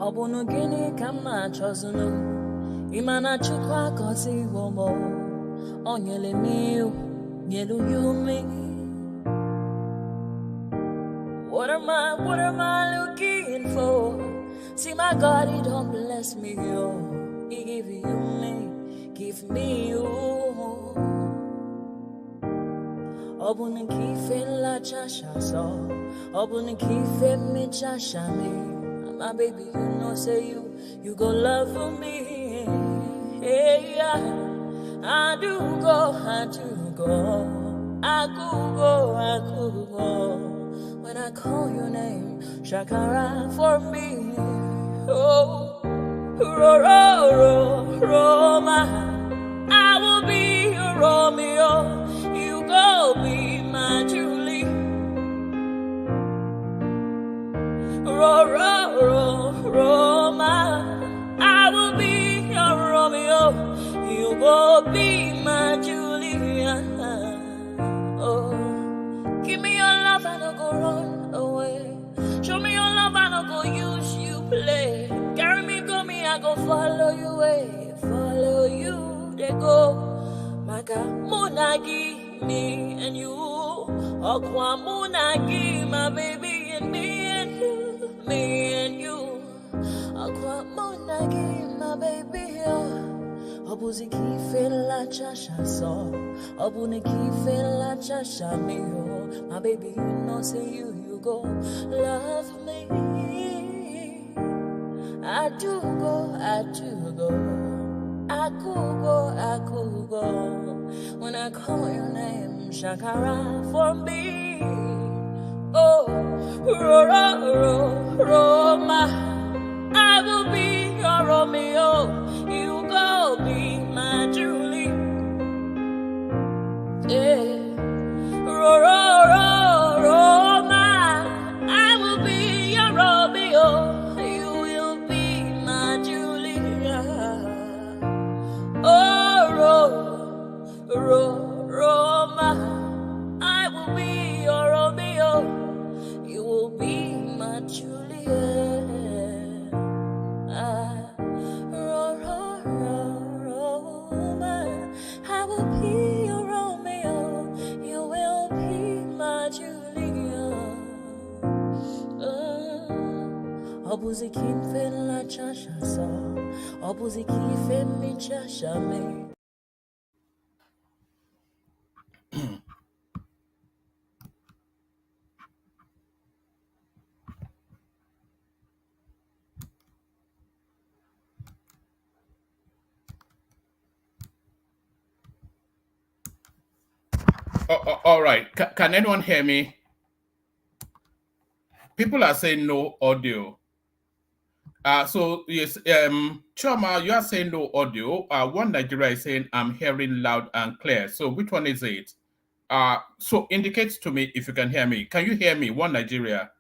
Obunu gini kama chozunu Imana chukwa kosi womo Onyele miu Nyelu yumi What am I looking for? See my God, he don't bless me, yo. He give me you. Obunu kife la chasha so Obunu kife me chasha me my baby, you know, say you go love for me. Hey, yeah. I do go. I could go. When I call your name, Shakara for me. Oh, Roma. I will be your Romeo. You go be my Julie. Roma, I will be your Romeo. You will be my Julia. Oh, give me your love and I'll go run away. Show me your love and I'll go use you play. Carry me, go me, I go follow you away. Follow you, they go. Maka Munagi, me and you. Okwa Munagi, my baby and me. Me and you, Aqua Monagi, my baby. Obuzi kife la chasha so, Obuni kife la chasha me. My baby, you know, say you go love me. I do go. I could go. When I call your name, Shakara for me. Oh, Roma, I will be your Romeo. You go be my Julie. Yeah, Roma, I will be your Romeo. You will be my Julia. Oh, Roma, I will be your Romeo. You will be my Juliet. Roma, I will be your Romeo. You will be my Juliet. Obuzi kife la chasha so, Obuzi kife mi chasha me. All right. Can anyone hear me? People are saying no audio. So yes, Choma, you are saying no audio. One Nigeria is saying I'm hearing loud and clear. So which one is it? So indicate to me if you can hear me. Can you hear me? One Nigeria.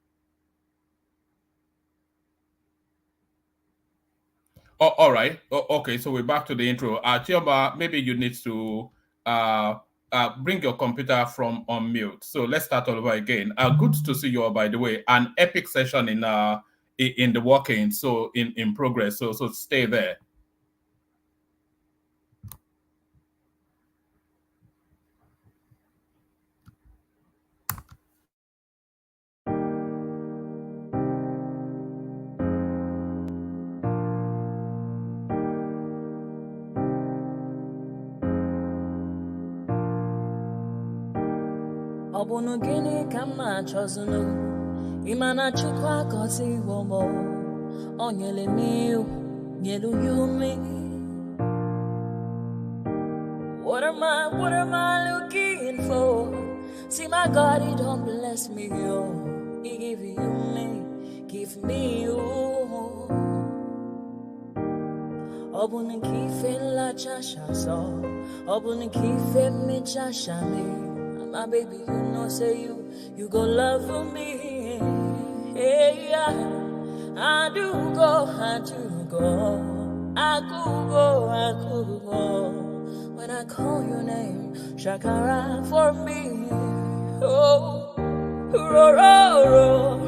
Oh, all right. Okay, so we're back to the intro. Choma, maybe you need to bring your computer from on mute. So let's start all over again. Good to see you all, by the way. An epic session in the walk-in, so in progress. So stay there. Obunu gini kama chozunu Imana chukwa kosi womo Onyele miu Nyelu yumi What am I looking for? See my God, he don't bless me, yo. He give me you. Obunu kife la chasha so Obunu kife mi chasha me. My baby, you know, say you go love for me. Hey, yeah. I do go. I could go. When I call your name, Shakara for me. Oh,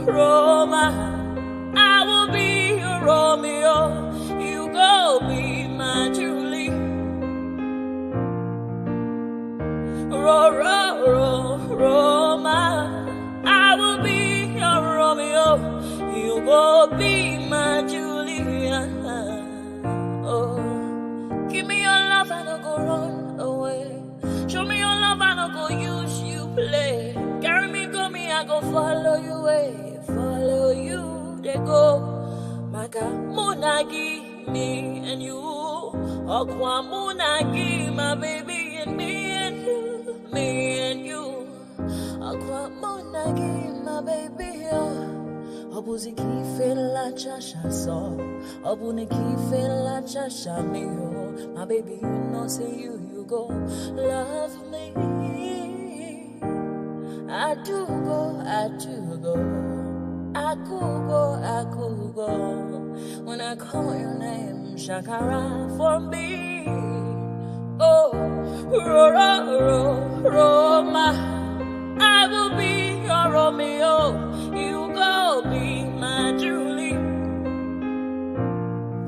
Roma, I will be your Romeo, you go be my Julie. Roma, I will be your Romeo, you go be my Julia. Oh, give me your love and I'll go run away. Show me your love and I'll go use you play. Carry me, go me, I go follow you way. Follow you, they go. Maka Munagi, me and you. Okwa Munagi, my baby, and me and you. Me and you. Okwa Munagi, my baby, Obuzi kife la chasha so. Obuni kife la chasha me, my baby, you know, say you go. Love me. I do go. I could go. When I call your name, Shakara for me. Oh, Roma, I will be your Romeo. You go be my Julie.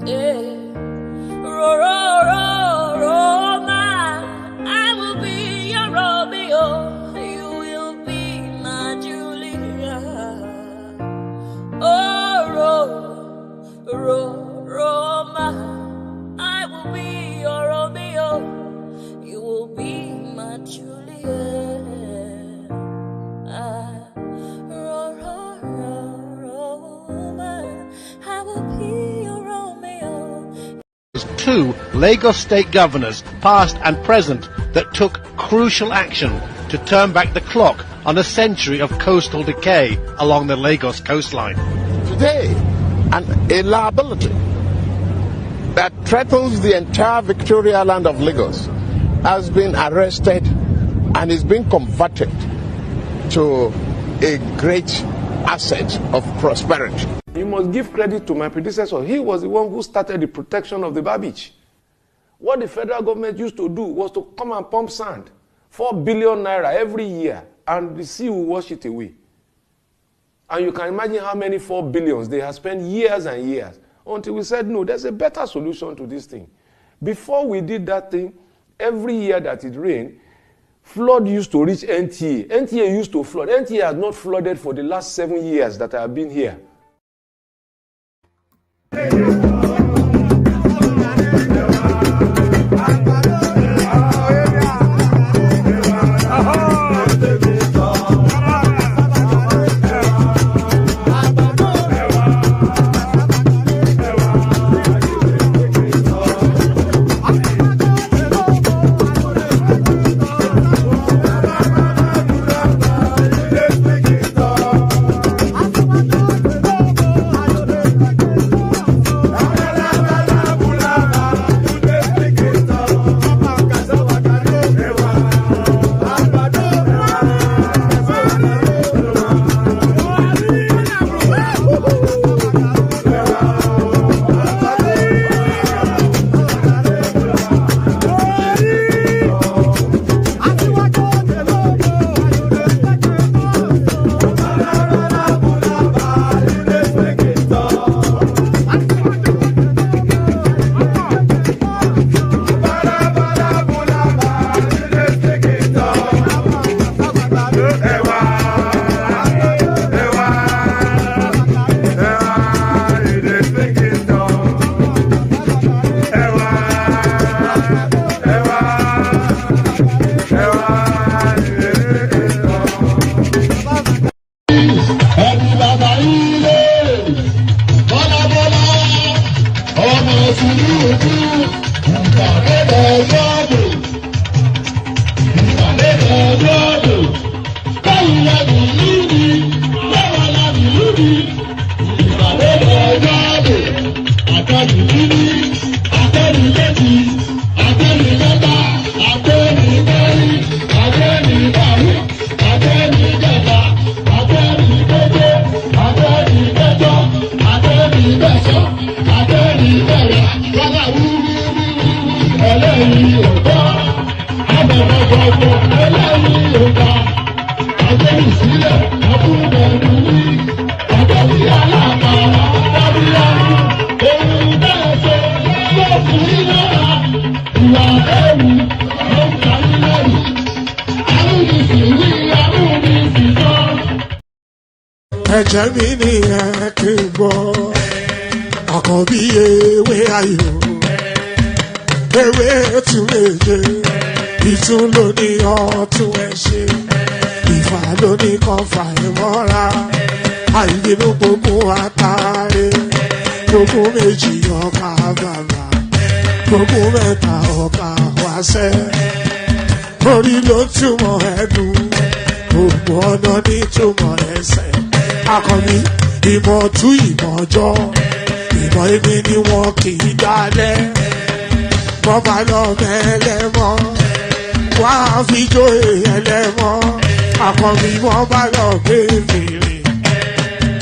Yeah, Roma, I will be your Romeo. Roma, I will be your Romeo. You will be my Juliet. Roma, I will be your Romeo. Two Lagos state governors, past and present, that took crucial action to turn back the clock on a century of coastal decay along the Lagos coastline. Today, a liability that threatens the entire Victoria land of Lagos has been arrested and is being converted to a great asset of prosperity. You must give credit to my predecessor. He was the one who started the protection of the bar beach. What the federal government used to do was to come and pump sand, 4 billion naira every year, and the sea will wash it away. And you can imagine how many 4 billions they have spent years and years until we said, no, there's a better solution to this thing. Before we did that thing, every year that it rained, flood used to reach NTA. NTA used to flood. NTA has not flooded for the last 7 years that I have been here. Sílẹ̀, ọkùnrin ẹ̀rù ní, ọjọ́ tí aláàbà wọn dábìlẹ̀. Ẹ̀jẹ̀ mi ni ẹ kí n gbọ́, àkọ́bí ewé ayò, ewé tún méje, ìtún ló ní ọ̀tún ẹ̀ ṣe, ìfà ló ní kan fà ẹ̀ mọ́ra, àìbínú gbogbo àtàrẹ, gbogbo méjì ọkà bàbà, gbogbo mẹ́ta ọkà wáṣẹ́, orí ló túmọ̀ ẹ̀dùn, gbogbo ọ̀nà ní túmọ̀ ẹsẹ̀. Akọni ìmọ̀ tú ìmọ̀ ọjọ́, ìmọ̀ èmi ni wọn kì í dálẹ̀. Bọ́bá lọ mẹ́lẹ́mọ́, wá fi jó ẹlẹ́mọ́. Akọni bọ́bá lọ gbé fèrè,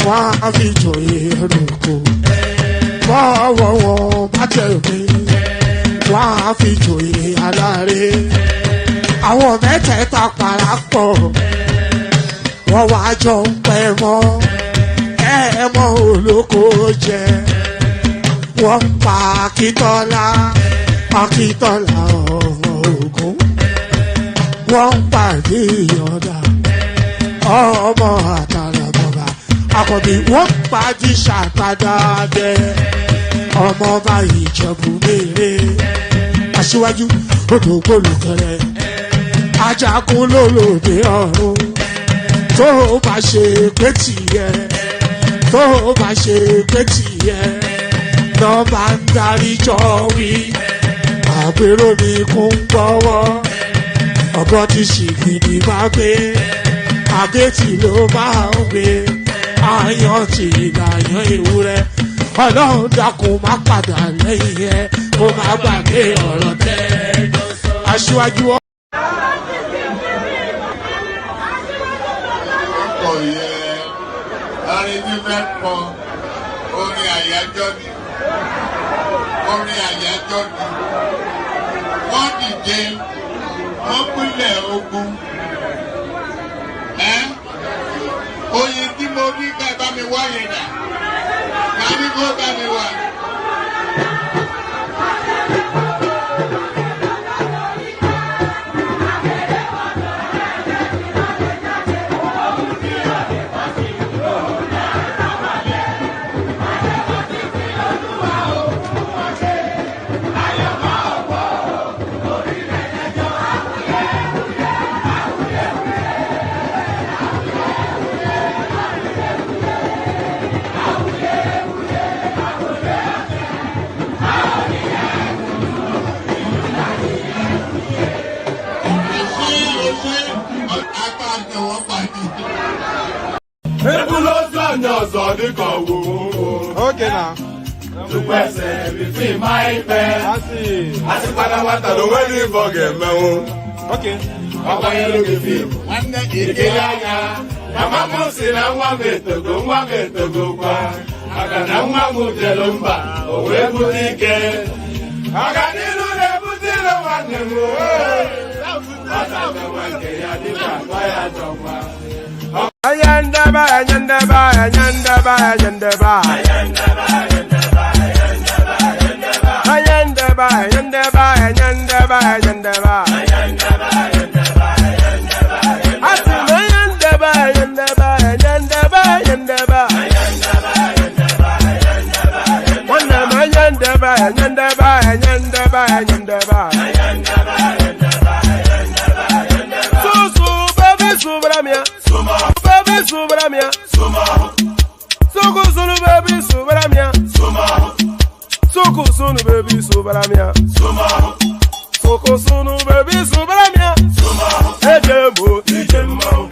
wá fi jó ẹrùkù. Bọ́wọ́ wọn bá tẹ̀ mí, wá fi jó aláre. Àwọn mẹ́tẹ̀ẹ̀ta parapọ̀. Wọ́n wá jọ ń pẹ́ mọ́, ẹ̀ẹ́mọ́ olóko jẹ. Wọ́n pa Akíntọ́lá, Akíntọ́lá ọmọ Ògún. Wọ́n pa Ìyọ̀dà, ọmọ Àtàlàbọ̀bà. Àkọ́bí wọ́n pa Jíṣà Tádádé, ọmọ ọba Ìjẹ̀bú Mèrè. Aṣíwájú odò gbólùkẹrẹ, ajagun lólòdì ọ̀run. Tó o bá ṣe pé tìyẹ, tó o bá ṣe pé tìyẹ, lọ́ bá ń darí jọ wí. Àgbèrò ni kún gbọ́wọ́, ọ̀bọ ti ṣìgìdì bá gbé, àbẹ́tì ló máa ń gbé, àyàn ti ìlàyàn ewúrẹ́. Ọlọ́run dákun má padà lẹ́yìn ẹ, kó má gbàgbé ọ̀rọ̀ tẹ́. Aṣíwájú orin àyájọ́ ni wọ́n dìde wọ́n pínlẹ̀ ogun oyin tí mo rí ká bá mi wá yẹn dà ká ní kó bá mi wá. Okay now. Tupese bifi maipe. Asi pada wata do weni foge mewu. Okay. Papa yelo bifi. Wande kirikanya. Mama musi na nwa metogo kwa. Aka na nwa mujelumba. Owe butike. Aka nilu ne butilo wane mu. Asa me wanke ya diba kwa ya chokwa. Ayandaba.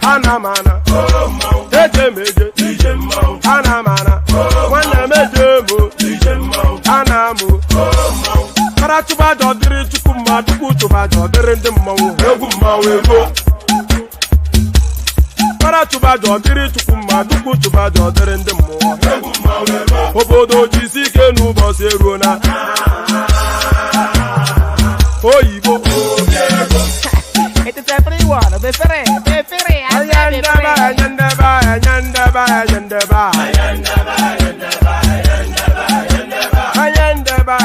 Anamana, Ejemeje, Anamana, Anamu, Karatuba Dodri Chukuma, Tukutuba Dodri, the Mawu, Karatuba Dodri Chukuma, Tukutuba Dodri, the Mawu, Obodo Jisike Nubo Seruna, Oyibo. It is everyone, be free, Ayandaba.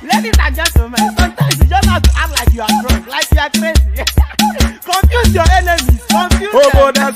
Ladies and gentlemen, sometimes you just have to act like you are drunk, like you are crazy. Confuse your enemies, confuse them.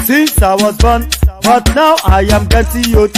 Since I was born, but now I am getting youth.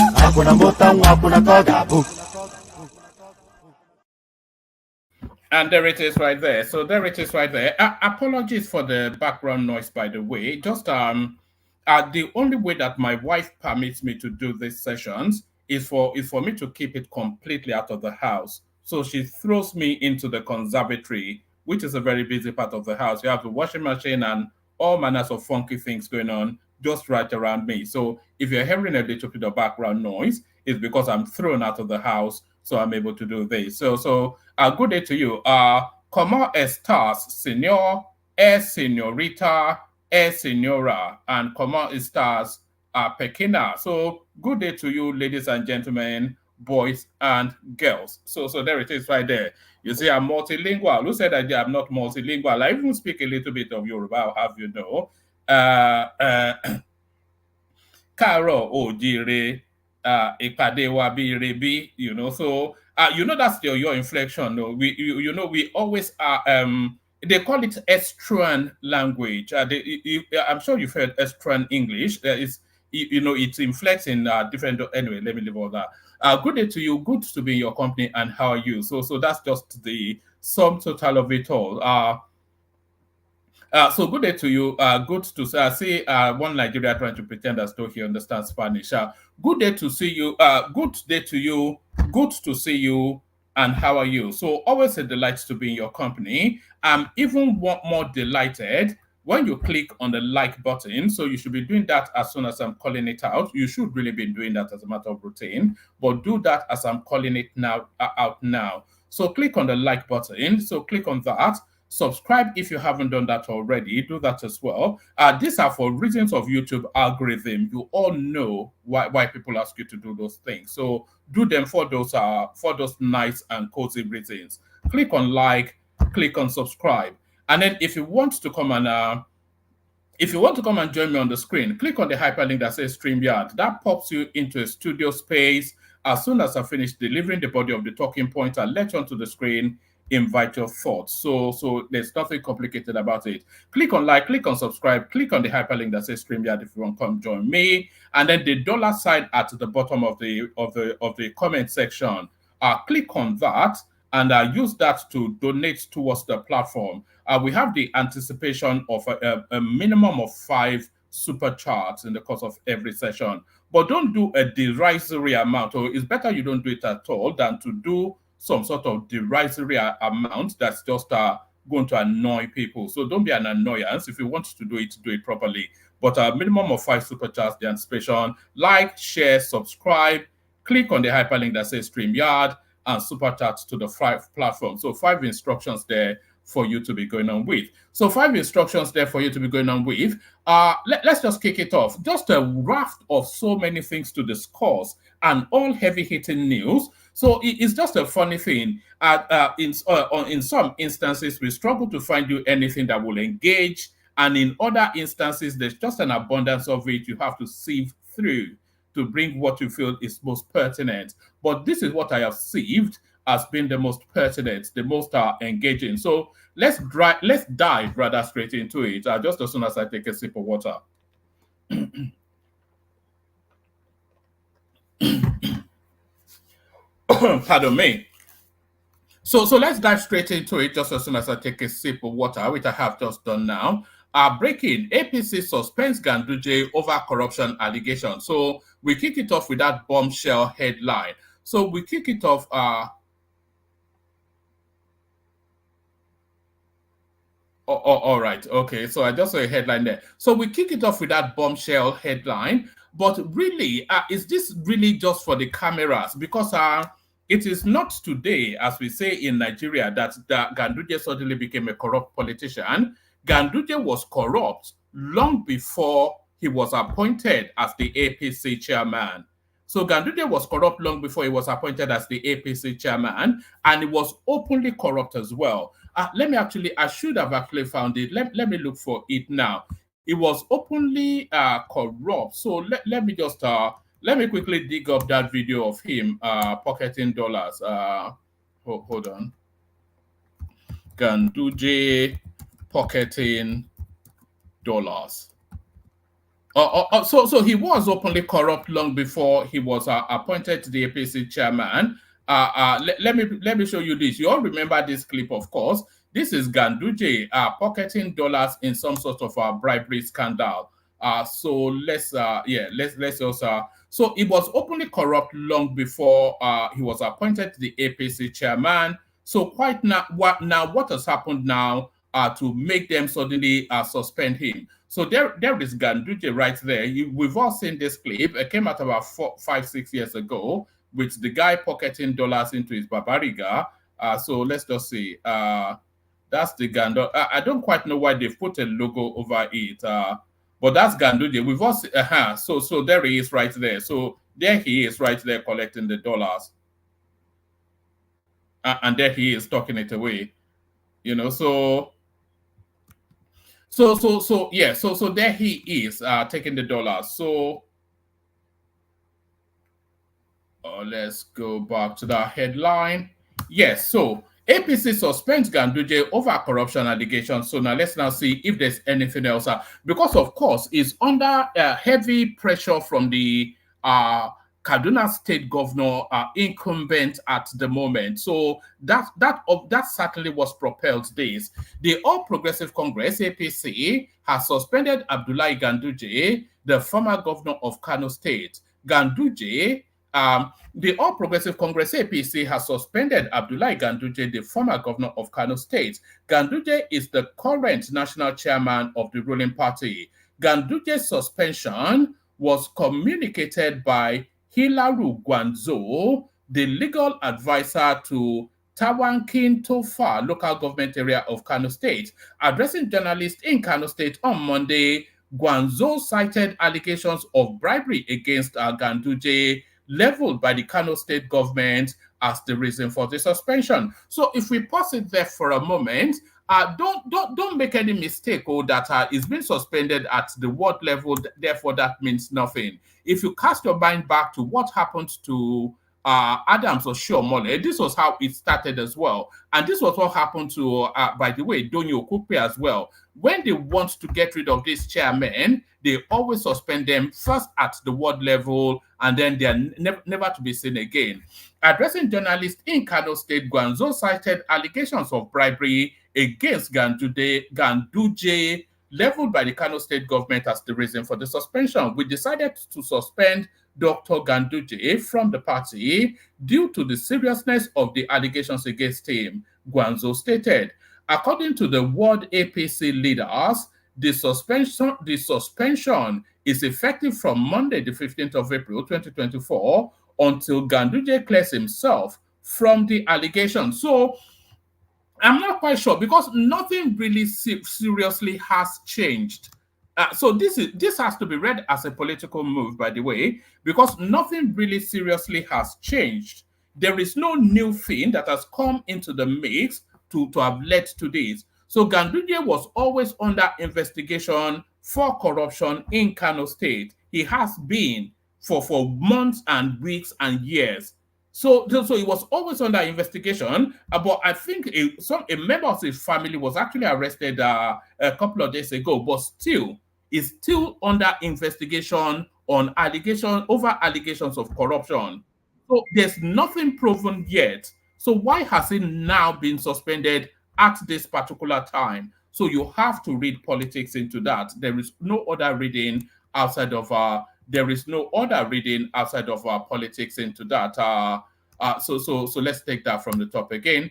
And there it is right there. So there it is right there. Apologies for the background noise, by the way. Just the only way that my wife permits me to do these sessions is for me to keep it completely out of the house. So she throws me into the conservatory, which is a very busy part of the house. You have the washing machine and all manners of funky things going on just right around me. So if you're hearing a little bit of background noise, it's because I'm thrown out of the house, so I'm able to do this. So good day to you. Como estás, señor, señorita, señora, and como estás, pequeña. So good day to you, ladies and gentlemen, boys and girls. So there it is right there. You see, I'm multilingual. Who said that I'm not multilingual? I even speak a little bit of Yoruba, I'll have you know. Karo ojire, ìpàdé wa bí rebi, you know. So you know that's your inflection. No, we always are. They call it Estruan language. I'm sure you've heard Estruan English. It's it inflects in different. Anyway, let me leave all that. Good day to you. Good to be in your company. And how are you? So that's just the sum total of it all. So good day to you. Good to see one Nigeria trying to pretend as though he understands Spanish. Good day to see you. Good day to you. Good to see you. And how are you? So always a delight to be in your company. I'm even more delighted when you click on the like button. So you should be doing that as soon as I'm calling it out. You should really be doing that as a matter of routine, but do that as I'm calling it out now. So click on the like button. So click on that. Subscribe if you haven't done that already. Do that as well. These are for reasons of YouTube algorithm. You all know why people ask you to do those things. So do them for those nice and cozy reasons. Click on like, click on subscribe. And then if you want to come and join me on the screen, click on the hyperlink that says StreamYard. That pops you into a studio space. As soon as I finish delivering the body of the talking point, I'll let you onto the screen, invite your thoughts. So there's nothing complicated about it. Click on like, click on subscribe, click on the hyperlink that says StreamYard if you want to come join me. And then the dollar sign at the bottom of the comment section. Click on that and use that to donate towards the platform. We have the anticipation of a minimum of 5 super chats in the course of every session. But don't do a derisory amount, or it's better you don't do it at all than to do some sort of derisory amount that's just going to annoy people. So don't be an annoyance. If you want to do it properly. But a minimum of 5 super chats, the anticipation. Like, share, subscribe. Click on the hyperlink that says StreamYard and super chat to the 5 platforms. So 5 instructions there for you to be going on with. So 5 instructions there for you to be going on with. Let's just kick it off. Just a raft of so many things to discuss and all heavy-hitting news. So it's just a funny thing. In some instances, we struggle to find you anything that will engage, and in other instances, there's just an abundance of it you have to sieve through to bring what you feel is most pertinent. But this is what I have sieved as being the most pertinent, the most engaging. So let's dive rather straight into it. Just as soon as I take a sip of water. Pardon me. So let's dive straight into it just as soon as I take a sip of water, which I have just done now. Breaking, APC suspends Ganduje over corruption allegations. So we kick it off with that bombshell headline. So we kick it off. All right. Okay. So I just saw a headline there. So we kick it off with that bombshell headline. But really, is this really just for the cameras? Because it is not today, as we say in Nigeria, that Ganduje suddenly became a corrupt politician. Ganduje was corrupt long before he was appointed as the APC chairman. So Ganduje was corrupt long before he was appointed as the APC chairman, and he was openly corrupt as well. I should have actually found it. Let me look for it now. It was openly corrupt. So let me quickly dig up that video of him pocketing dollars. Hold on. Ganduje pocketing dollars. So he was openly corrupt long before he was appointed to the APC chairman. Let me show you this. You all remember this clip, of course. This is Ganduje pocketing dollars in some sort of bribery scandal. So let's also. So he was openly corrupt long before he was appointed to the APC chairman. So what has happened now to make them suddenly suspend him? So there is Ganduje right there. We've all seen this clip. It came out about 5-6 years ago with the guy pocketing dollars into his babariga. So let's just see. That's the Ganduje. I don't quite know why they've put a logo over it. But that's Ganduje. We've all seen, so there he is right there. So there he is right there collecting the dollars. And there he is talking it away. So there he is taking the dollars. So let's go back to that headline. Yes, so APC suspends Ganduje over corruption allegations. So now let's see if there's anything else. Because of course, it's under heavy pressure from the Kaduna State Governor incumbent at the moment. So that certainly was propelled this. The All Progressive Congress, APC, has suspended Abdullahi Ganduje, the former governor of Kano State. Ganduje, the All Progressive Congress, APC, has suspended Abdullahi Ganduje, the former governor of Kano State. Ganduje is the current national chairman of the ruling party. Ganduje's suspension was communicated by Hilaru Gwanzo, the legal advisor to Tawankin Tofa, local government area of Kano State. Addressing journalists in Kano State on Monday, Gwanzo cited allegations of bribery against Ganduje leveled by the Kano State government as the reason for the suspension. So if we pause it there for a moment, don't make any mistake that it's been suspended at the ward level, therefore that means nothing. If you cast your mind back to what happened to Adams Oshiomhole, this was how it started as well. And this was what happened to, by the way, Donyo Okupe as well. When they want to get rid of these chairmen, they always suspend them first at the ward level, and then they are never to be seen again. Addressing journalists in Kano State, Gwanzo cited allegations of bribery against Ganduje leveled by the Kano State government as the reason for the suspension. We decided to suspend Dr. Ganduje from the party due to the seriousness of the allegations against him, Gwanzo stated. According to the ward APC leaders, the suspension is effective from Monday, the 15th of April, 2024, until Ganduje clears himself from the allegation. So I'm not quite sure because nothing really seriously has changed. So this has to be read as a political move, by the way, because nothing really seriously has changed. There is no new thing that has come into the mix to have led to this. So Ganduje was always under investigation for corruption in Kano State. He has been for months and weeks and years. So he was always under investigation, but I think a member of his family was actually arrested a couple of days ago, but still is still under investigation on allegations of corruption. So there's nothing proven yet. So why has it now been suspended at this particular time? So you have to read politics into that. There is no other reading outside of politics into that. So let's take that from the top again.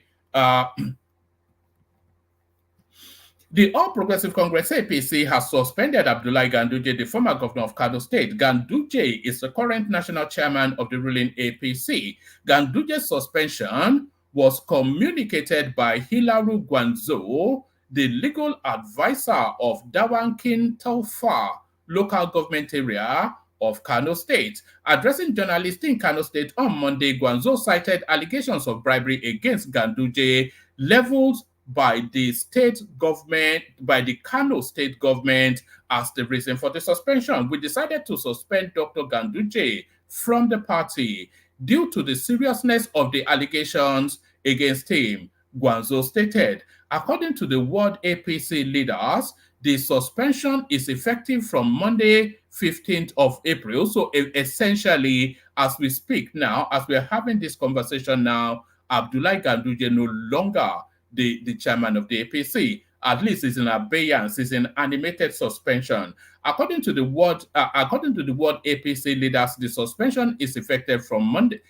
The All Progressive Congress APC has suspended Abdullahi Ganduje, the former governor of Kano State. Ganduje is the current national chairman of the ruling APC. Ganduje's suspension was communicated by Hilaru Gwanzo, the legal advisor of Dawankin Taufa local government area of Kano State. Addressing journalists in Kano State on Monday, Gwanzo cited allegations of bribery against Ganduje leveled by the Kano state government as the reason for the suspension. We decided to suspend Dr. Ganduje from the party due to the seriousness of the allegations against him, Gwanzo stated. According to the World APC leaders, the suspension is effective from Monday, 15th of April. So essentially, as we speak now, as we're having this conversation now, Abdullahi Ganduje no longer the chairman of the APC. At least it's in abeyance, it's in animated suspension. According to the World APC leaders, the suspension is effective from Monday,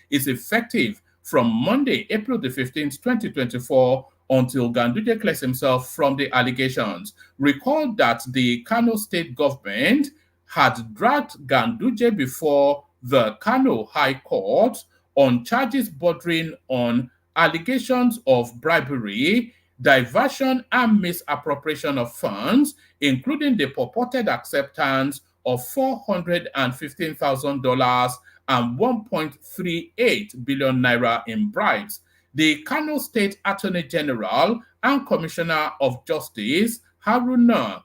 April the 15th, 2024, until Ganduje clears himself from the allegations. Recall that the Kano state government had dragged Ganduje before the Kano High Court on charges bordering on allegations of bribery, diversion, and misappropriation of funds, including the purported acceptance of $415,000 and 1.38 billion naira in bribes. The Kano State Attorney General and Commissioner of Justice, Haruna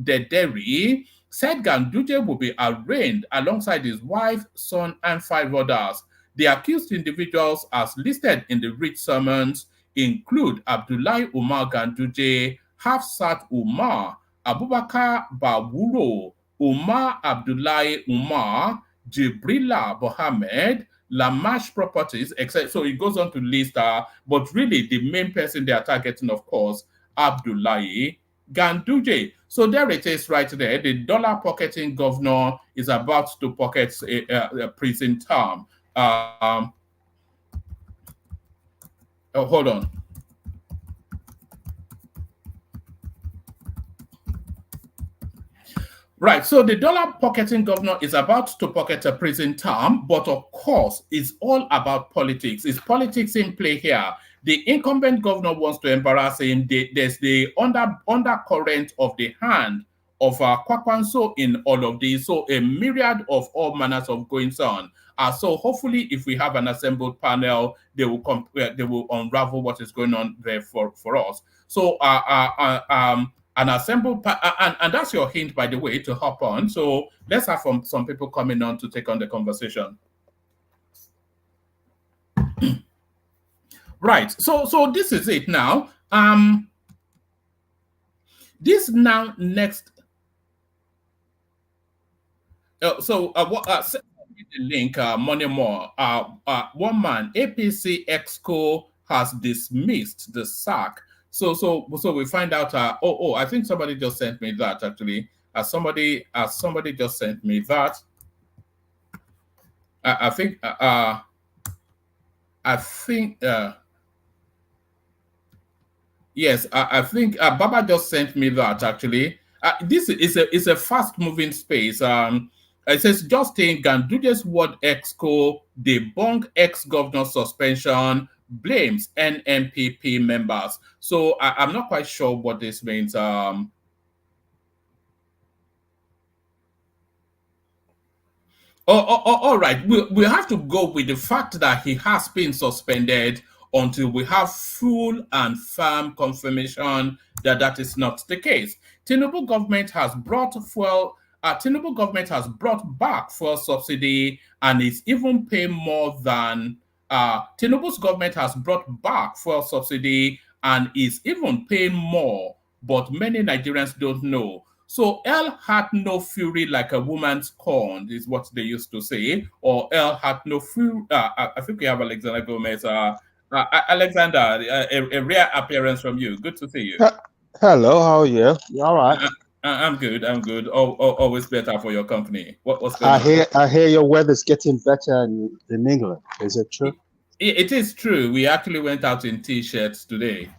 Dederi, said Ganduje will be arraigned alongside his wife, son, and 5 others. The accused individuals, as listed in the writ summons, include Abdullahi Umar Ganduje, Hafsat Umar, Abubakar Bawuro, Umar Abdullahi Umar, Jibrila Mohammed, Lamash Properties, etc. So it goes on to list, but really the main person they are targeting, of course, Abdullahi Ganduje. So there it is right there. The dollar pocketing governor is about to pocket a prison term. Hold on. Right, so the dollar pocketing governor is about to pocket a prison term, but of course, it's all about politics. It's politics in play here. The incumbent governor wants to embarrass him. There's the undercurrent of the hand of Kwakwanso in all of this. So a myriad of all manners of goings on. So hopefully, if we have an assembled panel, they will unravel what is going on there for us. So an assembled and that's your hint, by the way, to hop on. So let's have some people coming on to take on the conversation. Right. So this is it now. This now next. Send me the link. Money more. One man, APC Exco has dismissed the sack. So we find out. I think somebody just sent me that actually. Somebody just sent me that. I think. Yes, I think Baba just sent me that actually. This is a fast-moving space. It says Justin Ganduje's word Exco debunk ex-governor suspension blames NMPP members. So I'm not quite sure what this means. All right, we have to go with the fact that he has been suspended until we have full and firm confirmation that that is not the case. Tinubu government has brought Tinubu government has brought back fuel subsidy and is even paying more than Tinubu's government has brought back fuel subsidy and is even paying more, but many Nigerians don't know. So L had no fury like a woman's corn, is what they used to say, or L had no fury. I think we have Alexander Gomez. Alexander, a rare appearance from you. Good to see you. Hello, how are you? You all right? I'm good. I'm good. Always better for your company. What's going on? I hear your weather's getting better in England. Is it true? It is true. We actually went out in t-shirts today.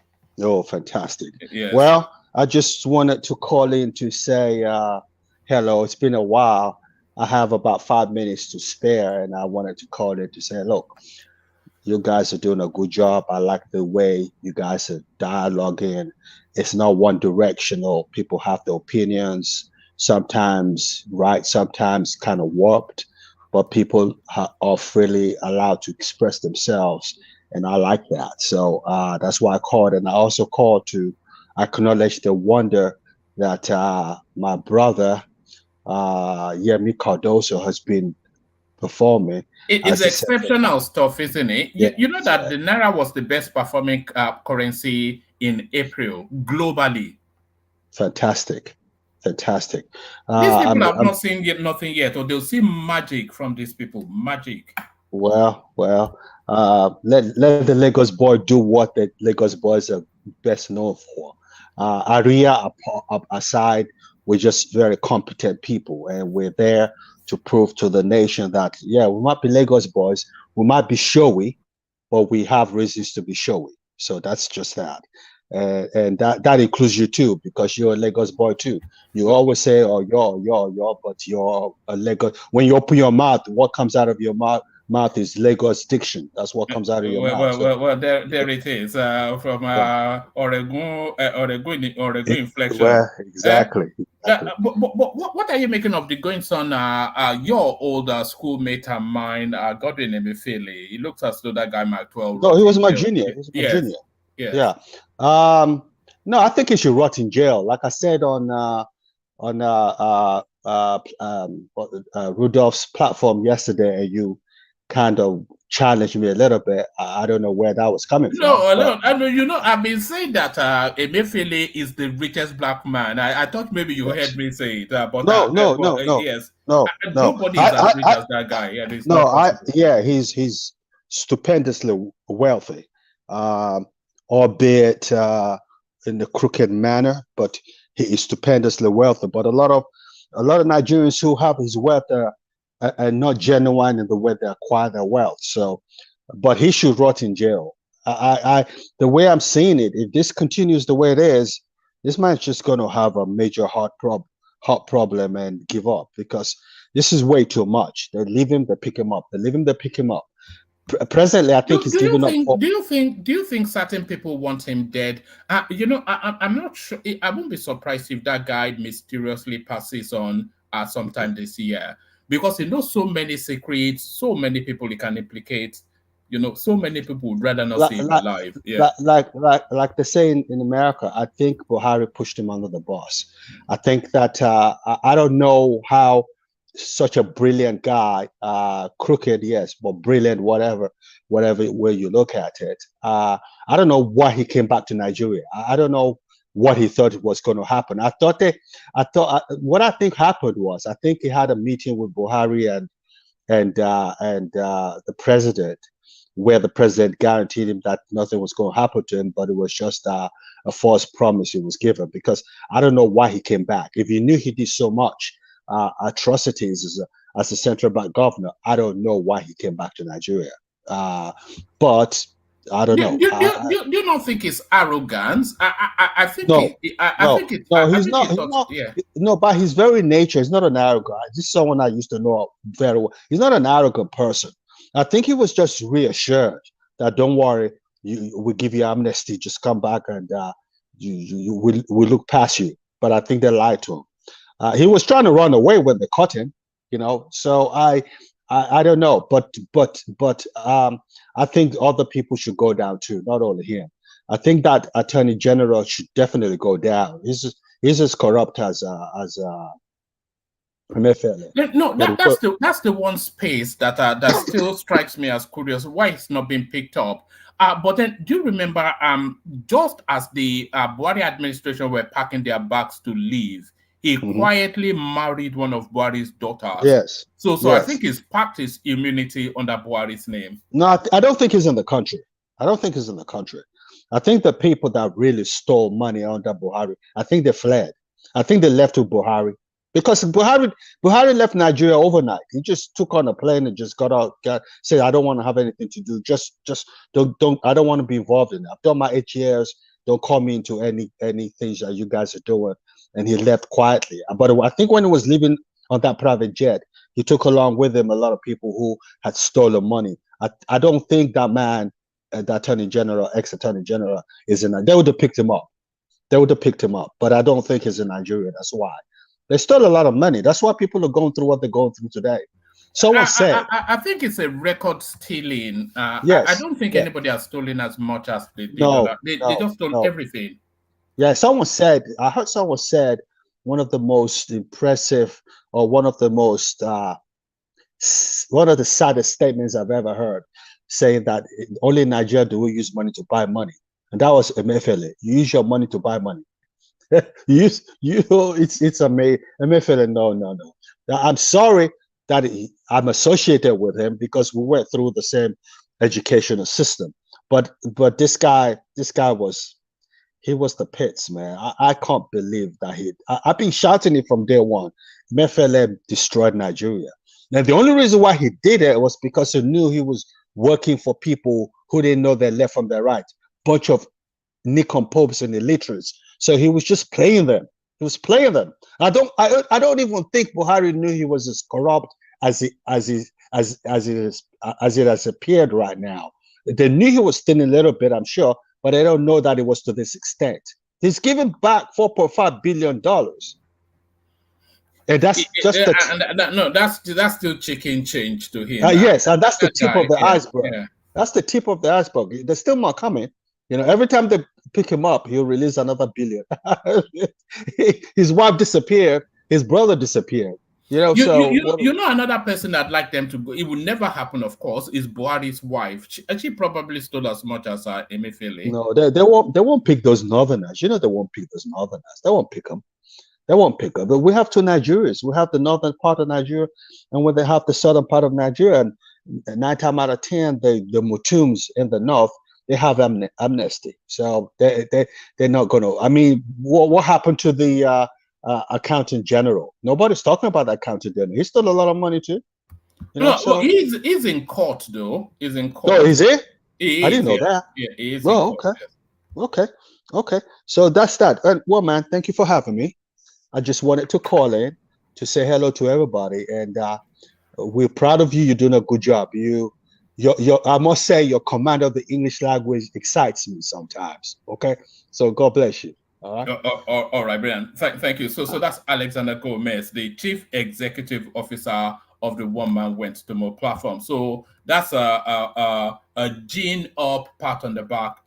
Oh, fantastic. Yes. Well, I just wanted to call in to say hello. It's been a while. I have about 5 minutes to spare, and I wanted to call in to say, look, you guys are doing a good job. I like the way you guys are dialoguing. It's not one directional. People have their opinions, sometimes right, sometimes kind of warped, but people are freely allowed to express themselves. And I like that. So that's why I called. And I also called to acknowledge the wonder that my brother, Yemi Cardoso, has been performing. It's exceptional stuff, isn't it? Yeah. You know that the Naira was the best performing currency in April globally. Fantastic. These people have not seen nothing yet, or they'll see magic from these people. Magic. Well, let the Lagos boy do what the Lagos boys are best known for. Aria aside, we're just very competent people, and we're there to prove to the nation that, yeah, we might be Lagos boys, we might be showy, but we have reasons to be showy. So that's just that. And that includes you too, because you're a Lagos boy too. You always say, oh, you're, but you're a Lagos. When you open your mouth, what comes out of your mouth is Lagos diction. That's what comes out of your mouth. Well, there it is from Oregon inflection. Well, exactly. But what are you making of the goings on? Your older schoolmate and mine, Godwin Emefiele. He looks as though that guy might well. No, he was my junior. He was my junior. Yes. Yeah. No, I think he should rot in jail. Like I said on Rudolph's platform yesterday, and you kind of challenged me a little bit. I don't know where that was coming from. No, you know, I've been saying that Emefiele is the richest black man. I thought maybe you heard me say it, but no. Yes, no. Nobody is as rich as that guy. Yeah, he's stupendously wealthy, albeit in the crooked manner, but he is stupendously wealthy. But a lot of Nigerians who have his wealth are not genuine in the way they acquire their wealth. So, but he should rot in jail. The way I'm seeing it, if this continues the way it is, this man's just going to have a major heart problem and give up, because this is way too much. They leave him, they pick him up. They leave him, they pick him up. Presently, I think he's giving up. Do you think certain people want him dead? You know, I'm not sure. I won't be surprised if that guy mysteriously passes on sometime this year, because he knows so many secrets, so many people he can implicate. You know, so many people would rather not see him alive. Yeah, like they say in America, I think Buhari pushed him under the bus. I think that I don't know how such a brilliant guy, crooked, yes, but brilliant, whatever way you look at it. I don't know why he came back to Nigeria. I don't know what he thought was going to happen. What I think happened was, I think he had a meeting with Buhari and the president, where the president guaranteed him that nothing was going to happen to him, but it was just a false promise he was given. Because I don't know why he came back. If he knew he did so much atrocities as a central bank governor, I don't know why he came back to Nigeria. But I don't know. Do you not think it's arrogance? I think he's not. No, by his very nature, he's not an arrogant. This is someone I used to know very well. He's not an arrogant person. I think he was just reassured that, don't worry, we give you amnesty, just come back and we look past you. But I think they lied to him. He was trying to run away when they caught him, So I don't know, but I think other people should go down too, not only him. I think that Attorney General should definitely go down. He's as corrupt as Emefiele. No, that's the one space that still strikes me as curious. Why it's not being picked up? But then, do you remember? Just as the Buhari administration were packing their bags to leave, he quietly married one of Buhari's daughters. Yes. So yes. I think he's packed his immunity under Buhari's name. No, I don't think he's in the country. I don't think he's in the country. I think the people that really stole money under Buhari, I think they fled. I think they left with Buhari. Because Buhari left Nigeria overnight. He just took on a plane and just got out, said, I don't want to have anything to do. Just don't I don't want to be involved in it. I've done my 8 years. Don't call me into any things that you guys are doing. And he left quietly. But I think when he was leaving on that private jet, he took along with him a lot of people who had stolen money. I don't think that man, the Attorney General, ex-Attorney General, is in that. They would have picked him up. But I don't think he's in Nigeria. That's why. They stole a lot of money. That's why people are going through what they're going through today. Someone said, I think it's a record stealing. Yes, I don't think anybody has stolen as much as they did. They just stole everything. Yeah, I heard someone said one of the most impressive or one of the saddest statements I've ever heard, saying that only in Nigeria do we use money to buy money. And that was Emefiele. You use your money to buy money. It's amazing. Emefiele, no. I'm sorry that I'm associated with him because we went through the same educational system. But this guy was the pits, man. I can't believe that I've been shouting it from day one. Emefiele destroyed Nigeria. Now the only reason why he did it was because he knew he was working for people who didn't know their left from their right, bunch of nincompoops and illiterates. So he was just playing them. I don't even think Buhari knew he was as corrupt as it has appeared right now. They knew he was thinning a little bit, I'm sure, but they don't know that it was to this extent. He's given back $4.5 billion. And that's just that's still chicken change to him. Yes, and that's the tip of the iceberg. Yeah. That's the tip of the iceberg. There's still more coming. Every time they pick him up, he'll release another billion. His wife disappeared. His brother disappeared. Another person I'd like them to go. It will never happen, of course. Is Buhari's wife? She probably stole as much as Emefiele. No, they won't pick those northerners. They won't pick those northerners. They won't pick them. But we have two Nigerias. We have the northern part of Nigeria, and when they have the southern part of Nigeria, and 9 times out of 10, the Mutums in the north, they have amnesty. So they're not going to. I mean, what happened to the accountant general? Nobody's talking about the accountant general. He stole a lot of money too. He's in court though. He's in court. Oh, is he? I didn't know that. Yeah, he is. Oh, okay. So that's that. And well, man, thank you for having me. I just wanted to call in to say hello to everybody, and we're proud of you. You're doing a good job. I must say, your command of the English language excites me sometimes. Okay, so God bless you. All right, all right, Brian. Thank you. So that's Alexander Gomez, the Chief Executive Officer of the One Man Went to More platform. So that's a gene up, pat on the back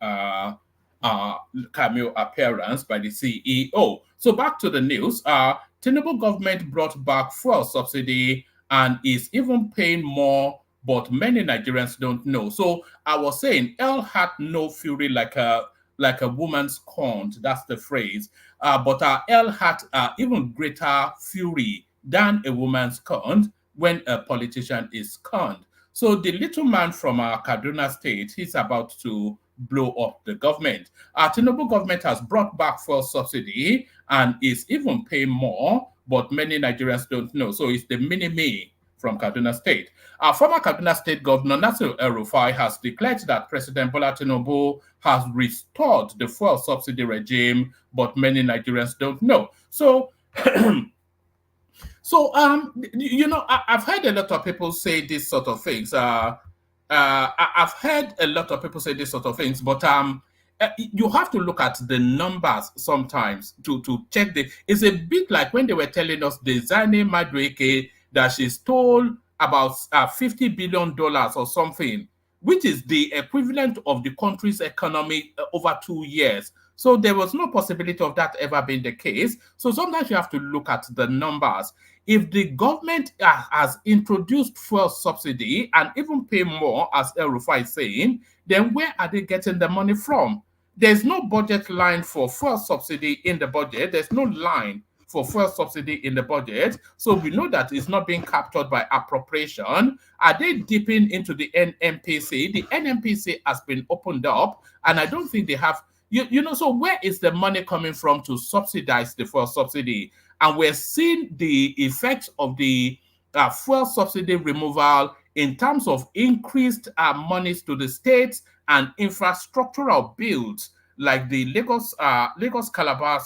cameo appearance by the CEO. So back to the news. Tinubu government brought back fuel subsidy and is even paying more, but many Nigerians don't know. So I was saying, hell had no fury like a woman's cunt. That's the phrase. But hell had even greater fury than a woman's cunt when a politician is cunt. So the little man from Kaduna State, he's about to blow up the government. Tinubu government has brought back fuel subsidy and is even paying more, but many Nigerians don't know. So it's the mini-me from Kaduna State. Former Kaduna State Governor Nasir El-Rufai has declared that President Bola Tinubu has restored the fuel subsidy regime, but many Nigerians don't know. So, I've heard a lot of people say these sort of things. I've heard a lot of people say this sort of things, but you have to look at the numbers sometimes to check the. It's a bit like when they were telling us the Zane Madueke that she stole about $50 billion or something, which is the equivalent of the country's economy over 2 years. So there was no possibility of that ever being the case. So sometimes you have to look at the numbers. If the government has introduced fuel subsidy and even pay more, as El Rufai is saying, then where are they getting the money from? There's no budget line for fuel subsidy in the budget. There's no line for fuel subsidy in the budget. So we know that it's not being captured by appropriation. Are they dipping into the NMPC? The NMPC has been opened up, and I don't think they have, so where is the money coming from to subsidize the fuel subsidy? And we're seeing the effects of the fuel subsidy removal in terms of increased monies to the states and infrastructural builds like the Lagos Calabar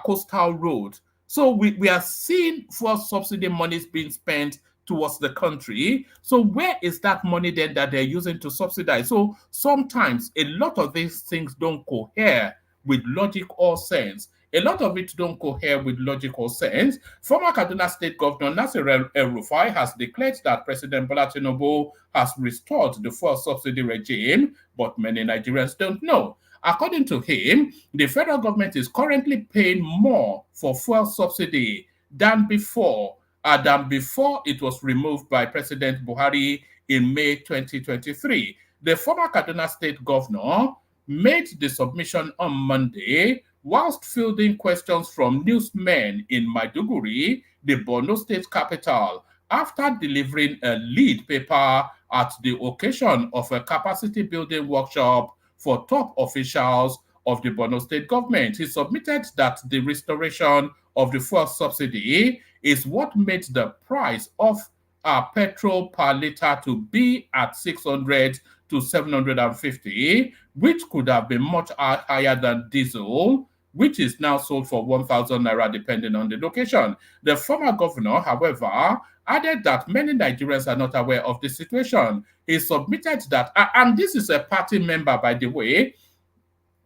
coastal road. So we are seeing fuel subsidy monies being spent towards the country. So where is that money then that they're using to subsidize? So sometimes a lot of these things don't cohere with logic or sense. A lot of it don't cohere with logic or sense. Former Kaduna State Governor Nasir El-Rufai has declared that President Bola Tinubu has restored the fuel subsidy regime, but many Nigerians don't know. According to him, the federal government is currently paying more for fuel subsidy than before it was removed by President Buhari in May 2023. The former Kaduna State Governor made the submission on Monday whilst fielding questions from newsmen in Maiduguri, the Borno state capital, after delivering a lead paper at the occasion of a capacity building workshop for top officials of the Borno state government. He submitted that the restoration of the fuel subsidy is what made the price of petrol per liter to be at 600 to 750, which could have been much higher than diesel, which is now sold for 1,000 naira depending on the location. The former governor, however, added that many Nigerians are not aware of the situation. He submitted that, and this is a party member, by the way.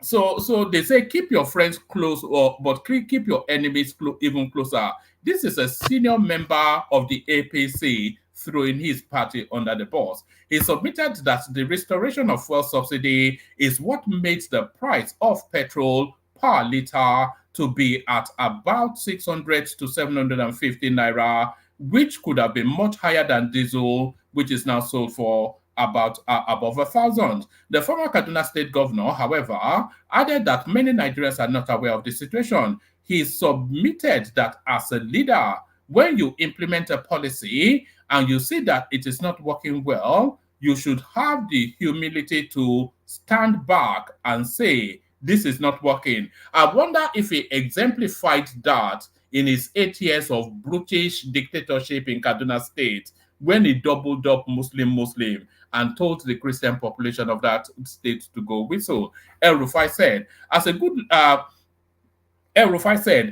So they say keep your friends close, but keep your enemies even closer. This is a senior member of the APC throwing his party under the bus. He submitted that the restoration of fuel subsidy is what makes the price of petrol per liter to be at about 600 to 750 naira, which could have been much higher than diesel, which is now sold for about above 1,000. The former Kaduna State Governor, however, added that many Nigerians are not aware of the situation. He submitted that as a leader, when you implement a policy and you see that it is not working well, you should have the humility to stand back and say, this is not working. I wonder if he exemplified that in his 8 years of brutish dictatorship in Kaduna State, when he doubled up Muslim and told the Christian population of that state to go whistle. El-Rufai said,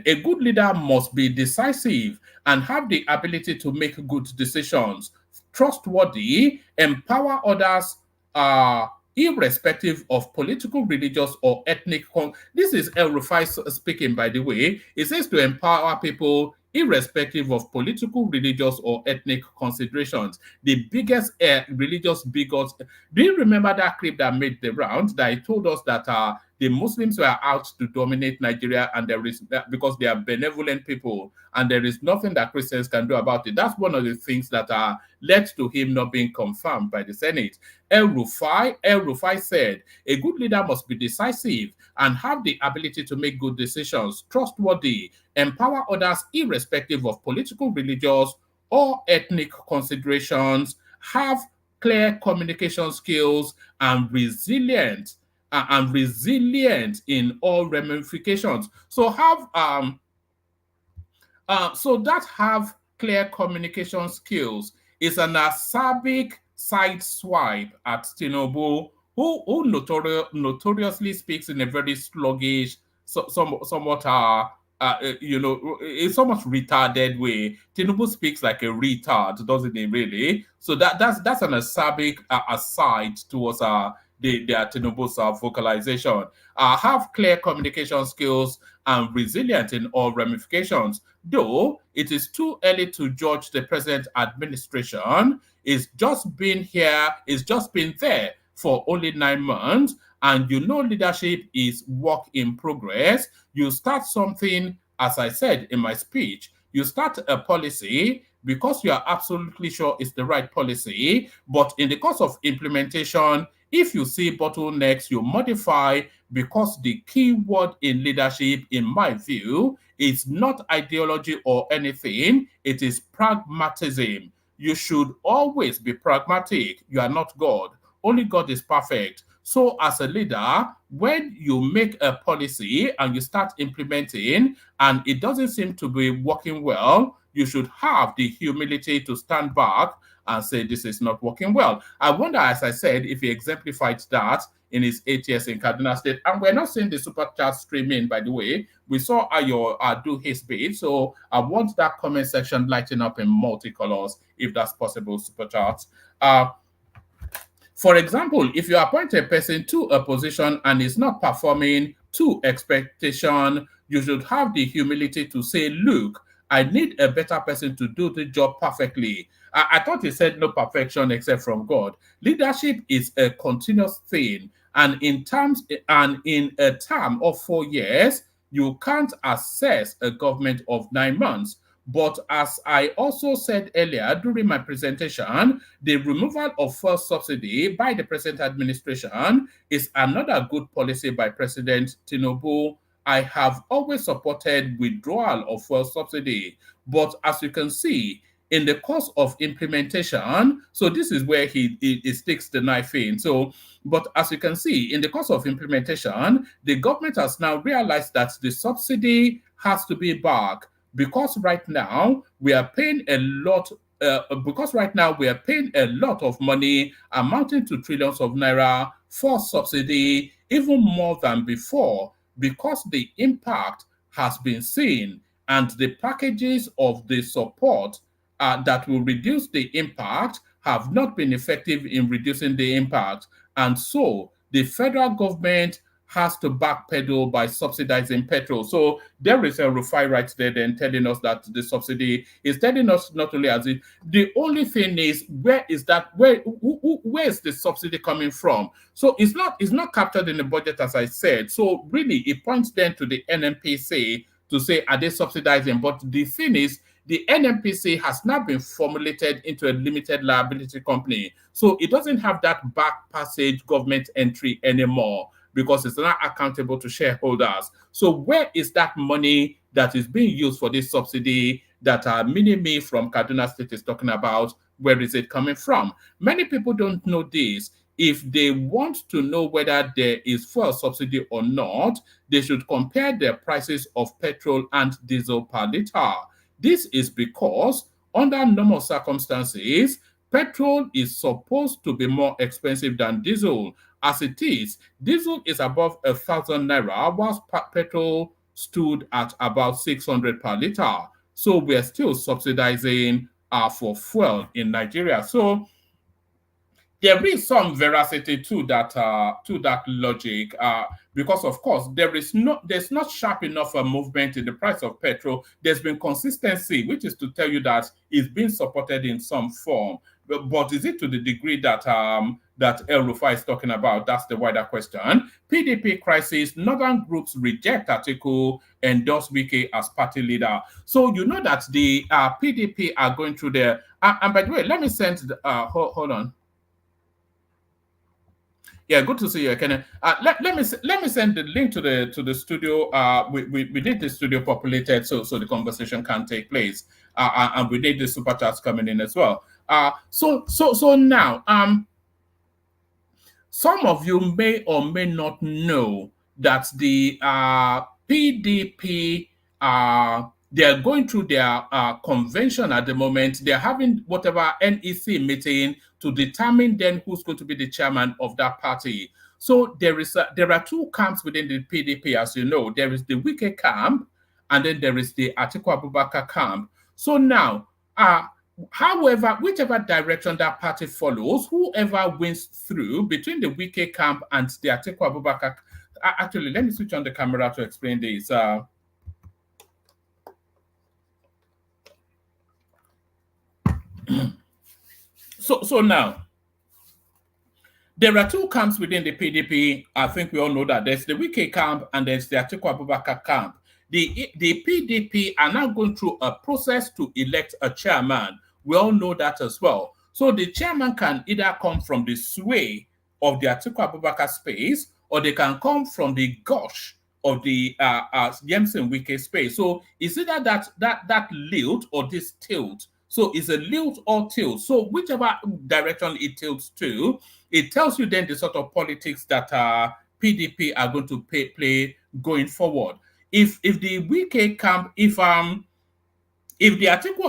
a good leader must be decisive and have the ability to make good decisions, trustworthy, empower others, irrespective of political, religious, or ethnic. This is El-Rufai speaking, by the way. It says to empower people irrespective of political, religious, or ethnic considerations. The biggest religious bigots. Do you remember that clip that made the round that he told us that the Muslims were out to dominate Nigeria, and there is because they are benevolent people, and there is nothing that Christians can do about it? That's one of the things that led to him not being confirmed by the Senate. El-Rufai said, a good leader must be decisive and have the ability to make good decisions, trustworthy, empower others irrespective of political, religious, or ethnic considerations, have clear communication skills, and resilient in all ramifications. So have clear communication skills is an acerbic side swipe at Tinubu, who notoriously speaks in a very sluggish, somewhat it's almost retarded way. Tinubu speaks like a retard, doesn't he? Really? So that's an acerbic aside towards the Tinubu's vocalization. Have clear communication skills and resilient in all ramifications. Though it is too early to judge the present administration, it's just been there for only 9 months, and leadership is work in progress. You start something, as I said in my speech, you start a policy because you are absolutely sure it's the right policy, but in the course of implementation, if you see bottlenecks, you modify, because the key word in leadership, in my view, is not ideology or anything, it is pragmatism. You should always be pragmatic. You are not God. Only God is perfect. So as a leader, when you make a policy and you start implementing and it doesn't seem to be working well, you should have the humility to stand back and say, this is not working well. I wonder, as I said, if he exemplified that in his 8 years in Kaduna State. And we're not seeing the super chat streaming, by the way. We saw Ayo do his bit. So I want that comment section lighting up in multicolors, if that's possible, super chats. For example, if you appoint a person to a position and is not performing to expectation, you should have the humility to say, look, I need a better person to do the job perfectly. I thought he said no perfection except from God. Leadership is a continuous thing. And in a term of 4 years, you can't assess a government of 9 months. But as I also said earlier during my presentation, the removal of fuel subsidy by the present administration is another good policy by President Tinubu. I have always supported withdrawal of fuel subsidy. But as you can see, in the course of implementation, so this is where he sticks the knife in. But as you can see, in the course of implementation, the government has now realized that the subsidy has to be back. Because right now we are paying a lot. Of money, amounting to trillions of naira, for subsidy, even more than before, because the impact has been seen, and the packages of the support that will reduce the impact have not been effective in reducing the impact, and so the federal government has to backpedal by subsidizing petrol. So there is a Rufai right there then telling us that the subsidy is telling us not only as it, the only thing is, where is the subsidy coming from? So it's not captured in the budget, as I said. So really it points then to the NNPC to say, are they subsidizing? But the thing is, the NNPC has now been formulated into a limited liability company. So it doesn't have that back passage government entry anymore, because it's not accountable to shareholders. So where is that money that is being used for this subsidy that Minimi from Kaduna State is talking about? Where is it coming from? Many people don't know this. If they want to know whether there is fuel subsidy or not, they should compare the prices of petrol and diesel per liter. This is because under normal circumstances, petrol is supposed to be more expensive than diesel. As it is, diesel is above 1,000 naira, whilst petrol stood at about 600 per liter. So we are still subsidizing for fuel in Nigeria. So there is some veracity to that logic, because of course there's not sharp enough a movement in the price of petrol. There's been consistency, which is to tell you that it's been supported in some form. But is it to the degree that that El Rufai is talking about? That's the wider question. PDP crisis, northern groups reject article, endorse Wike as party leader. So you know that the PDP are going through their. And by the way, let me send. Hold on. Yeah, good to see you, Ken. Let me send the link to the studio. We need the studio populated so the conversation can take place. And we need the super chats coming in as well. So now, some of you may or may not know that the PDP they are going through their convention at the moment. They're having whatever NEC meeting to determine then who's going to be the chairman of that party. So there are two camps within the PDP, as you know. There is the Wike camp, and then there is the Atiku Abubakar camp. So now, however, whichever direction that party follows, whoever wins through between the Wike camp and the Atiku Abubakar. Actually, let me switch on the camera to explain this. So now, there are two camps within the PDP. I think we all know that. There's the Wike camp and there's the Atiku Abubakar camp. The PDP are now going through a process to elect a chairman. We all know that as well. So the chairman can either come from the sway of the Atiku Abubakar space, or they can come from the gush of the Yemson Wike space. So it's either that lilt or this tilt. So it's a lilt or tilt. So whichever direction it tilts to, it tells you then the sort of politics that PDP are going to play going forward. If the Wike camp, if the Atiku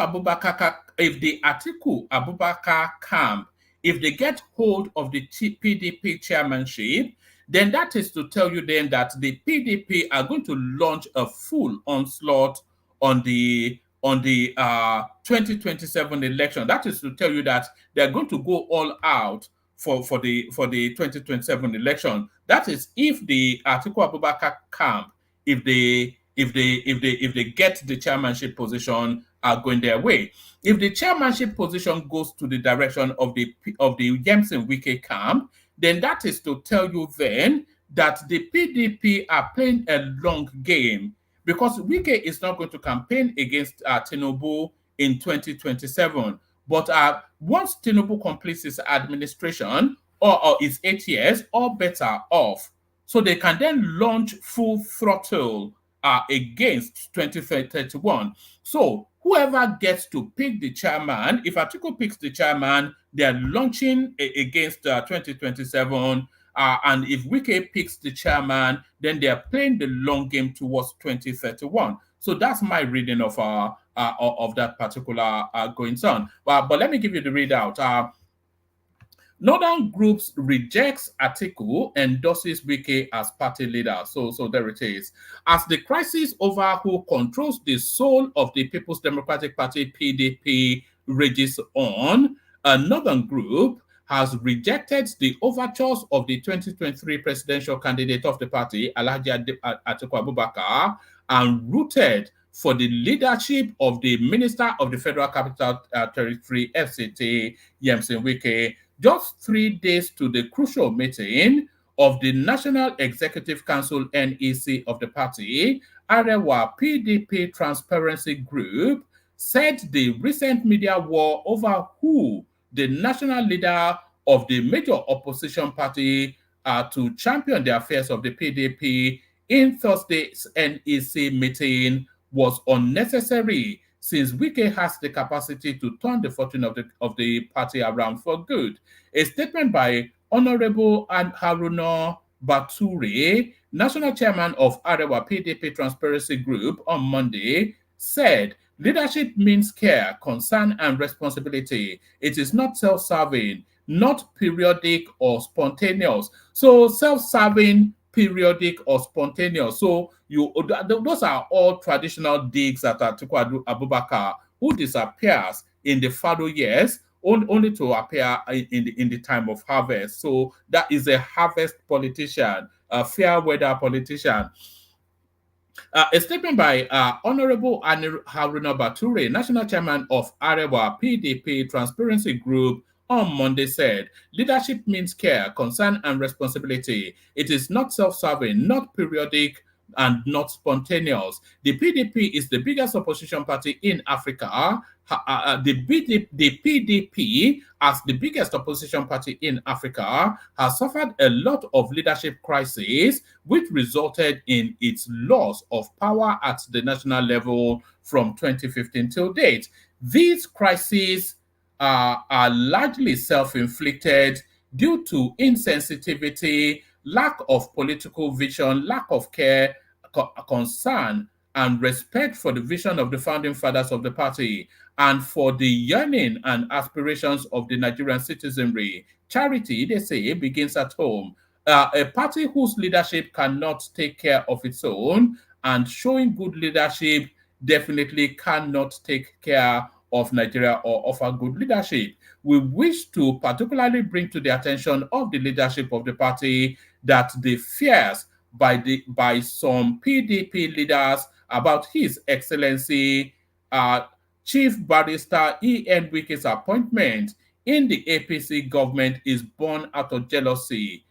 Abubakar camp, if they get hold of the PDP chairmanship, then that is to tell you then that the PDP are going to launch a full onslaught on the 2027 election. That is to tell you that they're going to go all out for the 2027 election. That is if the Atiku Abubakar camp, if they get the chairmanship position, are going their way. If the chairmanship position goes to the direction of the Yemson Wike camp, then that is to tell you then that the PDP are playing a long game, because Wike is not going to campaign against Tinubu in 2027. But once Tinubu completes his administration or his 8 years, all better off. So they can then launch full throttle against 2031. So whoever gets to pick the chairman, if Atiku picks the chairman, they are launching against 2027. And if Wike picks the chairman, then they are playing the long game towards 2031. So that's my reading of that particular goings on. But let me give you the readout. Northern groups rejects Atiku, endorses Wike as party leader. So there it is. As the crisis over who controls the soul of the People's Democratic Party (PDP) rages on, a Northern group has rejected the overtures of the 2023 presidential candidate of the party, Alhaji Atiku Abubakar, and rooted for the leadership of the Minister of the Federal Capital Territory (FCT), Yemson Wike. Just 3 days to the crucial meeting of the National Executive Council (NEC) of the party, Arewa PDP Transparency Group said the recent media war over who the national leader of the major opposition party to champion the affairs of the PDP in Thursday's NEC meeting was unnecessary, since Wike has the capacity to turn the fortune of the party around for good. A statement by Honorable Haruna Bature, national chairman of Arewa PDP Transparency Group, on Monday, said, "Leadership means care, concern, and responsibility. It is not self-serving, not periodic or spontaneous." So self-serving, periodic, or spontaneous. So those are all traditional digs at Atiku Abubakar, who disappears in the fallow years only to appear in the time of harvest. So that is a harvest politician, a fair weather politician. A statement by Honorable Haruna Bature, national chairman of Arewa PDP Transparency Group, on Monday said, "Leadership means care, concern, and responsibility. It is not self-serving, not periodic, and not spontaneous. The PDP is the biggest opposition party in Africa. The PDP, as the biggest opposition party in Africa, has suffered a lot of leadership crises, which resulted in its loss of power at the national level from 2015 till date. These crises are largely self-inflicted due to insensitivity, lack of political vision, lack of care, concern, and respect for the vision of the founding fathers of the party and for the yearning and aspirations of the Nigerian citizenry. Charity, they say, begins at home. A party whose leadership cannot take care of its own and showing good leadership definitely cannot take care of Nigeria or offer good leadership. We wish to particularly bring to the attention of the leadership of the party that the fears by some PDP leaders about His Excellency Chief Barrister E.N. Wike's appointment in the APC government is born out of jealousy.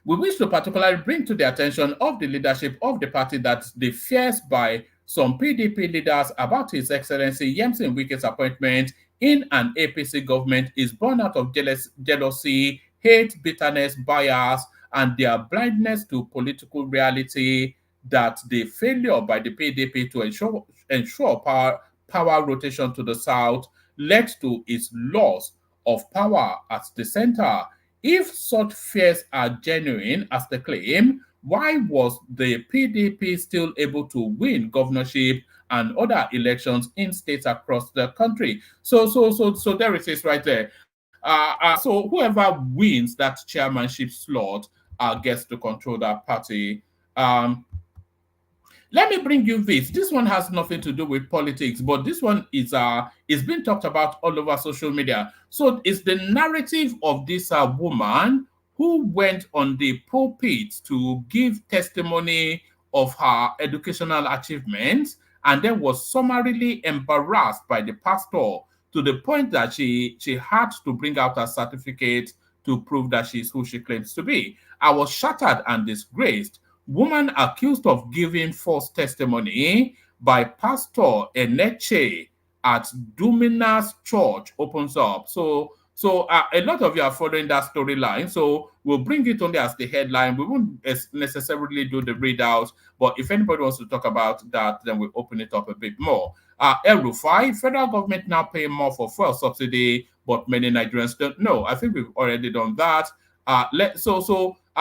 We wish to particularly bring to the attention of the leadership of the party that the fears by some PDP leaders about His Excellency Yemson Wike's appointment in an APC government is born out of jealousy, hate, bitterness, bias, and their blindness to political reality, that the failure by the PDP to ensure power rotation to the south led to its loss of power at the center. If such fears are genuine as they claim, why was the PDP still able to win governorship and other elections in states across the country? So there it is right there. So whoever wins that chairmanship slot gets to control that party. Let me bring you this. This one has nothing to do with politics, but this one is been talked about all over social media. So it's the narrative of this woman who went on the pulpit to give testimony of her educational achievements and then was summarily embarrassed by the pastor to the point that she had to bring out her certificate to prove that she's who she claims to be. I was shattered and disgraced. Woman accused of giving false testimony by Pastor Eneche at Dumina's church opens up. So a lot of you are following that storyline. So we'll bring it only as the headline. We won't necessarily do the readout, but if anybody wants to talk about that, then we'll open it up a bit more. El Rufai, federal government now paying more for fuel subsidy, but many Nigerians don't know. I think we've already done that.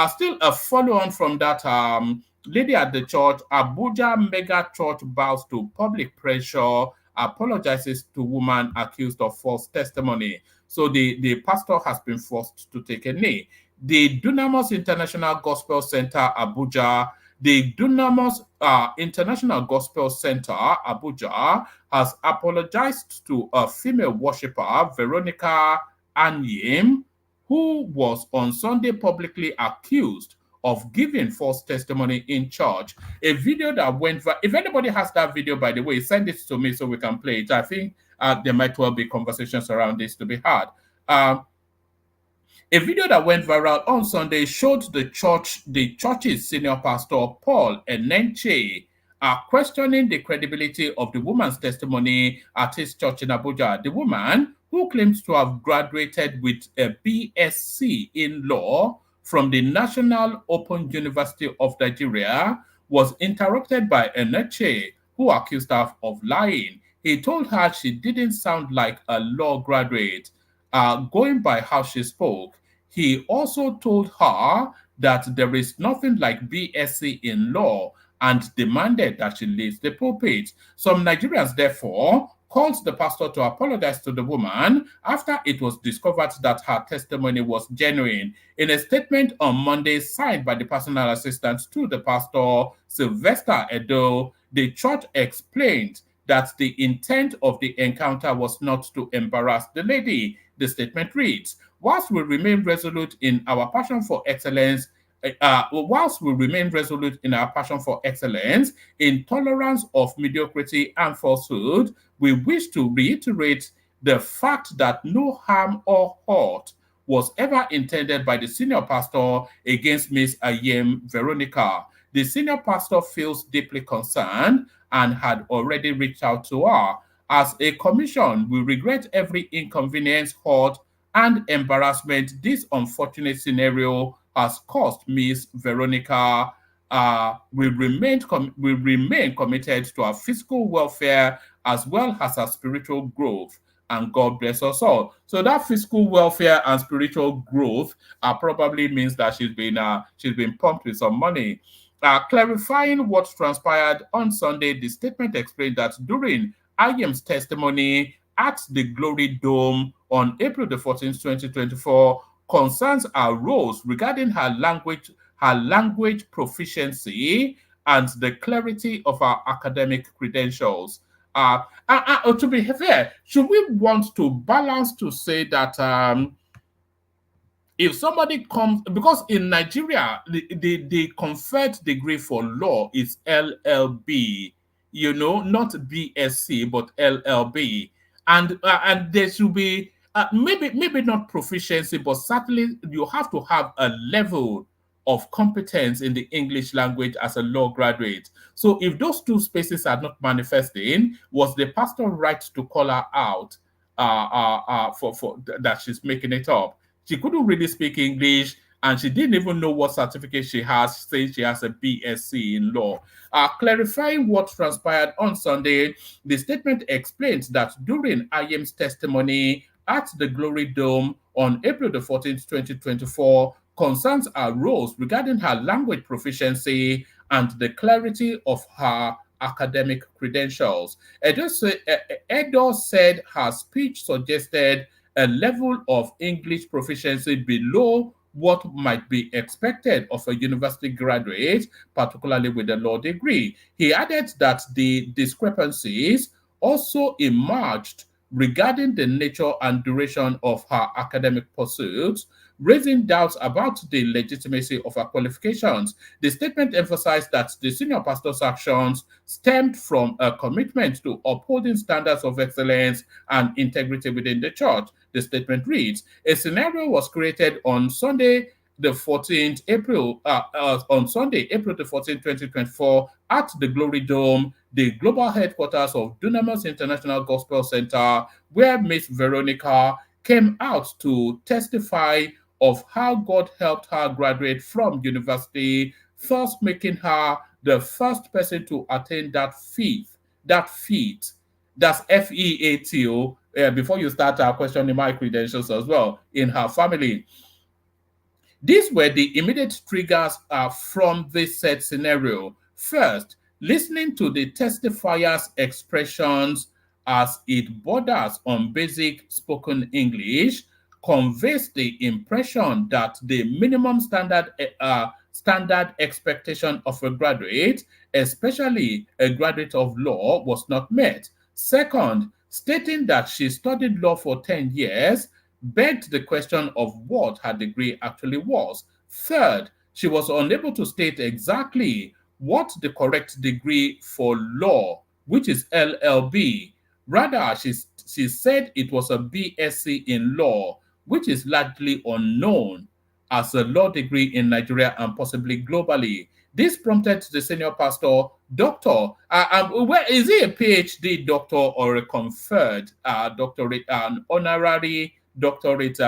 Still a follow-on from that, lady at the church, Abuja mega church bows to public pressure, apologizes to woman accused of false testimony. So the pastor has been forced to take a knee. The Dunamis International Gospel Center, Abuja, the Dunamis International Gospel Center, Abuja, has apologized to a female worshiper, Veronica Anyim, who was on Sunday publicly accused of giving false testimony in church. A video that went viral. If anybody has that video, by the way, send it to me so we can play it. I think there might well be conversations around this to be had. A video that went viral on Sunday showed the church's senior pastor, Paul Enenche, questioning the credibility of the woman's testimony at his church in Abuja. The woman, who claims to have graduated with a BSc in law from the National Open University of Nigeria, was interrupted by Eneche, who accused her of lying. He told her she didn't sound like a law graduate, going by how she spoke. He also told her that there is nothing like BSc in law and demanded that she leaves the pulpit. Some Nigerians, therefore, called the pastor to apologize to the woman after it was discovered that her testimony was genuine. In a statement on Monday signed by the personal assistant to the pastor, Sylvester Edo, the church explained that the intent of the encounter was not to embarrass the lady. The statement reads, whilst we remain resolute in our passion for excellence, intolerance of mediocrity and falsehood, we wish to reiterate the fact that no harm or hurt was ever intended by the senior pastor against Miss Ayem Veronica. The senior pastor feels deeply concerned and had already reached out to her. As a commission, we regret every inconvenience, hurt, and embarrassment this unfortunate scenario has caused Miss Veronica. We remain committed to our physical welfare as well as our spiritual growth, and God bless us all. So that physical welfare and spiritual growth probably means that she's been pumped with some money. Clarifying what transpired on Sunday, the statement explained that during Ayem's testimony at the Glory Dome on April the 14th, 2024, concerns arose regarding her her language proficiency, and the clarity of her academic credentials. To be fair, should we want to balance to say that if somebody comes, because in Nigeria, the conferred degree for law is LLB, not BSc, but LLB. And there should be, maybe not proficiency, but certainly you have to have a level of competence in the English language as a law graduate. So if those two spaces are not manifesting, was the pastor right to call her out for that she's making it up? She couldn't really speak English, and she didn't even know what certificate she has, saying she has a BSc in law. Clarifying what transpired on Sunday, the statement explains that during IM's testimony at the Glory Dome on April the 14th, 2024, concerns arose regarding her language proficiency and the clarity of her academic credentials. Edo said her speech suggested a level of English proficiency below what might be expected of a university graduate, particularly with a law degree. He added that the discrepancies also emerged regarding the nature and duration of her academic pursuits, raising doubts about the legitimacy of her qualifications. The statement emphasized that the senior pastor's actions stemmed from a commitment to upholding standards of excellence and integrity within the church. The statement reads, a scenario was created on Sunday, the 14th April, April the 14th, 2024, at the Glory Dome, the global headquarters of Dunamis International Gospel Center, where Miss Veronica came out to testify of how God helped her graduate from university, thus making her the first person to attain that feat. That's FEAT. Before you start questioning my credentials as well, in her family. These were the immediate triggers from this said scenario. First, listening to the testifier's expressions as it borders on basic spoken English conveys the impression that the minimum standard expectation of a graduate, especially a graduate of law, was not met. Second, stating that she studied law for 10 years begged the question of what her degree actually was. Third, she was unable to state exactly what the correct degree for law, which is LLB. Rather, she said it was a BSc in law, which is largely unknown as a law degree in Nigeria and possibly globally. This prompted the senior pastor, doctor, where is he a PhD doctor or a conferred doctorate, an honorary doctorate,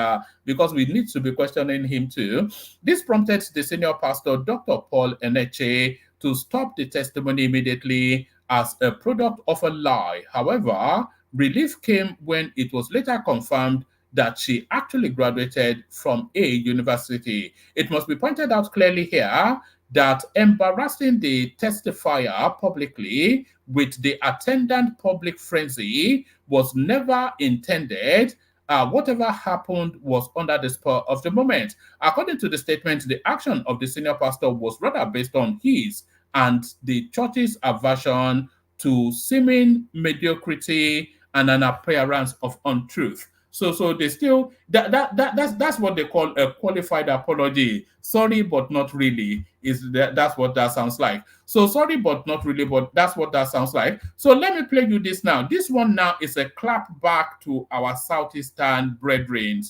because we need to be questioning him too. This prompted the senior pastor, Dr. Paul Eneche, to stop the testimony immediately as a product of a lie. However, relief came when it was later confirmed that she actually graduated from a university. It must be pointed out clearly here that embarrassing the testifier publicly with the attendant public frenzy was never intended. Whatever happened was under the spur of the moment. According to the statement, the action of the senior pastor was rather based on his and the church's aversion to seeming mediocrity and an appearance of untruth. So they still that's what they call a qualified apology. Sorry, but not really. That's what that sounds like. So sorry, but not really, but that's what that sounds like. So let me play you this now. This one now is a clap back to our Southeastern brethren.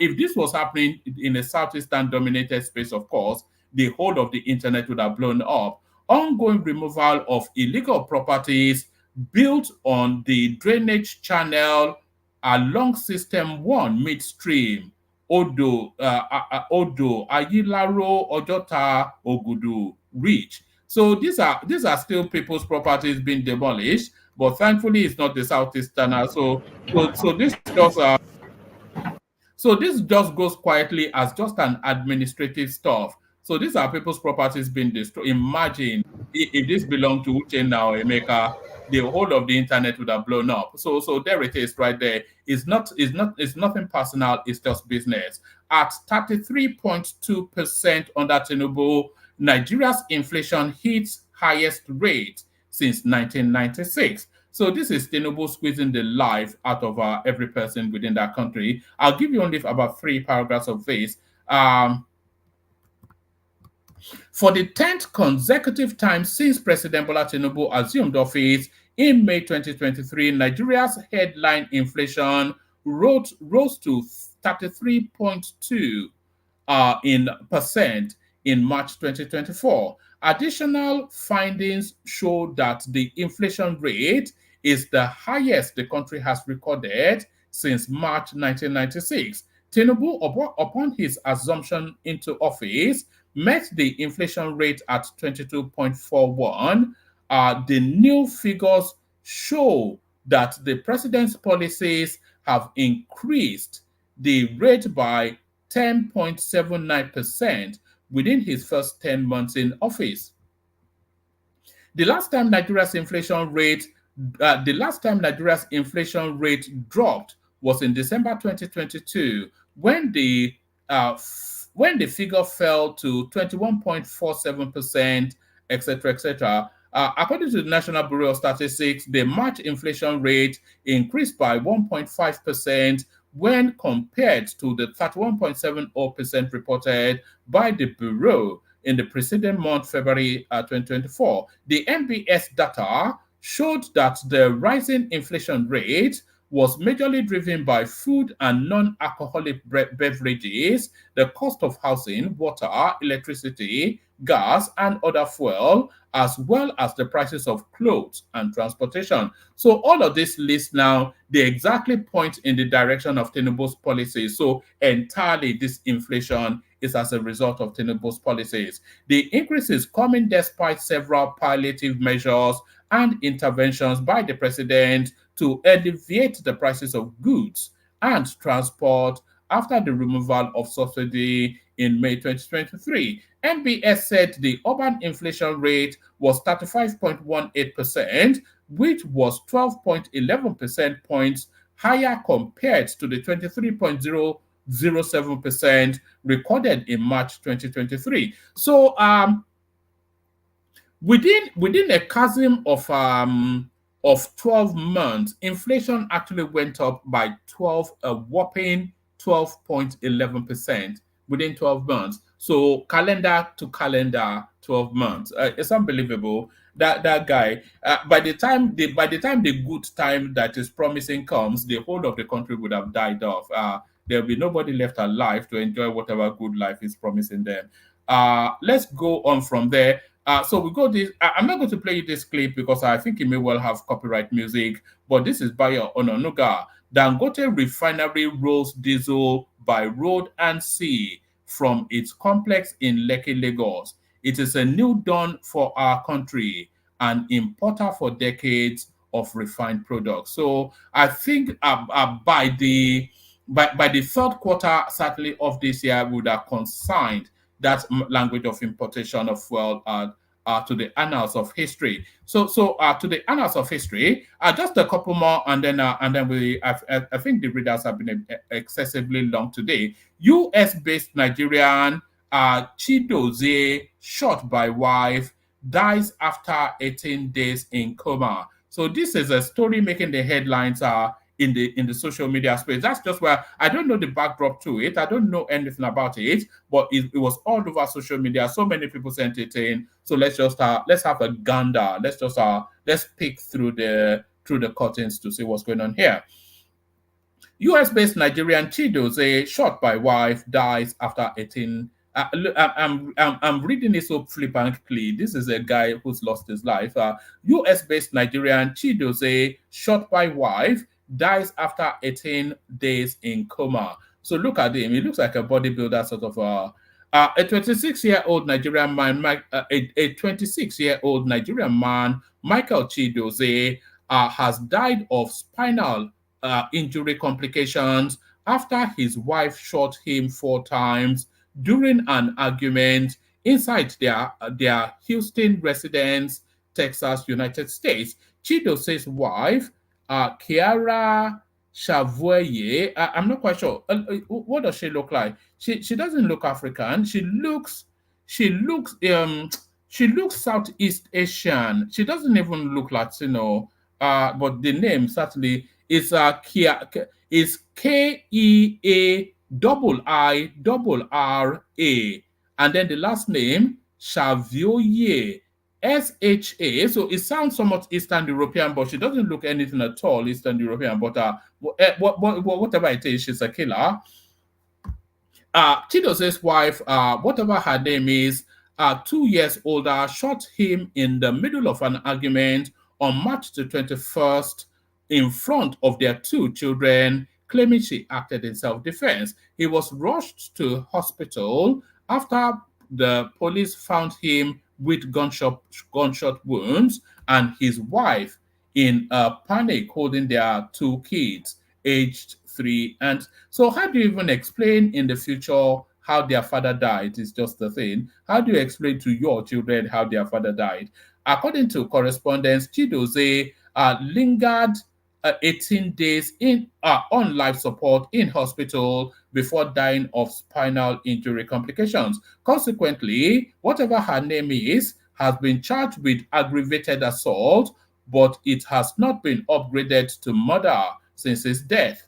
If this was happening in a Southeastern dominated space, of course, the whole of the internet would have blown up. Ongoing removal of illegal properties built on the drainage channel along System 1 midstream, Odo, Ayilaro, Ojota, Ogudu, Reach. So these are still people's properties being demolished, but thankfully it's not the Southeastern. So this just goes quietly as just an administrative stuff. So these are people's properties being destroyed. Imagine if this belonged to Uchenna or Emeka, the whole of the internet would have blown up. So there it is right there. It's nothing personal, it's just business. At 33.2% under Tinubu, Nigeria's inflation hits highest rate since 1996. So this is Tinubu squeezing the life out of every person within that country. I'll give you only about 3 paragraphs of this. For the 10th consecutive time since President Bola Tinubu assumed office in May 2023, Nigeria's headline inflation rose to 33.2% in March 2024. Additional findings show that the inflation rate is the highest the country has recorded since March 1996. Tinubu, upon his assumption into office, met the inflation rate at 22.41. The new figures show that the president's policies have increased the rate by 10.79% within his first 10 months in office. The last time Nigeria's inflation rate dropped was in December 2022, when the figure fell to 21.47%, etc., etc. According to the National Bureau of Statistics, the March inflation rate increased by 1.5% when compared to the 31.70% reported by the Bureau in the preceding month, February 2024. The NBS data showed that the rising inflation rate was majorly driven by food and non-alcoholic beverages, the cost of housing, water, electricity, gas, and other fuel, as well as the prices of clothes and transportation. So all of this list now, they exactly point in the direction of Tinubu's policies. So entirely this inflation is as a result of Tinubu's policies. The increase is coming despite several palliative measures and interventions by the president to alleviate the prices of goods and transport after the removal of subsidy in May 2023. NBS said the urban inflation rate was 35.18%, which was 12.11% points higher compared to the 23.007% recorded in March 2023. So within a chasm of 12 months, inflation actually went up by a whopping 12.11% within 12 months. So calendar to calendar, 12 months. It's unbelievable. That guy. By the time the good time that is promising comes, the whole of the country would have died off. There'll be nobody left alive to enjoy whatever good life is promising them. Let's go on from there. So we go this. I'm not going to play you this clip because I think it may well have copyright music, but this is by Ononuga. Dangote refinery rolls diesel by road and sea from its complex in Lekki, Lagos. It is a new dawn for our country, an importer for decades of refined products. So I think by the third quarter, certainly of this year, we would have consigned that language of importation of fuel to the annals of history. So to the annals of history, just a couple more, and then I think the readers have been excessively long today. U.S.-based Nigerian Chidozie, shot by wife, dies after 18 days in coma. So this is a story making the headlines in the social media space. That's just where I don't know the backdrop to it. I don't know anything about it, but it was all over social media. So many people sent it in. So let's have a gander. Let's peek through the curtains to see what's going on here. US-based Nigerian Chidozie, shot by wife, dies after 18. I'm reading it so flippantly. This is a guy who's lost his life. US-based Nigerian Chidozie, shot by wife, dies after 18 days in coma. So look at him. He looks like a bodybuilder sort of. A 26-year-old Nigerian man, a 26-year-old Nigerian man, Michael Chidozie, has died of spinal injury complications after his wife shot him 4 times during an argument inside their Houston residence, Texas, United States. Chidose's wife, Kiara Chavoye. I'm not quite sure. What does she look like? She doesn't look African. She looks Southeast Asian. She doesn't even look Latino. But the name certainly is is KeaIIRRA, and then the last name Chavioye, SHA. So it sounds somewhat Eastern European, but she doesn't look anything at all Eastern European. But whatever it is, she's a killer. Chidose's wife, whatever her name is, 2 years older, shot him in the middle of an argument on March the 21st in front of their 2 children, claiming she acted in self-defense. He was rushed to hospital after the police found him with gunshot wounds, and his wife in a panic holding their 2 kids, aged 3. And so how do you even explain in the future how their father died? Is just the thing. How do you explain to your children how their father died? According to correspondence, Chidose lingered 18 days on life support in hospital before dying of spinal injury complications. Consequently, whatever her name is, has been charged with aggravated assault, but it has not been upgraded to murder since his death.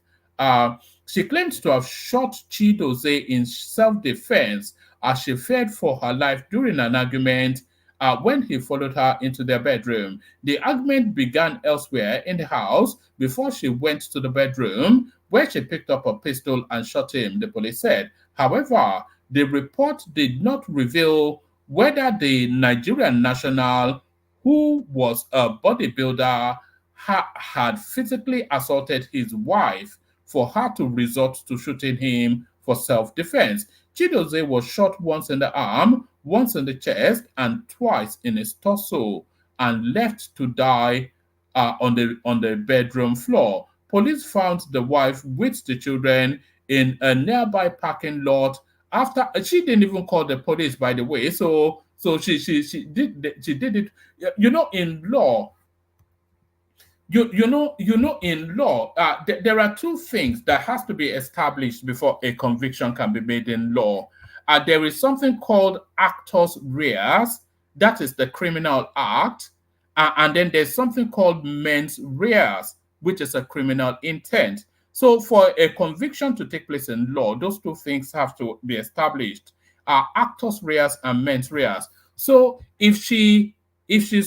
She claims to have shot Chidose in self-defense as she feared for her life during an argument when he followed her into their bedroom. The argument began elsewhere in the house before she went to the bedroom, where she picked up a pistol and shot him, the police said. However, the report did not reveal whether the Nigerian national, who was a bodybuilder, had physically assaulted his wife for her to resort to shooting him for self-defense. Chidose was shot once in the arm, once in the chest, and twice in his torso, and left to die on the bedroom floor. Police found the wife with the children in a nearby parking lot. After she didn't even call the police, by the way. So she did it. You know, in law, in law, there are 2 things that has to be established before a conviction can be made in law. There is something called actus reus, that is the criminal act, and then there's something called mens reus, which is a criminal intent. So for a conviction to take place in law, those 2 things have to be established, actus reus and mens reus. So if she's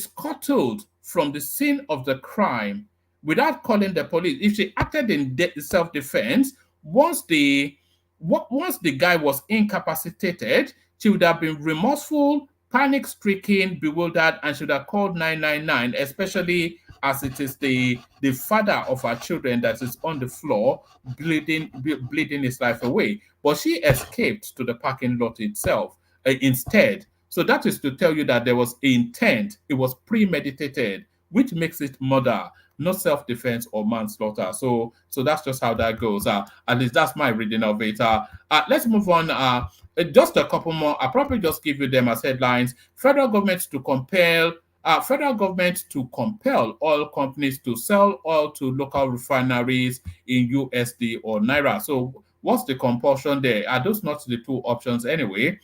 scuttled from the scene of the crime without calling the police, if she acted in self-defense, once the guy was incapacitated, she would have been remorseful, panic-stricken, bewildered, and should have called 999, especially as it is the father of her children that is on the floor bleeding his life away. But she escaped to the parking lot itself instead. So that is to tell you that there was intent. It was premeditated, which makes it murder, not self-defense or manslaughter. So that's just how that goes. At least that's my reading of it. Let's move on. Just a couple more. I'll probably just give you them as headlines. Federal government to compel oil companies to sell oil to local refineries in USD or Naira. So what's the compulsion there? Are those not the 2 options anyway?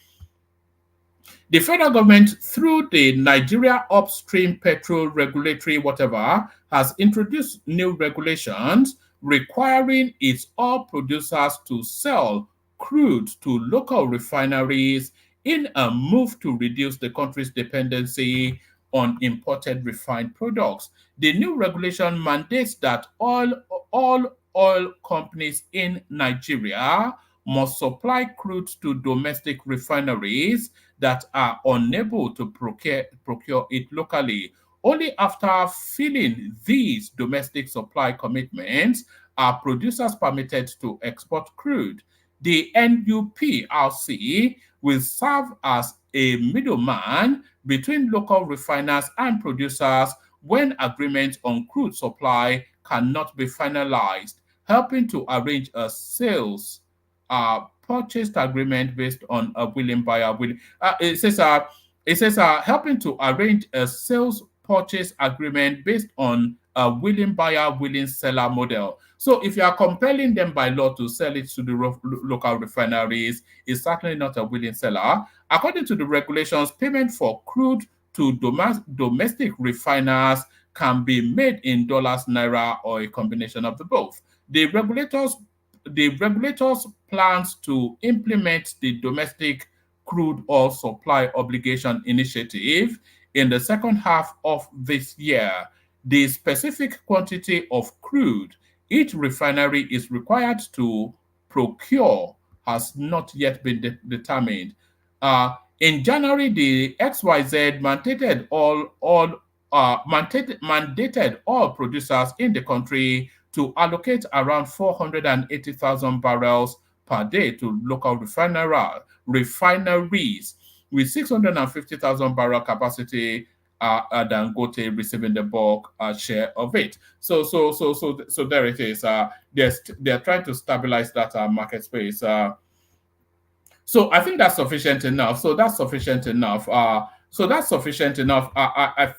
The federal government, through the Nigeria Upstream Petrol Regulatory whatever, has introduced new regulations requiring its oil producers to sell crude to local refineries in a move to reduce the country's dependency on imported refined products. The new regulation mandates that all oil companies in Nigeria must supply crude to domestic refineries that are unable to procure it locally. Only after filling these domestic supply commitments are producers permitted to export crude. The NUPRC will serve as a middleman between local refiners and producers when agreements on crude supply cannot be finalized, helping to arrange a sales purchase agreement based on a willing buyer. It says helping to arrange a sales purchase agreement based on a willing buyer, willing seller model. So if you are compelling them by law to sell it to the local refineries, it's certainly not a willing seller. According to the regulations, payment for crude to domestic refiners can be made in dollars, naira, or a combination of the both. The regulators plans to implement the domestic crude oil supply obligation initiative in the second half of this year. The specific quantity of crude each refinery is required to procure has not yet been determined. In January, the XYZ mandated all producers in the country to allocate around 480,000 barrels per day to local refineries with 650,000 barrel capacity, Dangote receiving the bulk share of it. So there it is. They're trying to stabilize that market space. So I think that's sufficient enough. I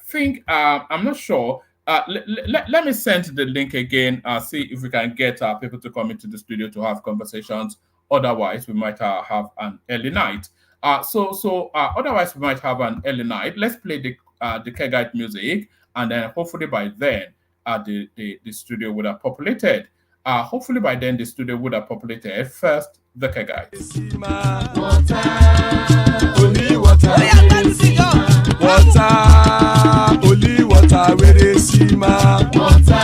think I'm not sure. Let me send the link again. See if we can get people to come into the studio to have conversations. Otherwise, we might have an early night. Otherwise, we might have an early night. Let's play the Kegite music, and then hopefully by then the studio would have populated. Hopefully by then the studio would have populated. First, the Kegite. Only water, only water, where they see ma. Water,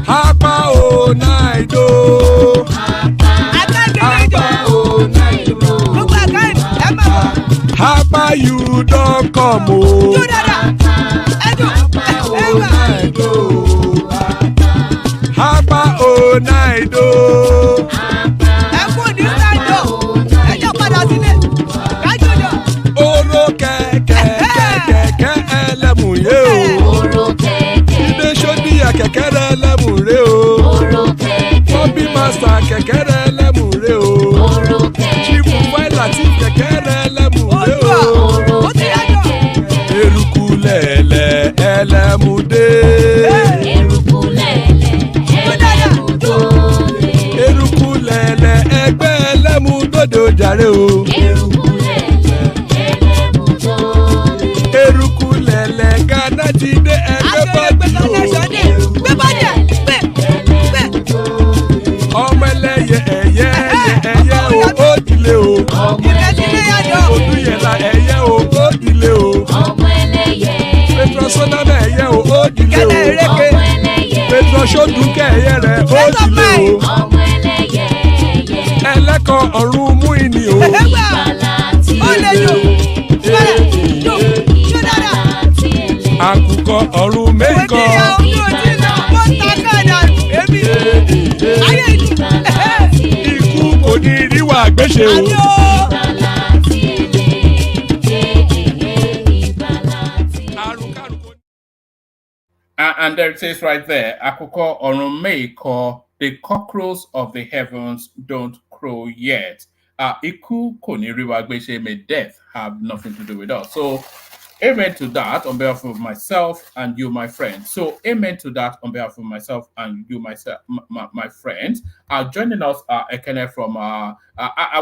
Hapa o naido. Hapa you don't come o. Hapa o naido. Oro keke elemu ye o. Ide shodi ya kekere elemu re o. Bobby master kekere elemu re o. Chifu Failati kekere elemu re o. Eruku lele elemu de. Eruku lele egbe elemu dodo jare o. Eruku lele Ghana ti de ẹgbẹ́ bọ́dí o. Ọmọ ẹlẹ́yẹ ẹyẹ o ó dilé o. Odúyẹ̀lá ẹyẹ o ó dilé o. Petrosonama ẹyẹ o ó dilé o. Petrosodunke ẹyẹ rẹ̀ ó dilé o. Ẹlẹ́kọ̀ ọ̀run mú ìní o. Àkùkọ ọ̀run mẹ́kọ̀. Ikú kò ní ríwà gbéṣe o. And there it says right there, Àkùkọ ọ̀run mẹ́kọ̀, the cockroaches of the heavens don't crow yet. Ikú kò ní ríwà gbéṣe, may death have nothing to do with us. So, amen to that on behalf of myself and you, my friends. So, amen to that on behalf of myself and you, my friends. Joining us, Ekene from, I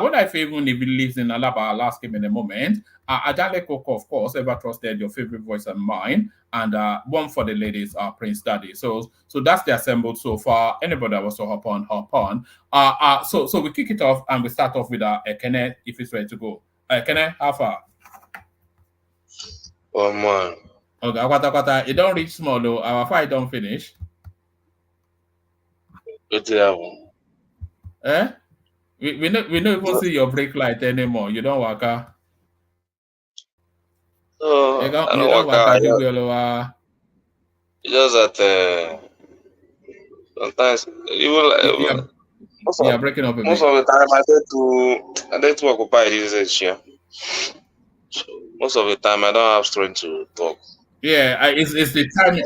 wonder if he lives in Alaba. I'll ask him in a moment. Adale Koko, of course, ever trusted, your favorite voice and mine. And one for the ladies, Prince Daddy. So that's the assembled so far. Anybody that wants to hop on. So we kick it off and we start off with Ekene, if he's ready to go. Ekene, how far? Oh man. Okay, it don't reach small though. Our fight don't finish. What happened? We don't even see your brake light anymore. You don't work out. Oh, I don't work out. Just that sometimes even you're breaking up a bit. Most of the time I get to occupy this year. So most of the time I don't have strength to talk. Yeah, it's the timing.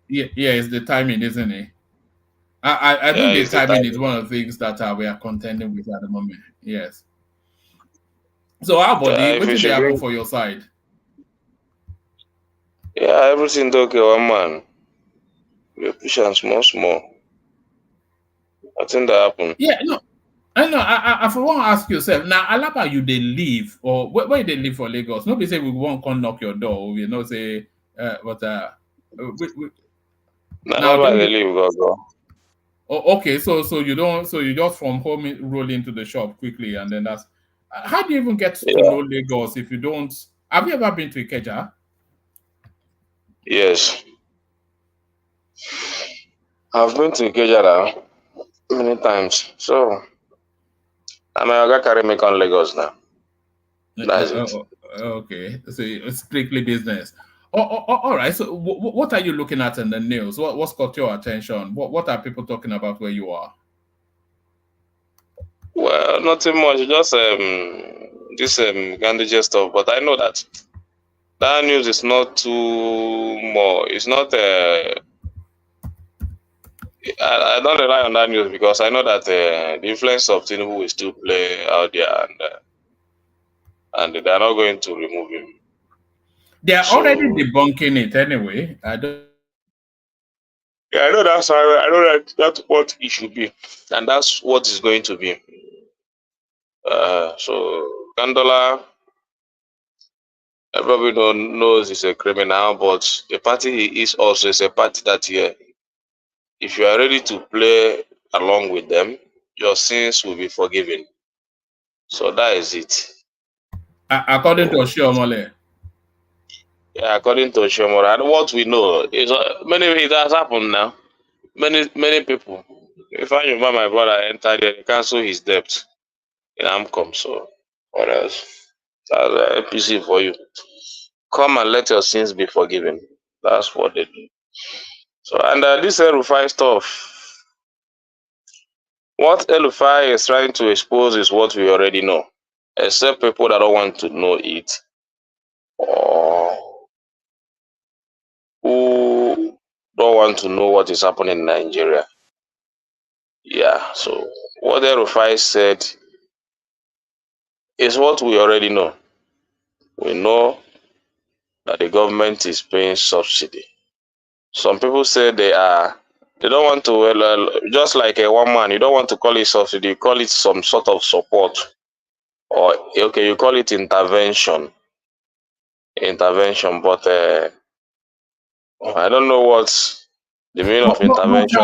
Yeah, it's the timing, isn't it? I think the it's the timing is timing. one of the things that we are contending with at the moment. Yes. So how about If what you did they should happen bring, for your side? everything okay, one man. We push and small. I think that happened. Yeah, no. I know. I want to ask yourself now. Alaba, you they live or where they live for Lagos? Nobody say we won't come knock your door. You know, say, we, Now now Alaba don't. they live, go. Oh, okay. So you don't. So you just from home roll into the shop quickly, and then that's. How do you even get to Yeah. know Lagos if you don't? Have you ever been to Ikeja? Yes. I've been to Ikeja now many times. So I mean, I got carry me on Lagos now. That's it. Okay. So it's strictly business. All right. So what are you looking at in the news? What's caught your attention? What are people talking about where you are? Well, nothing much. Just this Ganduje stuff. But I know that that news is not too more. It's not. I don't rely on that news because I know that the influence of Tinubu will still play out there, and they are not going to remove him. They are already So debunking it anyway. I don't. yeah, I know that's how, I know that's what it should be, and that's what it's going to be. So Gandola, everybody knows he's a criminal, but the party he is also is a party that if you are ready to play along with them, your sins will be forgiven. So that is it. According to So, Oshiomole. yeah, according to Shomora, and what we know is many it has happened now. Many people. If I remember my brother entered there, they cancel his debt in Amcom. So what else? That's APC for you. Come and let your sins be forgiven. That's what they do. So and this Rufai stuff, what Elufai is trying to expose is what we already know, except people that don't want to know it or who don't want to know what is happening in Nigeria. Yeah, so what Elufai said is what we already know. We know that the government is paying subsidy. Some people say they don't want to, just like a one man, you don't want to call it subsidy, you call it some sort of support. Or, okay, you call it intervention. But I don't know what's the meaning of intervention.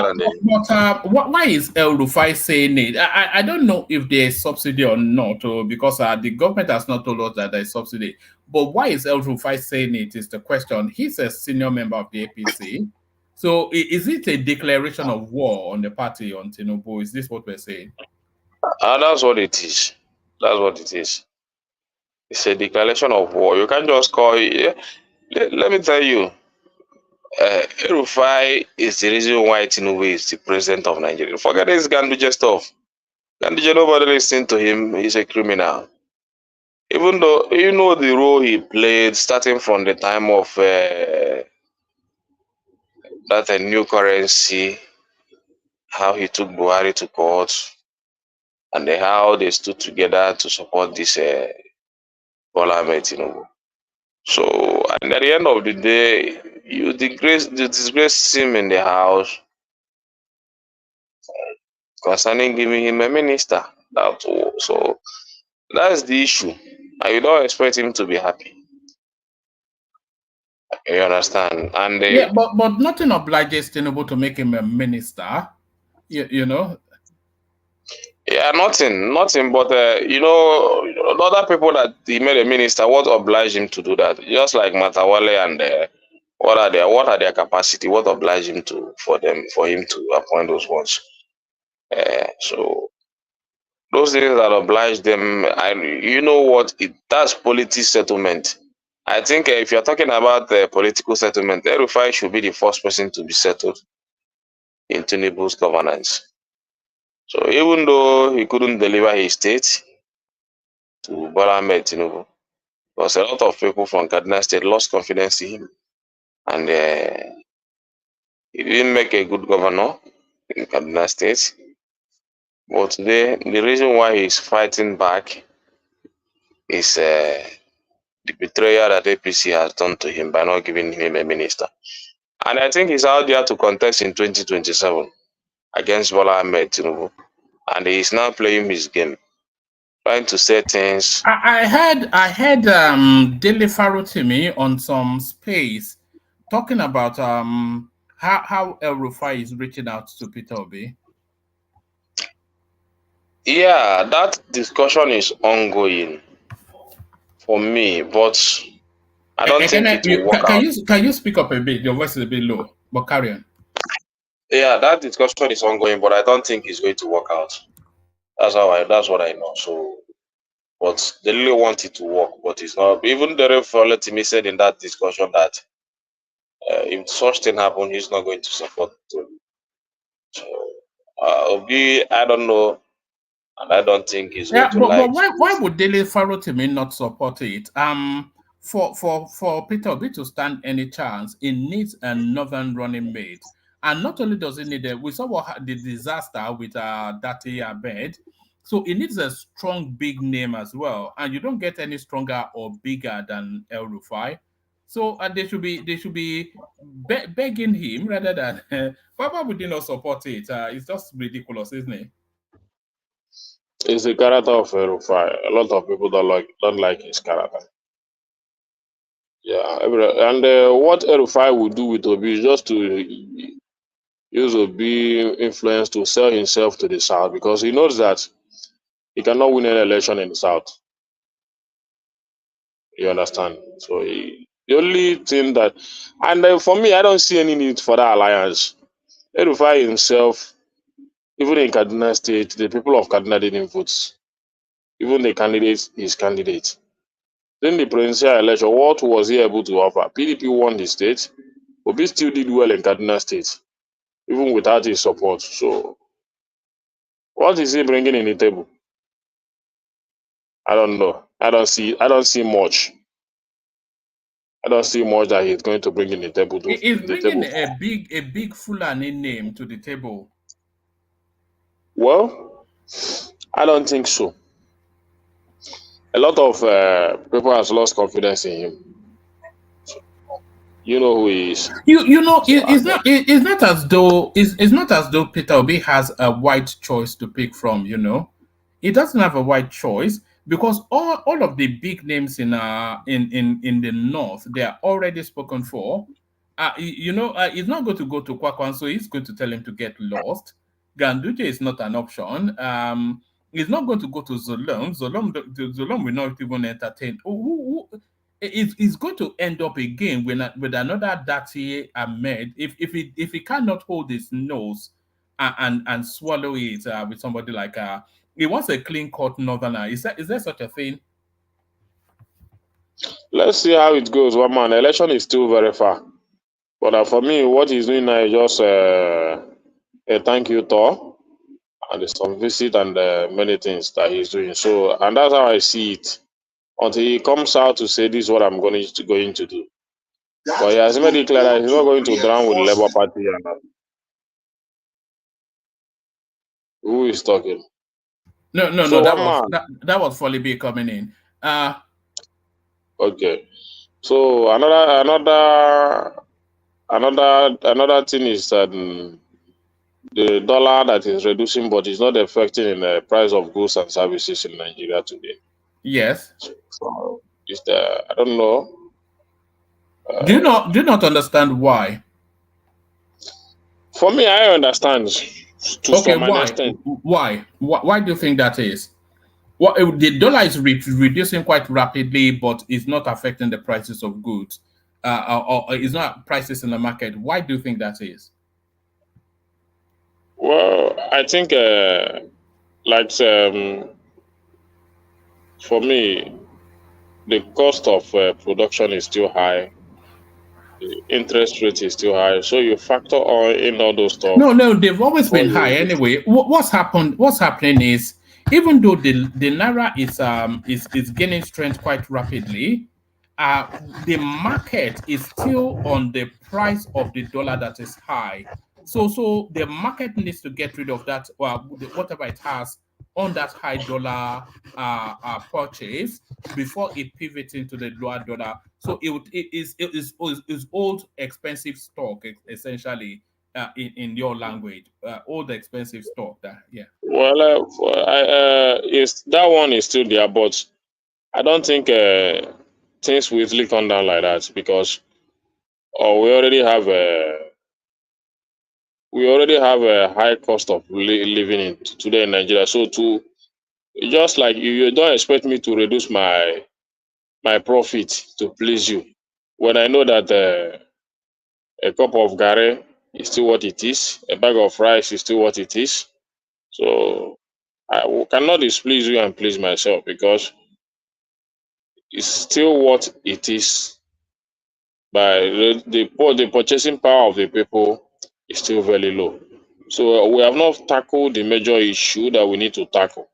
Why is El Rufai saying it? I don't know if there's subsidy or not, because the government has not told us that there's subsidy. But why is El Rufai saying it is the question. He's a senior member of the APC. So is it a declaration of war on the party, on Tinubu? Is this what we're saying? That's what it is. That's what it is. It's a declaration of war. You can't just call it. Let me tell you, Rufai is the reason why Tinubu is the president of Nigeria. Forget this Ganduje stuff. Ganduje, nobody listen to him. He's a criminal. Even though you know the role he played, starting from the time of that new currency, how he took Buhari to court, and how they stood together to support this Bola Ahmed Tinubu. So, and at the end of the day, you disgrace him in the house concerning giving him a minister. So that's the issue. And you don't expect him to be happy. You understand? And Yeah, but nothing obliges Tinubu to make him a minister. You know. yeah, nothing. But other people that he made a minister, what obliged him to do that? Just like Matawale and what are their capacity? What obliged him for him to appoint those ones? So those things that oblige them, and you know what? That's political settlement. I think if you're talking about political settlement, Erufai should be the first person to be settled in Tinubu's governance. So even though he couldn't deliver his state to Bola Ahmed Tinubu, because a lot of people from Kaduna State lost confidence in him, and he didn't make a good governor. in Kaduna State. But today, the reason why he's fighting back is the betrayal that APC has done to him by not giving him a minister. And I think he's out there to contest in 2027 against Bola Ahmed Tinubu. And he's now playing his game, trying to say things. I heard Dele Farotimi on some space talking about how El Rufai is reaching out to Peter Obi. Yeah, that discussion is ongoing for me, but I don't think it will work out. Can you speak up a bit? Your voice is a bit low, but carry on. Yeah, that discussion is ongoing, but I don't think it's going to work out. That's what I know. So, but they really want it to work, but it's not. Even the Farotimi said in that discussion that if such thing happen, he's not going to support it. So, Obi, I don't know. And I don't think he's going to like. But why would Dele Farotimi not support it? For Peter Obi to stand any chance, it needs a northern running mate. And not only does it need we saw the disaster with Dati Abed, so it needs a strong big name as well. And you don't get any stronger or bigger than El Rufai. So they should be begging him rather than why would he not support it? It's just ridiculous, isn't it? It's the character of Rufai. A lot of people don't like his character. Yeah, and what Rufai would do with Obi is just to use Obi influence to sell himself to the South, because he knows that he cannot win an election in the South. You understand? So the only thing that, and for me, I don't see any need for that alliance. Rufai himself, even in Kaduna State, the people of Kaduna didn't vote. Even the candidate is candidate. Then the presidential election, what was he able to offer? PDP won the state. Obi still did well in Kaduna State, even without his support. So, what is he bringing in the table? I don't know. I don't see much. I don't see much that he's going to bring in the table. He's bringing a big Fulani name to the table. Well, I don't think so. A lot of people has lost confidence in him. You know who he is. You know, it's not as though Peter Obi has a wide choice to pick from. You know, he doesn't have a wide choice because all of the big names in the north, they are already spoken for. He's not going to go to Kwakwan, so he's going to tell him to get lost. Ganduje is not an option. He's not going to go to Zolom. Zolom will not even entertain. He's going to end up again with another Dati Ahmed if he cannot hold his nose and swallow it with somebody like he wants a clean cut northerner. Is there such a thing? Let's see how it goes. One man, election is still very far, but for me, what he's doing now is just a thank you tour and some visit and many things that he's doing. So, and that's how I see it. Until he comes out to say this is what I'm going to do. But he has made it clear that he's not going to drown with Labour Party and that. Who is talking? No, that was Folly B coming in. Okay. So another thing is that the dollar that is reducing, but it's not affecting in the price of goods and services in Nigeria today. Yes. So I don't know. Do you not understand why? For me, I understand. Okay, why? Why do you think that is? The dollar is reducing quite rapidly, but it's not affecting the prices of goods, or it's not prices in the market. Why do you think that is? Well, I think for me, the cost of production is still high. The interest rate is still high. So you factor in all those stuff. No, they've always been high anyway. What's happening is, even though the naira is gaining strength quite rapidly, the market is still on the price of the dollar that is high. So the market needs to get rid of that, whatever it has on that high dollar purchase before it pivots into the lower dollar. So it is old expensive stock essentially in your language, old expensive stock. Well, that one is still there, but I don't think things will easily come down like that because we already have a high cost of living in today in Nigeria. So just like you don't expect me to reduce my profit to please you when I know that a cup of garri is still what it is, a bag of rice is still what it is. So I cannot displease you and please myself because it's still what it is. By the purchasing power of the people is still very low. So we have not tackled the major issue that we need to tackle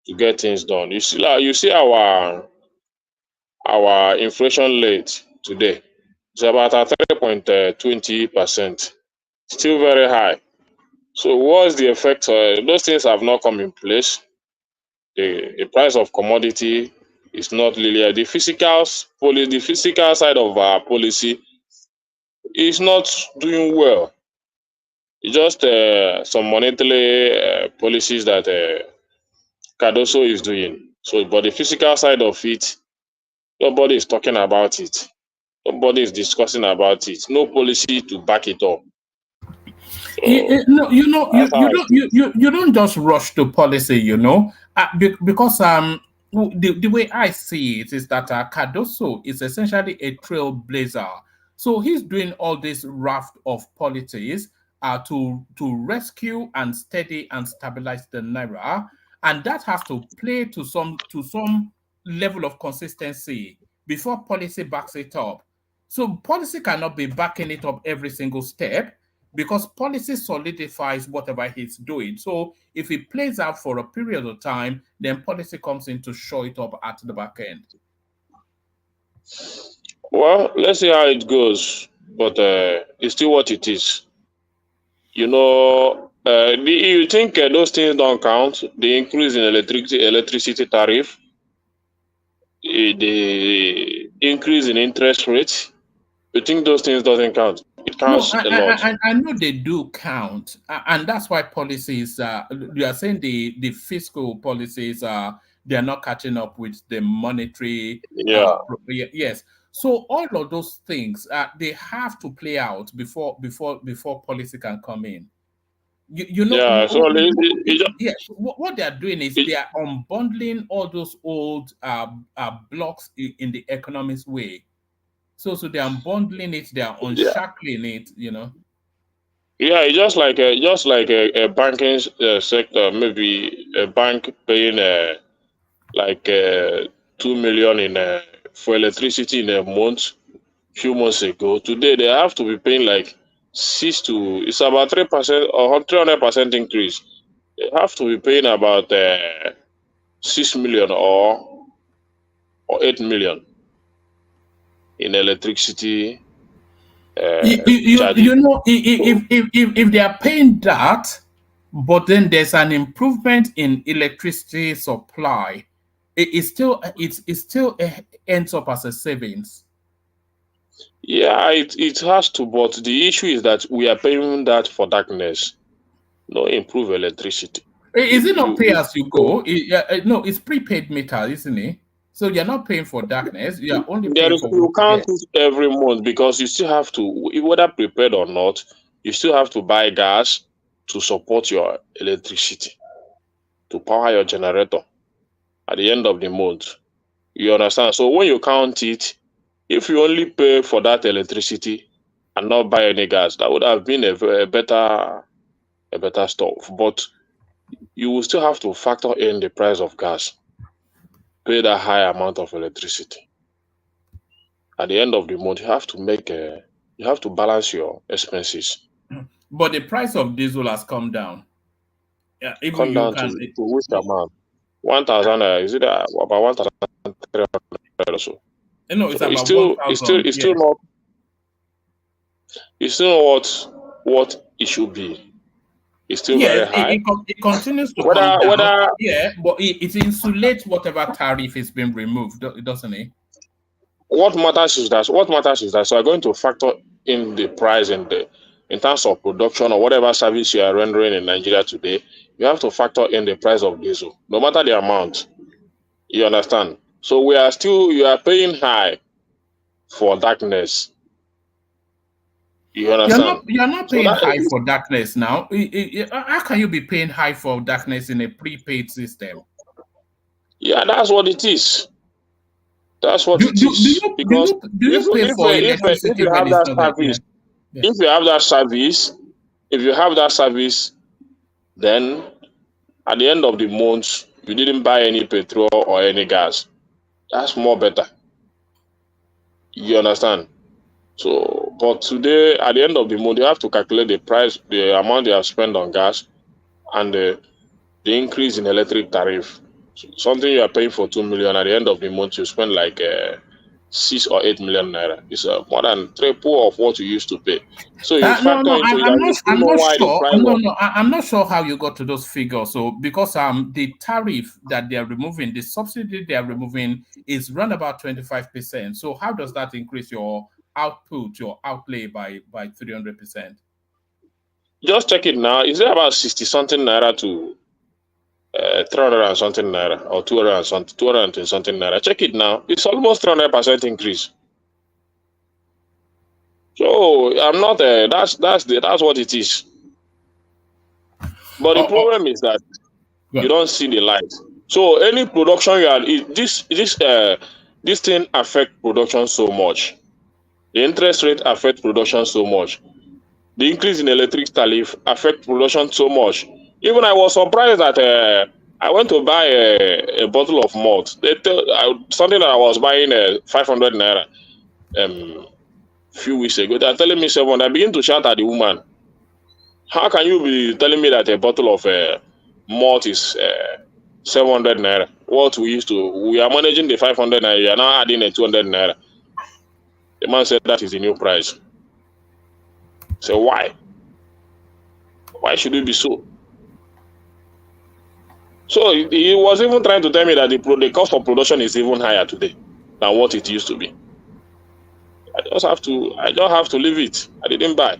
to get things done. You see our inflation rate today is about 3.20%, still very high. So what's the effect? Those things have not come in place. The price of commodity is not linear. The physical side of our policy is not doing well. It's just some monetary policies that Cardoso is doing. So, but the physical side of it, nobody is talking about it. Nobody is discussing about it. No policy to back it up. So, you don't just rush to policy, because the way I see it is that Cardoso is essentially a trailblazer. So he's doing all this raft of policies to rescue and steady and stabilize the naira, and that has to play to some level of consistency before policy backs it up. So policy cannot be backing it up every single step because policy solidifies whatever he's doing. So if it plays out for a period of time, then policy comes in to show it up at the back end. Well, let's see how it goes, but it's still what it is. You think those things don't count? The increase in electricity tariff, the increase in interest rates. You think those things doesn't count? It counts a lot. I know they do count, and that's why policies. You are saying the fiscal policies they are not catching up with the monetary. Yes. So all of those things they have to play out before policy can come in. What they are doing is they are unbundling all those old blocks in the economist way. So they are unbundling it, they are unshackling it, Yeah, it's just like a banking sector. Maybe a bank paying like 2 million for electricity in a month. Few months ago, today they have to be paying like it's about 3% or 300% increase. They have to be paying about 6 million or 8 million in electricity. If they are paying that, but then there's an improvement in electricity supply, it still ends up as a savings. Yeah, it has to, but the issue is that we are paying that for darkness, no improve electricity. Is it not pay as you go? No, it's prepaid meter, isn't it? So you're not paying for darkness. You are only paying for. You can't do every month because you still have to, whether prepared or not, you still have to buy gas to support your electricity, to power your generator at the end of the month. You understand? So when you count it, if you only pay for that electricity and not buy any gas, that would have been a better stuff. But you will still have to factor in the price of gas, pay that high amount of electricity. At the end of the month, you have to balance your expenses. But the price of diesel has come down. Yeah, come down to which amount? 1,000. Is it about 1,300 or so? No, it's so about 1,000. It's still not what what it should be. It's still very high. It continues to whether, come down. Whether, yeah, but it insulates whatever tariff is being removed, doesn't it? What matters is that so I'm going to factor in the price in terms of production or whatever service you are rendering in Nigeria today. You have to factor in the price of diesel, no matter the amount. You understand? So you are paying high for darkness. You understand? You're not paying high for darkness now. How can you be paying high for darkness in a prepaid system? Yeah, that's what it is. That's what it is. Because if you have that service, if you have that service, then at the end of the month, you didn't buy any petrol or any gas. That's more better. You understand? So, but today, at the end of the month, you have to calculate the price, the amount you have spent on gas, and the increase in electric tariff. So something you are paying for 2 million, at the end of the month, you spend like 6 or 8 million naira. It's more than triple of what you used to pay. So you factor into I'm not sure how you got to those figures. So because the tariff that they are removing, the subsidy they are removing is run about 25%. So how does that increase your output, your outlay by 300%? Just check it now. Is it about 60 something naira to 300 and something naira or 200 and something naira? Check it now. It's almost 300% increase. So I'm not. That's what it is. But the problem is that you don't see the light. So any production you are, this thing affects production so much. The interest rate affects production so much. The increase in electric tariff affects production so much. Even I was surprised that I went to buy a bottle of malt. Something that I was buying 500 naira few weeks ago. They're telling me 700. I begin to shout at the woman. How can you be telling me that a bottle of malt is 700 naira? We are managing the 500 naira. You are now adding a 200 naira. The man said that is the new price. So why? Why should it be so? So he was even trying to tell me that the cost of production is even higher today than what it used to be. I just have to leave it. I didn't buy.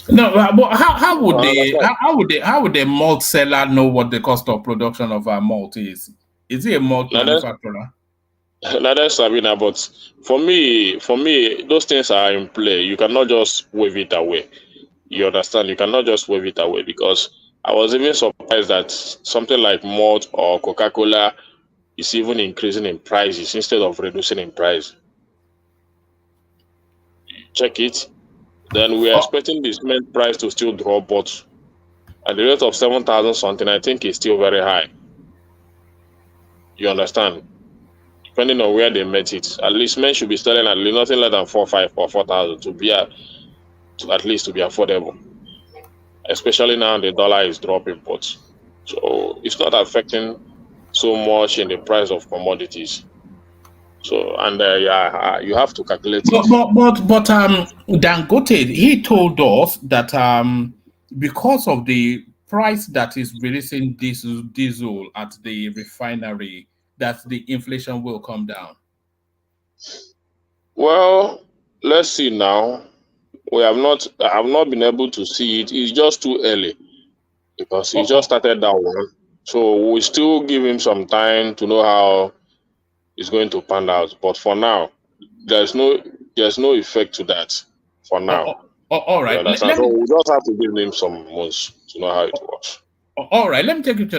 No, but how would the malt seller know what the cost of production of a malt is? Is he a malt manufacturer? That's Sabina, but for me, those things are in play. You cannot just wave it away. You understand? You cannot just wave it away, because I was even surprised that something like malt or Coca-Cola is even increasing in prices instead of reducing in price. Check it. Then we are expecting the cement price to still drop, but at the rate of 7,000 something, I think it's still very high. You understand? Depending on where they met it, at least men should be selling at least nothing less than 4,500 or 4,000 to be at least to be affordable. Especially now the dollar is dropping, but so it's not affecting so much in the price of commodities. So you have to calculate it. But Dangote, he told us that because of the price that is releasing diesel at the refinery, that the inflation will come down. Well, let's see now. I have not been able to see it. It's just too early because he just started that one. So we still give him some time to know how it's going to pan out. But for now, there's no effect to that. For now. All right. So we just have to give him some months to know how it works. All right. Let me take you to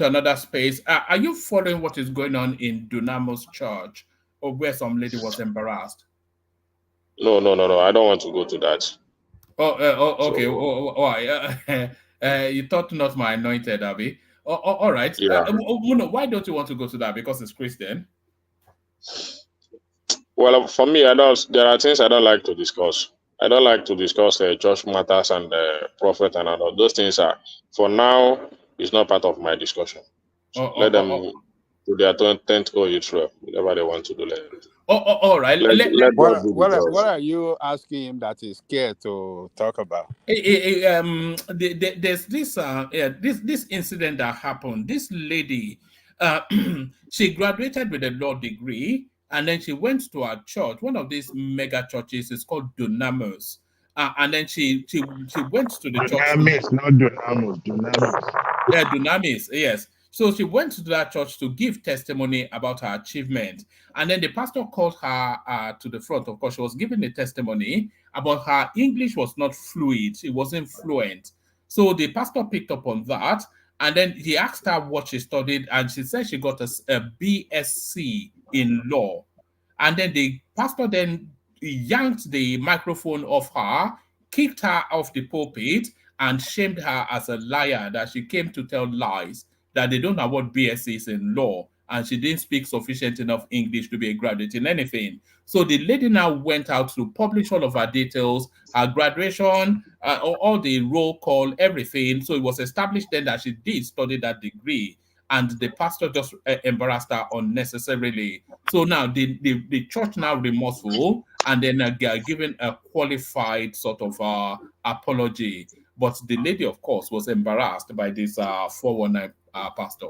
another space. Are you following what is going on in Dunamo's church, or where some lady was embarrassed? No. I don't want to go to that. Okay. You thought not my anointed, Abby. All right. Yeah. Why don't you want to go to that? Because it's Christian. Well, for me, there are things I don't like to discuss. I don't like to discuss church matters and prophet and all those things. For now, it's not part of my discussion. So let them do their 10th go Israel, whatever they want to do. All right. What are you asking him that he's scared to talk about? There's this incident that happened. This lady, she graduated with a law degree, and then she went to a church. One of these mega churches is called Dunamis, and then she went to the church. Dunamis, not Dunamis. Dunamis. Yeah, Dunamis. Yes. So she went to that church to give testimony about her achievement. And then the pastor called her to the front. Of course, she was giving a testimony about her English was not fluid. It wasn't fluent. So the pastor picked up on that. And then he asked her what she studied. And she said she got a BSc in law. And then the pastor then yanked the microphone off her, kicked her off the pulpit, and shamed her as a liar, that she came to tell lies, that they don't know what BSc is in law, and she didn't speak sufficient enough English to be a graduate in anything. So the lady now went out to publish all of her details, her graduation, all the roll call, everything. So it was established then that she did study that degree, and the pastor just embarrassed her unnecessarily. So now the church now remorseful, and then given a qualified sort of apology. But the lady, of course, was embarrassed by this 419 pastor.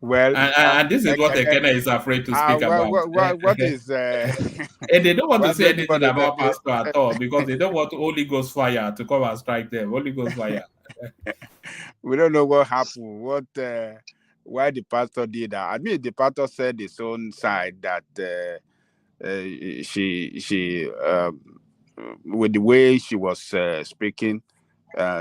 Well, and this is what Ekene is afraid to speak about. What is? And they don't want to say anything about pastor at all, because they don't want Holy Ghost fire to come and strike them. Holy Ghost fire. We don't know what happened. Why the pastor did that? I mean, the pastor said his own side that she with the way she was speaking, he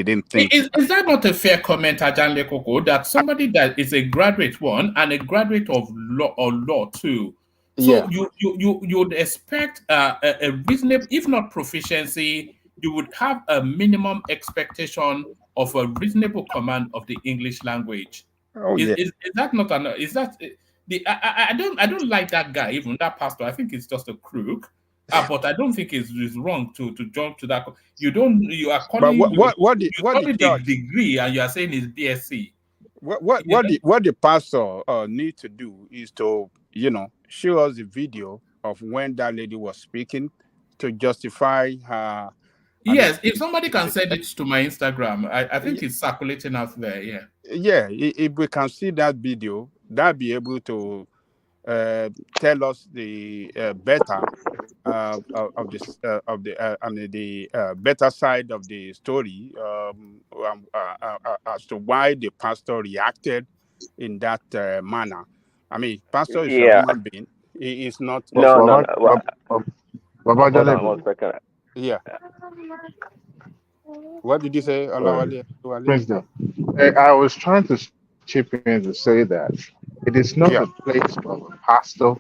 didn't think. Is that not a fair comment, Ajan Lekoko, that somebody that is a graduate one and a graduate of law too? So yeah. you'd expect a reasonable, if not proficiency, you would have a minimum expectation of a reasonable command of the English language. Is that not an? Is that the? I don't like that guy, even that pastor. I think he's just a crook. But I don't think it's wrong to jump to that. You are calling what the degree, and you are saying it's BSc. What the pastor need to do is to show us the video of when that lady was speaking to justify her. Yes, if somebody can send it to my Instagram, I think it's circulating out there. Yeah. If we can see that video, that'll be able to tell us the better the better side of the story as to why the pastor reacted in that manner. I mean, pastor is a human being. He is not. No. Hold on 1 second. Yeah. What did you say? President, I was trying to chip in to say that it is not a place of a pastor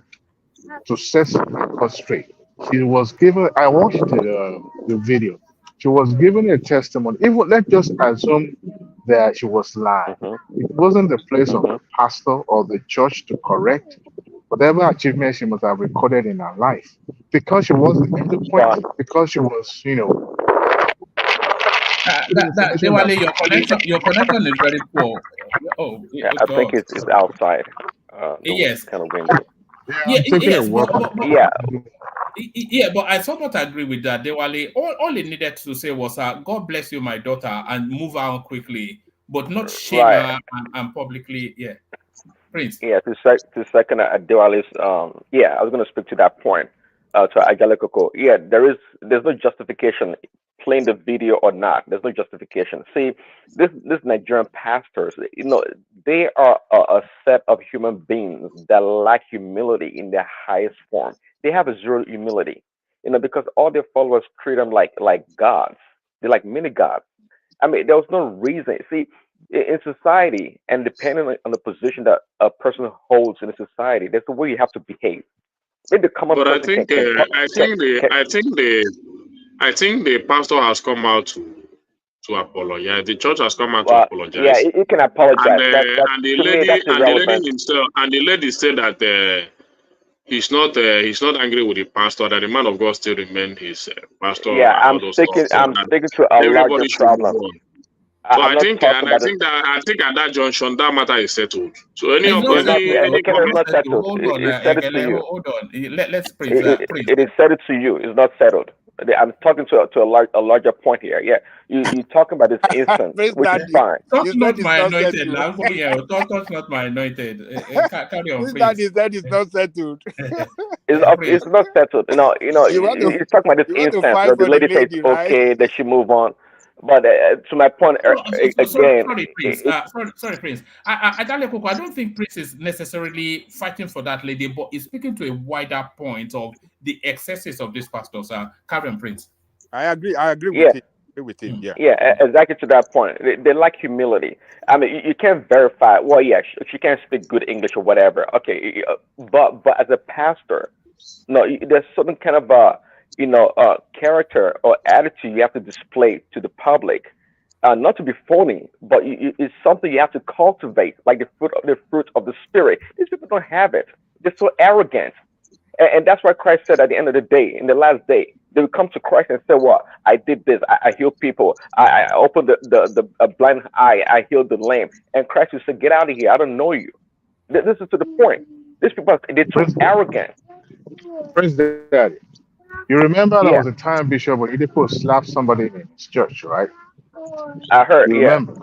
to set her straight. She was given, I watched the video. She was given a testimony. Even let's just assume that she was lying. It wasn't the place of the pastor or the church to correct whatever achievement she must have recorded in her life, because she wasn't eloquent, because she was, your connection is very poor. I think it's outside. Yes. Kind of windy. But I somewhat agree with that. Dewale, all he needed to say was, "God bless you, my daughter," and move on quickly, but not shame her and publicly. Yeah, Prince. Yeah, to second Dewale's. I was going to speak to that point. To Agalekoko. Yeah, there's no justification playing the video or not. There's no justification. See, this Nigerian pastors, they are a set of human beings that lack humility in their highest form. They have a zero humility, because all their followers treat them like gods. They're like mini gods. I mean, there was no reason. See, in society, and depending on the position that a person holds in a society, that's the way you have to behave. But I think the pastor has come out to apologize. The church has come out to apologize. Yeah, he can apologize. And the lady said that he's not angry with the pastor. That the man of God still remains his pastor. Yeah, I'm sticking to a larger problem. So I'm I not think, talking and I about it. think that at that junction, that matter is settled. So any It's of not It's settled. any McKenna is comment? not settled. Hold on, It's settled to Ekele, you. hold on. Let's praise praise. It is settled to you. It's not settled. I'm talking to a larger point here. Yeah, you talking about this instance, Praise which is Daddy. fine. Touch You said not it's my not anointed. settled. Now, yeah, touch not my anointed. Carry on, Praise praise. Daddy said it's not settled. Praise. It's not settled. You want to You're talking about this you want to instance. fight The for the lady says lady, right? okay that she move on, but to my point again, Sorry, Prince. Sorry, Prince. I don't think Prince is necessarily fighting for that lady, but he's speaking to a wider point of the excesses of this pastor, sir. Karen Prince. I agree yeah, with him. Yeah. exactly to that point. They lack humility. I mean, you can't verify. Well, yeah, she can't speak good English or whatever. Okay, but as a pastor, no, there's some kind of character or attitude you have to display to the public, not to be phony, but it's something you have to cultivate, like the fruit of the spirit. These people don't have it. They're so arrogant, and that's why Christ said at the end of the day, in the last day, they will come to Christ and say, "What? I did this. I healed people. I opened the blind eye. I healed the lame." And Christ will say, "Get out of here. I don't know you." This is to the point. These people, they're too arrogant. Praise Daddy. You remember there Yeah, was a time Bishop Oyedepo slapped somebody in his church, right? I heard. You Yeah, remember?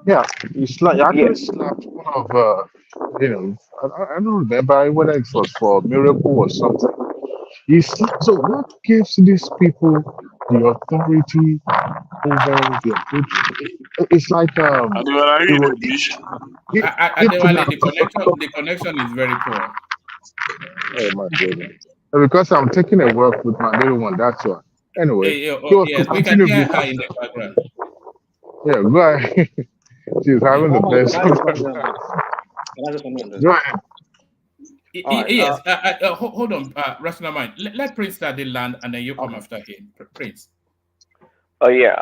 Yeah, he yeah. actually slapped one of, I don't remember whether it was for miracle or something. So what gives these people the authority over their approach? It's like And they were like, they you were, the dish. Adewale, the connection is very poor. oh my goodness. Because I'm taking a walk with my little one, that's why. Anyway, Yes, we can continue hear being her in the background. yeah, go ahead. She's having the best. Go ahead. Yes, hold on, Rational Mind. Let Prince start the land, and then you come after him, Prince. Oh yeah.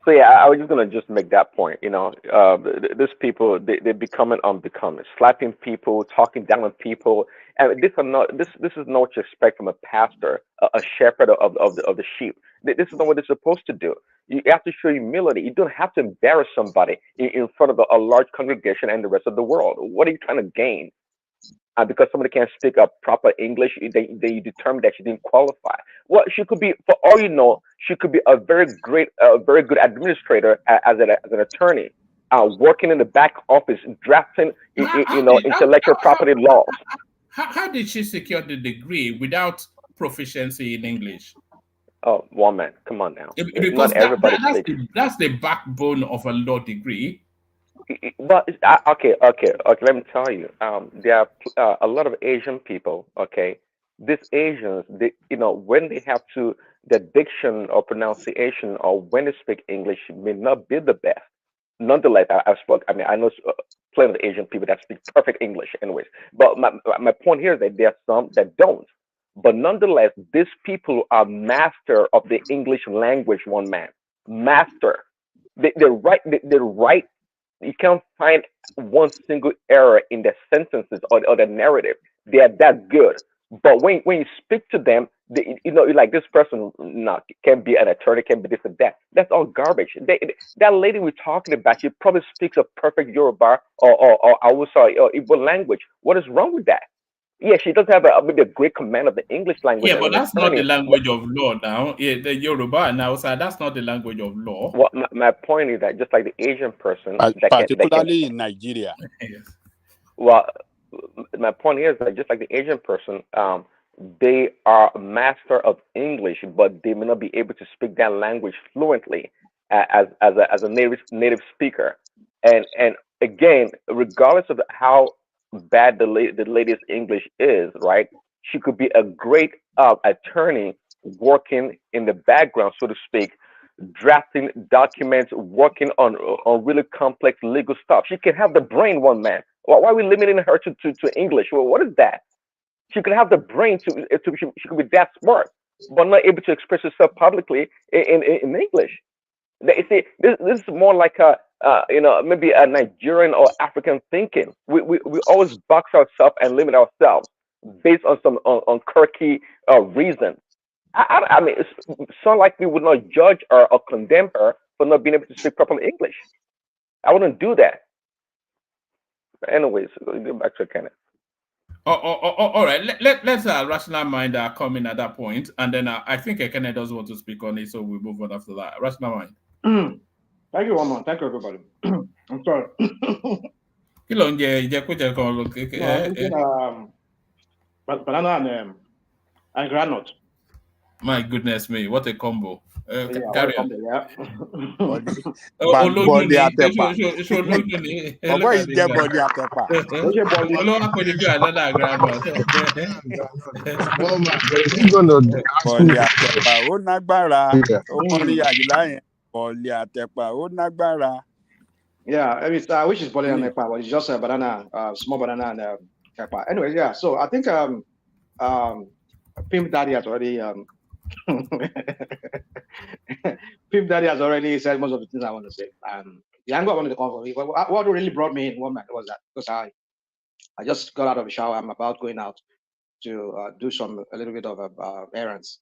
So yeah, I was just gonna just make that point. These people they're becoming unbecoming, slapping people, talking down on people, and this is not what you expect from a pastor, a shepherd of the sheep. This is not what they're supposed to do. You have to show humility. You don't have to embarrass somebody in front of a large congregation and the rest of the world. What are you trying to gain? Because somebody can't speak up proper English, they determine that she didn't qualify. Well, she could be, for all you know, she could be a very good administrator as an attorney, working in the back office, drafting, intellectual property laws. How did she secure the degree without proficiency in English? Oh, woman, come on now. Because Not everybody speaks. that's the backbone of a law degree. But okay. Let me tell you. There are a lot of Asian people. Okay, these Asians, when they have to, the diction or pronunciation or when they speak English may not be the best. Nonetheless, I've spoke. I mean, I know plenty of Asian people that speak perfect English, anyways. But my point here is that there are some that don't. But nonetheless, these people are master of the English language. One man, master. They write. You can't find one single error in the sentences or the narrative. They are that good. But when you speak to them, like this person can be an attorney, can be this and that. That's all garbage. That lady we're talking about, she probably speaks a perfect Yoruba or Hausa or Igbo language. What is wrong with that? Yeah, she does have maybe a great command of the English language. Yeah, but that's not the language of law now. Yeah, the Yoruba now, so that's not the language of law. Well, my point is that just like the Asian person, particularly in Nigeria. Yes. Well, my point here is that just like the Asian person, they are a master of English, but they may not be able to speak that language fluently as a native speaker. And again, regardless of how bad the lady's English is, right? She could be a great attorney working in the background, so to speak, drafting documents, working on really complex legal stuff. She can have the brain, one man. Why are we limiting her to English? Well, what is that? She could have the brain she could be that smart, but not able to express herself publicly in English. You see, this is more like maybe a Nigerian or African thinking. We always box ourselves and limit ourselves based on some on quirky reasons. I mean, it's not like we would not judge her or condemn her for not being able to speak proper English. I wouldn't do that. Anyways, go back to Kenneth. All right. Let's Rational Mind come in at that point, and then I think Kenneth does want to speak on it, so we'll move on after that. Rational Mind. Thank you, Woman. Thank you, everybody. I'm sorry. Banana and granite. My goodness me, what a combo. Carry on. Yeah. Yeah, which is Boli and Ekpa, but it's just a banana, small banana and Ekpa. Anyways, yeah. So I think Pimp Daddy has already Pimp Daddy has already said most of the things I want to say. The angle I wanted to come from, what really brought me in one man was that because I just got out of the shower. I'm about going out to do a little bit of errands.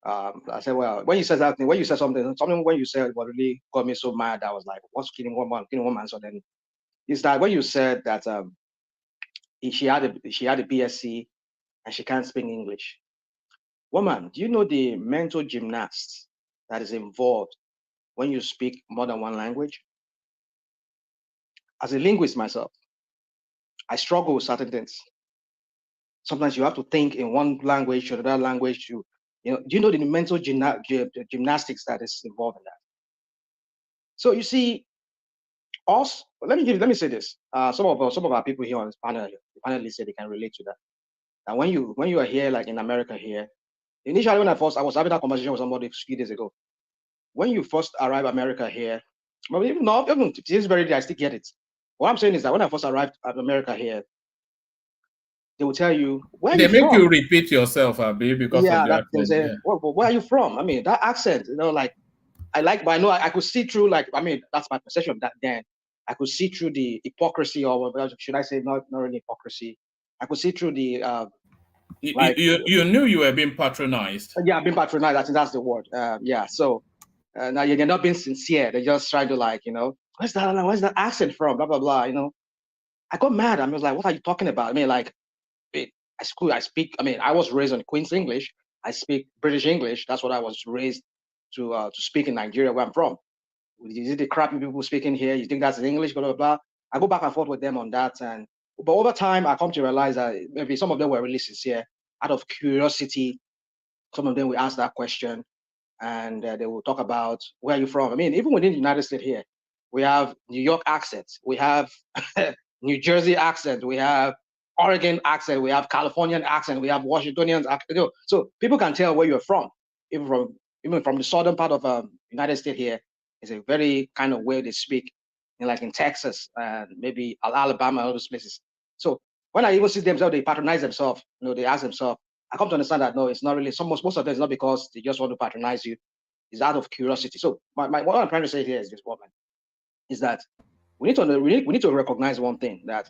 I said, well, when you said that thing, when you said something when you said what really got me so mad, I was like, what's killing one man? So then it's that when you said that she had a BSc and she can't speak English. Woman, do you know the mental gymnastics that is involved when you speak more than one language? As a linguist myself, I struggle with certain things. Sometimes you have to think in one language or another language. Do you know the mental gymnastics that is involved in that? So you see, us. Let me say this. Some of our people here on this panel, the panelists say they can relate to that. And when you are here, like in America here, initially when I was having that conversation with somebody a few days ago. When you first arrive America here, well, even to this very day, I still get it. What I'm saying is that when I first arrived at America here, they will tell you where they you make from? You repeat yourself, Abi, because of the accent. Say, well, where are you from? I mean, that accent, like but I know I could see through, like, I mean, that's my perception that then I could see through the hypocrisy, or should I say not really hypocrisy. I could see through the you knew you were being patronized. Yeah, being patronized. I think that's the word. Yeah. So now they're not being sincere. They're just trying to where's that accent from? Blah blah blah. I got mad. I was like, what are you talking about? I mean, like, I speak. I mean, I was raised on Queen's English. I speak British English. That's what I was raised to speak in Nigeria, where I'm from. Is it the crappy people speaking here? You think that's English? Blah blah blah. I go back and forth with them on that, but over time, I come to realize that maybe some of them were really sincere. Out of curiosity, some of them will ask that question, and they will talk about where are you from. I mean, even within the United States here, we have New York accents, we have New Jersey accent, we have Oregon accent, we have Californian accent, we have Washingtonian accent. So people can tell where you're from, even from the southern part of United States here. It's a very kind of way they speak, like in Texas and maybe Alabama, all those places. So when I even see themselves, they patronize themselves. They ask themselves. I come to understand that no, it's not really. Most of them is not because they just want to patronize you. It's out of curiosity. So what I'm trying to say here is this, woman, is that we need to recognize one thing, that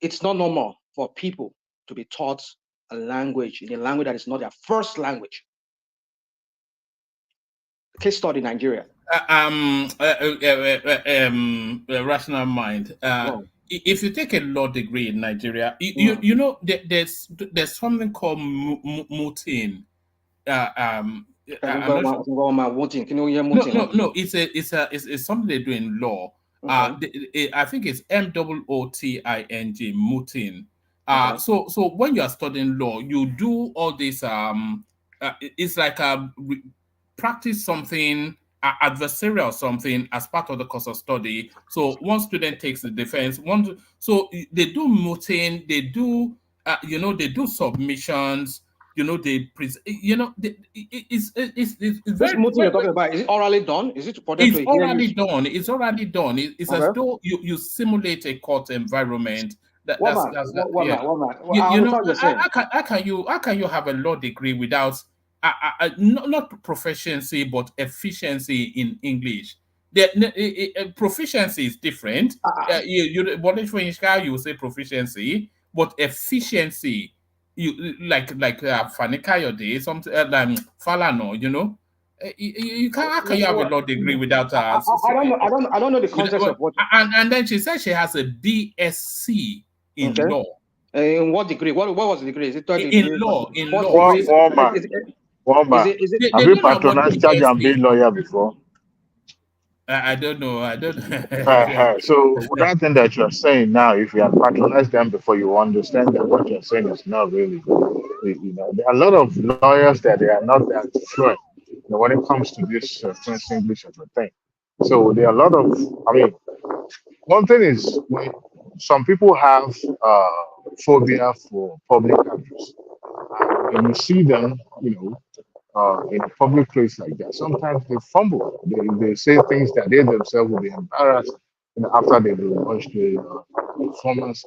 it's not normal for people to be taught a language in a language that is not their first language. Case study, Nigeria. Rational Mind. If you take a law degree in Nigeria, you know there's something called mooting. No, it's something they do in law. Okay. I think it's MOOTING, mooting. Okay. So when you are studying law, you do all this. It's like practice something adversarial something as part of the course of study. So one student takes the defense. So they do mooting. They do they do submissions. It's very. Mooting you're talking about, is it orally done? Is it for them to hear you? It's already done. It's okay. As though you simulate a court environment. How can you have a law degree without not proficiency but efficiency in English? Proficiency is different. You say proficiency, but efficiency, you like Fanika Yode, something like Falano, You can't. How can you have a law degree without? I don't know the context of what. And then she said she has a BSc in law. In what degree? What was the degree? Is it third in degree? law? In Fourth law. degree? Have you patronized judge and been lawyer before? I don't know. I don't know. So that thing that you're saying now, if you have patronized them before, you understand that what you're saying is not really. There are a lot of lawyers that they are not that fluent when it comes to this French English of a thing. So there are a lot of. I mean, one thing is some people have phobia for public abuse. When you see them, in a public place like that, sometimes they fumble. They say things that they themselves will be embarrassed after they've launched the performance.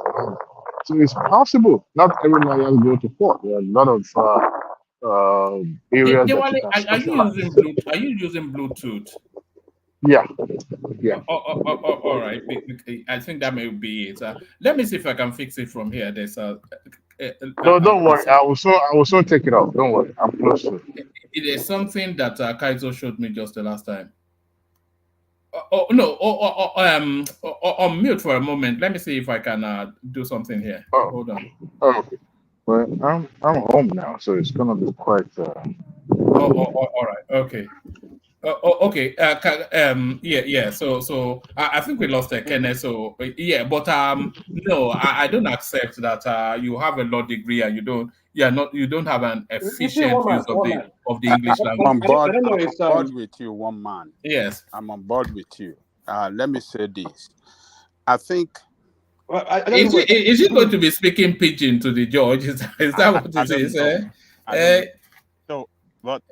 So it's possible. Not every lawyer go to court. There are a lot of areas that you can specialize. Are you using Bluetooth? Yeah. All right. I think that may be it. Let me see if I can fix it from here. There's no, don't worry. I will soon take it off. Don't worry. I'm close to it. It is something that Kaizo showed me just the last time. On mute for a moment. Let me see if I can do something here. Hold on. Okay. Well, I'm home now, so it's gonna be quite. All right. Okay. Okay. Yeah. So I think we lost Kenneth. So yeah, but no, I don't accept that you have a law degree and you don't have an efficient use of the English language. I'm on board with you, one man. Yes, I'm on board with you. Let me say this. I think. Is he going to be speaking pidgin to the judge? Is that what it is? So, but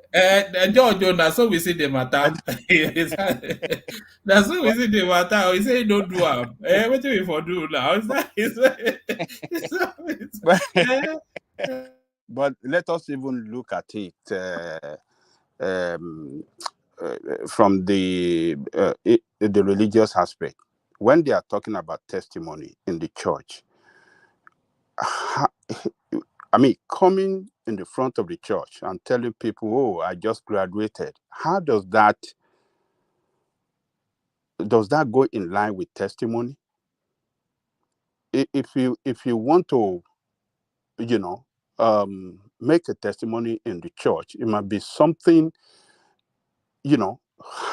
George, that's how we see the matter. That's how we see the matter. He say don't do it. What do we for do now? But let us even look at it from the religious aspect. When they are talking about testimony in the church, I mean, coming in the front of the church and telling people, "Oh, I just graduated." How does that go in line with testimony? If you want to, make a testimony in the church, it might be something,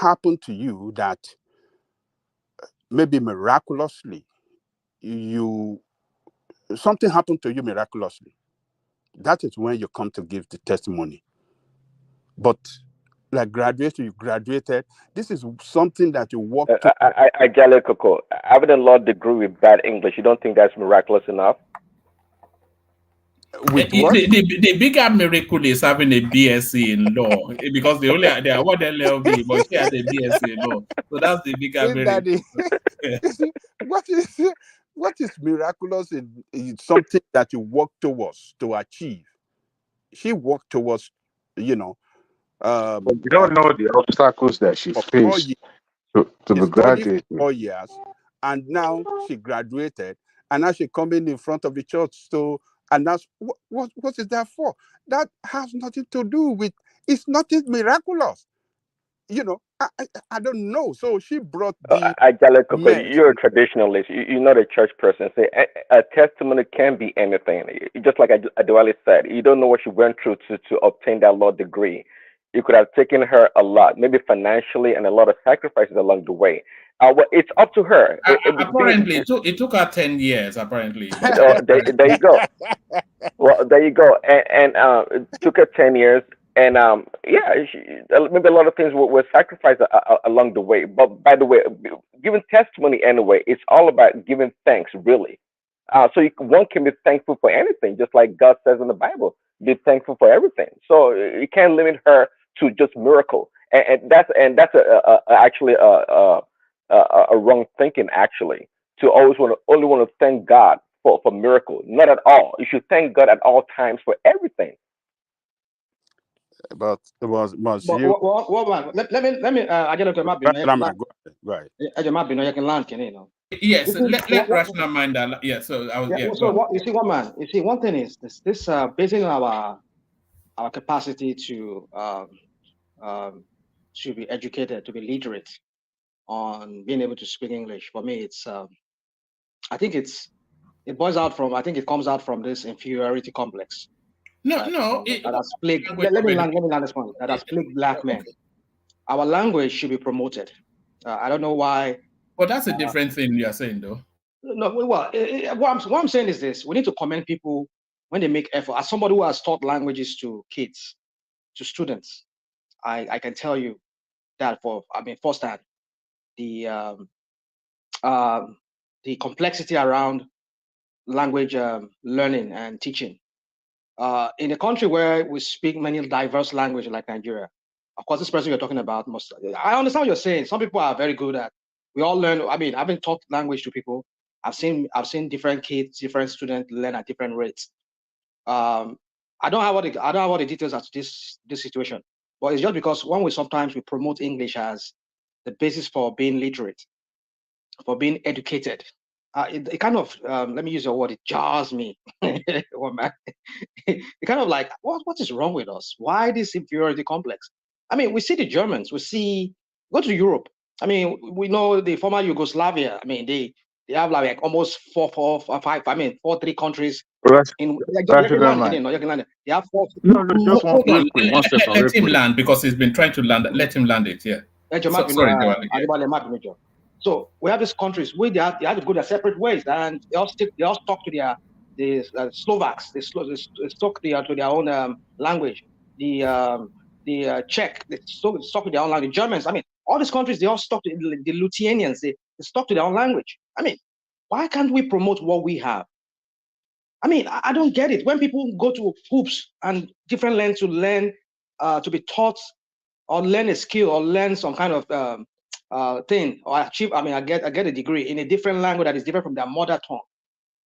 happen to you that maybe miraculously something happened to you miraculously. That is when you come to give the testimony. But like graduation, you graduated. This is something that you walk to. I get it, Coco. Having a law degree with bad English, you don't think that's miraculous enough? With what? The bigger miracle is having a BSc in law, because they are what LLB, but she has a BSc in law. So that's the bigger miracle. What is miraculous in something that you work towards to achieve? She worked towards, but you don't know the obstacles that she faced to be graduated. 4 years, and now she graduated, and now she coming in front of the church. So, and that's what is that for? That has nothing to do with. It's nothing miraculous. I don't know. So she brought the. You're a traditionalist. You're not a church person. Say a testimony can be anything. Just like Aduali said, you don't know what she went through to obtain that law degree. It could have taken her a lot, maybe financially, and a lot of sacrifices along the way. Well, it's up to her. Apparently, it took her 10 years. Apparently, there you go. Well, there you go. And it took her 10 years. And maybe a lot of things were sacrificed along the way. But by the way, giving testimony anyway, it's all about giving thanks, really. So one can be thankful for anything, just like God says in the Bible. Be thankful for everything. So you can't limit her to just miracle. And that's actually a wrong thinking, actually. To only want to thank God for miracle. Not at all. You should thank God at all times for everything. But it was you. Let me. I get to my right. You can land, you know. Yes, let rational mind that. Yeah. So I was. Yeah. So you see, one man. You see, one thing is this. Basing on our capacity to should be educated, to be literate on being able to speak English. For me, it's I think it comes out from this inferiority complex that has plagued. Let me land this point. That has plagued black men. Our language should be promoted. I don't know why. But that's a different thing you are saying, though. No, well, what I'm saying is this: we need to commend people when they make effort. As somebody who has taught languages to kids, to students, I can tell you that firsthand, the complexity around language learning and teaching. In a country where we speak many diverse languages like Nigeria, of course, this person you're talking about I understand what you're saying. Some people are very good at. We all learn. I mean, I've been taught language to people. I've seen different kids, different students learn at different rates. I don't have all the details as to this situation, but it's just because when we promote English as the basis for being literate, for being educated. It kind of let me use your word. It jars me. It kind of like what is wrong with us? Why this inferiority complex? I mean, we see the Germans. Go to Europe. I mean, we know the former Yugoslavia. I mean, they have like almost 4, 5. I mean, 4, 3 countries. In they have 4. No, just one second. Let him land because he's been trying to land. Let him land it. Yeah. So we have these countries where they have to go their separate ways, and they all talk to the Slovaks. They talk to their own language. The Czech, they talk to their own language. Germans, I mean, all these countries, they all talk to the Lithuanians. They talk to their own language. I mean, why can't we promote what we have? I mean, I don't get it. When people go to hoops and different lands to learn, to be taught or learn a skill or learn some kind of thing or achieve, I mean, I get a degree in a different language that is different from their mother tongue,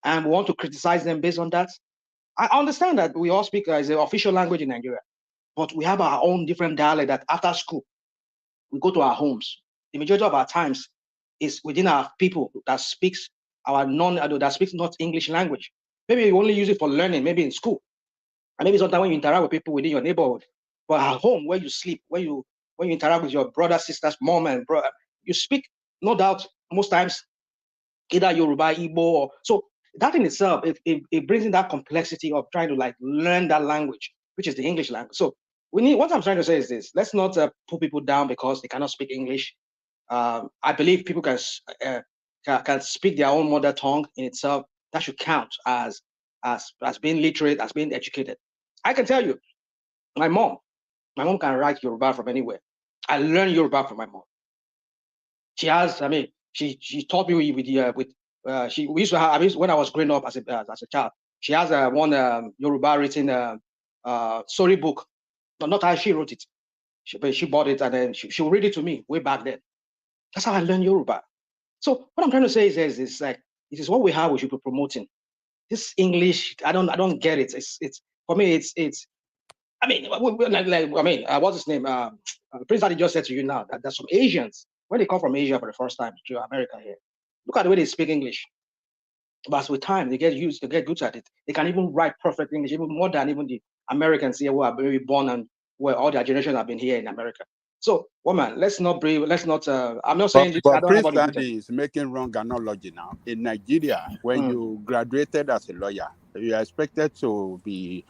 and we want to criticize them based on that. I understand that we all speak as an official language in Nigeria, but we have our own different dialect that after school, we go to our homes. The majority of our times is within our people that speaks not English language. Maybe you only use it for learning, maybe in school. And maybe sometimes when you interact with people within your neighborhood. But at home, where you sleep, when you interact with your brothers, sisters, mom and brother, you speak, no doubt, most times, either Yoruba, Igbo, or so that in itself, it brings in that complexity of trying to like learn that language, which is the English language. So what I'm trying to say is this: let's not put people down because they cannot speak English. I believe people can speak their own mother tongue in itself. That should count as being literate, as being educated. I can tell you, my mom can write Yoruba from anywhere. I learned Yoruba from my mom. She has, I mean, she taught me we used to have, when I was growing up as a child, she has one Yoruba written story book. Not how she wrote it. She bought it and then she would read it to me way back then. That's how I learned Yoruba. So what I'm trying to say is like, it is what we have, we should be promoting. This English, I don't get it. It's for me, it's. I mean, what's his name? Prince Daddy just said to you now that there's some Asians when they come from Asia for the first time to America here. Look at the way they speak English. But with time, they get good at it. They can even write perfect English, even more than even the Americans here who are very born and where all their generations have been here in America. So, woman, let's not. I'm not saying this. But Prince Daddy is making wrong analogy now. In Nigeria, when you graduated as a lawyer, you are expected to be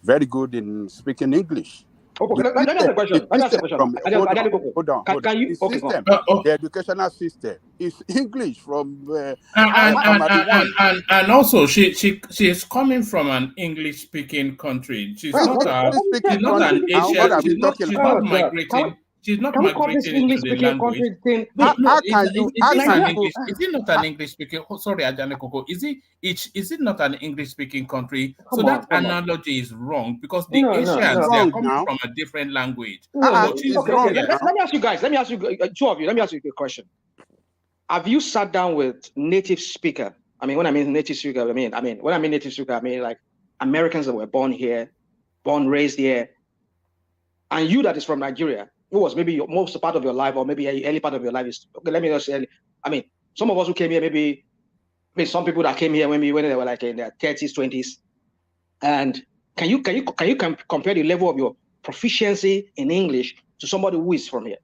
very good in speaking English. Okay, let me ask a question. Hold on. The educational system is English from and also she is coming from an English speaking country. She's not an Asian. She's not migrating. She's not migrating into the language. Is it not an English speaking? Sorry, Ajane Koko. Is it not an English speaking country? So that analogy is wrong because the Asians they are coming from a different language. Let me ask you guys. Let me ask you two of you. Let me ask you a question. Have you sat down with native speaker? I mean, when I mean native speaker, when I mean native speaker, I mean like Americans that were born here, raised here, and you that is from Nigeria. Who was maybe most part of your life, or maybe early part of your life is okay. Let me just say, I mean, some of us who came here, maybe some people that came here when they were like in their 30s, 20s. And can you compare the level of your proficiency in English to somebody who is from here?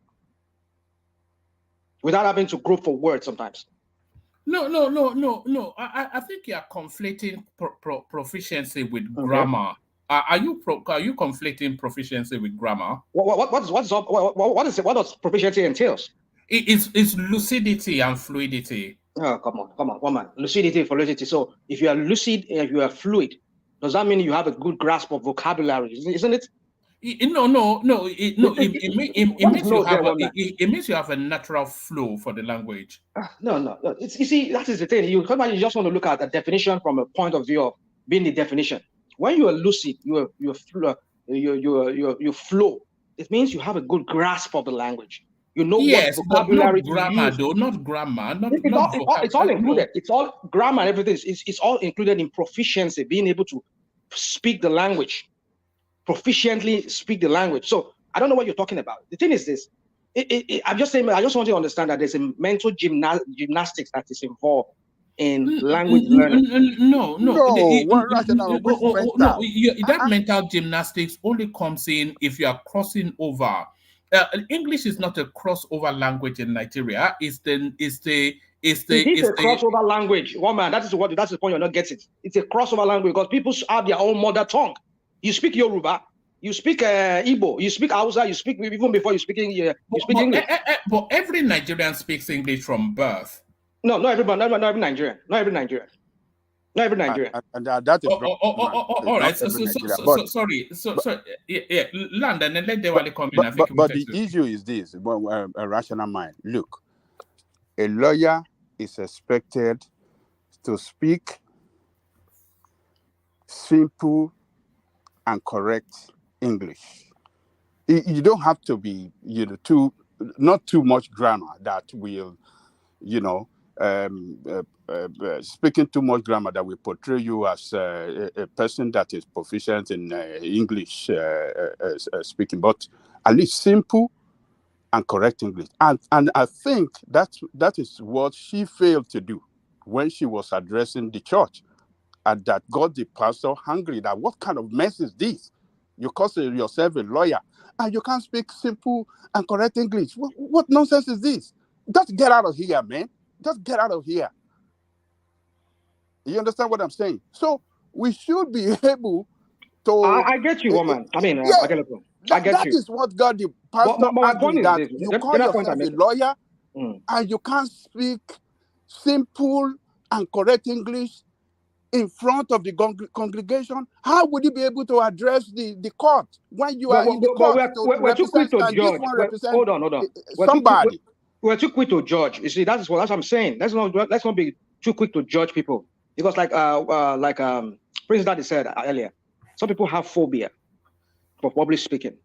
without having to grope for words sometimes. No. I think you are conflating proficiency with Okay. grammar. Are you conflating proficiency with grammar? What does proficiency entails? It's lucidity and fluidity. Oh, come on, woman. Lucidity and fluidity. So if you are lucid and if you are fluid, does that mean you have a good grasp of vocabulary? Isn't it? No. It means you have a natural flow for the language. No. You see, that is the thing. You just want to look at a definition from a point of view of being the definition. When you are lucid, you flow. It means you have a good grasp of the language. You know yes, what vocabulary but not grammar, use. though. Not grammar. It's all included. It's all grammar and everything. It's all included in proficiency, being able to speak the language, proficiently speak the language. So I don't know what you're talking about. The thing is this. I'm just saying. I just want you to understand that there's a mental gymnastics that is involved in language learning. No. That mental gymnastics only comes in if you are crossing over. English is not a crossover language in Nigeria. It's a crossover language. One man, that's the point you're not getting. It's a crossover language because people have their own mother tongue. You speak Yoruba, you speak Igbo, you speak Hausa, you speak even before you speak English. But every Nigerian speaks English from birth. No, not everybody. Not every Nigerian. Not every Nigerian. And that is all right. Sorry. Yeah. Land and then let Dewale come in. But the issue is this: a rational mind. Look, a lawyer is expected to speak simple and correct English. You don't have to be, not too much grammar that will, speaking too much grammar that will portray you as a person that is proficient in English speaking, but at least simple and correct English. And I think that is what she failed to do when she was addressing the church, and that got the pastor hungry. That what kind of mess is this? You consider yourself a lawyer and you can't speak simple and correct English. What nonsense is this? Just get out of here, man. Just get out of here. You understand what I'm saying? So we should be able to. I get you, woman. I mean, I get you. That is what got the pastor angry, that you call yourself a lawyer and you can't speak simple and correct English in front of the congregation. How would you be able to address the court when you are in the court? We're too quick to judge. Hold on. Somebody. We're too quick to judge. You see, that's what I'm saying. Let's not be too quick to judge people, because like Prince Daddy said earlier, some people have phobia for public speaking.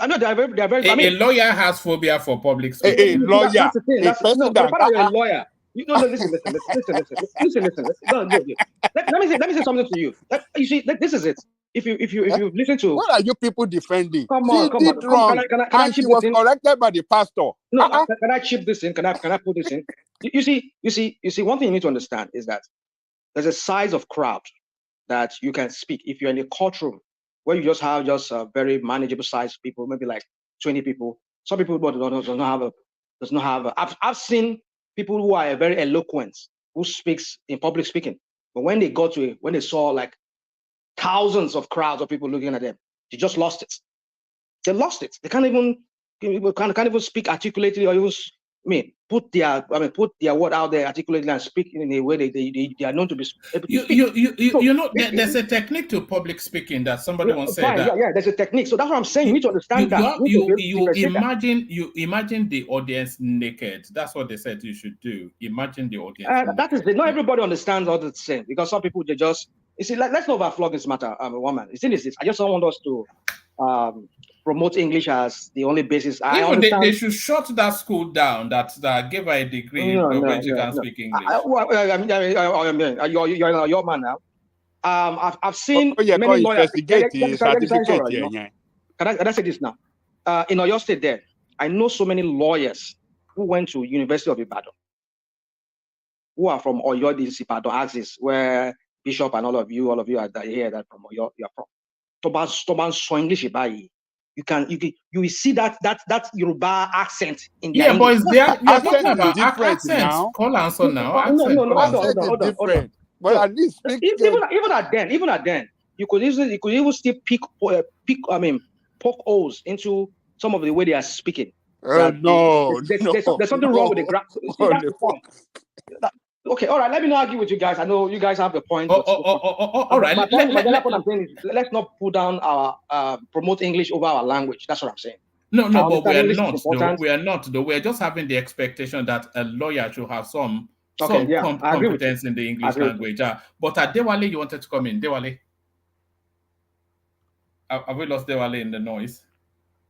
I know they're very. A lawyer has phobia for public speaking. A lawyer. That's the thing. You're a lawyer. Listen. No. Let me say something to you. You see, this is it. If you listen to, what are you people defending? Come on. Can I she was corrected by the pastor. No, can I chip this in? Can I put this in? You see. One thing you need to understand is that there's a size of crowd that you can speak. If you're in a courtroom where you just have very manageable size people, maybe like 20 people. Some people does not have. I've seen people who are very eloquent, who speaks in public speaking, but when they saw like thousands of crowds of people looking at them, they just lost it. They lost it. They can't even speak articulately, or even put their word out there articulately and speak in a way they are known to be able to speak. There's a technique to public speaking that somebody once said. Yeah, there's a technique. So that's what I'm saying. You need to understand You imagine the audience naked. That's what they said you should do. Imagine the audience. That is it. Not everybody understands all the same, because some people they just. You see, let's not overflog this matter, woman. The thing is this: I just don't want us to promote English as the only basis. They should shut that school down that gave her a degree when she can speak English. You're your man now. I've seen many lawyers. Can I say this now? In Oyo State, there, I know so many lawyers who went to University of Ibadan, who are from Oyo, this Ibadan axis, where Bishop and all of you are here that from Oyo, you are from. Toban so English you will see that Yoruba accent in their Yeah, English. boys, you're talking about different accents. now. Call answer now. No, Hold hold on. But at least speak even at then, you could even still poke holes into some of the way they are speaking. There's something wrong with the grammar. That's the point. Okay, all right. Let me not argue with you guys. I know you guys have the point. All right. What I'm saying is, let's not put down our promote English over our language. That's what I'm saying. No, but we are not. Though. We are not. Though we are just having the expectation that a lawyer should have some competence in the English language. But Dewale, you wanted to come in. Dewale, have we lost Dewale in the noise?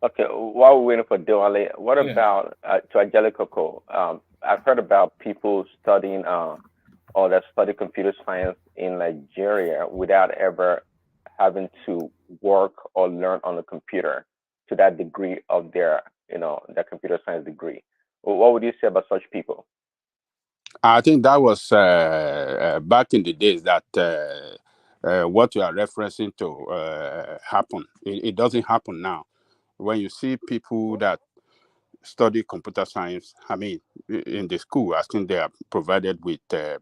Okay, while we're waiting for Dewale, what about to Angelico? I've heard about people studying or that study computer science in Nigeria without ever having to work or learn on the computer to that degree of their computer science degree. What would you say about such people? I think that was back in the days that what you are referencing to happened. It doesn't happen now. When you see people that study computer science, I mean, in the school, I think they are provided with this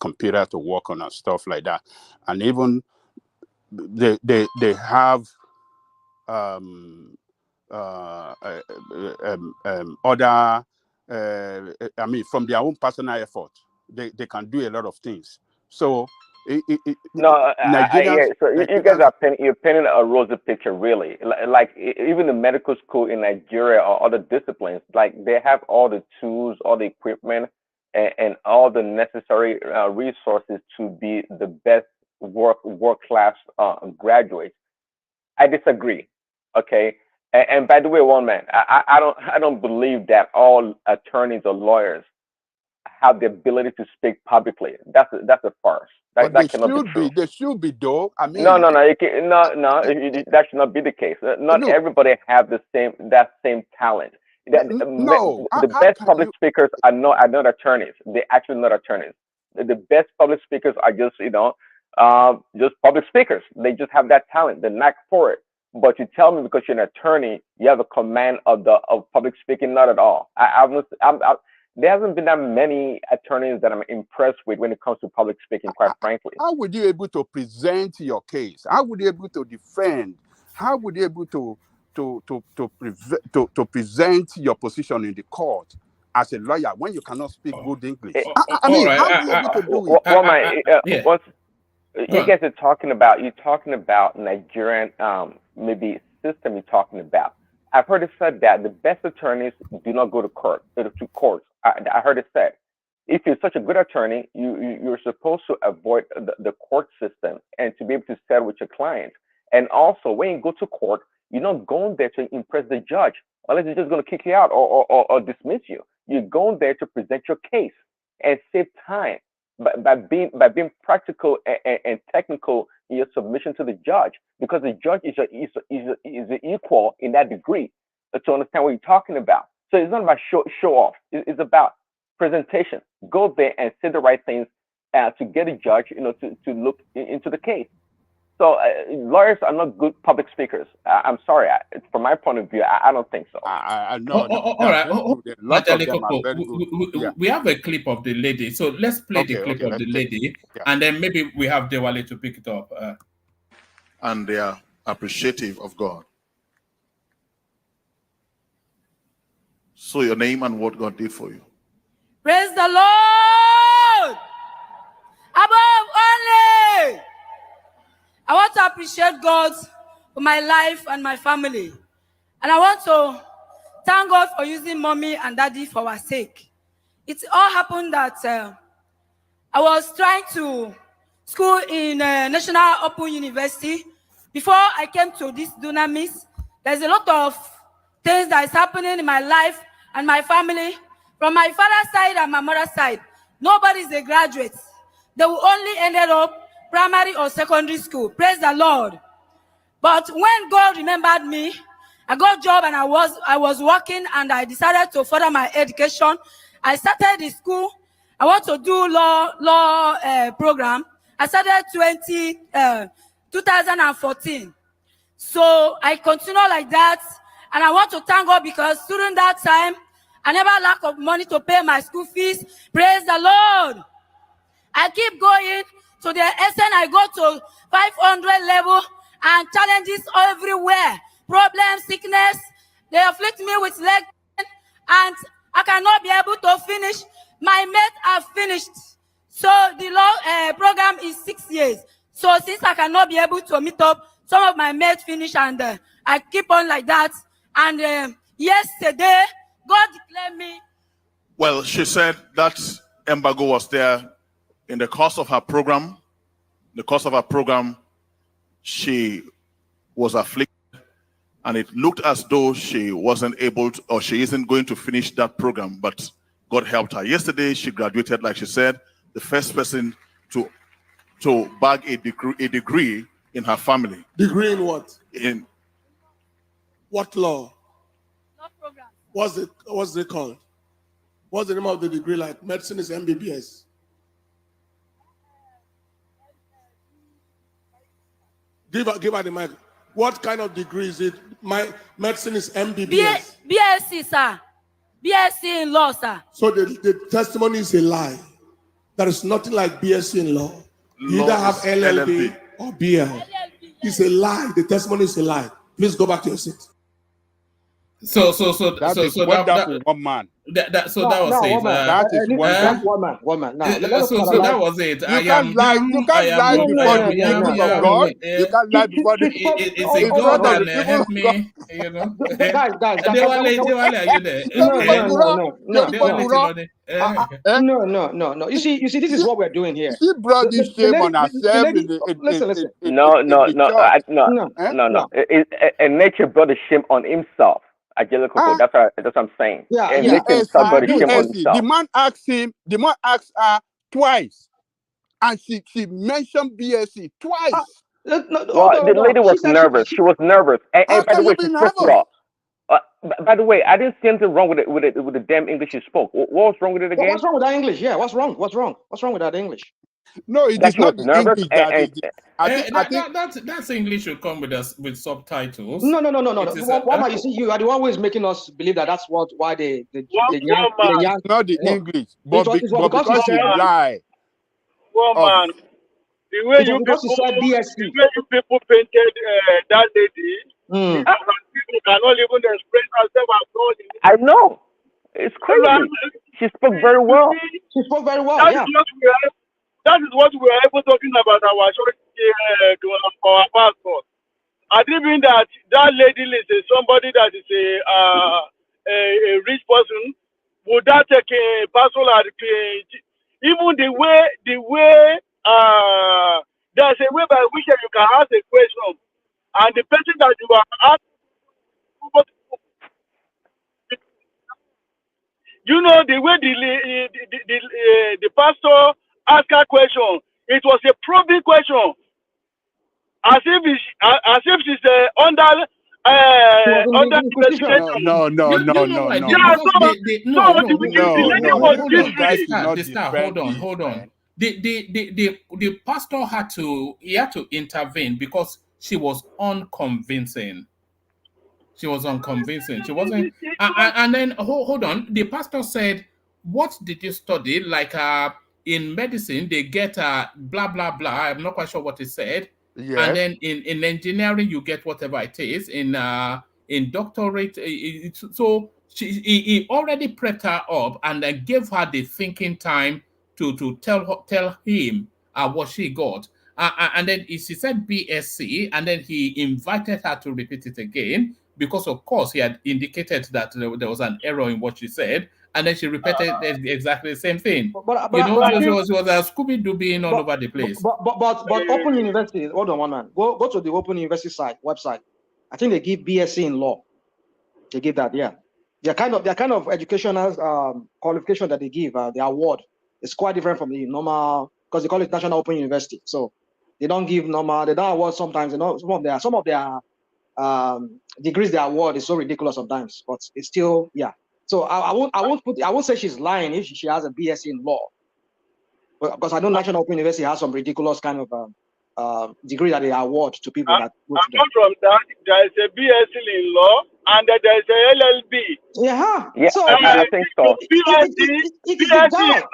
computer to work on and stuff like that, and even they have other. I mean, from their own personal effort, they can do a lot of things. So. So you guys are painting a rosy picture, really. Like even the medical school in Nigeria or other disciplines, like they have all the tools, all the equipment, and all the necessary resources to be the best work class graduates. I disagree. Okay, and by the way, one man, I don't believe that all attorneys or lawyers have the ability to speak publicly. That's a farce. That cannot be true. They should be, though. I mean, no. That should not be the case. Not everybody have that same talent. The best public speakers are not attorneys. They're actually not attorneys. The best public speakers are just public speakers. They just have that talent, the knack for it. But you tell me because you're an attorney, you have a command of public speaking? Not at all. There hasn't been that many attorneys that I'm impressed with when it comes to public speaking, quite frankly. How would you be able to present your case? How would you be able to defend? How would you be able to present your position in the court as a lawyer when you cannot speak good English? I mean, how are you able to do it? You guys are talking about Nigerian maybe system you're talking about. I've heard it said that the best attorneys do not go to courts. I heard it said, if you're such a good attorney, you're supposed to avoid the court system and to be able to settle with your client. And also, when you go to court, you're not going there to impress the judge, unless he's just going to kick you out or dismiss you. You're going there to present your case and save time by being practical and technical in your submission to the judge, because the judge is an equal in that degree to understand what you're talking about. So it's not about show off. It's about presentation. Go there and say the right things to get a judge, to look into the case. So lawyers are not good public speakers. I'm sorry. From my point of view, I don't think so. I know. All right. We have a clip of the lady. So let's play the clip of the lady, and then maybe we have Dewale to pick it up. And they are appreciative of God. So your name and what God did for you. Praise the Lord. Above only, I want to appreciate God for my life and my family. And I want to thank God for using mommy and daddy for our sake. It all happened that I was trying to school in National Open University. Before I came to this dunamis, there's a lot of things that is happening in my life and my family. From my father's side and my mother's side, nobody's a graduate. They will only ended up primary or secondary school. Praise the Lord. But when God remembered me, I got a job and I was working, and I decided to further my education. I started the school. I want to do law program. I started 2012 2014. So I continue like that, and I want to thank God because during that time, I never lack of money to pay my school fees. Praise the Lord. I keep going to the extent I go to 500 level and challenges everywhere. Problems, sickness, they afflict me with leg pain, and I cannot be able to finish. My mates have finished. So the law program is 6 years. So since I cannot be able to meet up, some of my mates finish, and I keep on like that. And yesterday, God declared me. Well, she said that embargo was there in the course of her program. The course of her program, she was afflicted, and it looked as though she wasn't able to, or she isn't going to finish that program, but God helped her. Yesterday, she graduated, like she said, the first person to bag a degree in her family. Degree in what? In what law? No program. What's it called? What's the name of the degree? Like medicine is MBBS. Give her the mic. What kind of degree is it? My medicine is MBBS. BSc, sir. BSc in law, sir. So the testimony is a lie. There is nothing like BSc in law. You either have LLB or BL. It's a lie. The testimony is a lie. Please go back to your seat. So that one man. That was it. That is one man. Now, so that was it. You can't lie. You can't lie before the people of God. You can't lie before the people. It's a God that help me. You know. Guys. No. You see, this is what we're doing here. She brought this shame on herself. Listen. No. And nature brought the shame on himself. That's what I'm saying. Somebody shame on himself. The man asked her twice, and she mentioned BSc twice. The lady was nervous. She was nervous. And by the way, she spoke well. By the way, I didn't see anything wrong with the damn English she spoke. What was wrong with it again? What's wrong with that English? Yeah, what's wrong? What's wrong with that English? No, it is not nervous. That's English should come with subtitles. No. Why you see, you are the one who is making us believe that that's why the not the English, but because she lie. Woman, the way you people painted that lady, and people cannot even express herself. I know. It's crazy. She spoke very well. That is what we are able talking about our passport. I think that lady is somebody that is a rich person. Would that take a passport? Even the way there's a way by which you can ask a question, and the person that you are asking, you know, the way the pastor asked a question, it was a probing question, as if she's under investigation. No. Hold on. The pastor had to intervene because she was unconvincing. She wasn't. And then hold on. The pastor said, "What did you study?" Like in medicine, they get blah blah blah. I'm not quite sure what it said. Yes. And then in engineering, you get whatever it is. In doctorate, so he already prepped her up and then gave her the thinking time to tell him what she got. And then she said BSc, and then he invited her to repeat it again because, of course, he had indicated that there was an error in what she said, and then she repeated exactly the same thing. She was a Scooby-Doo being all over the place. But Open University, hold on one man. Go to the Open University website. I think they give BSc in law. They give that, yeah. Their kind of educational qualification that they give, the award, is quite different from the normal, because they call it National Open University. So they don't give normal, they don't award sometimes. You know, some of their degrees they award is so ridiculous sometimes, but it's still, yeah. So I won't say she's lying if she has a BSc in law, because I know National Open University has some ridiculous kind of degree that they award to people that go to them. Apart from that, there is a BSc in law and there is a LLB. Yeah. Yeah, So I think so. BSc it is in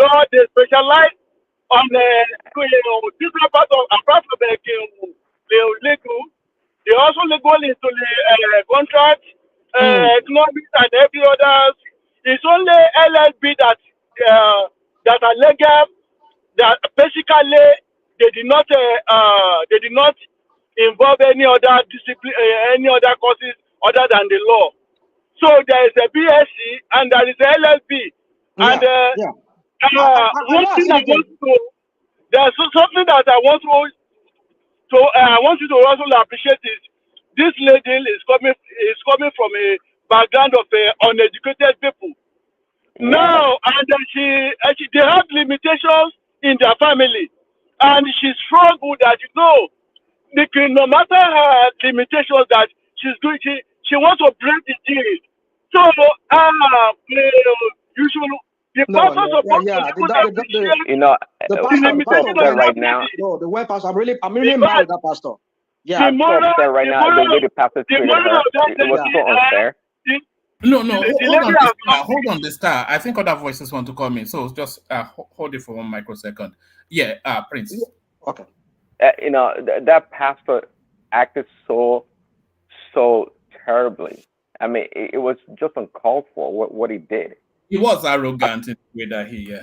law, they specialize on different parts of, apart from the legal, they also go into the contract, economics and every other. It's only LLB that are legal, that basically they did not involve any other discipline, any other courses other than the law. So there is a BSc and there is a LLB. And one thing I want to, there's something that I want I want you to also appreciate is this lady is coming from a background of uneducated people. Now, and they have limitations in their family, and she struggled that no matter her limitations that she's doing, she wants to break the deal. So, you should. The pastor supposed to appreciate. You know, the I'm so upset right now. No, the way pastor, I'm really mad with that pastor. Yeah, I'm so upset right now. The way the pastor treated her, it was so unfair. No, hold on the star. I think other voices want to come in, so just hold it for 1 microsecond. Yeah, Prince. Okay. You know, that pastor acted so terribly. I mean, it was just uncalled for what he did. He was arrogant in the way that he.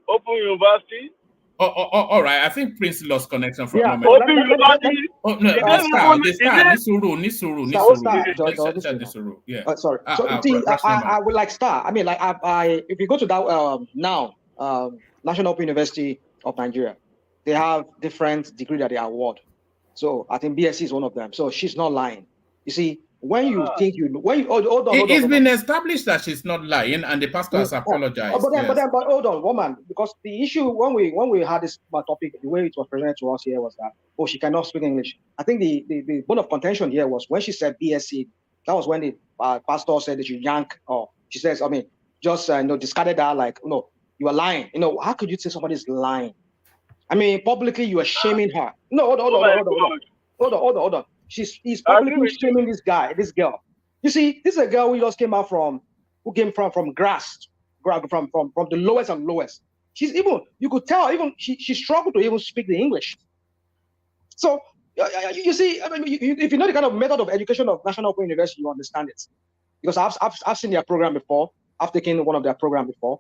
Open University. All right. I think Prince lost connection for a moment. Open University. Oh no, the star. Nisuru. Yeah. Sorry. I would like Star. I mean, like, if you go to that now, National Open University of Nigeria, they have different degrees that they award. So I think BSc is one of them. So she's not lying. You see, when you think hold on. It's been established that she's not lying, and the pastor has apologized. But hold on, woman, because the issue when we had this topic, the way it was presented to us here was that she cannot speak English. I think the bone of contention here was when she said BSc. That was when the pastor said that you yank, or she says, I mean, just discarded that like, no, you are lying. How could you say somebody's lying? I mean, publicly you are shaming her. No, hold on. He's publicly shaming this girl. You see, this is a girl who just came from grass, from the lowest and lowest. You could tell, she struggled to even speak the English. So you see, I mean, if you know the kind of method of education of National Open University, you understand it. Because I've seen their program before. I've taken one of their program before.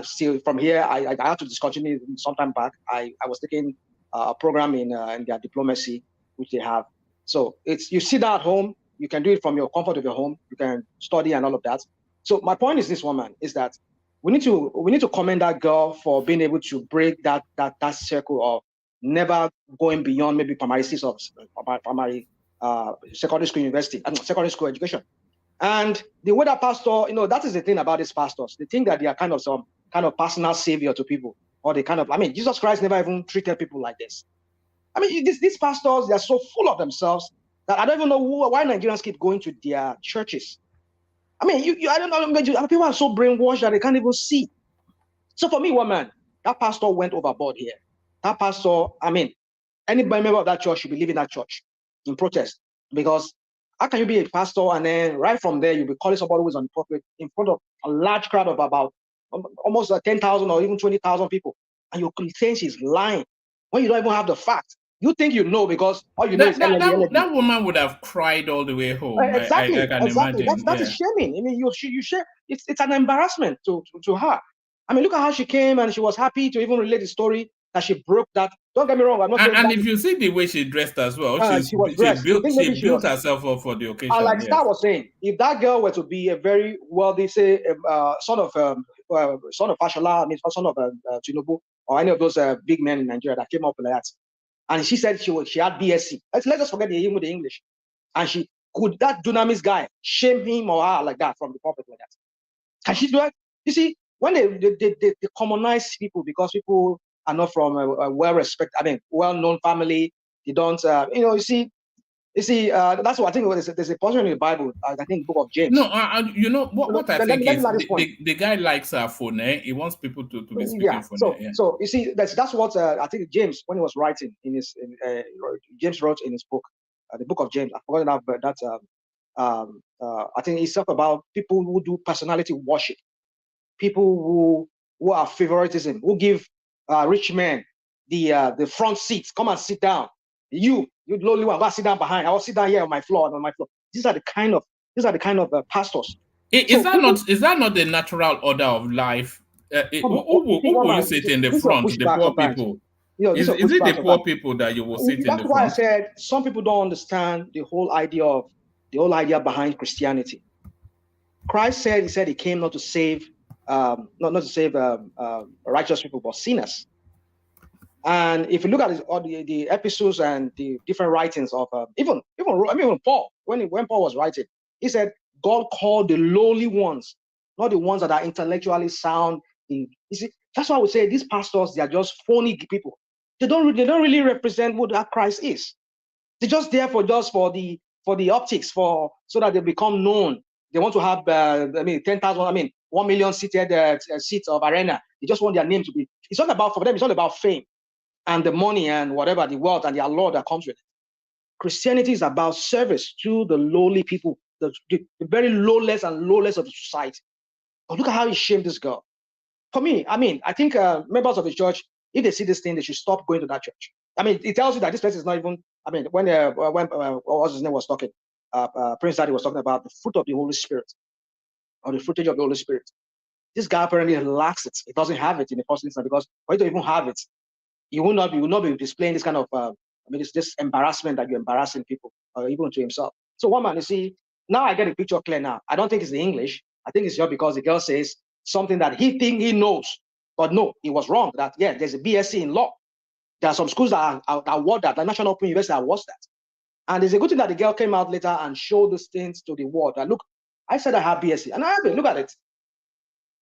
Still from here, I had to discontinue some time back. I was taking a program in their diplomacy, which they have. So you sit down at home, you can do it from your comfort of your home, you can study and all of that. So my point is this, woman, is that we need to commend that girl for being able to break that circle of never going beyond maybe primary six or primary secondary school secondary school education. And the way that pastor, that is the thing about these pastors. They think that they are kind of some kind of personal savior to people, or Jesus Christ never even treated people like this. I mean, these pastors, they are so full of themselves that I don't even know why Nigerians keep going to their churches. I mean, I don't know, people are so brainwashed that they can't even see. So for me, woman, that pastor went overboard here. That pastor, I mean, any member of that church should be leaving that church in protest, because how can you be a pastor and then right from there you'll be calling somebody who's on the pulpit in front of a large crowd of about almost 10,000 or even 20,000 people, and you're saying she's lying when you don't even have the fact? You think you know because all you know is that woman would have cried all the way home. Exactly. I can imagine. That is shaming. I mean, you share. It's an embarrassment to her. I mean, look at how she came and she was happy to even relate the story that she broke that. Don't get me wrong. I'm not saying and if you see the way she dressed as well, she built herself up for the occasion. Like Star was saying, if that girl were to be a very wealthy, say, son of Fashola, I mean, son of Tinubu, or any of those big men in Nigeria that came up like that, and she said she had BSc. Let's just forget the English, and could that dunamis guy shame him or her like that from the pulpit like that? Can she do it? You see, when they commonize people because people are not from a well-known family, they don't, you see, You see, that's what I think. There's a portion in the Bible. I think Book of James. No, you know what I think is the guy likes phone. He wants people to be speaking phone. So you see, that's what I think James, when he was writing in his James wrote in his book, the Book of James. I forgot that. I think he's talking about people who do personality worship, people who are favoritism, who give rich men the front seats. Come and sit down. You lowly one, go sit down behind. I will sit down here on my floor. These are the kind of pastors. Is that not the natural order of life? Who will you sit in the front? The poor people. Is it the poor people that you will sit in the front? That's why I said some people don't understand the whole idea behind Christianity. Christ said he came not to save not to save righteous people, but sinners. And if you look at all the episodes and the different writings of even Paul, when Paul was writing, he said God called the lowly ones, not the ones that are intellectually sound. You see, that's why I would say these pastors, they are just phony people. They don't really represent what that Christ is. They're just there for the optics, so that they become known. They want to have 10,000, 1 million seated seats of arena. They just want their name to be. It's not about, for them, it's not about fame and the money and whatever, the wealth and the allure that comes with it. Christianity is about service to the lowly people, the very lowest of the society. But look at how he shamed this girl. For me, I think members of the church, if they see this thing, they should stop going to that church. It tells you that this person is not even. When what was his name was talking, Prince Daddy was talking about the fruit of the Holy Spirit, or the fruitage of the Holy Spirit. This guy apparently lacks it. He doesn't have it in the first instance, because for you to even have it, you will not be displaying this kind of it's this embarrassment that you're embarrassing people, or even to himself. So one man, you see, now I get the picture clear now. I don't think it's the English. I think it's just because the girl says something that he thinks he knows. But no, he was wrong. That there's a BSc in law. There are some schools that award that, the National Open University awards that. And it's a good thing that the girl came out later and showed these things to the world. That look, I said I have BSc, and I have it. Look at it.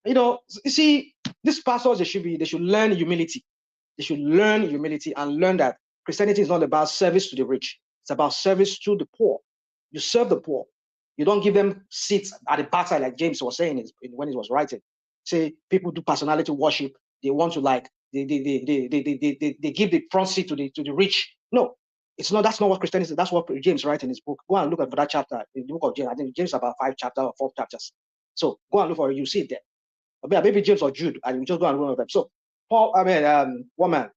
You see, these pastors, they should learn humility. They should learn humility and learn that Christianity is not about service to the rich. It's about service to the poor. You serve the poor. You don't give them seats at the backside, like James was saying when he was writing. Say people do personality worship. They want to they give the front seat to the rich. No, it's not. That's not what Christianity is. That's what James writes in his book. Go and look at that chapter in the book of James. I think James about 5 chapters or 4 chapters. So go and look for it. You see it there. Maybe James or Jude, and we just go and run over them. So Paul, woman,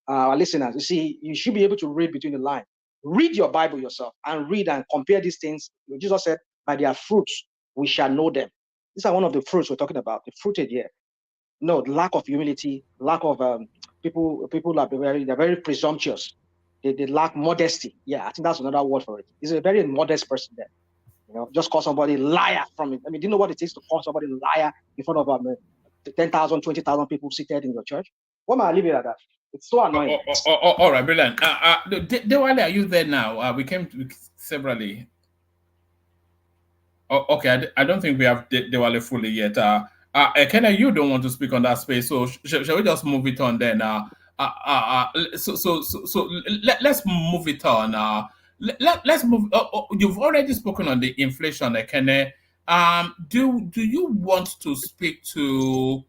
our listeners, you see, you should be able to read between the lines. Read your Bible yourself and read and compare these things. Jesus said, by their fruits, we shall know them. These are one of the fruits we're talking about, the fruited here. No, lack of humility, lack of people are they're very presumptuous. They lack modesty. Yeah, I think that's another word for it. He's a very modest person there. Just call somebody liar from it. Do you know what it is to call somebody liar in front of 10,000, 20,000 people seated in your church? Why am I leave it at that? It's so annoying. All right, brilliant. Dewale, are you there now? We came to severally. Okay, I don't think we have Dewale fully yet. Kenna, you don't want to speak on that space, so shall we just move it on then? So let's move it on. Let's move. You've already spoken on the inflation, Kenna. Do you want to speak to?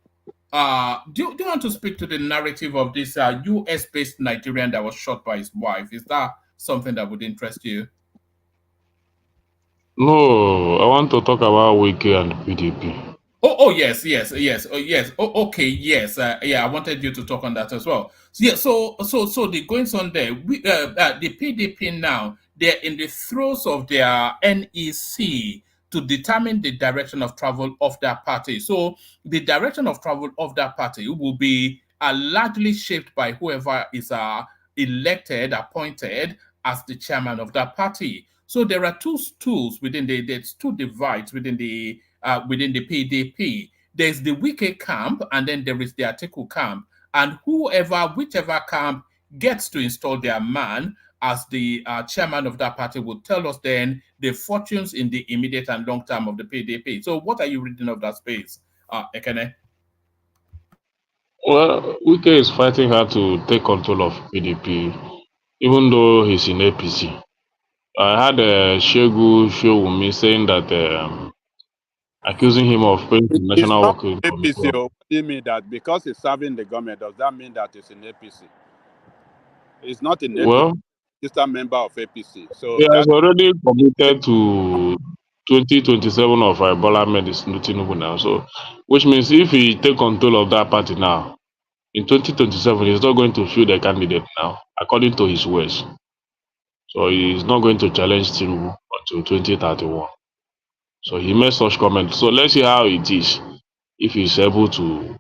Do you want to speak to the narrative of this US-based Nigerian that was shot by his wife? Is that something that would interest you? No, I want to talk about Wike and PDP. Oh yes. Oh yes. Oh okay, yes. I wanted you to talk on that as well. So the goings on there. The PDP now, they're in the throes of their NEC to determine the direction of travel of that party. So the direction of travel of that party will be largely shaped by whoever is elected, appointed as the chairman of that party. So there are two stools there's two divides within the PDP. There's the Wike camp, and then there is the Atiku camp. And whichever camp gets to install their man as the chairman of that party will tell us then the fortunes in the immediate and long term of the PDP. So what are you reading of that space, Ekene? Well, Wike is fighting hard to take control of PDP, even though he's in APC. I had Shegu Showumi saying that accusing him of paying to It's National not Working APC. Committee. What do you mean that because it's serving the government, does that mean that it's in APC? It's not in APC. Well, It's a member of APC. So he has that already committed to 2027 of Bola Medicine Tinubu now. So, which means if he take control of that party now, in 2027, he's not going to field a candidate now, according to his words. So he's not going to challenge Tinubu until 2031. So he made such comments. So let's see how it is if he's able to,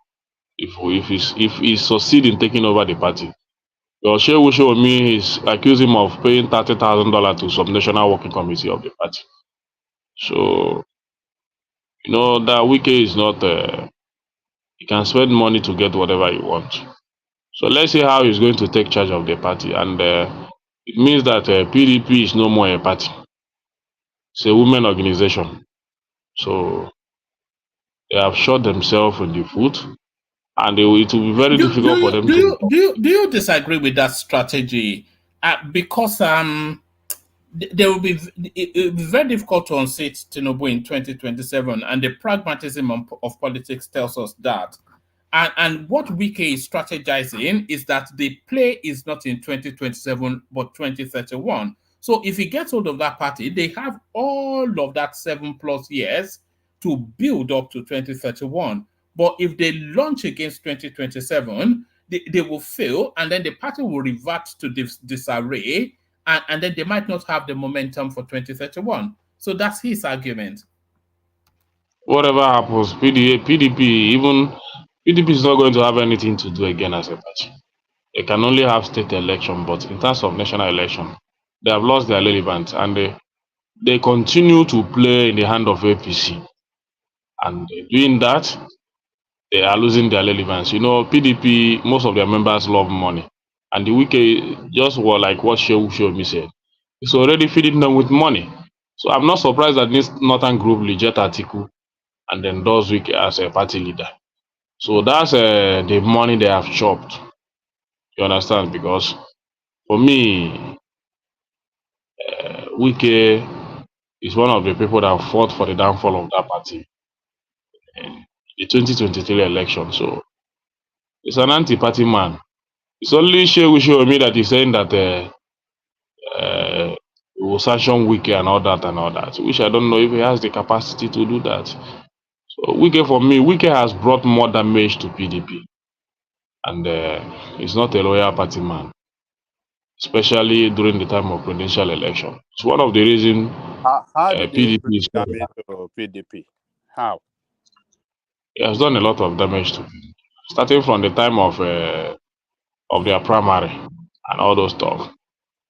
if he succeed in taking over the party. Your Shehu Shomi is accused him of paying $30,000 to some national working committee of the party. So you know that Wike is not. He can spend money to get whatever he wants. So let's see how he's going to take charge of the party, and it means that PDP is no more a party. It's a women organization. So they have shot themselves in the foot, and it will be very difficult for them to. Do you disagree with that strategy? Because there will be it will be very difficult to unseat Tinubu in 2027, and the pragmatism of politics tells us that. And what Wike is strategizing is that the play is not in 2027 but 2031. So if he gets hold of that party, they have all of that 7+ years to build up to 2031. But if they launch against 2027, they will fail, and then the party will revert to this disarray, and then they might not have the momentum for 2031. So that's his argument. Whatever happens, PDP is not going to have anything to do again as a party. They can only have state election, but in terms of national election, they have lost their relevance, and they continue to play in the hand of APC. And doing that, they are losing their relevance. You know, PDP, most of their members love money. And the Wike just were like what Show said. It's already feeding them with money. So I'm not surprised that this Northern group reject Atiku and endorse Wike as a party leader. So that's the money they have chopped. You understand? Because for me, Wike is one of the people that fought for the downfall of that party in the 2023 election. So it's an anti-party man. It's only Shehu me that is saying that he will sanction Wike and all that, which I don't know if he has the capacity to do that. So Wike, for me, Wike has brought more damage to PDP, and he's not a loyal party man, especially during the time of presidential election. It's one of the reasons how did he PDP bring is. damage to PDP? How? He has done a lot of damage to PDP, starting from the time of their primary and all those stuff.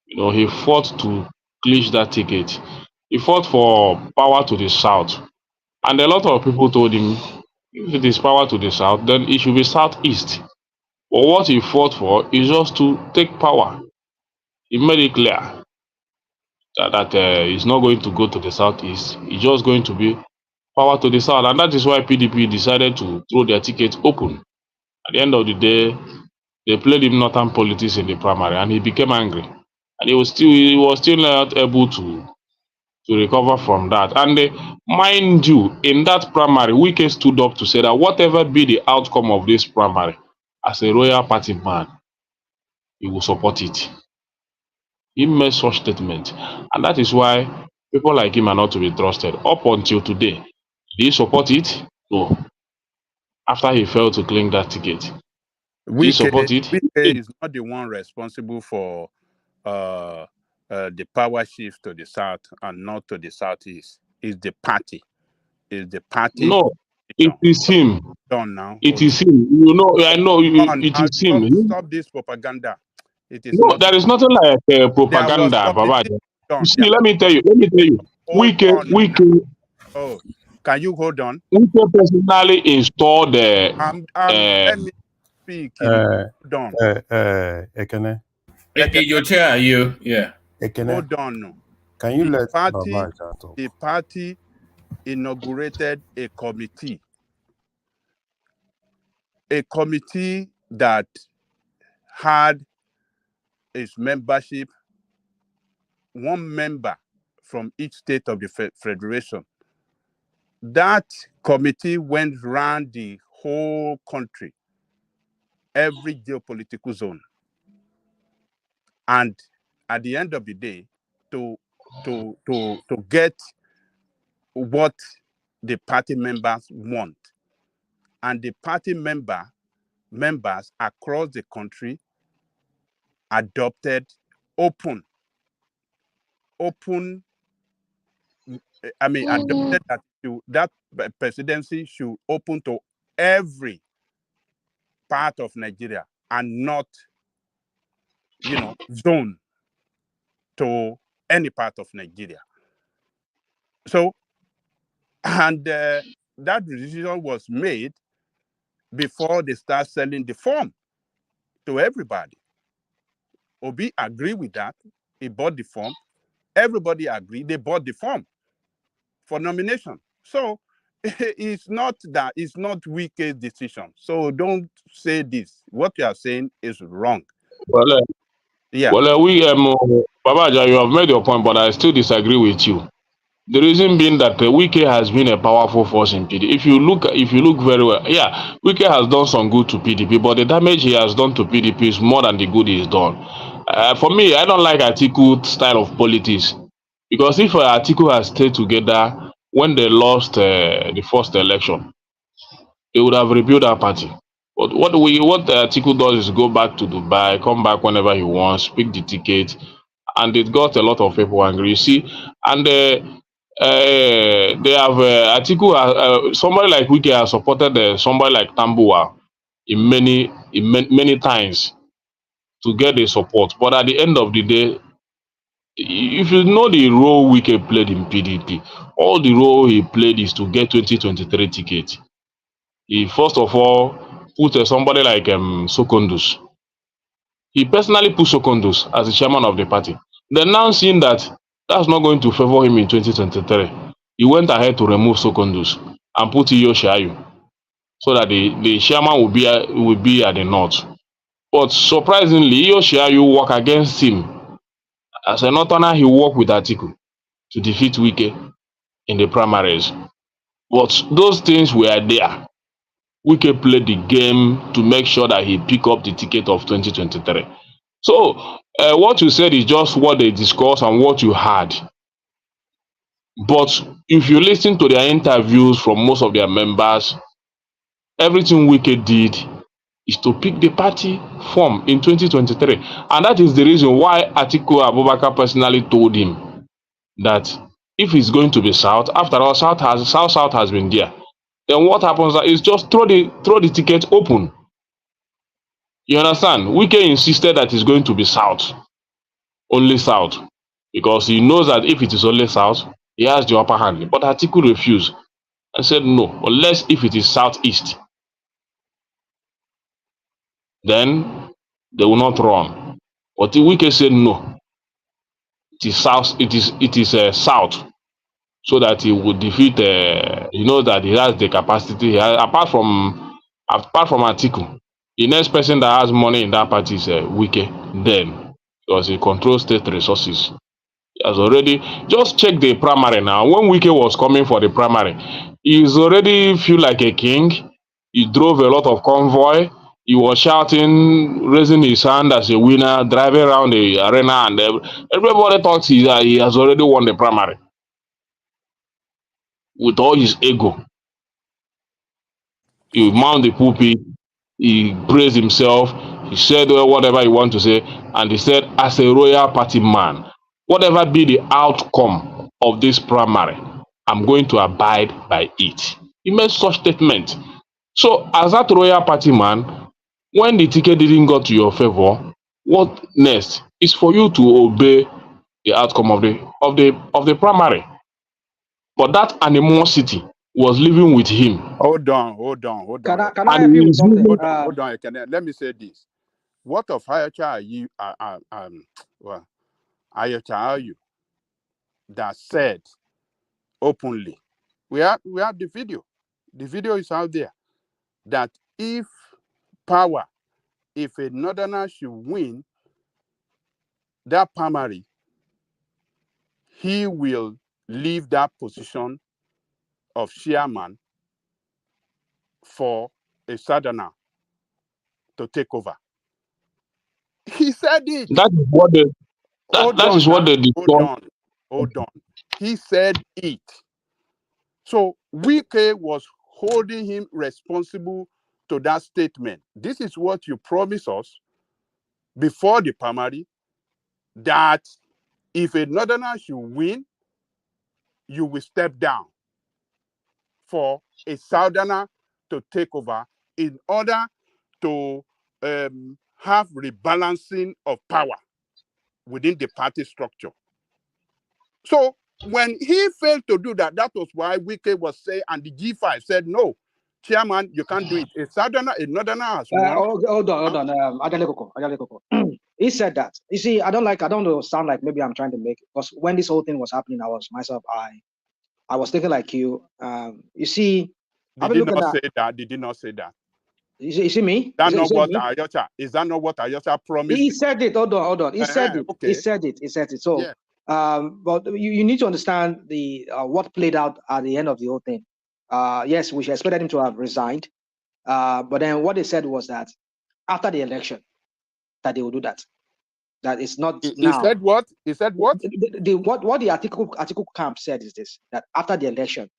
You know, he fought to clinch that ticket. He fought for power to the south. And a lot of people told him, if it is power to the south, then it should be southeast. But what he fought for is just to take power. He made it clear that he's not going to go to the southeast. It's just going to be power to the south. And that is why PDP decided to throw their ticket open. At the end of the day, they played him northern politics in the primary, and he became angry. And he was still not able to recover from that. And mind you, in that primary, Wike stood up to say that whatever be the outcome of this primary, as a royal party man, he will support it. He made such statement, and that is why people like him are not to be trusted. Up until today, did he support it? No. After he failed to claim that ticket, did he support it? Wike is not the one responsible for the power shift to the south and not to the southeast. It's the party. It's the party. No, it is him. Done now. It is him. You know, I know it is him. Stop this propaganda. It is No, not. there is nothing like propaganda, Baba. You see, let me tell you. Wike. Oh, can you hold on? Wike personally installed the. Let me speak. Hold on. Ekene. Your chair, you, yeah. Ekene. Hold on. Can you let the party inaugurated a committee that had its membership one member from each state of the federation. That committee went around the whole country, every geopolitical zone. And at the end of the day, to get what the party members want. And the party members across the country adopted adopted that presidency should open to every part of Nigeria and not, zone to any part of Nigeria. So, and that decision was made before they start selling the form to everybody. Obi agreed with that. He bought the form. Everybody agreed. They bought the form for nomination. So it's not Wike's decision. So don't say this. What you are saying is wrong. Well, yeah. Well, Babaja, you have made your point, but I still disagree with you. The reason being that Wike has been a powerful force in PDP. If you look very well, yeah, Wike has done some good to PDP, but the damage he has done to PDP is more than the good he's done. For me, I don't like Atiku's style of politics, because if Atiku has stayed together when they lost the first election, they would have rebuilt that party. But what Atiku does is go back to Dubai, come back whenever he wants, pick the ticket, and it got a lot of people angry. You see, and they have Atiku. Somebody like Wike has supported somebody like Tambuwa in many times to get the support. But at the end of the day, if you know the role Wike played in PDP, all the role he played is to get 2023 ticket. He first of all put somebody like Sokondus. He personally put Sokondus as the chairman of the party. Then now seeing that that's not going to favor him in 2023, he went ahead to remove Sokondus and put Iyo so that the chairman will be at the north. But surprisingly, Iyo work against him. As a northerner, he worked with Atiku to defeat Wike in the primaries. But those things were there. Wike played the game to make sure that he pick up the ticket of 2023. So what you said is just what they discussed and what you had. But if you listen to their interviews from most of their members, everything Wike did is to pick the party form in 2023. And that is the reason why Atiku Abubakar personally told him that if it's going to be South, after all, South has been there. Then what happens is just throw the ticket open. You understand? Wike insisted that it's going to be South, only South, because he knows that if it is only South, he has the upper hand. But Atiku refused and said no, unless if it is Southeast, then they will not run. But Wike said no, it is South. It is South, so that he would defeat. He knows that he has the capacity. Apart from Atiku, the next person that has money in that party is Wike. Then, because he controls state resources, he has already just check the primary now. When Wike was coming for the primary, he's already feel like a king. He drove a lot of convoy. He was shouting, raising his hand as a winner, driving around the arena, and everybody thought he has already won the primary with all his ego. He mount the pulpit, he praised himself, he said whatever he wanted to say, and he said, as a royal party man, whatever be the outcome of this primary, I'm going to abide by it. He made such statement. So as that royal party man, when the ticket didn't go to your favor, what next is for you to obey the outcome of the primary. But that animosity was living with him. Hold on. Can I help you with something? Hold on. Let me say this. What of Ayacha are you? Ayacha are you that said openly? We have the video. The video is out there. That if a northerner should win that primary, he will leave that position of chairman for a Southerner to take over. He said it. That is what they that is what they discussed. Hold on. He said it. So Wike was holding him responsible to that statement. This is what you promised us before the primary, that if a Northerner should win, you will step down for a Southerner to take over in order to have rebalancing of power within the party structure. So when he failed to do that, that was why Wike was saying, and the G5 said, no, chairman, you can't do it. A Southerner, a Northerner has won. Hold on. Agalekoko. He said that. You see, I don't know, sound like maybe I'm trying to make it, because when this whole thing was happening, I was thinking like you. You see, Did he not say that? Did he not say that? You see me? Is that not what Ayosha promised? He said it. Hold on. He said it. Okay. He said it. So, yeah. But you need to understand the what played out at the end of the whole thing. Yes, we expected him to have resigned. But then what they said was that after the election, that they will do that. That it's not now. He said what? He said what? What the article camp said is this: that after the election.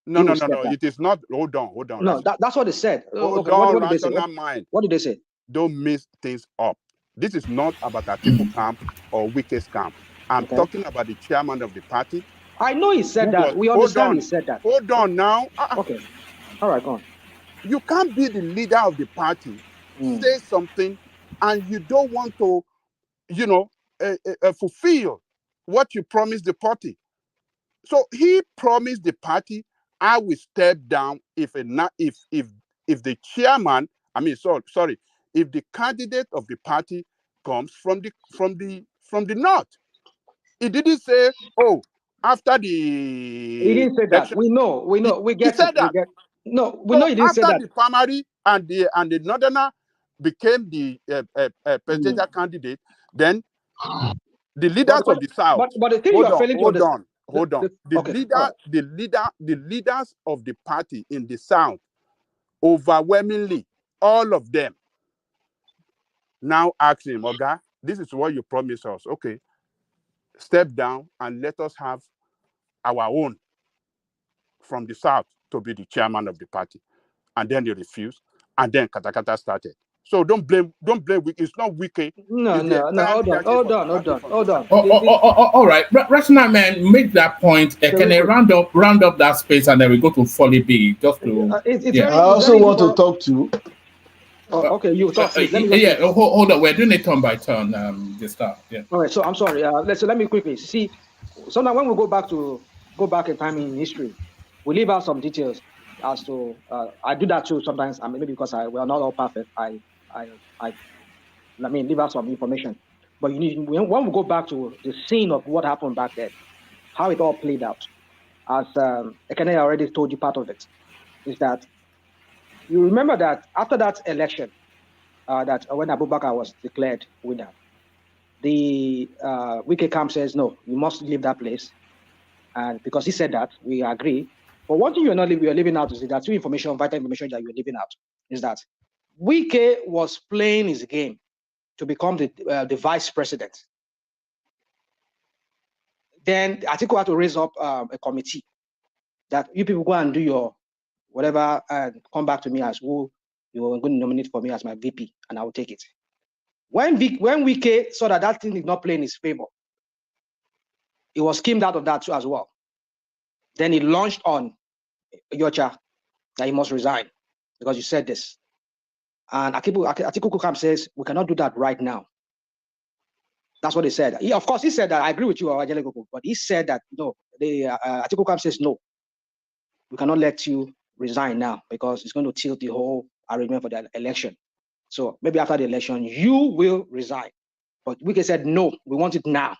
No. It is not. Hold on. No, that's what they said. Hold okay, on, what did they say? mind. What did they say? Don't mix things up. This is not about Atiku camp or Wike's camp. I'm talking about the chairman of the party. I know he said that. We understand he said that. Hold on now. Okay. All right, go on. You can't be the leader of the party, say something, and you don't want to, fulfill what you promised the party. So he promised the party, I will step down if the chairman, if the candidate of the party comes from the north. He didn't say, oh, after the he didn't say that. We know. We get he said it. that. We know he didn't say that. After the primary and the Northerner became the presidential candidate, then the leaders of the South. But the thing you are failing to understand. Hold on. The leaders of the party in the South, overwhelmingly, all of them, now ask him, Oga, this is what you promised us. Okay, step down and let us have our own from the South to be the chairman of the party. And then they refused, and then Katakata started. So don't blame Wike. It's not Wike. No. Hold on. All right. Rational man, make that point. Can I round up that space, and then we go to Folly B just to. I also want to talk to. Okay, you talk. Hold on. We're doing it turn by turn. This stuff. Yeah. All right. So I'm sorry. Let me quickly see. Sometimes when we go back in time in history, we leave out some details as to. I do that too sometimes. I mean, maybe because we are not all perfect. I leave out some information. But when we go back to the scene of what happened back then, how it all played out, as Ekene already told you part of it, is that you remember that after that election, that when Abubakar was declared winner, the Wike camp says, no, you must leave that place. And because he said that, we agree. But one thing you're leaving out is that vital information that you're leaving out is that Wike was playing his game to become the vice president. Then Atiku had to raise up a committee that you people go and do your whatever and come back to me as who you're going to nominate for me as my VP, and I will take it. When Wike saw that thing did not play in his favor, he was skimmed out of that too as well. Then he launched on Yocha that he must resign because you said this. And Atiku Kukam says, we cannot do that right now. That's what he said. Of course, he said that. I agree with you, but he said that, no, Atiku Kukam says, no, we cannot let you resign now because it's going to tilt the whole arrangement for the election. So maybe after the election, you will resign. But Wike said, no, we want it now.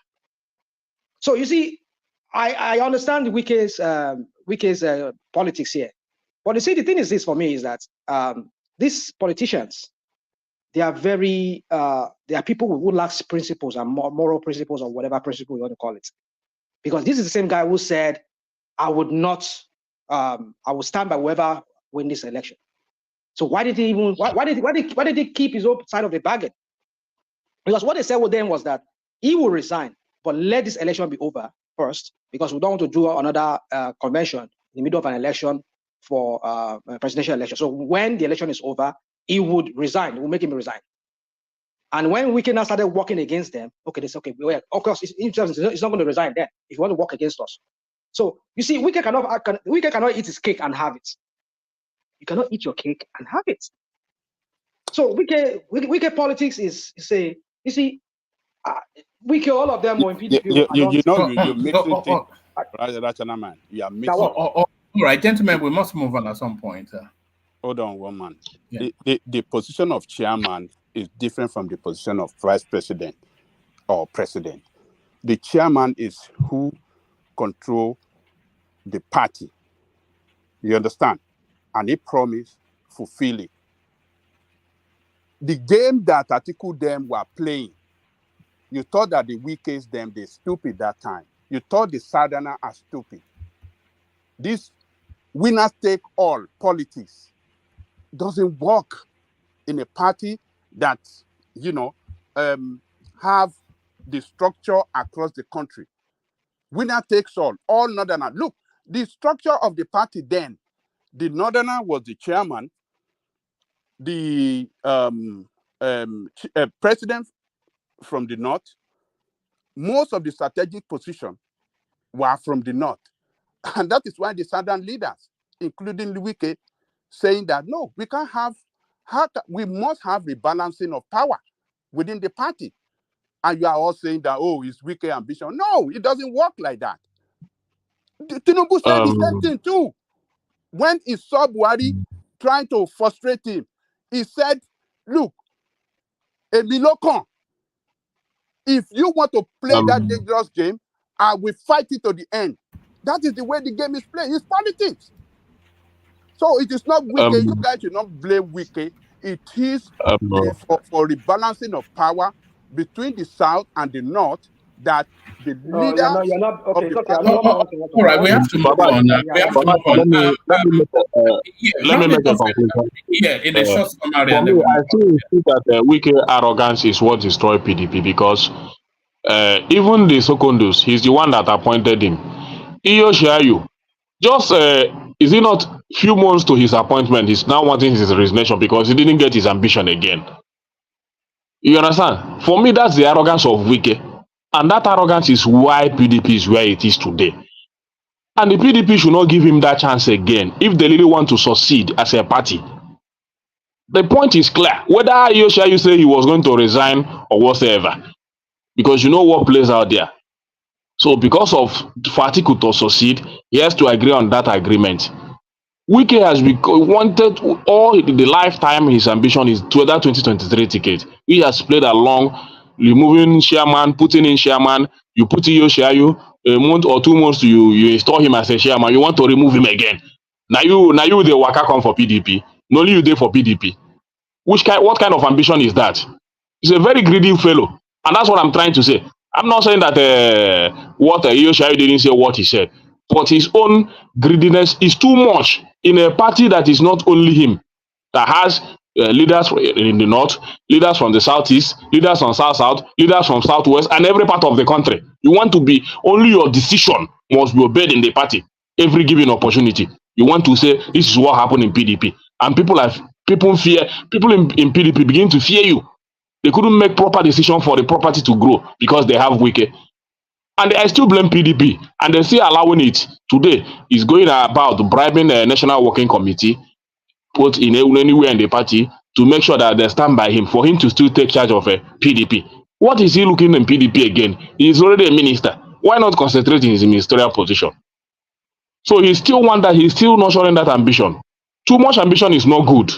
So you see, I understand Wike's politics here. But you see, the thing is this for me is that these politicians, they are people who lack principles and moral principles or whatever principle you want to call it. Because this is the same guy who said, I would not, I will stand by whoever win this election. So why did he even, why did he keep his own side of the bargain? Because what they said with them was that he will resign, but let this election be over first, because we don't want to do another convention in the middle of an election for a presidential election. So when the election is over, he would resign. We'll make him resign. And when Wike now started working against them, okay, they said, okay, well, of course, it's not going to resign then if you want to work against us. So you see, Wike cannot eat his cake and have it. You cannot eat your cake and have it. So Wike politics is say, you see, Wike, all of them were in PDP. You're mixing things, Rational man. You are mixing. All right, gentlemen, we must move on at some point. Hold on, one man. Yeah. The position of chairman is different from the position of vice president or president. The chairman is who control the party. You understand? And he promised fulfill it. The game that Atiku them were playing, you thought that the Wikes them, they stupid that time. You thought the Southerner are stupid. This winner take all politics doesn't work in a party that, have the structure across the country. Winner takes all Northerner. Look, the structure of the party then, the Northerner was the chairman, the president from the north. Most of the strategic positions were from the north. And that is why the Southern leaders, including Wike, saying that, no, we can't have, we must have rebalancing of power within the party. And you are all saying that, oh, it's Wike ambition. No, it doesn't work like that. Tinubu said the same thing too. When he saw Buhari trying to frustrate him, he said, look, Emilokan, if you want to play that dangerous game, I will fight it to the end. That is the way the game is played. It's politics. So it is not Wike. You guys should not blame Wike. It is for rebalancing of power between the South and the North that the leaders you're not, okay, of the okay, party... All right, we have to move on. We have to move on. Let me make a conclusion. Yeah, in a short summary. For me, I think that Wike arrogance is what destroyed PDP, because even the Secondus, he's the one that appointed him. Iyoshiayu, just is it not few months to his appointment, he's now wanting his resignation because he didn't get his ambition again. You understand? For me, that's the arrogance of Wike. And that arrogance is why PDP is where it is today. And the PDP should not give him that chance again if they really want to succeed as a party. The point is clear. Whether Iyoshiayu say he was going to resign or whatsoever, because you know what plays out there. So because of Atiku to succeed, he has to agree on that agreement. Wike has wanted all the lifetime, his ambition is to that 2023 ticket. He has played along, removing chairman, putting in chairman, you put in your Iyoshiayu, a month or 2 months you install him as a chairman, you want to remove him again. Now you the waka come for PDP, not only you there for PDP. What kind of ambition is that? He's a very greedy fellow. And that's what I'm trying to say. I'm not saying that Iyoshiayu didn't say what he said, but his own greediness is too much in a party that is not only him, that has leaders in the north, leaders from the southeast, leaders from south-south, leaders from southwest, and every part of the country. You want to be, only your decision must be obeyed in the party, every given opportunity. You want to say, this is what happened in PDP. And people in PDP begin to fear you. They couldn't make proper decision for the property to grow because they have Wike. And I still blame PDP. And they still allowing it. Today is going about bribing the National Working Committee, put in anywhere in the party, to make sure that they stand by him, for him to still take charge of PDP. What is he looking in PDP again? He's already a minister. Why not concentrate in his ministerial position? So he still he's still not showing that ambition. Too much ambition is not good.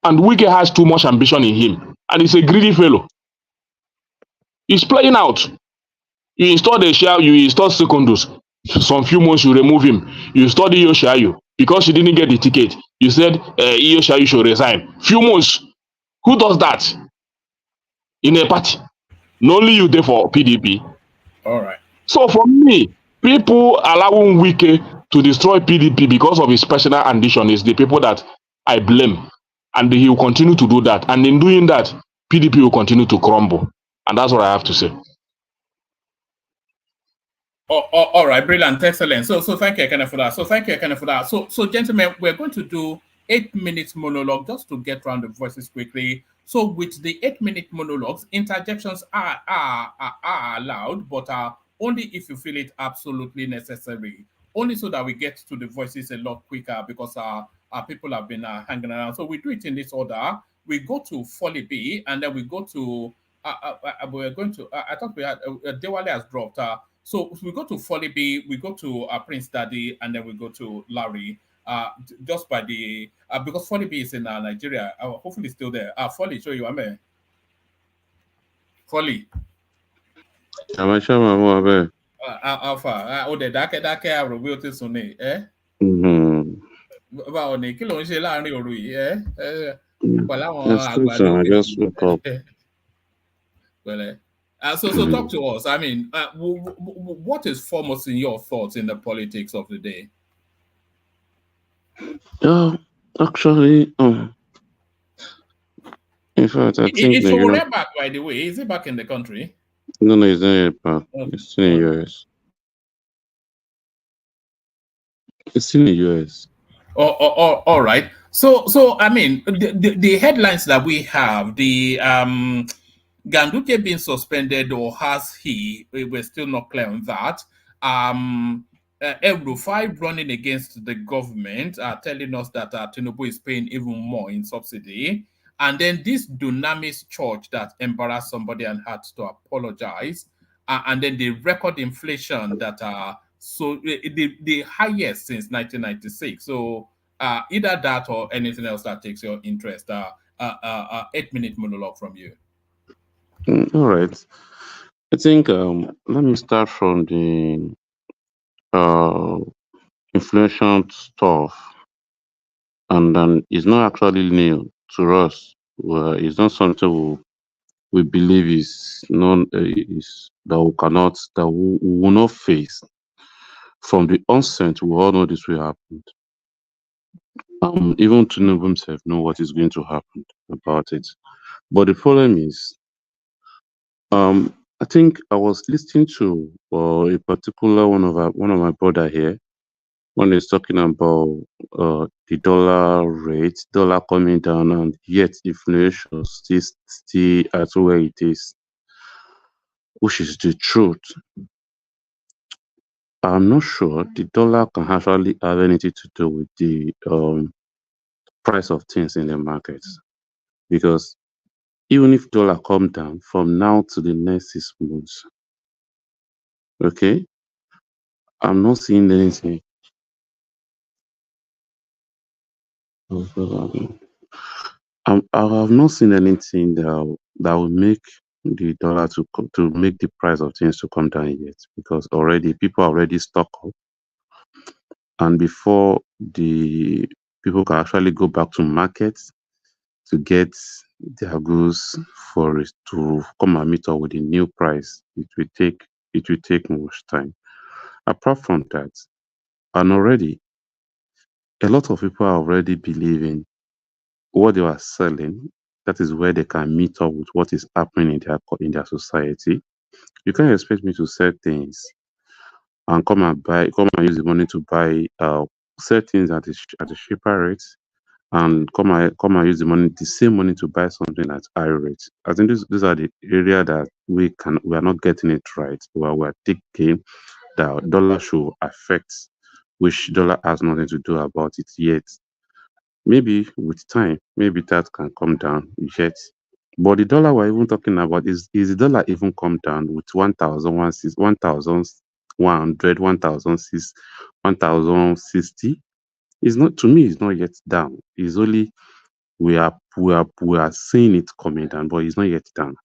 And Wike has too much ambition in him. And he's a greedy fellow. He's playing out. You install the share, you install Secondus. Some few months you remove him. You install the Iyoshiayu. Because you didn't get the ticket, you said Iyoshiayu should resign. Few months. Who does that? In a party. Not only you there for PDP. All right. So for me, People allowing Wike to destroy PDP because of his personal ambition is the people that I blame. And he will continue to do that. And in doing that, PDP will continue to crumble. And that's what I have to say. All right, brilliant, excellent. So thank you, Ekene, for that. So gentlemen, we're going to do 8 minutes monologue just to get around the voices quickly. So with the 8-minute monologues, interjections are allowed, but only if you feel it absolutely necessary. Only so that we get to the voices a lot quicker because our people have been hanging around. So we do it in this order. We go to Folly B, and then we go to we're going to. I thought we had Dewale has dropped. So we go to Folly B, we go to Prince Daddy, and then we go to Larry. Just by the because Folly B is in Nigeria. Hopefully still there. Folly, show you. I'm a Folly. Alpha. Oh, the dark reveal this on it. Eh? Báwo ni kí ló ń ṣe láàrin òru yìí pẹ̀lú àwọn àgbàdo I just woke up. Well, so talk to us. I mean, what is foremost in your thoughts in the politics of the day? Actually, in fact, I think is Showore back, by the way? Is he back in the country? No, he's not yet back. He's still in the US. It's still in the US. All right. So I mean, the headlines that we have, the Ganduje being suspended, or has he? We're still not clear on that. El-Rufai running against the government, telling us that Tinubu is paying even more in subsidy. And then this Dunamis church that embarrassed somebody and had to apologize. And then the record inflation that so the highest since 1996. So either that or anything else that takes your interest. 8-minute monologue from you. All right. I think let me start from the inflation stuff, and then it's not actually new to us. It's not something we believe is is that we will not face. From the onset, we all know this will happen. Even Tinubu himself know what is going to happen about it. But the problem is, I think I was listening to a particular one of my brother here when he's talking about the dollar coming down, and yet inflation still at where it is, which is the truth. I'm not sure the dollar can actually have anything to do with the price of things in the markets, because even if dollar come down from now to the next 6 months, okay, I'm not seeing anything. I have not seen anything that will make the dollar to make the price of things to come down yet, because already people are already stocked up, and before the people can actually go back to markets to get their goods for it to come and meet up with the new price, it will take much time. Apart from that, and already a lot of people are already believing what they are selling, that is where they can meet up with what is happening in their society. You can't expect me to sell things and come and use the money to buy sell things at a cheaper rate, and come and use the same money to buy something at high rate. I think these are the area that we are not getting it right. We're thinking that dollar should affect, which dollar has nothing to do about it yet. Maybe with time, maybe that can come down yet. But the dollar we're even talking about is the dollar even come down with 1,160, 1,060? It's not, to me, it's not yet down. It's only we are seeing it coming down, but it's not yet down.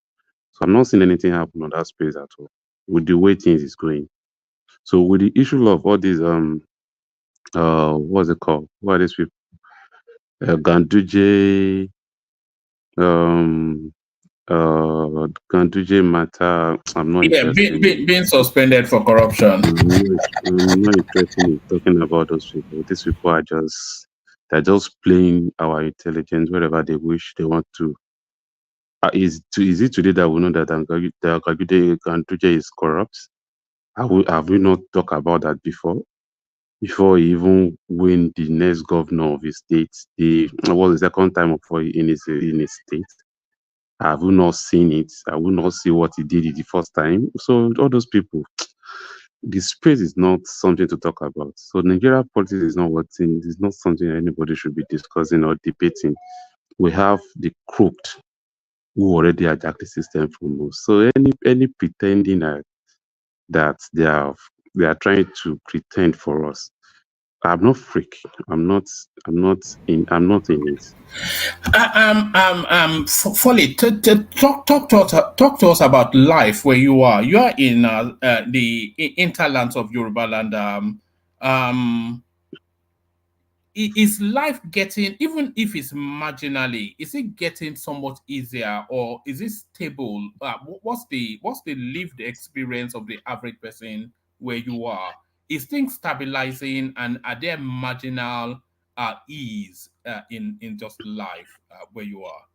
So I'm not seeing anything happen on that space at all with the way things is going. So with the issue of all these what's it called? What are these people? Ganduje, Ganduje matter, I'm not Yeah, interested in. being suspended for corruption. I'm not interested in talking about those people. These people are they're just playing our intelligence wherever they wish they want to. Is it today that we know that Ganduje is corrupt? Have we not talked about that before? Before he even win the next governor of his state, the second time in his state. Have we not seen it? I will not see what he did the first time. So all those people, the space is not something to talk about. So Nigeria politics is not something anybody should be discussing or debating. We have the crooked who already hijacked the system from us. So any pretending that they are trying to pretend for us. I'm not freak. I'm not in it. Folly, talk to us about life where you are. You are in the interlands of Yoruba land. Is life getting, even if it's marginally, is it getting somewhat easier, or is it stable? What's the lived experience of the average person where you are? Is things stabilizing, and are there marginal ease in just life where you are?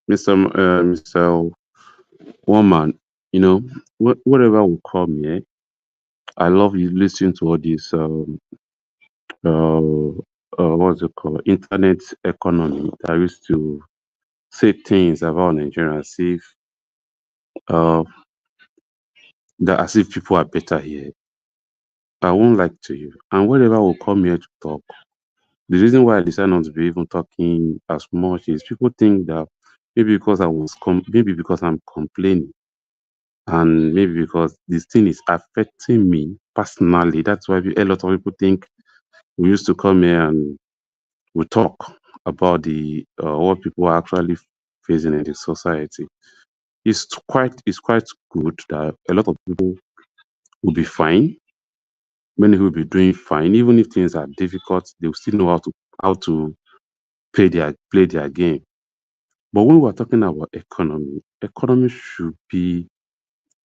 Mr. Woman, whatever will call me, I love you listening to all these what's it called, internet economy that used to say things about Nigerians as if people are better here. I won't like to you. And whatever will come here to talk, the reason why I decided not to be even talking as much is people think that maybe because maybe because I'm complaining, and maybe because this thing is affecting me personally. That's why a lot of people think we used to come here and we talk about what people are actually facing in the society. It's quite good that a lot of people will be fine. Many will be doing fine, even if things are difficult. They will still know how to play their game. But when we're talking about economy should be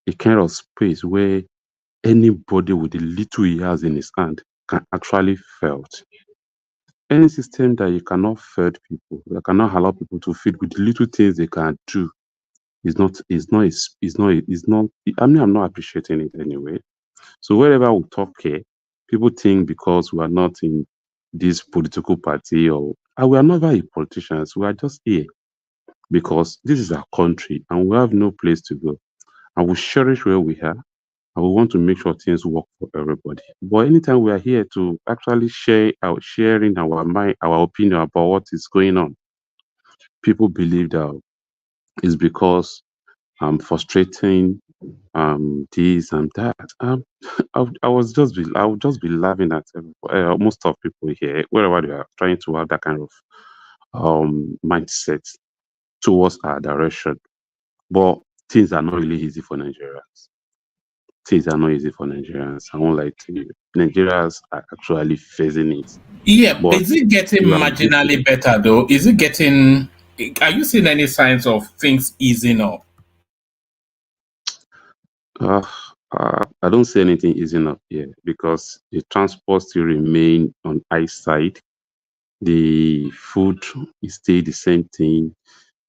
a kind of space where anybody with the little he has in his hand can actually felt. Any system that you cannot feed people, that cannot allow people to feed with the little things they can do, I'm not appreciating it anyway. So wherever we talk here, people think because we are not in this political party and we are never politicians, we are just here because this is our country and we have no place to go. And we cherish where we are and we want to make sure things work for everybody. But anytime we are here to actually sharing our mind, our opinion about what is going on, people believe that it's because I'm frustrating this and that. I would just be laughing at most of people here, wherever they are trying to have that kind of mindset towards our direction. But things are not really easy for Nigerians. Things are not easy for Nigerians. I won't lie to you. Nigerians are actually facing it. Yeah, But is it getting marginally better though? Is it getting? Are you seeing any signs of things easing up? I don't see anything easing up here because the transport still remain on high side. The food is still the same thing.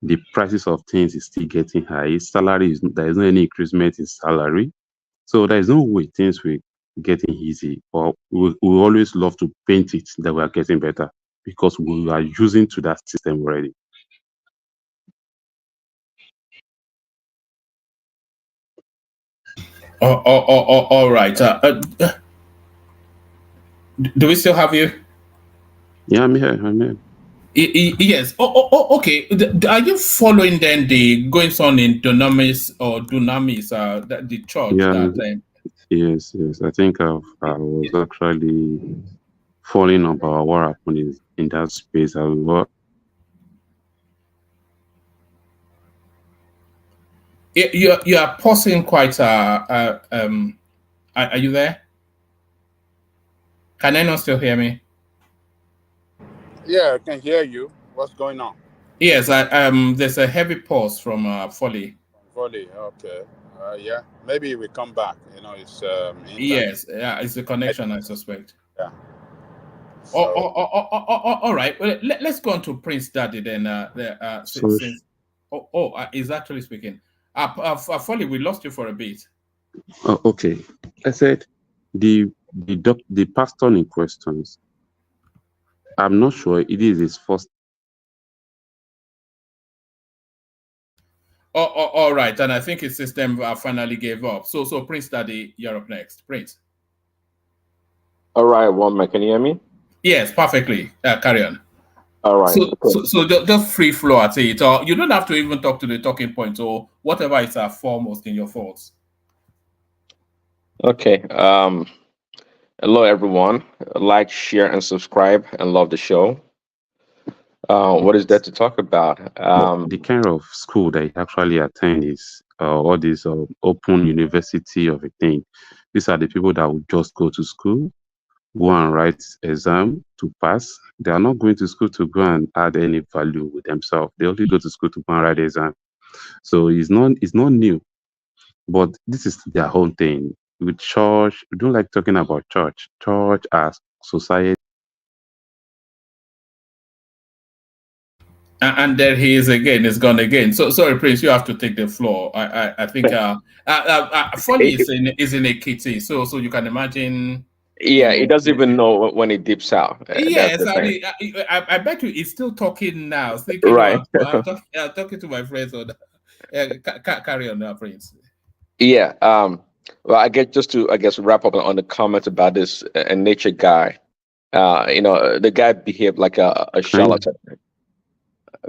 The prices of things is still getting high. There is no any increment in salary. So there is no way things will getting easy. But we always love to paint it that we are getting better because we are using to that system already. All right. Do we still have you? Yeah, I'm here. Yes. Okay. Are you following then the goings on in Dunamis, the church Yeah, that time? yes. I think I was actually falling about what happened in that space as well. You are pausing quite. Are you there? Can anyone still hear me? Yeah, I can hear you. What's going on? Yes, there's a heavy pause from Folly. Volley, okay. Yeah, maybe we come back. It's internet. Yes, yeah, it's the connection, I suspect. Yeah. All right. Well, let's go on to Prince Daddy then. So Since he's actually speaking. Folly, we lost you for a bit. okay. I said the pastor in questions. I'm not sure it is his first. All right, and I think his system finally gave up. So Prince Daddy, you're up next. Prince. All right, woman, can you hear me? Yes, perfectly. Carry on. All right. So just free flow at it, or you don't have to even talk to the talking points or whatever is foremost in your thoughts. Okay. Hello, everyone. Like, share, and subscribe, and love the show. What is there to talk about? The kind of school that he actually attend is all these open university of a thing. These are the people that would just go to school, go and write exam to pass. They are not going to school to go and add any value with themselves. They only go to school to go and write exam. So it's not new. But this is their own thing. With church, we don't like talking about church. Church as society. And there he is again. He's gone again. So sorry, Prince, you have to take the floor. I think Folly is in a kitty, so you can imagine. Yeah, he doesn't even know when it dips out. Yes, I bet you he's still talking now. Thinking, right. I'm talking to my friends. On carry on now, Prince. Yeah. Well, I guess wrap up on the comment about this nature guy. The guy behaved like a charlatan.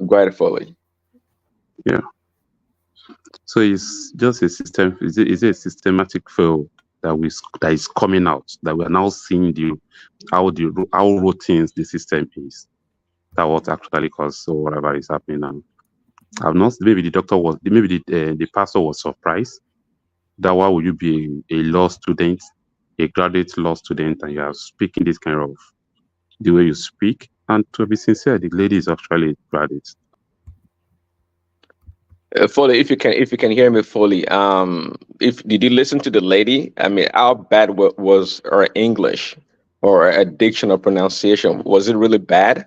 Go ahead, Foley. Yeah. So it's just a system. Is it a systematic fail that is coming out, that we are now seeing how routine the system is? That what actually caused whatever is happening now. I've not. Maybe the pastor was surprised. That why would you be a law student, a graduate law student, and you are speaking this kind of the way you speak? And to be sincere, the lady is actually a graduate. Foley, if you can hear me, Foley, did you listen to the lady? I mean, how bad was her English or her diction or pronunciation? Was it really bad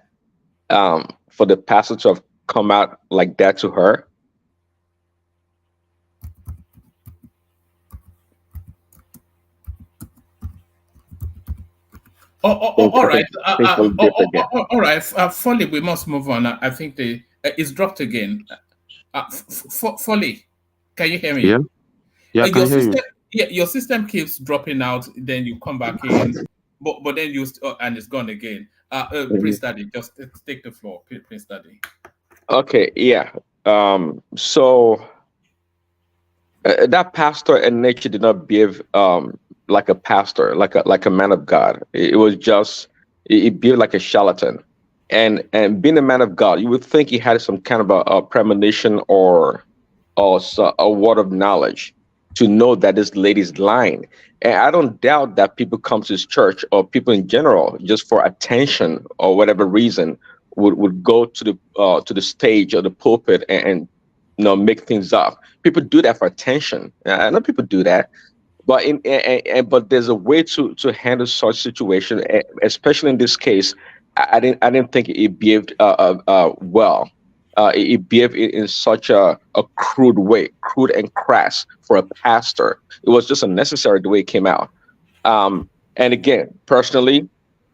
for the pastor to have come out like that to her? All right. All right. Foley, we must move on. I think it's dropped again. Foley, can you hear me? Yeah, I can hear you. Yeah, your system keeps dropping out. Then you come back in, but then and it's gone again. Prince Daddy, just take the floor, Prince Daddy. Okay. Yeah. So that pastor in nature did not behave like a pastor, like a man of God. It was just it behaved like a charlatan. And being a man of God, you would think he had some kind of a premonition or a word of knowledge to know that this lady's lying. And I don't doubt that people come to his church, or people in general, just for attention or whatever reason, would go to the stage or the pulpit and make things up. People do that for attention. I know people do that. But but there's a way to handle such situation, especially in this case. I didn't think it behaved well. It behaved in such a crude way, crude and crass for a pastor. It was just unnecessary the way it came out. And again, personally,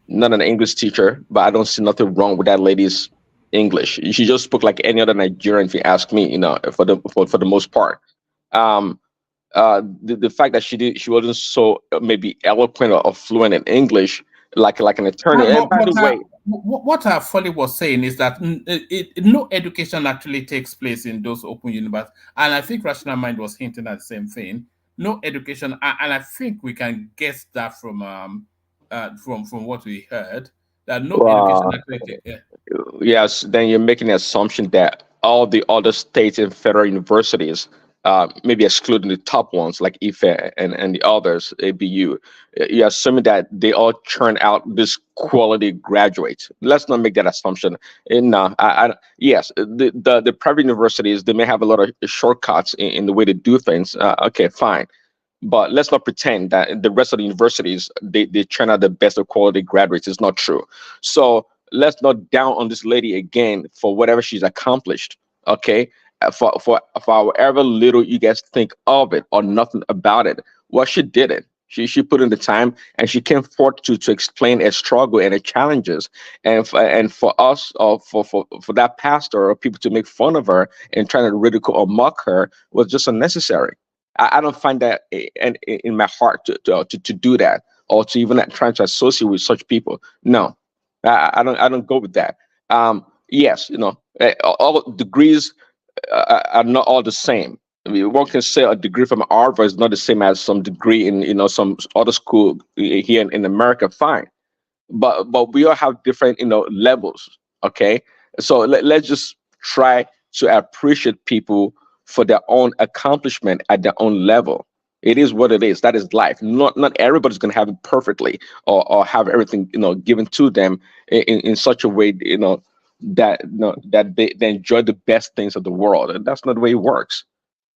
not an English teacher, but I don't see nothing wrong with that lady's English. She just spoke like any other Nigerian, if you ask me. For the most part. The fact that she wasn't so maybe eloquent or fluent in English like an attorney. And by the way, what Foley was saying is that no education actually takes place in those open universities, and I think Rational Mind was hinting at the same thing. No education, and I think we can guess that from what we heard, that no education actually takes. Yes, then you're making the assumption that all the other states and federal universities maybe excluding the top ones like IFE and the others, ABU, you're assuming that they all churn out this quality graduates. Let's not make that assumption. And yes, the private universities, they may have a lot of shortcuts in the way they do things. Okay, fine. But let's not pretend that the rest of the universities, they churn out the best of quality graduates. It's not true. So let's not down on this lady again for whatever she's accomplished. Okay, for however little you guys think of it or nothing about it, well, she did it. She put in the time, and she came forth to explain a struggle and her challenges. And for us, or for that pastor or people to make fun of her and trying to ridicule or mock her was just unnecessary. I don't find that in my heart to do that, or to even trying to associate with such people. No, I don't go with that. Yes, all degrees are not all the same. I mean, one can say a degree from Harvard is not the same as some degree in some other school here in America. Fine, but we all have different levels. Okay, so let's just try to appreciate people for their own accomplishment at their own level. It is what it is. That is life. Not everybody's going to have it perfectly or have everything given to them in such a way that they enjoy the best things of the world. And that's not the way it works.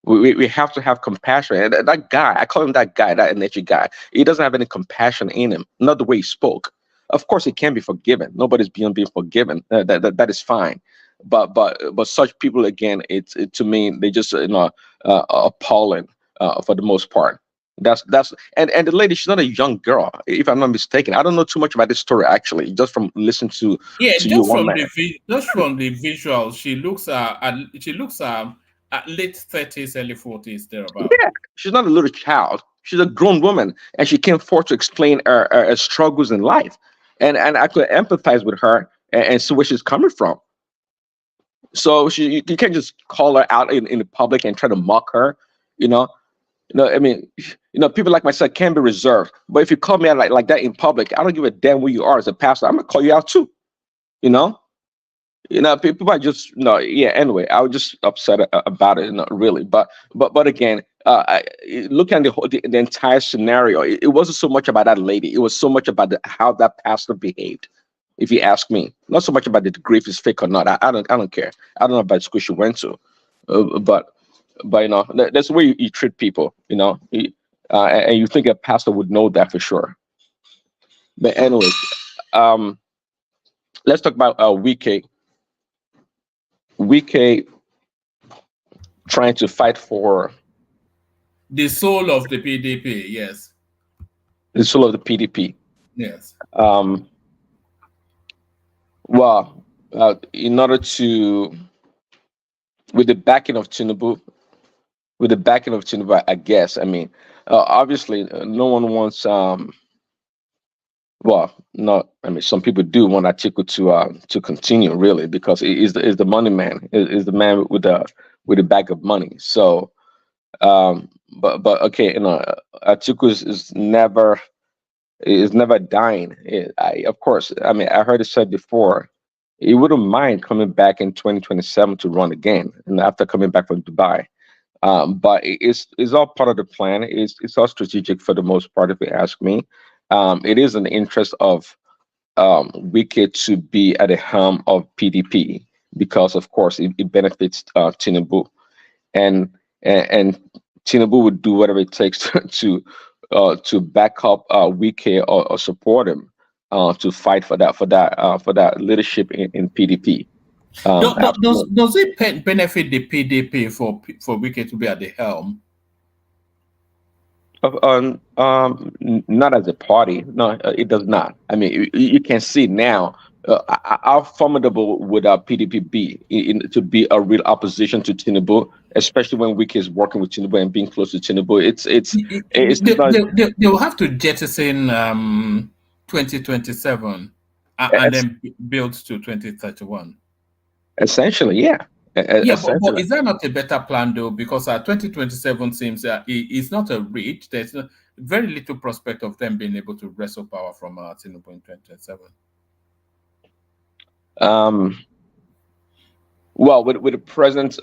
We have to have compassion. And that guy, I call him that guy, that energy guy. He doesn't have any compassion in him. Not the way he spoke. Of course, he can be forgiven. Nobody's beyond being forgiven. That is fine. But such people, again, to me, they just appalling for the most part. That's and the lady, she's not a young girl, if I'm not mistaken. I don't know too much about this story actually, just from listening to you one man. Just from the visual, she looks at late 30s, early 40s, thereabout. Yeah, she's not a little child. She's a grown woman, and she came forth to explain her struggles in life, and I could empathize with her and see where she's coming from. So you can't just call her out in the public and try to mock her. I mean, people like myself can be reserved, but if you call me out like that in public, I don't give a damn who you are as a pastor. I'm gonna call you out too. People are just yeah. Anyway, I was just upset about it, really. But again, looking at the entire scenario, it wasn't so much about that lady. It was so much about how that pastor behaved. If you ask me, not so much about the degree if it's fake or not. I don't care. I don't know about the school she went to, but that's the way you treat people. And you think a pastor would know that for sure. But anyways, let's talk about Wike. Wike trying to fight for the soul of the PDP. Yes, the soul of the PDP. Yes. Well, in order to, with the backing of Tinubu, I guess. I mean, obviously, no one wants. Well, not. I mean, some people do want Atiku to continue, really, because he is the money man. Is the man with the bag of money. So, but okay, Atiku is never dying. Of course, I mean, I heard it said before, he wouldn't mind coming back in 2027 to run again, and after coming back from Dubai. But it's all part of the plan. It's all strategic for the most part, if you ask me. It is in the interest of Wike to be at the helm of PDP because, of course, it benefits Tinubu, and Tinubu would do whatever it takes to back up Wike or support him to fight for that leadership in PDP. Does it benefit the PDP for Wike to be at the helm? Not as a party. No, it does not. I mean, you can see now how formidable would PDP be to be a real opposition to Tinubu, especially when Wike is working with Tinubu and being close to Tinubu. They will have to jettison 2027 and then build to 2031. Essentially, yeah. Yeah, but is that not a better plan though? Because 2027 seems it's not a reach. There's very little prospect of them being able to wrestle power from Tinubu in 2027. Well, with the present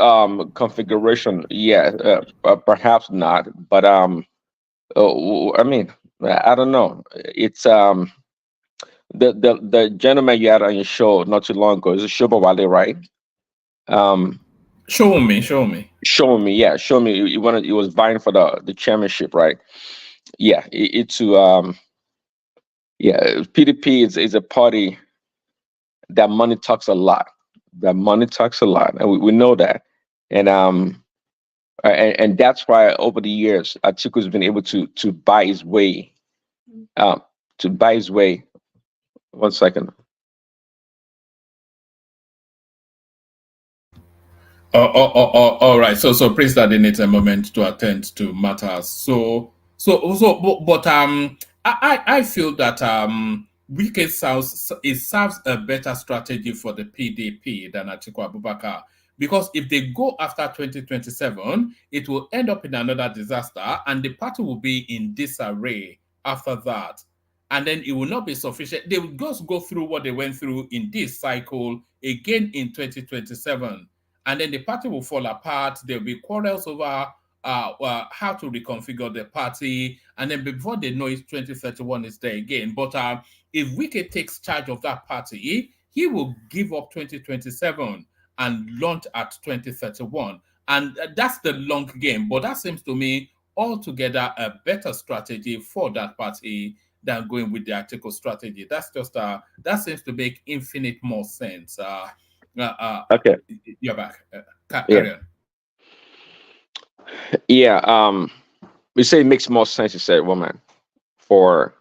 configuration, yeah, perhaps not. But I mean, I don't know. It's the gentleman you had on your show not too long ago is a Shobawale, right? Show me. Show me, yeah, show me. He wanted, he was vying for the chairmanship, right? Yeah, it's yeah. PDP is a party that money talks a lot. That money talks a lot, and we know that. And and that's why over the years, Atiku's been able to buy his way, to buy his way. 1 second. All right. So Prince Daddy needs a moment to attend to matters. But I feel that Wike serves a better strategy for the PDP than Atiku Abubakar, because if they go after 2027, it will end up in another disaster, and the party will be in disarray after that. And then it will not be sufficient. They will just go through what they went through in this cycle again in 2027. And then the party will fall apart. There'll be quarrels over how to reconfigure the party. And then before they know it, 2031 is there again. But if Wike takes charge of that party, he will give up 2027 and launch at 2031. And that's the long game. But that seems to me altogether a better strategy for that party than going with the Atiku strategy. That's just that seems to make infinite more sense. Okay, you're back. yeah, yeah. We say it makes more sense. You said, woman, for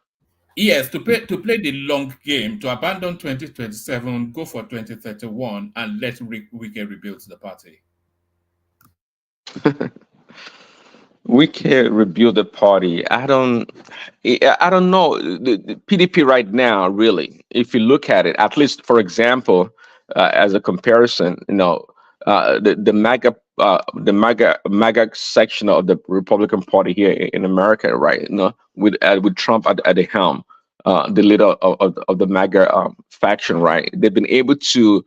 yes, to play the long game, to abandon 2027, go for 2031, and let Wike rebuild the party. we can rebuild the party. I don't know the PDP right now. Really, if you look at it, at least for example, as a comparison, the MAGA section of the Republican Party here in America, right? With Trump at the helm, the leader of the MAGA faction, right? They've been able to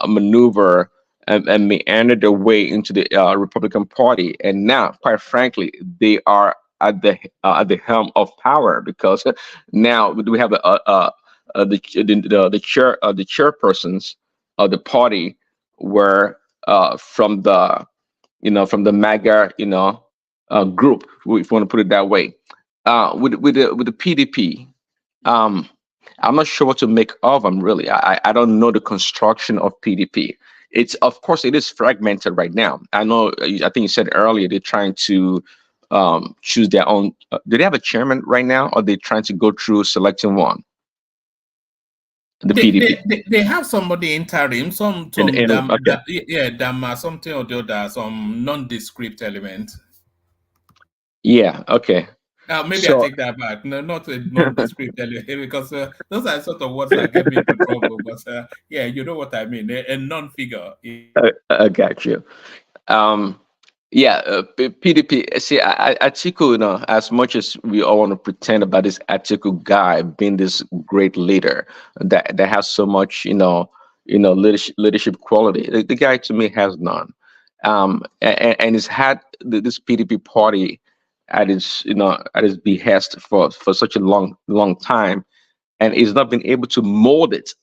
maneuver and meander their way into the Republican Party, and now, quite frankly, they are at the helm of power, because now we have the chairpersons of the party were from the MAGA group, if you want to put it that way. With the PDP, I'm not sure what to make of them, really. I don't know the construction of PDP. It's, of course, it is fragmented right now. I know. I think you said earlier they're trying to choose their own. Do they have a chairman right now, or are they trying to go through selecting one? They have somebody interim, some okay. Dama, something or the other, some nondescript element. Yeah. Okay. Maybe I take that back. No, not a nondescript element, because those are sort of words that get me into trouble. But yeah, you know what I mean. A non-figure. I got you. Yeah, PDP. See, Atiku, as much as we all want to pretend about this Atiku guy being this great leader that has so much, leadership quality, the guy to me has none. And he's had this PDP party at his behest for such a long time, and he's not been able to mold this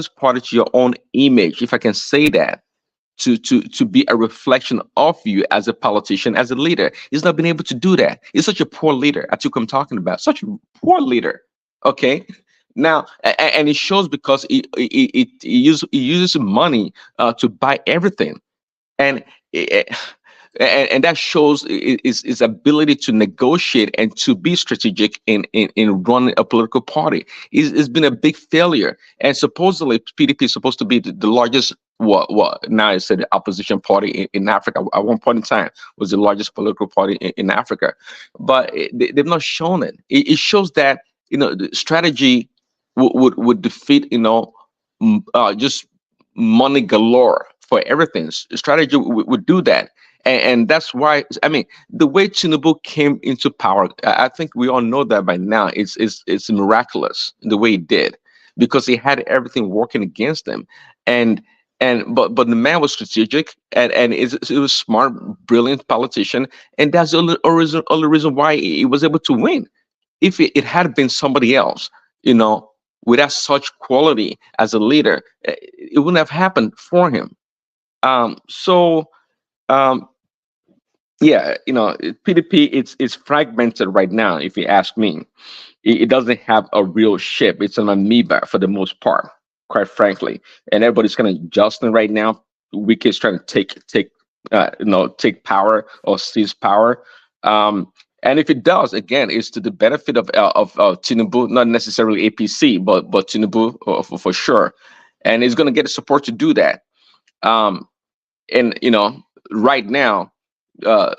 party to your own image, if I can say that. To be a reflection of you as a politician, as a leader. He's not been able to do that. He's such a poor leader. That's what I'm talking about. Such a poor leader. Okay. Now, and it shows because he uses money to buy everything, and that shows his ability to negotiate and to be strategic in running a political party. It's been a big failure. And supposedly PDP is supposed to be the largest, now it's the opposition party in Africa. At one point in time, was the largest political party in Africa, but they've not shown it. It shows that the strategy would defeat just money galore for everything. Strategy would do that. And that's why, I mean, the way Tinubu came into power, I think we all know that by now. It's miraculous the way he did, because he had everything working against him. And but the man was strategic and he was smart, brilliant politician, and that's the only reason why he was able to win. If it had been somebody else, without such quality as a leader, it wouldn't have happened for him. So yeah, PDP it's fragmented right now. If you ask me, it doesn't have a real shape. It's an amoeba for the most part, quite frankly, and everybody's kind of adjusting right now. Wike is trying to take power or seize power. And if it does, again, it's to the benefit of Tinubu, not necessarily APC, but Tinubu for sure, and he's going to get the support to do that. And right now, I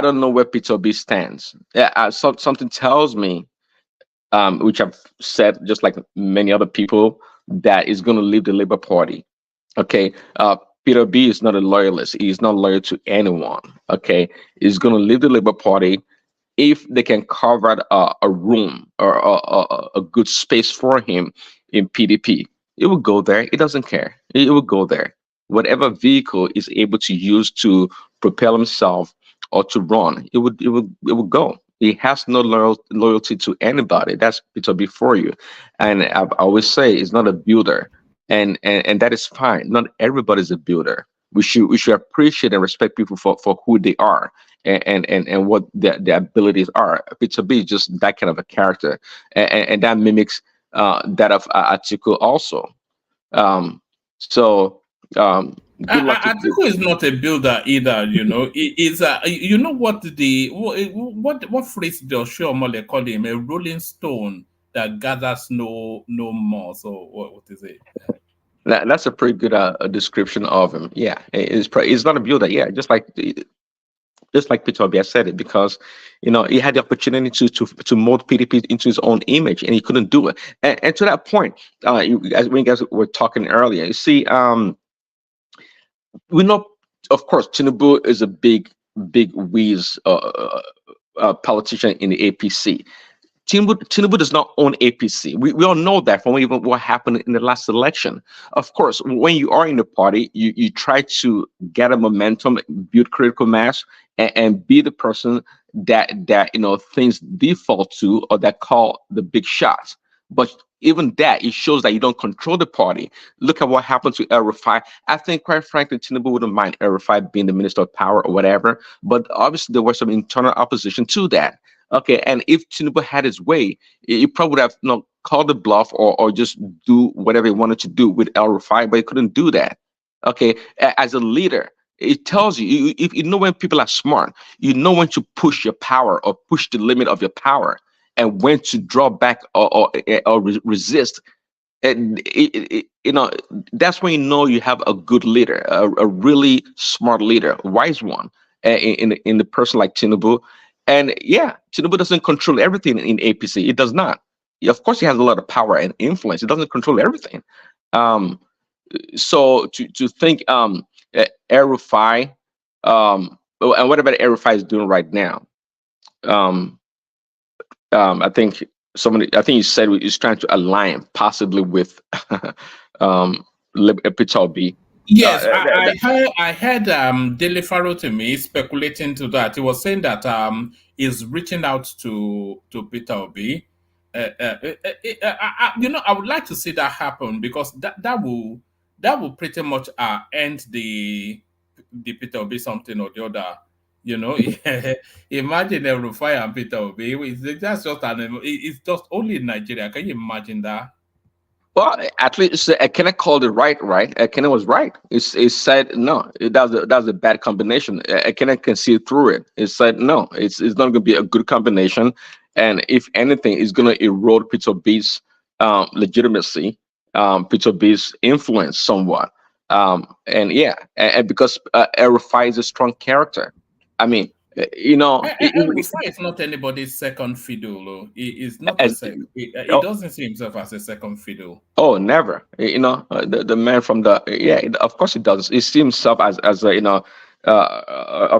don't know where Peter Obi stands. Something tells me, which I've said just like many other people, that is going to leave the Labour Party. Okay, Peter Obi is not a loyalist. He's not loyal to anyone. Okay, he's going to leave the Labour Party if they can carve out a room or a good space for him in PDP. It will go there. It doesn't care. It will go there. Whatever vehicle is able to use to propel himself or to run, it would go. He has no loyalty to anybody. That's Peter Obi for you. And I always say he's not a builder, and that is fine. Not everybody's a builder. We should appreciate and respect people for who they are and what their abilities are. Peter Obi is just that kind of a character, and that mimics that of Atiku also. Atiku is not a builder either. Is what phrase Joshua Mole called him? A rolling stone that gathers no more. So what is it? That's a pretty good description of him. Yeah, he's not a builder. Yeah, just like Peter Obi said it, because he had the opportunity to mold PDP into his own image, and he couldn't do it. And to that point, when you guys were talking earlier, you see, we know, of course, Tinubu is a big whiz politician in the APC. Tinubu does not own APC. We all know that from even what happened in the last election. Of course, when you are in the party, you try to get a momentum, build critical mass, and be the person that things default to, or that call the big shots. But even that, it shows that you don't control the party. Look at what happened to El Rufai. I think, quite frankly, Tinubu wouldn't mind El Rufai being the minister of power or whatever. But obviously, there was some internal opposition to that. Okay, and if Tinubu had his way, he probably would have called the bluff or just do whatever he wanted to do with El Rufai, but he couldn't do that. Okay, as a leader, it tells you, if you know when people are smart, you know when to push your power or push the limit of your power, and when to draw back or resist. And that's when you know you have a good leader, a really smart leader, a wise one, in the person like Tinubu. And yeah, Tinubu doesn't control everything in APC. It does not. Of course, he has a lot of power and influence. It doesn't control everything. So to think El Rufai, and whatever El Rufai is doing right now, I think you said he's trying to align possibly with Peter Obi. Yes, I heard Dele Farotimi speculating to that. He was saying that he's reaching out to Peter Obi. I would like to see that happen, because that will pretty much end the Peter Obi something or the other. Imagine El Rufai and Peter Obi. It's just only in Nigeria. Can you imagine that? Well, at least Ekene called it right. Ekene was right. He said no. That was a bad combination. Ekene can see through it. He said no. It's not going to be a good combination, and if anything, it's going to erode Peter Obi's legitimacy, Peter Obi's influence somewhat. And because El Rufai is a strong character. I mean, El Rufai is not anybody's second fiddle. He is not he doesn't see himself as a second fiddle. Oh, never. The man from of course he does. He sees himself as a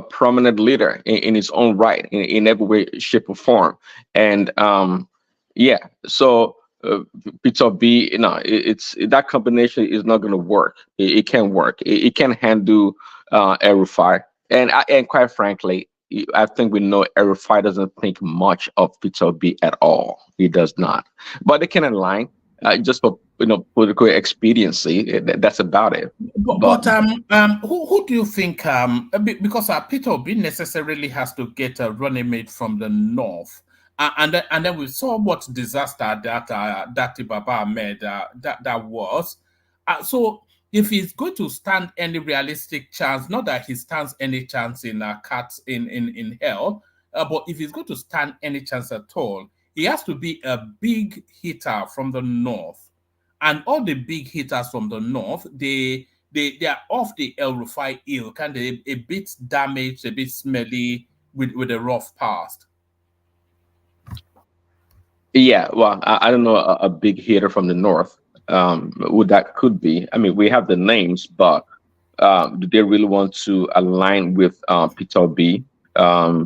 prominent leader in his own right, in every way, shape, or form. And so Peter B, it's that combination is not going to work. It can't work. It can't handle Erufai. And quite frankly, I think we know Erufai doesn't think much of Peter B at all. He does not. But they can align just for political expediency. That's about it. But who do you think because Peter Obi necessarily has to get a running mate from the north, and then we saw what disaster that Ibaba made that was. So if he's going to stand any realistic chance, not that he stands any chance in cats in hell, but if he's going to stand any chance at all, he has to be a big hitter from the north. And all the big hitters from the north, they are off the El Rufai ill, kind of a bit damaged, a bit smelly with a rough past. Yeah, well, I don't know a big hitter from the north. Who that could be? I mean, we have the names, but do they really want to align with Peter B? I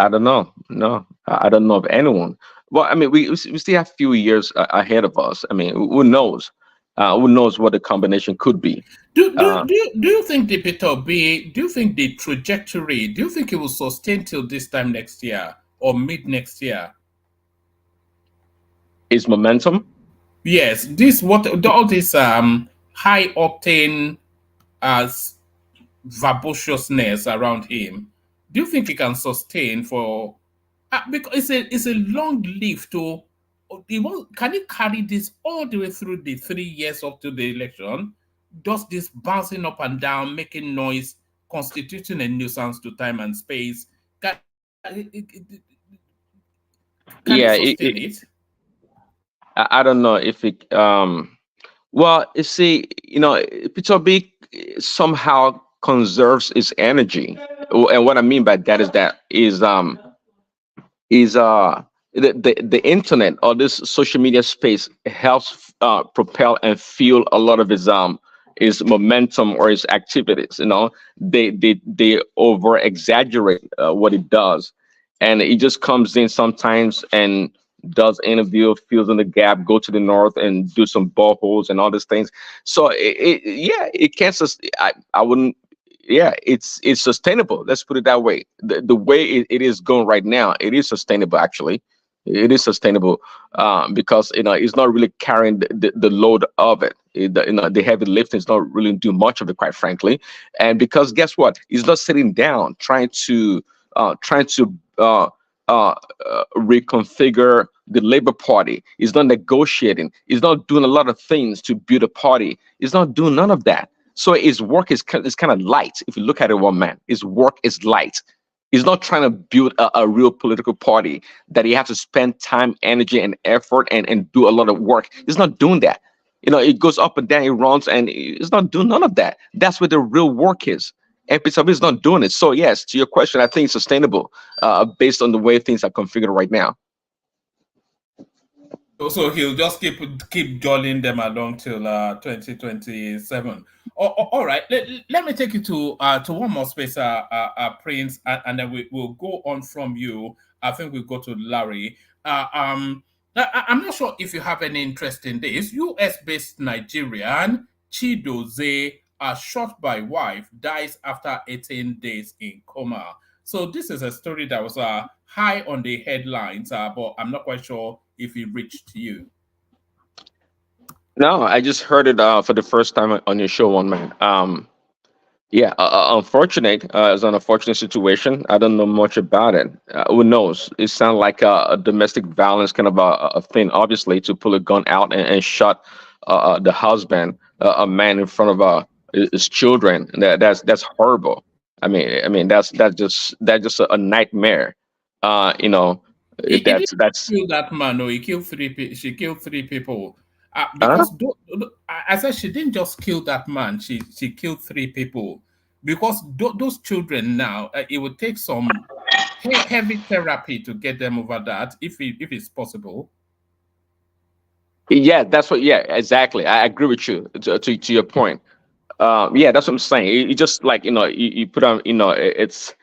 don't know. No, I don't know of anyone. Well, I mean, we still have a few years ahead of us. I mean, who knows? Who knows what the combination could be? Do you think the Peter B? Do you think the trajectory? Do you think it will sustain till this time next year or mid next year? Is momentum? Yes. All this high octane verbosiousness around him. Do you think he can sustain for? Because it's a long live to. Can he carry this all the way through the 3 years up to the election? Does this bouncing up and down, making noise, constituting a nuisance to time and space? Can he sustain it? I don't know if it. Well, you see, Peter B somehow conserves its energy, and what I mean by that is the internet or this social media space helps propel and fuel a lot of his momentum or his activities. They over exaggerate what it does, and it just comes in sometimes and does interview, fills in the gap, go to the north and do some boreholes and all these things. So it can't. I wouldn't. Yeah, it's sustainable. Let's put it that way. The way it is going right now, it is sustainable. Actually, it is sustainable because it's not really carrying the load of it. The heavy lifting is not really doing much of it, quite frankly. And because guess what? He's not sitting down trying to reconfigure the Labour Party. He's not negotiating. He's not doing a lot of things to build a party. He's not doing none of that. So his work is kind of light. If you look at it, one man, his work is light. He's not trying to build a real political party that he has to spend time, energy, and effort and do a lot of work. He's not doing that. It goes up and down, he runs, and he's not doing none of that. That's where the real work is. And Peter B is not doing it. So yes, to your question, I think it's sustainable based on the way things are configured right now. So he'll just keep jolling them along till 2027. All right. Let me take you to one more space, Prince, and then we'll go on from you. I think we'll go to Larry. I'm not sure if you have any interest in this. US-based Nigerian Chidozie, shot by wife, dies after 18 days in coma. So this is a story that was high on the headlines, but I'm not quite sure if it reached you. No, I just heard it for the first time on your show, one man. Unfortunate. It's an unfortunate situation. I don't know much about it. Who knows? It sounds like a domestic violence kind of a thing, obviously, to pull a gun out and shot the husband, a man in front of his children. That's horrible. I mean that's just a nightmare. That's kill that man. No, he killed 3 people. She killed 3 people. Because I said she didn't just kill that man. She killed 3 people because those children now. It would take some heavy therapy to get them over that, if it's possible. Yeah, that's what. Yeah, exactly. I agree with you to your point. Yeah, that's what I'm saying. It just like you put on. It's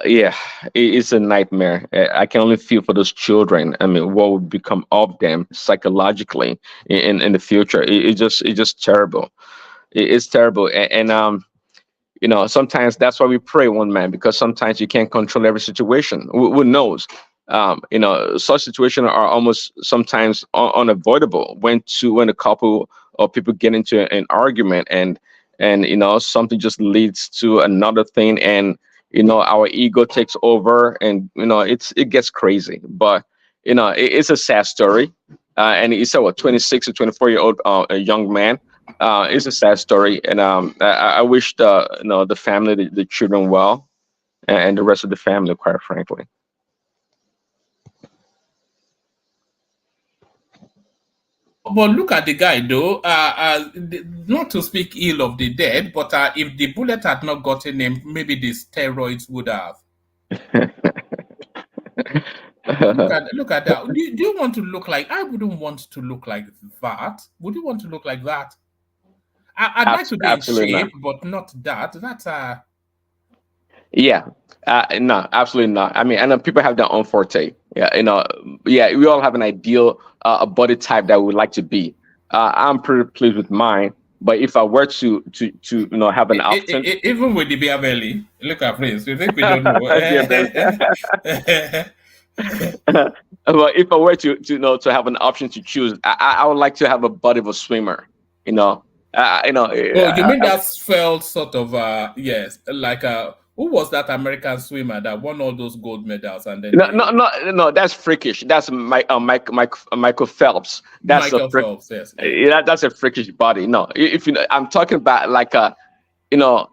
Yeah, it's a nightmare. I can only feel for those children. I mean, what would become of them psychologically in the future? It's just terrible. It's terrible, and you know, sometimes that's why we pray, one man, because sometimes you can't control every situation. Who knows? You know, such situations are almost sometimes unavoidable when a couple or people get into an argument, and you know, something just leads to another thing, and you know, our ego takes over, and you know, it gets crazy. But you know, it's a sad story, and he said, what, 26 or 24-year-old a young man. It's a sad story, and I wish the, you know, the family, the children well, and the rest of the family, quite frankly. But look at the guy, though. Not to speak ill of the dead, but if the bullet had not gotten him, maybe the steroids would have. Look at that. Do you want to look like? I wouldn't want to look like that. Would you want to look like that? I'd like to be in shape, but not that. That's Yeah, no, absolutely not. I mean, I know people have their own forte. Yeah, you know, yeah, we all have an ideal a body type that we would like to be. I'm pretty pleased with mine, but if I were to you know, have an option, even with the beer belly. Look at Prince. You think we don't know? Well, if I were to you know, to have an option to choose, I would like to have a body of a swimmer. You know, you know. Oh, you mean that felt sort of yes, like who was that American swimmer that won all those gold medals and then No, that's freakish. That's Michael Phelps. That's Michael Phelps, yes. Yeah, that's a freakish body. No, if you know, I'm talking about like a, you know,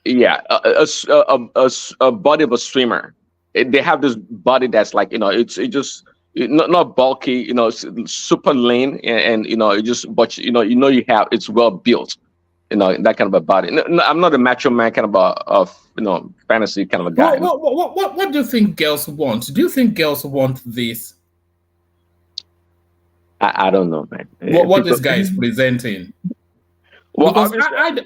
yeah, a body of a swimmer. They have this body that's like, you know, it just not bulky, you know, super lean, and you know, it just, but you know, you have, it's well built, you know, that kind of a body. No, I'm not a macho man kind of you know, fantasy kind of a guy. What do you think girls want? Do you think girls want this? I don't know, man. What this guy is presenting? Well, because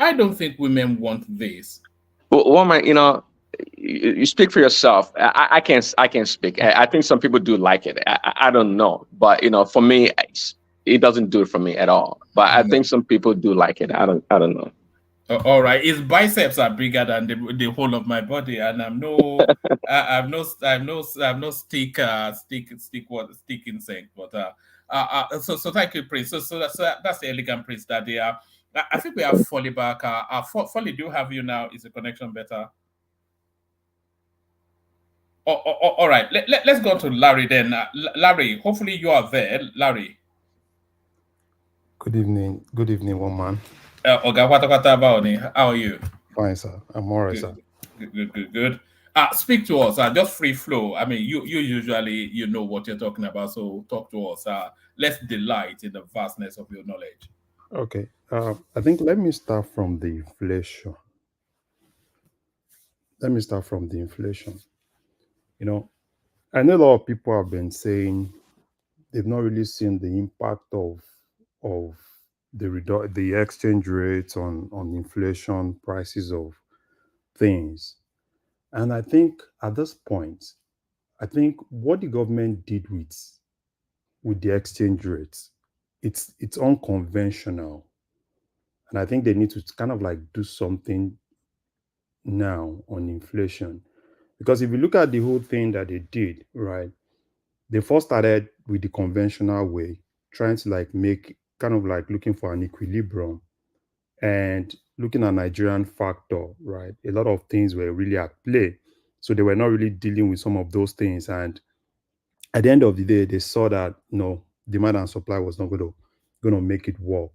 I don't think women want this. Well, woman, you know, you speak for yourself. I can't speak. I think some people do like it. I don't know, but you know, for me, it doesn't do it for me at all. But I think some people do like it. I don't know. All right, his biceps are bigger than the whole of my body, and I'm no stick insect. But so thank you, Prince. So that's the elegant Prince that they are. I think we have Folly back. Folly, do you have you now? Is the connection better? All right, let's go to Larry then. Larry, hopefully you are there. Larry. Good evening, one man. How are you? Fine, sir. I'm all right, sir. Good. Speak to us. Just free flow. I mean, you usually you know what you're talking about, so talk to us. Let's delight in the vastness of your knowledge. Okay. I think let me start from the inflation. You know, I know a lot of people have been saying they've not really seen the impact of the exchange rates on inflation, prices of things. And I think at this point, I think what the government did with the exchange rates, it's unconventional. And I think they need to kind of like do something now on inflation. Because if you look at the whole thing that they did, right, they first started with the conventional way, trying to like make kind of like looking for an equilibrium and looking at Nigerian factor, right? A lot of things were really at play. So they were not really dealing with some of those things. And at the end of the day, they saw that no, demand and supply was not going to make it work.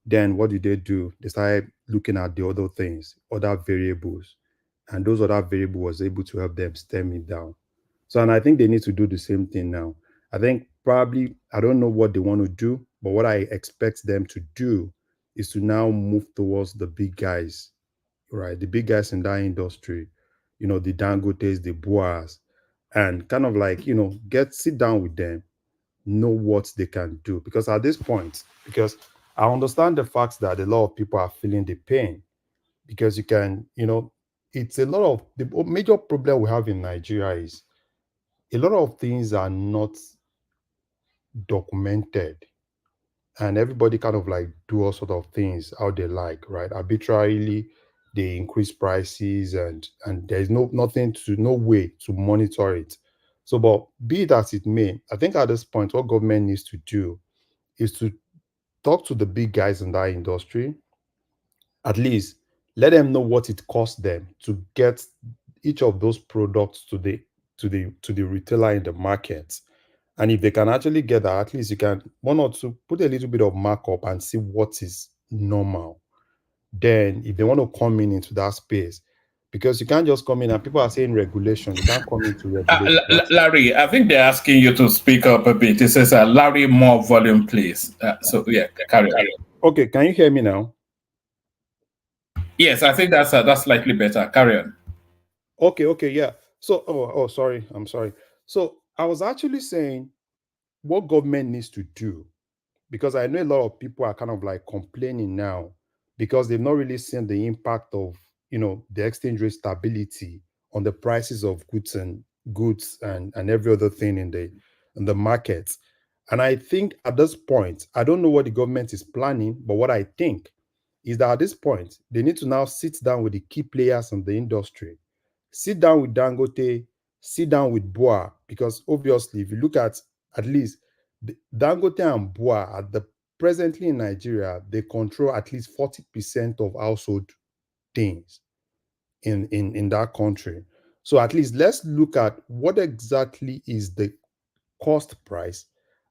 Then what did they do? They started looking at the other things, other variables. And those other variables was able to help them stem it down. So, and I think they need to do the same thing now. I think probably, I don't know what they want to do, but what I expect them to do is to now move towards the big guys, right? The big guys in that industry, you know, the Dangotes, the Boas, and kind of like, you know, sit down with them, know what they can do. Because at this point, because I understand the fact that a lot of people are feeling the pain, because you can, you know, it's a lot of the major problem we have in Nigeria is a lot of things are not documented, and everybody kind of like do all sort of things how they like, right? Arbitrarily, they increase prices, and there's no way to monitor it. So, but be it as it may, I think at this point, what government needs to do is to talk to the big guys in that industry. At least let them know what it costs them to get each of those products to the retailer in the market. And if they can actually get that, at least you can one or two put a little bit of markup and see what is normal. Then if they want to come into that space, because you can't just come in and people are saying regulation, you can't come in to regulate. Larry, I think they're asking you to speak up a bit. It says, Larry, more volume, please. So, yeah, carry on. Okay, can you hear me now? Yes, I think that's slightly better. Carry on. Okay, yeah. So, sorry, I'm sorry. So I was actually saying what government needs to do, because I know a lot of people are kind of like complaining now because they've not really seen the impact of the exchange rate stability on the prices of goods and every other thing in the markets. And I think at this point, I don't know what the government is planning, but what I think is that at this point, they need to now sit down with the key players in the industry, sit down with Dangote, sit down with Boa, because obviously, if you look at least Dangote and Boa are presently in Nigeria, they control at least 40% of household things in that country. So at least let's look at what exactly is the cost price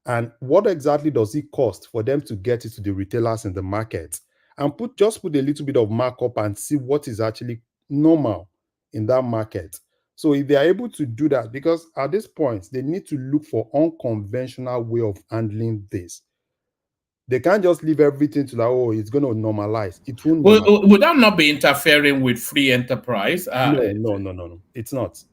and what exactly does it cost for them to get it to the retailers in the market, and put a little bit of markup and see what is actually normal in that market. So if they are able to do that, because at this point they need to look for unconventional way of handling this. They can't just leave everything to like, it's going to normalize. It won't normalize. Would that not be interfering with free enterprise? No. It's not.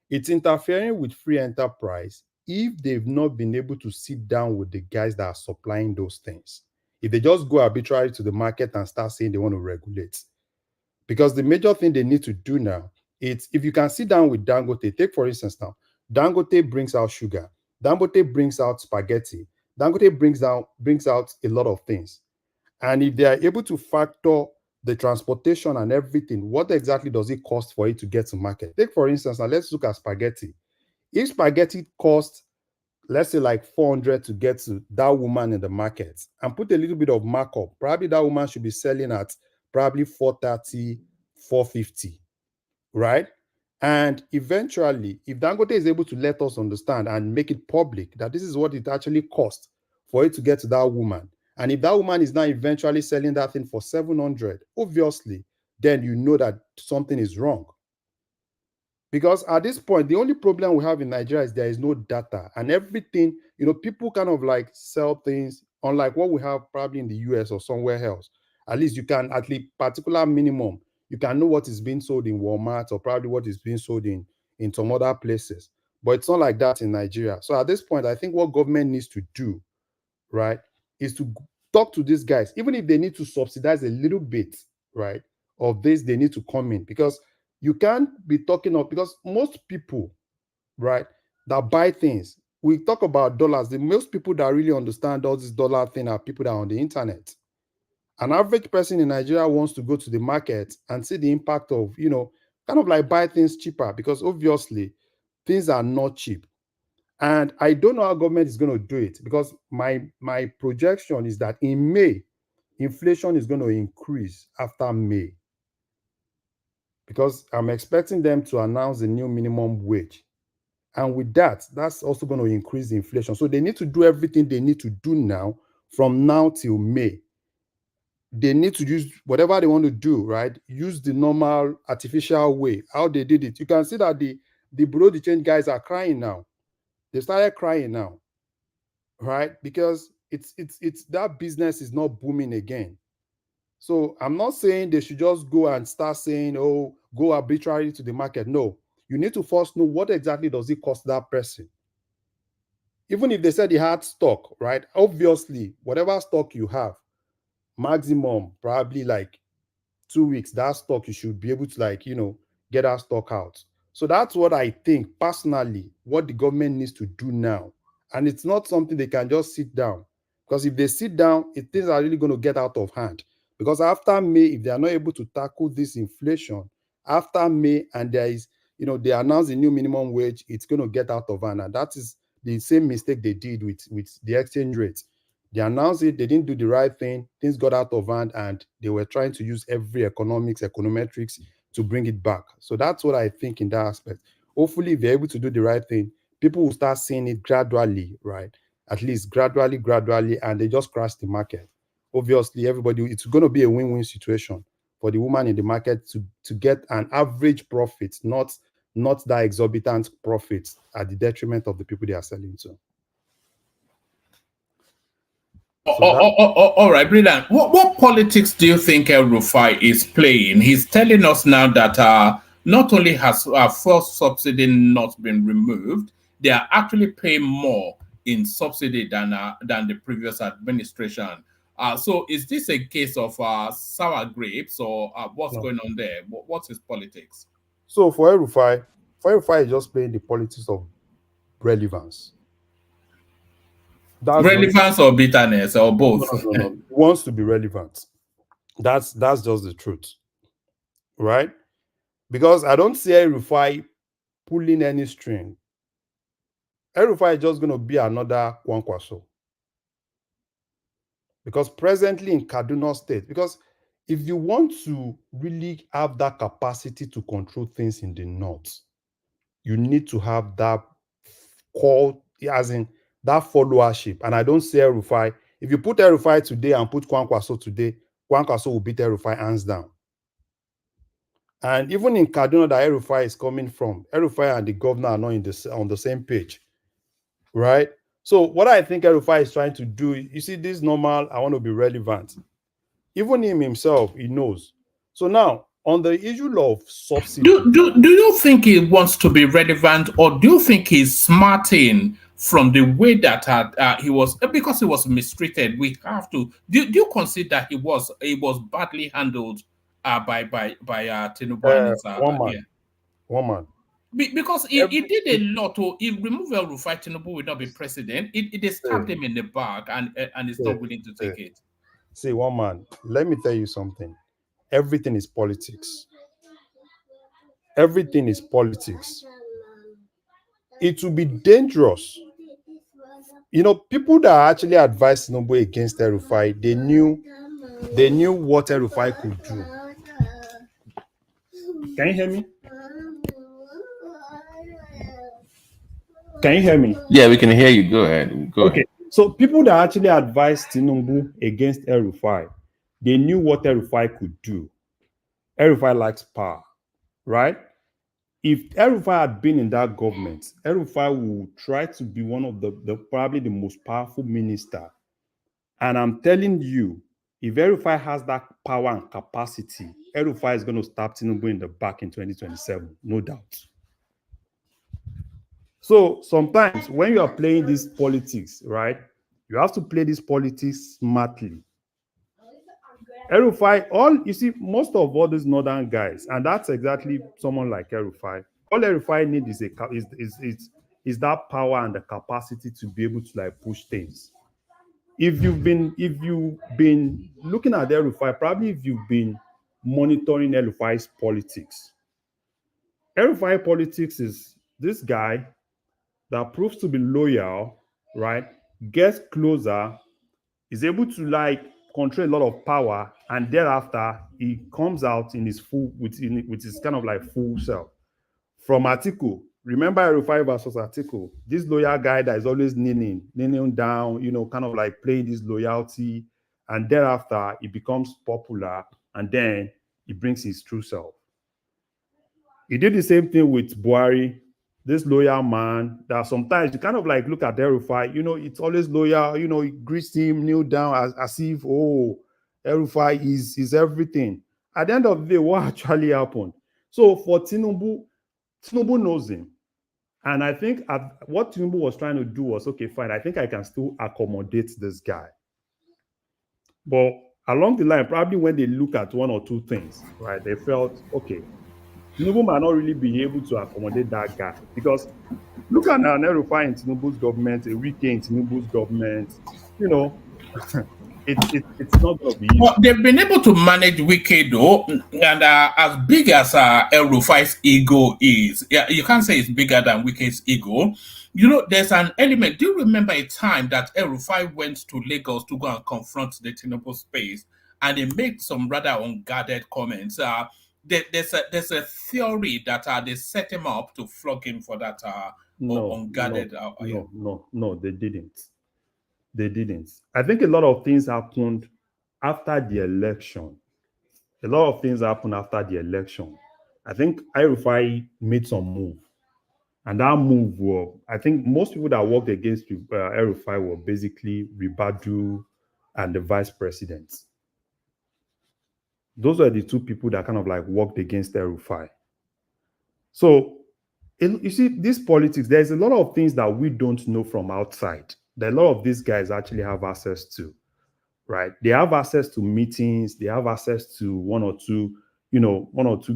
It's interfering with free enterprise if they've not been able to sit down with the guys that are supplying those things. If they just go arbitrarily to the market and start saying they want to regulate. Because the major thing they need to do now is, if you can sit down with Dangote, take for instance now, Dangote brings out sugar, Dangote brings out spaghetti, Dangote brings out a lot of things. And if they are able to factor the transportation and everything, what exactly does it cost for it to get to market? Take for instance, now let's look at spaghetti. If spaghetti costs, let's say like 400 to get to that woman in the market, and put a little bit of markup, probably that woman should be selling at probably 430, 450, right? And eventually, if Dangote is able to let us understand and make it public that this is what it actually costs for it to get to that woman, and if that woman is now eventually selling that thing for 700, obviously, then you know that something is wrong. Because at this point, the only problem we have in Nigeria is there is no data, and everything, people kind of like sell things, unlike what we have probably in the US or somewhere else. At least you can, at least particular minimum, you can know what is being sold in Walmart or probably what is being sold in some other places. But it's not like that in Nigeria. So at this point, I think what government needs to do, right, is to talk to these guys, even if they need to subsidize a little bit, right, of this, they need to come in, because you can't be talking of, because most people, right, that buy things, we talk about dollars, the most people that really understand all this dollar thing are people that are on the internet. An average person in Nigeria wants to go to the market and see the impact of, kind of like buy things cheaper, because obviously things are not cheap. And I don't know how government is going to do it, because my projection is that in May, inflation is going to increase after May, because I'm expecting them to announce the new minimum wage. And with that, that's also going to increase the inflation. So they need to do everything they need to do now, from now till May. They need to use whatever they want to do, right? Use the normal artificial way, how they did it. You can see that the Bureau de Change guys are crying now. They started crying now, right? Because it's that business is not booming again. So I'm not saying they should just go and start saying, oh, go arbitrarily to the market. No, you need to first know what exactly does it cost that person. Even if they said they had stock, right? Obviously, whatever stock you have, maximum probably like 2 weeks, that stock, you should be able to, like, get that stock out. So that's what I think personally, what the government needs to do now. And it's not something they can just sit down, because if they sit down, things are really going to get out of hand. Because after May, if they are not able to tackle this inflation, after May, and there is, they announce the new minimum wage, it's going to get out of hand. And that is the same mistake they did with the exchange rate. They announced it, they didn't do the right thing, things got out of hand, and they were trying to use every econometrics to bring it back. So that's what I think in that aspect. Hopefully, if they're able to do the right thing, people will start seeing it gradually, right? At least gradually, and they just crash the market. Obviously, it's going to be a win-win situation for the woman in the market to get an average profit, not that exorbitant profit at the detriment of the people they are selling to. All right, brilliant. What politics do you think El-Rufai is playing? He's telling us now that not only has fuel subsidy not been removed, they are actually paying more in subsidy than the previous administration. So is this a case of sour grapes, or what's going on there? What's his politics? So for El-Rufai is just playing the politics of relevance. Relevance or bitterness or both? No. He wants to be relevant. That's just the truth, right? Because I don't see El-Rufai pulling any string. El-Rufai is just going to be another Kwankwaso. Because presently in Kaduna State, because if you want to really have that capacity to control things in the north, you need to have that call, as in that followership. And I don't say El-Rufai. If you put El-Rufai today and put Kwankwaso today, Kwankwaso will beat El-Rufai hands down. And even in Kaduna that El-Rufai is coming from, El-Rufai and the governor are not on the same page, right? So what I think El-Rufai is trying to do, you see, this normal, I want to be relevant. Even him himself, he knows. So now, on the issue of subsidy, do you think he wants to be relevant, or do you think he's smarting from the way that he was, because he was mistreated? We have to. Do you consider he was badly handled by Tinubu? One man. Because he did a lot. He removed El-Rufai, Tinubu will not be president. They stabbed him in the back, and he's not willing to take it. See, one man, let me tell you something. Everything is politics. Everything is politics. It will be dangerous. People that actually advised Tinubu against El-Rufai, they knew what El-Rufai could do. Can you hear me? Can you hear me? Yeah, we can hear you. Go ahead. Go ahead. So people that actually advised Tinubu against El-Rufai, they knew what El-Rufai could do. El-Rufai likes power, right? If El-Rufai had been in that government, El-Rufai would try to be one of the probably the most powerful minister. And I'm telling you, if El-Rufai has that power and capacity, El-Rufai is going to stab Tinubu in the back in 2027, no doubt. So sometimes when you are playing this politics, right, you have to play this politics smartly. El-Rufai, you see, most of all these northern guys, and that's exactly someone like El-Rufai. All El-Rufai needs is that power and the capacity to be able to like push things. If you've been looking at El-Rufai, probably if you've been monitoring El-Rufai's politics, El-Rufai politics is this guy that proves to be loyal, right? Gets closer, is able to like control a lot of power, and thereafter he comes out in his full with his kind of like full self. From Atiku, remember El-Rufai versus Atiku, this loyal guy that is always kneeling down, kind of like playing this loyalty, and thereafter he becomes popular, and then he brings his true self. He did the same thing with Buhari, this loyal man that sometimes you kind of like look at El-Rufai, it's always loyal, he greets him, kneel down as if, El-Rufai is everything. At the end of the day, what actually happened? So for Tinubu knows him. And I think what Tinubu was trying to do was, okay, fine, I think I can still accommodate this guy. But along the line, probably when they look at one or two things, right, they felt, okay, Tinubu might not really be able to accommodate that guy. Because look at now, Nerufai in Tinubu's government, a Wike in Tinubu's government, you know, it's not going to be easy. Well, they've been able to manage Wike though, and as big as El Rufai's ego is, yeah, you can't say it's bigger than Wike's ego. You know, there's an element. Do you remember a time that El Rufai went to Lagos to go and confront the Tinubu space, and he made some rather unguarded comments? There's a theory that they set him up to flog him for that unguarded. No, they didn't. They didn't. I think a lot of things happened after the election. A lot of things happened after the election. I think El-Rufai made some move. And that move was, I think most people that worked against El-Rufai were basically Ribadu and the vice president. Those are the two people that kind of like worked against El-Rufai. So, you see, this politics, there's a lot of things that we don't know from outside that a lot of these guys actually have access to, right? They have access to meetings, they have access to one or two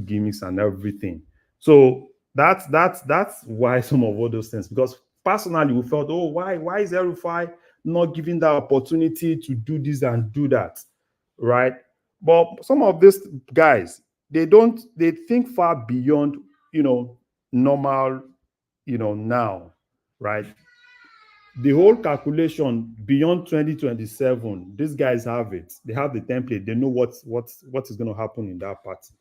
gimmicks and everything. So that's why some of all those things, because personally we felt, oh, why is El-Rufai not giving that opportunity to do this and do that, right? But some of these guys, they think far beyond, normal, now, right? The whole calculation beyond 2027, these guys have it. They have the template. They know what is going to happen in that party.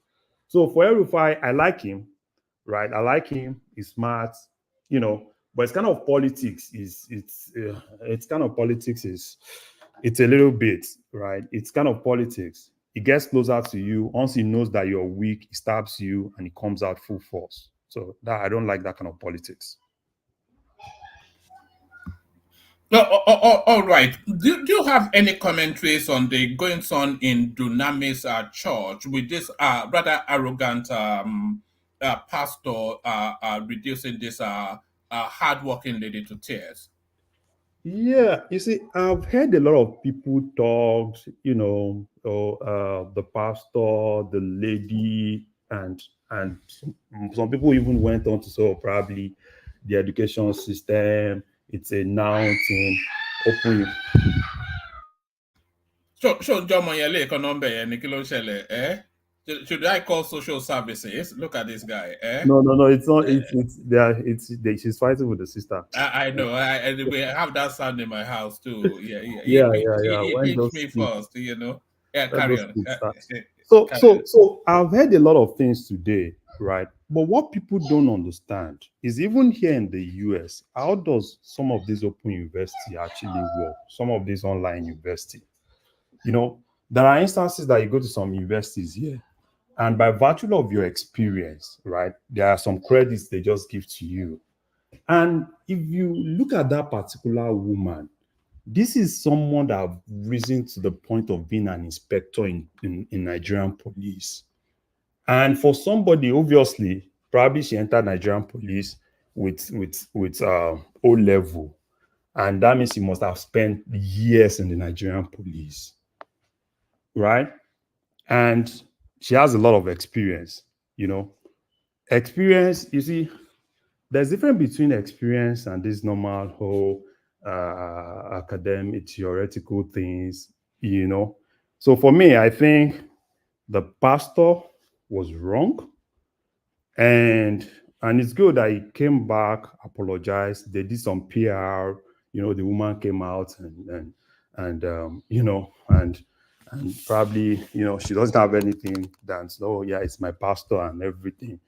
So for El-Rufai, I like him, right? I like him. He's smart, but it's kind of politics. It's kind of politics. It's a little bit, right? It's kind of politics. He gets closer to you. Once he knows that you're weak, he stabs you and he comes out full force. So that I don't like that kind of politics. No, all right. Do you have any commentaries on the goings on in Dunamis church with this rather arrogant pastor reducing this hardworking lady to tears? Yeah, you see, I've heard a lot of people talk, the pastor, the lady, and some people even went on to say, probably the education system, it's a noun thing. Open. Show John Moyele number eh? Should I call social services? Look at this guy, eh? No, it's not. She's fighting with the sister. I know. We have that sound in my house too. Yeah. He pinched me first, Yeah, carry on. So I've heard a lot of things today, right? But what people don't understand is even here in the US, how does some of these open university actually work? Some of these online university, there are instances that you go to some universities here, and by virtue of your experience, right, there are some credits they just give to you. And if you look at that particular woman, this is someone that have risen to the point of being an inspector in Nigerian police. And for somebody, obviously, probably she entered Nigerian police with O level. And that means she must have spent years in the Nigerian police, right? And she has a lot of experience, Experience, you see, there's a difference between experience and this normal whole academic, theoretical things, So for me, I think the pastor was wrong. And it's good that he came back, apologized. They did some PR, the woman came out and probably, she doesn't have anything that's, oh yeah, it's my pastor and everything.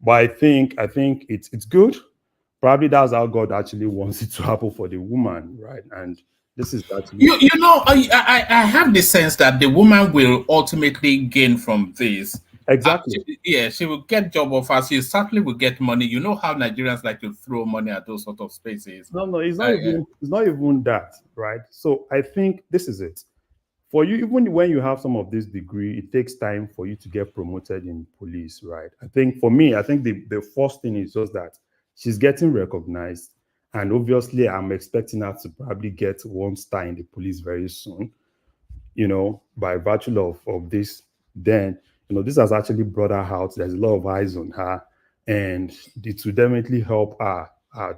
But I think it's good. Probably that's how God actually wants it to happen for the woman, right? And this is actually... I have the sense that the woman will ultimately gain from this. Exactly. She will get job offers. She certainly will get money. You know how Nigerians like to throw money at those sort of spaces. No, it's not even that, right? So I think this is it. For you, even when you have some of this degree, it takes time for you to get promoted in police, right? I think for me, the first thing is just that she's getting recognized. And obviously, I'm expecting her to probably get one star in the police very soon. by virtue of this, then, this has actually brought her out. There's a lot of eyes on her, and it will definitely help her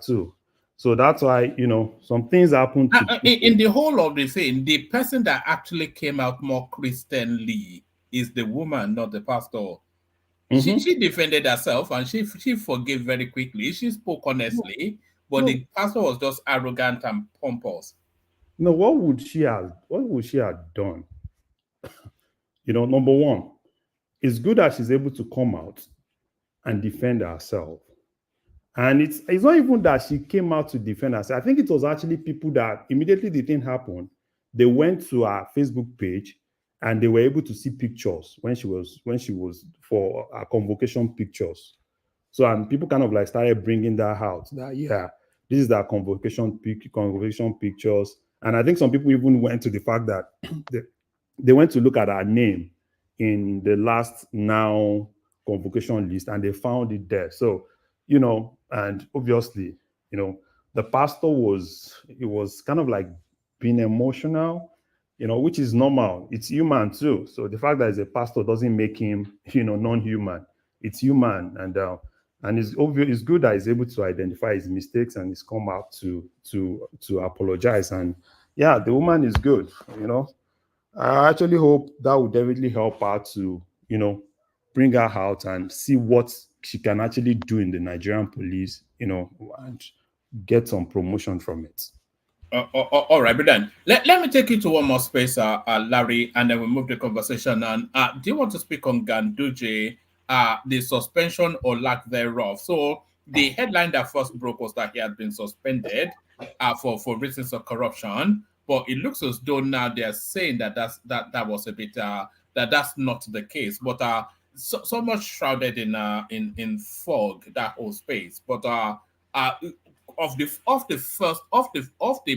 too. So that's why, some things happen to in the whole of the thing, the person that actually came out more Christianly is the woman, not the pastor. She defended herself and she forgave very quickly. She spoke honestly, but the pastor was just arrogant and pompous. What would she have done? Number one, it's good that she's able to come out and defend herself. And it's not even that she came out to defend herself. I think it was actually people that immediately the thing happened, they went to her Facebook page and they were able to see pictures when she was for her convocation pictures. So, and people kind of like started bringing that out, that this is that convocation pictures. And I think some people even went to the fact that they went to look at her name in the last now convocation list and they found it there. So, and obviously, the pastor was kind of like being emotional, which is normal. It's human too. So the fact that he's a pastor doesn't make him, non-human. It's human, and it's obvious. It's good that he's able to identify his mistakes and he's come out to apologize. And yeah, the woman is good. I actually hope that would definitely help her to, bring her out and see what she can actually do in the Nigerian police, and get some promotion from it. All right, but then let me take you to one more space, Larry, and then we move the conversation. And do you want to speak on Ganduje, the suspension or lack thereof? So the headline that first broke was that he had been suspended for reasons of corruption, but it looks as though now they're saying that that was a bit that's not the case. But so much shrouded in fog, that whole space. But off the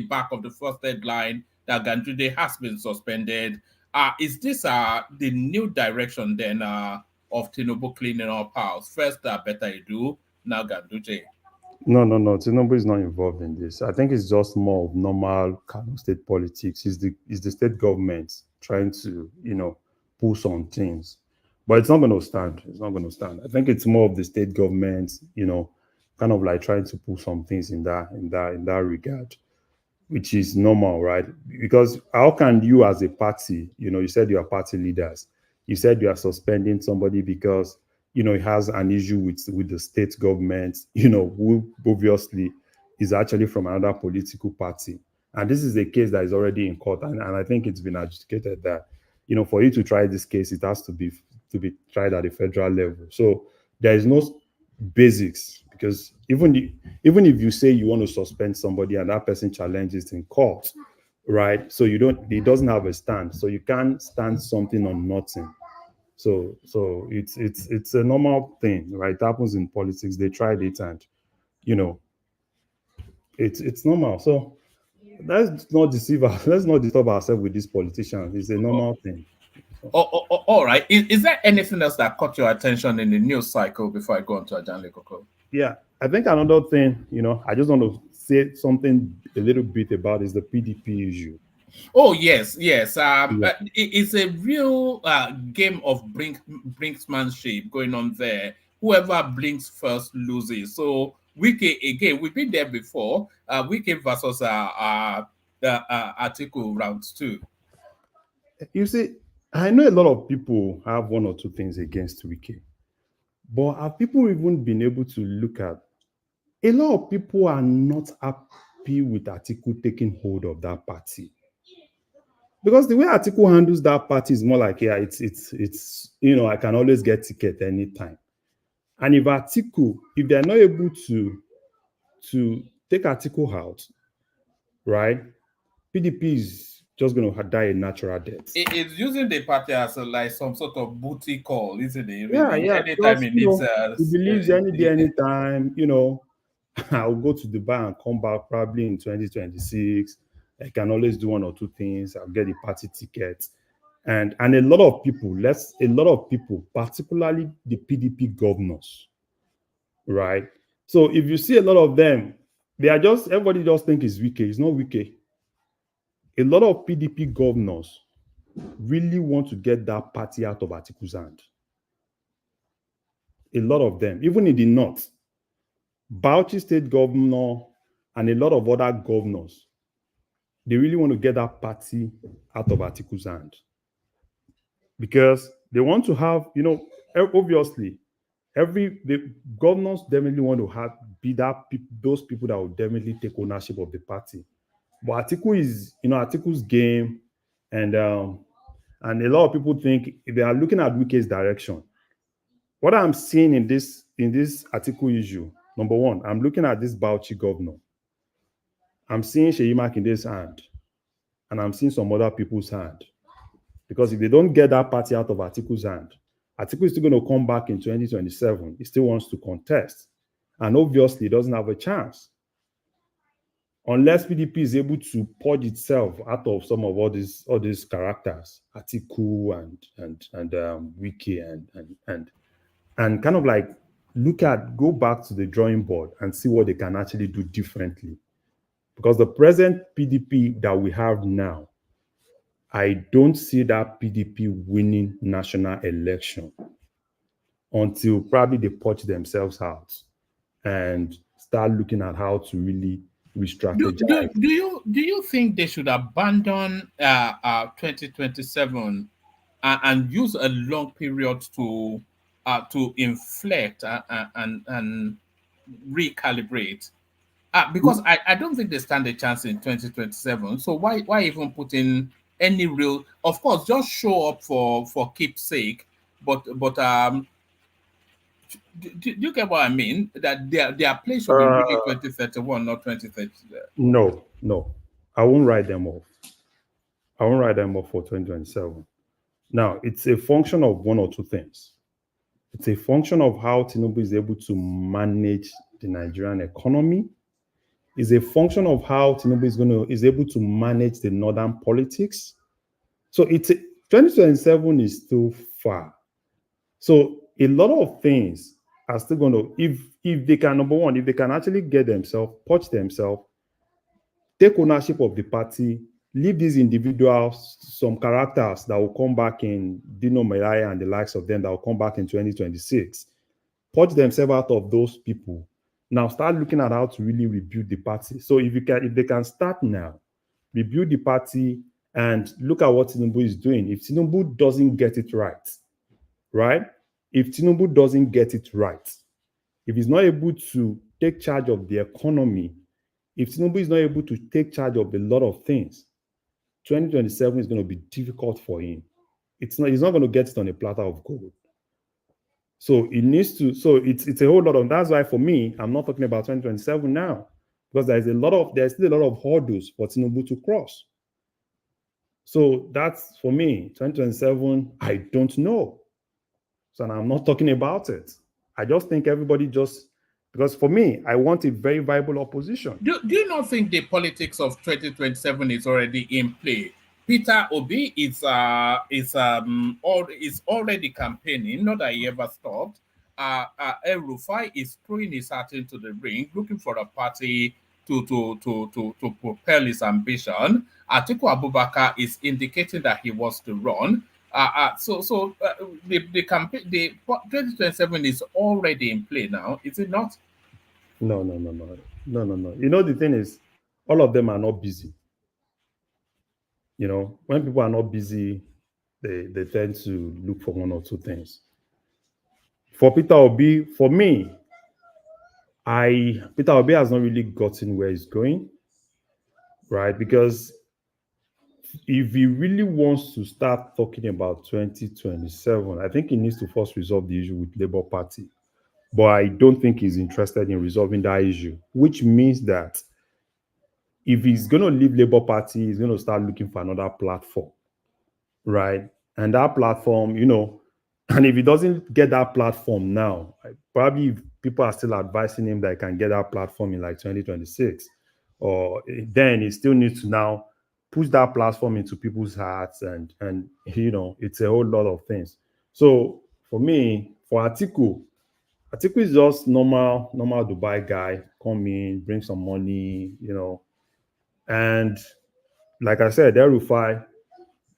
back of the first headline that Ganduje has been suspended, is this the new direction then of Tinubu cleaning up house? First, better you do, now Ganduje. No. Tinubu is not involved in this. I think it's just more of normal kind of state politics. It's the state government trying to, pull some things. But it's not going to stand. It's not going to stand. I think it's more of the state government, kind of like trying to pull some things in that regard, which is normal, right? Because how can you as a party, you said you are party leaders, you said you are suspending somebody because, he has an issue with the state government, who obviously is actually from another political party. And this is a case that is already in court. And I think it's been adjudicated that, for you to try this case, it has to be tried at the federal level. So there is no basics, because even if you say you want to suspend somebody and that person challenges in court, right? So it doesn't have a stand. So you can't stand something on nothing. So it's a normal thing, right? It happens in politics. They tried it and it's normal. So let's not deceive us. Let's not disturb ourselves with these politicians. It's a normal thing. All right. Is there anything else that caught your attention in the news cycle before I go on to Ajan Lekoko? Yeah, I think another thing, I just want to say something a little bit about is the PDP issue. Oh, yes. It's a real game of brinksmanship going on there. Whoever blinks first loses. So Wike, again, we've been there before. Wike versus Atiku round 2. You see, I know a lot of people have one or two things against Wike, but have people even been able to look at? A lot of people are not happy with Atiku taking hold of that party, because the way Atiku handles that party is more like, it's I can always get ticket anytime. And if they're not able to take Atiku out, right, PDP is just going to die a natural death. It's using the party as like some sort of booty call, isn't it? Yeah. Anytime it needs. He believes any day, anytime. I'll go to Dubai and come back probably in 2026. I can always do one or two things. I'll get the party ticket, and a lot of people, particularly the PDP governors, right? So if you see a lot of them, everybody just think it's Wike. It's not Wike. A lot of PDP governors really want to get that party out of Atiku's hand. A lot of them, even in the north, Bauchi state governor and a lot of other governors, they really want to get that party out of Atiku's hand. Because they want to have, obviously, the governors definitely want to be those people that will definitely take ownership of the party. But Atiku is, Atiku's game, and a lot of people think they are looking at Wike's direction. What I'm seeing in this Atiku issue, number one, I'm looking at this Bauchi governor. I'm seeing Sheyi Makinde's hand, and I'm seeing some other people's hand. Because if they don't get that party out of Atiku's hand, Atiku is still going to come back in 2027. He still wants to contest. And obviously, he doesn't have a chance. Unless PDP is able to purge itself out of some of all these characters, Atiku and Wike and kind of like go back to the drawing board and see what they can actually do differently. Because the present PDP that we have now, I don't see that PDP winning national election until probably they purge themselves out and start looking at how to really re-strategize. Do you think they should abandon 2027 and use a long period to inflect and recalibrate? Because I don't think they stand a chance in 2027. So why even put in any real? Of course, just show up for keepsake. But do you get what I mean? That their place should be really 2031, not 2030. No, I won't write them off. I won't write them off for 2027. Now, it's a function of one or two things. It's a function of how Tinubu is able to manage the Nigerian economy. It's a function of how Tinubu is able to manage the northern politics. So 2027 is still far. So a lot of things are still going to, if they can, number one, if they can actually get themselves, purge themselves, take ownership of the party, leave these individuals, some characters that will come back in, Dino Melaya and the likes of them that will come back in 2026, purge themselves out of those people. Now start looking at how to really rebuild the party. So if they can start now, rebuild the party and look at what Tinubu is doing. If Tinubu doesn't get it right? If Tinubu doesn't get it right, if he's not able to take charge of the economy, if Tinubu is not able to take charge of a lot of things, 2027 is going to be difficult for him. He's not going to get it on a platter of gold. So it needs to, it's a whole lot of, that's why for me, I'm not talking about 2027 now, because there's still a lot of hurdles for Tinubu to cross. So that's, for me, 2027, I don't know. So I'm not talking about it. I just think everybody because for me, I want a very viable opposition. Do you not think the politics of 2027 is already in play? Peter Obi is already campaigning, not that he ever stopped. El Rufai is throwing his hat into the ring, looking for a party to propel his ambition. Atiku Abubakar is indicating that he wants to run. The campaign, the 2027 is already in play now, is it not? No. The thing is, all of them are not busy. When people are not busy, they tend to look for one or two things. For Peter Obi, for me, Peter Obi has not really gotten where he's going, right? Because if he really wants to start talking about 2027, I think he needs to first resolve the issue with Labour Party. But I don't think he's interested in resolving that issue, which means that if he's going to leave Labour Party, he's going to start looking for another platform, right? And that platform, and if he doesn't get that platform now, probably people are still advising him that he can get that platform in like 2026, or then he still needs to now push that platform into people's hearts, and it's a whole lot of things. So for me, for Atiku is just normal Dubai guy, come in, bring some money, and like I said, El Rufai,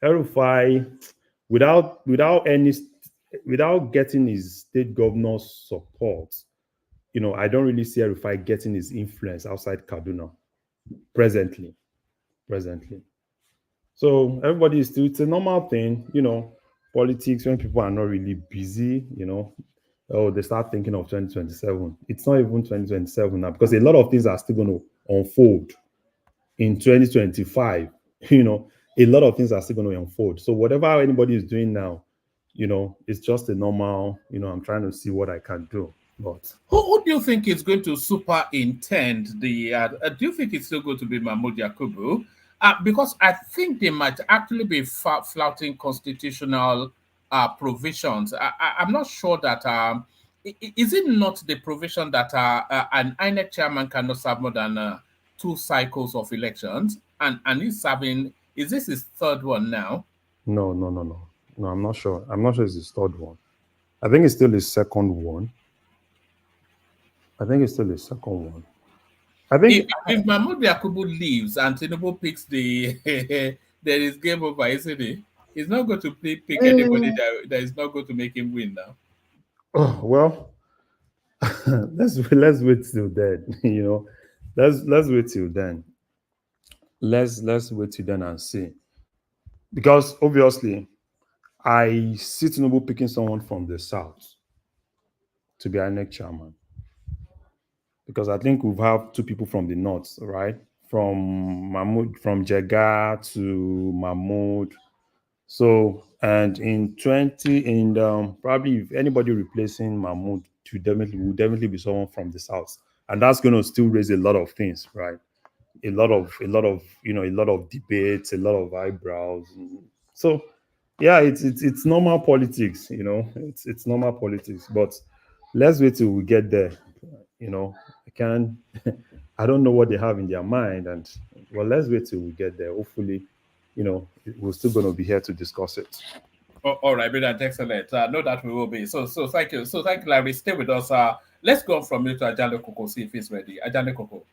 El-Rufai, without getting his state governor's support, I don't really see El-Rufai getting his influence outside Kaduna presently. So everybody is still, it's a normal thing, politics when people are not really busy, they start thinking of 2027. It's not even 2027 now because a lot of things are still going to unfold in 2025. A lot of things are still going to unfold. So whatever anybody is doing now, it's just a normal, I'm trying to see what I can do. But who do you think is going to superintend the? Do you think it's still going to be Mahmoud Yakubu? Because I think they might actually be flouting constitutional provisions. I'm not sure that. Is it not the provision that an INEC chairman cannot serve more than 2 cycles of elections, and he's serving? Is this his 3rd one now? No. I'm not sure. I'm not sure it's his 3rd one. I think it's still his 2nd one. I think if Mahmoud Yakubu leaves and Tinubu picks there is game over, isn't he? He's not going to pick anybody that is not going to make him win now. Oh well, let's wait till then. Let's wait till then. Let's wait till then and see. Because obviously, I see Tinubu picking someone from the south to be our next chairman. Because I think we've had 2 people from the north, right? From Jega to Mahmoud. So, and probably if anybody replacing Mahmoud will definitely be someone from the south, and that's going to still raise a lot of things, right? A lot of debates, a lot of eyebrows. So, yeah, it's normal politics, it's normal politics. But let's wait till we get there. I don't know what they have in their mind, and well, let's wait till we get there. Hopefully, we're still going to be here to discuss it. All right, that's excellent. Know that we will be. So thank you. So thank you, Larry. Stay with us. Let's go from you to Ajale Koko, see if he's ready. Ajale Koko.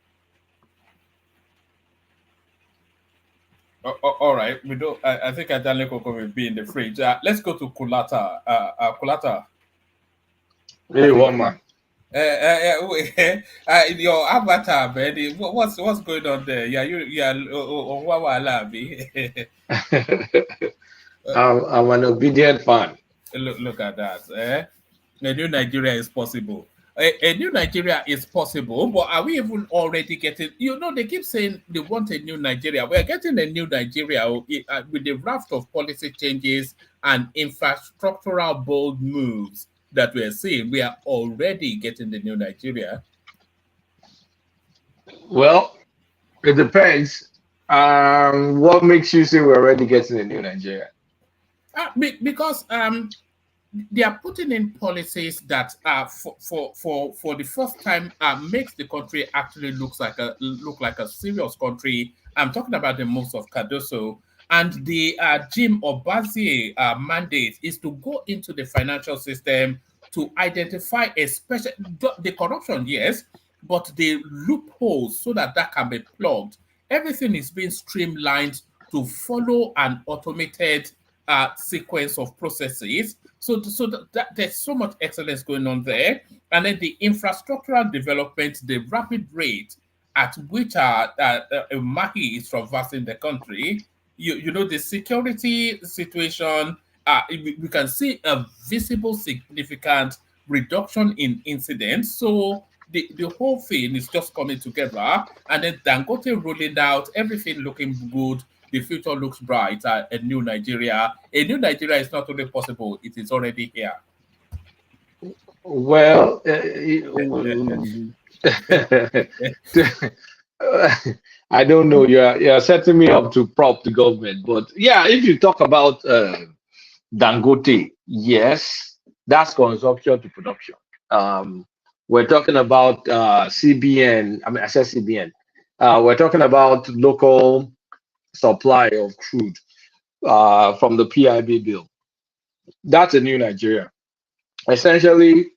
All right, we do. I think Ajale Koko will be in the fridge. Let's go to Kulata. Kulata. Hey, one man. Your avatar, man. What's going on there? I'm an obedient fan. Look at that. A new Nigeria is possible. A new Nigeria is possible, but are we even already getting? They keep saying they want a new Nigeria. We're getting a new Nigeria with the raft of policy changes and infrastructural bold moves that we're seeing. We are already getting the new Nigeria. Well, it depends. What makes you say we're already getting a new Nigeria? Because they are putting in policies that for the first time makes the country actually look like a serious country. I'm talking about the moves of Cardoso. And the Jim Obazie mandate is to go into the financial system to identify the corruption, yes, but the loopholes so that can be plugged. Everything is being streamlined to follow an automated sequence of processes. So that there's so much excellence going on there. And then the infrastructural development, the rapid rate at which Mahi is traversing the country, the security situation, we can see a visible, significant reduction in incidents. So the whole thing is just coming together. And then Dangote rolling out, everything looking good. The future looks bright. A new Nigeria. A new Nigeria is not only possible, it is already here. Well, I don't know. You're setting me up to prop the government, but yeah, if you talk about Dangote, yes, that's consumption to production. We're talking about CBN. I said CBN. We're talking about local supply of crude from the PIB bill. That's a new Nigeria. Essentially,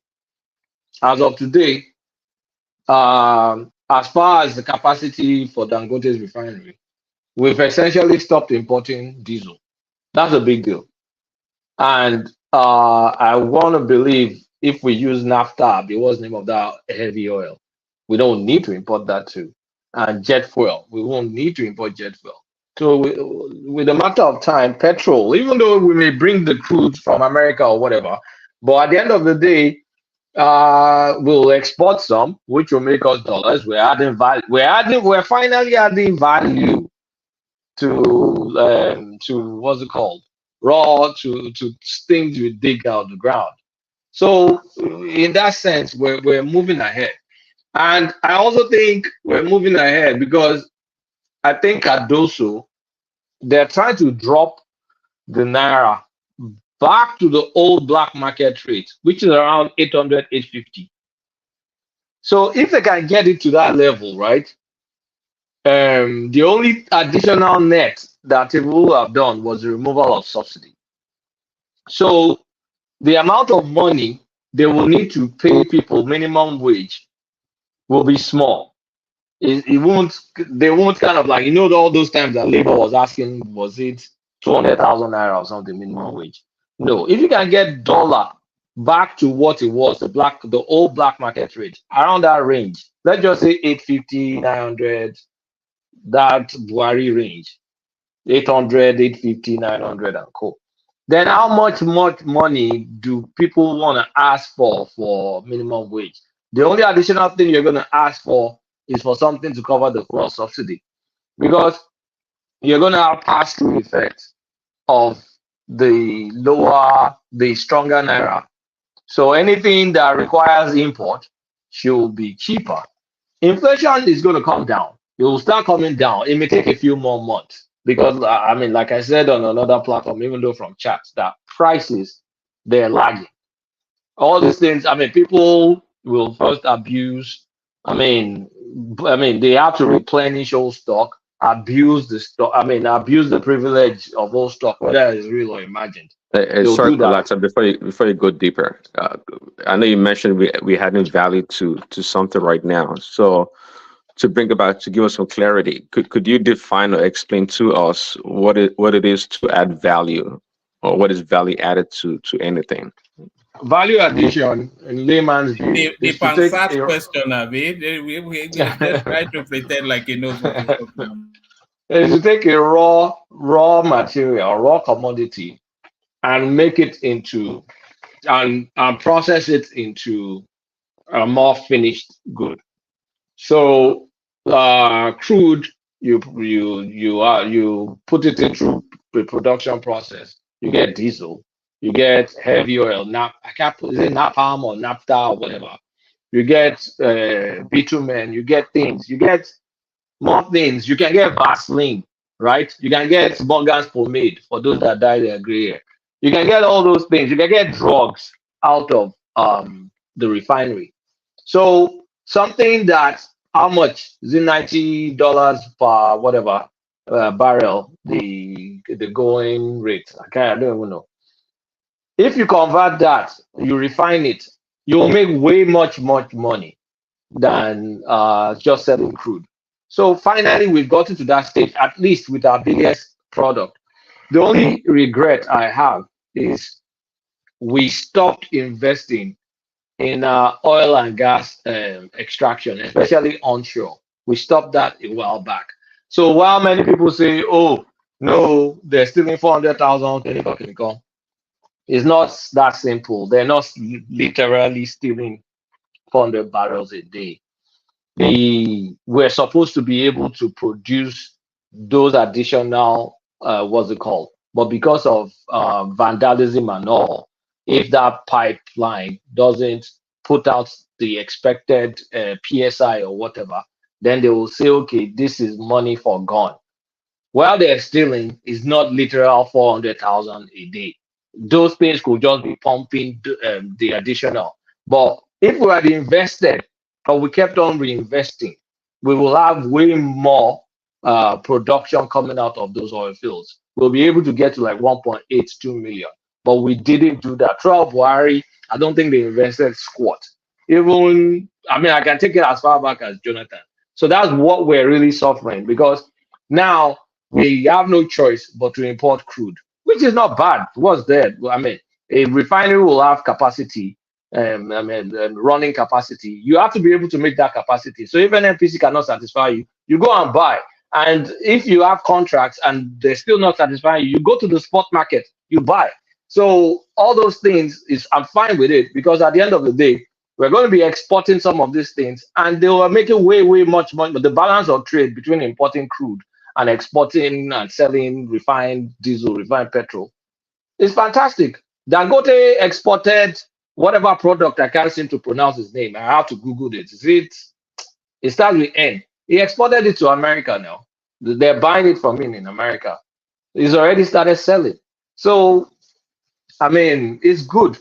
as of today, as far as the capacity for Dangote's refinery, we've essentially stopped importing diesel. That's a big deal. And I want to believe if we use naphtha, what's the name of that heavy oil? We don't need to import that too. And jet fuel, we won't need to import jet fuel. So with a matter of time, petrol, even though we may bring the crude from America or whatever, but at the end of the day, we'll export some, which will make us dollars. We're adding value. We're finally adding value to what's it called? Raw to things we dig out of the ground. So in that sense, we're moving ahead. And I also think we're moving ahead because I think at Doso, they're trying to drop the Naira back to the old black market rate, which is around 800, 850. So if they can get it to that level, right? The only additional net that people have done was the removal of subsidy. So the amount of money they will need to pay people minimum wage will be small. They won't kind of like, all those times that labor was asking, was it 200,000 naira or something minimum wage? No, if you can get dollar back to what it was, the old black market rate, around that range, let's just say 850, 900, that Buhari range, 800, 850, 900 and co. Then how much money do people want to ask for minimum wage? The only additional thing you're going to ask for is for something to cover the fuel subsidy, because you're going to have pass-through effect of the stronger Naira. So anything that requires import should be cheaper. Inflation is going to come down. It will start coming down. It may take a few more months because, like I said on another platform, even though from chats, that prices, they're lagging. All these things, people will first abuse. They have to replenish old stock, abuse the stock. Abuse the privilege of old stock, whether it's real or imagined. Sorry, Alexa, before you go deeper, I know you mentioned we hadn't value to something right now. So to give us some clarity, could you define or explain to us what it is to add value, or what is value added to anything? Value addition in layman's view. The Pansat question, we try to pretend like he knows what he's talking about. Is to take a raw material, raw commodity, and make it into and process it into a more finished good. So crude, you put it into the production process. You get diesel, you get heavy oil. Is it napalm or naphtha or whatever? You get bitumen. You get things. You get more things. You can get Vaseline, right? You can get Morgan's pomade for those that dye their gray hair. You can get all those things. You can get drugs out of the refinery. So something that, how much is it? $90 per whatever barrel, the going rate. I don't even know. If you convert that, you refine it, you will make way much money than just selling crude. So finally, we've gotten to that stage, at least with our biggest product. The only regret I have is we stopped investing in oil and gas extraction, especially onshore. We stopped that a while back. So while many people say, oh, no, they're stealing 400,000, it's not that simple. They're not literally stealing 400 barrels a day. We're supposed to be able to produce those additional, but because of vandalism and all, if that pipeline doesn't put out the expected PSI or whatever, then they will say, okay, this is money forgone. While they're stealing, it's not literal 400,000 a day. Those things could just be pumping the additional. But if we had invested, or we kept on reinvesting, we will have way more production coming out of those oil fields. We'll be able to get to like 1.82 million. But we didn't do that. Throughout Buhari, I don't think they invested squat. Even, I can take it as far back as Jonathan. So that's what we're really suffering, because now we have no choice but to import crude, which is not bad. What's there? I mean, a refinery will have capacity, running capacity. You have to be able to make that capacity. So if an NPC cannot satisfy you, you go and buy. And if you have contracts and they're still not satisfying you, you go to the spot market, you buy. So all those things I'm fine with it, because at the end of the day, we're going to be exporting some of these things, and they were making way much money. But the balance of trade between importing crude and exporting and selling refined diesel, refined petrol is fantastic. Dangote exported whatever product, I can't seem to pronounce his name. I have to Google it. It starts with N. He exported it to America now. They're buying it from him in America. He's already started selling. So, I mean, it's good.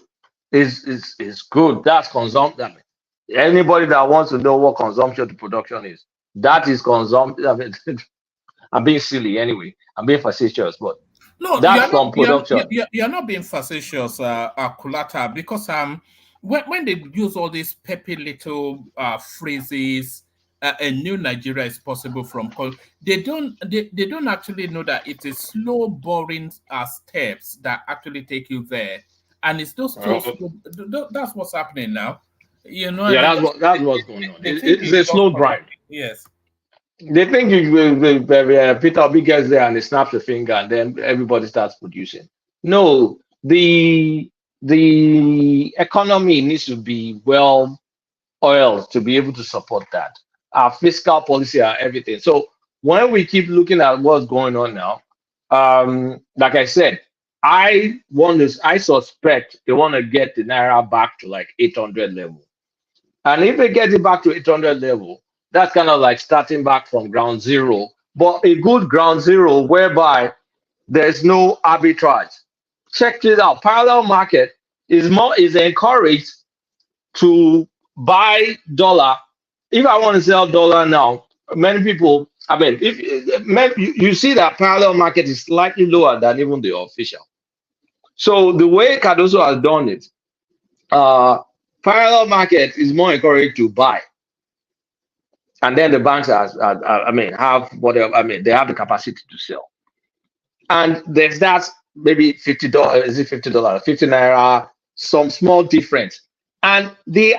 It's good. That's consumption. Anybody that wants to know what consumption to production is, that is consumption. I mean, I'm being silly anyway. I'm being facetious, but no, that's from production. You're not being facetious, Kulata, because when they use all these peppy little phrases, a new Nigeria is possible from, they don't actually know that it is slow, boring steps that actually take you there. And it's those that's what's happening now. You know, yeah, that's what's going on. It's a slow grind. Yes. They think Peter Obi gets there and he snaps a finger and then everybody starts producing. No, the economy needs to be well oiled to be able to support that. Our fiscal policy, our everything. So when we keep looking at what's going on now, like I said, I suspect they want to get the Naira back to like 800 level. And if they get it back to 800 level, that's kind of like starting back from ground zero, but a good ground zero whereby there's no arbitrage. Check it out. Parallel market is encouraged to buy dollar. If I want to sell dollar now, many people, I mean, if you see that parallel market is slightly lower than even the official. So the way Cardoso has done it, parallel market is more encouraged to buy. And then the banks have whatever, they have the capacity to sell. And there's that maybe $50, is it $50, 50 Naira, some small difference. And the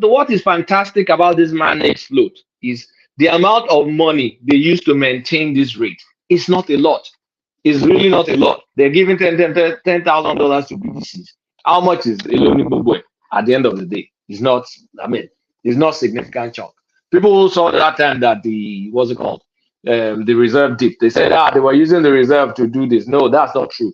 what is fantastic about this managed float is the amount of money they use to maintain this rate. It's not a lot. It's really not a lot. They're giving $10,000 to BDCs. How much is Eloni at the end of the day? It's not, it's not significant chunk. People saw that time that the reserve dip. They said, they were using the reserve to do this. No, that's not true.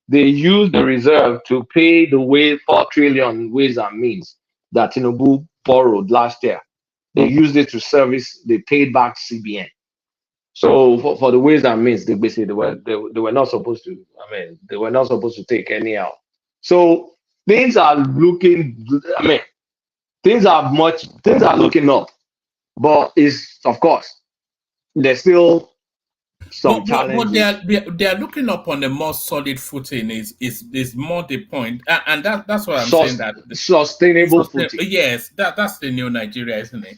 They used the reserve to pay the 4 trillion ways and means that Tinubu borrowed last year. They used it to service, they paid back CBN. So for the ways and means, they basically they were not supposed to, they were not supposed to take any out. So things are looking, things are looking up. But it's, of course, there's still some challenges. But they're looking up on a more solid footing is more the point. And that's what I'm saying, that sustainable footing. Yes, that's the new Nigeria, isn't it?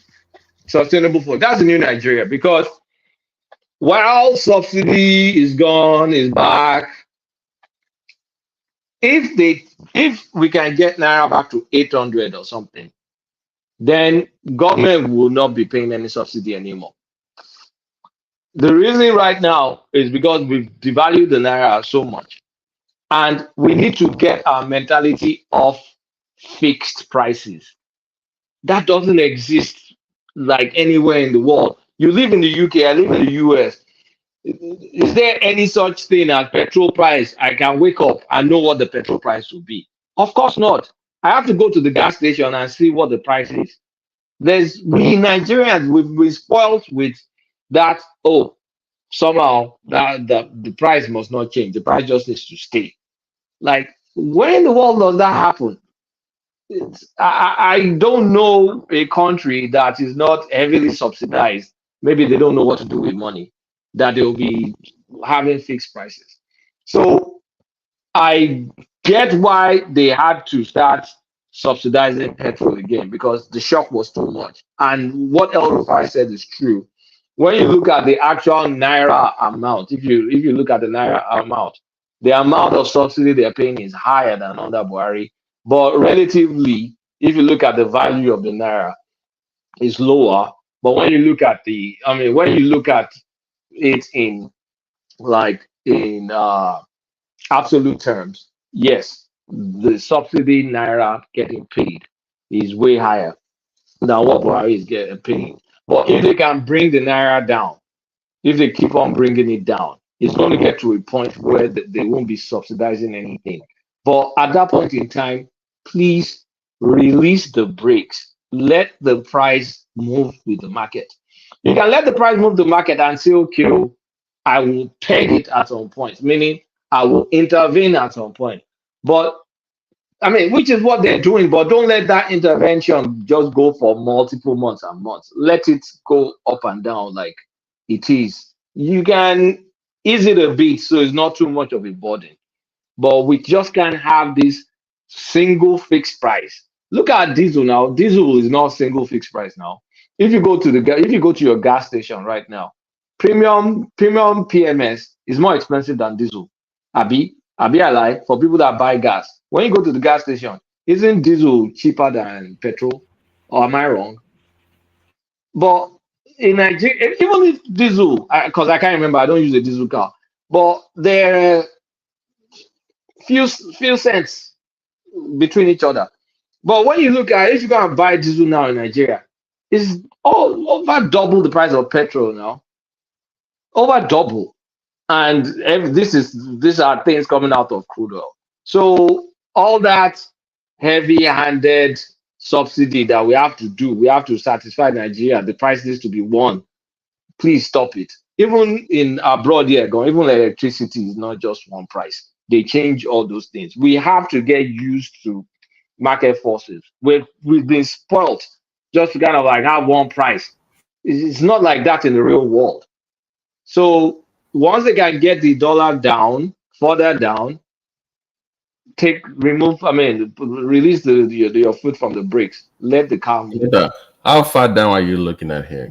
Sustainable footing. That's the new Nigeria, because while subsidy is gone, is back, if we can get Naira back to 800 or something, then government will not be paying any subsidy anymore. The reason right now is because we've devalued the Naira so much. And we need to get our mentality of fixed prices. That doesn't exist like anywhere in the world. You live in the UK, I live in the US. Is there any such thing as petrol price? I can wake up and know what the petrol price will be. Of course not. I have to go to the gas station and see what the price is. We Nigerians, we've been spoiled with that, somehow that the price must not change. The price just needs to stay. Like, where in the world does that happen? I don't know a country that is not heavily subsidized. Maybe they don't know what to do with money, that they'll be having fixed prices. So I get why they had to start subsidizing petrol again, because the shock was too much. And what El Rufai said is true. When you look at the actual Naira amount, if you look at the Naira amount, The amount of subsidy they're paying is higher than under Buhari, but relatively, if you look at the value of the naira, it's lower. But when you look at when you look at it in absolute terms, yes, the subsidy naira getting paid is way higher than what Buhari is getting paid. But if they can bring the naira down, if they keep on bringing it down, it's going to get to a point where they won't be subsidizing anything. But at that point in time, please release the brakes. Let the price move with the market. You can let the price move the market and say, okay, I will peg it at some point, meaning I will intervene at some point. But which is what they're doing, but don't let that intervention just go for multiple months and months. Let it go up and down like it is. You can ease it a bit so it's not too much of a burden. But we just can't have this single fixed price. Look at diesel now. Diesel is not single fixed price now. If you go to your gas station right now, premium PMS is more expensive than diesel. I lie for people that buy gas. When you go to the gas station, isn't diesel cheaper than petrol? Or am I wrong? But in Nigeria, even if diesel, because I can't remember, I don't use a diesel car, but there are few cents between each other. But when you look at, if you go and buy diesel now in Nigeria, it's over double the price of petrol now. Over double. And these are things coming out of crude oil. So all that heavy-handed subsidy that we have to do, we have to satisfy Nigeria. The price needs to be one. Please stop it. Even in abroad here, even electricity is not just one price. They change all those things. We have to get used to market forces. We've been spoiled just to kind of like have one price. It's not like that in the real world. So once they can get the dollar down, further down, release your foot from the brakes. Let the car move. How far down are you looking at here?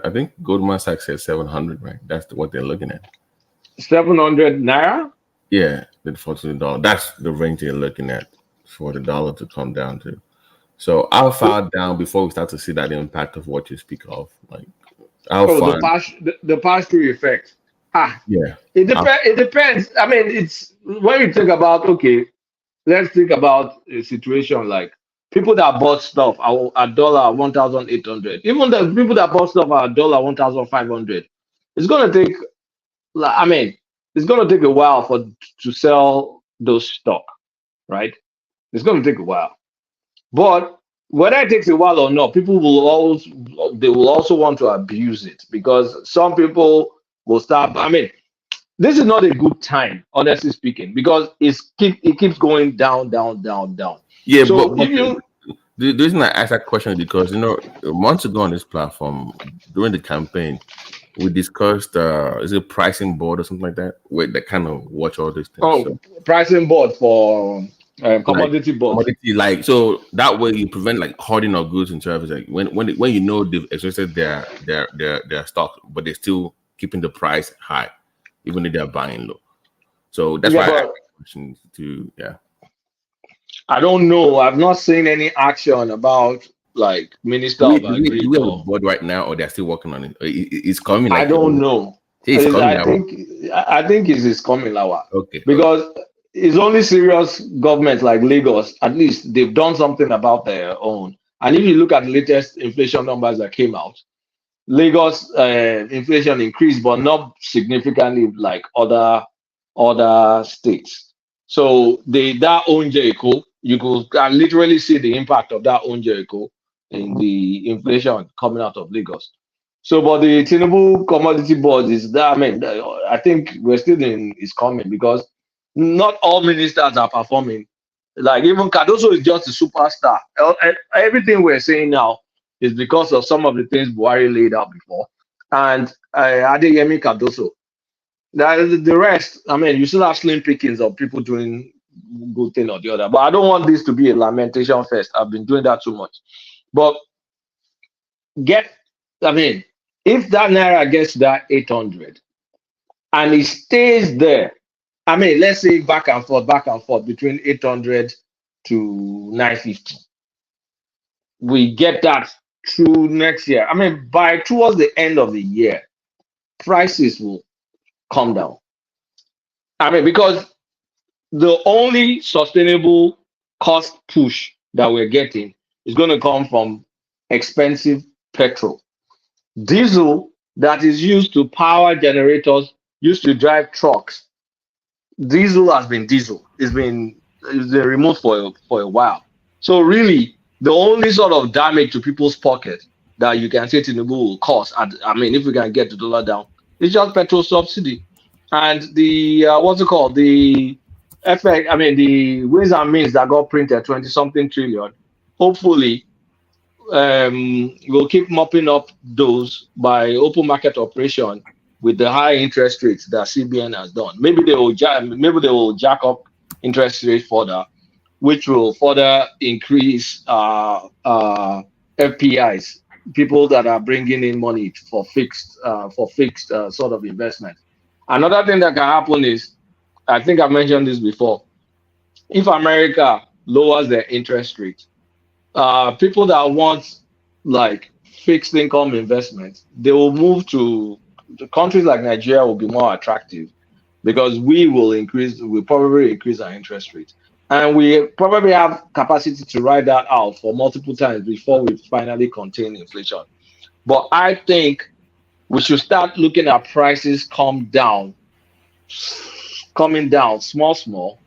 I think Goldman Sachs says 700, right? That's what they're looking at. 700 naira? Yeah, for the dollar. That's the range they're looking at for the dollar to come down to. So how far down before we start to see that impact of what you speak of? Like how far? The pass-through effect. Yeah. It depends. It's when you think about, okay, let's think about a situation like people that bought stuff at $1,800. Even the people that bought stuff at $1,500. It's gonna take a while to sell those stock, right? It's gonna take a while. But whether it takes a while or not, people will also want to abuse it, because some people will start. This is not a good time, honestly speaking, because it keeps going down. Yeah, so but the reason I asked that question is because months ago on this platform during the campaign, we discussed is it pricing board or something like that, where they kind of watch all these things. Pricing board for commodity board. So that way you prevent like hoarding of goods and services. Like when they've exhausted their stock, but they're still keeping the price high, even if they're buying low. So that's why I asked the question to I don't know. I've not seen any action about like Minister of Agriculture. Do we have a board right now, or they're still working on it? It's coming. I don't know. It's coming. I think it's coming, Lawa. Okay. Because it's only serious government like Lagos. At least they've done something about their own. And if you look at the latest inflation numbers that came out, Lagos inflation increased, but not significantly like other states. So that own Jericho, you can literally see the impact of that own Jericho in the inflation coming out of Lagos. So, but the Tinubu Commodity Board is that. I think we're still is coming, because not all ministers are performing. Like even Cardoso is just a superstar. Everything we're saying now is because of some of the things Buhari laid out before, and Adeyemi Cardoso. The rest, you still have slim pickings of people doing good thing or the other. But I don't want this to be a lamentation fest. I've been doing that too much. But if that naira gets that 800 and it stays there, I mean, let's say back and forth between 800 to 950. We get that through next year. I mean, by towards the end of the year, prices will come down. I mean, because the only sustainable cost push that we're getting is going to come from expensive petrol. Diesel that is used to power generators, used to drive trucks. Diesel has been diesel. It's been removed for a while. So really, the only sort of damage to people's pocket that you can say Tinubu will cause, I mean, if we can get the dollar down, it's just petrol subsidy. And the what's it called? The effect, I mean, the ways and means that got printed 20-something trillion. Hopefully, we'll keep mopping up those by open market operation with the high interest rates that CBN has done. Maybe they will jack up interest rates further, which will further increase FPIs, people that are bringing in money for fixed sort of investment. Another thing that can happen is, I think I mentioned this before, if America lowers their interest rate, people that want like fixed income investment, they will move to the countries like Nigeria will be more attractive because we'll probably increase our interest rate. And we probably have capacity to ride that out for multiple times before we finally contain inflation. But I think we should start looking at prices coming down, small,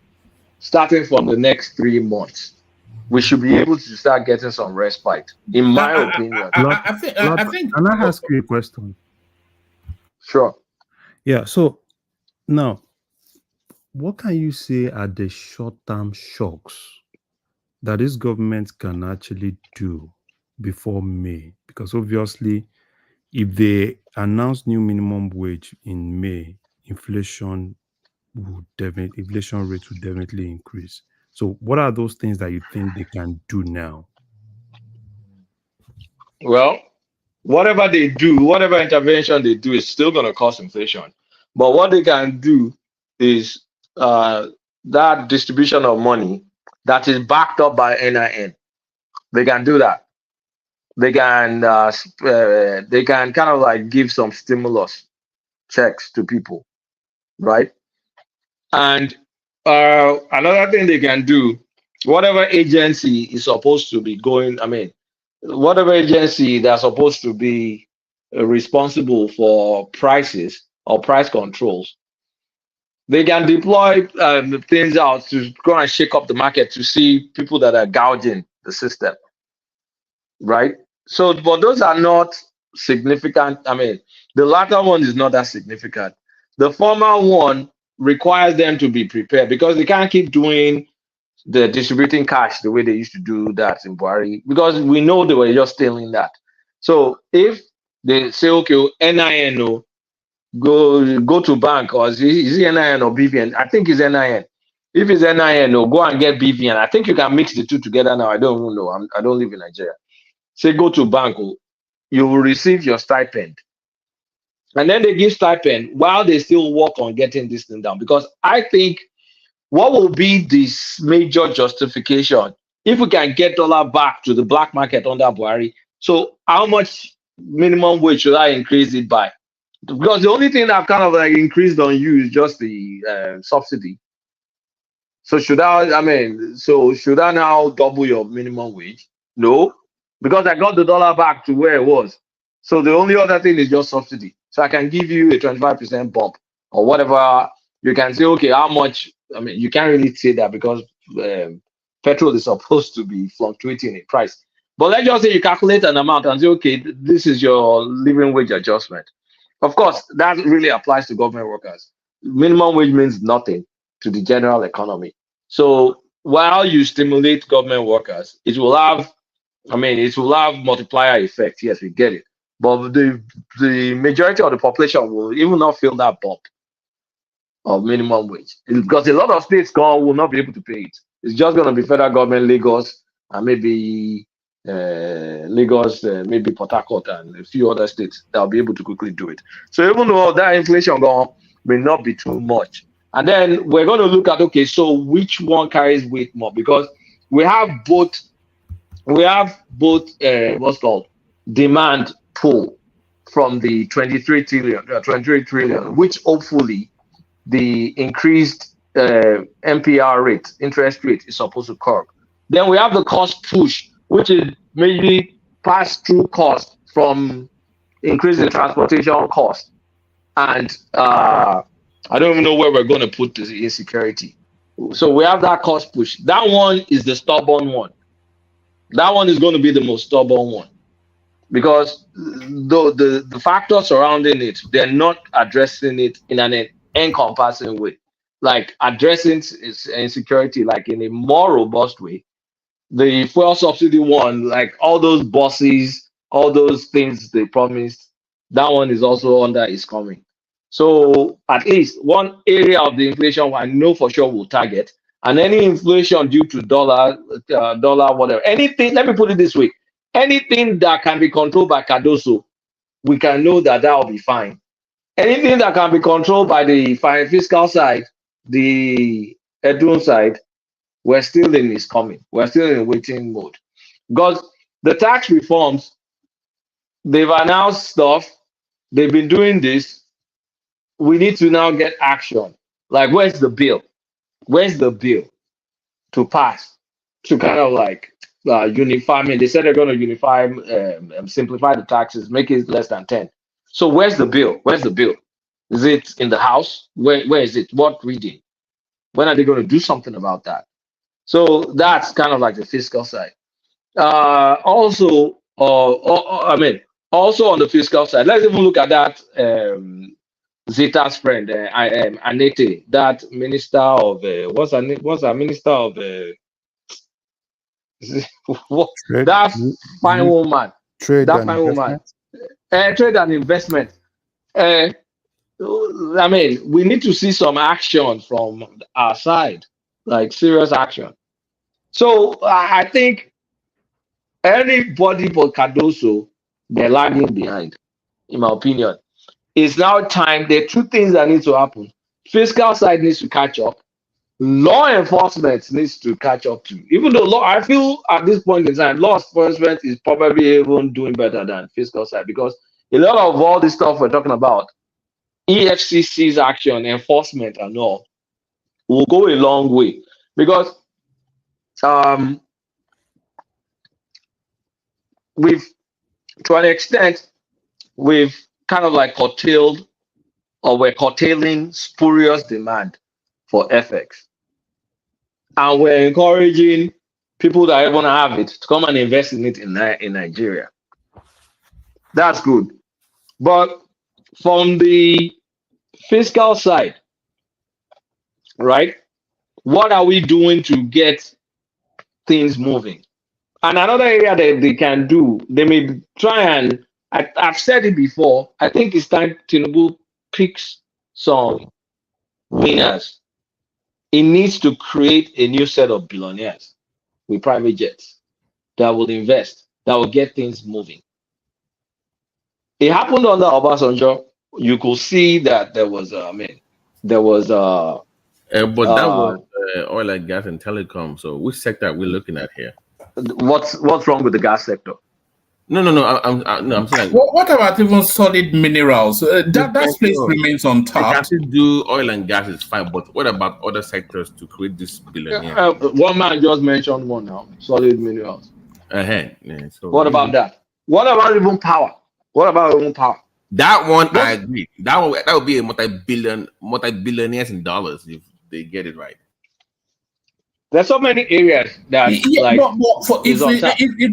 starting from the next 3 months. We should be able to start getting some respite, in my opinion. I think. Can I ask you a question? Sure. Yeah. So now, what can you say are the short-term shocks that this government can actually do before May? Because obviously, if they announce new minimum wage in May, inflation rate will definitely increase. So what are those things that you think they can do now? Well, whatever they do, whatever intervention they do is still going to cause inflation. But what they can do is that distribution of money that is backed up by NIN. They can do that. They can kind of like give some stimulus checks to people, right? And another thing they can do, whatever agency is supposed to be whatever agency that's supposed to be responsible for prices or price controls, they can deploy things out to go and shake up the market to see people that are gouging the system, right? So, but those are not significant. I mean, the latter one is not that significant. The former one requires them to be prepared because they can't keep doing the distributing cash the way they used to do that in Buhari, because we know they were just stealing that. So if they say, okay, NIN, go to bank, or is it NIN or BVN? I think it's NIN. If it's NIN, go and get BVN. I think you can mix the two together now. I don't even know. I don't live in Nigeria. Say go to bank, you will receive your stipend. And then they give stipend while they still work on getting this thing down. Because I think what will be this major justification if we can get dollar back to the black market under Buhari? So how much minimum wage should I increase it by? Because the only thing that kind of like increased on you is just the subsidy. So should I now double your minimum wage? No, because I got the dollar back to where it was. So the only other thing is just subsidy. So I can give you a 25% bump or whatever. You can say, okay, how much? I mean, you can't really say that because petrol is supposed to be fluctuating in price. But let's just say you calculate an amount and say, okay, this is your living wage adjustment. Of course, that really applies to government workers. Minimum wage means nothing to the general economy. So while you stimulate government workers, it will have multiplier effect. Yes, we get it. But the majority of the population will even not feel that bump of minimum wage, because a lot of states will not be able to pay it. It's just going to be federal government, Lagos, and maybe maybe Port Harcourt and a few other states that will be able to quickly do it. So even though that inflation may not be too much, And then we're going to look at, okay, so which one carries weight more? Because we have both what's called demand pull from the 23 trillion, which hopefully the increased MPR rate, interest rate, is supposed to curb. Then we have the cost push, which is mainly pass-through cost from increasing transportation cost. And I don't even know where we're going to put the insecurity. So we have that cost push. That one is the stubborn one. That one is going to be the most stubborn one, because the factors surrounding it, they're not addressing it in an encompassing way, like addressing insecurity like in a more robust way. The fuel subsidy one, like all those buses, all those things they promised, that one is also under is coming. So at least one area of the inflation I know for sure will target, and any inflation due to dollar, whatever, anything, let me put it this way, anything that can be controlled by Cardoso, we can know that that will be fine. Anything that can be controlled by the fiscal side, the Edun side, we're still in is coming. We're still in waiting mode. Because the tax reforms, they've announced stuff, they've been doing this. We need to now get action. Like, where's the bill? Where's the bill to pass to kind of like unify? I mean, they said they're going to unify, simplify the taxes, make it less than 10. So where's the bill? Where's the bill? Is it in the House? Where is it? What reading? When are they going to do something about that? So that's kind of like the fiscal side. Also on the fiscal side, let's even look at that. Zeta's friend, Anete, that minister of what's her minister of that fine woman, trade and investment. I mean, we need to see some action from our side, like serious action. So I think anybody but Cardoso, they're lagging behind, in my opinion. It's now time. There are two things that need to happen. Fiscal side needs to catch up. Law enforcement needs to catch up too. Even though I feel at this point in time, law enforcement is probably even doing better than fiscal side, because a lot of all this stuff we're talking about, EFCC's action, enforcement and all, will go a long way. Because we've, to an extent, we've kind of like curtailed, or we're curtailing spurious demand for FX. And we're encouraging people that want to have it to come and invest in it in Nigeria. That's good. But from the fiscal side, right, what are we doing to get things moving? And another area that they can do, they may try and, I've said it before, I think it's time Tinubu picks some winners. It needs to create a new set of billionaires with private jets that will invest, that will get things moving. It happened under Obasanjo. You could see that there was, but that was oil and gas and telecom. So which sector are we looking at here? What's wrong with the gas sector? No. I'm saying. What about even solid minerals? That space remains on top. I can still do oil and gas is fine, but what about other sectors to create this billionaire? One man just mentioned one now, solid minerals. Yeah, so what about that? What about even power? That one, I agree. That would be a multi-billionaires in dollars if they get it right. There's so many areas that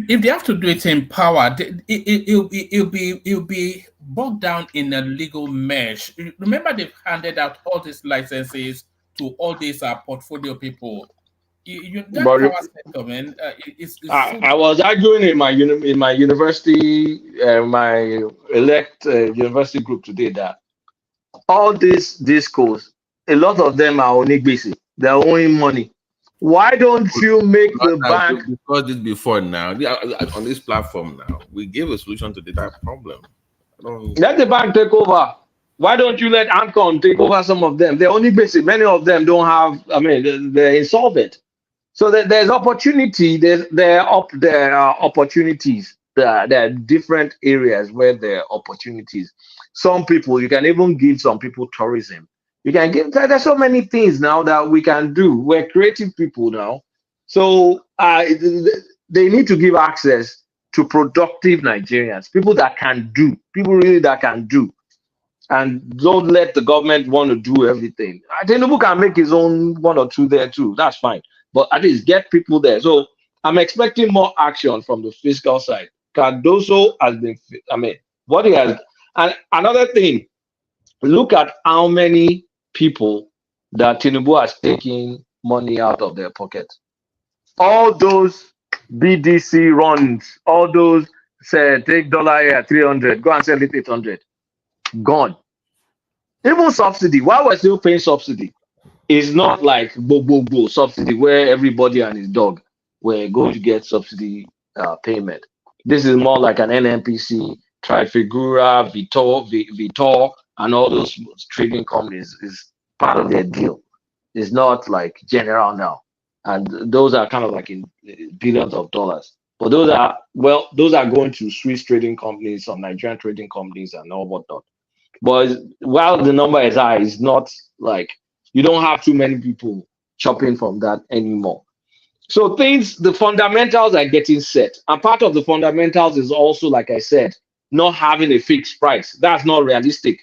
if they have to do it in power, it'll be bogged down in a legal mesh. Remember, they've handed out all these licenses to all these portfolio people. Power sector, man. I was arguing in my university, my university group today, that all this discourse, a lot of them are only busy. They're owing money. Why don't you make the bank? Because this before now, on this platform now, we give a solution to that problem. Let the bank take over. Why don't you let Amcon take over some of them? They're only basic. Many of them don't have, I mean, they're insolvent. So there's opportunity. There are opportunities. There are different areas where there are opportunities. Some people, you can even give some people tourism. You can give, there's so many things now that we can do. We're creative people now. So they need to give access to productive Nigerians, people that can do, people really that can do. And don't let the government want to do everything. Tinubu can make his own one or two there too. That's fine. But at least get people there. So I'm expecting more action from the fiscal side. Cardoso has been, I mean, what he has. And another thing, look at how many people that Tinubu has taken money out of their pocket. All those BDC runs, all those say take dollar here 300, go and sell it 800. Gone. Even subsidy, while we're still paying subsidy, it's not like bo subsidy where everybody and his dog were going to get subsidy payment. This is more like an NNPC, Trifigura, Vitor, and all those trading companies is part of their deal. It's not like general now. And those are kind of like in billions of dollars. But those are going to Swiss trading companies, some Nigerian trading companies and all whatnot. But while the number is high, it's not like you don't have too many people chopping from that anymore. So the fundamentals are getting set. And part of the fundamentals is also, like I said, not having a fixed price. That's not realistic.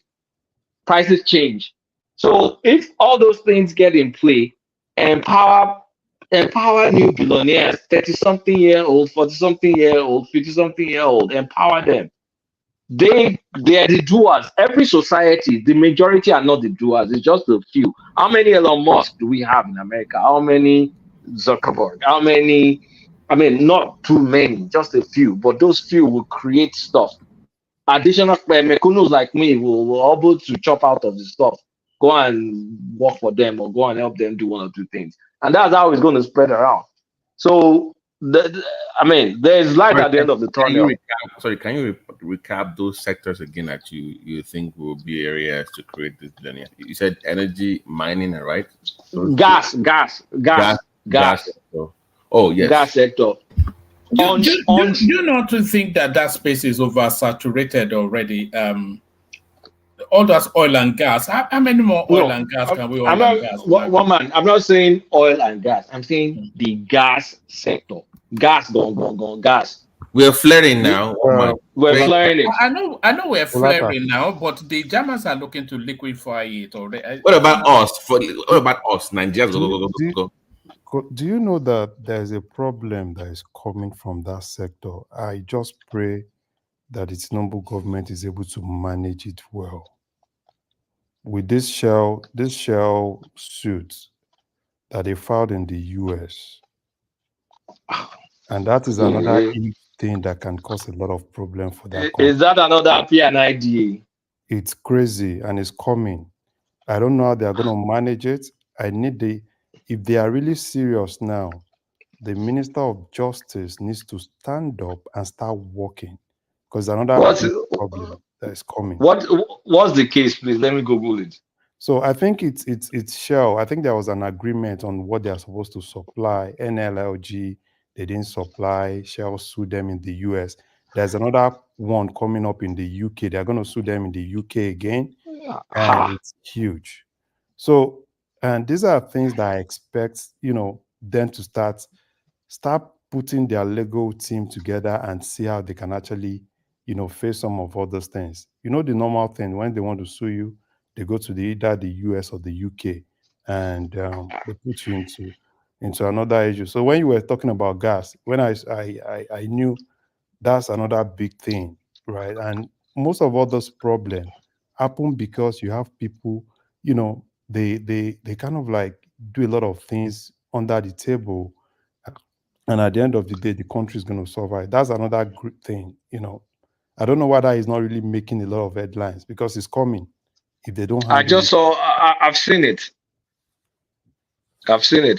Prices change. So if all those things get in play, empower new billionaires, 30-something-year-old, 40-something-year-old, 50-something-year-old, empower them. They are the doers. Every society, the majority are not the doers. It's just a few. How many Elon Musk do we have in America? How many Zuckerberg? How many? I mean, not too many, just a few. But those few will create stuff. Additional mecunos like me will be able to chop out of the stuff, go and work for them or go and help them do one or two things. And that's how it's going to spread around. So, I mean, there's light at the end of the tunnel. Can you recap those sectors again that you think will be areas to create this billion? You said energy, mining, right? Gas. Oh, yes. Gas sector. Do you not think that space is oversaturated already? All that's oil and gas. How many more oil and gas can we I'm not saying oil and gas. I'm saying the gas sector. Gas, gas. We're flaring now. We're flaring it. I know we're flaring now, but the Germans are looking to liquefy it already. What about us? What about us, Nigerians? Go. Do you know that there's a problem that is coming from that sector? I just pray that the Tinubu government is able to manage it well. With this shell suit that they filed in the US, and that is another thing that can cause a lot of problem for that country. Is that another PNIDA? It's crazy and it's coming. I don't know how they are going to manage it. If they are really serious now, the Minister of Justice needs to stand up and start working, because another problem that is coming. What's the case, please? Let me Google it. So I think it's Shell. I think there was an agreement on what they are supposed to supply. NLLG, they didn't supply. Shell sued them in the US. There's another one coming up in the UK. They're going to sue them in the UK again. And it's huge. So, and these are things that I expect, them to start putting their Lego team together and see how they can actually, face some of all those things. The normal thing, when they want to sue you, they go to either the US or the UK, and they put you into another issue. So when you were talking about gas, when I knew that's another big thing, right? And most of all those problems happen because you have people, they kind of like do a lot of things under the table, and at the end of the day, the country is going to survive. That's another good thing, I don't know why that is not really making a lot of headlines, because it's coming. If they don't have I've seen it.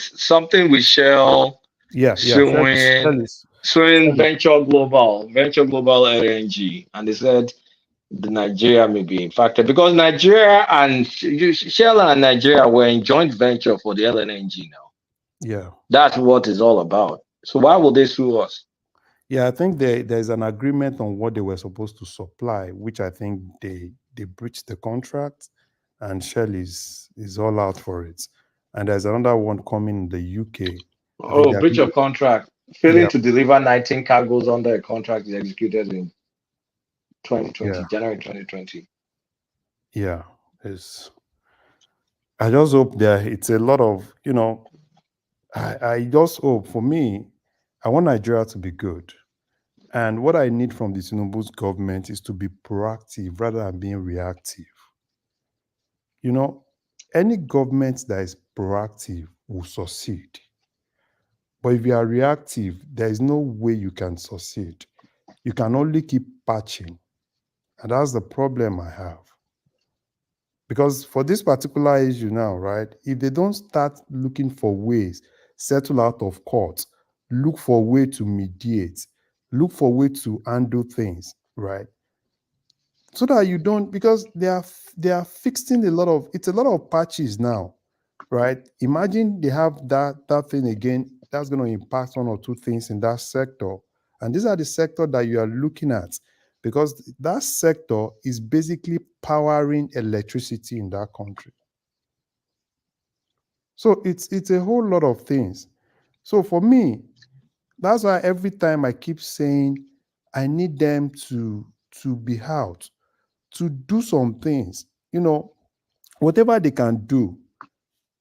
Something with Shell. Suing Venture Global LNG, and they said the Nigeria may be impacted because Nigeria and Shell and Nigeria were in joint venture for the LNG now. Yeah. That's what it's all about. So why would they sue us? Yeah, I think there's an agreement on what they were supposed to supply, which I think they breached the contract, and Shell is all out for it. And there's another one coming in the UK. I think Oh, that, breach of contract. Failing yeah, to deliver 19 cargoes under a contract is executed in 2020, yeah, January 2020. yeah. I just hope that it's a lot of, I just hope, for me, I want Nigeria to be good. And what I need from the Tinubu's government is to be proactive rather than being reactive. Any government that is proactive will succeed. But if you are reactive, there is no way you can succeed. You can only keep patching. And that's the problem I have. Because for this particular issue now, right, if they don't start looking for ways, settle out of court, look for a way to mediate, look for a way to handle things, right? So that you don't, because they are fixing it's a lot of patches now, right? Imagine they have that thing again, that's going to impact one or two things in that sector. And these are the sector that you are looking at, because that sector is basically powering electricity in that country. So it's a whole lot of things. So for me, that's why every time I keep saying I need them to be out, to do some things, whatever they can do.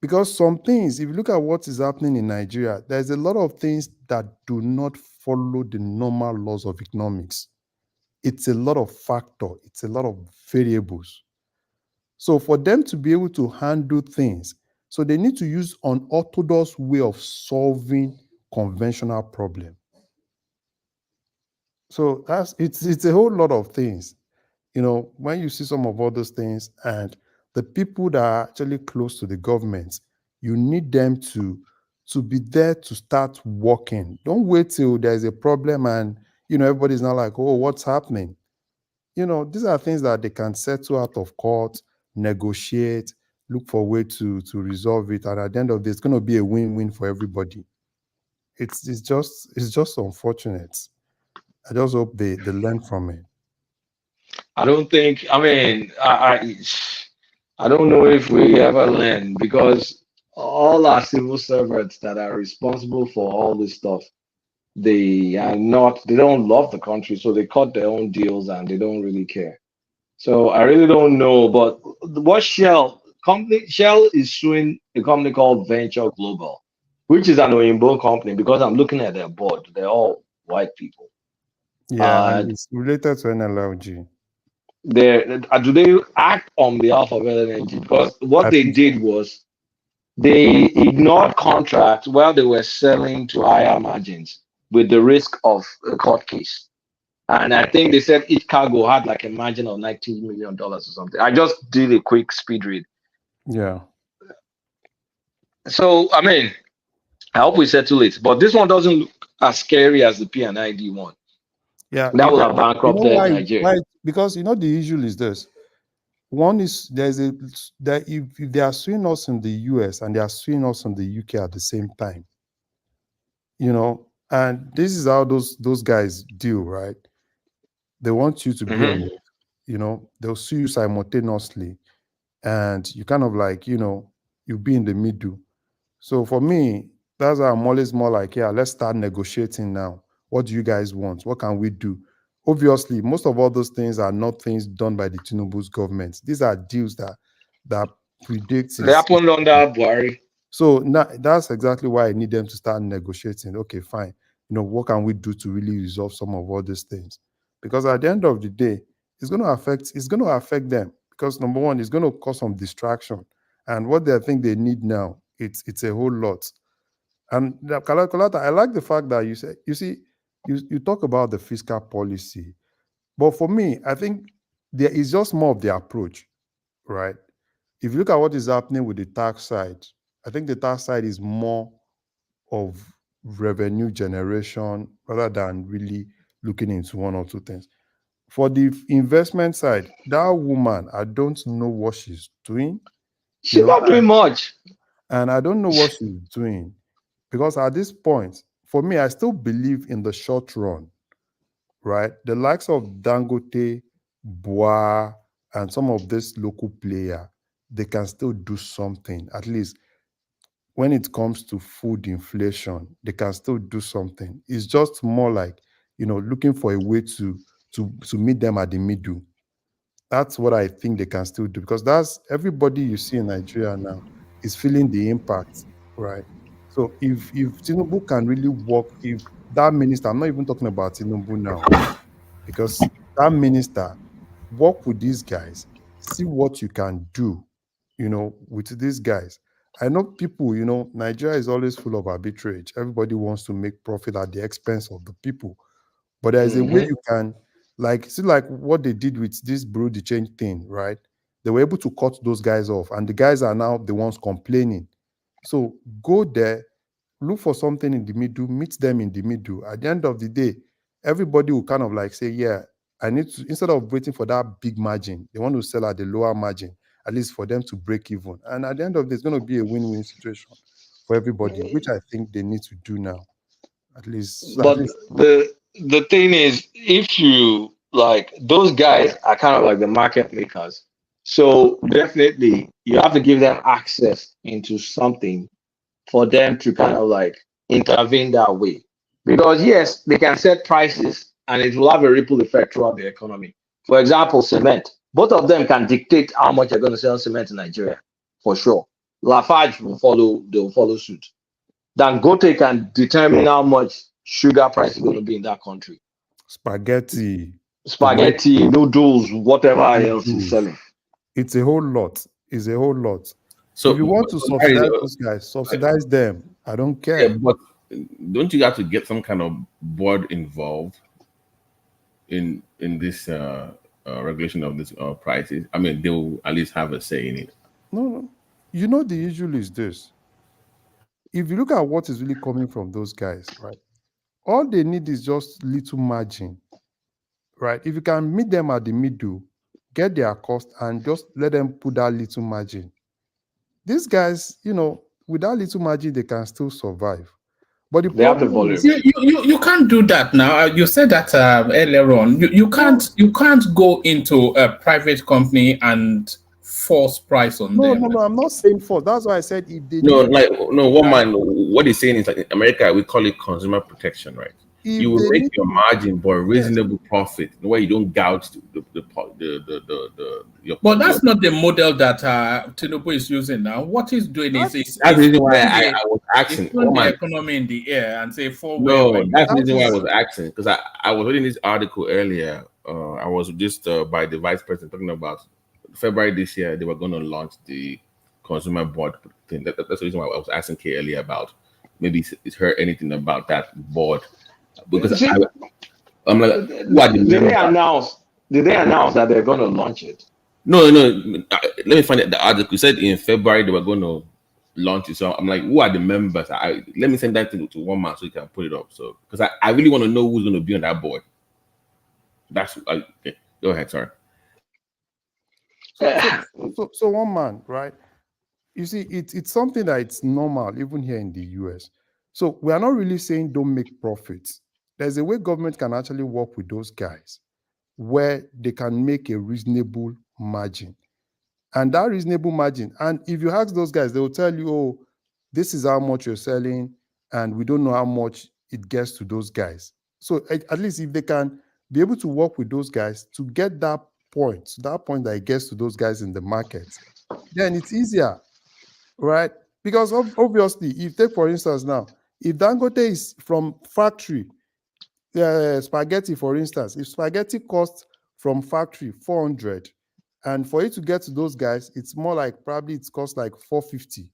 Because some things, if you look at what is happening in Nigeria, there's a lot of things that do not follow the normal laws of economics. It's a lot of factor, it's a lot of variables. So for them to be able to handle things, so they need to use unorthodox way of solving conventional problem. So it's a whole lot of things. When you see some of all those things, and the people that are actually close to the government, you need them to be there to start working. Don't wait till there's a problem and everybody's not like, oh, what's happening? These are things that they can settle out of court, negotiate, look for a way to resolve it, and at the end of the day, it's going to be a win-win for everybody. It's just unfortunate. I just hope they learn from it. I don't think, I don't know if we ever learn, because all our civil servants that are responsible for all this stuff, they don't love the country, so they cut their own deals and they don't really care. So I really don't know. But what Shell is suing a company called Venture Global, which is an Oyinbo company, because I'm looking at their board, they're all white people. Yeah, and it's related to NLLG. Do they act on behalf of LNG? Because what they did was they ignored contracts while they were selling to higher margins with the risk of a court case. And I think they said each cargo had like a margin of $19 million or something. I just did a quick speed read. Yeah. So, I hope we settle it. But this one doesn't look as scary as the PNID one. Yeah. That would have bankrupted Nigeria. Why? Because, the issue is this. One is that if they are suing us in the US and they are suing us in the UK at the same time, and this is how those guys deal, right? They want you to be on it, they'll sue you simultaneously, and you kind of like, you be in the middle. So for me, that's why I'm always more like, yeah, let's start negotiating now. What do you guys want? What can we do? Obviously, most of all those things are not things done by the Tinubu's government. These are deals that predicts. They happened under Buhari. So now that's exactly why I need them to start negotiating. Okay, fine. What can we do to really resolve some of all these things? Because at the end of the day, it's going to affect them. Because number one, it's going to cause some distraction. And what they think they need now, it's a whole lot. And Kalata, I like the fact that you talk about the fiscal policy. But for me, I think there is just more of the approach, right? If you look at what is happening with the tax side, I think the tax side is more of revenue generation rather than really looking into one or two things. For the investment side, that woman, I don't know what she's doing. She's not doing much. And I don't know what she's doing. Because at this point, for me, I still believe in the short run, right? The likes of Dangote, Bois, and some of this local player, they can still do something. At least when it comes to food inflation, they can still do something. It's just more like, looking for a way to meet them at the middle. That's what I think they can still do, because that's everybody you see in Nigeria now is feeling the impact, right? So if Tinubu can really work, if that minister, I'm not even talking about Tinubu now, because that minister work with these guys, see what you can do, with these guys. I know people, Nigeria is always full of arbitrage. Everybody wants to make profit at the expense of the people. But there's a way you can, like what they did with this Bureau de Change thing, right? They were able to cut those guys off, and the guys are now the ones complaining. So go there, look for something in the middle, meet them in the middle. At the end of the day, everybody will kind of like say, yeah, I need to, instead of waiting for that big margin, they want to sell at the lower margin, at least for them to break even. And at the end of the day, it's going to be a win-win situation for everybody, which I think they need to do now. At least. But the thing is, if you like, those guys are kind of like the market makers. So definitely you have to give them access into something for them to kind of like intervene that way. Because yes, they can set prices and it will have a ripple effect throughout the economy. For example, cement. Both of them can dictate how much they're going to sell cement in Nigeria, for sure. Lafarge will follow suit. Dangote can determine how much sugar price is going to be in that country. Spaghetti, noodles, whatever else is selling. It's a whole lot. It's a whole lot. So if you want to subsidize those guys, subsidize them. I don't care. Yeah, but don't you have to get some kind of board involved in this regulation of this prices? I mean, they will at least have a say in it. No. The issue is this. If you look at what is really coming from those guys, right? All they need is just little margin, right? If you can meet them at the middle, get their cost, and just let them put that little margin. These guys, with that little margin, they can still survive. But the problem is, you can't do that now. You said that earlier on. You can't go into a private company and force price on them. No, I'm not saying force. That's why I said if they what he's saying is, like, in America we call it consumer protection, right? You will make your margin but reasonable profit, where you don't gouge your. But that's not the model that Tinubu is using now. What he's doing is that's the reason why I was asking. The economy in the air and say that's the reason why I was asking, because I was reading this article earlier. I was just by the vice president talking about February this year they were going to launch the consumer board thing. That's the reason why I was asking Kay earlier about maybe he's heard anything about that board. Because I'm like, what did they announce that they're going to launch it? No. Let me find it. The article said in February they were going to launch it. So I'm like, who are the members? Let me send that to one man so you can put it up. So because I really want to know who's going to be on that board. That's okay. Go ahead, sorry. So one man, right? You see, it's something that it's normal even here in the US. So we are not really saying don't make profits. There's a way government can actually work with those guys where they can make a reasonable margin. And that reasonable margin, and if you ask those guys, they will tell you, oh, this is how much you're selling, and we don't know how much it gets to those guys. So at least if they can be able to work with those guys to get that point that it gets to those guys in the market, then it's easier, right? Because obviously, if take for instance now, if Dangote is from factory, spaghetti, for instance, if spaghetti costs from factory 400, and for it to get to those guys, it's more like probably it costs like 450.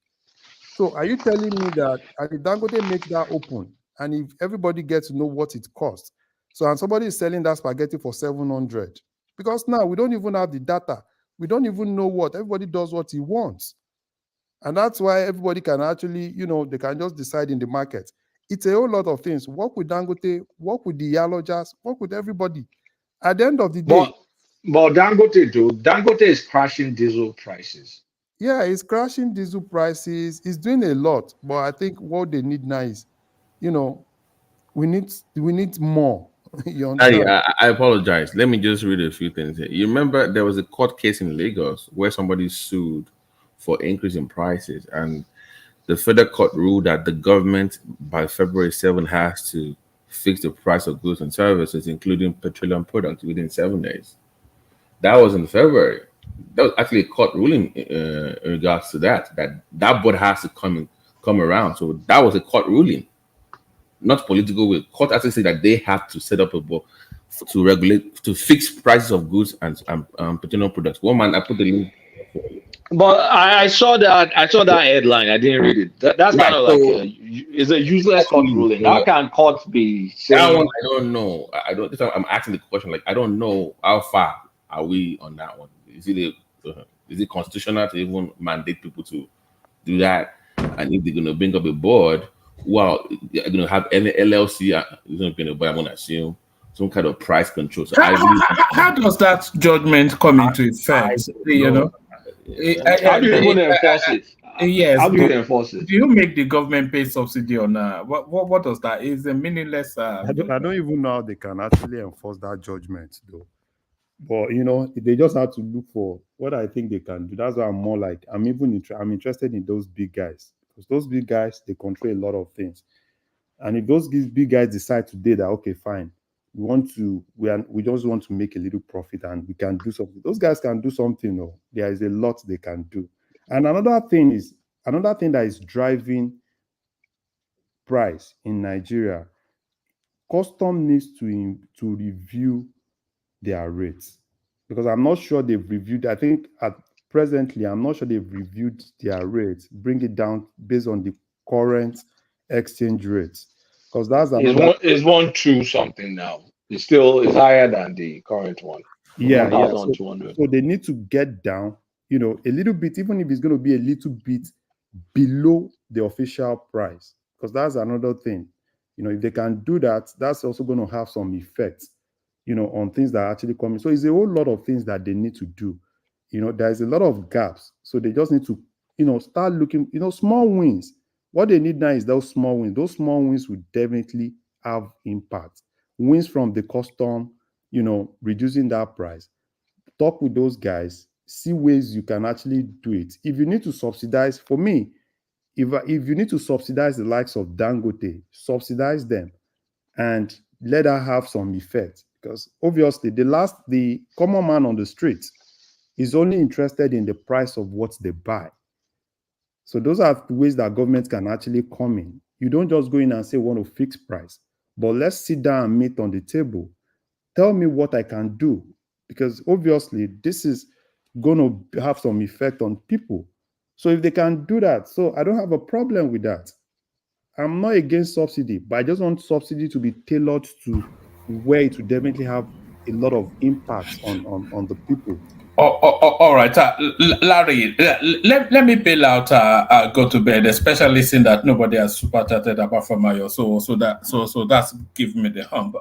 So are you telling me that if Dangote makes that open, and if everybody gets to know what it costs, and somebody is selling that spaghetti for 700, because now we don't even have the data, we don't even know what everybody does what he wants. And that's why everybody can actually, they can just decide in the market. It's a whole lot of things. Work with Dangote, work with the Yalojas, work with everybody. at the end of the day, but Dangote is crashing diesel prices. yeah, it's crashing diesel prices. It's doing a lot, but I think what they need now is, you know, we need more. You understand? I apologize. Let me just read a few things here. You remember there was a court case in Lagos where somebody sued for increase in prices, and the federal court ruled that the government by February 7 has to fix the price of goods and services, including petroleum products, within 7 days. That was in February. That was actually a court ruling in regards to that board has to come around. So that was a court ruling, not political will. Court actually said that they have to set up a board to regulate, to fix prices of goods and petroleum products. One man, I put the link. But I saw that headline. I didn't read it. That's Right, kind of like it's a useless court ruling. How can courts be saying? That one I don't know. I don't. This time I'm asking the question. Like I don't know how far are we on that one. Is it constitutional to even mandate people to do that? And if they're going to bring up a board, well, they're going to have any LLC. It's not going to, but I'm going to assume some kind of price control. So how does that judgment come into effect? You know. How do you even enforce it? Yes. How do you enforce it? Do you make the government pay subsidy or not? What does that? Is a meaningless. I don't even know how they can actually enforce that judgment, though. But you know, they just have to look for what I think they can do. That's why I'm more like I'm interested in those big guys, because those big guys, they control a lot of things. And if those big guys decide today that okay, fine, we just want to make a little profit and we can do something. Those guys can do something. No, there is a lot they can do. And another thing that is driving price in Nigeria, custom needs to review their rates, because I'm not sure they've reviewed. I think presently, I'm not sure they've reviewed their rates, bring it down based on the current exchange rates. Because that's is 1.2 something now. It's still higher than the current one. Yeah. So they need to get down, you know, a little bit, even if it's going to be a little bit below the official price. Because that's another thing. You know, if they can do that, that's also going to have some effects, you know, on things that are actually coming. So it's a whole lot of things that they need to do. You know, there's a lot of gaps. So they just need to, you know, start looking, you know, small wins. What they need now is those small wins. Those small wins will definitely have impact. Wins from the custom, you know, reducing that price. Talk with those guys, see ways you can actually do it. If you need to subsidize, for me, if you need to subsidize the likes of Dangote, subsidize them and let that have some effect. Because obviously the common man on the street is only interested in the price of what they buy. So those are the ways that government can actually come in. You don't just go in and say, we want to fix price, but let's sit down and meet on the table. Tell me what I can do, because obviously this is going to have some effect on people. So if they can do that, so I don't have a problem with that. I'm not against subsidy, but I just want subsidy to be tailored to where it will definitely have a lot of impact on the people. All right, Larry. Let me bail out. Go to bed, especially seeing that nobody has super chatted apart from Mayo. So that's giving me the hump.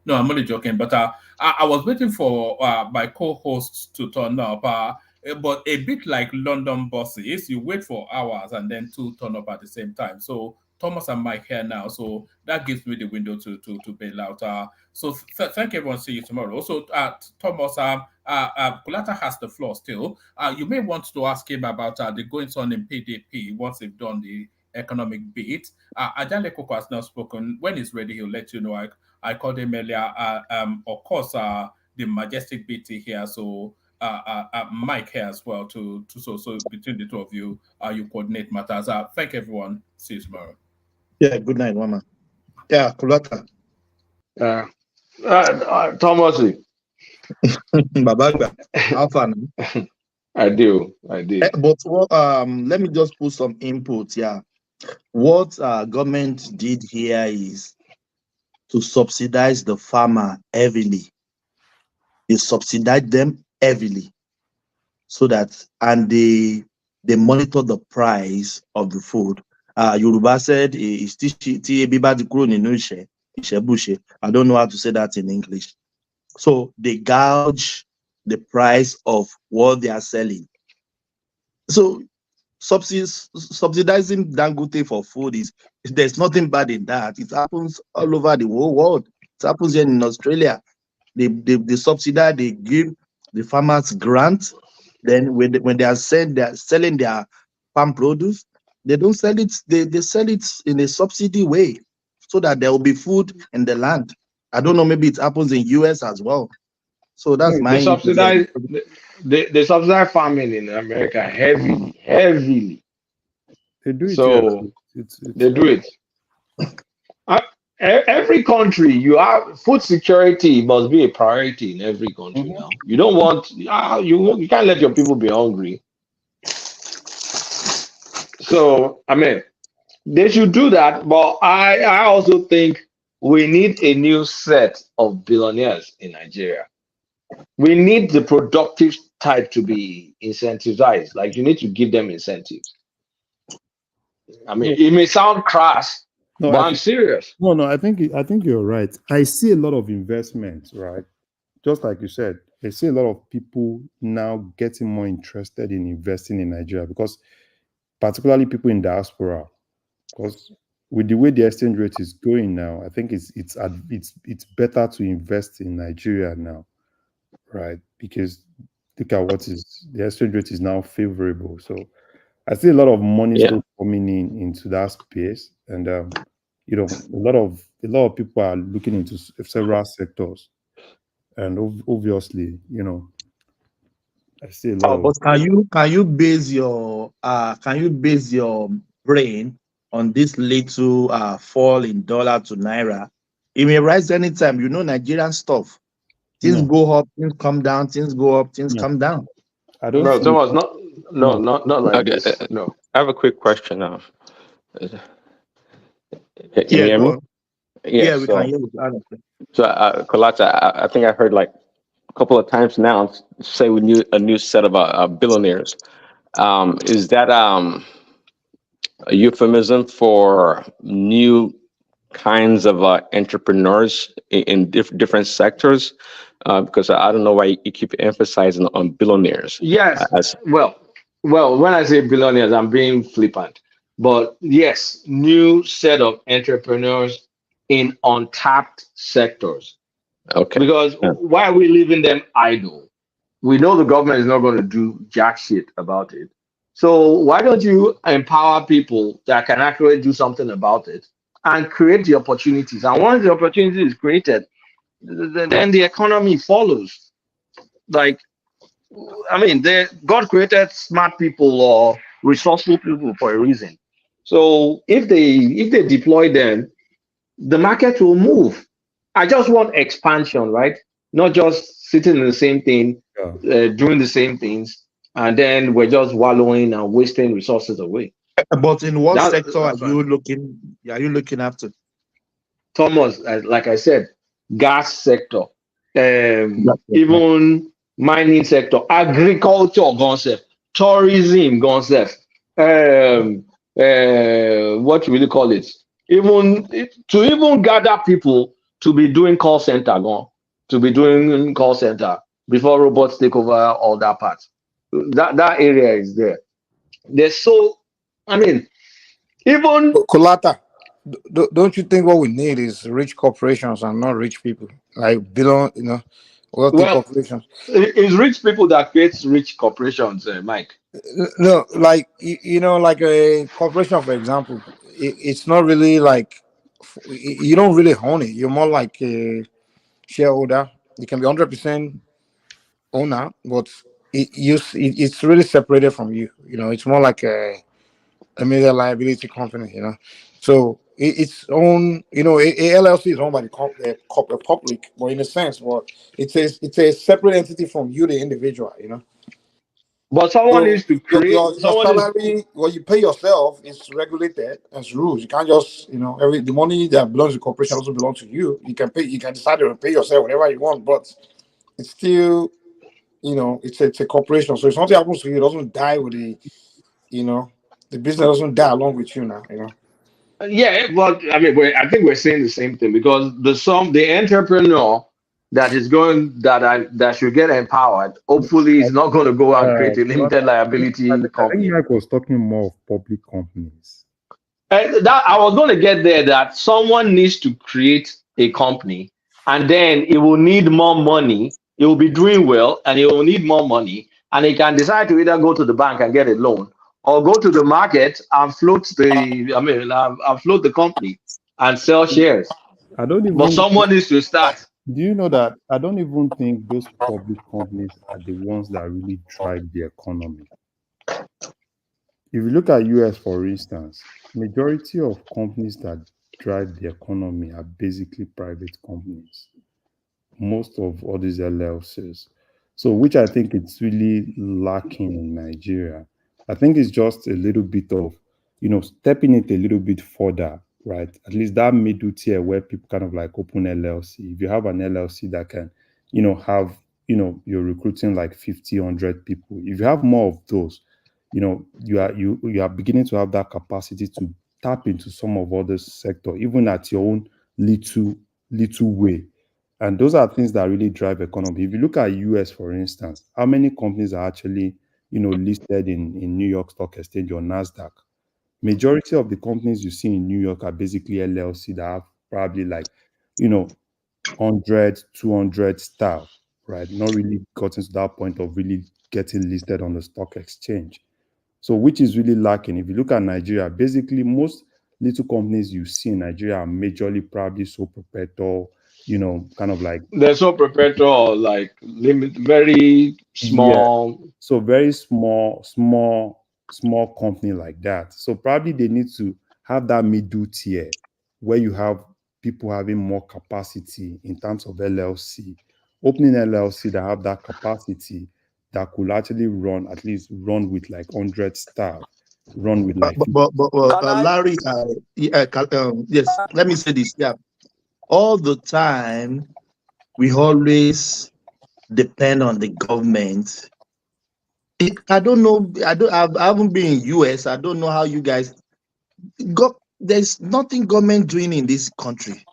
No, I'm only joking. But I was waiting for my co-hosts to turn up. But a bit like London buses, you wait for hours and then two turn up at the same time. So Thomas and Mike here now, so that gives me the window to bail out. So thank everyone. See you tomorrow. Also, Thomas, Kulata has the floor still. You may want to ask him about the goings on in PDP once they've done the economic bit. Ajale Koko has now spoken. When he's ready, he'll let you know. I called him earlier. Of course, the majestic BT here. So Mike here as well. So between the two of you, you coordinate matters. Thank everyone. See you tomorrow. Yeah, good night, Mama. Yeah, Kulata. Thomas. Babagba, how far now? I do. But let me just put some input. Yeah, what government did here is to subsidize the farmer heavily. They subsidize them heavily, so that and they monitor the price of the food. Yoruba said, I don't know how to say that in English. So they gouge the price of what they are selling. So subsidizing Dangote for food there's nothing bad in that. It happens all over the whole world. It happens here in Australia. They subsidize, they give the farmers grants. Then when they are selling their farm produce, they don't sell it, they sell it in a subsidy way so that there will be food in the land. I don't know, maybe it happens in US as well. So that's They my subsidize they subsidize farming in America heavily. They do it So here. It's they do it. Every country, you have food security must be a priority in every country now. You don't want you can't let your people be hungry. So I mean, they should do that, but I also think we need a new set of billionaires in Nigeria. We need the productive type to be incentivized. Like you need to give them incentives. I mean, it may sound crass, No, but I'm serious. No, I think you're right. I see a lot of investment, right? Just like you said, I see a lot of people now getting more interested in investing in Nigeria because, particularly people in diaspora, because with the way the exchange rate is going now, I think it's better to invest in Nigeria now, right? Because look at the exchange rate is now favorable. So I see a lot of money still coming into that space, and you know, a lot of people are looking into several sectors, and obviously, you know, I see a lot. But can you base your brain on this little fall in dollar to naira? It may rise anytime. You know, Nigerian stuff. Things go up, things come down. Things go up, things come down. I don't. No, Thomas, not like this. No. I have a quick question now. Can you Yeah, hear go me? on. Yeah, we so, can hear you. Honestly. So, Kolata, I think I heard like a couple of times now say we need a new set of billionaires. Is that a euphemism for new kinds of entrepreneurs in different sectors? Because I don't know why you keep emphasizing on billionaires. Yes. Well, when I say billionaires, I'm being flippant. But yes, new set of entrepreneurs in untapped sectors. Okay. Because why are we leaving them idle? We know the government is not going to do jack shit about it. So why don't you empower people that can actually do something about it and create the opportunities? And once the opportunity is created, then the economy follows. Like, I mean, God created smart people or resourceful people for a reason. So if they deploy them, the market will move. I just want expansion, right? Not just sitting in the same thing, doing the same things, and then we're just wallowing and wasting resources away. But in what sector are you looking after? Thomas, like I said, gas sector, even mining sector, agriculture concept, tourism concept, what you really call it? Even gather people to be doing call center, before robots take over all that part. That area is there. I mean, even Kolata, don't you think what we need is rich corporations and not rich people? Like wealthy corporations. It's rich people that creates rich corporations, Mike. No, like like a corporation, for example, it's not really like you don't really own it. You're more like a shareholder. You can be 100% owner, but it's really separated from you. It's more like a major liability company. So it's own. A LLC is owned by the corporate public, but in a sense, it's a separate entity from you, the individual. But someone needs to create your salary. What you pay yourself is regulated as rules. You can't just the money that belongs to the corporation also belongs to you. You can pay. You can decide to pay yourself whatever you want, but it's still it's a corporation. So if something happens to you, it doesn't die with the business doesn't die along with you now. Yeah, but I mean, I think we're saying the same thing because the entrepreneur that is going that should get empowered. Hopefully, it's not going to go and create a limited liability I think company. Mike was talking more of public companies. And that I was going to get there, that someone needs to create a company, and then it will need more money. It will be doing well, and it will need more money, and it can decide to either go to the bank and get a loan, or go to the market and float float the company and sell shares. I don't But even. someone needs to start. Do you know that I don't even think those public companies are the ones that really drive the economy? If you look at US, for instance, majority of companies that drive the economy are basically private companies. Most of all these LLCs. So, which I think it's really lacking in Nigeria. I think it's just a little bit of, stepping it a little bit further, right? At least that middle tier where people kind of like open LLC. If you have an LLC that can, have, you're recruiting like 50, 100 people. If you have more of those, you are beginning to have that capacity to tap into some of other sector, even at your own little way. And those are things that really drive economy. If you look at US, for instance, how many companies are actually, listed in New York Stock Exchange or NASDAQ? Majority of the companies you see in New York are basically LLC that have probably like, 100, 200 staff, right? Not really gotten to that point of really getting listed on the stock exchange. So, which is really lacking. If you look at Nigeria, basically most little companies you see in Nigeria are majorly probably sole proprietor, kind of like, There's no perpetual, like limit, very yeah. small. So very small company like that. So probably they need to have that middle tier where you have people having more capacity in terms of LLC, opening LLC that have that capacity that could actually run with like 100 staff, run with like 50. Larry, yes, let me say this. Yeah, all the time we always depend on the government. I don't know. I haven't been in US. I don't know how you guys got. There's nothing government doing in this country.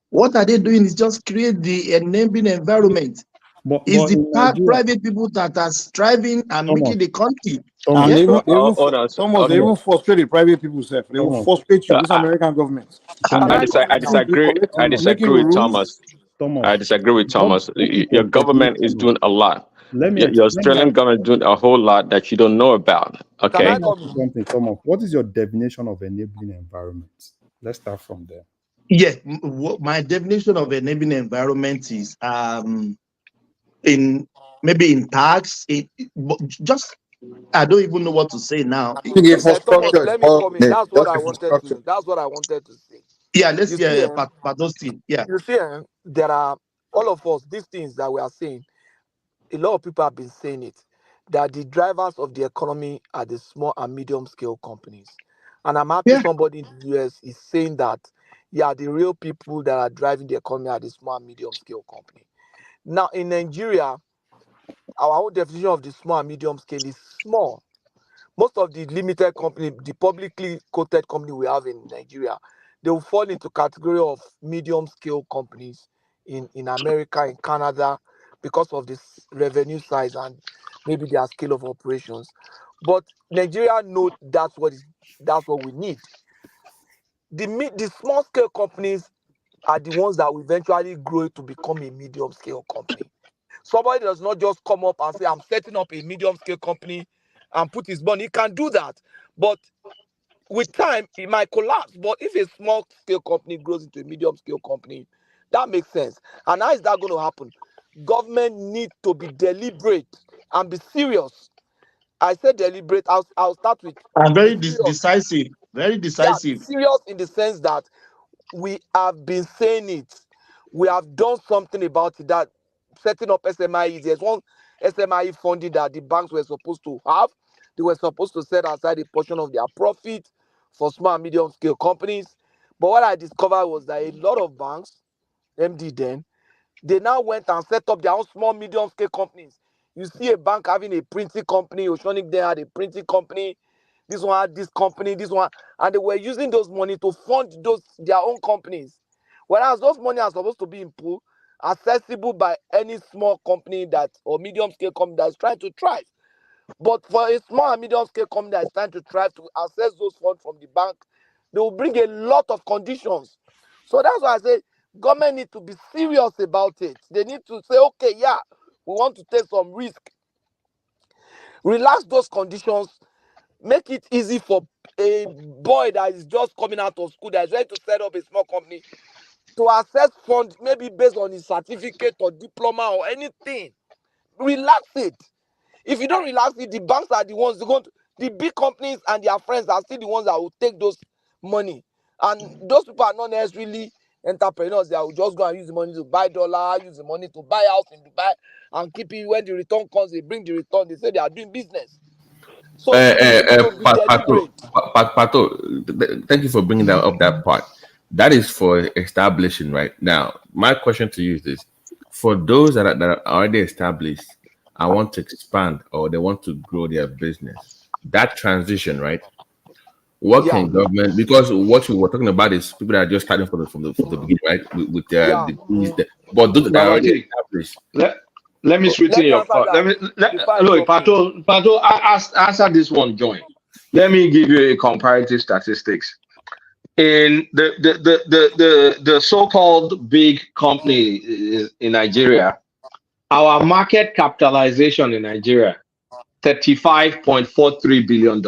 What are they doing is just create the enabling environment. It's the private people that are striving and making the country. And even Okay. even frustrated private people self. They will frustrate you. This American government. I disagree. I disagree with Thomas. I disagree with Thomas. Your government is doing a lot. Your Australian government is doing a whole lot that you don't know about. Okay. Can I ask you something, Thomas? What is your definition of enabling environment? Let's start from there. Yeah, my definition of enabling environment is in tax. Just I don't even know what to say now. Let me come in. That's what I wanted to say. Yeah, let's hear Padosti. Yeah. You see, there are all of us, these things that we are saying, a lot of people have been saying it, that the drivers of the economy are the small and medium scale companies. And I'm happy somebody in the US is saying that, the real people that are driving the economy are the small and medium scale company. Now, in Nigeria, our own definition of the small and medium scale is small. Most of the limited company, the publicly quoted company we have in Nigeria, they will fall into category of medium scale companies in America, in Canada, because of this revenue size and maybe their scale of operations. But Nigeria know that's what we need. The small scale companies are the ones that will eventually grow to become a medium scale company. Somebody does not just come up and say, I'm setting up a medium scale company and put his money. He can do that. But with time, it might collapse. But if a small scale company grows into a medium scale company, that makes sense. And how is that going to happen? Government need to be deliberate and be serious. I said deliberate. I'll start with. And very decisive. Very decisive. Yeah, serious in the sense that we have been saying it. We have done something about it. That setting up SMIs. There's one SMI funding that the banks were supposed to have. They were supposed to set aside a portion of their profit for small and medium scale companies. But what I discovered was that a lot of banks, MD then, they now went and set up their own small, medium scale companies. You see a bank having a printing company, Oceanic then had a printing company, this one had this company, this one, and they were using those money to fund their own companies. Whereas those money are supposed to be in pool accessible by any small company that or medium scale company that's trying to thrive. But for a small and medium scale company that's trying to thrive to access those funds from the bank, they will bring a lot of conditions. So that's why I say government need to be serious about it. They need to say, okay, yeah, we want to take some risk. Relax those conditions, make it easy for a boy that is just coming out of school that is ready to set up a small company to access funds, maybe based on his certificate or diploma or anything. Relax it. If you don't relax it, the banks are the ones going to, the big companies and their friends are still the ones that will take those money. And those people are not necessarily entrepreneurs. They will just go and use the money to buy dollar, use the money to buy house in Dubai and keep it. When the return comes, they bring the return. They say they are doing business. So you need to be deliberate. Pato, thank you for bringing that up. That part that is for establishing right now. My question to you is this: for those that are already established, I want to expand or they want to grow their business. That transition, right? What can government? Because what you were talking about is people that are just starting from the beginning, right? With their degrees, but those that are already established. Let me sweeten your part. Look, Pato, answer this one, join. Let me give you a comparative statistics. In the so-called big company in Nigeria, our market capitalization in Nigeria, $35.43 billion,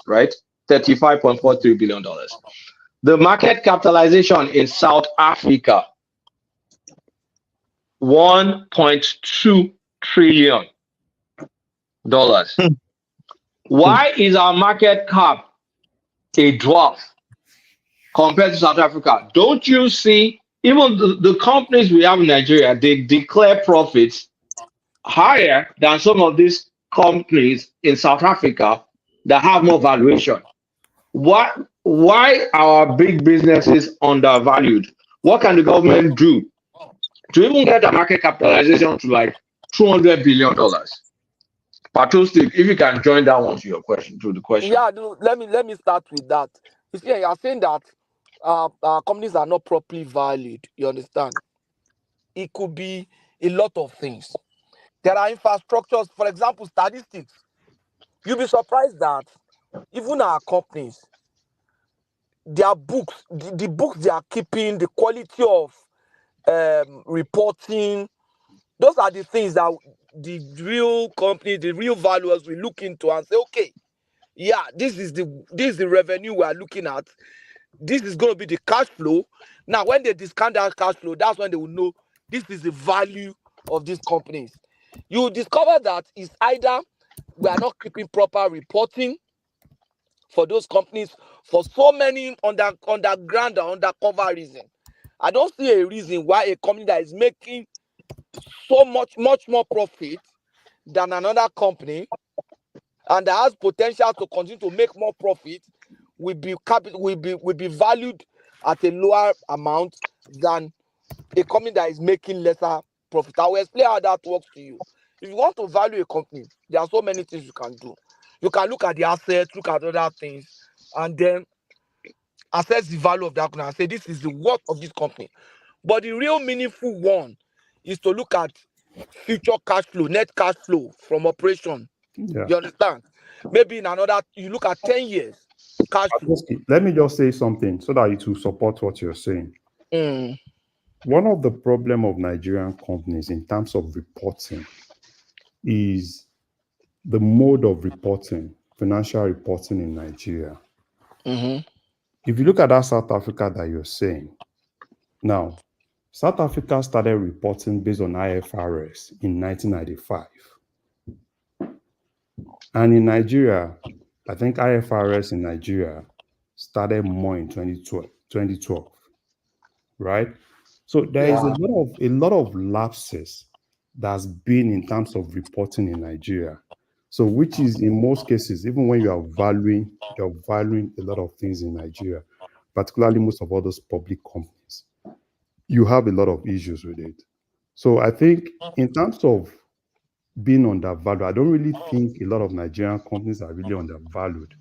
right? $35.43 billion. The market capitalization in South Africa, $1.2 trillion. Why is our market cap a dwarf compared to South Africa? Don't you see, even the companies we have in Nigeria, they declare profits higher than some of these companies in South Africa that have more valuation. Why are big businesses undervalued? What can the government do to even get a market capitalization to like $200 billion? Pato, if you can join that one to your question, to the question. Yeah, let me start with that. You see, you are saying that companies are not properly valued. You understand? It could be a lot of things. There are infrastructures, for example, statistics. You'll be surprised that even our companies, their books, the books they are keeping, the quality of reporting, those are the things that the real company, the real valuers will look into and say, okay, yeah, this is the revenue we are looking at. This is going to be the cash flow. Now, when they discount that cash flow, that's when they will know this is the value of these companies. You will discover that it's either we are not keeping proper reporting for those companies for so many underground or undercover reason. I don't see a reason why a company that is making so much more profit than another company and that has potential to continue to make more profit will be valued at a lower amount than a company that is making lesser profit. I will explain how that works to you. If you want to value a company, there are so many things you can do. You can look at the assets, look at other things, and then assess the value of that company and say this is the worth of this company. But the real meaningful one is to look at future cash flow, net cash flow from operation. Yeah. You understand? Maybe in another, you look at 10 years cash flow. Let me just say something so that it will support what you're saying. One of the problem of Nigerian companies in terms of reporting is the mode of reporting, financial reporting in Nigeria. If you look at that South Africa that you're saying, now, South Africa started reporting based on IFRS in 1995. And in Nigeria, I think IFRS in Nigeria started more in 2012, right? So there is a lot of lapses that's been in terms of reporting in Nigeria. So which is in most cases, even when you're valuing a lot of things in Nigeria, particularly most of all those public companies, you have a lot of issues with it. So I think in terms of being undervalued, I don't really think a lot of Nigerian companies are really undervalued.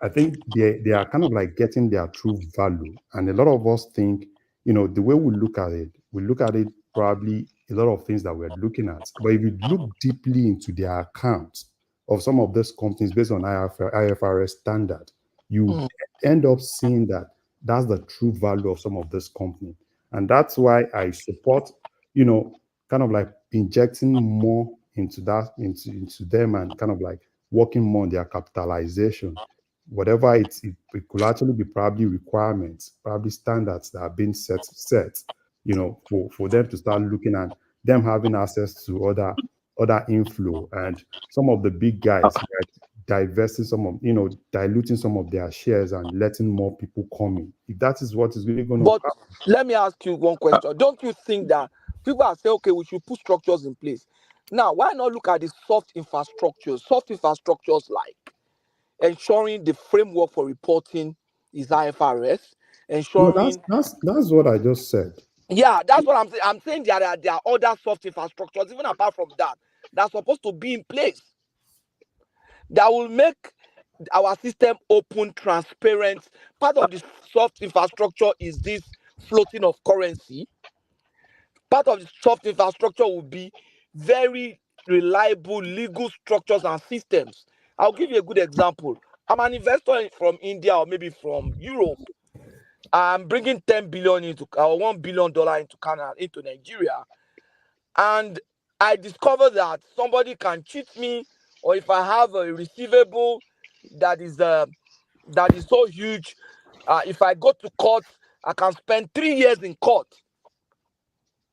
I think they are kind of like getting their true value. And a lot of us think, the way we look at it probably a lot of things that we're looking at. But if you look deeply into their accounts of some of these companies based on IFRS standard, you end up seeing that that's the true value of some of this company. And that's why I support, kind of like injecting more into into them and kind of like working more on their capitalization. Whatever it could actually be probably requirements, probably standards that are being set, for them to start looking at them having access to other inflow, and some of the big guys like divesting diluting some of their shares and letting more people come in. If that is what is really going to But happen. let me ask you one question. Don't you think that people are saying, okay, we should put structures in place? Now, why not look at the soft infrastructures? Soft infrastructures like ensuring the framework for reporting is IFRS, No, ensuring. that's what I just said. Yeah, that's what I'm saying. I'm saying there are other soft infrastructures, even apart from that, that's supposed to be in place that will make our system open, transparent. Part of the soft infrastructure is this floating of currency. Part of the soft infrastructure will be very reliable legal structures and systems. I'll give you a good example. I'm an investor from India or maybe from Europe. I'm bringing 10 billion into or $1 billion into Canada, into Nigeria, and I discover that somebody can cheat me, or if I have a receivable that is so huge, if I go to court, I can spend 3 years in court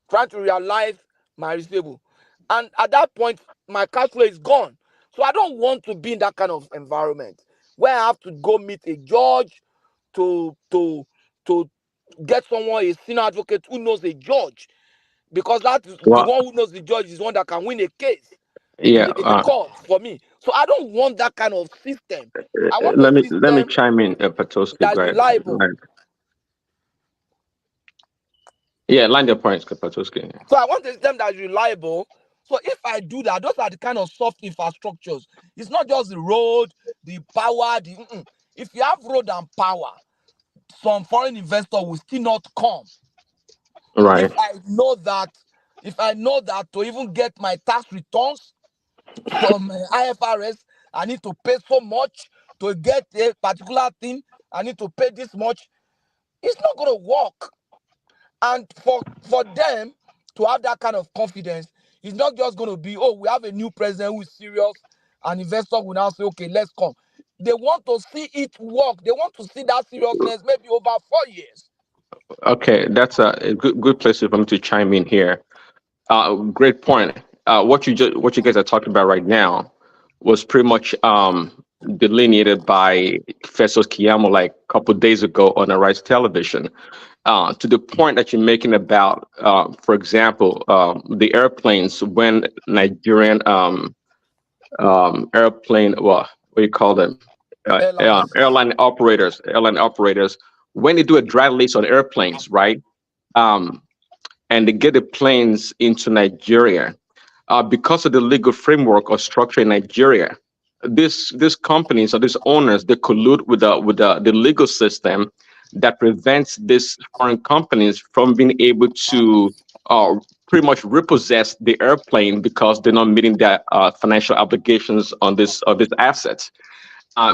trying to realize my receivable, and at that point, my cash flow is gone. So I don't want to be in that kind of environment where I have to go meet a judge to get someone, a senior advocate who knows a judge, because that is the Well, one who knows the judge is one that can win a case yeah. in the court for me. So I don't want that kind of system. I want a Let me system chime in, Patoski. that's Go ahead. reliable. Yeah, line your points, Patoski. So I want a system that's reliable. So if I do that, those are the kind of soft infrastructures. It's not just the road, the power. If you have road and power, some foreign investor will still not come. Right. If I know that to even get my tax returns from IFRS, I need to pay so much. To get a particular thing, I need to pay this much. It's not going to work. And for them to have that kind of confidence, it's not just going to be, oh, we have a new president who is serious, and investor will now say, okay, let's come. They want to see it work. They want to see that seriousness maybe over 4 years. Okay, that's a good place for me to chime in here. Great point. What you guys are talking about right now was pretty much delineated by Festus Keyamo like a couple of days ago on Arise Television. To the point that you're making about, for example, the airplanes when Nigerian airplane, what do you call them? Airline operators, when they do a dry lease on airplanes, right? And they get the planes into Nigeria, because of the legal framework or structure in Nigeria, these companies or these owners, they collude with the legal system that prevents these foreign companies from being able to pretty much repossess the airplane because they're not meeting their financial obligations on these assets.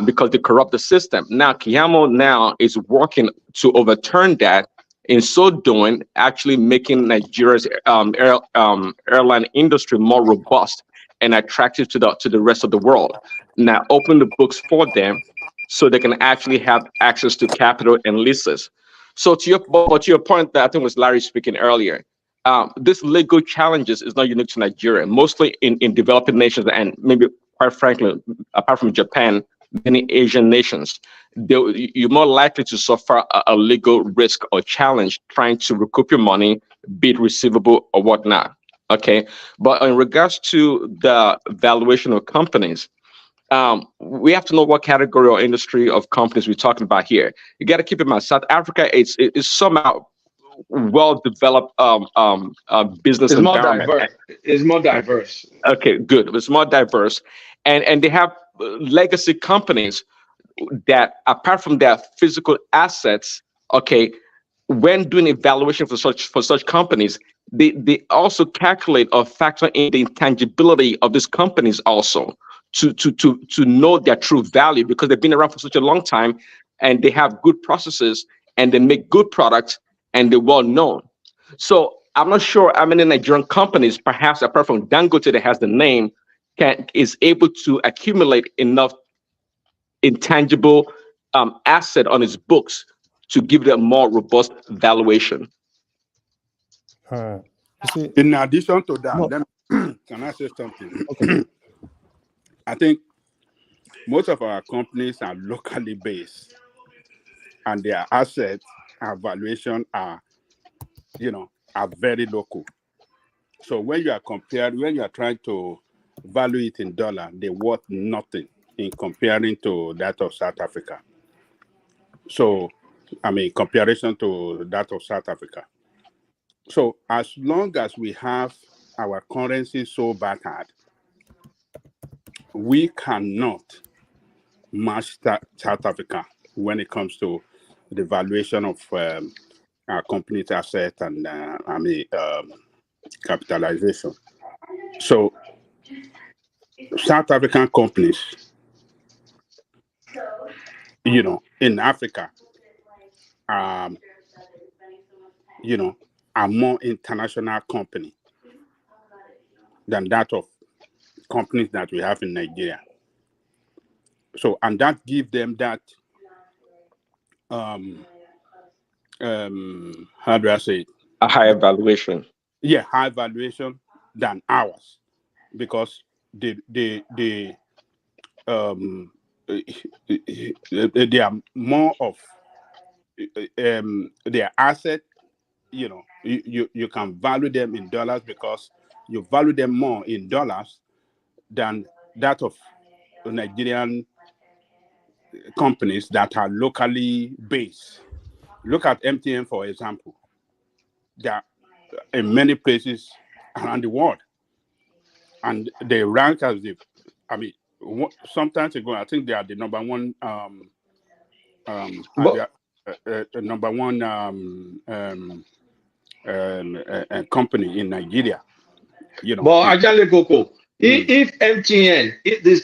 Because they corrupt the system. Now, Keyamo now is working to overturn that. In so doing, actually making Nigeria's airline industry more robust and attractive to the rest of the world. Now, open the books for them so they can actually have access to capital and leases. So to your point that I think was Larry speaking earlier, this legal challenges is not unique to Nigeria. Mostly in developing nations, and maybe quite frankly, apart from Japan, many Asian nations, you're more likely to suffer a legal risk or challenge trying to recoup your money, be it receivable or whatnot. Okay, but in regards to the valuation of companies, we have to know what category or industry of companies we're talking about here. You got to keep in mind, South Africa is somehow well-developed business It's more environment. diverse. It's more diverse. Okay, good. It's more diverse, and they have legacy companies that, apart from their physical assets, okay, when doing evaluation for such companies, they also calculate or factor in the intangibility of these companies also to know their true value, because they've been around for such a long time and they have good processes and they make good products and they're well known. So I'm not sure how many Nigerian companies, perhaps apart from Dangote that has the name, is able to accumulate enough intangible asset on its books to give it a more robust valuation. In addition to that, no. can I say something? Okay. I think most of our companies are locally based, and their assets and valuation are, are very local. So when you are trying to value it in dollar, they're worth nothing in comparing to that of South Africa. So, comparison to that of South Africa. So as long as we have our currency so battered, we cannot match South Africa when it comes to the valuation of our company's asset and capitalization. So South African companies, in Africa, are more international company than that of companies that we have in Nigeria. So, and that gives them that, how do I say it? A higher valuation. Yeah, high valuation than ours, because they are more of their asset. You can value them in dollars because you value them more in dollars than that of Nigerian companies that are locally based. Look at MTN, for example. They are in many places around the world, and they rank as the, sometimes ago, I think they are the number one, number one company in Nigeria. But actually, Coco, if MTN,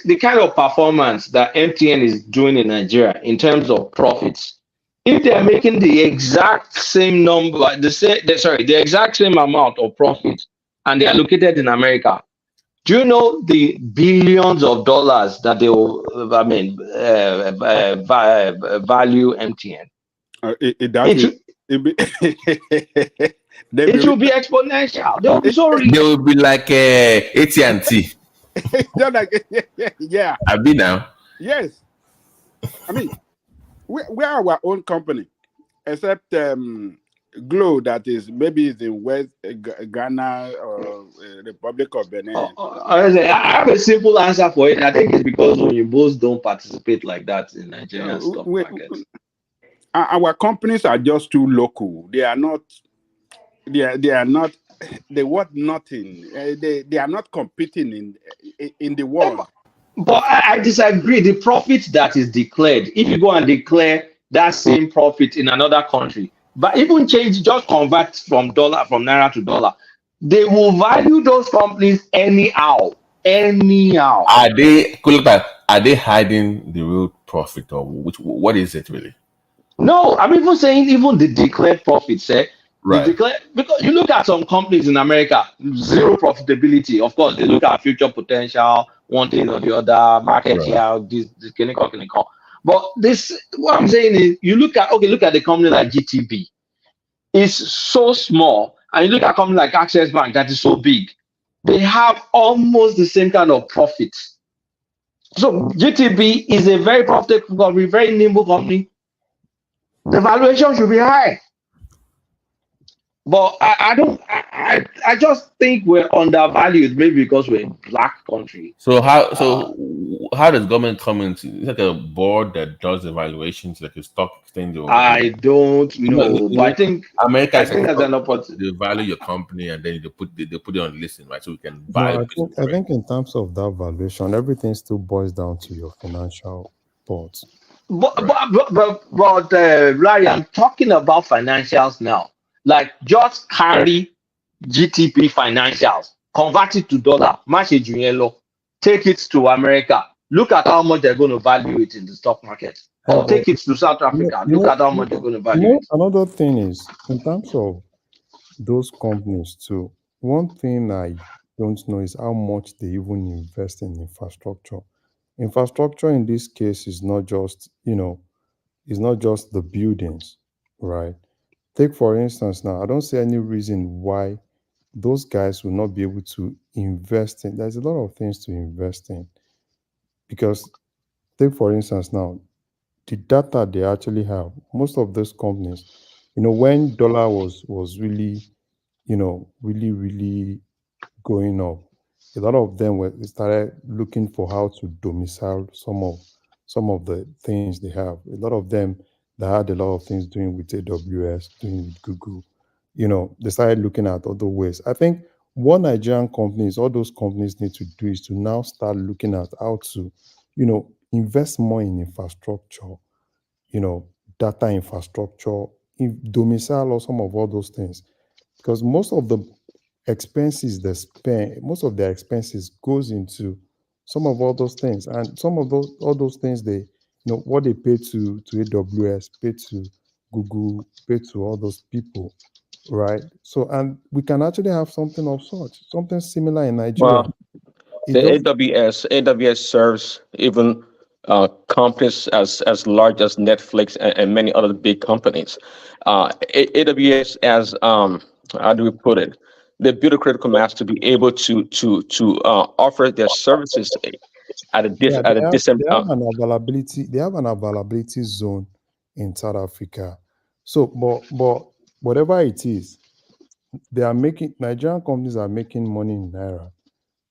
the kind of performance that MTN is doing in Nigeria in terms of profits, if they are making the exact same number, the exact same amount of profit, and they are located in America, do you know the billions of dollars that they will, value MTN? It will be exponential. They will be so rich. They will be like AT&T. Yeah. I've been now. Yes. We are our own company, except Glow, that is maybe it's in West Ghana or Republic of Benin. I have a simple answer for it. I think it's because Oyinbos don't participate like that in Nigerian stock markets. Our companies are just too local. They are not. They are not. They want nothing. They are not competing in the world. But I disagree. The profit that is declared, if you go and declare that same profit in another country, but even change, just convert from naira to dollar, they will value those companies anyhow. Are they hiding the real profit, or what is it really? No, I'm even saying even the declared profits, right? Because you look at some companies in America, zero profitability. Of course, they look at future potential, one thing or the other, market share, this can you call. But what I'm saying is, you look at the company like GTB, it's so small, and you look at a company like Access Bank that is so big, they have almost the same kind of profits. So GTB is a very profitable company, very nimble company. The valuation should be high. But I just think we're undervalued, maybe because we're a black country. So how does government come into? It's like a board that does evaluations, like a stock exchange. I don't know, but I think America. I think that's an opportunity. They value your company and then they put it on the listing, right? So we can buy. I think in terms of that valuation, everything still boils down to your financial thoughts. But Larry, I'm talking about financials now. Like, just carry GTP financials, convert it to dollar, match it to take it to America. Look at how much they're going to value it in the stock market. Or But take it to South Africa. you Look know, at how much they're going to value it. another thing is in terms of those companies too. One thing I don't know is how much they even invest in infrastructure. Infrastructure in this case is not just, it's not just the buildings, right? Take for instance now, I don't see any reason why those guys will not be able to invest in. There's a lot of things to invest in because take for instance now, the data they actually have, most of those companies, when dollar was really, really going up, a lot of them started looking for how to domicile some of the things they have. A lot of them that had a lot of things doing with AWS, doing with Google, they started looking at other ways. I think what Nigerian companies, all those companies need to do is to now start looking at how to, invest more in infrastructure, data infrastructure, domicile or some of all those things. Because most of the expenses they spend, most of their expenses goes into some of all those things. And some of those all those things they, what they pay to AWS, pay to Google, pay to all those people, right? So and we can actually have something of such, something similar in Nigeria. Well, It the does AWS serves even companies as large as Netflix and many other big companies. AWS as how do we put it? They build a critical mass to be able to offer their services at a Yeah, at a decent. they have an availability zone in South Africa. So, but whatever it is, Nigerian companies are making money in naira,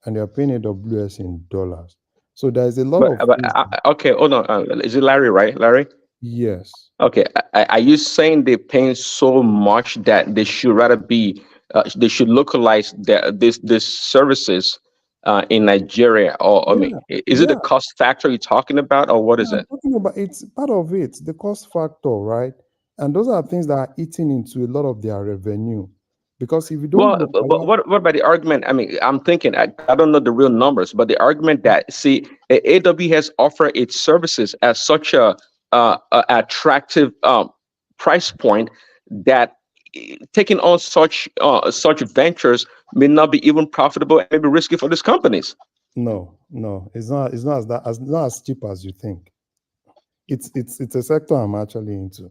and they are paying AWS in dollars. So there's a lot of things. Okay, hold on. Is it Larry? Right, Larry? Yes. Okay. Are you saying they're paying so much that they should rather be they should localize this services in Nigeria, or I mean, is it the Yeah. cost factor you're talking about, or what is I'm it? talking about it's part of it, the cost factor, right? And those are things that are eating into a lot of their revenue. Because if you don't Well, but localize, what about the argument? I mean, I'm thinking I don't know the real numbers, but the argument that see AWS offer its services at such a attractive price point that taking on such ventures may not be even profitable and maybe risky for these companies. no, it's not as cheap as you think. It's a sector I'm actually into.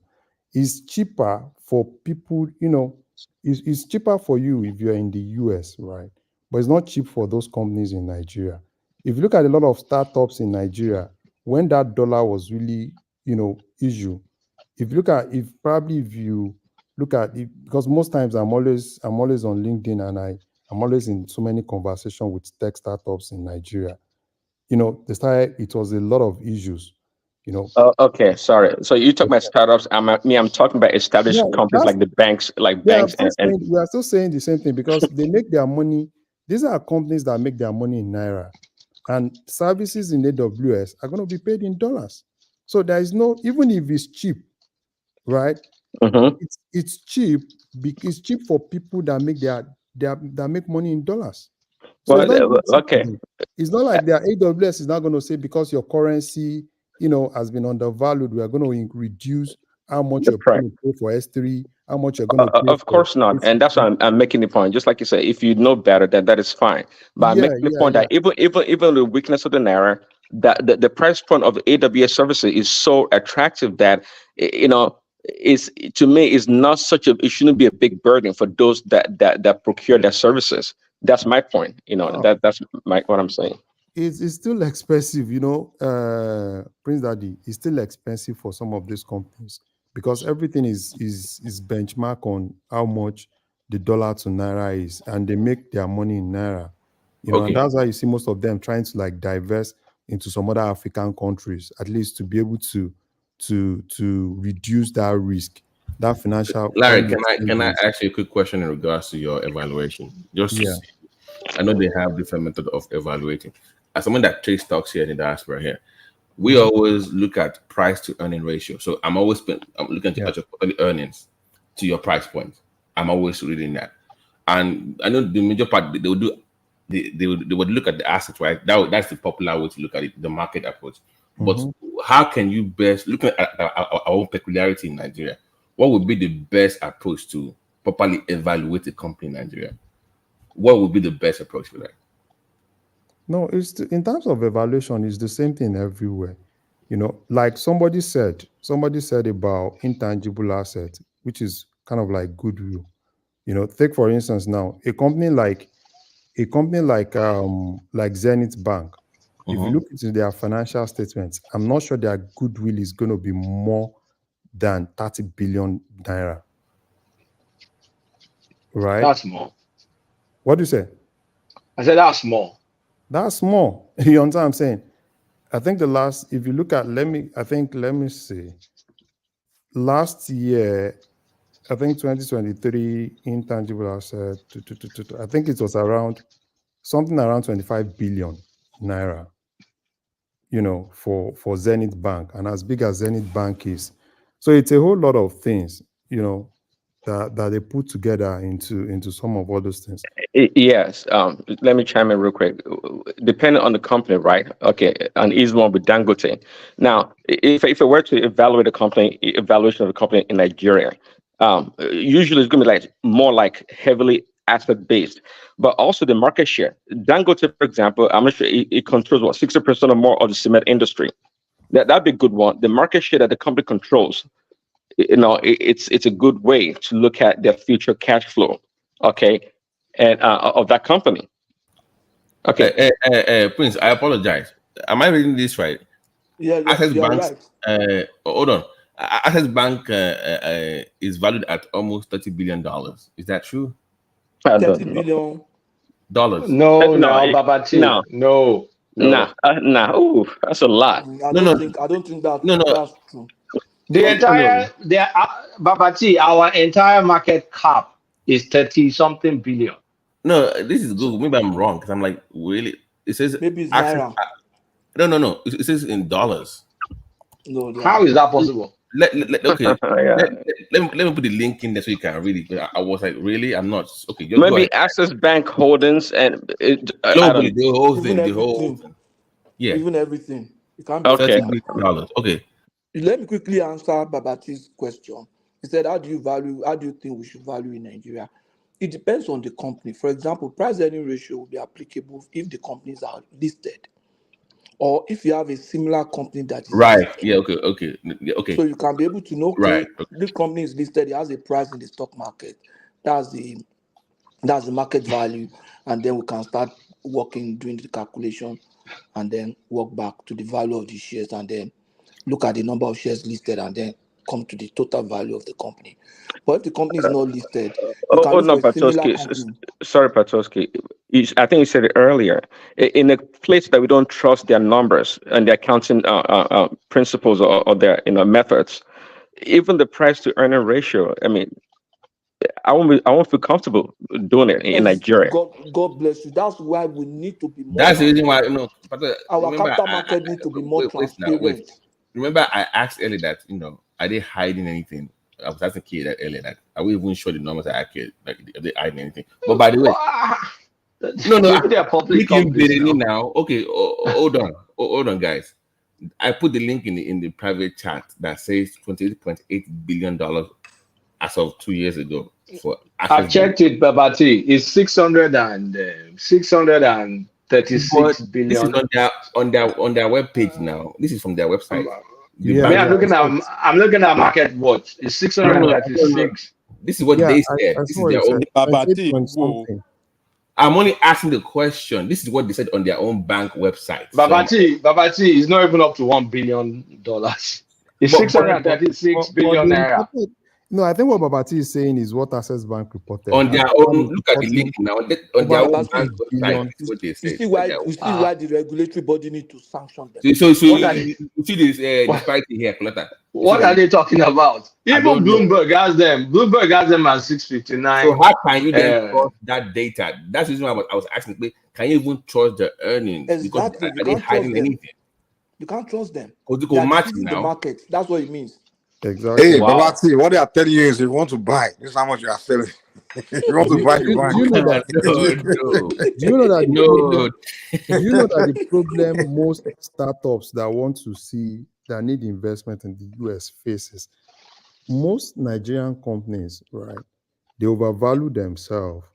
It's cheaper for people, it's cheaper for you if you're in the US, right? But it's not cheap for those companies in Nigeria. If you look at a lot of startups in Nigeria, when that dollar was really, issue, if you look at it, because most times I'm always on LinkedIn and I'm always in so many conversations with tech startups in Nigeria. It was a lot of issues, Okay, sorry. So you talk about startups. I'm talking about established Yeah, companies like the banks, yeah, and we are still saying the same thing because they make their money. These are companies that make their money in naira, and services in AWS are going to be paid in dollars. So there is no, even if it's cheap, right? It's cheap. It's cheap for people that make that make money in dollars. So it's not even cheap for okay. them. It's not like their AWS is not going to say because your currency, has been undervalued, we are going to reduce how much The you're price. going to pay for S3, how much you're going to pay Of for course not, and that's why ACC. I'm making the point. Just like you say, if you know better, then that is fine. But I'm Yeah, making the yeah, point yeah. that even the weakness of the naira, that the price point of AWS services is so attractive that is to me is not such a it shouldn't be a big burden for those that procure their services. That's my point. That's what I'm saying. It's still expensive, Prince Daddy. It's still expensive for some of these companies because everything is benchmark on how much the dollar to naira is, and they make their money in naira. And Okay. that's why you see most of them trying to like divest into some other African countries, at least to be able to reduce that risk, that financial. Larry, can I ask you a quick question in regards to your evaluation? Just to Yeah. see, I know they have different method of evaluating. As someone that trades stocks here in the diaspora here, we always look at price to earning ratio. So I'm looking at your quarterly earnings to your price point. I'm always reading that. And I know the major part they would do. They would look at the assets, right? That's the popular way to look at it, the market approach. But how can you best, looking at our own peculiarity in Nigeria, what would be the best approach to properly evaluate a company in Nigeria? What would be the best approach for that? No, in terms of evaluation, it's the same thing everywhere. You know, like somebody said about intangible assets, which is kind of like goodwill. You know, take for instance now a company like Zenith Bank. If you look into their financial statements, I'm not sure their goodwill is going to be more than 30 billion naira. Right? That's small. What do you say? I said that's small. That's small. You understand what I'm saying? I think if you look at, let me see. Last year, I think 2023 intangible asset, I think it was something around 25 billion naira, you know, for Zenith Bank, and as big as Zenith Bank is. So it's a whole lot of things, you know, that they put together into some of all those things. Yes. Let me chime in real quick. Depending on the company, right? Okay, an easy one with Dangote. Now, if I were to evaluate evaluation of the company in Nigeria, usually it's going to be more heavily asset based, but also the market share. Dangote, for example, I'm not sure it controls 60% or more of the cement industry. That'd be a good one. The market share that the company controls, you know, it's a good way to look at their future cash flow. Okay, and of that company. Okay, Prince, I apologize. Am I reading this right? Yeah, Access you're Bank's, right. hold on. Access Bank is valued at almost $30 billion. Is that true? 30 billion. Dollars. No, Babati. No. Nah. Ooh, that's a lot. I don't think that's true. Babati, our entire market cap is 30 something billion. No, this is Google. Maybe I'm wrong because I'm like, really? It says maybe it's access. naira. No. It says in dollars. No, how is that possible? Let me put the link in there so you can read it. I was like, really? I'm not. Okay, just maybe go ahead. Access Bank Holdings and the whole thing. Yeah. Even everything. It can't be okay. $30 billion. Okay. Let me quickly answer Babati's question. He said, how do you think we should value in Nigeria? It depends on the company. For example, price earning ratio will be applicable if the companies are listed, or if you have a similar company that is right. listed. Yeah. Okay. So you can be able to know, right. This company is listed, it has a price in the stock market. That's the market value, and then we can start doing the calculation, and then work back to the value of the shares, and then look at the number of shares listed, and then come to the total value of the company. But if the company is not listed, you can look for a similar company. Sorry, Patoski. I think you said it earlier. In a place that we don't trust their numbers and their accounting principles or their methods, even the price to earning ratio, I mean, I won't feel comfortable doing it in Nigeria. God bless you. That's why we need to be more. That's the reason why our capital market needs to be more transparent. Remember, I asked earlier that are they hiding anything? I was asking Kay that earlier that are we even sure the numbers are accurate? Like, are they hiding anything? But by the way, no, they are public now. Okay, hold on, guys. I put the link in the private chat that says $28.8 billion as of 2 years ago. I've checked it, Babati. It's 636 billion. This is on their webpage now. This is from their website. I'm looking at Market Watch. It's 636. This is what they said. This is their own Babati. I'm only asking the question. This is what they said on their own bank website. Babati is not even up to $1 billion. It's 636 billion naira. No, I think what Babati is saying is what Access Bank reported. On their own, look at the link now. On their own bank website, is what they say. You see why the regulatory body need to sanction them. So you see this disparity here, Coletta. What are they talking about? Even Bloomberg has them at 659. So how can you then trust that data? That's the reason why I was asking, can you even trust the earnings? Exactly. Because are they hiding anything? You can't trust them. Because they go match now. The market. That's what it means. Exactly. Hey, Babati, what they are telling you is if you want to buy, this is how much you are selling. You want to buy the No, bank? Do you know that? no, Do you know that the problem? no. Do you know that the problem most startups that want to see that need investment in the US faces? Most Nigerian companies, right? They overvalue themselves.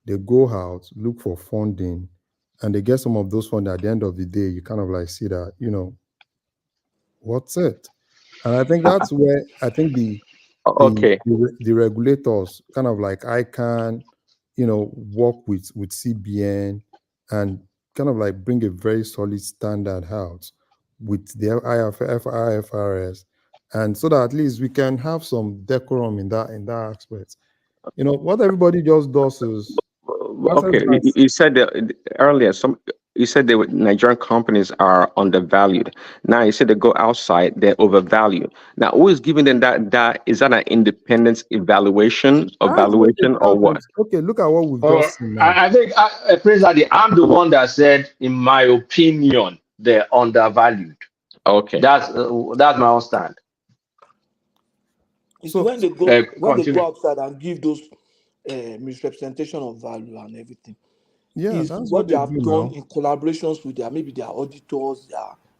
They go out, look for funding, and they get some of those funding. At the end of the day, you kind of like see that, what's it? And I think that's where I think the Okay. regulators kind of like ICANN, work with CBN and kind of like bring a very solid standard out with the IFRS, and so that at least we can have some decorum in that aspect. What everybody just does is once Okay, everybody, you said that earlier. You said the Nigerian companies are undervalued. Now you said they go outside, they're overvalued. Now, who is giving them that? Is that an independent evaluation or that's what they valuation or tell them. what? Okay, look at what we've just seen now. I think, Prince Adi, I'm the one that said, in my opinion, they're undervalued. Okay, that's my own stand. It's So when they go continue. outside and give those misrepresentation of value and everything. yeah, Is that's what what they they have do done now. in collaborations with maybe their auditors,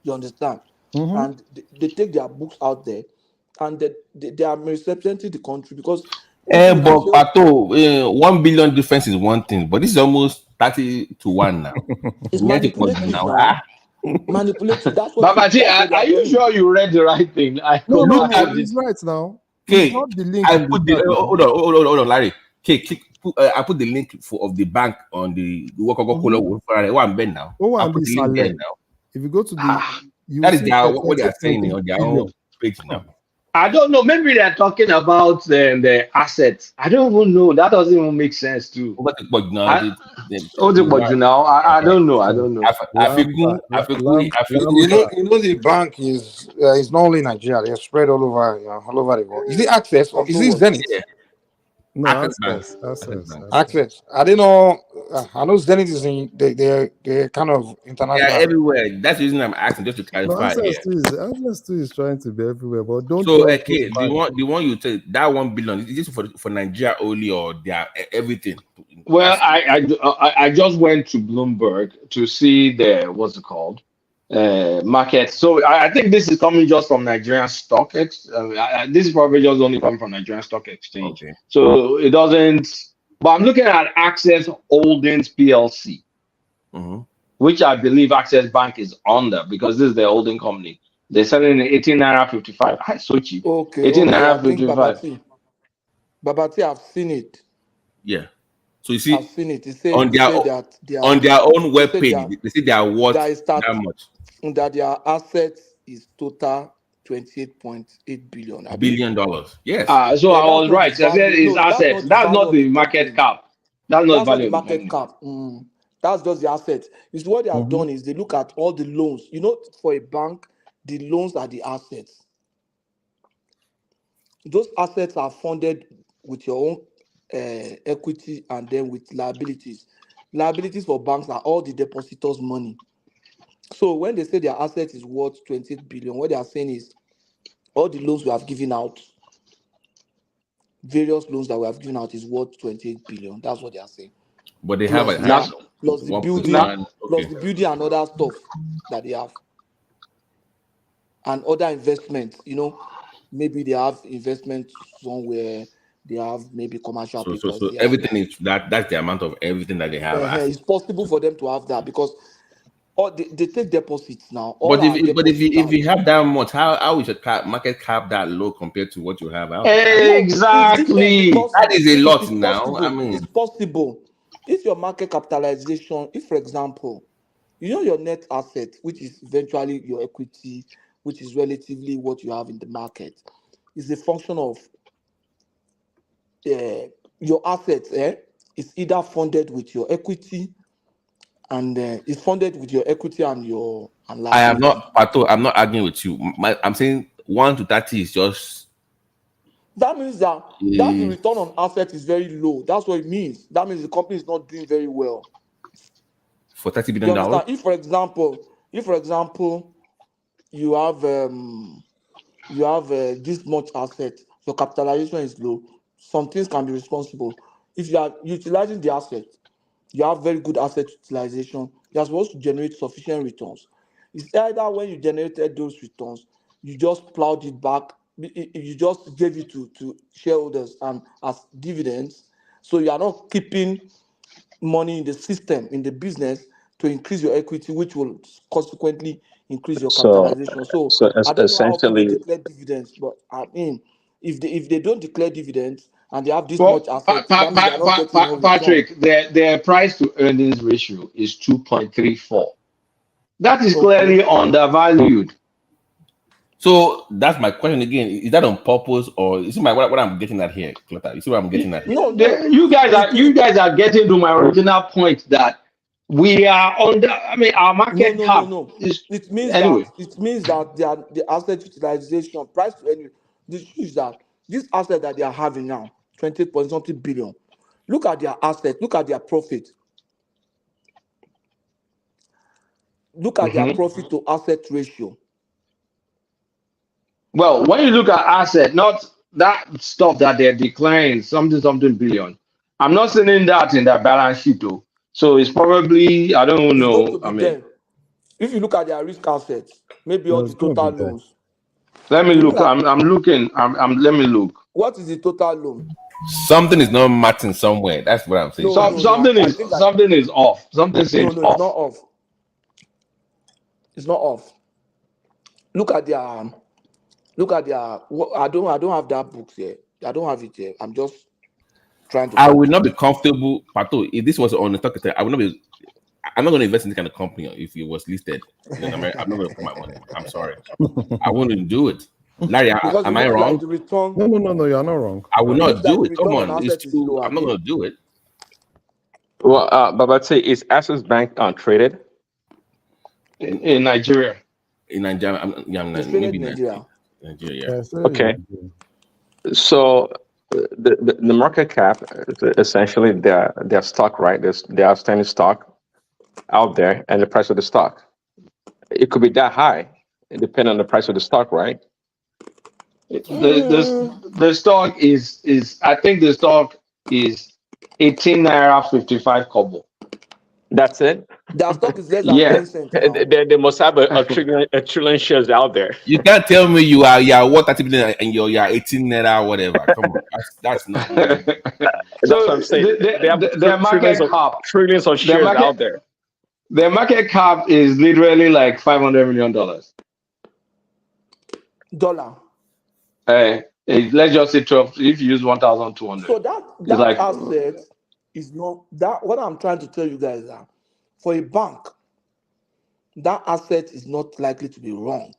you understand? Mhm. And they take their books out there, and they are misrepresenting the country because people will But say, Pato, 1 billion difference is one thing, but this is almost 30-1 now. it's Yeah, take what manipulative now. now. Manipulative. Babati, That's what they are are you doing. sure you read the right thing? No, Look at he's right now. He's okay. not the link I in the put the chat now. hold on, Larry. Okay, I put the link of the bank on the one Ben now. Oh, I and put this the link there Saleh. now. If you go to the, you That is see what they are saying 28.3 on their billion. own page now. I don't know. Maybe they're talking about the assets. I don't even know. That doesn't even make sense too. Over to but now I don't know. I don't know. You know the bank is not only Nigeria. They're spread all over the world. Is it Access or is it Zenith? Yeah. No, Access Access. I didn't know. I know Zenith is in. They're kind of They are international. everywhere. That's the reason I'm asking just to No, clarify here. Access is trying to be everywhere, but don't So, just okay, go the one you take that 1 billion is this for Nigeria only or they are everything? Well, I just went to Bloomberg to see the what's it called market. So I think this is coming just from Nigerian stock this is probably just only coming from Nigerian stock exchange. Okay. So it doesn't. But I'm looking at Access Holdings PLC, which I believe Access Bank is under because this is their holding company. They're selling 18 naira 55. So cheap. Okay, 18 naira I think 55. Babati, I've seen it. Yeah. So you see, I've seen it. on their own web page, they say they are worth that much. That their assets is total $28.8 billion. $billion. Yes. So I was right. I said it's assets. That's not the market cap. That's not the value of the market cap. That's just the asset. It's what they have done is they look at all the loans. For a bank, the loans are the assets. Those assets are funded with your own equity and then with liabilities. Liabilities for banks are all the depositors' money. So when they say their asset is worth 28 billion, what they are saying is all the loans we have given out, various loans that we have given out is worth 28 billion. That's what they are saying. But they plus have plus the building, plus the building and other stuff that they have. And other investments, maybe they have investments somewhere, they have maybe commercial papers. So everything is that's the amount of everything that they have. It's possible for them to have that because they take deposits now. But if you have that much, how is your market cap that low compared to what you have out? Exactly. That is a lot now. I mean, it's possible. If your market capitalization, if for example, your net asset, which is eventually your equity, which is relatively what you have in the market, is a function of your assets. It's either funded with your equity, and it's funded with your equity and your liability. I am not, Pato. I'm not arguing with you. I'm saying 1 to 30 is just. That means that the return on asset is very low. That's what it means. That means the company is not doing very well. For $30 billion. You understand? If for example, you have this much asset, your capitalization is low. Some things can be responsible. if you are utilizing the asset, you have very good asset utilization, you are supposed to generate sufficient returns. It's either when you generated those returns, you just plowed it back, you just gave it to shareholders and as dividends. So you are not keeping money in the system, in the business to increase your equity, which will consequently increase your So, capitalization. So I don't know how often they essentially, declare dividends, but I mean, if they don't declare dividends and they have this Well, much assets, that means they are not getting no return. Patrick, their price to earnings ratio is 2.34. That is Okay. clearly undervalued. So that's my question again. Is that on purpose, or you see what I'm getting at here, Clotter? You see what I'm getting at here? No, You guys are getting to my original point that we are under. I mean, our market cap no. is It means anyway. that the asset utilization price to earning. The issue is that this asset that they are having now, 20 point something billion. Look at their asset. Look at their profit. Look at their profit to asset ratio. Well, when you look at asset, not that stuff that they're declaring, something billion. I'm not seeing that in their balance sheet though. So it's probably, I don't It's going to know. I be mean, there. If you look at their risk assets, maybe all No, the it's gonna total be there. loans. let me Looking look. at I'm looking. Let me look. what is the total loan? Something is not matching somewhere. That's what I'm saying. No. I think that Something is off. Something seems no, it's not off. off. It's not off. Look at their I don't have that book here. I don't have it here. I'm just trying to I find would it. not be comfortable, Pato. If this was on the stock exchange, I would not be. I'm not going to invest in this kind of company if it was listed in America. I'm not going to put my money. I'm sorry. I wouldn't do it. Larry, Because it am I looks like wrong? the return. No, you're not wrong. I would It looks not like do the it. Come return on on, it's asset is too. low, I'm not Abi. going to do it. well, but let's say is Access Bank traded? In Nigeria. In Nigeria, It's traded maybe in Nigeria. Nigeria. Yeah, so Okay. So the market cap is essentially their stock, right? There's the outstanding stock out there and the price of the stock. It could be that high, depending on the price of the stock, right? The stock is I think the stock is 18 naira 55 kobo. That's it. Their stock is less than Yeah, 10 cents now. they must have a trillion shares out there. You can't tell me you are what 30 billion and you're 18 naira whatever. Come on, that's not. That's what I'm saying. They have their market cap, trillions of shares out there. Their market cap is literally like $500 million. Dollar. Let's just say 12. If you use 1,200, So that like asset is not that. What I'm trying to tell you guys are, for a bank, that asset is not likely to be wrong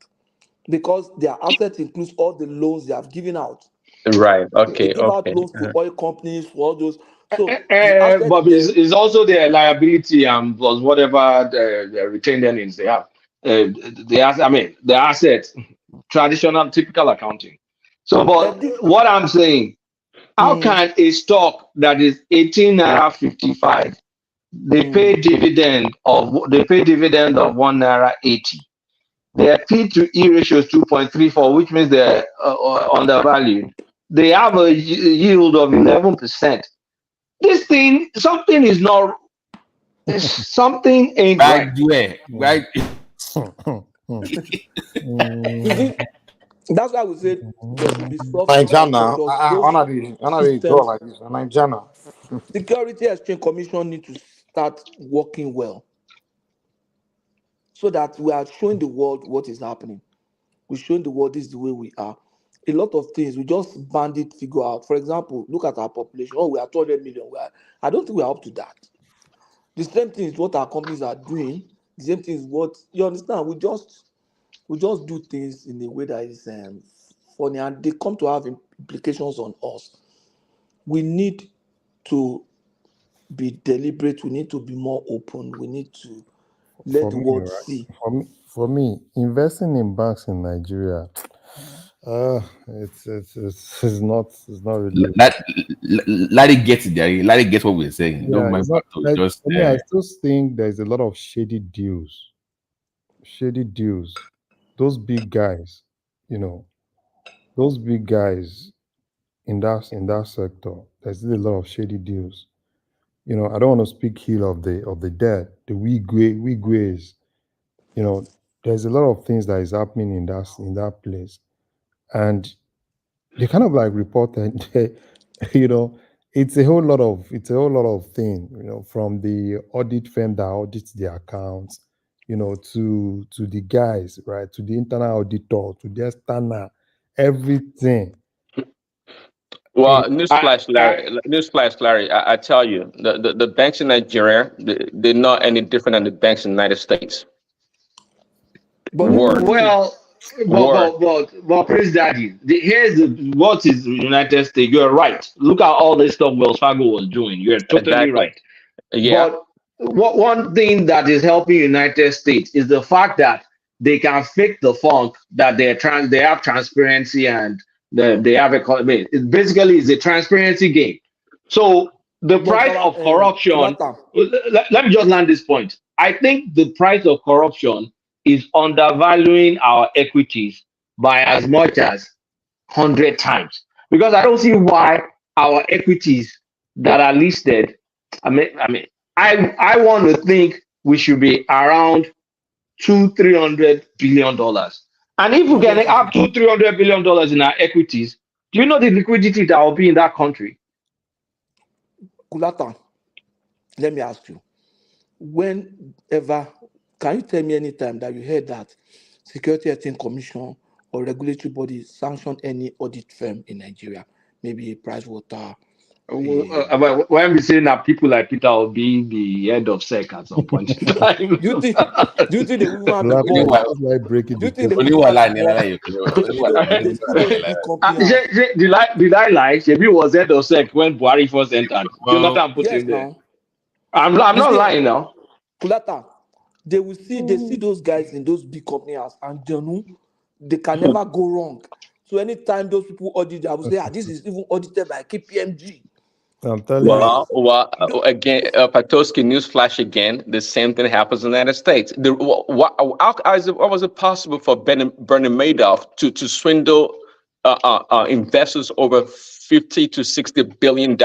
because their asset includes all the loans they have given out. Right. They give out loans to oil companies for all those. So the asset but it's also their liability and plus whatever the retained earnings they have. The assets, traditional, typical accounting. So, but what I'm saying, how can a stock that is 18 naira 55, they pay dividend of 1 naira 80. Their P to E ratio is 2.34, which means they're undervalued. They have a yield of 11%. This thing, something is not. Something ain't right. Right. That's why we said there should be Nigeria, I go like this. Nigeria. Security Exchange Commission need to start working well so that we are showing the world what is happening. We're showing the world this is the way we are. A lot of things we just bandit figure out. For example, look at our population. Oh, we are 200 million. I don't think we're up to that. The same thing is what our companies are doing. The same thing is what you understand. We just do things in a way that is funny, and they come to have implications on us. We need to be deliberate. We need to be more open. We need to let the world see. For me, investing in banks in Nigeria, it's not really. Let it get there. Let it get what we're saying. Don't mind It's not, like, just. for me, I still think there's a lot of shady deals. Those big guys, those big guys, in that sector. There's still a lot of shady deals. You know, I don't want to speak ill of the dead, the Wigues. You know, there's a lot of things that is happening in that place, and they kind of like reported, you know, it's a whole lot of things, you know, from the audit firm that audits the accounts, you know, to the guys, right, to the internal auditor, to the external, everything. Well, newsflash, Larry. I tell you, the banks in Nigeria, they're not any different than the banks in the United States. Word. Well, but Prince Daddy, what is the United States. You're right. Look at all this stuff Wells Fargo was doing. You're totally right. Yeah. But one thing that is helping United States is the fact that they can fake the funk that they have transparency and they have economy. It basically is a transparency game. So the price of corruption. Let me just land this point. I think the price of corruption is undervaluing our equities by as much as 100 times, because I don't see why our equities that are listed. I want to think we should be around $200-300 billion. And if we can have $200-300 billion in our equities, do you know the liquidity that will be in that country? Kulata, let me ask you, whenever, can you tell me any time that you heard that Security Exchange Commission or regulatory body sanctioned any audit firm in Nigeria, maybe Pricewater? When we say that people like Peter will be the head of SEC at some point in time. do you think they will have the balls? Do you think they will have Did I lie? Shebi was head of SEC when Buhari first entered. Jonathan put him there. I'm not lying now. Kulata, they see those guys in those big companies and they can never go wrong. So anytime those people audit, I will say, this is even audited by KPMG. I'm telling you. Well, again, Patoski newsflash again. The same thing happens in the United States. How was it possible for Bernie Madoff to swindle investors over $50 to $60 billion,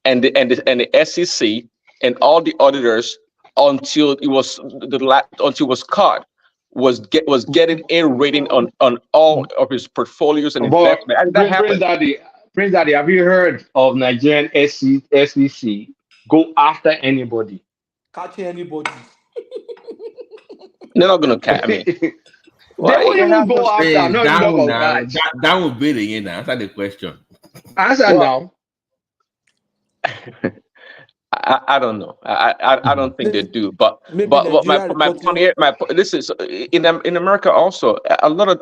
and the SEC and all the auditors until it was caught was getting a rating on all of his portfolios and investment. And that happened. Prince Daddy, have you heard of Nigerian SEC go after anybody? Catching anybody? They're not going to catch me. They won't even go after. No, that would be the answer the question. Answer now. I don't know. I don't think they do. But my point here, this is in America also.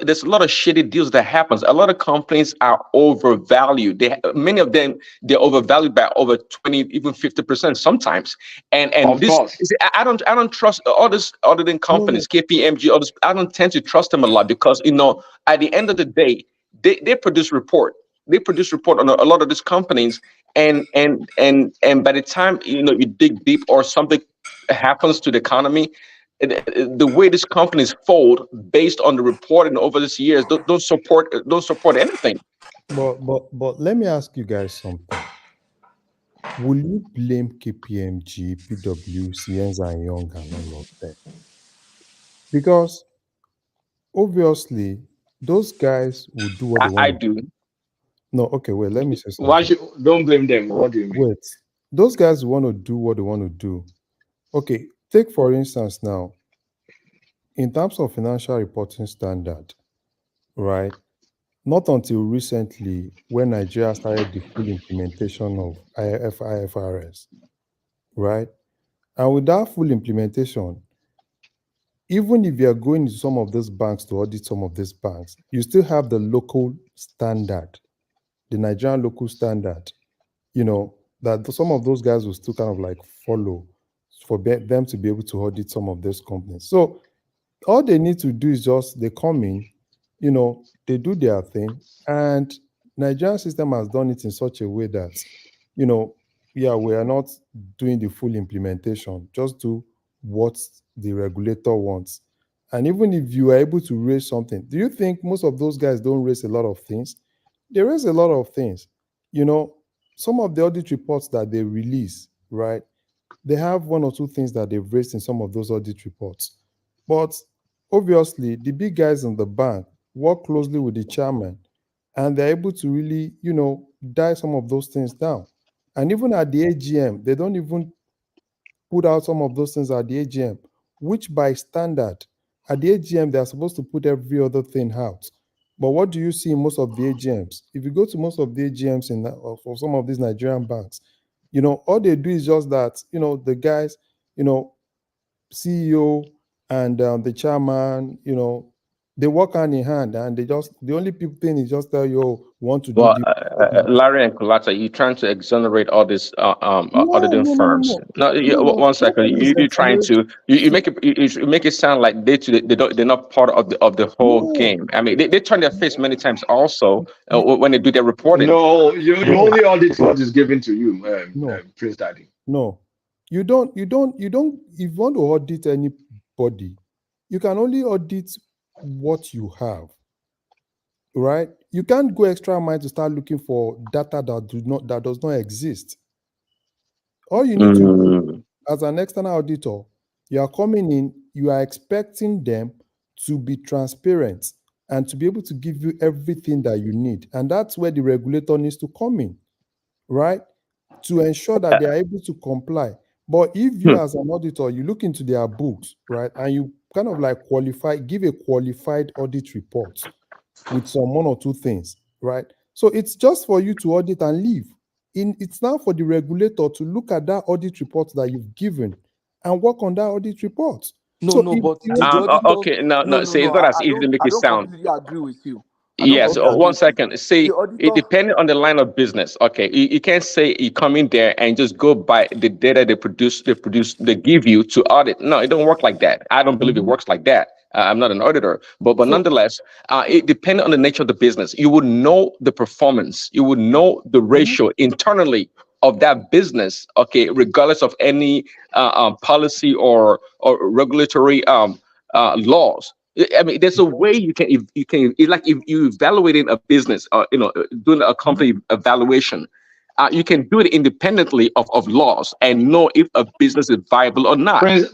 There's a lot of shady deals that happens. A lot of companies are overvalued. Many of them they're overvalued by over 20, even 50% sometimes. And I don't trust all this auditing companies, KPMG. All this, I don't tend to trust them a lot because at the end of the day, they produce report. They produce report on a lot of these companies, and by the time you dig deep or something happens to the economy, the way these companies fold based on the reporting over these years don't support anything. But let me ask you guys something. Will you blame KPMG, PwC, Ernst & Young, and all of them? Because obviously those guys will do what they want. I do. No, okay, wait, let me say something. Don't blame them. What do you mean? Wait, those guys want to do what they want to do. Okay, take for instance now, in terms of financial reporting standard, right? Not until recently, when Nigeria started the full implementation of IFRS, right? And with that full implementation, even if you are going to some of those banks to audit some of these banks, you still have the local standard, the Nigerian local standard, that some of those guys will still kind of like follow for them to be able to audit some of those companies. So all they need to do is just, they come in, they do their thing, and Nigerian system has done it in such a way that, we are not doing the full implementation, just do what the regulator wants. And even if you are able to raise something, do you think most of those guys don't raise a lot of things? They raise a lot of things. some of the audit reports that they release, right? They have one or two things that they've raised in some of those audit reports. But obviously, the big guys in the bank work closely with the chairman, and they're able to really, dial some of those things down. And even at the AGM, they don't even put out some of those things at the AGM, which by standard, at the AGM, they're supposed to put every other thing out. But what do you see in most of the AGMs? If you go to most of the AGMs for some of these Nigerian banks, all they do is just that, the guys, CEO and the chairman, they work hand in hand, and the only thing is just tell you, want to do Well, this. Larry and Kulata, you trying to exonerate all these auditing firms? No, one second. You trying to you make it sound like they're not part of the whole game. I mean, they turn their face many times also when they do their reporting. No, you only audit what is given to you, Prince Daddy. No, you don't. If you want to audit anybody, you can only audit what you have, right? You can't go extra mile to start looking for data that does not exist. All you need to do as an external auditor, you are coming in, you are expecting them to be transparent and to be able to give you everything that you need. And that's where the regulator needs to come in, right? To ensure that they are able to comply. But if you as an auditor, you look into their books, right, and you kind of like give a qualified audit report with some one or two things, right? So it's just for you to audit and leave. It's now for the regulator to look at that audit report that you've given and work on that audit report. Okay, no. See, it's not as easy to make it sound. Completely agree with you. Yes, one second. See, it depends on the line of business. Okay, you can't say you come in there and just go by the data they give you to audit. No, it don't work like that. I don't believe it works like that. I'm not an auditor, but nonetheless, it depends on the nature of the business. You would know the performance. You would know the ratio internally of that business. Okay, regardless of any policy or regulatory laws. I mean, there's a way you can like if you evaluating a business or doing a company evaluation, you can do it independently of laws and know if a business is viable or not. Prince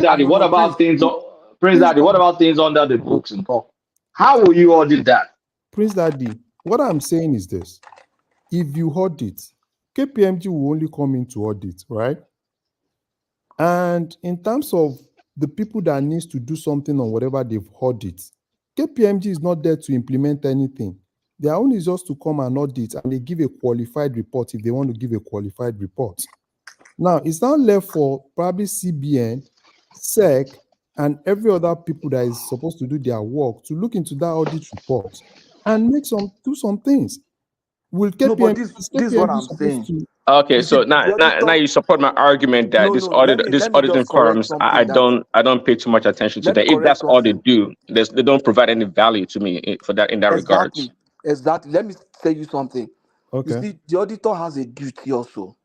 Daddy, what about things under the books and all? How will you audit that? Prince Daddy, what I'm saying is this: if you audit, KPMG will only come in to audit, right? And in terms of the people that needs to do something on whatever they've audited, KPMG is not there to implement anything. Their own is just to come and audit, and they give a qualified report if they want to give a qualified report. Now, it's now left for probably CBN, SEC, and every other people that is supposed to do their work to look into that audit report and do some things. Will KPMG, this is what I'm saying. Okay, so now you support my argument that this auditing firms, I don't pay too much attention to that. If that's all they do, they don't provide any value to me in that regard. Exactly. Let me tell you something. Okay. You see, the auditor has a duty also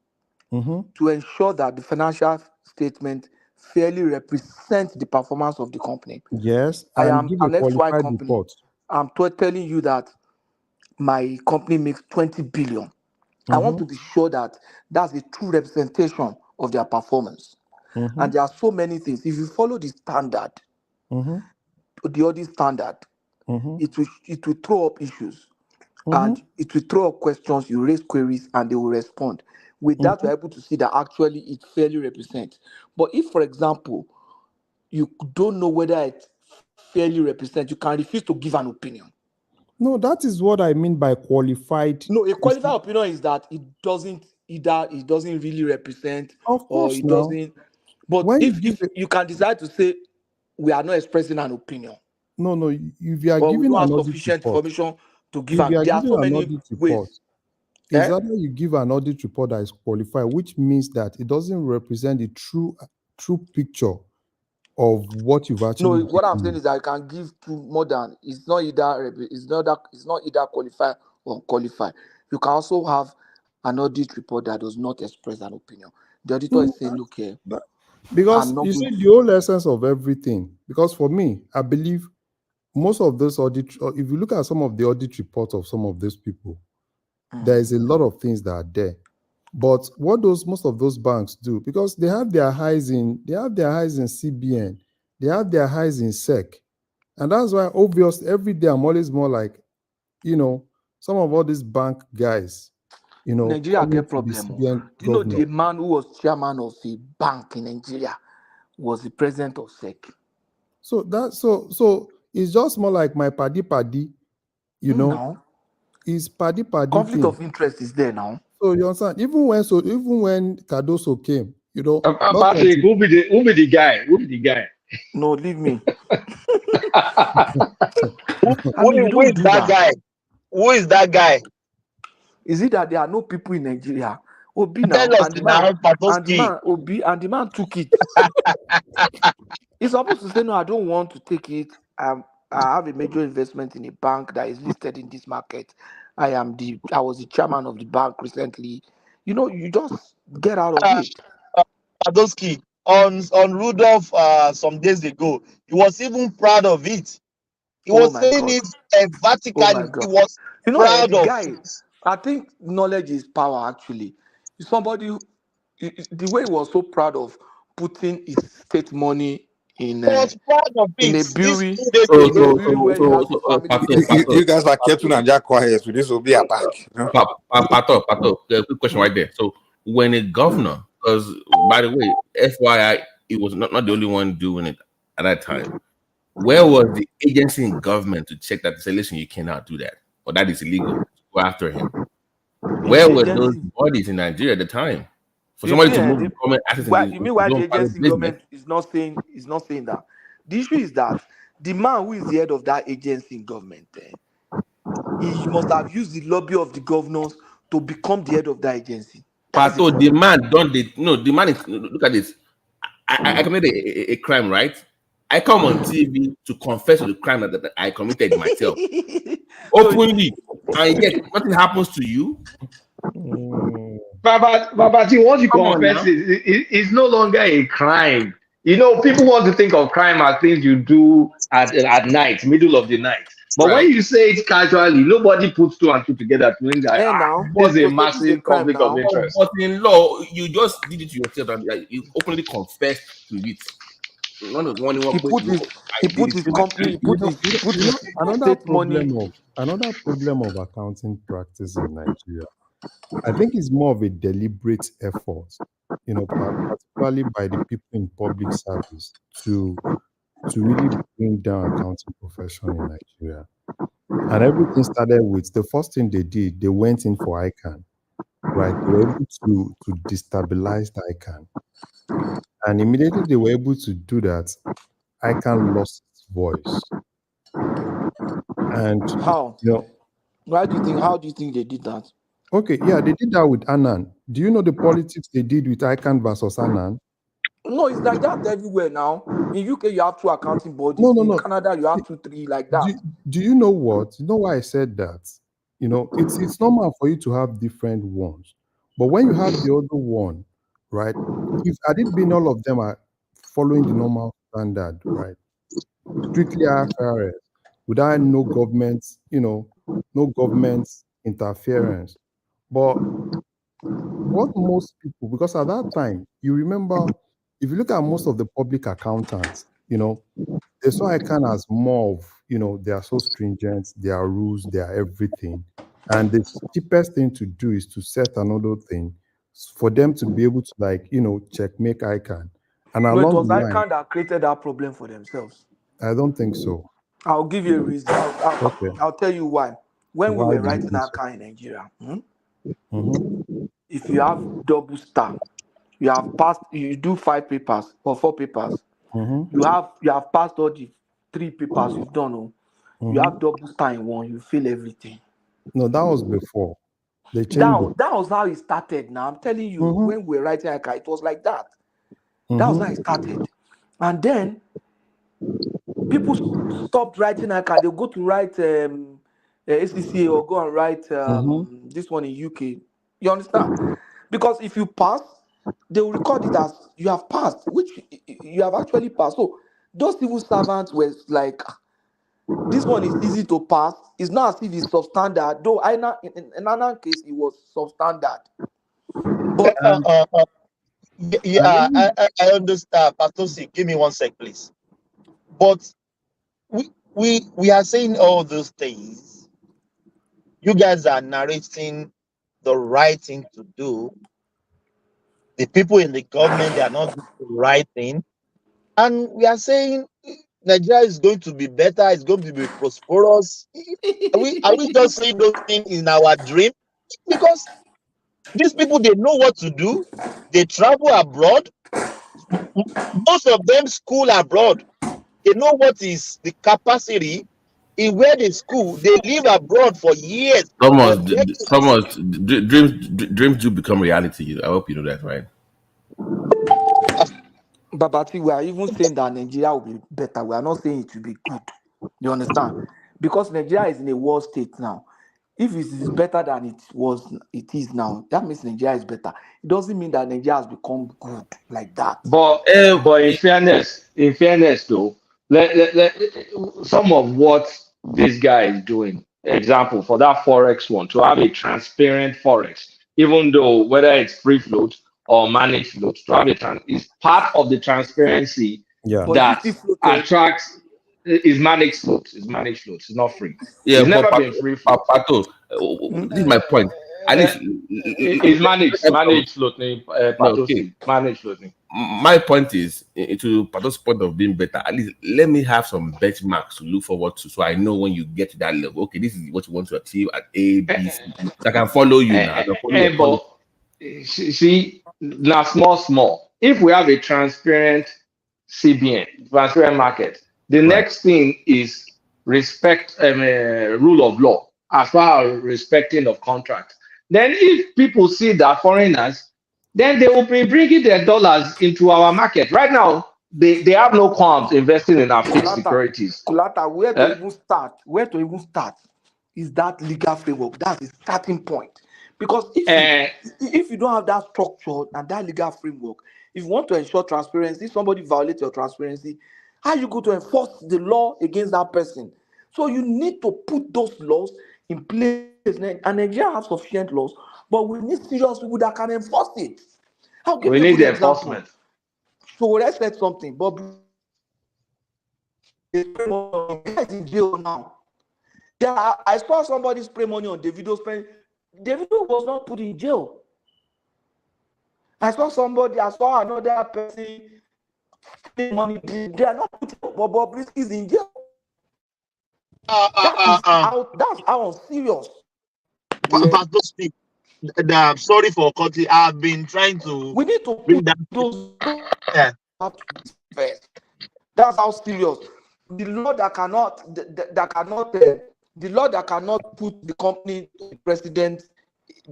to ensure that the financial statement fairly represents the performance of the company. Yes, I am give an a XY qualified company. report. I'm telling you that my company makes 20 billion. I want to be sure that that's a true representation of their performance. And there are so many things. If you follow the standard, the audit standard, it will throw up issues and it will throw up questions. You raise queries and they will respond. With that, you're able to see that actually it fairly represents. But if, for example, you don't know whether it fairly represents, you can refuse to give an opinion. No, that is what I mean by qualified. No, a qualified opinion is that it doesn't really represent, of course, or it doesn't. But if you can decide to say we are not expressing an opinion. No, if you are or giving we don't an have audit sufficient report, information to give if you are there are giving so an many audit report, ways. is that you give an audit report that is qualified, which means that it doesn't represent the true picture of what you've actually. No, what I'm saying is that I can give to more than it's not either qualified or unqualified. You can also have an audit report that does not express an opinion. The auditor is saying, look here. Because you see the whole essence of everything. Because for me, I believe most of those audit, if you look at some of the audit reports of some of those people, There is a lot of things that are there. But what most of those banks do, because they have their highs in CBN, they have their highs in SEC. And that's why obviously every day I'm always more like, some of all these bank guys, Nigeria coming get to the problem. CBN You know, governor. the man who was chairman of a bank in Nigeria was the president of SEC. So it's just more like my paddy, Now, it's paddy conflict thing. of interest is there now. So you understand? Even when Cardoso came, not Patrick, until who be the guy? Who be the guy? No, leave me. Who is do that guy? Who is that guy? Is it that there are no people in Nigeria? Obi Tell now, us and the now, man Patoski. Obi, and the man took it. He's supposed to say, no, I don't want to take it. I have a major investment in a bank that is listed in this market. I was the chairman of the bank recently. You just get out of it. Patoski, on Rudolph some days ago, he was even proud of it. He Oh was my saying God. it Oh my emphatically. He God. was proud The of guy, it. I think knowledge is power, actually. Somebody, the way he was so proud of putting his state money in He was proud of in it. a This brewery, 2 days So, in a so, ago. brewery so, where he so, has his so family Pato, business. You guys are kept on and quiet, so this will be a back. Pato, quick question right there. So, when a governor, because by the way, FYI, it was not the only one doing it at that time. Where was the agency in government to check that, to say, listen, you cannot do that, or that is illegal? Go after him. Where were those bodies in Nigeria at the time for somebody to move government assets You mean why the agency in government is not saying that? The issue is that the man who is the head of that agency in government, he must have used the lobby of the governors to become the head of that agency. Pato, the man the man is, look at this. I committed a crime, right? I come on TV to confess to the crime that I committed myself openly, and yet nothing happens to you. But once you Come on confess now. it's no longer a crime. People want to think of crime as things you do at night, middle of the night. But when you say it casually, nobody puts two and two together to think that this is a massive conflict of interest. But in law, you just did it to yourself, and you openly confessed to it. He put his company, he put his state money. Another problem of accounting practice in Nigeria, I think, is more of a deliberate effort, particularly by the people in public service to really bring down accounting profession in Nigeria. And everything started with the first thing they did, they went in for ICANN, right? They were able to destabilize the ICANN. And immediately they were able to do that, ICANN lost its voice. And how? How do you think they did that? Okay, yeah, they did that with Annan. Do you know the politics they did with ICANN versus Annan? No, it's like that everywhere now. In UK, you have two accounting bodies. No. In Canada, you have 2, 3 like that. Do you know what? You know why I said that? It's normal for you to have different ones. But when you have the other one, right? If had it been all of them are following the normal standard, right? Strictly IFRS, without no government, no government interference. But what most people, because at that time, you remember, if you look at most of the public accountants, they saw ICANN as more of, they are so stringent, their rules, their everything. And the cheapest thing to do is to set another thing for them to be able to checkmate ICANN. And No, it along was the line, ICANN that created that problem for themselves. I don't think so. I'll give you a reason. I'll tell you why. When we Why were do you writing think so? ICANN in Nigeria, if you have double star, you have passed, you do 5 papers or 4 papers, you have passed all the 3 papers you've done. You have double star in one, you fill everything. No, that was before. They changed it. That was how it started. Now I'm telling you, when we were writing ICANN, it was like that. That was how it started. And then people stopped writing ICANN. They'll go to write ACCA or go and write this one in UK. You understand? Because if you pass, they will record it as you have passed, which you have actually passed. So those civil servants were like, This one is easy to pass. It's not as if it's substandard, though in another case it was substandard. But Yeah, I understand. Pastor C, give me 1 sec, please. But we are saying all those things. You guys are narrating the right thing to do. The people in the government, they are not doing the right thing. And we are saying Nigeria is going to be better, it's going to be prosperous. Are we just saying those things in our dream? Because these people, they know what to do. They travel abroad. Most of them school abroad. They know what is the capacity in where they school. They live abroad for years. For decades. Dreams do become reality. I hope you know that, right? Babati, we are even saying that Nigeria will be better. We are not saying it will be good. You understand? Because Nigeria is in a war state now. If it is better than it is now, that means Nigeria is better. It doesn't mean that Nigeria has become good like that. But in fairness though, let some of what this guy is doing, example for that forex one, to have a transparent forex, even though whether it's free float or managed float, to have is part of the transparency that attracts is managed float. It's managed float. It's not free. Yeah, it's never been free float. This is my point. At least it's managed float. Managed float. My point is, to Pato's point of being better, at least let me have some benchmarks to look forward to, so I know when you get to that level, okay, this is what you want to achieve at A, B, C. I can follow you now. I can follow see, now small. If we have a transparent CBN, transparent market, the next thing is respect rule of law as far as respecting of contract. Then if people see that foreigners, then they will be bringing their dollars into our market. Right now, they have no qualms investing in our fixed securities. Kulata, where to even start is that legal framework. That's the starting point. Because if you don't have that structure and that legal framework, if you want to ensure transparency, if somebody violates your transparency, how are you going to enforce the law against that person? So you need to put those laws in place. And Nigeria has sufficient laws, but we need serious people that can enforce it. I'll give you a good example. So let's say something. Bob is in jail now. Yeah, I saw somebody spray money on Davido's pen. Davido was not put in jail. I saw another person spray money. They are not put in jail, but Bobrisky is in jail. That's how serious. Pastor speak. I'm sorry for cutting. I've been trying to. We need to bring that. That's how serious. The law that cannot put the company, the president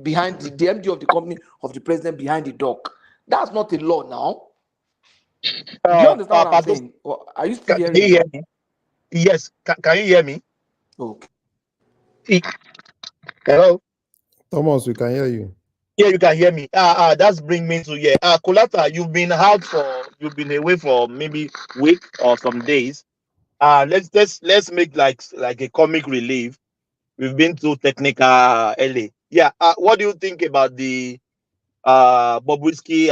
behind the MD of the company of the president behind the dock. That's not a law now. Do you understand what I'm saying? Are you still hearing me? Yes. Can you hear me? Okay. Hello. Thomas, we can hear you. Yeah, you can hear me. That's bring me to Kulata, you've been away for maybe a week or some days. Let's make like a comic relief. We've been too technical early. Yeah. What do you think about the Bobrisky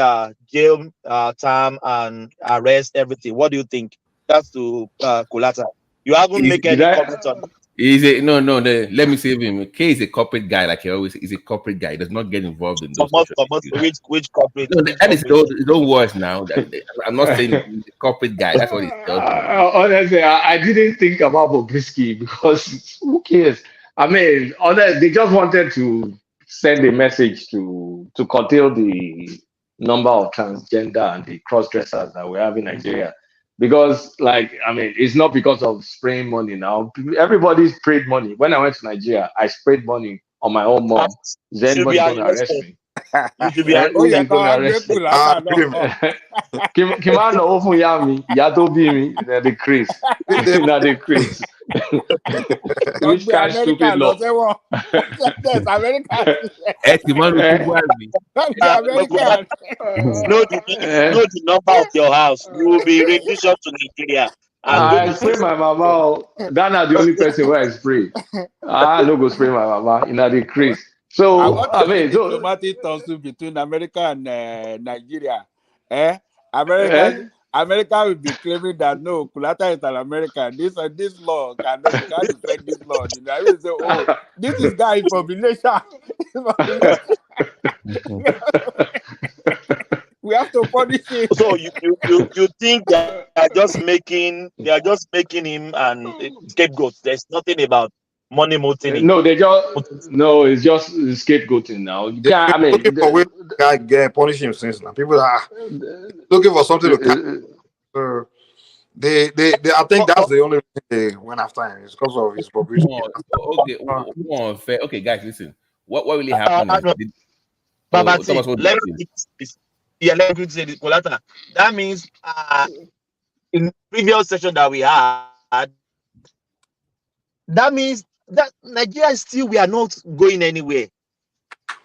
jail time and arrest, everything? What do you think? That's to Kulata. You haven't make any comments on that. Let me save him. K is a corporate guy, like he always is. A corporate guy. He does not get involved in those. Which corporate? No, that is don't worse now. I'm not saying he's a corporate guy. That's what he does. Honestly, I didn't think about Bobrisky because who cares? I mean, they just wanted to send a message to curtail the number of transgender and the cross-dressers that we have in Nigeria. Because, it's not because of spraying money now. Everybody sprayed money. When I went to Nigeria, I sprayed money on my own mom. Is anybody going to arrest me? You should be going to arrest me. Kimano open yami, yato be me, the Chris. Not the Chris. Which kind of stupid law? Yes, American. Know the number of your house. You will be rendition to Nigeria. I spray my mama. Ghana the only person where I spray. I no go spray my mama in the crease. I So want I to see mean, so diplomatic tussle between America and Nigeria. America will be claiming that no, Kulata is an American. This law you can't defend this law. You know, I will say, oh, this is guy from Malaysia. We have to punish him. So you think they are just making him an scapegoat? There's nothing about money motivating. no, it's just scapegoating now. You can't. I mean, looking for way guy get punish him since now. People are looking for something to catch. They I think that's the only reason they went after him. It's because of his population. Okay, guys, listen. What really happened is let me say this, Kolata. That means in previous session that we had, that means that Nigeria still, we are not going anywhere.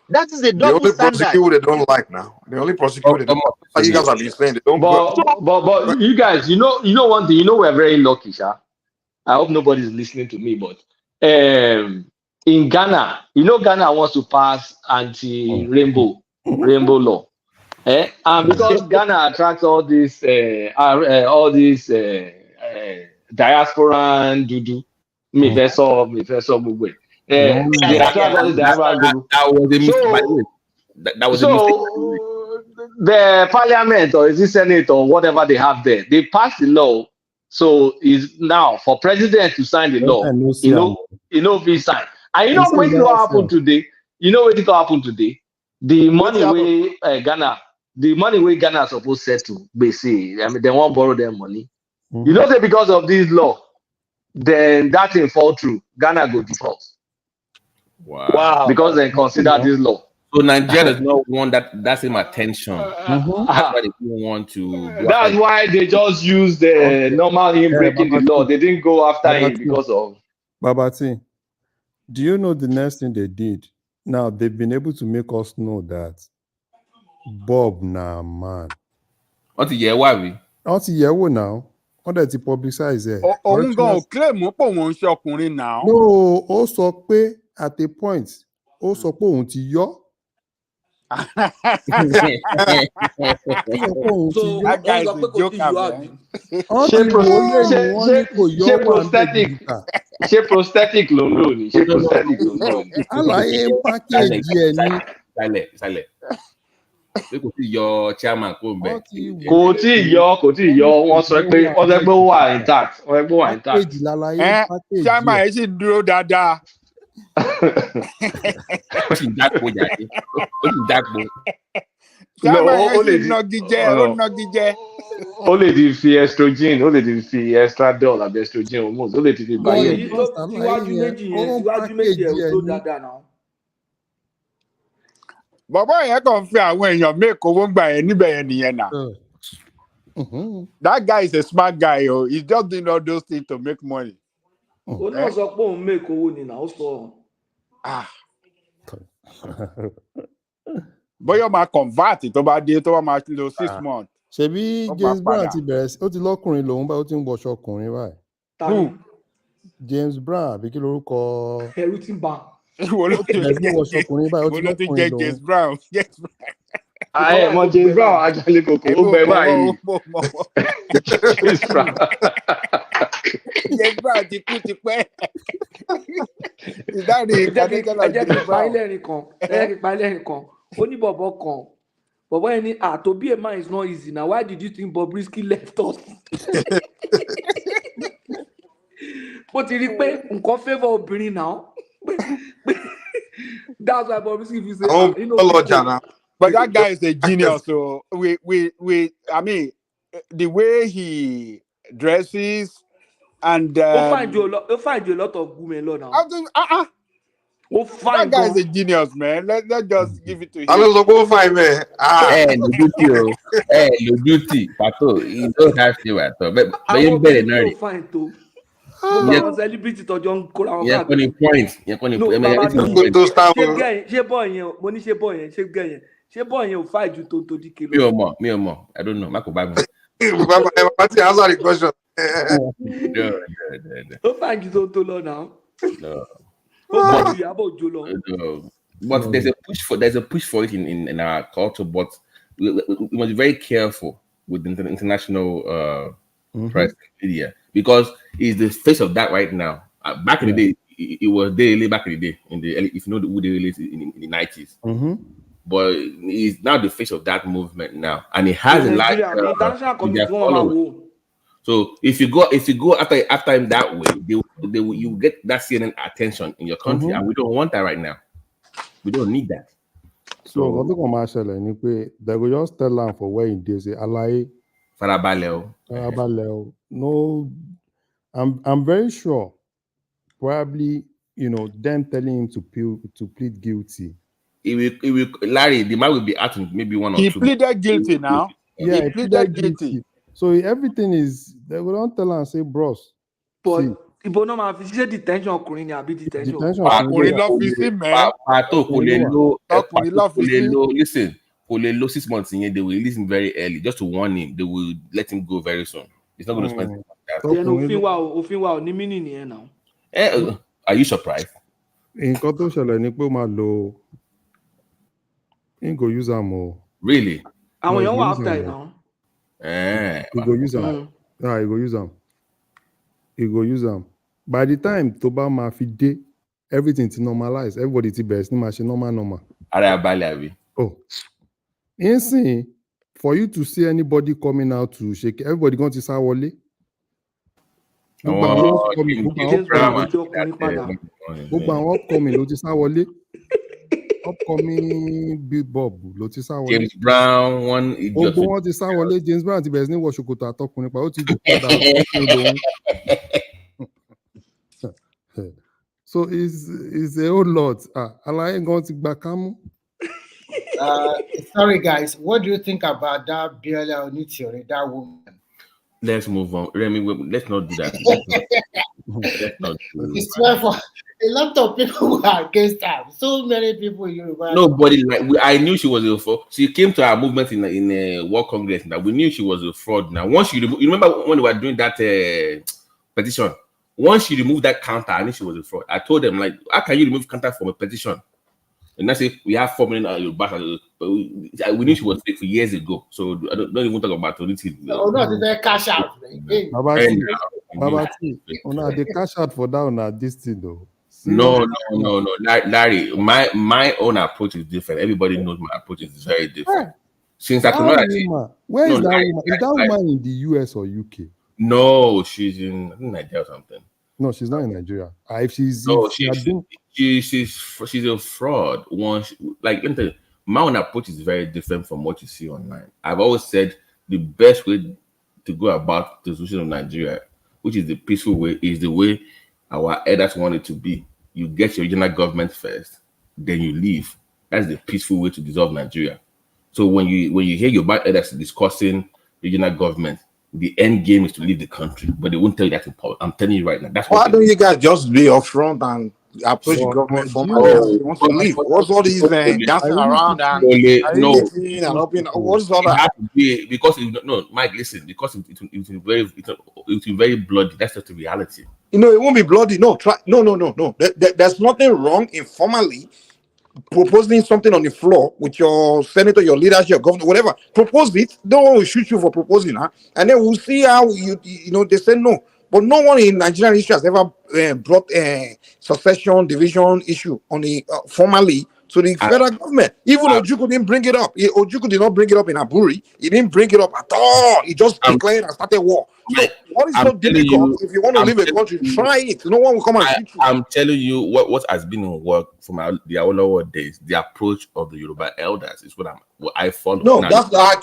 That is the double standard. The only prosecutor they don't like now. The only prosecutor they don't like. You guys have been saying they don't but you guys, you know one thing, we're very lucky, sha. I hope nobody's listening to me, but in Ghana, Ghana wants to pass anti-rainbow law. And because Ghana attracts all these diaspora and dudu, they attract all these diaspora dudu. That was a mistake. The parliament or is it Senate or whatever they have there, they passed the law. So is now for president to sign the law. He sign. And what will happen today? What will happen today? The money where Ghana is supposed to settle, basically. I mean, they won't borrow their money. Say because of this law, then that thing fall through. Ghana go default. Wow. Because they consider this law. So Nigeria does not want that same attention. That's why they don't want to. That's why they just use the normal him breaking the law. They didn't go after him because of. Babati, do you know the next thing they did? Now they've been able to make us know that Bob man. What the year why we? Not year now. What that he publicize it? Claim now. No, also pay at a point. Also pay on to yo. So that guy is a joker, man. She prosthetic loan. Alaye package Sale. We could see your chairman come back. Kò tí yọ wọ́n sọ pé ó wà intact. Chairman ẹ sì dúró dáadáa. Ó lè di fi estrogen, ó lè di fi estradiol àbí estrogen hormones, ó lè ti fi báyẹn. Síwájú méjì ẹ̀ tó dáadáa náà. Bàbá yẹn kàn fi àwọn èèyàn make owó gbà yẹn níbẹ̀ yẹn nìyẹn náà. That guy is a smart guy. He's just doing all those things to make money. Ó náà sọ pé òun make owó ni náà ó sọ. Bóyá máa convert tó bá dé tó bá máa lo 6 months. Ṣebí James Brown ti bẹ̀rẹ̀ ó ti lọ́kùnrin lòun bá ó ti ń wọṣọ ọkùnrin báyìí. James Brown àbí kí lorúkọ. Ẹ̀rù ti ń bà. Ìwọ ló ti wọṣọ ọkùnrin báyìí ó ti lọ́kùnrin lòun. James Brown. Mọ James Brown ajalè kòkó ó bẹ báyìí. James Brown ti kú ti pẹ́. Ìdáni ìkàdékẹ́lá James Brown. Ẹ jẹ́ kí pa ilé kan. Ó ní bọ̀bọ̀ kan. Bọ̀bọ̀ yẹn ní to be a man is not easy. Now why did you think Bobrisky left us? Bó ti rí pé nǹkan favour obìnrin náà. That's why Bobrisky if you say but that guy is a genius. So I mean, the way he dresses and he'll find you a lot of women now. That guy is a genius, man. Let's just give it to him. I don't go find man. The beauty, Pato. You don't have to, Pato. But you better know it. Fine too. Celebrity to John Kola. Yeah, funny points. Yeah, funny points. Ṣé boy yẹn ò fight ju tó di kilo. Me or more. I don't know. Marco Bible. Answer the question. No. Ó fàájì tó tó lọ náà. No. Ó But, fi Ìyábọ̀ jó lọ. but there's a push for it in our culture, but we must be very careful with the international press media, because it's the face of that right now. Back in the day, it was daily. Back in the day, if you know who they released in the 90s, but it's now the face of that movement now, and it has a large international media community following. So if you go after him that way, you get that CNN attention in your country, and we don't want that right now. We don't need that. So what the commercial ni pé they go just tell am for where he dey say alaye farabalẹ̀. No, I'm very sure. Probably, them telling him to plead guilty. Larry, the man will be out in maybe 1 or 2. He pleaded guilty now. Yeah, he pleaded guilty. So everything is, they will not tell and say, bros. But ibo no ma fi ṣe detention ọkùnrin ni àbí detention. Ọkùnrin lọ fi sí mẹ́. Ọkùnrin lọ fi sí. Listen, kò lè lo 6 months in, they will release him very early just to warn him. They will let him go very soon. It's not going to spend time like that. Òfin wa ò ní mí nìyẹn náà. Are you surprised? Nǹkan tó ṣẹlẹ̀ ni pé ó máa lo go use am o. Really? Àwọn èèyàn wà after it now. He go use am. He go use am. He go use am. By the time tó bá máa fi dé, everything ti normalize. Everybody ti bẹ̀rẹ̀ sí ní máa ṣe normal. Ara balẹ̀ àbí? Oh. Insane for you to see anybody coming out to shake, everybody going to sá wọlé. Gbogbo àwọn upcoming ló ti sá wọlé. Upcoming billboard ló ti sá wọlé. James Brown, one idiot. Gbogbo wọn ti sá wọlé. James Brown ti bẹ̀rẹ̀ sí ní wọ ṣòkòtò àtọkùnrin pa ó ti jù padà. So it's a whole lot. Alaye gan ti gba kámú. Sorry guys, what do you think about that Biola Onitiore, that woman? Let's move on. Remy, let's not do that. Let's not do It's for a lot of people who are against her. So many people in Yoruba. Nobody I knew she was a fraud. She came to our movement in a World Congress. Now we knew she was a fraud. Now once you remember when we were doing that petition, once she removed that counter, I knew she was a fraud. I told them, like, how can you remove counter from a petition? And I say we have 4 million but we knew she was fake for years ago. So I don't even talk about it. No, they cash out. Babati, they cash out for that this thing though. No. Larry, my own approach is different. Everybody knows my approach is very different. Since I cannot where is that woman? Is that woman in the US or UK? No, she's in Nigeria or something. No, she's not in Nigeria. She's a fraud. My own approach is very different from what you see online. I've always said the best way to go about the solution of Nigeria, which is the peaceful way, is the way our elders want it to be. You get your regional government first, then you leave. That's the peaceful way to dissolve Nigeria. So when you hear your bad elders discussing regional government, the end game is to leave the country, but they won't tell you that in public. I'm telling you right now. That's why don't you guys just be upfront and approach the government formally? You want to leave? What's all these dancing around and what's all that? Because Mike, listen. Because it will be very bloody. That's just the reality. It won't be bloody. No. There's nothing wrong informally proposing something on the floor with your senator, your leadership, your governor, whatever. Propose it. No one will shoot you for proposing, and then we'll see how they say no. But no one in Nigerian history has ever brought a succession division issue on the formally to the federal government. Even Ojukwu didn't bring it up. Ojukwu did not bring it up in Aburi. He didn't bring it up at all. He just declared and started war. So what is so difficult? If you want to leave a country, try it. No one will come and shoot you. I'm telling you what has been in work from the Awolowo days. The approach of the Yoruba elders is what I follow. No, that's I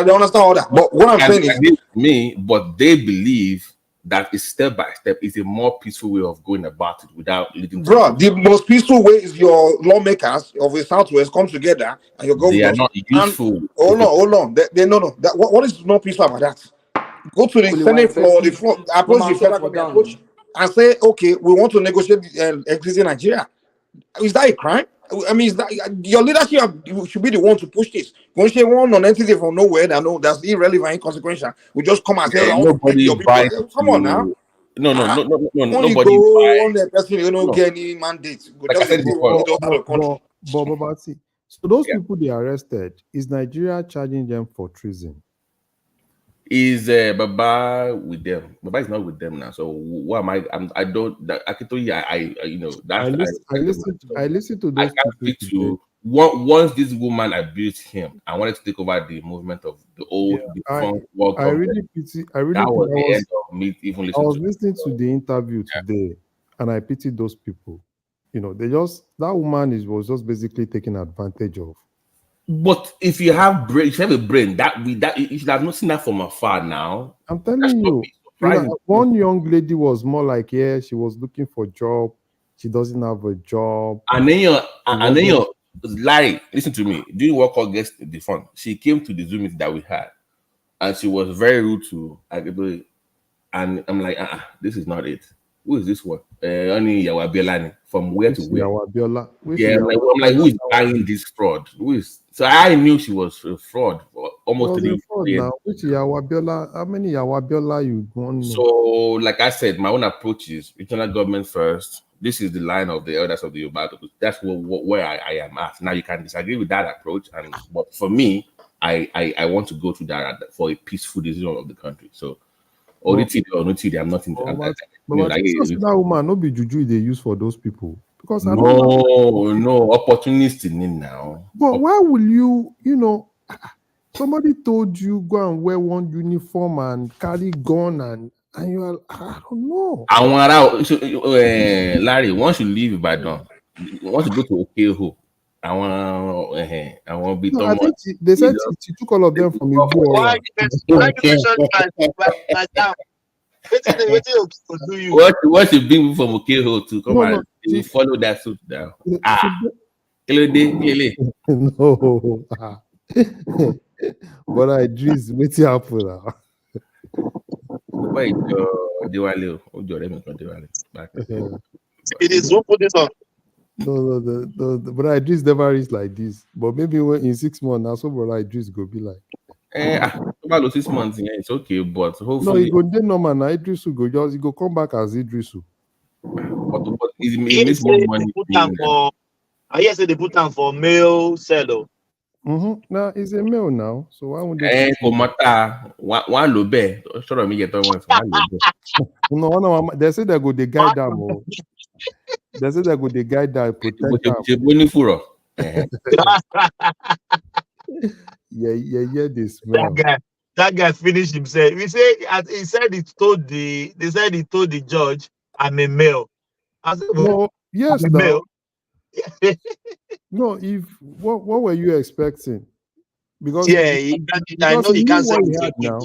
don't understand all that. But what I'm saying is me, but they believe that is step by step is a more peaceful way of going about it without leading. Bro, the most peaceful way is your lawmakers of the Southwest come together and your government. They are not useful. Hold on. What is not peaceful about that? Go to the Senate floor, approach the federal government and say, okay, we want to negotiate existing Nigeria. Is that a crime? I mean, your leadership should be the one to push this. When she want on entity from nowhere, that no, that's irrelevant, inconsequential. We just come and say, I want to pay Nobody your people. buys Come on now. no, Only nobody go on buys. the person, you don't No. get any mandate. We Like I just said go before, lead us out of the country. But see, so those Yeah. people they arrested, is Nigeria charging them for treason? Is Baba with them? Baba is not with them now. So what am I? I don't. I can tell you. I you know I that's listened to I those can't people speak today. to once this woman abused him. I wanted to take over the movement of the old defunct world I government. really pity. I really That pity. was the end of me even I listening was to. listening to the interview today, and I pity those people. You know, that woman was just basically taken advantage of. But if you have a brain, you should have not seen that from afar now. I'm telling you, surprising. one young lady was more like, yeah, she was looking for a job. She doesn't have a job. And then you're Larry, listen to me. Doing work against the fund. She came to the Zoom meeting that we had, and she was very rude to everybody. And I'm like, this is not it. Who is this one? Only Yawabiolani. From where to where? Yawabiola. Yeah, I'm like, who is buying this fraud? Who is? So I knew she was a fraud for almost 3 years. Now, which Yawabiola? How many Yawabiola you gone? So, like I said, my own approach is regional government first. This is the line of the elders of the Yoruba. That's where I am at. Now you can disagree with that approach, but for me, I want to go through that for a peaceful decision of the country. So, ODT or no TD, I'm not into that. That woman no be juju they use for those people because no opportunist in now. But why will you know? Somebody told you go and wear one uniform and carry gun and you are, I don't know. Larry, once you leave Ibadan, once you go to Okeho, I want be. No, I think they said she took all of them from Igbo. What you bring from Okeho to come and follow that suit down? No. But I dreams waiting happen now. Wait, Diwali. It is who put this on. No, but I dreams never reach like this. But maybe in 6 months now, so but I dreams go be like. About 6 months, yeah, it's okay, but hopefully. No, he go dey normal now. Idris will go just he go come back as Idris. But he makes more money. I hear say they put down for male seller. Now he's a male now, so why would they? One lobe. Sure, me get one. No, they say they go the guide them. They say they go the guide that protect them. Yeah, this smell. That guy finished himself. He said he told the judge, I'm a male. I said, no, yes, I'm a male. No, what were you expecting? Because I know he can't say what now.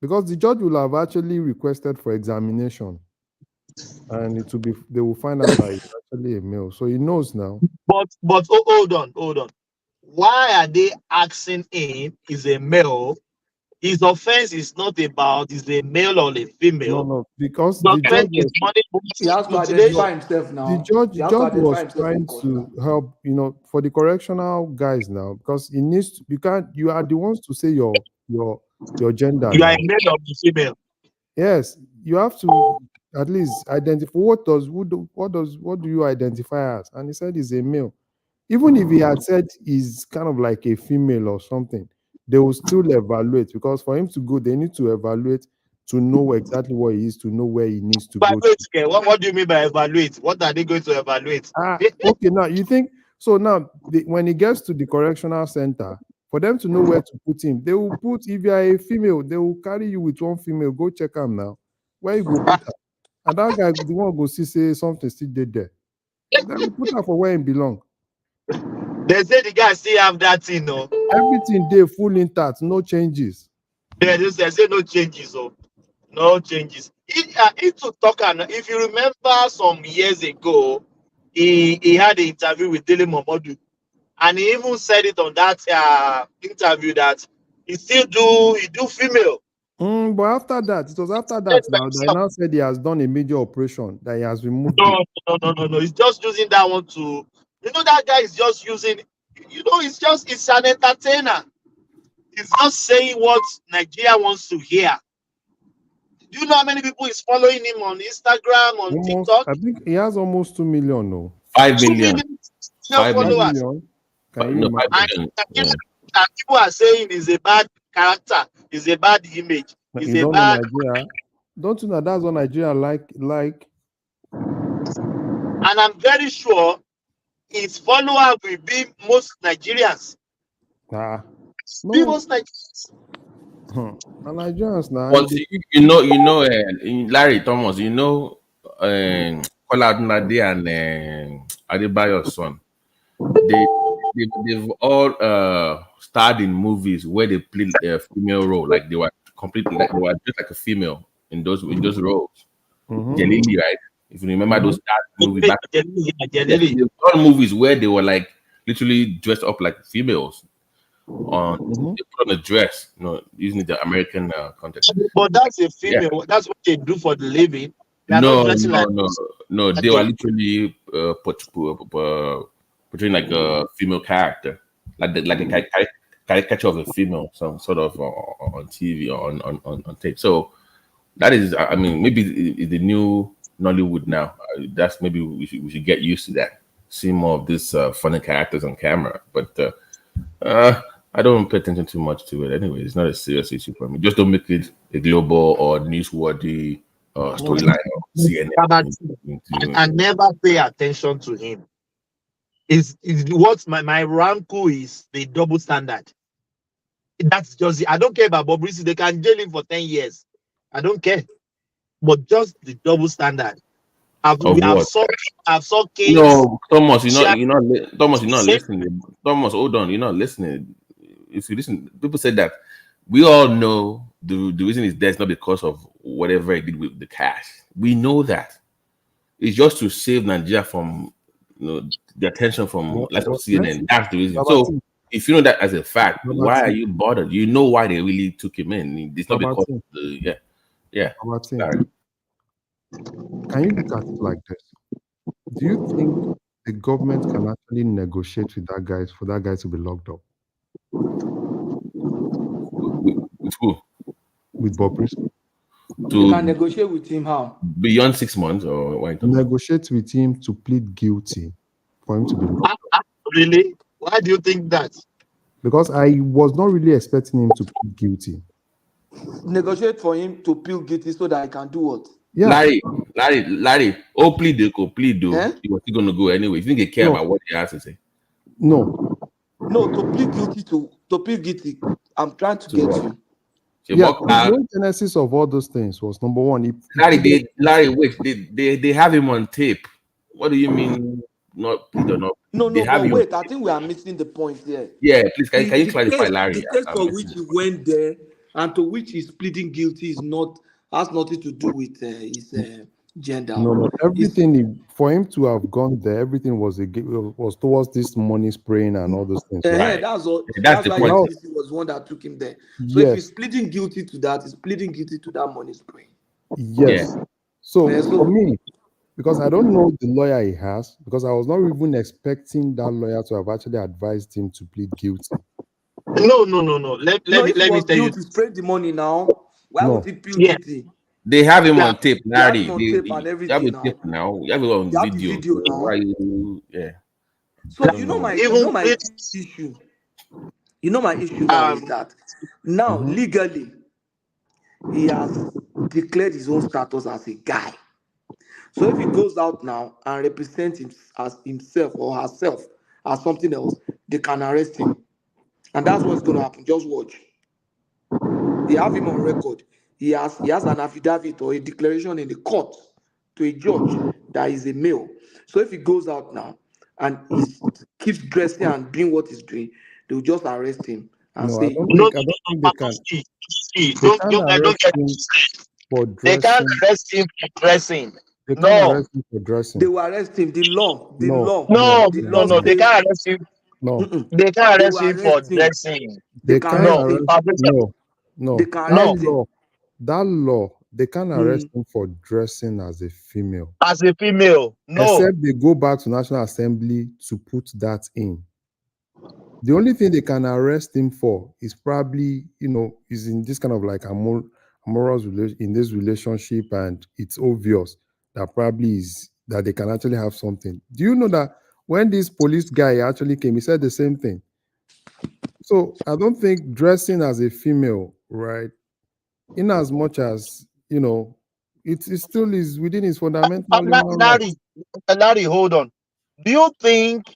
Because the judge will have actually requested for examination, and it will be they will find out that it's actually a male, so he knows now. But hold on. Why are they asking him is a male? His offense is not about is a male or a female. No, because the judge is he has to identify himself now. The judge was trying to help, for the correctional guys now, because he needs to, you are the ones to say your gender. You are a male or a female. Yes, you have to at least identify what do you identify as? And he said he's a male. Even if he had said he's kind of like a female or something, they will still evaluate, because for him to go, they need to evaluate to know exactly what he is, to know where he needs to go. What do you mean by evaluate? What are they going to evaluate? Okay, now you think so. Now, when he gets to the correctional center, for them to know where to put him, they will put, if you are a female, they will carry you with one female. Go check him now. Where you go put her? And that guy, the one go see say something still dead there. They will put her for where he belong. They say the guy still have that thing, no? Everything there full intact, no changes. Yeah, they say no changes, no changes. It to talk, and if you remember some years ago, he had an interview with Dele Momodu, and he even said it on that interview that he do female. But after that, it was after that now they now said he has done a major operation, that he has removed. No. He's just using that one to You know that guy is just using. You know, it's an entertainer. He's just saying what Nigeria wants to hear. Do you know how many people is following him on Instagram, on Almost, TikTok? I think he has almost 2 million. No, 5 2 million. million 5 5 million. followers. million. Can you No, 5 imagine? million. And people are saying he's a bad character, he's a bad image, he's You a don't know bad. Nigeria. Don't you know that's what Nigeria like? And I'm very sure his follower will be most Nigerians. No. Most Nigerians. And Nigerians now. But Larry Thomas, Kola Adunade and Adebayo's son, they've all starred in movies where they played a female role, like they were just like a female in those roles. Jalili, right? If you remember those movies back, they've done movies where they were like literally dressed up like females. They put on a dress, using the American context. But that's a female. Yeah. That's what they do for the living. No. They were literally portraying like a female character, like a caricature of a female, some sort of on TV or on tape. So that is, I mean, maybe the new Nollywood now. That's maybe we should get used to that. See more of these funny characters on camera, but I don't pay attention too much to it anyway. It's not a serious issue for me. Just don't make it a global or newsworthy storyline or CNN. I never pay attention to him. Is what my rancor is the double standard. That's just it. I don't care about Bobrisky. They can jail him for 10 years. I don't care. But just the double standard. I've saw case. No, Thomas, you're not listening. Thomas, hold on, you're not listening. If you listen, people said that we all know the reason is dead is not because of whatever he did with the cash. We know that. It's just to save Nigeria from the attention from CNN. That's the reason. So if you know that as a fact, why are you bothered? You know why they really took him in. It's not because of the Sorry. Can you look at it like this? Do you think the government can actually negotiate with that guy for that guy to be locked up? With who? With Bobrisky. You can negotiate with him how? Beyond 6 months or why? Negotiate with him to plead guilty for him to be locked up. Really? Why do you think that? Because I was not really expecting him to plead guilty. Negotiate for him to plead guilty so that I can do what? Yeah. Larry. Oh, plead though. Eh? He was still going to go anyway. You think they care about what he has to say? No, to plead guilty to plead guilty. I'm trying to get you. Yeah, the genesis of all those things was number one. Larry, wait, they have him on tape. What do you mean? Not plead or not? No, but wait. I think we are missing the point here. Yeah, please, can you clarify, Larry? The case for which he went there and to which he's pleading guilty has nothing to do with his gender. No, everything for him to have gone there, everything was towards this money spraying and all those things. Right? That's the point. He was one that took him there. So if he's pleading guilty to that, he's pleading guilty to that money spraying. Yes. Yeah. So for me, because I don't know the lawyer he has, because I was not even expecting that lawyer to have actually advised him to plead guilty. No. Let me tell you. To spread the money now. Why would he plead guilty? They have him on tape, Larry. They have a tape now. You have it on video. Now. So you know my issue. You know my issue now is that now legally he has declared his own status as a guy. So if he goes out now and represents as himself or herself as something else, they can arrest him. And that's what's going to happen. Just watch. They have him on record. He has an affidavit or a declaration in the court to a judge that he's a male. So if he goes out now and he keeps dressing and doing what he's doing, they'll just arrest him and say, I don't think they can. They can't arrest him for dressing. They can't arrest him for dressing. They will arrest him. The law. No. They can't arrest him. No. They can't arrest him for dressing. They can't arrest him. No. They can't arrest him. That They can't arrest him for dressing as a female. As a female, no. Except they go back to National Assembly to put that in. The only thing they can arrest him for is probably, is in this kind of like amorous in this relationship, and it's obvious that probably is that they can actually have something. Do you know that when this police guy actually came, he said the same thing? So I don't think dressing as a female, right, in as much as, it still is within his fundamental human rights. Larry, hold on. Do you think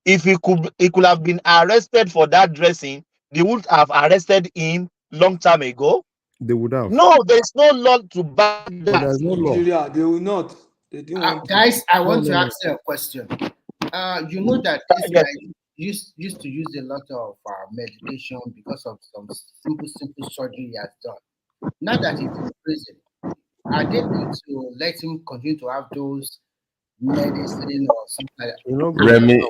if he could have been arrested for that dressing, they would have arrested him long time ago? They would have. No, there's no law to back that. But there's no law. Nigeria, they will not. They didn't want guys, I want to No. ask you a question. You know that this guy used to use a lot of medication because of some simple surgery he has done. Now that he's in prison, are they going to let him continue to have those medicine or something like that? Remy,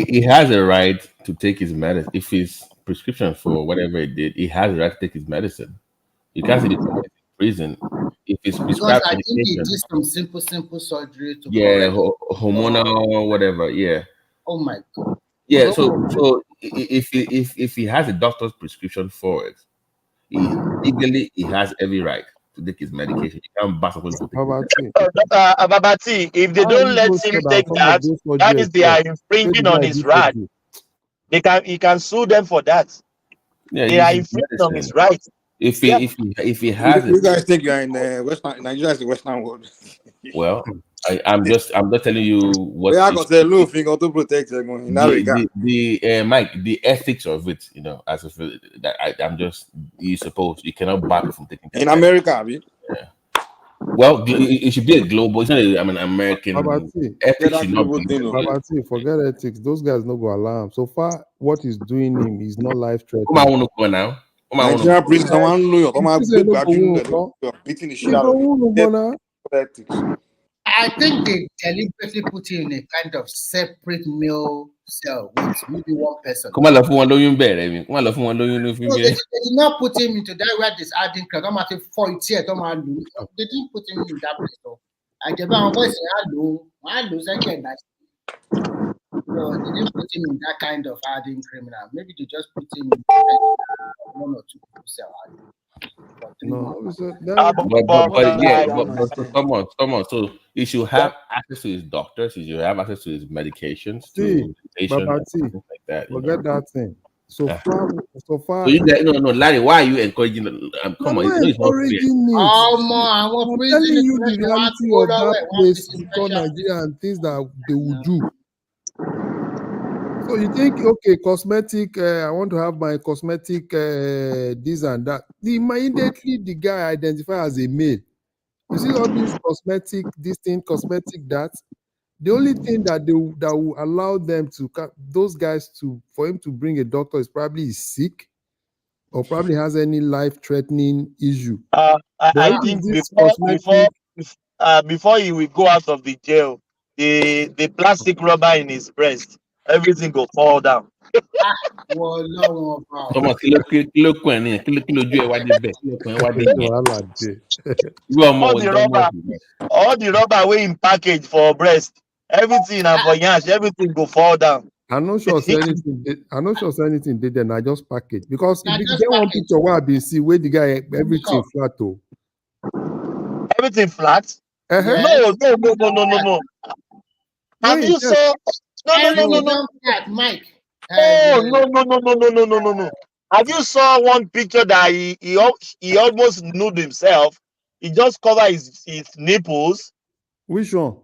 he has a right to take his medicine. If his prescription for whatever he did, he has a right to take his medicine. You can't say he's in prison. If it's Because prescribed I think he medication, did some simple surgery to yeah, correct. hormonal, whatever, yeah. Oh my God. Yeah, so if he has a doctor's prescription for it, legally he has every right to take his medication. You can't back up for Babati, if they don't let him take that, that means they are infringing on his right. He can sue them for that. Yeah, they are infringing on his right. If he has you guys think you're in the Western Nigeria is the Western world. Well, I'm just telling you what I got say look, you got to protect them in that regard. Mike, the ethics of it, as if that you you cannot back from taking in America, I mean. Yeah. Well, it should be a global. It's not an American. Ethics should not be. Babati, forget ethics. Those guys no go allow him. So far, what he's doing him is not life threatening. Come on, I want to go now. Nigeria prison, someone know you. Come on, beating the shit out of you. I think they deliberately put him in a kind of separate male cell with maybe one person. Come on, love one don't bear. Come on, love one don't No, they did not put him into that where this adding crowd. I'm at 40 years. They didn't put him in that place. So I give my voice. Hello, again. No, they didn't put him in that kind of hardened criminal. Maybe they just put him in one or two people cell. No, come on. So he should have access to his doctors. He should have access to his medications. Things like that. Forget that thing. So far. So you guys, no, Larry. Why are you encouraging? Come on, it's not fair. I'm telling you the reality of that place called Nigeria and things that they will do. So you think, okay, cosmetic, I want to have my cosmetic this and that. Immediately the guy identified as a male. You see all these cosmetic, this thing, cosmetic, that. The only thing that will allow them to, those guys for him to bring a doctor is probably he's sick or probably has any life-threatening issue. I think before he will go out of the jail, the plastic rubber in his breast, everything will fall down. Come on, all the rubber way in package for breast, everything and for yash, everything will fall down. I'm not sure anything did then. I just package because if you get one picture where I be see where the guy everything flat though. Everything flat? No. Have you saw? No. Mike. No. Have you saw one picture that he almost nude himself? He just covered his nipples. Which one?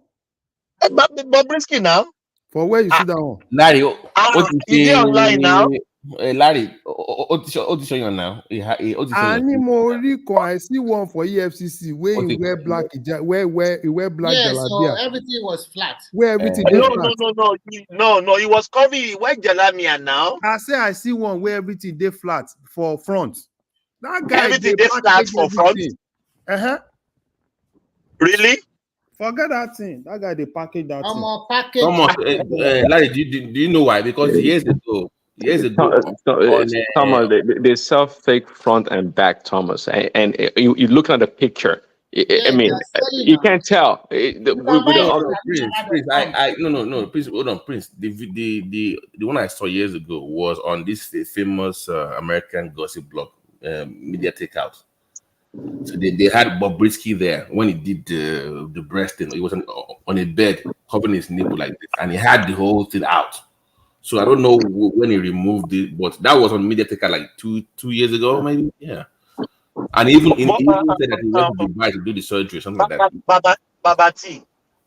Bobrisky now. For where you see that one? Larry, is it online now? Larry, what show you now? I see one for EFCC where he wear black where he wear black jalabia. So everything was flat. Where everything No, he was covering. He wear jalabia now. I see one where everything they flat for front. That guy everything they flat for front. Really? Forget that thing. That guy they package that thing. Package. Larry, do you know why? Because years ago on Thomas, they sell fake front and back, Thomas, and you look at the picture. I Yeah, mean, they're selling you now. can't tell. You can buy it on Prince, Alibaba.com. no, Prince, hold on, Prince. The one I saw years ago was on this famous American gossip blog, Media Takeout. So they had Bobrisky there when he did the breast thing. He was on a bed covering his nipple like this, and he had the whole thing out. So I don't know when he removed it, but that was on Media Takeout like two years ago, maybe. Yeah. And he even said that he went to Dubai to do the surgery, something like that. Babati.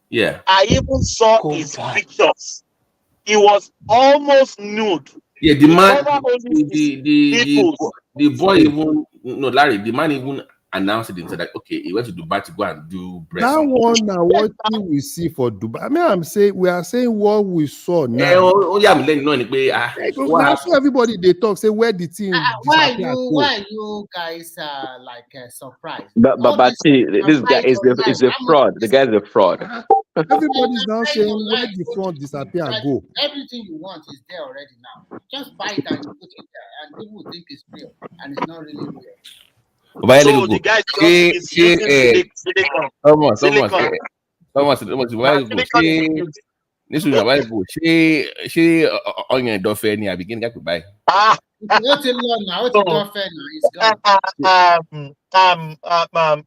Yeah. I even saw his pictures. He was almost nude. Yeah, the man, the boy even, no, Larry, the man even announced it and said that, okay, he went to Dubai to go and do breast. That one now, what we see for Dubai. I mean, we are saying what we saw now. Yeah, I'm letting know. Now, so everybody they talk, say where the team Why you guys surprised? But see, this guy is a fraud. The guy is a fraud. Everybody's now saying where the front disappear and go. Everything you want is there already now. Just buy it and put it there, and people will think it's real, and it's not really real. So the guy is using silicon. Thomas, this is why go. She on your door fair near begin to buy.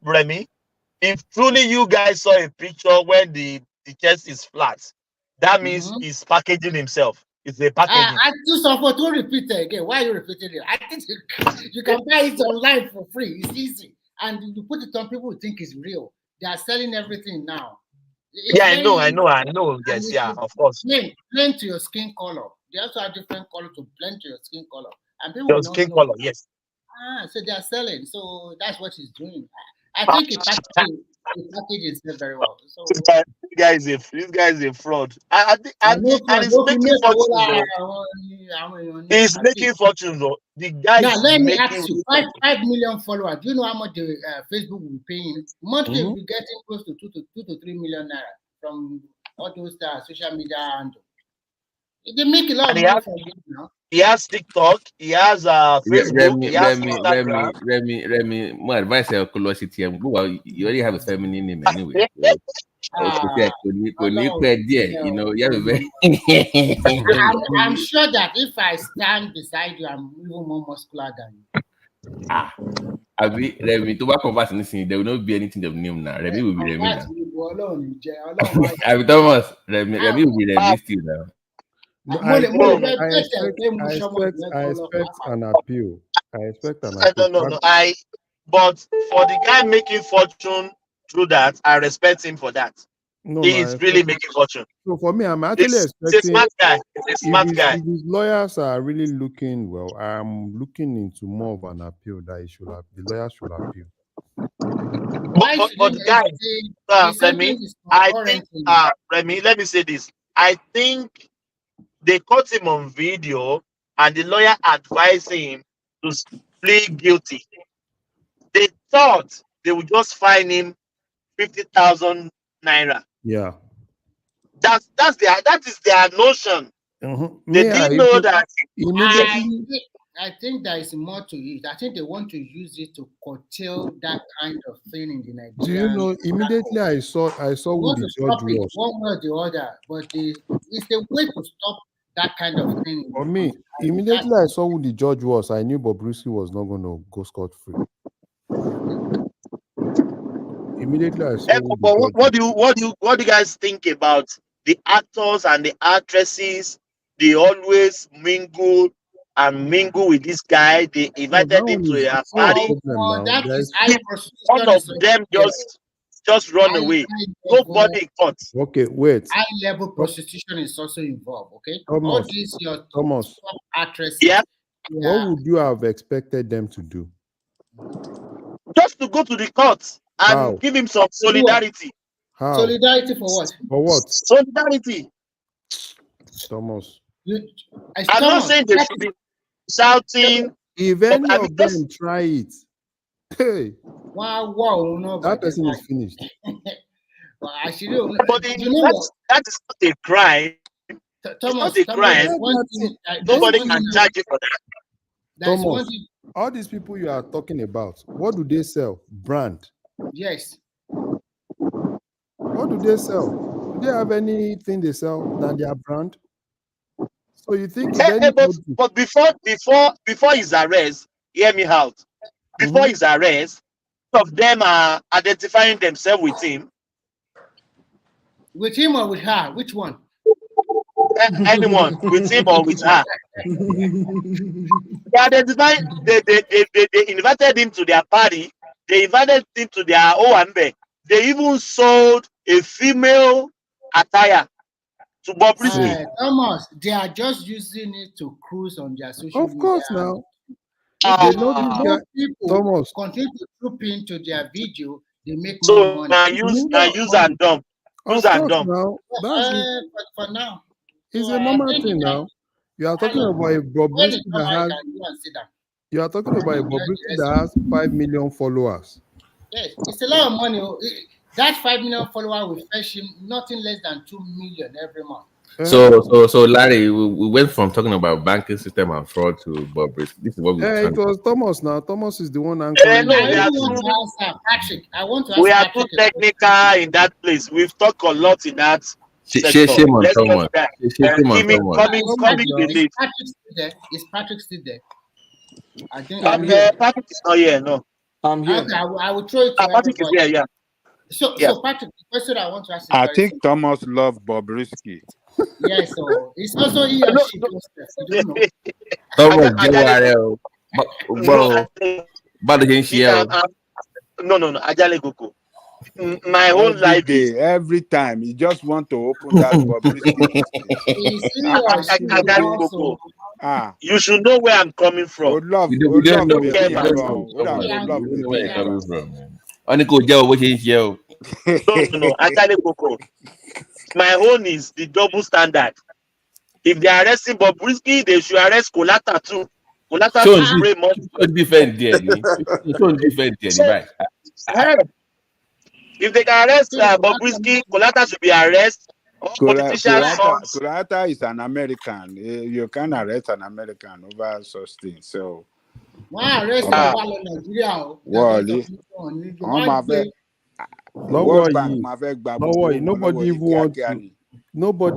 Remy, if truly you guys saw a picture when the chest is flat, that means he's packaging himself. It's a packaging. I do support to repeat it again. Why are you repeating it? I think you can buy it online for free. It's easy. And you put it on, people think it's real. They are selling everything now. Yeah, I know. Yes, yeah, of course. Blend to your skin color. They also have different color to blend to your skin color. And people your skin color, yes. So they are selling. So that's what he's doing. I think he packaged it very well. So this guy is a fraud. And he's making fortunes. He's making fortunes. The guy now, is let me making ask you, 5 million followers. Do you know how much the Facebook will be paying? Monthly, we'll be getting close to 2 to 3 million naira from all those social media handles. They make a lot of money from it now. He has TikTok. He has Facebook. He has Instagram. Remy, my advice is you already have a feminine name anyway. You know, you have a very. I'm sure that if I stand beside you, I'm even more muscular than you. Remy, to converse anything, there will not be anything of name now. Remy will be Remy now. Thomas, Remy will be Remy still now. No, I expect an appeal. No. But for the guy making fortune through that, I respect him for that. No, he is really making fortune. So for me, I'm actually expecting. He's a smart guy. He's a smart guy. If his lawyers are really looking well, I'm looking into more of an appeal that the lawyers should appeal. But the guy, Remy, let me say this. I think they caught him on video and the lawyer advised him to plead guilty. They thought they would just fine him 50,000 naira. Yeah. That is their notion. They didn't know that. I think there is more to it. I think they want to use it to curtail that kind of thing in the Nigeria. Do you know? Immediately I saw who the judge was. One way or the other, but it's a way to stop that kind of thing. For me, immediately I saw who the judge was, I knew Bobrisky was not going to go scot-free. Immediately I saw. But what do you guys think about the actors and the actresses? They always mingle with this guy. They invited him to a party. One of them just run away. Nobody caught. Okay, wait. High level prostitution is also involved. Okay, Thomas, all these your top actresses. Yeah. What would you have expected them to do? Just to go to the court and give him some solidarity. How? Solidarity for what? For what? Solidarity. Thomas. I'm not saying they should be shouting. If any of them try it, hey, wow, no, that person is finished. Well, but that is not a crime It's Thomas, not a Thomas, crime. there's one thing. Nobody can charge you for that. There's one Thomas, thing. all these people you are talking about, what do they sell? Brand. Yes. What do they sell? Do they have anything they sell than their brand? So you think if anybody... But before his arrest, hear me out. Before his arrest, some of them are identifying themselves with him. With him or with her? Which one? Anyone, with him or with her. They identified. They invited him to their party. They invited him to their Owambe. They even sold a female attire to Bobrisky. Thomas, they are just using it to cruise on their social media. Of course, now. If They know this guy, people Thomas. continue to troop into their video, they make more So money. now use and dump. Of Use and course, dump. now. That's it. But for now, It's so a I normal think thing that now. You are talking I know. about a When Bobrisky it that come out, has... you can go and sit down. You are talking about a Bobrisky that has 5 million followers. Yes, it's a lot of money. That 5 million follower will fetch him nothing less than 2 million every month. So Larry, we went from talking about banking system and fraud to Bob Risky. This is what we It was Thomas now. Thomas is the one anchoring. No, I we are want too, to ask Patrick. I want to ask we are Patrick. too technical in that place. We've talked a lot in that sector. Shame on Let's Thomas. get Shame on coming Thomas. the list. Is Patrick still there? I think Patrick is not here. No, I'm here. Okay, I will throw it to Patrick is everybody. here. Yeah. So Patrick, the question I want to ask is I very think simple. Thomas loves Bobrisky. Yes, so it's also he or she process. You don't know. Thomas, get worried. But No. Ajale Goko. My whole Every life day, every time, you just want to open that Bobrisky. Ajale Goko. You should know where I'm coming from. Would love, we would don't love know the where thing. you're coming from, man. Only Joe, what is yo? No. Ajale Goko. My own is the double standard. If they are arresting Bobrisky, they should arrest Kolata too. Kolata should spray more. So different, right? If they can arrest Bobrisky, Kolata should be arrested. Kurata is an American. You can arrest an American over such things. So, arrest Nigeria. Nobody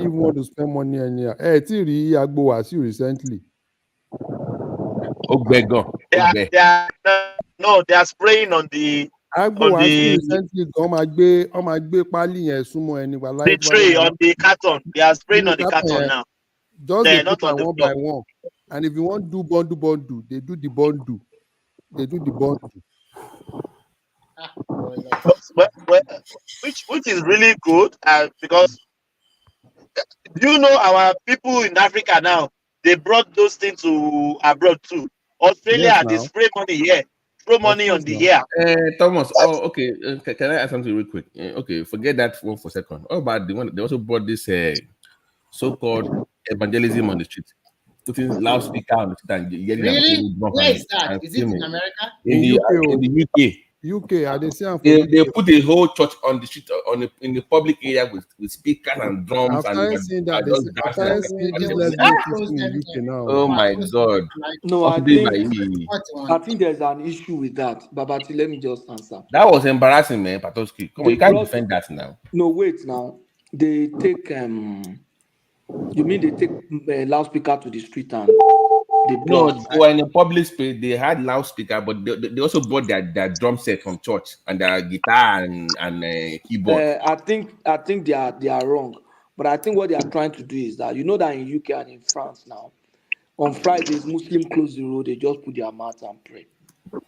even want to spend money anyhow. Agbo Wasiu recently. They are spraying on the recently the tray on the carton. They are spraying on the carton now. Just they're not on the one by one. And if you want to do bondu, they do the bondu. Which is really good because you know our people in Africa now, they brought those things to abroad too. Australia, they spray money here, throw money on the air. Thomas, okay. Can I ask something real quick? Okay, forget that one for a second. How about the one they also brought this so-called evangelism on the street? Putting loudspeaker on the street and getting really? Where is that? Is it in America? In the UK. They put a whole church on the street in the public area with speakers and drums Oh my God! No, I think there's an issue with that. Babati, let me just answer. That was embarrassing, man. Patoski, come on, you can't defend that now. No, wait now. They take you mean they take loudspeaker to the street and they no, they were in a public space. They had loudspeaker, but they also bought their drum set from church and their guitar and keyboard. I think they are wrong, but I think what they are trying to do is that you know that in UK and in France now, on Fridays Muslims close the road. They just put their mats and pray.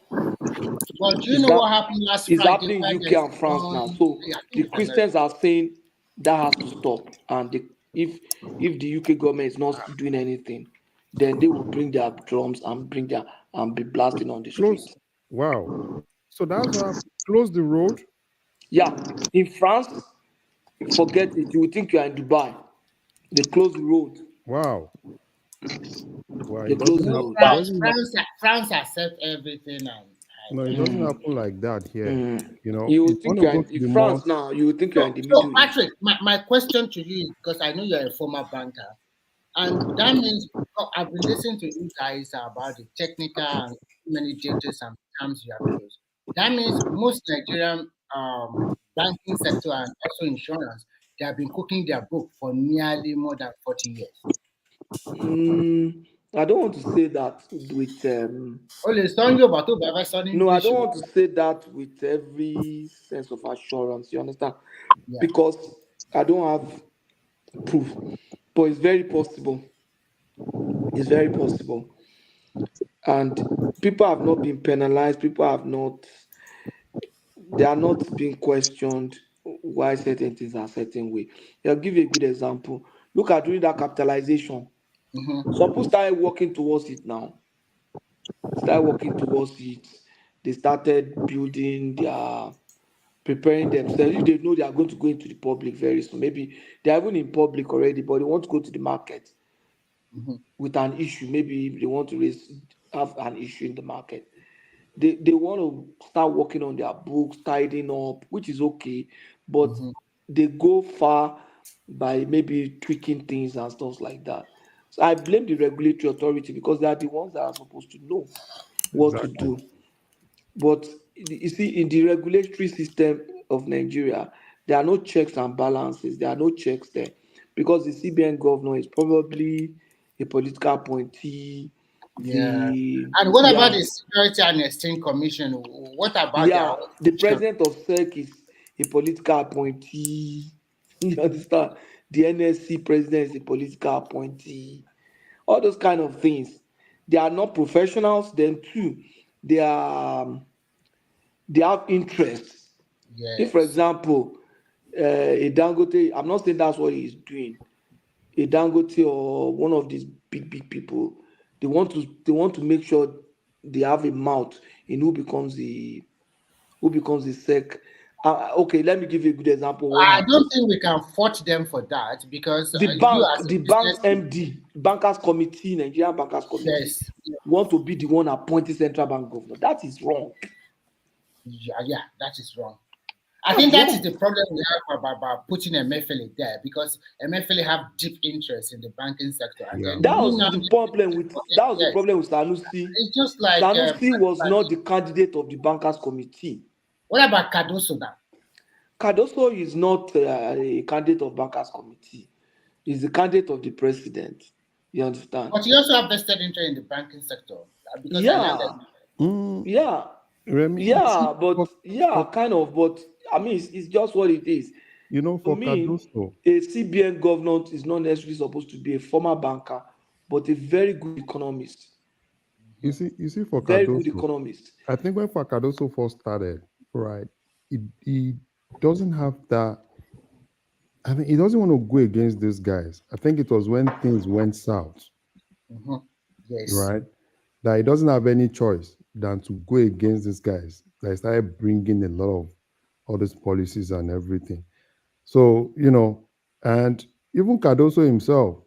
Well, do you know what happened last Friday? It's happening in UK and France now. So the Christians are saying that has to stop, and if the UK government is not doing anything, then they will bring their drums and be blasting on the streets. Wow. So that's why close the road. Yeah. In France, forget it. You will think you are in Dubai. They close the road. Wow. They close the road. France accept everything no, it doesn't happen like that here. You know, you would think you're in France now. You would think you're in the middle. So, Patrick, my question to you is because I know you're a former banker. And that means I've been listening to you guys about the technical and many dangers and terms you have used. That means most Nigerian banking sector and also insurance, they have been cooking their book for nearly more than 40 years. I don't want to say that with Only Sonyo Bato Baba Son no, I English. don't want to say that with every sense of assurance. You understand? Yeah. Because I don't have proof, but it's very possible. It's very possible, and people have not been penalized. People have not. They are not being questioned why certain things are certain way. I'll give you a good example. Look at during that capitalization. Mm-hmm. Some people started working towards it now. Started working towards it. They started building their preparing themselves. If they know they are going to go into the public very soon, maybe they are even in public already, but they want to go to the market Mm-hmm. with an issue. Maybe they want to have an issue in the market. They want to start working on their books, tidying up, which is okay, but Mm-hmm. they go far by maybe tweaking things and stuff like that. So I blame the regulatory authority because they are the ones that are supposed to know what to Exactly. do. But you see, in the regulatory system of Nigeria, there are no checks and balances. There are no checks there because the CBN governor is probably a political appointee. Yeah. The And what about yeah the Security and Exchange Commission? What about their yeah own the decision? president of SEC is a political appointee. You understand? The NSC president is a political appointee. All those kind of things. They are not professionals. Then too, they are they have interests. If, for Yes. example, a Dangote, I'm not saying that's what he's doing. A Dangote or one of these big people, they want to make sure they have a mouth in who becomes the sec. Okay, let me give you a good example of what I don't happens. think we can fault them for that because The you bank, as a the bank's business, MD, bankers committee, Nigerian bankers committee, yes, want to be the one appointing central bank governor. That is wrong. yeah, that is wrong. I That's think that is wrong. the problem we have about putting MFLA there because MFLA have deep interest in the banking sector, and Yeah. then That you was now the need to problem with okay, that was the yes, problem with Sanusi. it's just like Sanusi was not the candidate of the bankers committee. what about Cardoso now? Cardoso is not a candidate of bankers committee. He's the candidate of the president. You understand? But you also have vested interest in the banking sector because I learned that. Yeah, Mm, yeah, Remy, you see, yeah, but yeah, for kind of. But I mean, it's just what it is. To for me, Cardoso, a CBN governor is not necessarily supposed to be a former banker, but a very good economist. you see for Very good Cardoso, economist. I think when for Cardoso first started, right, he doesn't have that. I think he doesn't want to go against these guys. I think it was when things went south, Mm-hmm. Yes. right, that he doesn't have any choice than to go against these guys. They started bringing a lot of all these policies and everything. So, and even Cardoso himself,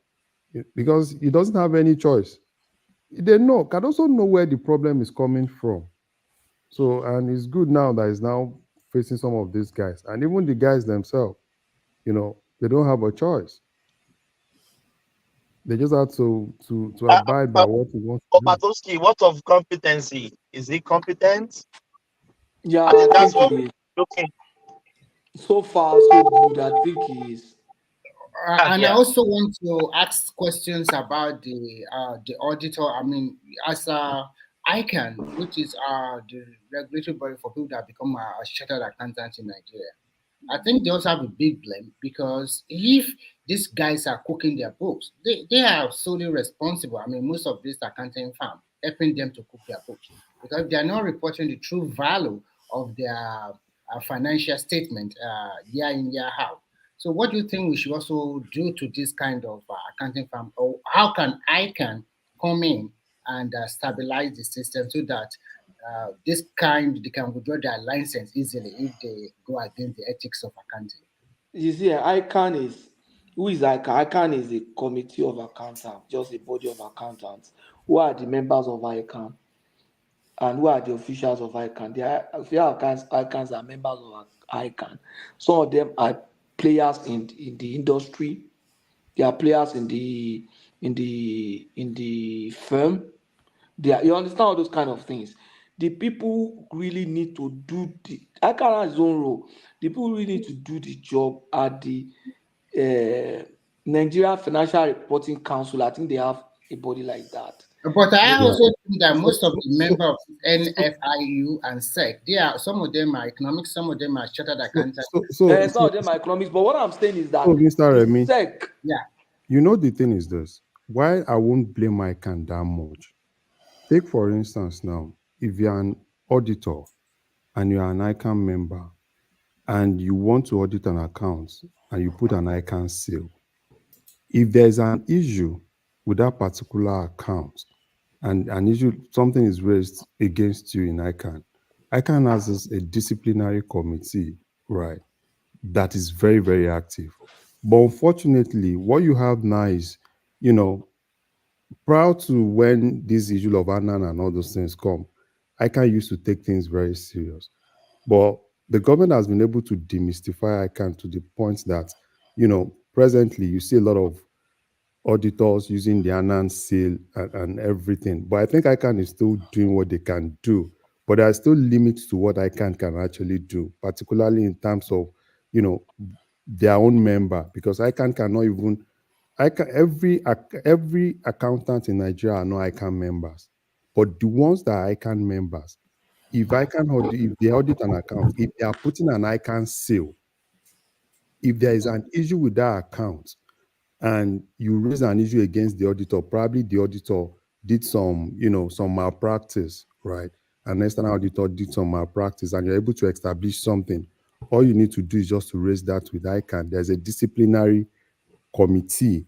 because he doesn't have any choice. They know, Cardoso know where the problem is coming from. So, and it's good now that he's now facing some of these guys. And even the guys themselves, they don't have a choice. They just have to Uh, abide by uh, what he wants to do. Opatowski, what of competency? Is he competent? Yeah, I I think that's think what he is. we're looking So far, so good. I think he is. at And I here. also want to ask questions about the auditor. I mean, as ICANN, which is the regulatory body for people that become a chartered accountant in Nigeria. I think they also have a big blame because if these guys are cooking their books, they are solely responsible. I mean, most of these accounting firms helping them to cook their books because they are not reporting the true value of their financial statement year in, year out. So, what do you think we should also do to this kind of accounting firm, or how can ICANN come in and stabilize the system so that this kind they can withdraw their license easily if they go against the ethics of accounting? You see, ICANN is who is ICANN? ICANN is a committee of accountants, just a body of accountants. Who are the members of ICANN and who are the officials of ICANN? The official ICANNs are members of ICANN. Some of them are players in the industry. They are players in the in the firm. You understand all those kind of things. The people really need to do I can't his own role. The people really need to do the job at the Nigeria Financial Reporting Council. I think they have a body like that. But I Yeah. also think that most of the members of NFIU and SEC, some of them are economics, some of them are chartered accountants. Some of them are economics. But what I'm saying is that Mr. Remy, SEC, you know the thing is this. Why I won't blame ICANN that much. Take for instance now, if you're an auditor and you're an ICANN member and you want to audit an account and you put an ICANN seal, if there's an issue with that particular account and an issue, something is raised against you in ICANN has a disciplinary committee, right, that is very, very active. But unfortunately, what you have now is, prior to when this issue of Anan and all those things come, ICANN used to take things very serious. But the government has been able to demystify ICANN to the point that, presently you see a lot of auditors using the Anan seal and everything. But I think ICANN is still doing what they can do. But there are still limits to what ICANN can actually do, particularly in terms of, their own member, because ICANN cannot even every accountant in Nigeria are not ICANN members, but the ones that are ICANN members, if they audit an account, if they are putting an ICANN seal, if there is an issue with that account, and you raise an issue against the auditor, probably the auditor did some malpractice, right? An external auditor did some malpractice, and you're able to establish something. All you need to do is just to raise that with ICANN. There's a disciplinary committee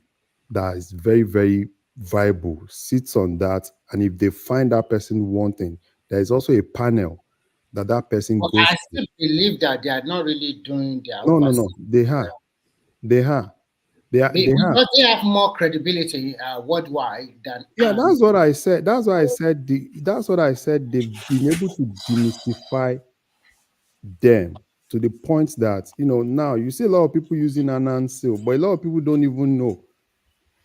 that is very, very viable, sits on that, and if they find that person wanting, there is also a panel that person But goes I still believe that they are not really doing their no, they are because they have more credibility worldwide than that's what I said. That's what I said. That's what I said. They've been able to demystify them to the point that now you see a lot of people using Anan seal, but a lot of people don't even know,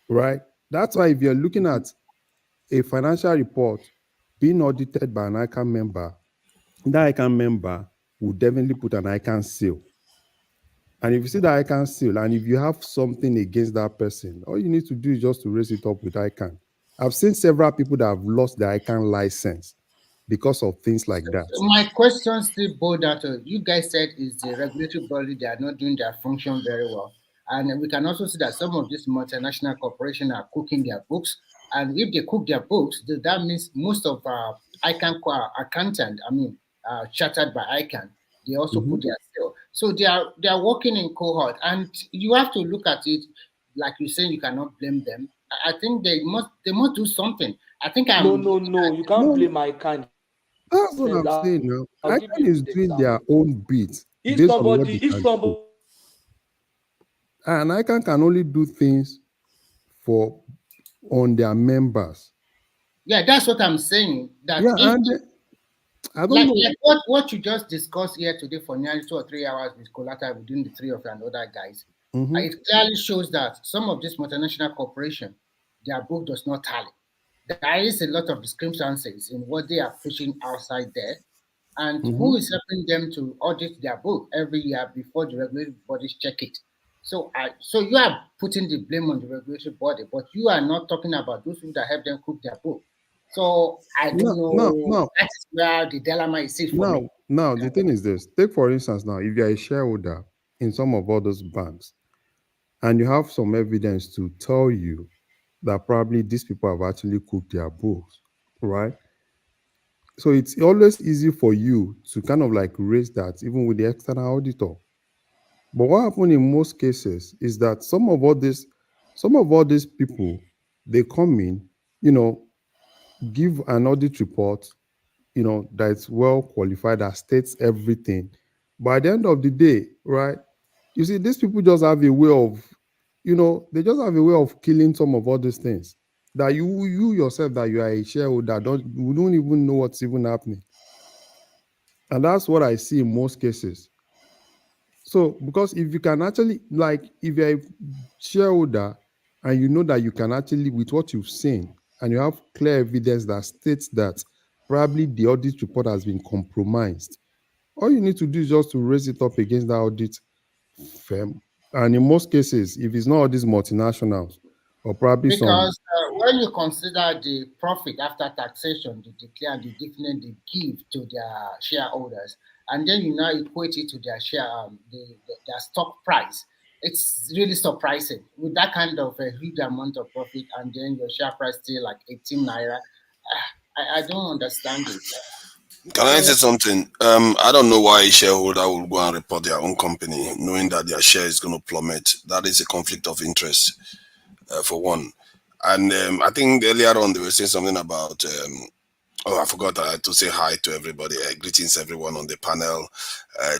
right? That's why if you're looking at a financial report being audited by an ICANN member, that ICANN member will definitely put an ICANN seal. And if you see that ICANN seal, and if you have something against that person, all you need to do is just to raise it up with ICANN. I've seen several people that have lost their ICANN license because of things like that. So my question still boiled down to, you guys said is the regulatory body, they are not doing their function very well. And we can also see that some of these multinational corporations are cooking their books. And if they cook their books, that means most of ICANN accountant, chartered by ICANN, they also put their seal. So they are working in cohort. And you have to look at it, like you say, you cannot blame them. I think they must do something. I think no, you can't blame ICANN. That's what I'm saying now. ICANN is doing their own bit based on what they can do. And ICANN can only do things on their members. Yeah, that's what I'm saying. That I don't know. Like what you just discussed here today for nearly 2 or 3 hours with Colata within the three of you and other guys. It clearly shows that some of these multinational corporations, their book does not tally. There is a lot of discrepancies in what they are pushing outside there, and who is helping them to audit their book every year before the regulatory bodies check it. So you are putting the blame on the regulatory body, but you are not talking about those people that help them cook their book. So I don't know. That's where the dilemma is for me. Now, the thing is this. Take, for instance, now, if you're a shareholder in some of all those banks, and you have some evidence to tell you that probably these people have actually cooked their books, right? So it's always easy for you to kind of like raise that even with the external auditor. But what happened in most cases is that some of all these people, they come in, give an audit report, that's well qualified, that states everything. By the end of the day, right, you see, these people just have a way of, they just have a way of killing some of all these things. That you yourself, that you are a shareholder, you don't even know what's even happening. And that's what I see in most cases. So, because if you can actually, like, if you're a shareholder and you know that you can actually, with what you've seen, and you have clear evidence that states that probably the audit report has been compromised, all you need to do is just to raise it up against that audit firm. And in most cases, if it's not all these multinationals or probably some, Because when you consider the profit after taxation they declare and the dividend they give to their shareholders, and then you now equate it to their share, their stock price, it's really surprising with that kind of a huge amount of profit, and then your share price still like 18 naira. I don't understand it. Can I say something? I don't know why a shareholder will go and report their own company knowing that their share is going to plummet. That is a conflict of interest, for one. And I think earlier on they were saying something about, I forgot to say hi to everybody. Greetings, everyone on the panel,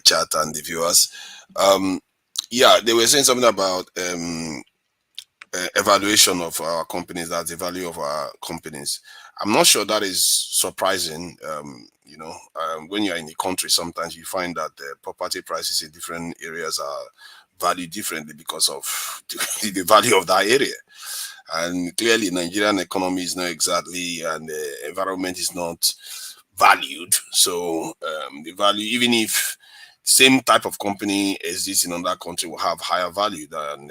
chat, and the viewers. Yeah, they were saying something about evaluation of our companies, that's the value of our companies. I'm not sure that is surprising. When you're in the country, sometimes you find that the property prices in different areas are valued differently because of the value of that area. And clearly, Nigerian economy is not exactly, and the environment is not valued. So the value, even if same type of company exists in another country, will have higher value than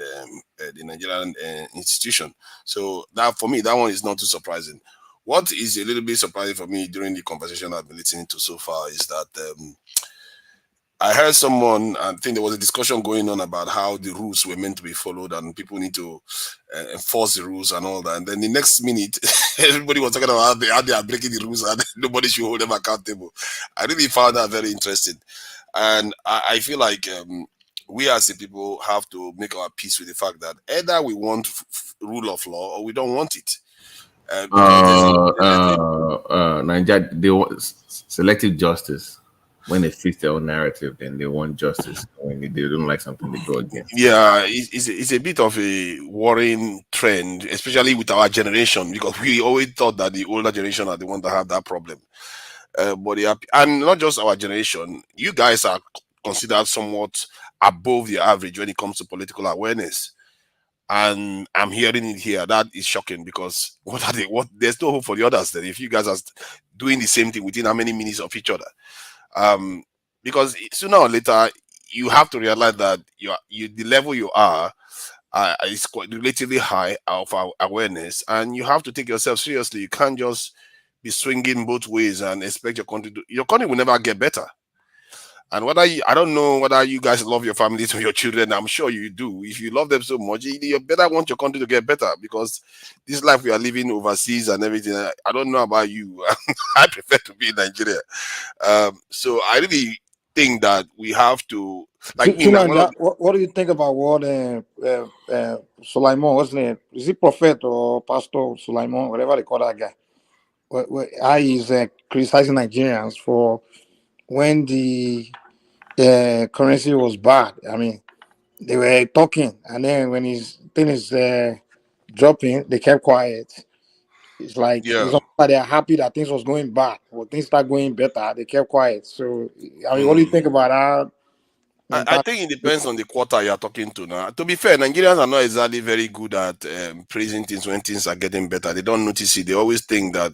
the Nigerian institution. So that, for me, that one is not too surprising. What is a little bit surprising for me during the conversation I've been listening to so far is that I heard someone, I think there was a discussion going on about how the rules were meant to be followed and people need to enforce the rules and all that. And then the next minute, everybody was talking about how they are breaking the rules and nobody should hold them accountable. I really found that very interesting. And I feel like we as a people have to make our peace with the fact that either we want rule of law or we don't want it. Nigeria, they want selective justice. When they fix their own narrative, then they want justice. When they don't like something, they go against. Yeah, it's a bit of a worrying trend, especially with our generation, because we always thought that the older generation are the ones that have that problem. And not just our generation, you guys are considered somewhat above the average when it comes to political awareness. And I'm hearing it here. That is shocking because what are they? There's no hope for the others then if you guys are doing the same thing within how many minutes of each other. Because sooner or later you have to realize that the level you are is quite relatively high of our awareness, and you have to take yourself seriously. You can't just be swinging both ways and expect your country will never get better. And I don't know whether you guys love your families or your children. I'm sure you do. If you love them so much, you better want your country to get better, because this life we are living overseas and everything, I don't know about you. I prefer to be in Nigeria. So I really think that we have to, like me, what do you think about what Sulaiman, what's his name? Is he prophet or pastor Sulaiman, whatever they call that guy? How he's criticizing Nigerians for when the currency was bad. I mean, they were talking, and then when his thing is dropping, they kept quiet. It's like it's not like they're happy that things was going bad. When things start going better, they kept quiet. So, I mean, what do you think about that? I think it depends on the quarter you are talking to now. To be fair, Nigerians are not exactly very good at praising things when things are getting better. They don't notice it. They always think that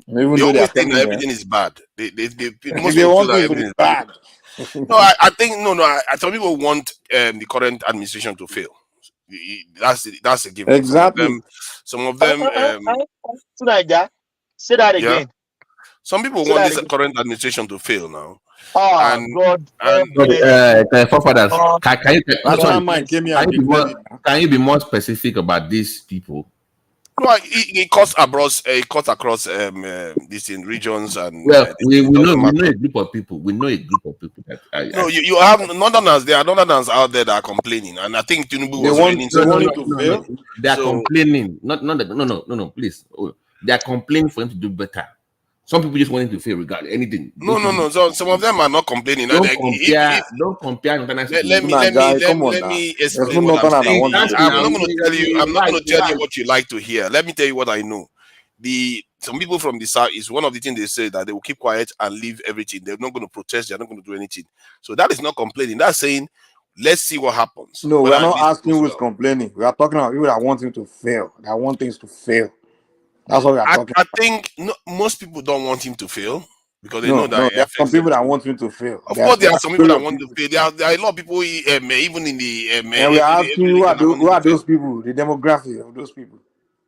everything is bad. Most they want that things to be bad. No, I think some people want the current administration to fail. That's a given. Exactly. Some of them. Say that again. Some people want this current administration to fail now. Oh God! Forefathers, can you be more specific about these people? No, it cuts across. It cuts across these in regions and. Well, we know a group of people. We know a group of people that. You have Northerners. There are Northerners out there that are complaining, and I think Tinubu was raining. They are complaining. No, please. They are complaining for him to do better. Some people just want him to fail regardless anything. No. So some of them are not complaining. Don't compare. Let me explain what I'm saying. I'm not going to tell you what you like to hear. Let me tell you what I know. Some people from the south is one of the things they say, that they will keep quiet and leave everything. They're not going to protest. They're not going to do anything. So that is not complaining. That's saying Let's see what happens. No, we Whether are not this asking goes who's well. complaining. We are talking about people that want him to fail, that want things to fail. That's what we are talking I about. think most people don't want him to fail because they know No, that no, it there are some affects them people that too. want him to fail. Of There are course, there some are some people category that of want to people. fail. There are a lot of people, even in the And we are asking every who region are that those, want him to fail. people, the demographic of those people.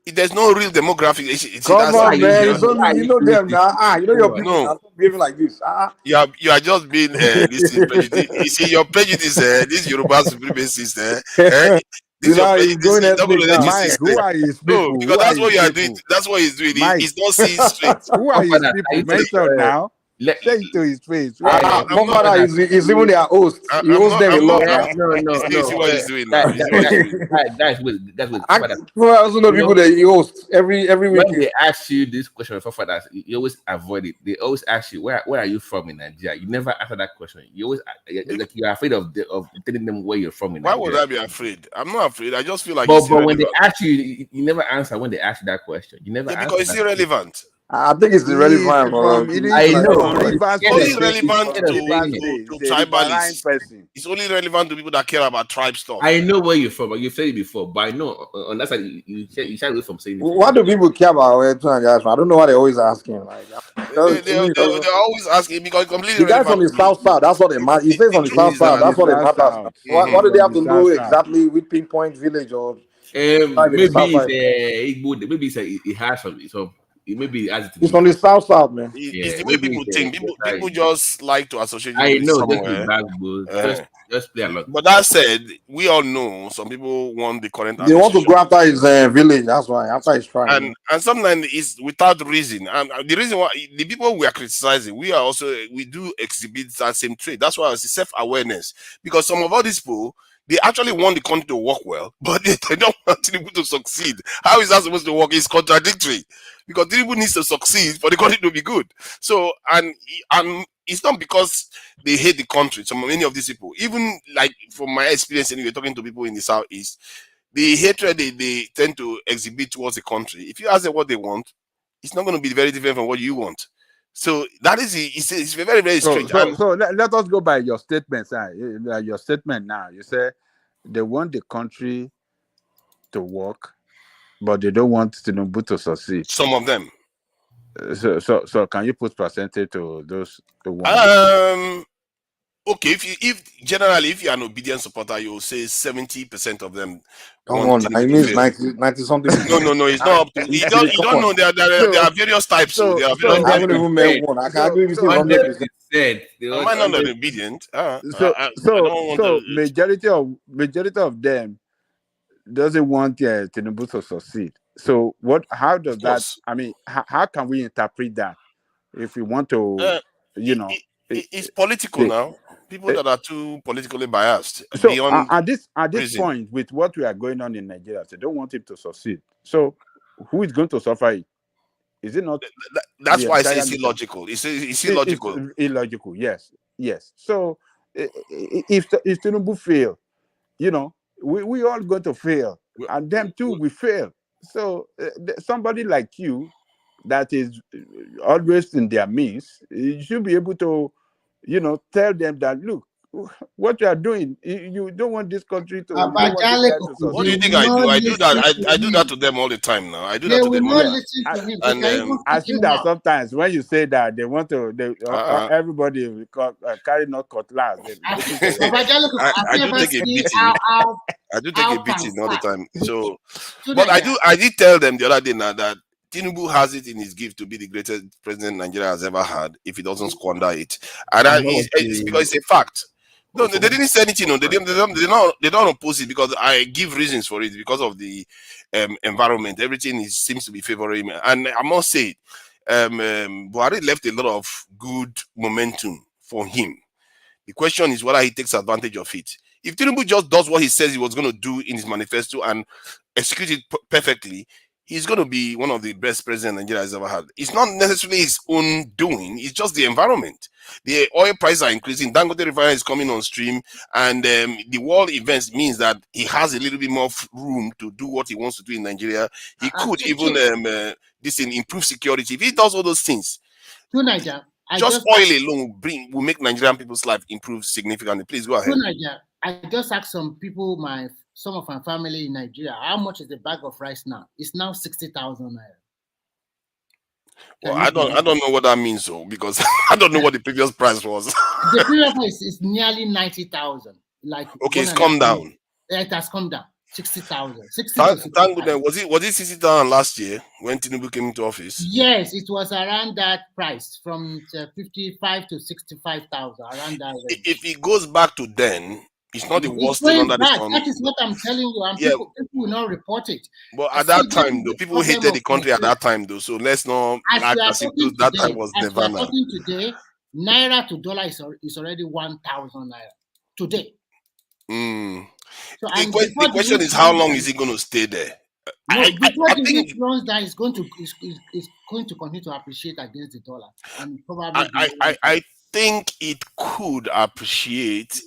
There's no real demographic. You see, Come that's on, man. you It's only you know them now. You know your people now. Stop behaving like this. you are just being this prejudice. You see, your prejudice, this Yoruba supremacist, this your He's prejudice. going He's not going ethnic to let you now. see Mike, who straight. are his No, people? because Who are that's his what you are doing. people? That's what he's doing. Mike, He's not seeing straight. who are his Forefather, people? can you take, Mention now. let, Say it to his face. Who uh, are his people? Forefather Forefather, is even their host. He I'm owes not. them a I'm not. lot yeah, now. no, You no, see, no. what he's doing now. You see what he's doing. Guys, wait, Forefather. I also know You people know, that he hosts every when weekend. they ask you this question before fathers, you always avoid it. They always ask you, where are you from in Nigeria? You never answer that question. You always like you're afraid of telling them where you're from in Why would Nigeria. I be afraid? I'm not afraid. I just feel like But it's when they irrelevant. ask you, you never answer when they ask you that question. You never Yeah, answer because it's that question. irrelevant. I think it's He's irrelevant, from I he's know, from but but he's Rivers It's scared of only State. saying, He's relevant from Rivers State. to He's a riverine tribalists. person. It's only relevant to people that care about tribe stuff. I know where you're from, but you've said it before. But I know on that side, you shy away from saying it why again. do people care about where to and I don't know why they're always asking. Like, to me, They're always asking because it's completely the guy from irrelevant the to me. south side. That's what they matter. He says The on the truth south is side. that From That's the what they south matters. south. Why do they From have the to know south south. exactly which pinpoint village or tribe in the south Maybe it's side? Igbo, maybe it has some, so maybe it has it in It's from the different. south side, man. it's Yeah, the way maybe people think. it's People just like to associate you I with know, just be somewhere. backbone, just play along. But that said, we all know some people want the current They want to administration. go after his village. That's why, after his tribe. And sometimes it's without reason. And the reason why the people we are criticizing, we do exhibit that same trait. That's why it's self-awareness. Because some of all these people, they actually want the country to work well, but they don't want Tinubu to succeed. How is that supposed to work? It's contradictory. Because Tinubu needs to succeed for the country to be good. So and it's not because they hate the country. So many of these people, even like from my experience, and you're talking to people in the southeast, the hatred they tend to exhibit towards the country, if you ask them what they want, it's not going to be very different from what you want. So that is it's very, very strange. So let us go by your statement, sir. Your statement now. You say they want the country to work, but they don't want Tinubu to succeed. Some of them. So can you put percentage to those who want? Okay, if you're an obedient supporter, you'll say 70% of them Come want on, Tinubu it to means fail. 90 something. No, it's not up to you. Don't know there are various types. So there are various I haven't types. even met one. I can agree with you 100%. Am I not obedient? I don't want So to. majority of them doesn't want Tinubu to succeed. So how does that? I mean, how can we interpret that if we want to, It's political now. People that are too politically biased So beyond at this reason. point, with what we are going on in Nigeria, they don't want him to succeed. So who is going to suffer it? Is it not? That's why I say entire it's nation? illogical. It's illogical. It's illogical. Yes. So if Tinubu fail, we all going to fail, and them too we fail. So somebody like you, that is always in their means, you should be able to, tell them that look, what you are doing, you don't want this country to, you don't want this guy to succeed. What do you think I do? I do that. I do that to them all the time now. I do that to them all the time. And I see that sometimes when you say that they want to, everybody will carry not cutlass. I do take a beating. I do take a beating all the time. So, but I did tell them the other day now that Tinubu has it in his gift to be the greatest president Nigeria has ever had if he doesn't squander it, and it's because it's a fact. No, they didn't say anything. No, they don't oppose it because I give reasons for it because of the environment. Everything seems to be favoring him, and I must say, Buhari left a lot of good momentum for him. The question is whether he takes advantage of it. If Tinubu just does what he says he was going to do in his manifesto and execute it perfectly, he's going to be one of the best presidents Nigeria has ever had. It's not necessarily his own doing. It's just the environment. The oil prices are increasing. Dangote refinery is coming on stream. And the world events means that he has a little bit more room to do what he wants to do in Nigeria. He could even improve security. If he does all those things, just oil alone will make Nigerian people's life improve significantly. Please go ahead. I just asked some people, some of my family in Nigeria, how much is the bag of rice now? It's now 60,000 naira. Well, I don't know what that means though, because I don't know what the previous price was. The previous price is nearly 90,000. Like okay, it's come down. It has come down 60,000, 60 Thank to 65. goodness. Was it 60,000 last year when Tinubu came into office? Yes, it was around that price, from 55 to 65,000, around that range. If it goes back to then, it's not the worst thing going under the back. sun. That is what I'm telling you, and Yeah. people will not report it. But at that time, though, people hated the country at that time, though. So let's not act as if that time was nirvana. Talking today, naira to dollar is already 1,000 naira today. So the question is, how long is it going to stay there? No, before the week runs down, it's going to continue to appreciate against the dollar, and probably. I think it could appreciate.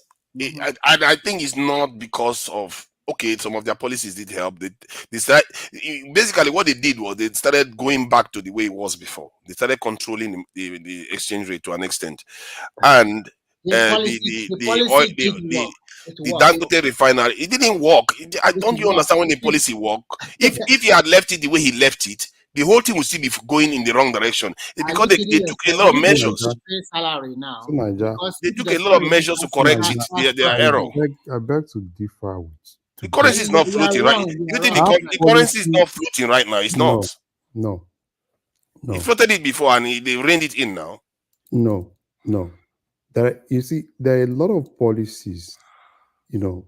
I think it's not because of some of their policies did help. They started, basically what they did was they started going back to the way it was before. They started controlling the exchange rate to an extent, and the Dangote refinery, it didn't work. Don't you understand when the policy work? If he had left it the way he left it, the whole thing would still be going in the wrong direction. Because they took a lot of measures. They took a lot of measures to correct their error. I beg to differ with. The currency is not floating, right? You think the currency is not floating right now? It's not. No. He floated it before and they reined it in now. No. You see, there are a lot of policies, that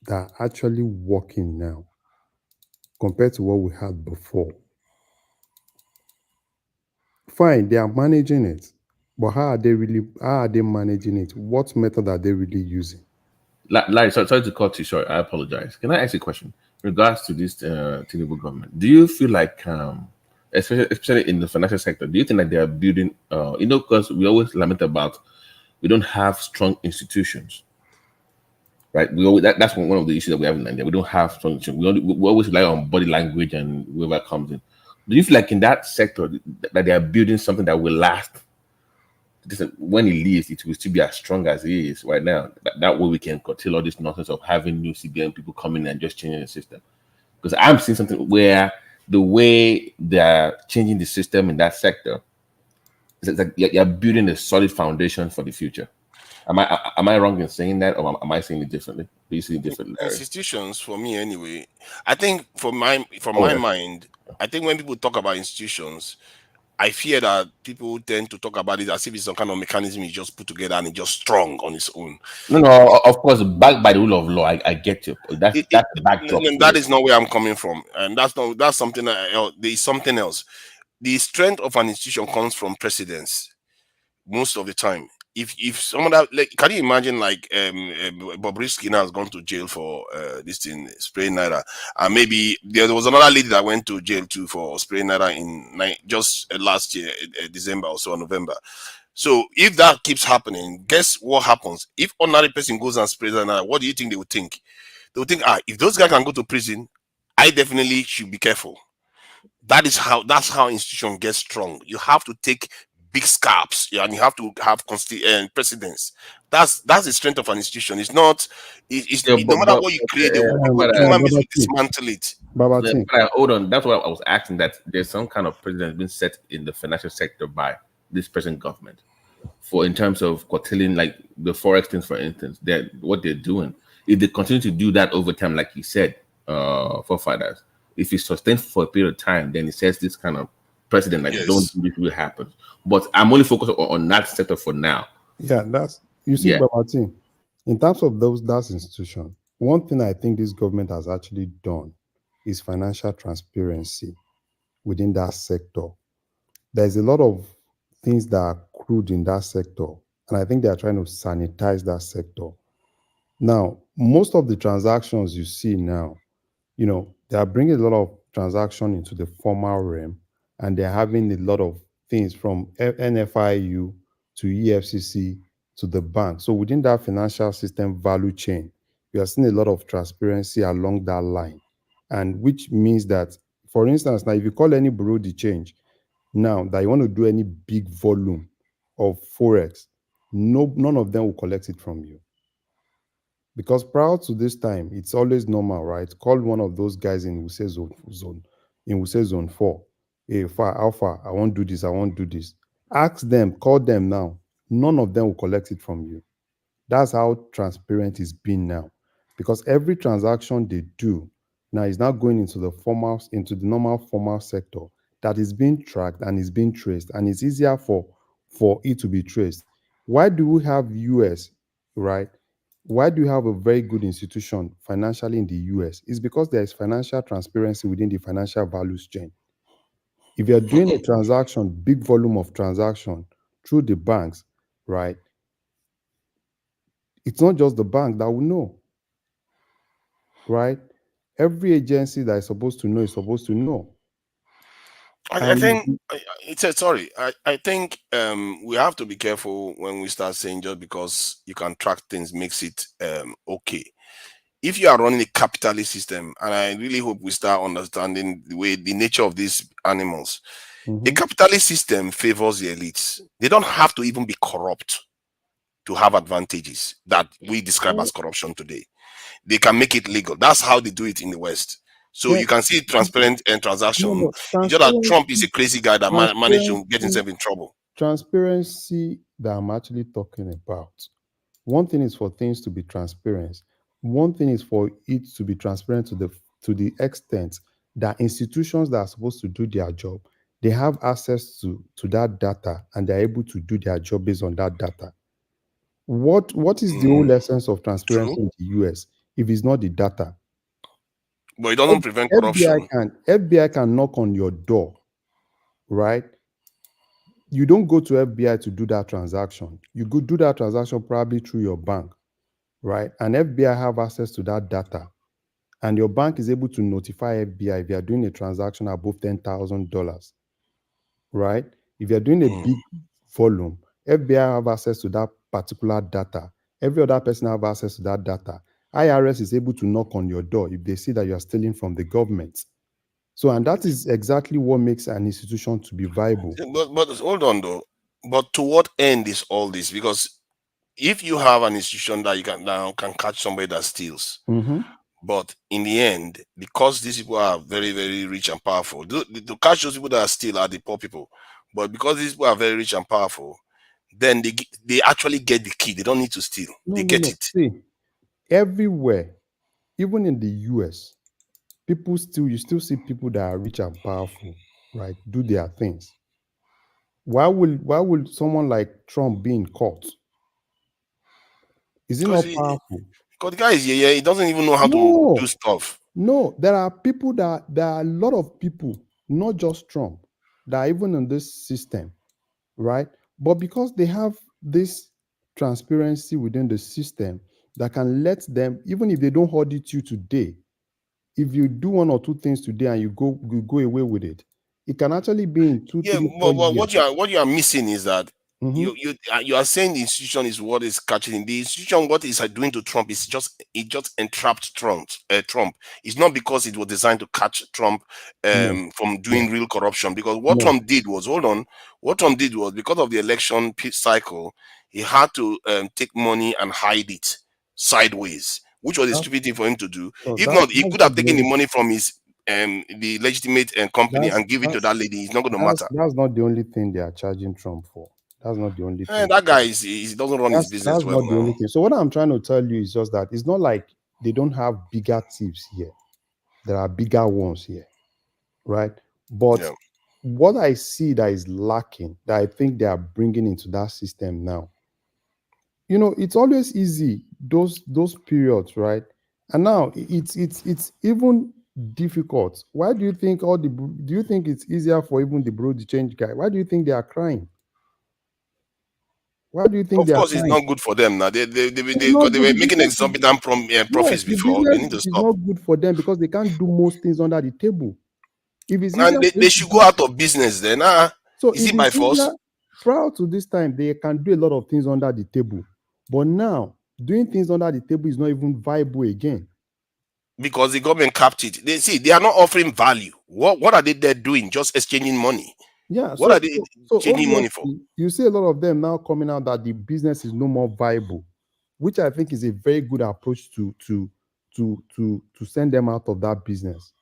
are actually working now compared to what we had before. Fine, they are managing it, but how are they managing it? What method are they really using? Larry, sorry to cut you short. I apologize. Can I ask you a question in regards to this Tinubu government? Do you feel like, especially in the financial sector, do you think that they are building? Because we always lament about we don't have strong institutions, right? That's one of the issues that we have in Nigeria. We don't have strong institutions. We always rely on body language and whoever comes in. Do you feel like in that sector that they are building something that will last? When it leaves, it will still be as strong as it is right now. That way we can curtail all this nonsense of having new CBN people coming and just changing the system. Because I'm seeing something where the way they're changing the system in that sector, it's like you're building a solid foundation for the future. Am I wrong in saying that, or am I saying it differently? Do you see it differently? Institutions, for me anyway, I think from my mind, I think when people talk about institutions, I fear that people tend to talk about it as if it's some kind of mechanism you just put together and it's just strong on its own. No, of course, backed by the rule of law. I get you. That's the backdrop. That is not where I'm coming from, and that's something else. There is something else. The strength of an institution comes from precedence most of the time. If someone can you imagine Bobrisky now has gone to jail for this thing, spraying naira, and maybe there was another lady that went to jail too for spraying naira in just last year, December or so, November. So if that keeps happening, guess what happens? If ordinary person goes and sprays naira, what do you think they would think? They would think, if those guys can go to prison, I definitely should be careful. That's how institution gets strong. You have to take big scalps, and you have to have precedence. That's the strength of an institution. It's not. No matter what you create, human beings will dismantle it. Hold on. That's why I was asking that there's some kind of precedent being set in the financial sector by this present government, in terms of curtailing like the forex things, for instance. What they're doing. If they continue to do that over time, like you said, forefathers, if it's sustained for a period of time, then it sets this kind of precedent don't do this will happen. But I'm only focused on that sector for now. Yeah, Babati, in terms of that institution, one thing I think this government has actually done is financial transparency within that sector. There's a lot of things that are crude in that sector, and I think they are trying to sanitize that sector. Now, most of the transactions you see now, they are bringing a lot of transaction into the formal realm, and they're having a lot of things from NFIU to EFCC to the bank. So within that financial system value chain, we are seeing a lot of transparency along that line. And which means that, for instance, now if you call any bureau de change, now that you want to do any big volume of Forex, none of them will collect it from you. Because prior to this time, it's always normal, right? Call one of those guys in Wuse zone 4. Hey, far, alpha, I won't do this, I won't do this. Ask them, call them now. None of them will collect it from you. That's how transparent it's been now. Because every transaction they do now is now going into the normal formal sector that is being tracked and is being traced, and it's easier for it to be traced. Why do we have US, right? Why do you have a very good institution financially in the US? It's because there is financial transparency within the financial values chain. If you're doing a transaction, big volume of transaction through the banks, right? It's not just the bank that will know, right? Every agency that is supposed to know is supposed to know. I think it's sorry. I think we have to be careful when we start saying just because you can track things makes it okay. If you are running a capitalist system, and I really hope we start understanding the nature of these animals. A capitalist system favors the elites. They don't have to even be corrupt to have advantages that we describe as corruption today. They can make it legal. That's how they do it in the West. So Yeah. you can see transparent transaction. No, It's just that Trump is a crazy guy that managed to get himself in trouble. Transparency that I'm actually talking about. One thing is for things to be transparent. One thing is for it to be transparent to the extent that institutions that are supposed to do their job, they have access to that data and they're able to do their job based on that data. What is the whole essence of transparency in the US if it's not the data? But it doesn't prevent corruption. FBI can knock on your door, right? You don't go to FBI to do that transaction. You go do that transaction probably through your bank, right? And FBI have access to that data. And your bank is able to notify FBI if you're doing a transaction above $10,000, right? If you're doing a big volume, FBI have access to that particular data. Every other person have access to that data. IRS is able to knock on your door if they see that you're stealing from the government. So, and that is exactly what makes an institution to be viable. But hold on though. But to what end is all this? Because if you have an institution that you can catch somebody that steals, but in the end, because these people are very, very rich and powerful, to catch those people that steal are the poor people. But because these people are very rich and powerful, then they actually get the key. They don't need to steal. They get it. See, everywhere, even in the US, you still see people that are rich and powerful, right, do their things. Why will someone like Trump be in court? Is he not powerful? Because the guy is he doesn't even know how to do stuff. No, there are a lot of people, not just Trump, that are even in this system, right? But because they have this transparency within the system that can let them, even if they don't audit you today, if you do one or two things today and you go away with it, it can actually be in 2, 3, 4 but years. what you are missing is that you are saying the institution is what is catching the institution. What is doing to Trump is just entrapped Trump. It's not because it was designed to catch Trump from doing real corruption. Because what Trump did was because of the election cycle, he had to take money and hide it sideways, which was a stupid thing for him to do. If not, he could have taken the money from his the legitimate company and give it to that lady. It's not going to matter. That's not the only thing they are charging Trump for. That's not the only thing. That guy he doesn't run his business well. That's not the only thing. So what I'm trying to tell you is just that it's not like they don't have bigger thieves here. There are bigger ones here, right? But what I see that is lacking, that I think they are bringing into that system now, it's always easy those periods, right? And now it's even difficult. Why do you think do you think it's easier for even the bro the change guy? Why do you think they are crying? Why do you think of course it's not good for them now? They were making exorbitant profits before. They need to stop. It's not good for them because they can't do most things under the table. If it's and they should go out of business then. So is it by force? Prior to this time, they can do a lot of things under the table. But now, doing things under the table is not even viable again. Because the government capped it. They are not offering value. What are they there doing? Just exchanging money. Yeah. What are they changing money for? You see a lot of them now coming out that the business is no more viable. which I think is a very good approach to send them out of that business.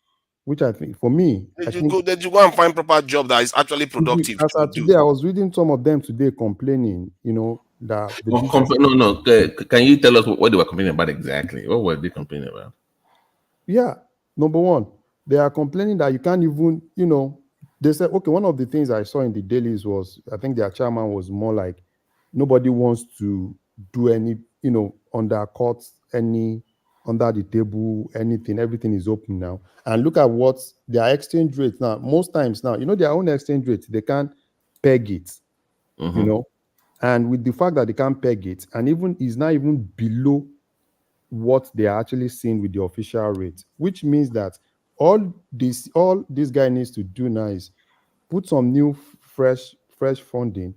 Which I think, for me, I think That you go and find proper job that is actually productive as to of do. today, I was reading some of them today complaining, that the business. No. Can you tell us what they were complaining about exactly? What were they complaining about? Yeah, number one, they are complaining that you can't even, they said, okay, one of the things I saw in the dailies was, I think their chairman was more like, nobody wants to do any, undercut any under the table, anything, everything is open now. And look at what their exchange rate now, most times now, their own exchange rate, they can't peg it, and with the fact that they can't peg it, and even is not even below what they are actually seeing with the official rate, which means that all this guy needs to do now is put some new fresh funding.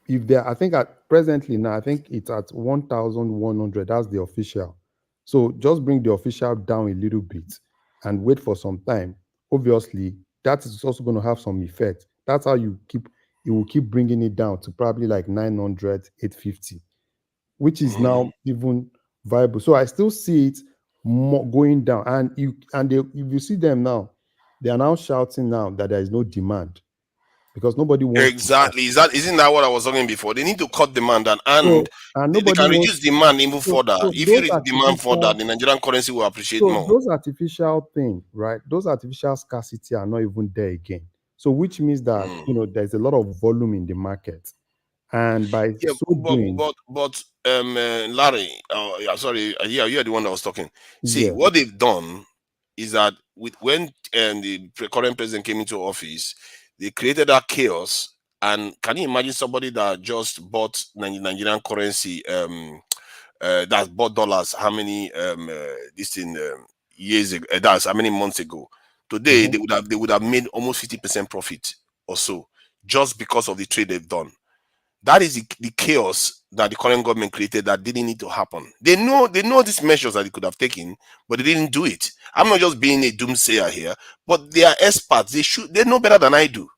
If they're, I think at presently now, I think it's at 1,100. That's the official. So just bring the official down a little bit and wait for some time. Obviously, that is also going to have some effect. That's how you will keep bringing it down to probably like 900, 850, which is now even viable. So I still see it more going down. And if you see them now, they are now shouting now that there is no demand because nobody wants Exactly. Isn't that what I was talking before? They need to cut demand and and they nobody can wants. reduce demand even further. So If you those reduce demand further, artificial, the Nigerian currency will appreciate so more. those artificial thing, right? Those artificial scarcity are not even there again. So which means that there's a lot of volume in the market, and by Yeah, so doing, but Larry, yeah, sorry, yeah, you're the one that was talking. See, yeah, what they've done is that when the current president came into office, they created that chaos. And can you imagine somebody that just bought Nigerian currency, that bought dollars? How many this thing years ago? That's how many months ago? Today they would have made almost 50% profit or so just because of the trade they've done. That is the chaos that the current government created that didn't need to happen. They know these measures that they could have taken, but they didn't do it. I'm not just being a doomsayer here, but they are experts. They know better than I do.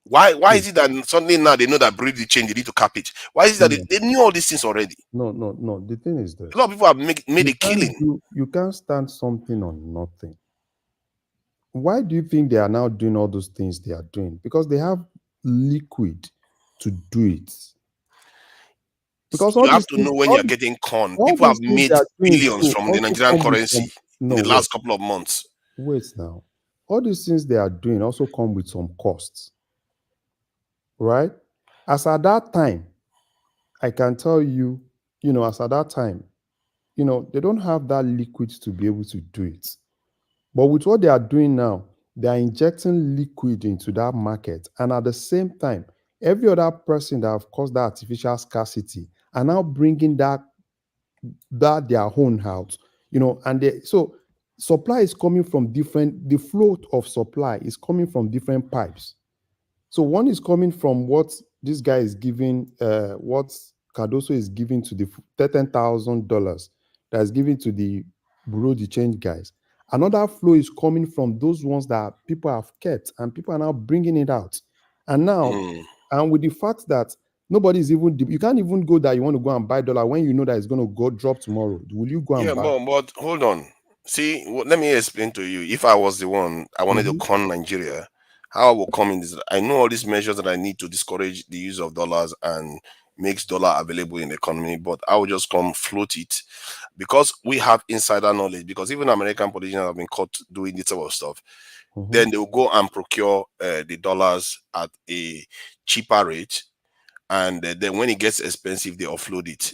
Why is it that suddenly now they know that breed the change, they need to cap it? Why is it that they knew all these things already? No. The thing is this: A lot of people have made a killing. You can't stand something on nothing. Why do you think they are now doing all those things they are doing? Because they have liquid to do it. Because all You have these to things, know when you're getting con. all People have these things made they are doing billions too from the also Nigerian come with currency some. in No, the wait, last couple of months. wait now. All these things they are doing also come with some costs, right? As at that time, I can tell you, as at that time, they don't have that liquid to be able to do it. But with what they are doing now, they are injecting liquid into that market. And at the same time, every other person that have caused that artificial scarcity are now bringing that their own out, so supply is coming from the flow of supply is coming from different pipes. So one is coming from what this guy is giving, what Cardoso is giving to the $10,000 that is given to the Bureau de Change guys. Another flow is coming from those ones that people have kept, and people are now bringing it out. And now, and with the fact that nobody is even, you can't even go that you want to go and buy dollar when you know that it's going to go drop tomorrow. Will you go and Yeah, buy? but hold on. See, let me explain to you. If I was the one, I wanted to con Nigeria. How I will come in is I know all these measures that I need to discourage the use of dollars and makes dollar available in the economy, but I will just come float it because we have insider knowledge. Because even American politicians have been caught doing this sort of stuff. Then they will go and procure the dollars at a cheaper rate, and then when it gets expensive, they offload it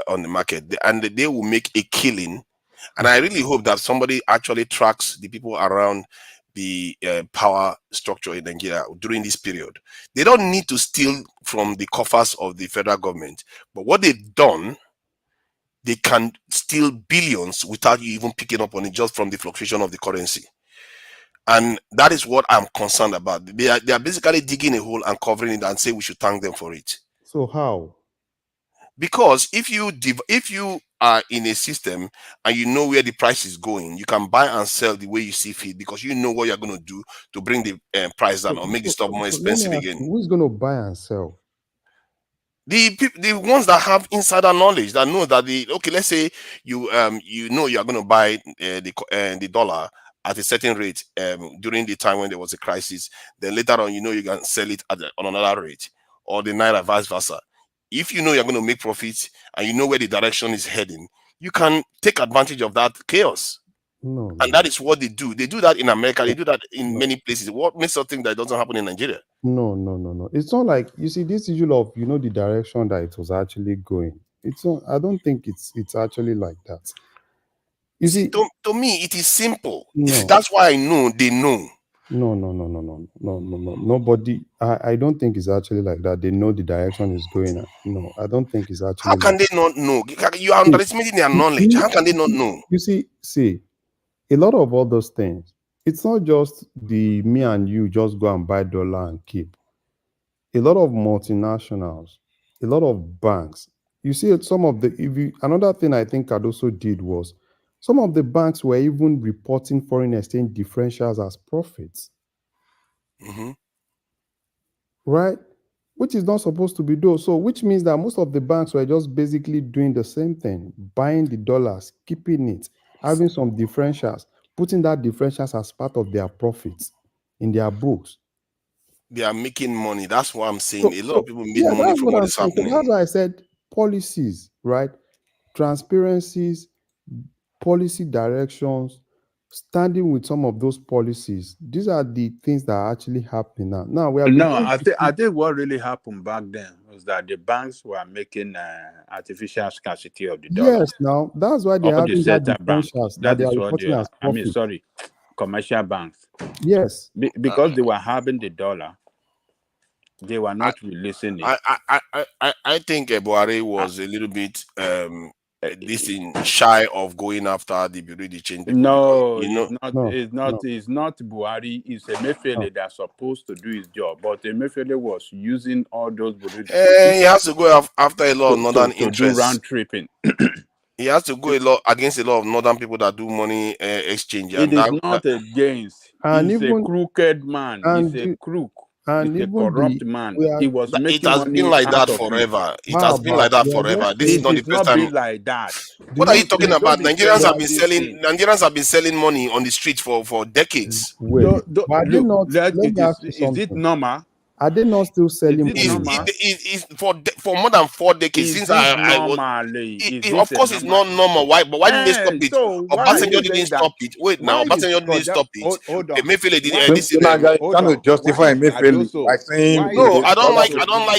on the market, and they will make a killing. And I really hope that somebody actually tracks the people around the power structure in Nigeria during this period. They don't need to steal from the coffers of the federal government, but what they've done, they can steal billions without you even picking up on it, just from the fluctuation of the currency. And that is what I'm concerned about. They are basically digging a hole and covering it and say we should thank them for it. So how? Because if you are in a system and you know where the price is going, you can buy and sell the way you see fit, because you know what you're going to do to bring the price down or make the stuff more So let me expensive ask again. you, who is going to buy and sell? The ones that have insider knowledge that know that let's say you know you are going to buy the dollar at a certain rate during the time when there was a crisis, then later on you can sell it on another rate, or the naira vice versa. If you know you're going to make profits and you know where the direction is heading, you can take advantage of that chaos. No, And that is what they do. They do that in America. They do that in many places. What makes us think that it doesn't happen in Nigeria? No. It's not like, you see, this issue of the direction that it was actually going. It's not. I don't think it's actually like that. You see, to me, it is simple. no. That's why I know they know. No. Nobody. I don't think it's actually like that. They know the direction is going. No, I don't think it's actually. How can they not know? You are underestimating their knowledge. How can they not know? You see, a lot of all those things. It's not just the me and you just go and buy dollar and keep. A lot of multinationals, a lot of banks. You see, some of another thing I think Cardoso did was some of the banks were even reporting foreign exchange differentials as profits. Mm-hmm. Right? Which is not supposed to be done. So, which means that most of the banks were just basically doing the same thing, buying the dollars, keeping it, having some differentials, putting that differentials as part of their profits in their books. They are making money. That's what I'm saying. A lot of people made money that's from what I'm is saying. So happening. that's why I said policies, right? Transparencies, policy directions, standing with some of those policies. These are the things that are actually happening now. Now we are No, I think what really happened back then was that the banks were making artificial scarcity of the dollar. Yes, now that's why they're All the having that central bank. differentials that That they are is what reporting they as are. I mean, profit. sorry, commercial banks. Yes. Because they were having the dollar, they were not releasing it. I think Buhari was a little bit shy of going after the Bureau de change people. No, because, it's not Buhari. It's Emefiele that's supposed to do his job, but Emefiele was using all those Bureau de he has to go after a lot of northern to do interests. round tripping. He has to go against a lot of northern people that do money exchange. It is not against. He's a crooked man. He's a crook. He's a corrupt man. He was making money. It has been like that forever. It has been like that forever. This is not the first time. Been like that. What are you talking about? Nigerians have been selling money on the street for decades. Wait, let me ask you is something. it normal? Are they not still selling for more than 4 decades since I was? Of course, it's not normal. Why? But why didn't they stop it? Obasanjo didn't stop it. Wait, now Obasanjo didn't stop it. Emefiele did this. Trying to justify Emefiele by saying no. I don't like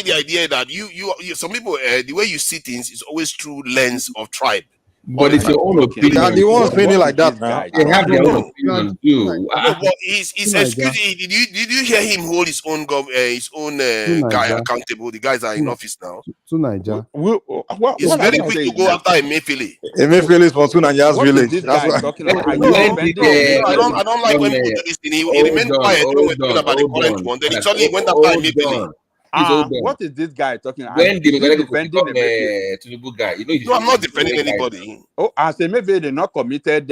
the idea that you some people the way you see things is always through lens of tribe. But it's your own opinion. They are the ones feeling like that now. They have their own opinion too. No, but his excuse. Did you hear him hold his own guy accountable? The guys are in office now. To Niger. It's very quick to go after Emefiele. Emefiele is for Niger's village. That's what talking about. I don't like when people do this thing. He remained quiet when we're talking about the current one. Then he suddenly went after Emefiele. What is this guy talking about? When the defending Tinubu guy, no, I'm not defending anybody. As Emefiele not committed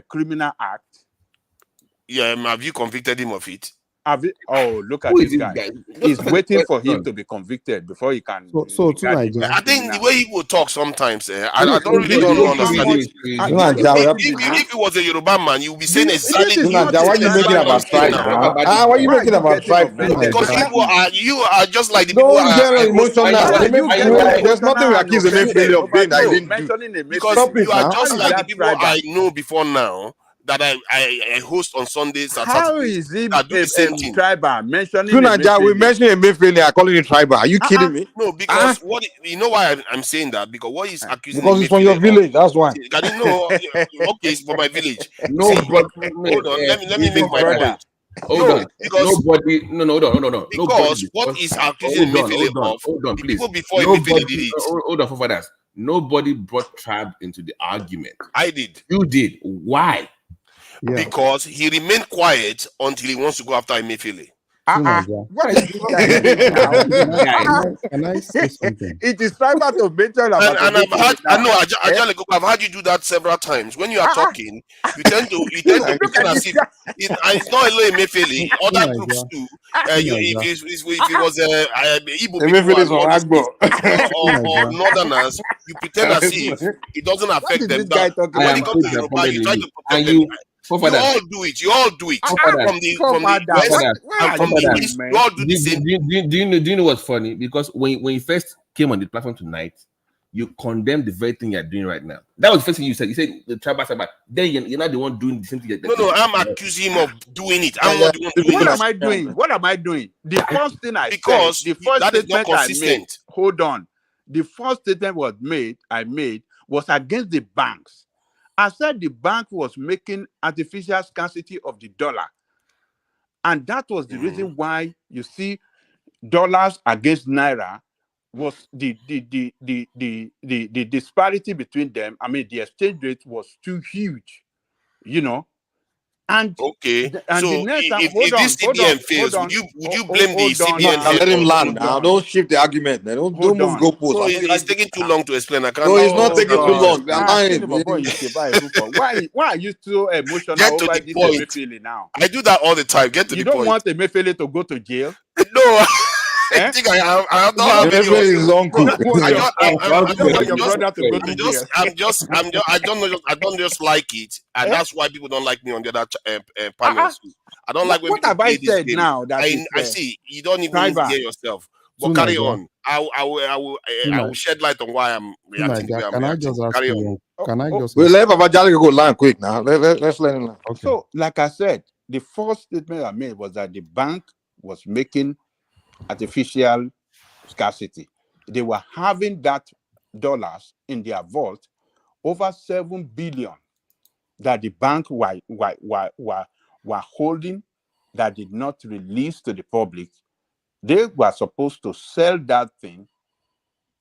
criminal act. Yeah, have you convicted him of it? Look at this guy. He's waiting for him to be convicted before he can. So tonight, I think the way he will talk sometimes, I don't understand it. If he was a Yoruba man, you will be saying exactly. Why are you making about tribe? Why are you making about tribe? Because you are just like the people. Don't get emotional. There's nothing we accuse Emefiele of doing that he didn't do. Because you are just like the people I know before now. That I host on Sundays. How is it tribal mentioning? We mentioned Emefiele. I calling it tribal. Are you kidding me? No, because you know why I'm saying that? Because what he's accusing? Because it's from your village. That's why. Can you know? Okay, it's from my village. No, but hold on. Let me make my point. Hold on. Because nobody. No. Because what is accusing Emefiele of? Hold on, please. People before Emefiele did it. Hold on, for fathers. Nobody brought tribe into the argument. I did. You did. Why? Yeah. Because he remained quiet until he wants to go after Emefiele. What is this guy saying now? Can I say something? It is tribal to mention about And I've had, I know, Eh? I've had you do that several times. When you are talking, you tend to Look pretend at as this if guy. it's not alone Emefiele. Other groups too. If it was Igbo people Emefiele and is on all these things, or Agbo. Northerners, you pretend as if it doesn't What affect is them. this guy talking When I it am about comes so to now? Yoruba, disappointed you in try you. to And protect them. you, You forefathers, all do it. You all do it forefathers, Father, forefathers, why are from you the doing, east. forefathers. You man? all do the same. Do you know what's funny? Because when you first came on the platform tonight, you condemned the very thing you're doing right now. That was the first thing you said. You said the tribal. Then you're not the one doing the same thing. No, I'm accusing him of doing it. I'm not the one doing What it. am I doing? What am I doing? The first thing I said, Because the first that is not statement I made, consistent. hold on. The first statement I made was against the banks. I said the bank was making artificial scarcity of the dollar. And that was the reason why you see dollars against naira was the disparity between them. I mean, the exchange rate was too huge, you know. And Okay, and the so next time, if this CBN fails, would you blame the hold on No, CBN now now, let head him or land hold now. on, Don't shift the argument. Man. Don't hold move on. goalposts. no? I feel It's like taking too long to explain. I no, can't it's not Hold taking too understand. long. on. I'm Ah, lying. Philip, boy, you say buy for. Why are you so emotional Get to over the this point. Emefiele now? I do that all the time. Get to You the don't point. want Emefiele to go to jail? No, I Eh? think I don't You have don't, any Emefiele is his you uncle. don't want I your just, you don't want your brother to go to jail. I don't just like it, and Eh? that's why people don't like me on the other panels. I don't like when What people have I play this said game. now that is I see you don't even tribal? hear yourself. But To carry Niger, on. I will to shed light on why I'm reacting the Niger, way I'm can I reacting. just ask Carry you on. one? Can I just We'll ask? let Papa Jali go land quick now. Let's let him land. Okay. So, like I said, the first statement I made was that the bank was making artificial scarcity. They were having that dollars in their vault, over 7 billion that the bank were holding that did not release to the public. They were supposed to sell that thing,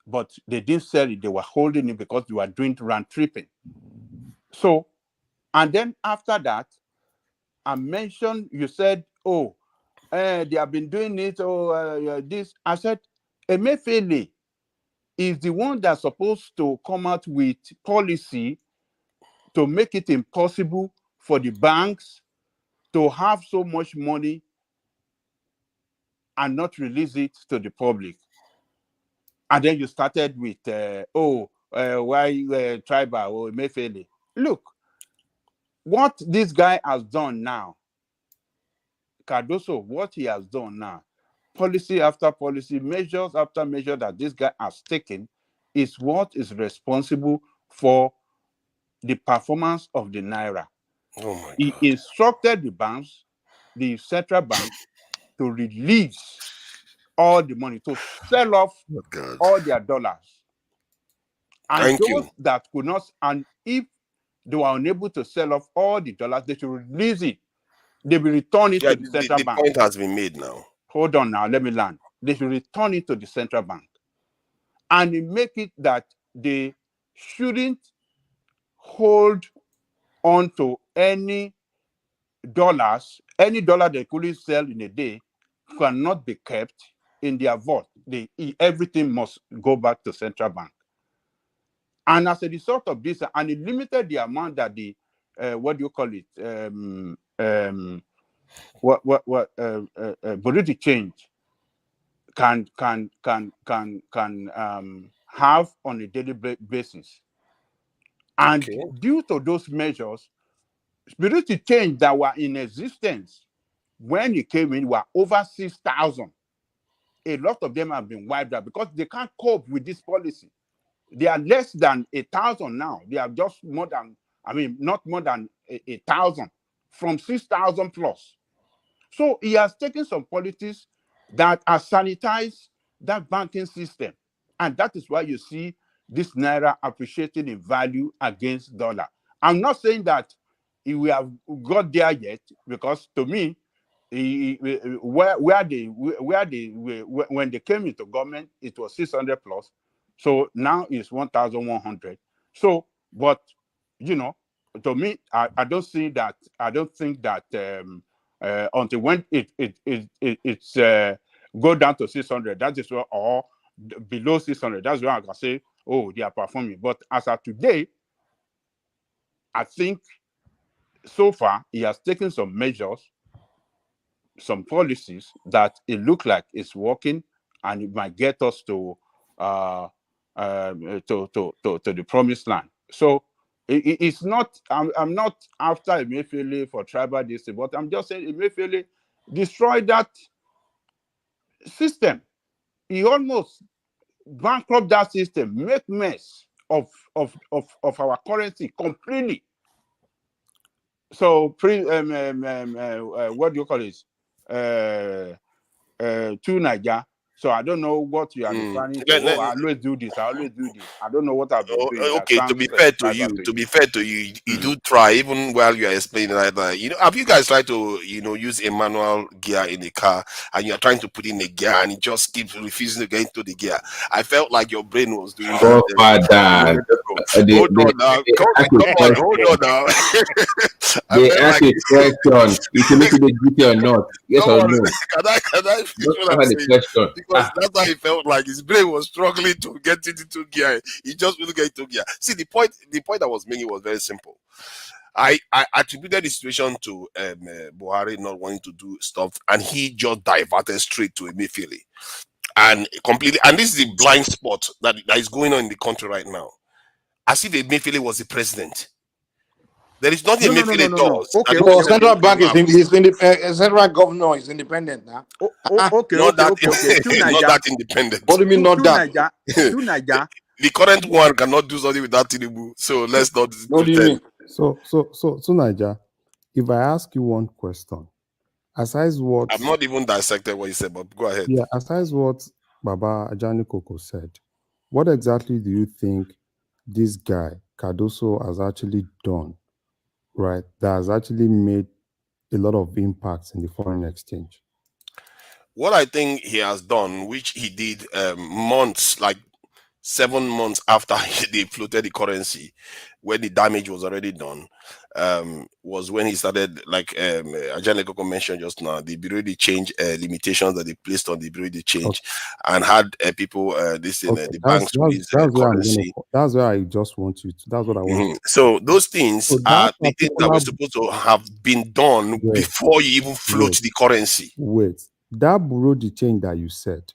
but they didn't sell it. They were holding it because they were doing round tripping. So, and then after that, I mentioned, you said, oh, they have been doing it, this. I said, Emefiele is the one that's supposed to come out with policy to make it impossible for the banks to have so much money and not release it to the public. And then you started with, why tribal or Emefiele? Look, what this guy has done now, Cardoso, what he has done now, policy after policy, measures after measure that this guy has taken is what is responsible for the performance of the Naira. Oh my He instructed the banks, the central bank, to release all the money, to sell off God. all their dollars. And Thank those you. that could not, and if they were unable to sell off all the dollars, they should release it. They will return it Yeah, to the central the bank. point has been made now. Hold on now, let me land. They should return it to the central bank. And make it that they shouldn't hold on to any dollars, any dollar they couldn't sell in a day cannot be kept in their vault. Everything must go back to central bank. And as a result of this, and it limited the amount that the what do you call it? Bureau change can have on a daily basis. And Okay. due to those measures, Bureau change that were in existence when it came in were over 6,000. A lot of them have been wiped out because they can't cope with this policy. They are less than 1,000 now. They are just more than, not more than 1,000 from 6,000 plus. So he has taken some policies that are sanitized that banking system. And that is why you see this Naira appreciating in value against dollar. I'm not saying that we have got there yet, because to me, when they came into government, it was 600 plus. So now it's 1,100. So, but to me, I don't think that until when it's go down to 600. That is what, or below 600. That's where I can say, oh, they are performing. But as of today, I think so far he has taken some measures, some policies that it looks like it's working, and it might get us to the promised land. So it's not. I'm not after Emefiele for tribal district, but I'm just saying Emefiele destroyed that system. He almost bankrupt that system, make mess of our currency completely. So what do you call it? To Niger. So I don't know what you are referring to. Oh, I always do this. I always do this. I don't know what I've been doing. Okay, to be fair to you, you do try, even while you are explaining that. Have you guys tried to, use a manual gear in the car, and you're trying to put in a gear and it just keeps refusing to get into the gear? I felt like your brain was doing that. Hold on now. Hold on now. They ask a question. You can make it a duty or not. Yes or no? Can I finish what I'm saying? Question. Because that's how he felt like his brain was struggling to get it into gear. He just wouldn't get into gear. See, the point I was making was very simple. I attributed the situation to Buhari not wanting to do stuff, and he just diverted straight to Emefiele. And completely, and this is the blind spot that is going on in the country right now. As if Emefiele was the president. There is nothing Emefiele does. Okay, well, central bank is central governor is independent now. Okay. Not that independent. What do you mean not that? The current one cannot do something without Tinubu. So let's not. What do you mean? So Niger, if I ask you one question, aside what I'm not even dissected what you said, but go ahead. Yeah, aside what Baba Ajani Koko said, what exactly do you think this guy Cardoso has actually done, right? That has actually made a lot of impacts in the foreign exchange. What I think he has done, which he did months, like 7 months after they floated the currency, when the damage was already done, was when he started, like Ajane Koko mentioned just now, the Bureau de Change limitations that they placed on the Bureau de Change, and had people the banks release currency. That's where I just want you to. That's what I want. So those things are the things that were supposed to have been done before you even float the currency. Wait, that Bureau de Change that you said,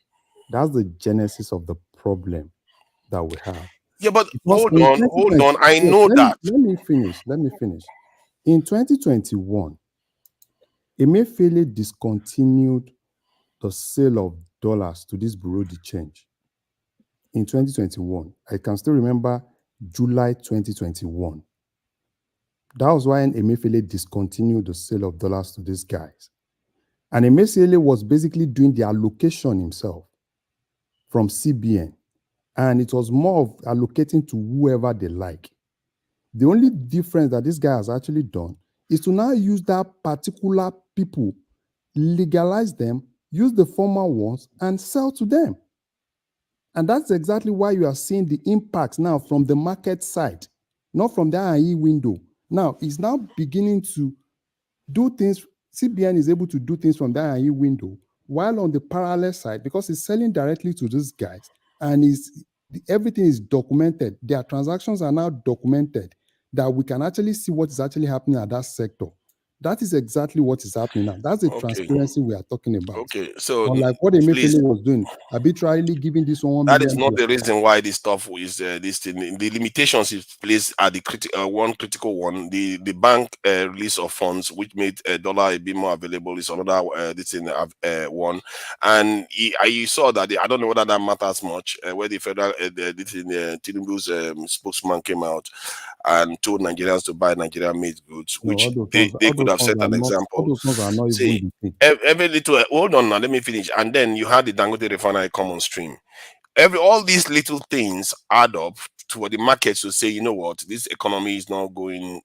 that's the genesis of the problem that we have. Yeah, but hold on. I know that. Let me finish. In 2021, Emefiele discontinued the sale of dollars to this Bureau de Change. In 2021, I can still remember July 2021. That was why Emefiele discontinued the sale of dollars to these guys. And Emefiele was basically doing the allocation himself from CBN. And it was more of allocating to whoever they like. The only difference that this guy has actually done is to now use that particular people, legalize them, use the former ones, and sell to them. And that's exactly why you are seeing the impacts now from the market side, not from the IE window. Now, it's now beginning to do things. CBN is able to do things from the IE window, while on the parallel side, because it's selling directly to these guys, and everything is documented. Their transactions are now documented, that we can actually see what is actually happening at that sector. That is exactly what is happening now. That's the transparency we are talking about. Okay, so unlike what Emefiele was doing, arbitrarily giving this one. That is not the reason why this stuff is this thing. The limitations is placed at the one critical one. The bank release of funds, which made dollar a bit more available, is another one. And you saw that I don't know whether that matters much. Where the federal Tinubu's spokesman came out and told Nigerians to buy Nigerian-made goods, which they could have set an example. All those ones are not See, even every little. Hold on now, let me finish. And then you had the Dangote refinery come on stream. All these little things add up to the markets to say, you know what, this economy is not going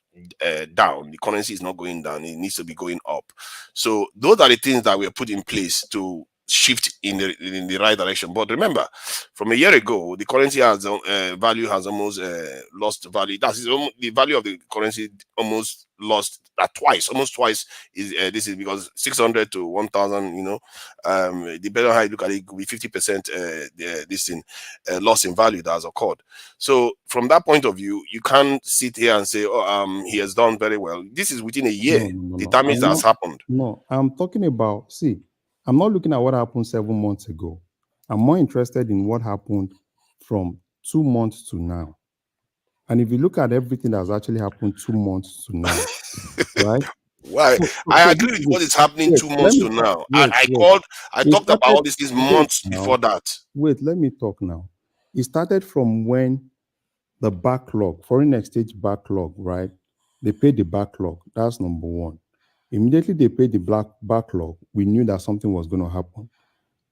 down. The currency is not going down. It needs to be going up. So those are the things that were put in place to shift in the right direction. But remember, from a year ago, the currency has value has almost lost value. The value of the currency almost lost almost twice. Is this is because 600 to 1,000, depending on how you look at it, could be 50% this thing loss in value that has occurred. So from that point of view, you can't sit here and say, he has done very well. This is within a year. The damage that has happened. No, I'm talking about, see, I'm not looking at what happened 7 months ago. I'm more interested in what happened from 2 months to now. And if you look at everything that's actually happened 2 months to now, right? Why? I agree with what is happening 2 months to now. I talked about all these months before that. Wait, let me talk now. It started from when the backlog, foreign exchange backlog, right? They paid the backlog. That's number one. Immediately they paid the backlog, we knew that something was going to happen.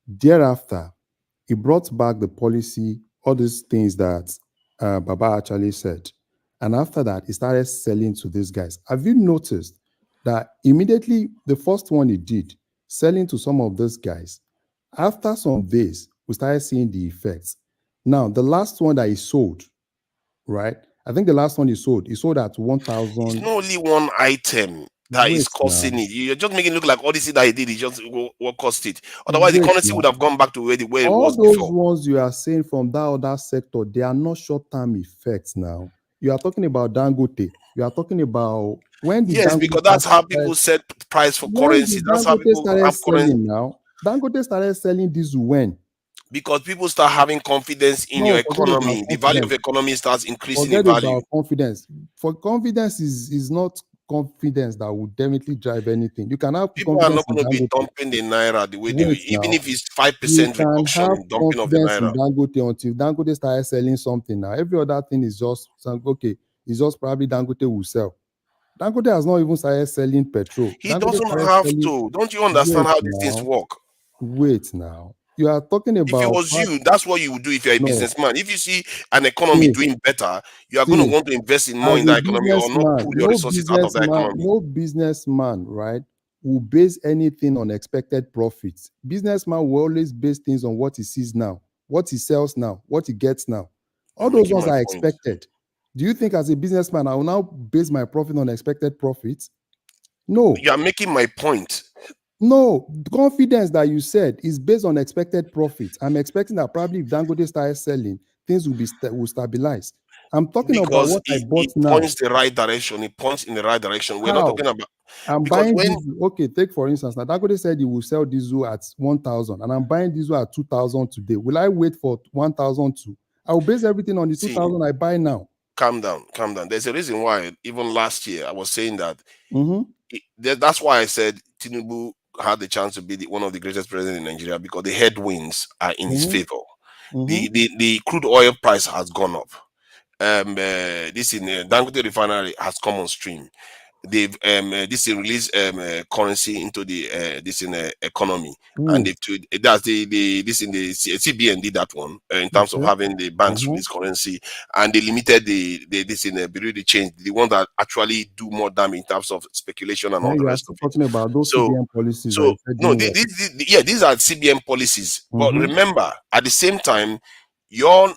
Thereafter, it brought back the policy, all these things that Baba actually said. And after that, he started selling to these guys. Have you noticed that immediately the first one he did, selling to some of those guys, after some days, we started seeing the effects. Now, the last one that he sold, right? I think the last one he sold at 1,000. It's not only one item that is causing it. You're just making it look like all this that he did is just what caused it. Otherwise, the currency would have gone back to where it was all before. those ones you are saying from that other sector, they are not short-term effects now. You are talking about Dangote. You are talking about when the yes, Dangote because that's how people set price for currency. That's how people have currency now. Dangote started selling this when? Because people start having confidence in your economy. The value of economy starts increasing in value. About confidence. For confidence is not confidence that will definitely drive anything. You can have people are not going to be dumping the naira the way they even if it's 5% reduction, dumping of the naira. Dangote until Dangote started selling something now. Every other thing is just okay. It's just probably Dangote will sell. Dangote has not even started selling petrol. He Dangote doesn't have to. Don't you understand how these things work? Wait now. You are talking about. If it was you, that's what you would do if you're a businessman. If you see an economy doing better, you are going to want to invest in more in that economy or not pull your resources out of the economy. No businessman, right, will base anything on expected profits. Businessman will always base things on what he sees now, what he sells now, what he gets now. All those ones are expected. Do you think as a businessman, I will now base my profit on expected profits? No. You are making my point. No, confidence that you said is based on expected profits. I'm expecting that probably if Dangote starts selling, things will stabilize. I'm talking about what I bought now. It points the right direction. It points in the right direction. We're not talking about. I'm buying diesel. Okay, take for instance, now Dangote said he will sell diesel at 1,000, and I'm buying diesel at 2,000 today. Will I wait for 1,002? I will base everything on the 2,000 I buy now. Calm down. There's a reason why even last year I was saying that. That's why I said Tinubu had the chance to be one of the greatest presidents in Nigeria because the headwinds are in his favor. The crude oil price has gone up. This in Dangote refinery has come on stream. They've released currency into the economy, and that's the CBN did that one in terms of having the banks release currency, and they limited the Bureau change, the one that actually do more damage in terms of speculation and all the rest of it. Talking about those CBN policies. So no, these are CBN policies. But remember, at the same time, your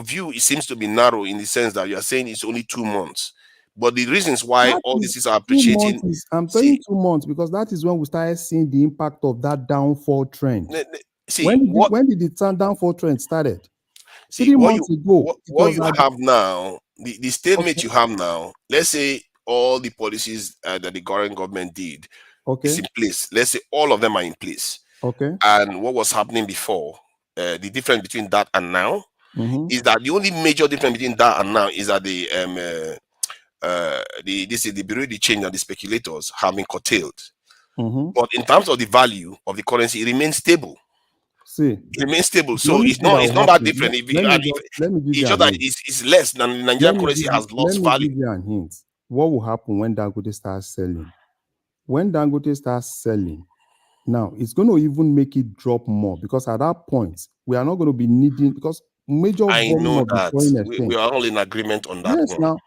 view seems to be narrow in the sense that you are saying it's only 2 months. But the reasons why all this is appreciating. I'm saying 2 months because that is when we started seeing the impact of that downfall trend. When did the downfall trend started? 3 months ago. What you have now, the statement you have now, let's say all the policies that the current government did is in place. Let's say all of them are in place. And what was happening before, the difference between that and now is that the only major difference between that and now is that the Bureau de change and the speculators have been curtailed. But in terms of the value of the currency, it remains stable. It remains stable. So it's not that different. It's less than the Nigerian currency has lost value. Give you a hint. What will happen when Dangote starts selling? When Dangote starts selling, now it's going to even make it drop more because at that point we are not going to be needing because major. I know that we are all in agreement on that. Yes, now.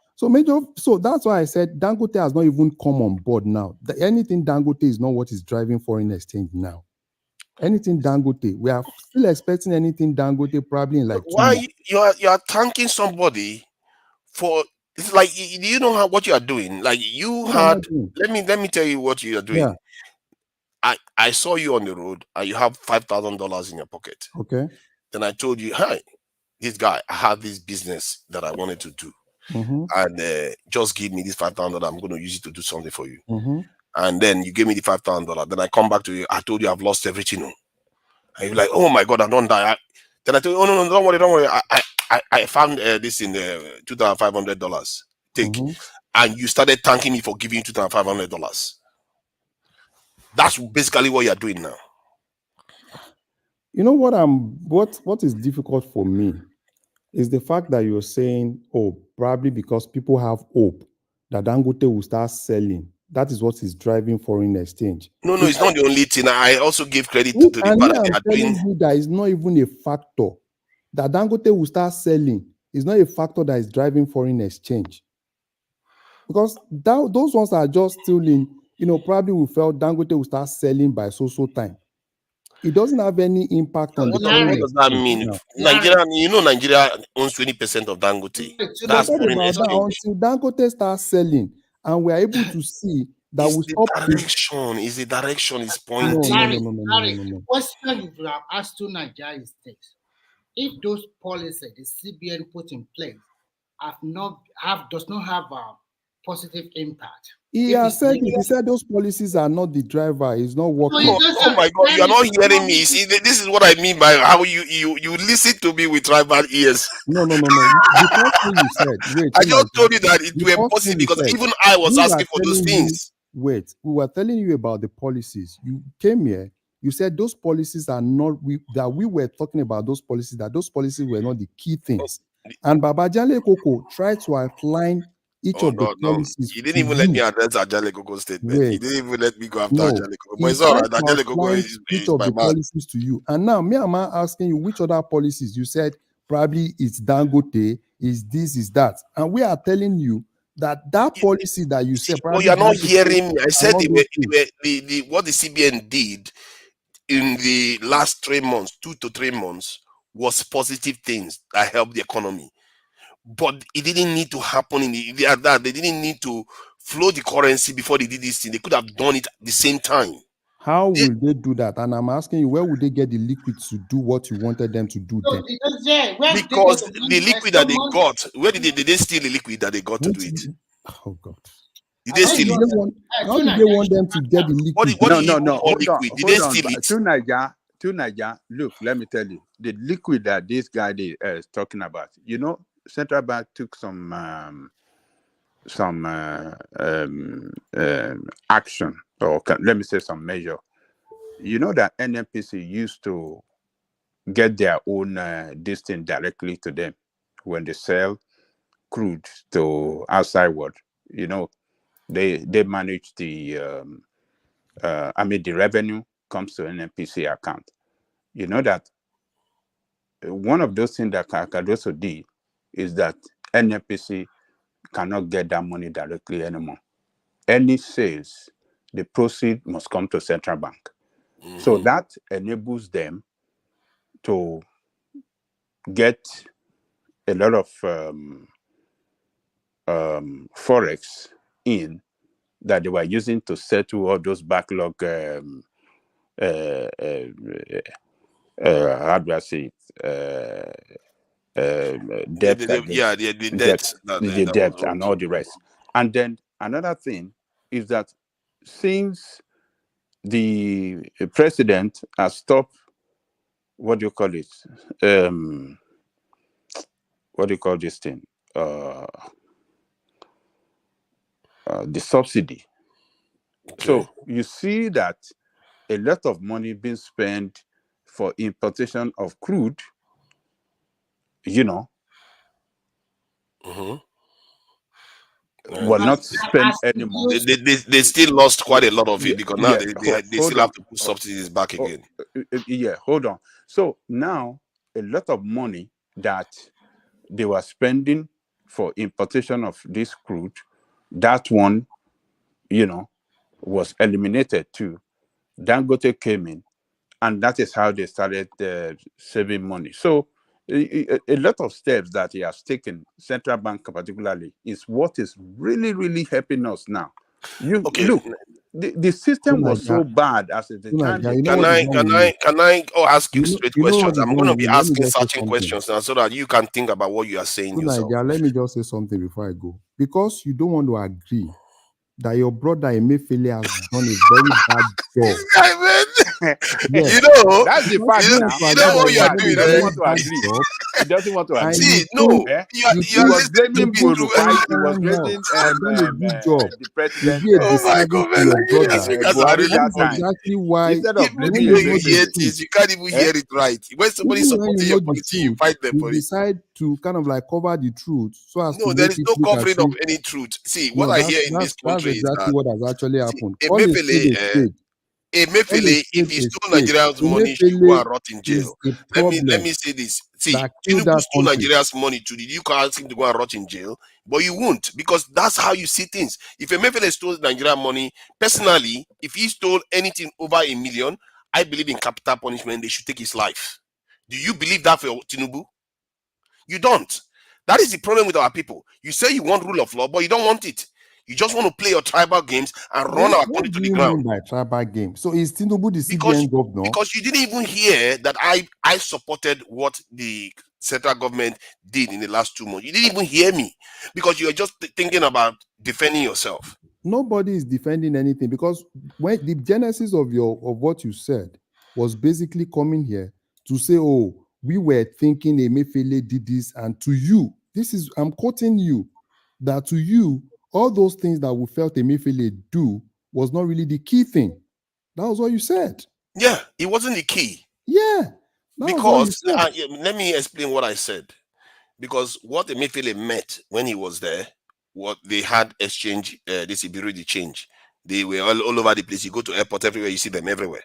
So that's why I said Dangote has not even come on board now. Anything Dangote is not what is driving foreign exchange now. Anything Dangote. We are still expecting anything Dangote probably in like 2 Why months. you are thanking somebody for? It's like do you know what you are doing? Like you What am I had. doing? Let me tell you what you are Yeah. doing. I saw you on the road and you have $5,000 in your pocket. Okay. Then I told you, hi, this guy, I have this business that I wanted to do, Mm-hmm. and just give me this $5,000. I'm going to use it to do something for you. Mm-hmm. And then you gave me the $5,000. Then I come back to you. I told you I've lost everything. And you're like, oh my God, I don't die. Then I told you, oh no, don't worry. I found this in $2,500. Take, Mm-hmm. and you started thanking me for giving you $2,500. That's basically what you're doing now. You know what is difficult for me is the fact that you're saying, oh, probably because people have hope that Dangote will start selling. That is what is driving foreign exchange. No, it's not the only thing. I also give credit to the And part me, that they I'm are telling doing. you that is not even a factor. That Dangote will start selling is not a factor that is driving foreign exchange. Because those ones are just still in, probably we felt Dangote will start selling by so time. It doesn't have any impact on the foreign What does that exchange mean? now. Nigeria, Nigeria owns 20% of Dangote. That's Forget foreign about that exchange. until Dangote starts selling and we're able to see that It's we the stop direction. Is the direction is No. pointing. The question you have asked to Nigeria is this: if those policies the CBN put in place does not have a positive impact. He has said it. He said those policies are not the driver. It's not working. Oh my God, you are not hearing me. See, this is what I mean by how you listen to me with tribal ears. No. The first thing you said, wait. I just told you that it The was first possible thing you because said, even I was we were asking for those telling things. we were telling you about the policies. You came here. You said those policies are not. That we were talking about those policies. That those policies were not the key things. And Babajale Koko tried to outline each of the No. policies You to didn't even let me you. address Ajale Koko's statement. Wait. You didn't even let me go after No, Ajale Koko. But he it's all tried right. to Ajale Koko outline is each of my the man. policies to you. And now, me, am asking you which other policies? You said probably it's Dangote, is this, is that. And we are telling you that policy that you said But probably you are not Dangote hearing me. I and said all those things. what the CBN did in the last 3 months, 2 to 3 months, was positive things that helped the economy. But it didn't need to happen they didn't need to flow the currency before they did this thing. They could have done it at the same time. How will they do that? And I'm asking you, where would they get the liquids to do what you wanted them to do then? Because the liquid that they got, where did they steal the liquid that they got to do it? Oh God. Did they steal it? How did they want them to get the liquid? What do you No. call liquid? Did they Hold on. steal it? To Niger, look, let me tell you, the liquid that this guy is talking about. Central Bank took some action, or let me say some measure. You know that NNPC used to get their own this thing directly to them when they sell crude to outside world. They manage the the revenue comes to NNPC account. You know that one of those things that Cardoso did is that NNPC cannot get that money directly anymore. Any sales, the proceed must come to central bank. So that enables them to get a lot of forex in that they were using to settle all those backlog. How do I say it? Debt, The debt. the debt, and all the rest. And then another thing is that since the president has stopped, what do you call it? What do you call this thing? The subsidy. Okay. So you see that a lot of money being spent for importation of crude, were not spent anymore. They still lost quite a lot of it because now they Hold still have on. to put subsidies back again. Hold on. So now a lot of money that they were spending for importation of this crude, that one, was eliminated too. Dangote came in and that is how they started saving money. So a lot of steps that he has taken, central bank particularly, is what is really, really helping us now. You look, the system was so bad as at the time they Can I ask you straight you know what questions? is I'm wrong going to with be me? Let me asking just say certain something. questions now so that you can think about what you are saying yourself. Naija, let me just say something before I go. Because you don't want to agree that your brother Emefiele has done a very bad job. This guy, man. Yes. You know, that's the Because fact you now. don't you agree know That's that what the he you has are fact. done He a doing, doesn't very want to bad agree. job. He doesn't want to And agree. See, you no, Eh? you He think was listening to blaming you me think through. Buhari. He was now blaming has done a good job the to president, be a Oh my disservice God, to man, your Nigerian brother. speakers are Buhari really that That's funny. time. exactly why Instead of Even when blaming the you way you know the hear Emefiele, truth, things, you can't even eh? hear it right. When somebody is even when you supporting know your the policy, you truth, fight them you for it. decide to kind of like cover the truth so as to No, there make is it no look as covering of if any truth. See, what no, I hear in that's this country is exactly that, what has actually see, happened. Call a Emefiele, spade a spade. Call a Emefiele, if spade he a stole spade. Nigerians' money, should go Emefiele and rot in is jail. a Let problem me say this. See, that killed Tinubu that stole country. Nigerians' money too. Did you ask him to go and rot in jail? But you won't, because that's how you see things. If Emefiele stole Nigerian money, personally, if he stole anything over $1 million, I believe in capital punishment. They should take his life. Do you believe that for Tinubu? You don't. That is the problem with our people. You say you want rule of law, but you don't want it. You just want to play your tribal games and run our What country to do the you ground. mean by tribal game? So is Tinubu the Because CBN governor? you didn't even hear that I supported what the central government did in the last 2 months. You didn't even hear me because you were just thinking about defending yourself. Nobody is defending anything because when the genesis of what you said was basically coming here to say, oh, we were thinking Emefiele did this, and to you, I'm quoting you, that to you, all those things that we felt Emefiele do was not really the key thing. That was what you said. Yeah, it wasn't the key. Yeah, that was what you Because said. let me explain what I said. Because what Emefiele met when he was there, what they had exchange, this Ibiridi change. They were all over the place. You go to airport everywhere, you see them everywhere.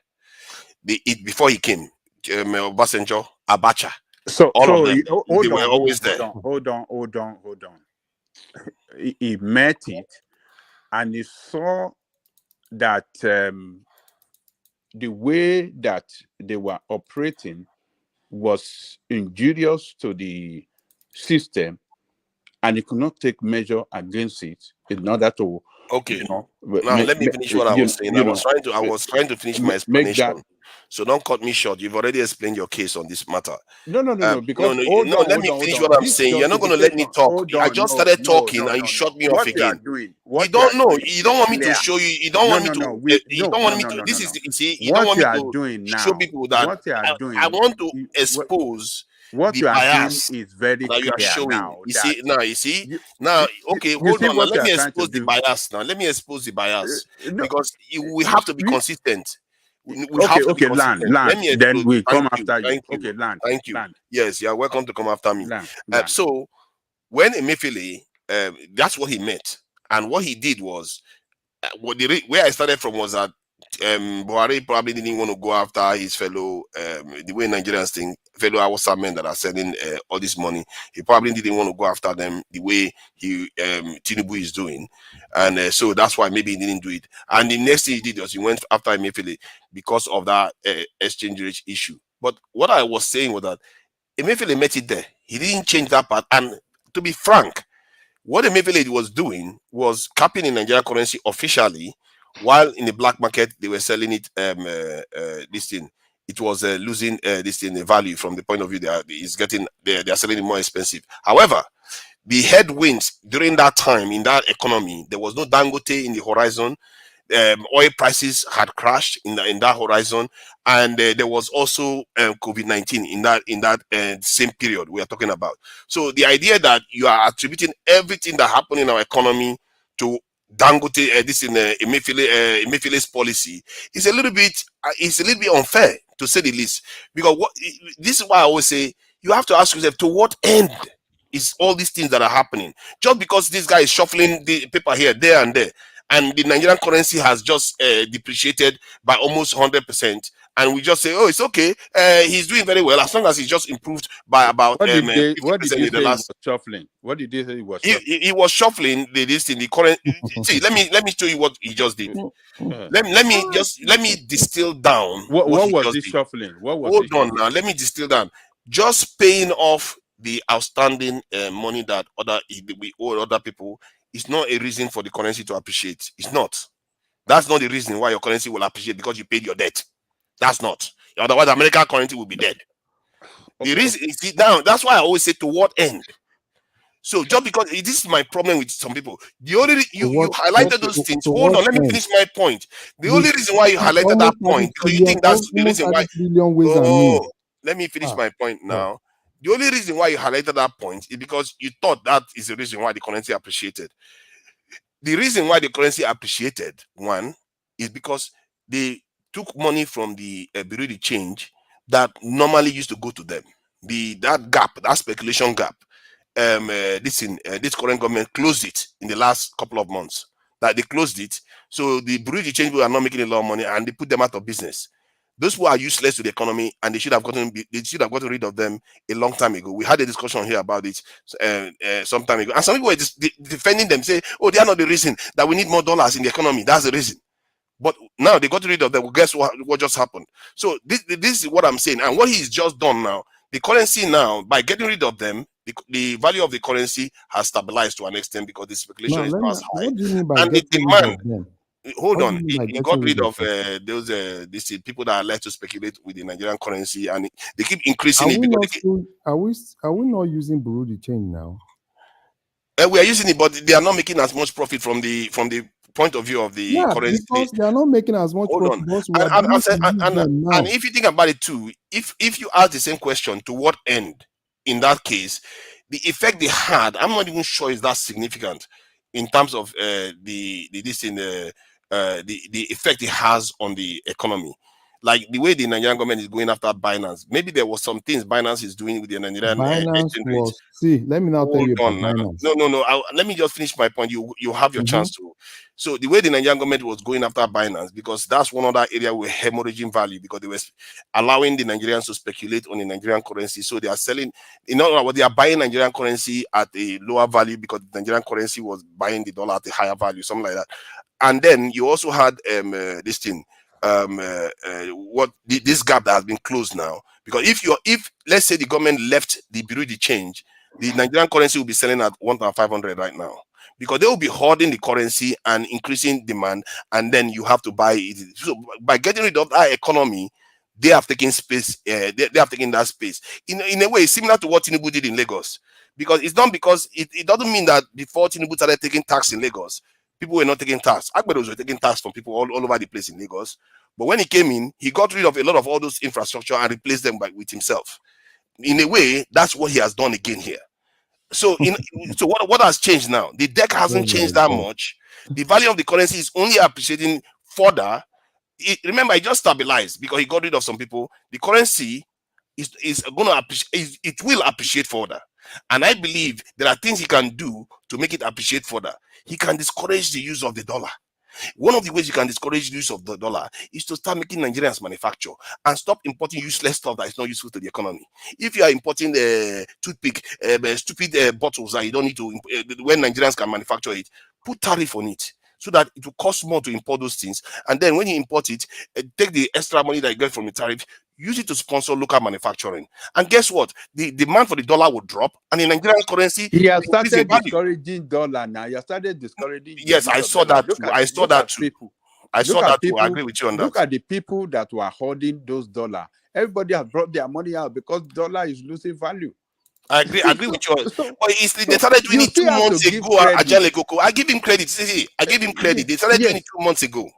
Before he came, Obasanjo, Abacha, So, all of them, they hold were on, always there. hold on. He met it, and he saw that the way that they were operating was injurious to the system, and he could not take measure against it in order to, Okay. you know, Now let me finish what I was saying. I was trying to finish my make that. explanation. So don't cut me short. You've already explained your case on this matter. No, because No. Let me finish what I'm This saying. You're not going to let me justification. talk. Hold I on, just started talking and you no. shut me off What you are again. doing, You don't know. You is don't want me to clear. show you. You don't want me to. You don't want me to. This is. You see. You don't What want you me are to doing show now, people that what you are I doing, want to what expose what the you are doing bias is very that you are clear showing. now. You That see now. You see you, now. you, Okay, you hold see on. Now what you let are me trying to expose the do. bias. Now let me expose the bias No, because we have to be consistent. We have to be okay, consistent. Let land. me Then explode. we come Thank you. after you. Thank you. Okay, land. Thank you. Yes, you are welcome to come after me. Land. So when Emefiele, that's what he meant, and what he did was where I started from was that Buhari probably didn't want to go after his fellow, the way Nigerians think, fellow Hausa men that are selling all this money. He probably didn't want to go after them the way Tinubu is doing, and so that's why maybe he didn't do it. And the next thing he did was he went after Emefiele because of that exchange rate issue. But what I was saying was that Emefiele met it there. He didn't change that part. And to be frank, what Emefiele was doing was capping in Nigerian currency officially, while in the black market they were selling it. This thing, it was losing this thing the value from the point of view they are selling it more expensive. However, the headwinds during that time in that economy, there was no Dangote in the horizon. Oil prices had crashed in that horizon, and there was also COVID-19 in that same period we are talking about. So the idea that you are attributing everything that happened in our economy to Dangote, this in Emefiele's policy is a little bit unfair, to say the least. Because this is why I always say you have to ask yourself, to what end is all these things that are happening? Just because this guy is shuffling the paper here, there, and there, and the Nigerian currency has just depreciated by almost 100%, and we just say, oh, it's okay, he's doing very well as long as he just improved by about What did 50% they in the say he was last. shuffling? What did they say he was shuffling? He was shuffling this in the current. See, let me show you what he just did. Let me distill down What what he was just he did. shuffling? What was Hold he on shuffling? now. Let me distill down. Just paying off the outstanding money that we owe other people is not a reason for the currency to appreciate. It's not. That's not the reason why your currency will appreciate, because you paid your debt. That's not. Otherwise, American currency will be dead. The reason is now. That's why I always say, to what end? So just because this is my problem with some people, the only you highlighted those things. Hold on, let me finish my point. The only reason why you highlighted that point, because you think that's the reason why. Oh, let me finish my point now. The only reason why you highlighted that point is because you thought that is the reason why the currency appreciated. The reason why the currency appreciated, one, is because they took money from the bureau de change that normally used to go to them. That gap, that speculation gap, this current government closed it in the last couple of months. That they closed it, so the bureau de change people are not making a lot of money, and they put them out of business. Those who are useless to the economy, and they should have gotten rid of them a long time ago. We had a discussion here about it some time ago, and some people were just defending them, say, "Oh, they are not the reason that we need more dollars in the economy. That's the reason." But now they got rid of them. Well, guess what just happened? So this is what I'm saying, and what he's just done now. The currency now, by getting rid of them, the value of the currency has stabilized to an extent, because the speculation is not as high, what do you mean by and the getting rid demand. of them? Hold What do on, you mean by he got getting rid rid of of them? those people that are left to speculate with the Nigerian currency, and they keep increasing Are it we because not still, are we not using bureau de change now? we are using it, but they are not making as much profit from the point of view of the Yeah, currency. because they are not making as much Hold profit, on, because we are beginning to use them now. and if you think about it too, if you ask the same question, to what end? In that case, the effect they had, I'm not even sure is that significant in terms of the effect it has on the economy. Like the way the Nigerian government is going after Binance, maybe there was some things Binance is doing with the Nigerian Binance exchange rate. was, see, let me now tell Hold you about on now. Binance. No. Let me just finish my point. You have your chance to. So the way the Nigerian government was going after Binance, because that's one other area where hemorrhaging value, because they were allowing the Nigerians to speculate on the Nigerian currency. So they are selling, in other words, they are buying Nigerian currency at a lower value, because the Nigerian currency was buying the dollar at a higher value, something like that. And then you also had this thing, this gap that has been closed now. Because if let's say the government left the bureau de change, the Nigerian currency will be selling at 1,500 right now, because they will be hoarding the currency and increasing demand, and then you have to buy it. So by getting rid of that economy, they have taken space. They have taken that space in a way similar to what Tinubu did in Lagos. Because it's not, because it doesn't mean that before Tinubu started taking tax in Lagos, people were not taking tax. Agberos were taking tax from people all over the place in Lagos. But when he came in, he got rid of a lot of all those infrastructure and replaced them with himself. In a way, that's what he has done again here. So so what has changed now? The deck hasn't changed that much. The value of the currency is only appreciating further. Remember, it just stabilized because he got rid of some people. The currency is going to appreciate. It will appreciate further, and I believe there are things he can do to make it appreciate further. He can discourage the use of the dollar. One of the ways you can discourage the use of the dollar is to start making Nigerians manufacture and stop importing useless stuff that is not useful to the economy. If you are importing toothpick, stupid bottles that you don't need to, when Nigerians can manufacture it, put tariff on it, so that it will cost more to import those things. And then when you import it, take the extra money that you get from the tariff, use it to sponsor local manufacturing. And guess what? The demand for the dollar will drop, and the Nigerian currency He has will increase in started value. discouraging dollar now. He has started discouraging the Yes, use I of saw dollar. that too. I saw that too. People. I saw Look at that too. I people. agree with you on Look that. at the people that were holding those dollar. Everybody has brought their money out because dollar is losing value. I agree with you. But they started doing You it 2 still have months to give ago. credit. Ajale Koko. I give him credit. See, I give him credit. They started doing it 2 months ago.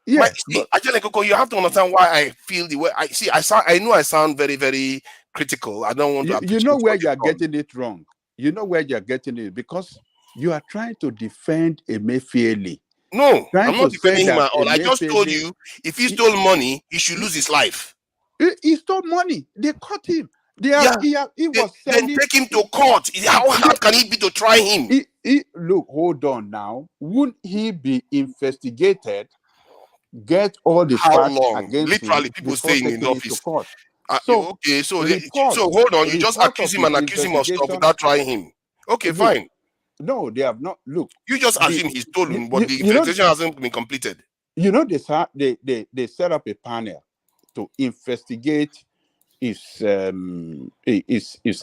Yeah, Ajale Koko, you have to understand why I feel the way I see. I know I sound very, very critical. I don't want to. You know where you are getting it wrong. You know where you are getting it, because you are trying to defend Emefiele. No, Trying I'm not to say defending him that at all. I just told Emefiele, you, if he stole money, he should lose his life. He stole money. They caught him. He was Then selling. take him to court. How hard can it be to try him? Look, hold on now. Wouldn't he be investigated, get all the How facts long? against him Literally, people before staying in taking it to office. court? So Okay, so report, so hold on. You just report accuse of him his and accuse him of stuff investigation. without trying him. Okay, Look, fine. no, they have not. Look, You just assume he's stolen, but the investigation hasn't been completed. You know, they set up a panel to investigate his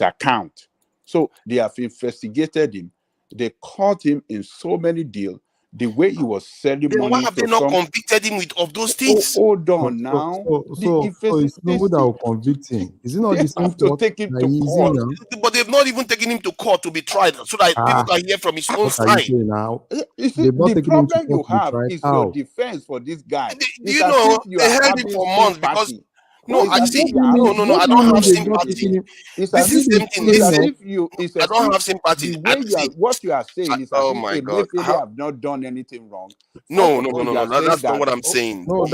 account. So they have investigated him. They caught him in so many deals. The way he was selling Then why money have to they not some. convicted him of those things? Hold on now. So it's Tinubu that will convict him. Is it not They the same have to court take him that to he is court. in now? But they've not even taken him to court to be tried, so that people can hear from his own What are you side. saying now? You see, They've not the taken him to problem you court to be have tried. is your How? defense for this guy. Do It's you as know if you they are held him having for months because sympathy. no, It's I as see. if you are having No, I What do you don't mean have they've not sympathy. taken him? It's This as is if same thing. it's as Saying, if you it's I as don't if have sympathy. the way you are what you are saying is as Oh if my a God! Mayfele have not done anything wrong. First No, of all, you are no. saying That's not that what I'm saying. no,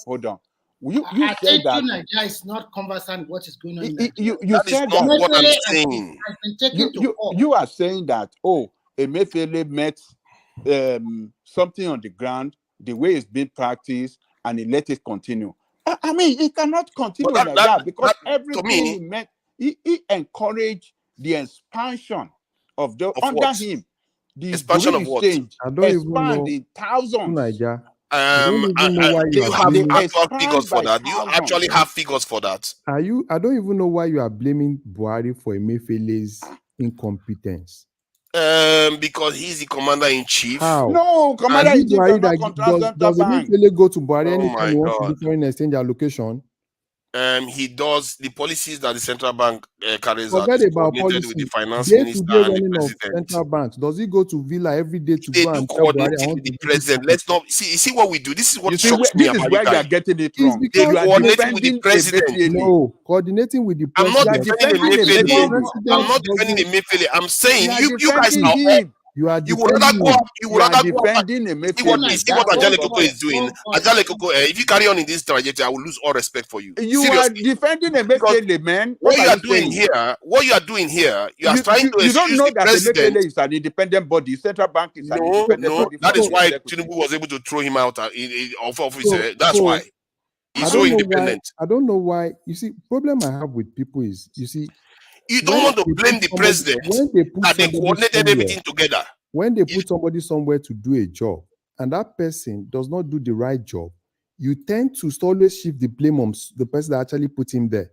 hold on. You I said think you that Nigeria is not conversant with what is going on in Nigeria. you That is said not that what I'm Emefiele saying. has been taken to court. you are saying that Emefiele met something on the ground, the way it's being practiced, and he let it continue. I mean, it cannot continue But like that because to everything me, he meant, he encouraged the expansion of the of under what? him. The Expansion real of what? exchange I don't even expand know in thousands. Niger. I don't even know why Do you you are have They blaming. actual figures expand for by that? Do you thousands. actually have figures for that? Are you? I don't even know why you are blaming Buhari for Emefiele's incompetence. Because he's the commander in chief. How? No, Is commander in it chief does Buhari not that control central does bank. Emefiele go to Buhari Oh anytime my he wants to God. do foreign exchange allocation? He does the policies that the central bank carries out Forget is about coordinated with the policy. finance minister Day-to-day and the running of president. central banks. Does he go to Villa every day to They go do and tell coordinate Buhari, I it want with to the do this? president. Let's not see what we do. This is what You see, shocks me this is about you where you are guys. getting it It's wrong. because You are Coordinating with the defending president. Emefiele. no, coordinating with the I'm not You are president. defending defending The Emefiele. Emefiele. I'm president not defending doesn't. Emefiele. I'm saying You are you guys defending are all, him. You are you would rather go defending up, him. you would You are rather go up defending Emefiele. see what That's your Angelica Koko problem. is doing. Angelica Koko, if you carry on in this trajectory, I will lose all respect for you. You are Seriously. defending Because Emefiele, man. What are you saying? what you are doing here, you are trying to You don't excuse know the that president. Emefiele is an independent body. Central bank is an independent No, body that from is the why executive. Tinubu was able to throw him out of office. So, That's why I he's so don't know why. independent. I don't know why. You see, problem I have with people is, you see, You don't want to blame the president when they put that they somebody coordinated somewhere, everything together. when they put somebody somewhere to do a job, and that person does not do the right job, you tend to always shift the blame on the person that actually put him there.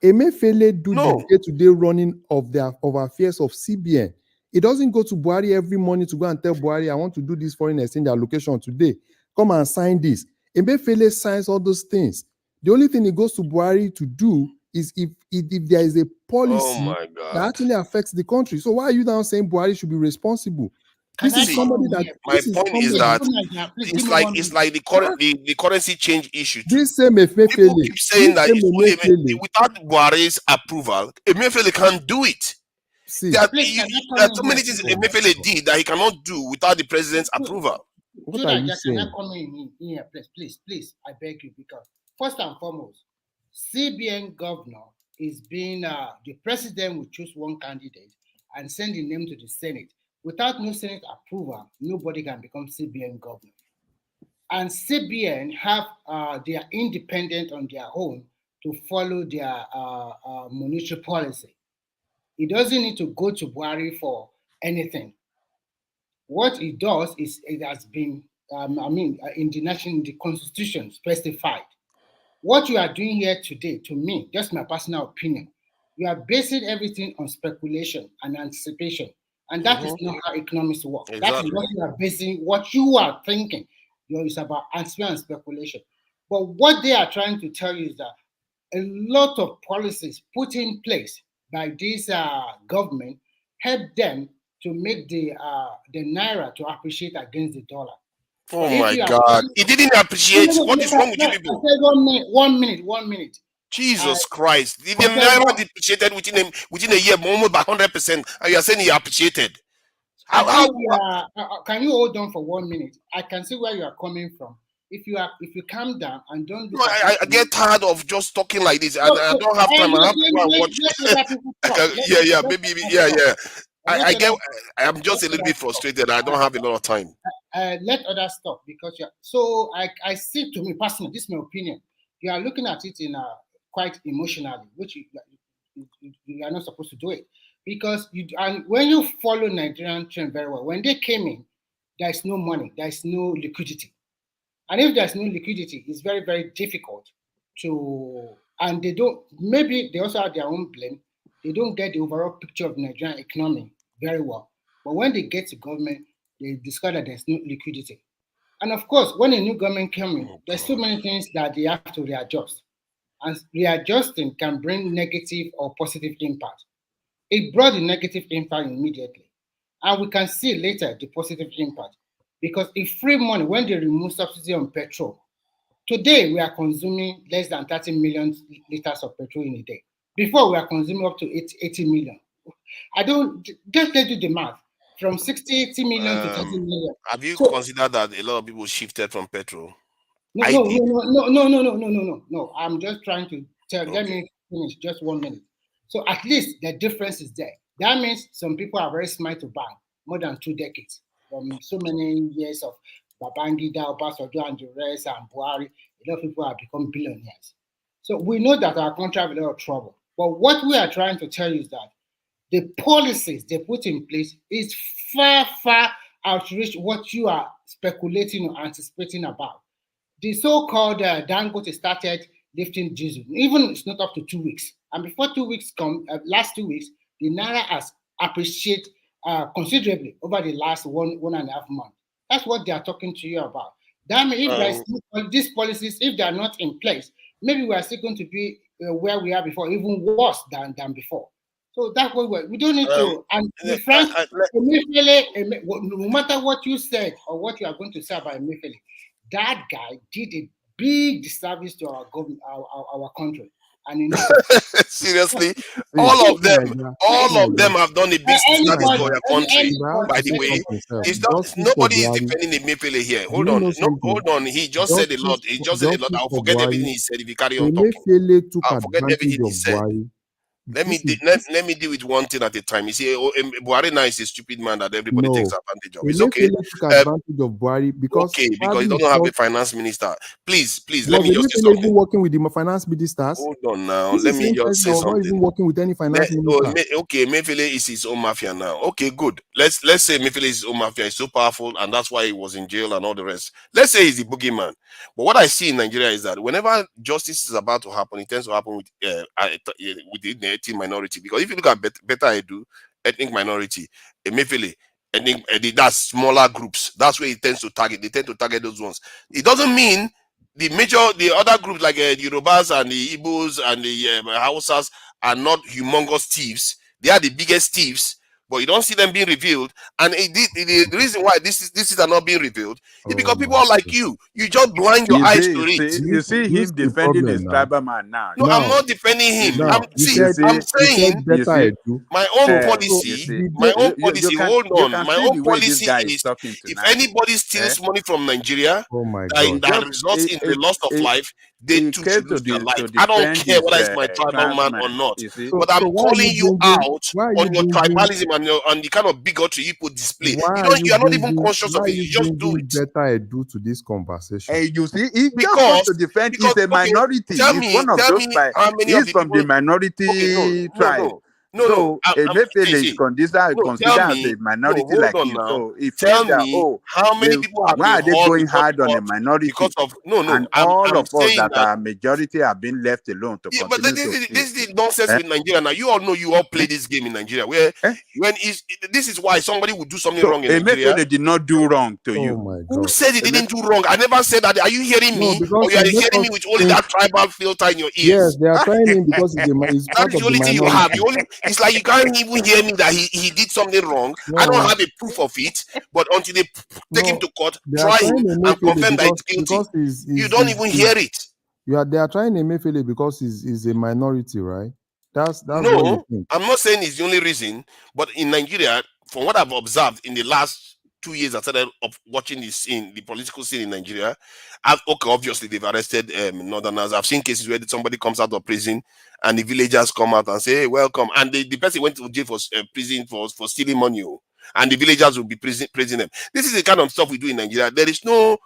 Emefiele do No. the day-to-day running of affairs of CBN. It doesn't go to Buhari every morning to go and tell Buhari, I want to do this foreign exchange allocation today. Come and sign this. Emefiele signs all those things. The only thing he goes to Buhari to do is if there is a policy Oh my that God. actually affects the country. So why are you now saying Buhari should be responsible? Can I This is come somebody in that here, My please? point is Please, that good Nigeria, please give it's me like 1 minute. the currency change issue too. this same People Emefiele, keep saying that this it's same only Emefiele, without Buhari's approval, Emefiele can't do it. see, There are, Please, can I there come are so in many here, things please? oh my Emefiele God. did that he cannot do without the president's approval. What Good are you Nigeria, can I saying? come in here, please? I beg you, because first and foremost, CBN governor is being the president will choose one candidate and send the name to the Senate. Without no Senate approval, nobody can become CBN governor. And CBN have they are independent on their own to follow their monetary policy. It doesn't need to go to Buhari for anything. What it does is it has been, in the constitution specified. What you are doing here today, to me, just my personal opinion, you are basing everything on speculation and anticipation. And that is not how economics work. That is Exactly. what you are basing, what you are thinking. It's about anticipation and speculation. But what they are trying to tell you is that a lot of policies put in place by this government help them to make the naira to appreciate against the dollar. Oh my God. He didn't appreciate. What is wrong with you I people? said 1 minute. Jesus Christ. The naira depreciated within a year almost by 100%. And you are saying he appreciated. How can you hold on for 1 minute? I can see where you are coming from. If you calm down and don't look I get tired of just talking like this. I don't have time. I have to go and watch. Yeah, maybe. Yeah. I get. I'm just a little bit frustrated. I don't have a lot of time. Let others talk because so I see, to me personally, this is my opinion. You are looking at it in quite emotionally, which you are not supposed to do it because and when you follow Nigerian trend very well, when they came in, there is no money, there is no liquidity, and if there's no liquidity, it's very, very difficult to, and they don't, maybe they also have their own blame. They don't get the overall picture of Nigerian economy very well. But when they get to government, they discover that there's no liquidity. And of course, when a new government comes in, there's so many things that they have to readjust. And readjusting can bring negative or positive impact. It brought the negative impact immediately. And we can see later the positive impact. Because if free money, when they remove subsidy on petrol, today we are consuming less than 30 million liters of petrol in a day. Before we are consuming up to 80 million. I don't, just let's do the math. From 80 million to 30 million. Have you So, considered that a lot of people shifted from petrol? No. I'm just trying to tell. Okay. Let me finish just 1 minute. So at least the difference is there. That means some people are very smart to buy more than 2 decades from so many years of Babangida, Obasanjo, and the rest, and Buhari. A lot of people have become billionaires. So we know that our country has a lot of trouble. But what we are trying to tell you is that the policies they put in place is far, far outreach what you are speculating or anticipating about. The so-called Dangote started lifting diesel. Even it's not up to 2 weeks. And before 2 weeks come, last 2 weeks, the Naira has appreciated considerably over the last 1.5 months. That's what they are talking to you about. That means if there's these policies, if they are not in place, maybe we are still going to be where we are before, even worse than before. So that's what we don't need to. And to be frank, no matter what you said or what you are going to say about Emefiele, that guy did a big disservice to our government, our country. And seriously, all of them have done a big disservice to our country. By the way, it's not, nobody is defending Emefiele here. Hold on. He just said a lot. He just said a lot. I'll forget everything he said if he carry on talking. I'll forget everything he said. Let me deal with one thing at a time. You see, Buhari now is a stupid man that everybody takes advantage of. It's okay. Took advantage of Buhari because he doesn't have a finance minister. Please, let me just say something. Even working with the finance ministers. Hold on now. Let me just say something. Not even working with any finance minister. Okay, Emefiele is his own mafia now. Okay, good. Let's say Emefiele is his own mafia. He's so powerful, and that's why he was in jail and all the rest. Let's say he's the boogeyman. But what I see in Nigeria is that whenever justice is about to happen, it tends to happen with the ethnic minority. Because if you look at Better Edu, ethnic minority, Emefiele, that's smaller groups. That's where it tends to target. They tend to target those ones. It doesn't mean the other groups like the Yorubas and the Igbos and the Hausas are not humongous thieves. They are the biggest thieves, but you don't see them being revealed. And the reason why this is not being revealed is because people are like you. You just blind your eyes to it. You see him defending his tribal man now. No, I'm not defending him. I'm saying my own policy. My own policy. Hold on. My own policy is if anybody steals money from Nigeria that results in the loss of life, they too should lose their life. I don't care whether it's my tribal man or not. But I'm calling you out on your tribalism and the kind of bigotry you put display. You are not even conscious of it. You just do it. Better do to this conversation. Hey, you see, he just wants to defend. He's a minority. He's one of those. He's from the minority tribe. So Emefiele is considered as a minority like him. So if tell me how many people have why are they going hard on a minority? Because of and all of us that are majority have been left alone to continue. But this is nonsense with Nigeria. Now you all play this game in Nigeria. Where this is why somebody would do something wrong in Nigeria. Emefiele did not do wrong to you. Who said he didn't do wrong? I never said that. Are you hearing me? Or you are hearing me with only that tribal filter in your ears? Yes, they are trying him because he's that's the only thing you have. It's like you can't even hear me that he did something wrong. No. I don't have a proof of it, but until they take him to court, try him and confirm that it's guilty. You don't even hear it. They are trying Emefiele because he's a minority, right? That's no, what you think. I'm not saying it's the only reason, but in Nigeria, from what I've observed in the last 2 years I started watching the scene, the political scene in Nigeria. Okay, obviously they've arrested Northerners. I've seen cases where somebody comes out of prison and the villagers come out and say, "Hey, welcome," and the person went to jail for prison for stealing money, and the villagers will be praising them. This is the kind of stuff we do in Nigeria. There is no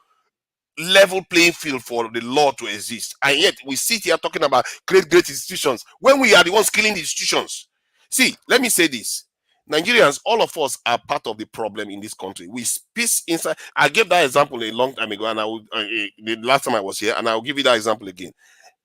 level playing field for the law to exist, and yet we sit here talking about great institutions when we are the ones killing the institutions. See, let me say this. Nigerians, all of us are part of the problem in this country. We piss inside. I gave that example a long time ago, and the last time I was here, and I'll give you that example again.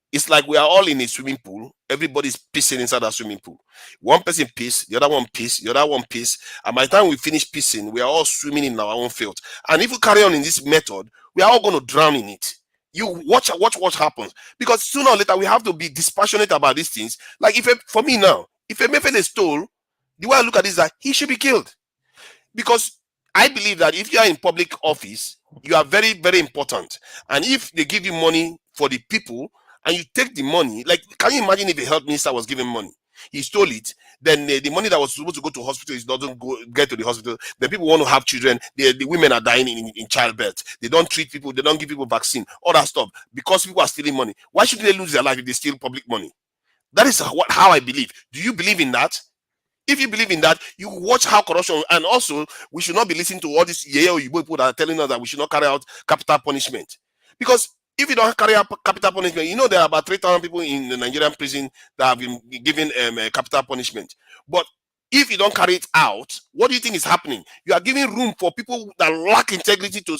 It's like we are all in a swimming pool. Everybody's pissing inside that swimming pool. One person piss, the other one piss, the other one piss. And by the time we finish pissing, we are all swimming in our own filth. And if we carry on in this method, we are all going to drown in it. You watch what happens. Because sooner or later, we have to be dispassionate about these things. Like for me now, if a Mefele stole, the way I look at this is that he should be killed. Because I believe that if you are in public office, you are very, very important. And if they give you money for the people, and you take the money, like, can you imagine if a health minister was giving money? He stole it, then the money that was supposed to go to hospital doesn't get to the hospital. The people want to have children, the women are dying in childbirth. They don't treat people, they don't give people vaccine, all that stuff, because people are stealing money. Why should they lose their life if they steal public money? That is how I believe. Do you believe in that? If you believe in that, you watch how corruption, and also we should not be listening to all these people that are telling us that we should not carry out capital punishment. Because if you don't carry out capital punishment, you know there are about 3,000 people in the Nigerian prison that have been given capital punishment. But if you don't carry it out, what do you think is happening? You are giving room for people that lack integrity to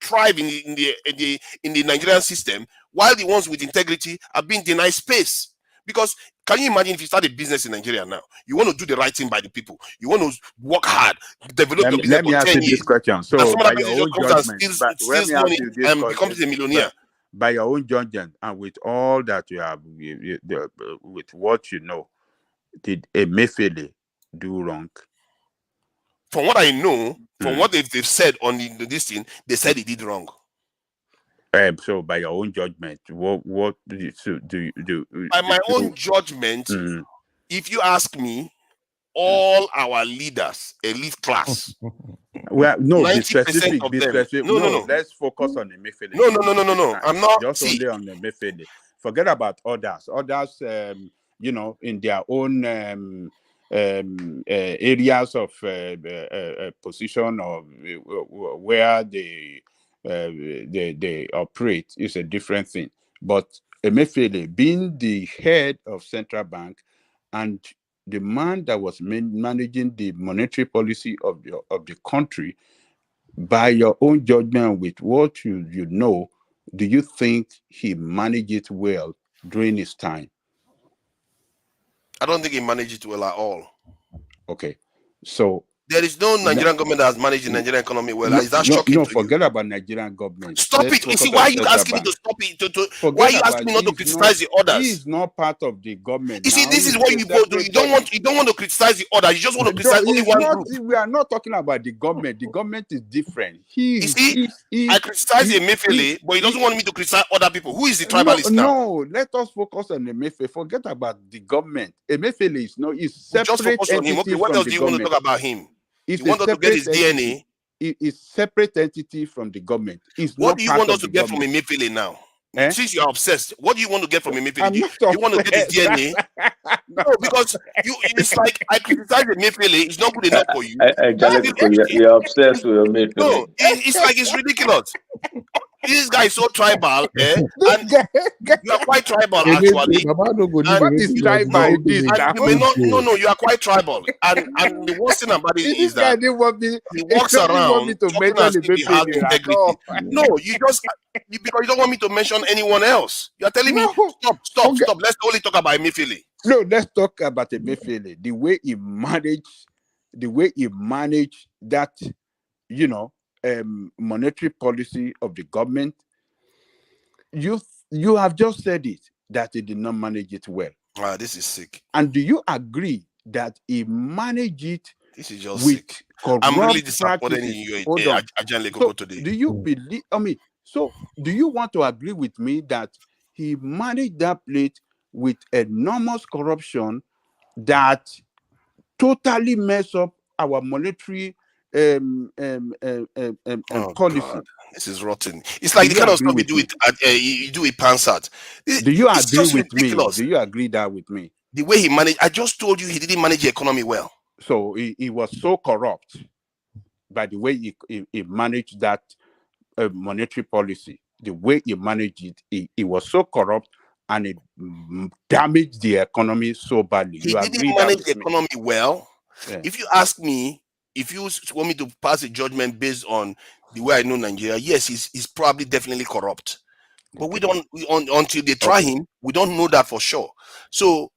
thrive in the Nigerian system, while the ones with integrity are being denied space. Because can you imagine if you start a business in Nigeria now? You want to do the right thing by the people. You want to work hard, develop your business Let me for ask 10 you years. this question. And So, some by other your person own just comes judgment, and but let steals me ask money you this and question. becomes a millionaire. By your own judgment, and with all that you have, with what you know, did Emefiele do wrong? From what I know, from what they've said on this thing, they said he did wrong. So, by your own judgment, what do you By my own judgment, if you ask me, all our leaders, elite class, well, no, be 90% specific. of Be them. specific. No. Let's focus on Emefiele. No. I'm not. Just only on Emefiele. Forget about others. Others, in their own areas of position or where they operate is a different thing. But Emefiele, being the head of central bank and the man that was managing the monetary policy of the country, by your own judgment, with what you know, do you think he managed it well during his time? I don't think he managed it well at all. Okay, so there is no Nigerian government that has managed the Nigerian economy well. Is that shocking to you? Forget about Nigerian government. Stop it. You see, why are you asking me to stop it? Why are you asking me not to criticize the others? He is not part of the government. You see, this is what you both do. You don't want to criticize the others. You just want to criticize only one group. We are not talking about the government. The government is different. I criticize Emefiele, but he doesn't want me to criticize other people. Who is the tribalist now? No, let us focus on Emefiele. Forget about the government. Emefiele is separate. Just focus on him. Okay, what else do you want to talk about him? You want us to get his DNA? It is separate entity from the government. What do you want us to get from Emefiele now? Since you are obsessed, what do you want to get from Emefiele? You want to get his DNA? No, because it's like I criticize Emefiele. It's not good enough for you. You're obsessed with Emefiele. No, it's like it's ridiculous. This guy is so tribal, and you are quite tribal actually. What is tribal? You are quite tribal, and the worst thing about it is that he walks around talking as if he has integrity. No, because you don't want me to mention anyone else. You are telling me stop. Let's only talk about Emefiele. No, let's talk about Emefiele. The way he managed that, monetary policy of the government. You have just said it, that he did not manage it well. This is sick. And do you agree that he managed it this is just with sick. corrupt I'm really disappointed in practices? you, today. Do you believe? So do you want to agree with me that he managed that plate with enormous corruption that totally mess up our monetary policy. God, this is rotten. It's like the kind of stuff you do with you do with Pansat. Do you agree just with ridiculous. me? Do you agree that with me? The way he managed, I just told you he didn't manage the economy well. So he was so corrupt by the way he managed that monetary policy. The way he managed it, it was so corrupt and it damaged the economy so badly. He didn't manage the economy well. Yeah. If you ask me, if you want me to pass a judgment based on the way I know Nigeria, yes, he's probably definitely corrupt. But we don't until they try him, we don't know that for sure. So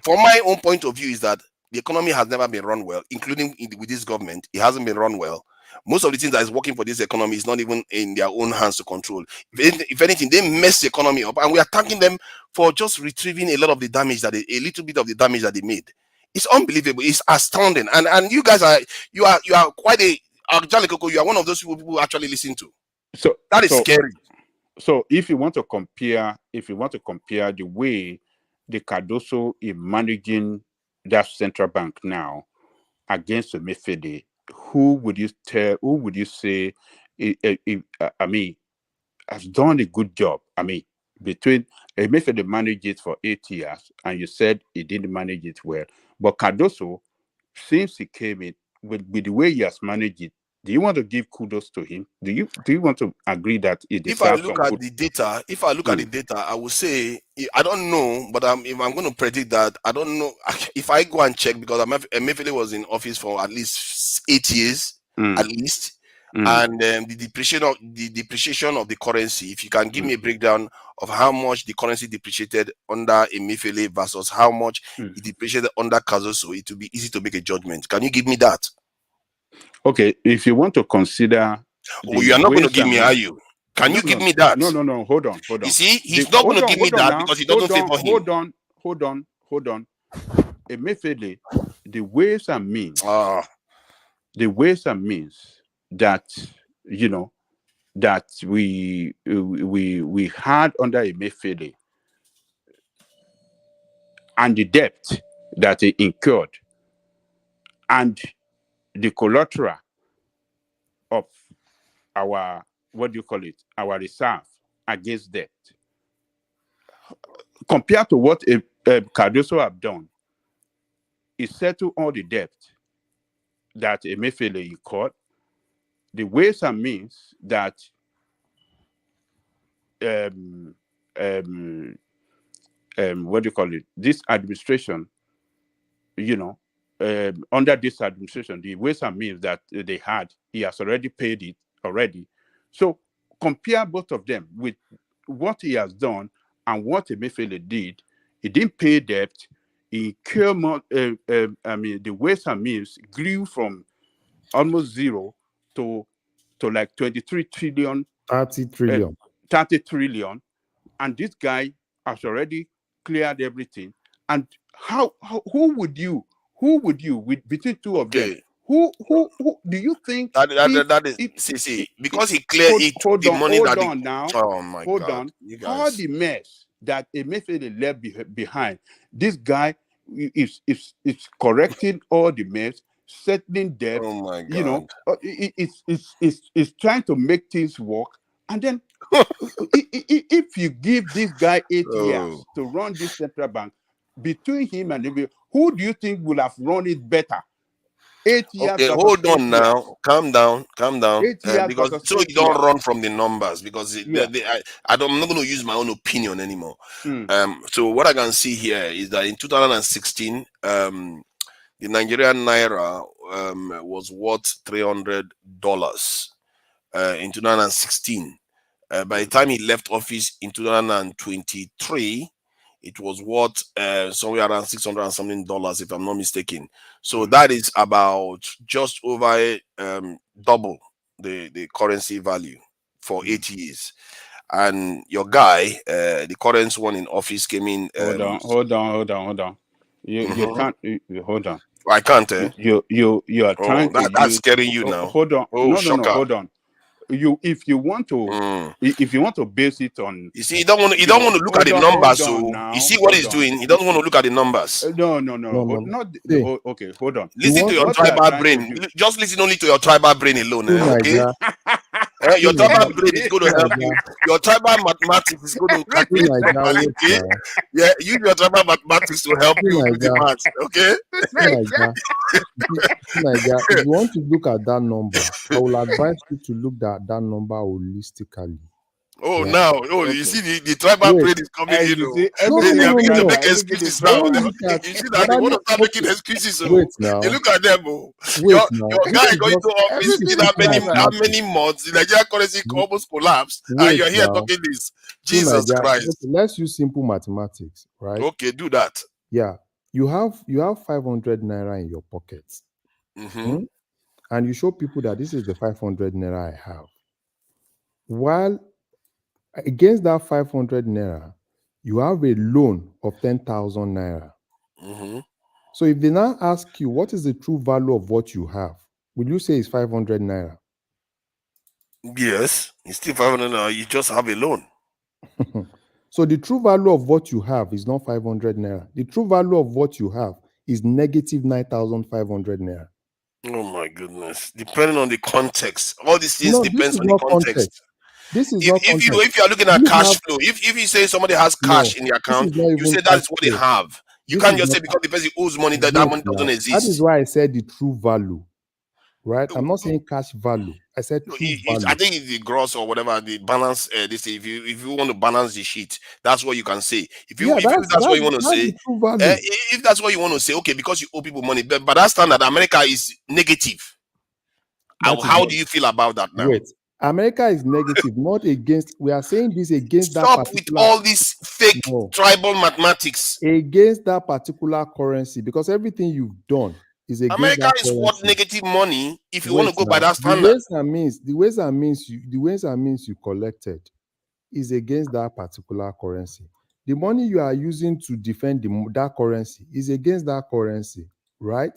from my own point of view is that the economy has never been run well, including with this government. It hasn't been run well. Most of the things that is working for this economy is not even in their own hands to control. If anything, they mess the economy up, and we are thanking them for just retrieving a lot of the damage that a little bit of the damage that they made. It's unbelievable. It's astounding. And you guys are quite a Angelico. You are one of those people who actually listen to. So that is scary. So if you want to compare the way the Cardoso is managing that central bank now against Emefiele, who would you say has done a good job? I mean, between Emefiele managed it for 8 years, and you said he didn't manage it well. But Cardoso, since he came in, with the way he has managed it, do you want to give kudos to him? Do you want to agree that it if I look at the data, at the data, I would say I don't know, but if I'm going to predict that, I don't know if I go and check, because Emefiele was in office for at least 8 years, at least. And the depreciation of the currency, if you can give me a breakdown of how much the currency depreciated under Emefiele versus how much it depreciated under Cardoso, it will be easy to make a judgment. Can you give me that? Okay, if you want to consider, you are not going to give me, are you? Can you give me that? No. Hold on. You see, he's not going to give me that because he doesn't favor him. Hold on. Emefiele, the ways and means that that we had under Emefiele, and the debt that he incurred, and the collateral of our our reserve against debt, compared to what Cardoso have done, is settle all the debt that Emefiele incurred, the ways and means that this administration, under this administration, the ways and means that they had, he has already paid it already. So compare both of them with what he has done and what Emefiele did. He didn't pay debt. He incurred more. The ways and means grew from almost zero to like 23 trillion. 30 trillion. 30 trillion. And this guy has already cleared everything. And who would you with between two of them? Who do you think that is because he cleared it? Hold the on, money hold that on now. Oh my hold God! On. All the mess that Emefiele left behind, this guy is correcting all the mess, settling debt. Oh my God! It's trying to make things work, and then if you give this guy 8 years to run this central bank, between him and Emefiele, who do you think will have run it better? 8 years. Okay, hold on now. Calm down. Because so you don't run from the numbers, because I'm not going to use my own opinion anymore. So what I can see here is that in 2016, the Nigerian naira was worth $300 in 2016. By the time he left office in 2023, it was worth somewhere around $600 and something, if I'm not mistaken. So that is about just over double the currency value for 8 years. And your guy, the current one in office, came in. Hold on. You can't. Hold on. I can't. You are trying to. That's scaring you now. Hold on. Oh, no. Hold on. if you want to base it on, you see, you don't want to look at the numbers. So you see what he's doing. He doesn't want to look at the numbers. No. See, Okay, hold on. Listen to your tribal brain. Just listen only to your tribal brain alone. Okay. Your tribal brain is going to help you. Your tribal mathematics is going to calculate properly. Okay? Yeah, use your tribal mathematics to help you with the maths. Okay? If you want to look at that number, I will advise you to look at that number holistically. Oh, right? Now, you see the tribal brain is coming in. They are beginning to make excuses now. You see that they want to start making excuses. Wait now. You look at them. Your guy going to office in how many months the Nigerian currency almost collapsed, and you're here talking this. Jesus Christ. Let's use simple mathematics, right? Okay, do that. Yeah, you have 500 naira in your pocket, and you show people that this is the 500 naira I have. While against that 500 naira, you have a loan of 10,000 naira. So if they now ask you what is the true value of what you have, will you say it's 500 naira? Yes, it's still 500 naira. You just have a loan. So the true value of what you have is not 500 naira. The true value of what you have is negative 9,500 naira. Oh my goodness! Depending on the context, all these things depends on the context. This is not if you are looking at cash flow, if you say somebody has cash in the account, you say that is what they have. You can't just say because the person owes money that money doesn't exist. That is why I said the true value, right? I'm not saying cash value. I said true value. I think it's the gross or whatever the balance. If you want to balance the sheet, that's what you can say. If that's what you want to say, if that's what you want to say, okay, because you owe people money, but that standard, America is negative. How do you feel about that now? Wait. America is negative, not against. We are saying this against that particular. Stop with all this fake tribal mathematics. Against that particular currency, because everything you've done is against America that is currency. worth negative money if you want to go by that standard. The ways and means you collected is against that particular currency. The money you are using to defend that currency is against that currency, right?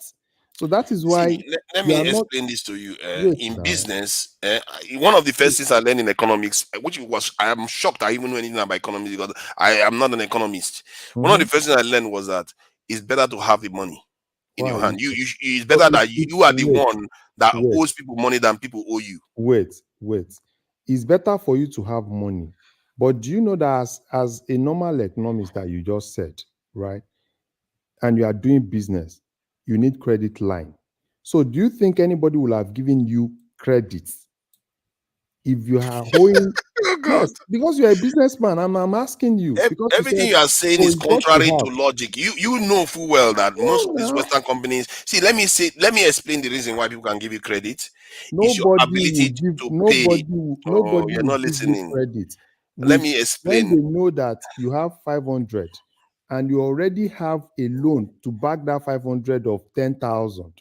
So that is why. Let me explain this to you. In business, one of the first things I learned in economics, which was I am shocked I even knew anything about economics because I am not an economist. One of the first things I learned was that it's better to have the money in your hand. It's better that you are the one that owes people money than people owe you. Wait. It's better for you to have money, but do you know that as a normal economist that you just said, right? And you are doing business, you need credit line. So do you think anybody will have given you credit if you are owing? Yes, because you're a businessman. I'm asking you. Everything you are saying is contrary to logic. You know full well that most of these Western companies. See, let me explain the reason why people can give you credit. It's your ability to pay. Nobody you're not listening. Credit. Let me explain. When they know that you have 500 and you already have a loan to back that 500 of 10,000.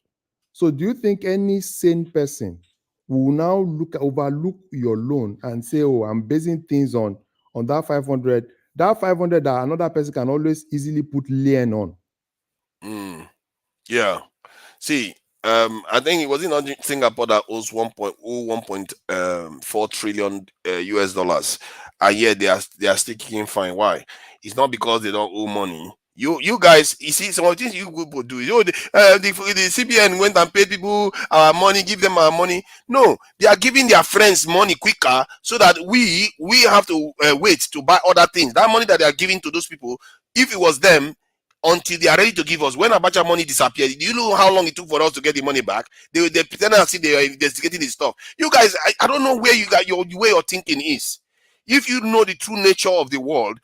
So do you think any sane person will now overlook your loan and say, oh, I'm basing things on that 500? That 500 that another person can always easily put lien on. Yeah. See, I think it was in Singapore that owes 1.4 trillion US dollars. And yet they are still kicking fine. Why? It's not because they don't owe money. You guys, you see, some of the things you people do. The CBN went and paid people our money, give them our money. No, they are giving their friends money quicker so that we have to wait to buy other things. That money that they are giving to those people, if it was them, until they are ready to give us. When Abacha money disappeared, do you know how long it took for us to get the money back? They pretend as if they are investigating the stuff. You guys, I don't know where you got the way your thinking is. If you know the true nature of the world,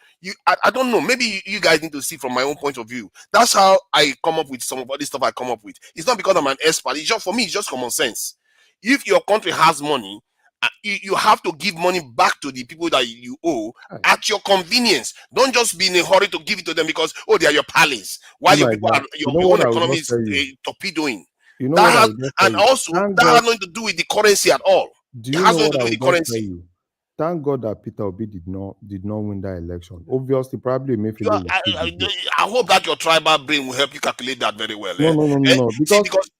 I don't know. Maybe you guys need to see from my own point of view. That's how I come up with some of all this stuff I come up with. It's not because I'm an expert. It's just for me. It's just common sense. If your country has money, you have to give money back to the people that you owe at your convenience. Don't just be in a hurry to give it to them because they are your pals. While your people are your own economy is torpedoing. That has nothing to do with the currency at all. It has nothing to do with the currency. Thank God that Peter Obi did not win that election. Obviously, probably I hope that your tribal brain will help you calculate that very well. No.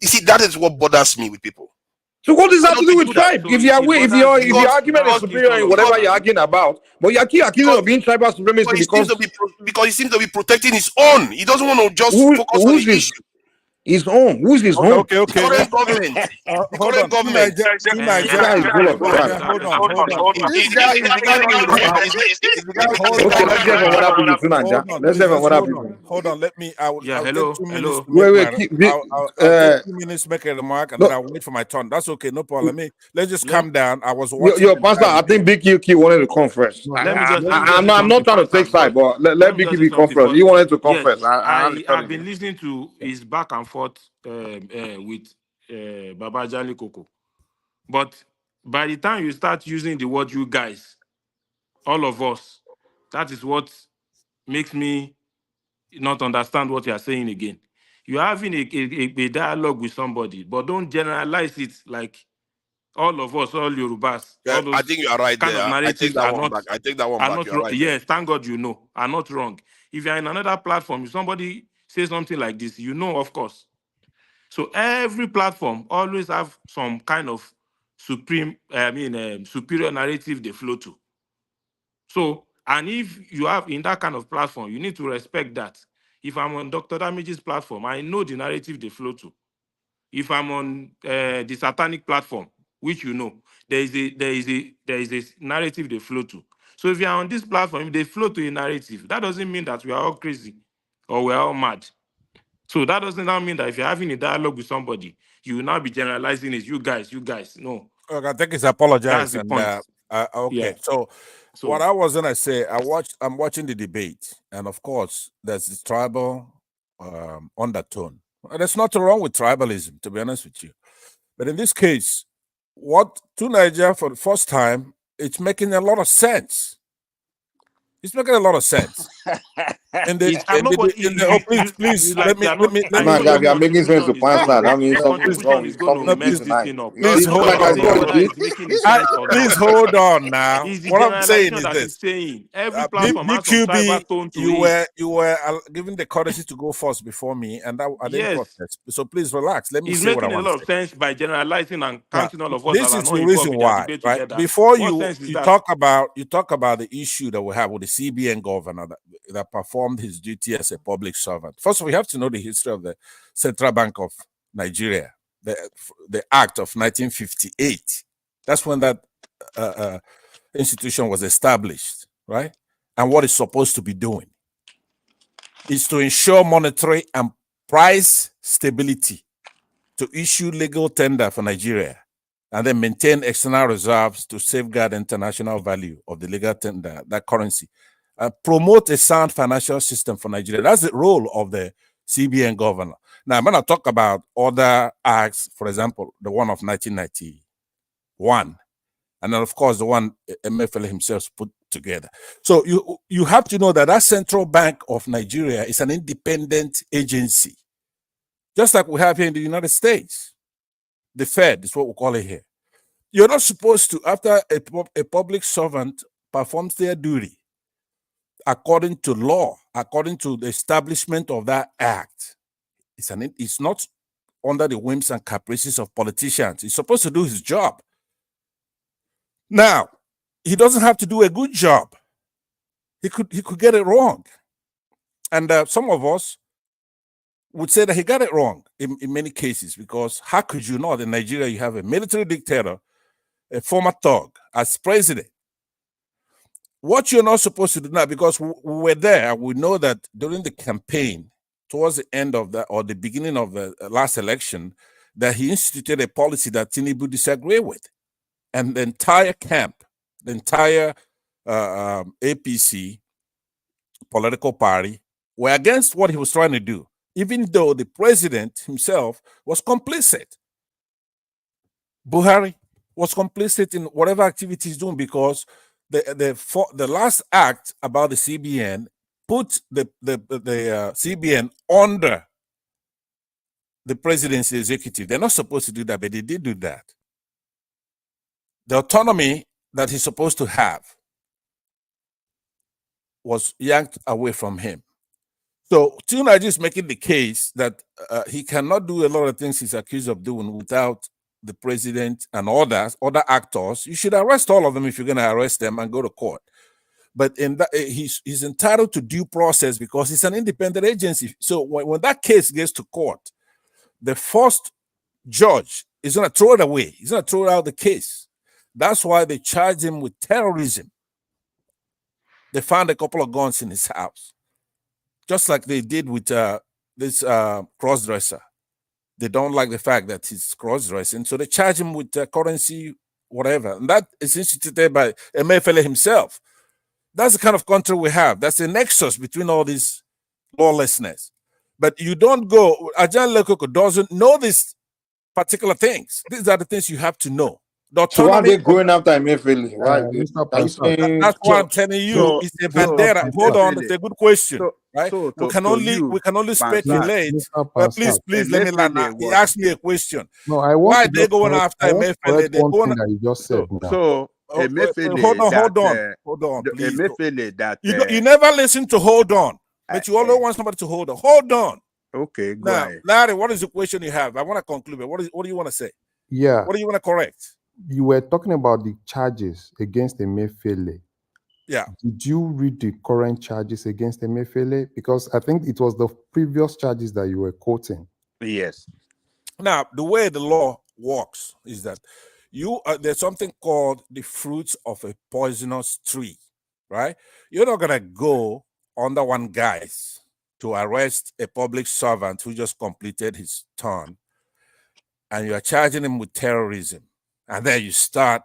You see, that is what bothers me with people. So what does I that have don't to do think with that tribe? So If you are if your argument is superior in whatever you're arguing about, but you're accusing of being tribal supremacy because because he seems to be protecting his own. He doesn't want to just focus on who's the issue. his own? Who's his own? The current government. The Hold current on. government. This guy is full of crap. Hold on. This guy is the guy Okay, let's hear from other people too, Nanja. Let's hear from other people. Hold on. Let me. I'll take 2 minutes to Wait, make keep, I'll take 2 minutes to make a remark, and no, then I'll wait for my turn. That's okay. No problem. Let's just calm down. I was your watching. pastor, I think Big QQ wanted to come first. I'm not trying to take side, but let Big QQ come first. He wanted to come first. I've been listening to his back and forth with Baba Jali Koko. But by the time you start using the word "you guys," all of us. That is what makes me not understand what you are saying again. You're having a dialogue with somebody, but don't generalize it like all of us, all Yorubas, Yeah, all I those think you are right kind of there. I take narratives that one back. I take that one back. You are right there. yes, thank God you know, are not wrong. If you're in another platform, if somebody says something like this, you know, of course. So every platform always have some kind of superior narrative they flow to. So, and if you have in that kind of platform, you need to respect that. If I'm on Dr. Damage's platform, I know the narrative they flow to. If I'm on the satanic platform, which you know, there is a narrative they flow to. So if you are on this platform, if they flow to a narrative, that doesn't mean that we are all crazy or we're all mad. So that doesn't now mean that if you're having a dialogue with somebody, you will now be generalizing it. You guys. No. Look, I think it's That's apologize the and point. okay. Yeah. So what So I was gonna say, I'm watching the debate, and of course there's this tribal undertone. There's nothing wrong with tribalism, to be honest with you. But in this case, what to Nigeria for the first time, it's making a lot of sense. It's making a lot of sense. And I'm not what please like let me I My know God, you are your making sense to contribution is point going that. to That means your something is wrong contribution with is going to something mess this tonight. thing up. please This hold man Nobody is can saying go on. whether deep. it's making a sense or Please not. hold on now. It's the What I'm saying generalization is that is this. saying every platform has some tribal DQB, tone to you it. were given the courtesy to go first before me, and that I didn't Yes, protest. So please relax. Let me it's say what I making a want to lot say. of sense by generalizing and Now, counting all of us that this are is not the involved reason in their why, debate right? together. Before What sense is you that? talk about the issue that we have with the CBN governor that performed his duty as a public servant. First, we have to know the history of the Central Bank of Nigeria, the Act of 1958. That's when that institution was established, right? And what it's supposed to be doing is to ensure monetary and price stability, to issue legal tender for Nigeria, and then maintain external reserves to safeguard international value of the legal tender, that currency. Promote a sound financial system for Nigeria. That's the role of the CBN governor. Now, I'm going to talk about other acts, for example, the one of 1991, and then, of course, the one MFL himself put together. So you have to know that Central Bank of Nigeria is an independent agency, just like we have here in the United States. The Fed is what we call it here. You're not supposed to, after a public servant performs their duty according to law, according to the establishment of that act, it's not under the whims and caprices of politicians. He's supposed to do his job. Now, he doesn't have to do a good job. He could get it wrong. And some of us would say that he got it wrong in many cases, because how could you not? In Nigeria, you have a military dictator, a former thug, as president. What you're not supposed to do now, because we were there, we know that during the campaign, towards the end of the or the beginning of the last election, that he instituted a policy that Tinubu disagreed with, and the entire camp, the entire APC political party, were against what he was trying to do, even though the president himself was complicit. Buhari was complicit in whatever activity he's doing, because the last act about the CBN put the CBN under the presidency executive. They're not supposed to do that, but they did do that. The autonomy that he's supposed to have was yanked away from him. So Tunaji is making the case that he cannot do a lot of things he's accused of doing without the president and other actors. You should arrest all of them if you're going to arrest them and go to court. But in that, he's entitled to due process because it's an independent agency. So when that case gets to court, the first judge is going to throw it away. He's going to throw out the case. That's why they charged him with terrorism. They found a couple of guns in his house, just like they did with this cross-dresser. They don't like the fact that he's cross-dressing, so they charge him with currency, whatever. And that is instituted by MFLA himself. That's the kind of country we have. That's a nexus between all this lawlessness. But you don't go, Ajan Lekoko doesn't know these particular things. These are the things you have to know. So why autonomy they of going after Emefiele? Why? Mr. Are you Pastor. saying? that's what I'm telling you. so It's a so bandera. Hold on, it's Emefiele, a good question, so right? so We to can you, only Bansat, speculate. Mr. But please, Pastor. let me land. Emefiele He was asked me a question. No, I want Why to are they just going correct. after I want to Emefiele? correct They're one going. thing that you just said now. Emefiele Hold on, please. Emefiele that You never listen to hold on, but you always want somebody to hold on. Hold on. okay, go Now, ahead. Larry, what is the question you have? I want to conclude. What do you want to say? Yeah, What do you want to correct? you were talking about the charges against Emefiele. Yeah. Did you read the current charges against Emefiele? Because I think it was the previous charges that you were quoting. Yes. Now, the way the law works is that there's something called the fruits of a poisonous tree, right? You're not gonna go under one guise to arrest a public servant who just completed his term, and you are charging him with terrorism, and then you start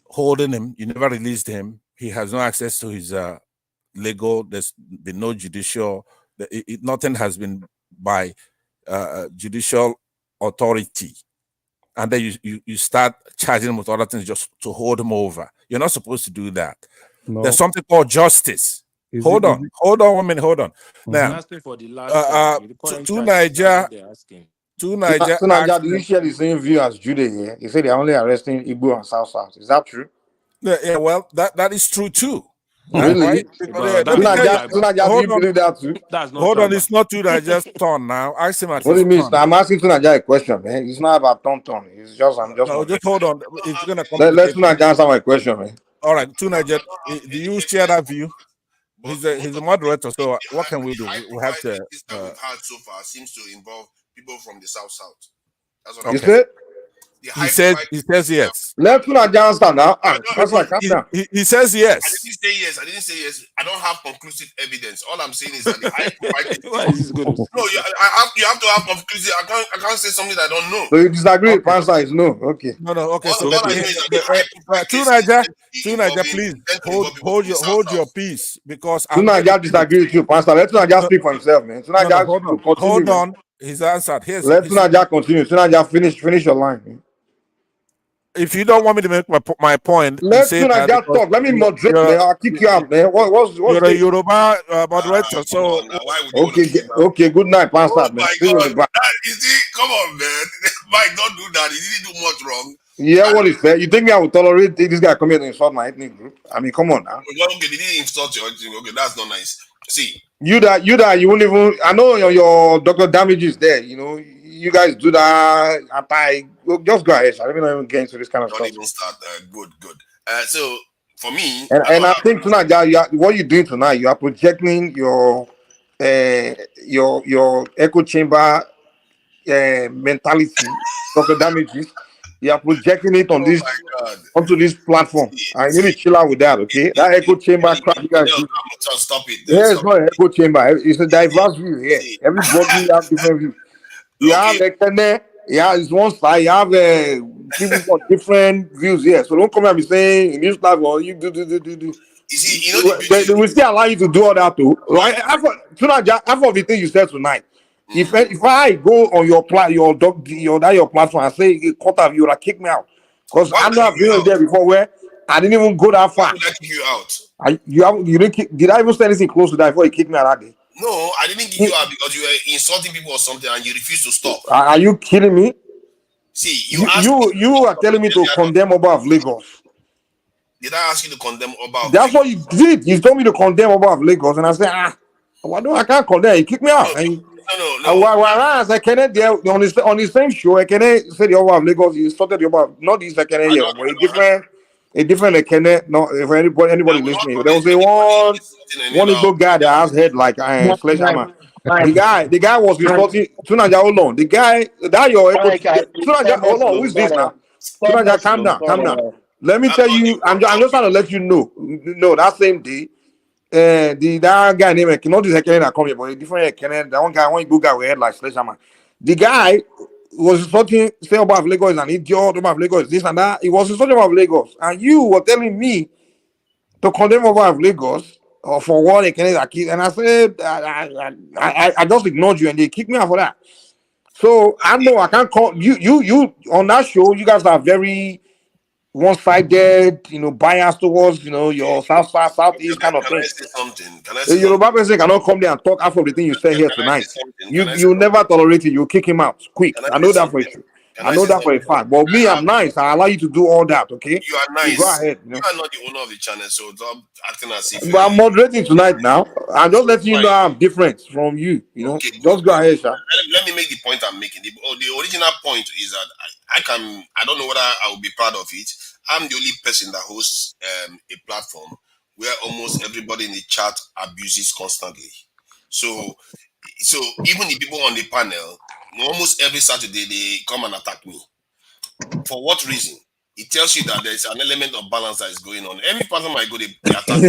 holding him. You never released him. He has no access to his legal. There's been no judicial. Nothing has been by judicial authority, and then you start charging him with other things just to hold him over. You're not supposed to do that. No. There's something called justice. Hold on 1 minute. Hold on. He's Now, asking for the last charge, the current to charges. That's Niger, what they're asking. to Niger, So now, do you share the same view as Jude here? He said they're only arresting Igbo and South South. Is that true? yeah, well, that is true too. Really? Right? But So that's now, not tribal. do you believe that too? That's not Hold on, tribal. it's not to Niger's turn now. Ask him at What do his you mean? turn. I'm asking Tunaja a question, man. It's not about ton. It's just I'm just No, wondering. just hold on. It's gonna Let complicate. Tunaja answer my question, man. All right, to Niger, do you share that view? He's a moderator, so what can we do? We have to. That we've had so far seems to involve people from the South. That's what You I'm said? He says yes. Let Tunaja answer now. Pastor, calm down. He says yes. I didn't say yes. I don't have conclusive evidence. All I'm saying is that the high profile. Why is this going to? No, you have to have conclusive. I can't say something that I don't know. So you disagree with Pastor is no. Okay. No. Okay. All So I know is that the high profile to Niger, please hold your peace because I'm here. Tunaja disagree with you, Pastor. Let Tunaja speak for himself, man. Tunaja continue. Hold on. He's answered. Let Tunaja continue. Tunaja finish your line. Man. If you don't want me to make my point, let say that Tunaja talk. Let me moderate, man. I'll kick you out, man. What's you're a Yoruba moderator, so okay. Good night, Pastor. Oh Man. my God! You see, come on, man. Mike, don't do that. He didn't do much wrong. Yeah, what is fair? You think me I will tolerate this guy come here and insult my ethnic group? I mean, come on now. Well, okay, they didn't insult your thing. Okay, that's not nice. See, you won't even. I know your doctor damages there. You know, you guys do that. Just go ahead. Let me not even get into this kind of don't stuff. even start. Good. So for me, and I think tonight, what you're doing tonight, you are projecting your echo chamber mentality, Dr. Damages. You are projecting it on onto this platform. I need to chill out with that, okay? That echo chamber crap you guys do. Stop it. It's not an echo chamber. It's a diverse view here. Everybody have different views. You have it's one side. You have people from different views here. So don't come and be saying in this life, well, you do. You see, they will still allow you to do all that too, right? Half of the thing you said tonight. If I go on your platform and say a quarter of you, will kick me out because I'm not been there before where I didn't even go that far. Why would I kick you out? You didn't did I even say anything close to that before you kicked me out that day? No, I didn't kick you out because you were insulting people or something and you refused to stop. Are you kidding me? See, you are telling me to condemn Oba of Lagos. Did I ask you to condemn Oba of That's what you did. You told me to condemn Oba of Lagos, and I said, I can't condemn. He kicked me out. No. Whereas I can't on the same show, I can't say the Oba of Lagos. He started the Oba, not this I can't hear, but a different I can't. No, if anybody listening, there was a one Igbo guy that has head like sledgehammer. The guy was insulting Tunaja. Hold on, the guy that your Tunaja. Hold on, who is this now? Tunaja, calm down. Let me tell you, I'm just trying to let you know. No, that same day, that guy named not this Ekene that come here, but a different Ekene. That one Igbo guy with head like sledgehammer. The guy was insulting, say about Lagos is an idiot, about Lagos is this and that. He was insulting about Lagos, and you were telling me to condemn about Lagos or for what Ekene that kid. And I said, I just ignored you, and they kicked me out for that. So I know I can't call you on that show. You guys are very one-sided, biased towards your southeast kind of Can I thing. say something? Can I The say something? Yoruba person cannot come there and talk half of the thing you say here Can I say tonight. something? You Can I say you something? never tolerate it. You kick him out quick. Can I I say know that for something? it. Can I I know say that for a something? fact. But me, I'm nice. I allow you to do all that. Okay, You are you go nice. ahead. You are not the owner of the channel, so stop acting as if But I'm moderating tonight now. I'm just so letting you know fine. I'm different from you. Okay, good, Just go good. ahead, sir. Let me make the point I'm making. The original point is that I don't know whether I will be proud of it. I'm the only person that hosts a platform where almost everybody in the chat abuses constantly. So even the people on the panel, almost every Saturday they come and attack me. For what reason? It tells you that there's an element of balance that is going on. Every platform I go, they attack me.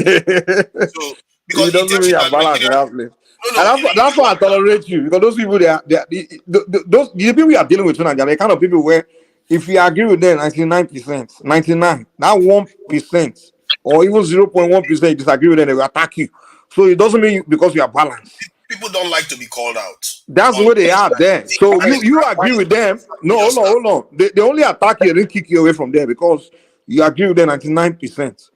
So because It it doesn't tells mean you you're that balanced in Nigeria, that place. no, And that's why I tolerate you, because those people those the people we are dealing with tonight, they're the kind of people where if you agree with them 99%, 99, that 1% or even 0.1% you disagree with them, they will attack you. So it doesn't mean because you are balanced. people don't like to be called out. That's On where they are there. So you agree with them. No, hold on. They only attack you and then kick you away from there because you agree with them 99%.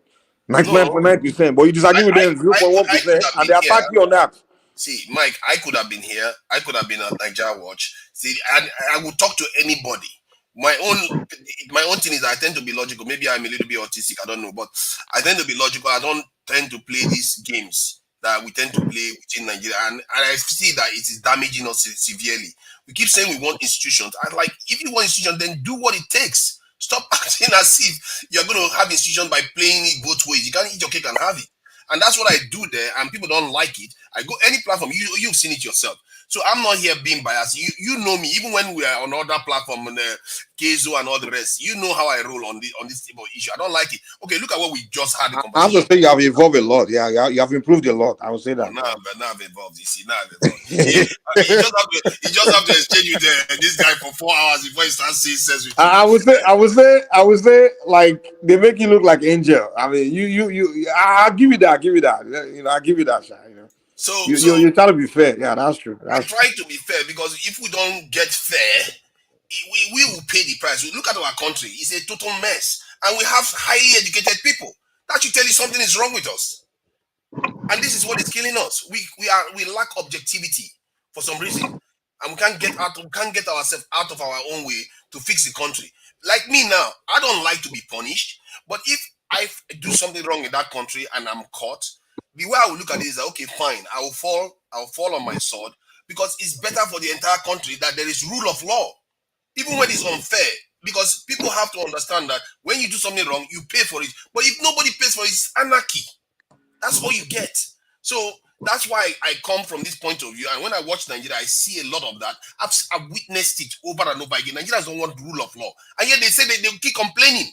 No, 99.9%, but you disagree with them I could 0.1%, have and been they here. attack you on that. See, Mike, I could have been here. I could have been at Nigeria Watch. See, I would talk to anybody. My own thing is I tend to be logical. Maybe I'm a little bit autistic. I don't know, but I tend to be logical. I don't tend to play these games that we tend to play within Nigeria, and I see that it is damaging us severely. We keep saying we want institutions. I like if you want institutions, then do what it takes. Stop acting as if you're going to have institutions by playing it both ways. You can't eat your cake and have it. And that's what I do there, and people don't like it. I go any platform, you've seen it yourself. So I'm not here being biased. You know me, even when we are on other platform, on the Kezo and all the rest, you know how I roll on this type of issue. I don't like it. Okay, look at what we just had the I have to conversation. say you have evolved a lot. Yeah, you have improved a lot. I would say that. Now I've evolved. You see, now I've evolved. You just have to exchange with this guy for 4 hours before he starts saying sense with you. I would say, like they make you look like angel. I mean, I'll give you that. I'll give you that. I'll give you that, Sha, So you're trying to be fair. Yeah, that's true. I'm trying to be fair because if we don't get fair, we will pay the price. We look at our country; it's a total mess, and we have highly educated people. That should tell you something is wrong with us. And this is what is killing us. We lack objectivity for some reason, and we can't get ourselves out of our own way to fix the country. Like me now, I don't like to be punished, but if I do something wrong in that country and I'm caught, the way I will look at it is that, okay, fine, I'll fall on my sword because it's better for the entire country that there is rule of law, even when it's unfair. Because people have to understand that when you do something wrong, you pay for it. But if nobody pays for it, it's anarchy. That's all you get. So that's why I come from this point of view. And when I watch Nigeria, I see a lot of that. I've witnessed it over and over again. Nigerians don't want rule of law. And yet they say they keep complaining.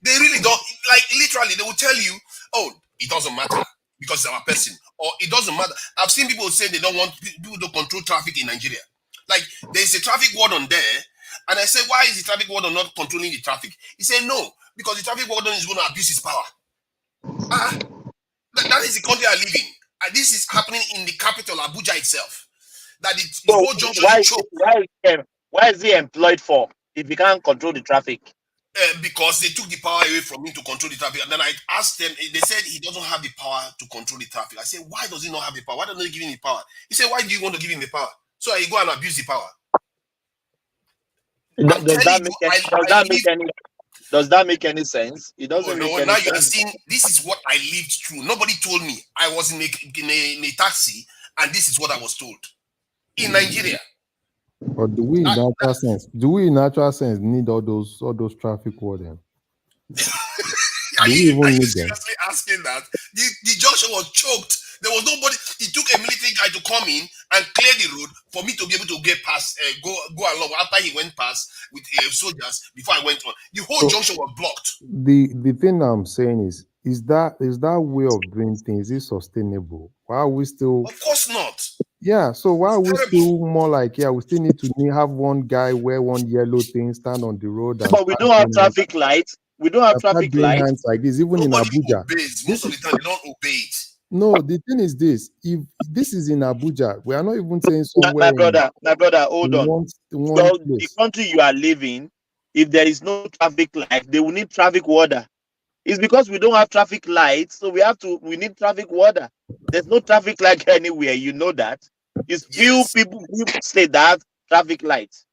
They really don't. Like, literally, they will tell you, oh, it doesn't matter because it's our person. Or it doesn't matter. I've seen people say they don't want people to control traffic in Nigeria. Like, there's a traffic warden there. And I say, why is the traffic warden not controlling the traffic? He said, no, because the traffic warden is going to abuse his power. That is the country I live in. And this is happening in the capital, Abuja itself. That the whole junction is choked. Why is he employed for if he can't control the traffic? Because they took the power away from him to control the traffic. And then I asked them, they said he doesn't have the power to control the traffic. I said, why does he not have the power? Why don't they give him the power? He said, why do you want to give him the power? So I go and abuse the power. Does that make any sense? It doesn't make any now sense. you are seeing, this is what I lived through. Nobody told me. I was in a taxi, and this is what I was told. In Nigeria. But do we in natural sense need all those traffic wardens? Are you seriously asking that? The junction was choked. There was nobody. It took a military guy to come in and clear the road for me to be able to get past, go along. After he went past with soldiers, before I went on, the whole junction was blocked. The thing I'm saying is that way of doing things is sustainable? Why are we still? Of course not. Yeah, so why are we still more like, we still need to have one guy wear one yellow thing, stand on the road, and but we don't have traffic lights. We don't have traffic lights. hands like this, even in Abuja. Most of the time, they don't obey it. No, the thing is this: if this is in Abuja, we are not even saying My, somewhere my brother, hold in on. one Well, the place. country you are living, if there is no traffic light, they will need traffic warder. It's because we don't have traffic lights, so we need traffic warder. There's no traffic light anywhere, you know that. It's few few states that have traffic lights.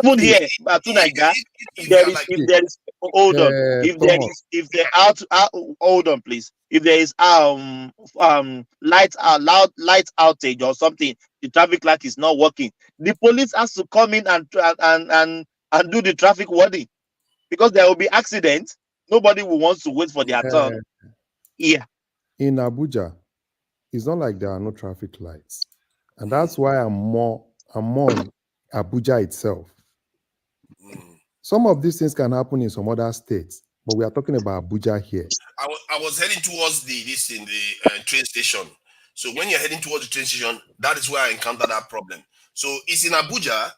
Even See, here, to Niger, If you are like, see, hold on. Thomas, If there hold on, please. If there is light outage or something, the traffic light is not working. The police has to come in and do the traffic warning because there will be accidents. Nobody will want to wait for their turn. Yeah. in Abuja, it's not like there are no traffic lights, and that's why I'm on Abuja itself. Some of these things can happen in some other states, but we are talking about Abuja here. I was heading towards the train station. So when you're heading towards the train station, that is where I encountered that problem. So it's in Abuja,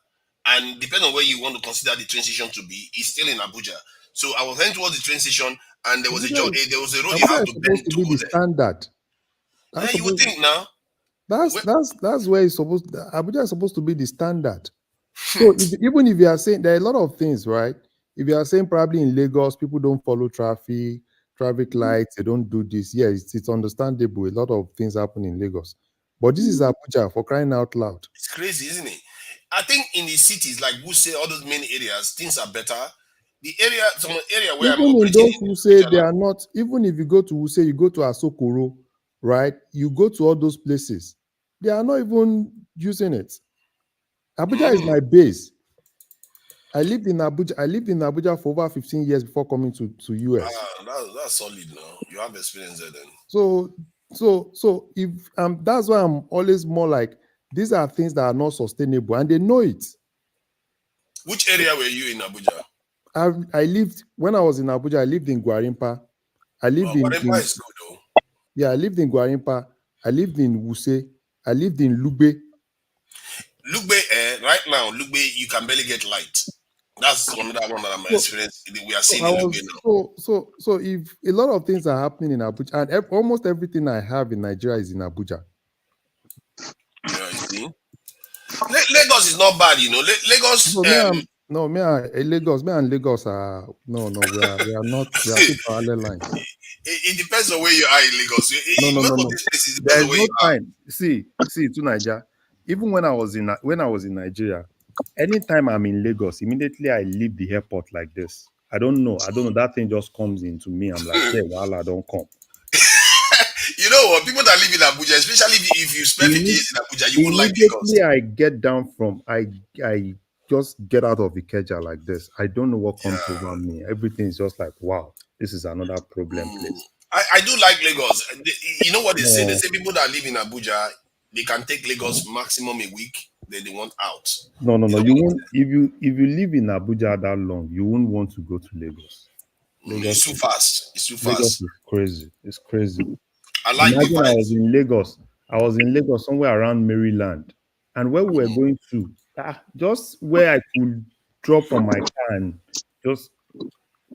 and depending on where you want to consider the train station to be, it's still in Abuja. So I was heading towards the train station, and there was a road you have Abuja to is supposed bend to to be go the there. standard. Yeah, you would think now. That's where it's supposed. Abuja is supposed to be the standard. So even if you are saying there are a lot of things, right? If you are saying probably in Lagos people don't follow traffic lights, they don't do this. Yeah, it's understandable. A lot of things happen in Lagos, but this is Abuja, for crying out loud. It's crazy, isn't it? I think in the cities like Wuse, all those main areas, things are better. Some area where I'm Even in operating those who say they are not, even if you go to Wuse, you go to Asokoro, right? You go to all those places, they are not even using it. Abuja is my base. I lived in Abuja for over 15 years before coming to US. That's solid now. You have experience there then. So if that's why I'm always more like these are things that are not sustainable, and they know it. Which area were you in Abuja? I lived when I was in Abuja. I lived in Guarimpa. I lived Guarimpa is good though. Yeah, I lived in Guarimpa. I lived in Wuse. I lived in Lugbe. Lugbe, right now, Lugbe, you can barely get light. That's another one that I'm experiencing. We are seeing in Lugbe now. So if a lot of things are happening in Abuja, and almost everything I have in Nigeria is in Abuja. Yeah, you see, Lagos is not bad, you know. Lagos. Lagos. Me and Lagos are we are not. We are two parallel lines. It depends on where you are in Lagos. No. These places, it There depends is on where no you are. time. See to Nigeria. Even when I was in Nigeria, anytime I'm in Lagos, immediately I leave the airport like this. I don't know. That thing just comes into me. I'm like, yeah, well, I don't come. You know what? People that live in Abuja, especially if you spend 50 years in Abuja, you won't like Lagos. Immediately I get down from I just get out of Ikeja like this. I don't know what comes over me. Everything is just like, wow, this is another problem place. I do like Lagos. You know what they say? They say people that live in Abuja, they can take Lagos maximum a week, then they want out. No. You won't if you live in Abuja that long, you won't want to go to Lagos. It's too fast. It's too Lagos fast. is crazy. It's crazy. I like Imagine the I vibes. was in Lagos, somewhere around Maryland, and where we were going to, just where I could drop from my car and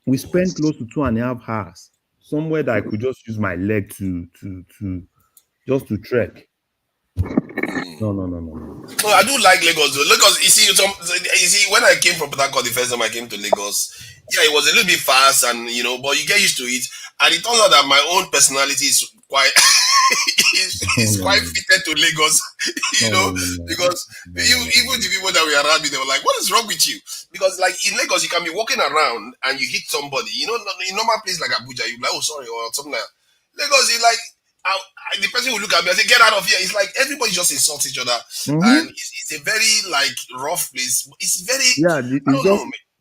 we spent close to 2.5 hours somewhere that I could just use my leg to trek. No. Oh, I do like Lagos though. Lagos, you see, when I came from Port Harcourt the first time I came to Lagos, yeah, it was a little bit fast, and but you get used to it. And it turns out that my own personality is quite is quite fitted to Lagos, because even the people that were around me, they were like, "What is wrong with you?" Because like in Lagos, you can be walking around and you hit somebody. In normal place like Abuja, you be like, "Oh, sorry," or something like that. Lagos, you like. The person will look at me and say, "Get out of here." It's like everybody just insults each other, and it's a very like rough place. It's very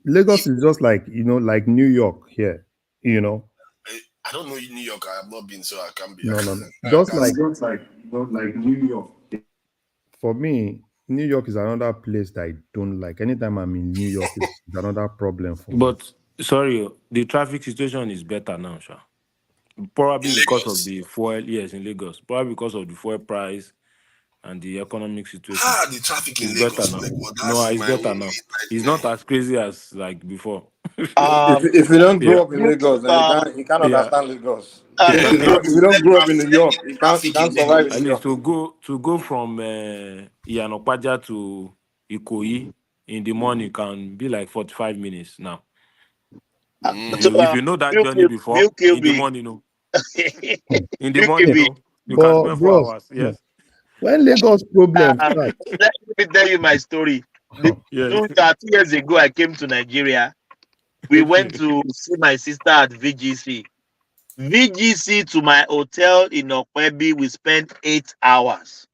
Lagos is just like like New York here, I don't know New York. I have not been, so I can't be. No. Just like New York. For me, New York is another place that I don't like. Anytime I'm in New York, it's another problem for me. But sorry, the traffic situation is better now, Sha. Probably because of the fuel. Yes, in Lagos. Probably because of the fuel price and the economic situation. Ah, the traffic in It's better Lagos, now. like, well, No, that's it's my better own now. It's nightmare. not as crazy as like before. If you don't Yeah. grow up in Lagos, then you can't Yeah. understand Lagos. You If can you don't grow up in New York, you traffic in can't survive in Lagos. New at least York. to go from Iyanopaja to Ikoyi in the morning can be like 45 minutes now. So, If you know that journey before in the morning, no. In the morning, no, you can But spend 4 bros, hours. Yes. when Lagos problem start, let me tell you my story. Yes. 2 years ago, I came to Nigeria. We went to see my sister at VGC. VGC to my hotel in Okwebi, we spent 8 hours.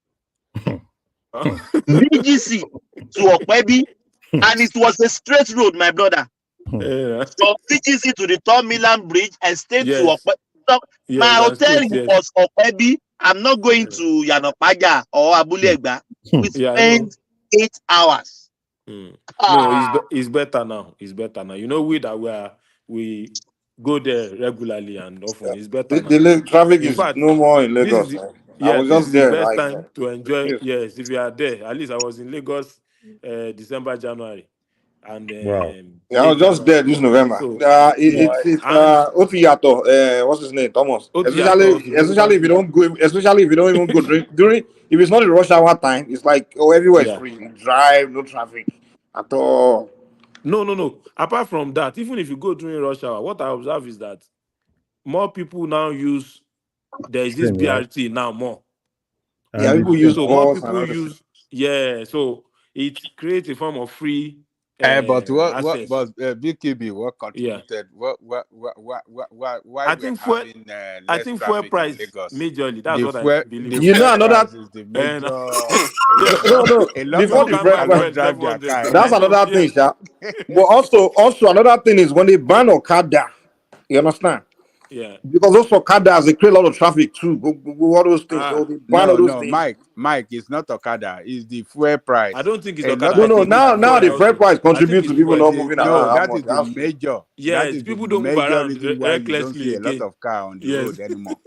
VGC to Okwebi, and it was a straight road, my brother. Yeah. From VGC to the Tom Milan Bridge, I stayed to Yes. Okwebi. So my Yes, and hotel straight, yes. was Okwebi. I'm not going to Yanopaja or Abulegba. We Yeah, I know. spent 8 hours. No, Ah, it's better now. It's better now. You know, we go there regularly and often. It's better now. The traffic In is fact, no more in this is Lagos. the, I yeah, was this just is the there, best like, time to enjoy. yes. Yes, if you are there. At least I was in Lagos, December, January, and wow. Yeah, I late was just there January. this November. So It's and Opiato. What's his name? Thomas. Otiato Especially also very fast. if you don't go, especially if you don't even go during. If it's not the rush hour time, it's like everywhere is Yeah. free. You drive, no traffic at all. No. Apart from that, even if you go during rush hour, what I observe is that more people now use. There is this Train, right? BRT now more. Yeah, And the people train. use So more bus and people everything. use, yeah. So it creates a form of free But access. BKB, what Yeah, contributed? Why I we're think having less fuel traffic in price Lagos? majorly. That's The what I fuel, believe. the You fuel know another. price is the And major. yes, No, now no. A lot Before of people the can people fuel buy price, fuel cannot drive their 700. car that's I anymore. know. another thing, Yes. sha. But also another thing is when they ban Okada. You understand? Yeah. Because those Okadas they create a lot of traffic too. All those things. So Ah, they ban all those No, things. Mike, it's not Okada. It's the fuel I price. don't think it's A lot Okada. No, I of no. think people it's Now cannot the fuel freight drive. also. price I think contribute it's to people fuel. not moving No, around that that much. is the That's true. major. That Yes, is the people don't move major around reason why you don't recklessly see a lot again. of car on the Yes. road anymore.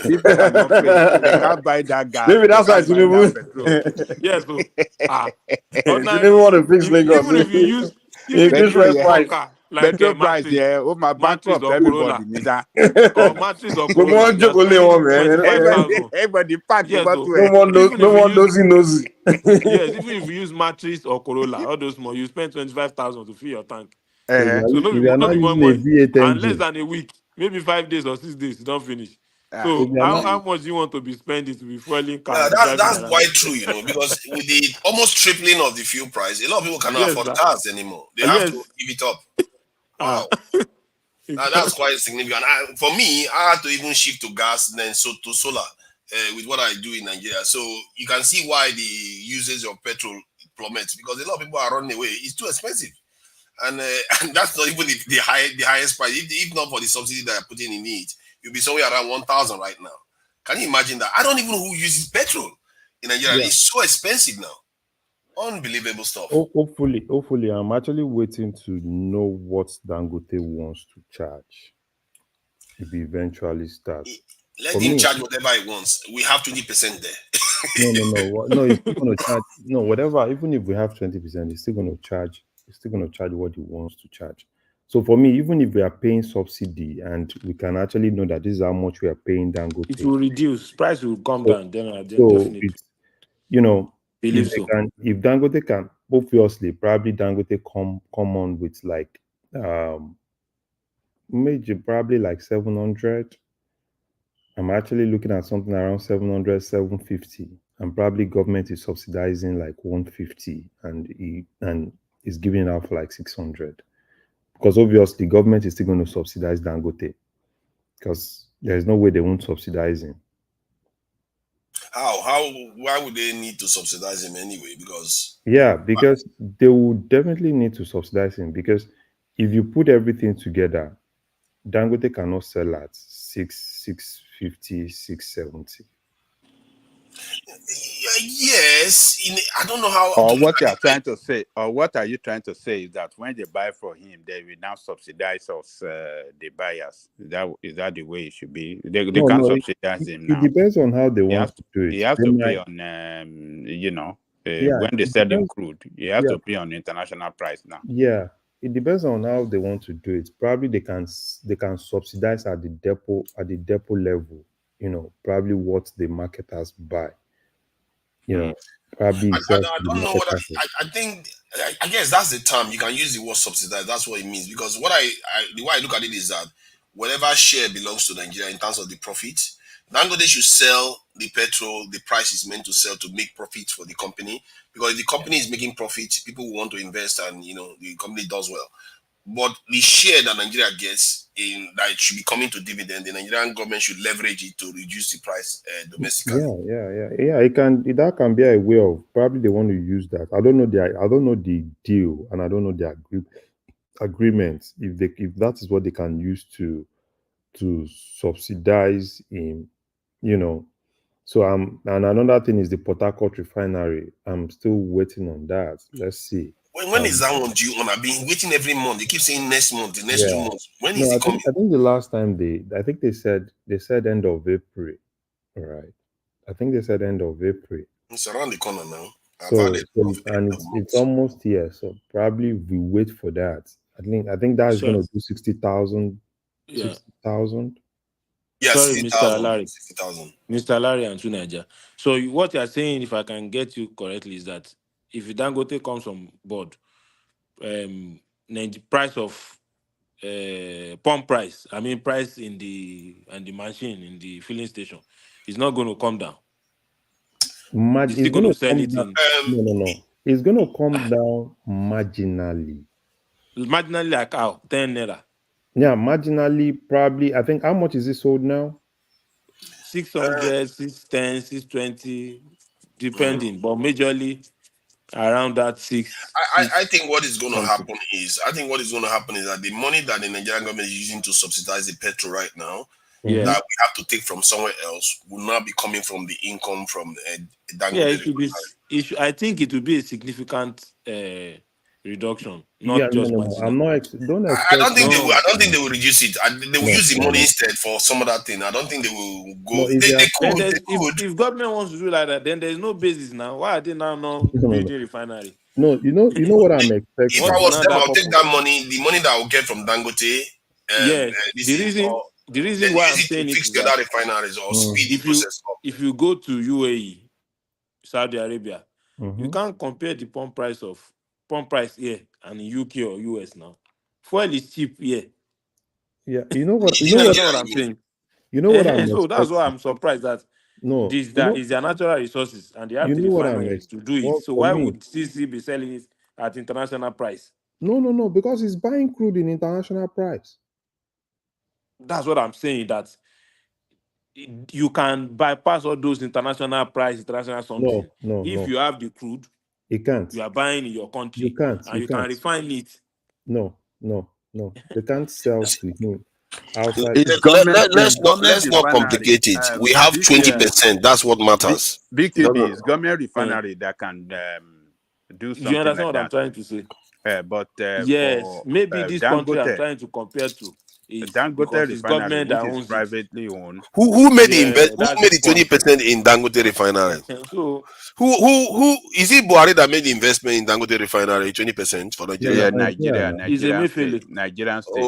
People cannot pay. They can't buy that gas. Maybe They that's why can't buy that Tinubu. petrol. Yes. So Tinubu ordinarily, want to fix if, Lagos. even if you use even if Increase you Petrol, use freight yeah. small price. car like Petrol price, yeah. Oh, my Matrix bankrupt or everybody. Corolla, Nida. Matrix or No more Corolla, you are joke only spending one man. 25,000. Everybody pack Yes, about so to even No if you more use nosy. yes, even if you use Matrix or Corolla, all those small, you spend 25,000 to fill your tank. So uh if So you are no not be more using a money. V8 And less engine, than a week, maybe 5 days or 6 days, you don't finish. Ah, if So you are not, how much do you want to be spending to be fueling car Yeah, and be driving that's around? quite true, because with the almost tripling of the fuel price, a lot of people cannot Yes, afford sir. cars anymore. They have to Yes. give it up. Ah. Wow. That's quite significant. For me, I had to even shift to gas, then to solar with what I do in Nigeria. So you can see why the usage of petrol plummets, because a lot of people are running away. It's too expensive, and and that's not even the highest price. If not for the subsidy that I'm putting in it, you'll be somewhere around 1,000 right now. Can you imagine that? I don't even know who uses petrol in Nigeria. yeah. It's so expensive now. Unbelievable stuff. Hopefully, I'm actually waiting to know what Dangote wants to charge if he eventually starts. Let For him me, charge whatever he wants. We have 20% there. no. He's still going to charge. No, whatever. Even if we have 20%, he's still going to charge. He's still going to charge what he wants to charge. So for me, even if we are paying subsidy and we can actually know that this is how much we are paying Dangote, It will reduce. Price will come so down. Then so definitely. it's if Believe they so. can, if Dangote can, obviously, probably Dangote come on with like maybe probably like 700. I'm actually looking at something around 700, 750, and probably government is subsidizing like 150, and is giving out for like 600, because obviously government is still going to subsidize Dangote, because there's no way they won't subsidize him. Why would they need to subsidize him anyway? Because Yeah, because they will definitely need to subsidize him, because if you put everything together, Dangote cannot sell at 650, 670. Yes, I don't know how Or to look what at you it. are trying to say, or what are you trying to say is that when they buy from him, they will now subsidize us, the buyers. Is that the way it should be? They No, can't no, subsidize him it now. depends on how they He want has to do he it. has They to pay might, on yeah, when they it sell him depends. crude, he has Yeah, to pay on international price now. yeah, it depends on how they want to do it. Probably they can subsidize at the depot level. Probably what the marketers buy. Probably I, it sells I to the don't know what marketers. I think. I guess that's the term you can use the word subsidize. That's what it means because the way I look at it is that whatever share belongs to Nigeria in terms of the profit, Dangote should sell the petrol. The price is meant to sell to make profit for the company because if the company is making profit, people will want to invest and the company does well. But the share that Nigeria gets in that it should be coming to dividend, the Nigerian government should leverage it to reduce the price domestically. Yeah. That can be a way of probably they want to use that. I don't know the deal and I don't know the agreement if that is what they can use to subsidize in. So and another thing is the Port Harcourt refinery. I'm still waiting on that. Let's see. When is that one due on? I've been waiting every month. They keep saying next month, the next 2 Yeah. months. When is No, it coming? I think the last time they said end of April. Right. I think they said end of April. It's around the corner now. I've had So, it so and it's almost here. So probably we wait for that. I think that is Sure. going to do 60,000. Yeah. 60,000. Yeah, Sorry, 60,000. Mr. Larry. 60,000. Mr. Larry and Tunaja. So what you are saying, if I can get you correctly, is that if Dangote comes on board, the price of pump price, price in the machine in the filling station, is not going to come down. It's still It's going going to to sell come it down. in No. It's going to come down marginally. marginally, like how 10 naira, Yeah, marginally. Probably. I think how much is it sold now? 600, 610, 620, depending, but majorly around that I think what is going to something. happen is that the money that the Nigerian government is using to subsidize the petrol right now, Yeah. that we have to take from somewhere else, will not be coming from the income from Dangote. Yeah, it will be. I think it will be a significant reduction, Yeah, not just no. marginal. I'm not. Don't I expect. don't think they will. I don't think they will reduce it. They will No, use the money no. instead for some other thing. I don't think they will go. No, if They they could. are They could. If government wants to do like that, then there's no basis now. Why are they now not no. building refinery? No, you know what I'm If expecting. I What's was now them, that I'll take purpose? that money, the money that I will get from Dangote, Yes, this thing, or the then reason why I'm use it to saying it fix is the that other refineries or speed the process up. if you go to UAE, Saudi Arabia, you Mhm. can't compare the pump price here and in UK or US now. Fuel is cheap here. Yeah, you know what? You understand what I'm saying? You know what I'm So that's why expecting. I'm surprised that No, that is their natural resources and they have you the know what refineries to do it. well, So for why me. would CC be selling it at international price? No, because it's buying crude in international price. That's what I'm saying. That you can bypass all those international price, international something. If No. you have the crude, You can't. you are buying in your country, You can't. and you can refine it. No. They can't sell to him outside. It's government. It's government Let's not refinery. complicate it. We have Yeah. 20%. That's what matters. Big No, TB no. is government refinery that can do something You understand like what I'm that. trying to say? But Yes, for maybe this country I'm Dangote, trying to compare to is Dangote because it's refinery, government that which is owns it. privately owned. Who made the Yeah, Who that's made the the point. 20% in Dangote refinery? So Who is it? Buhari that made the investment in Dangote refinery 20% for Nigeria? Yeah, it's Nigerian Emefiele. state, Nigerian state.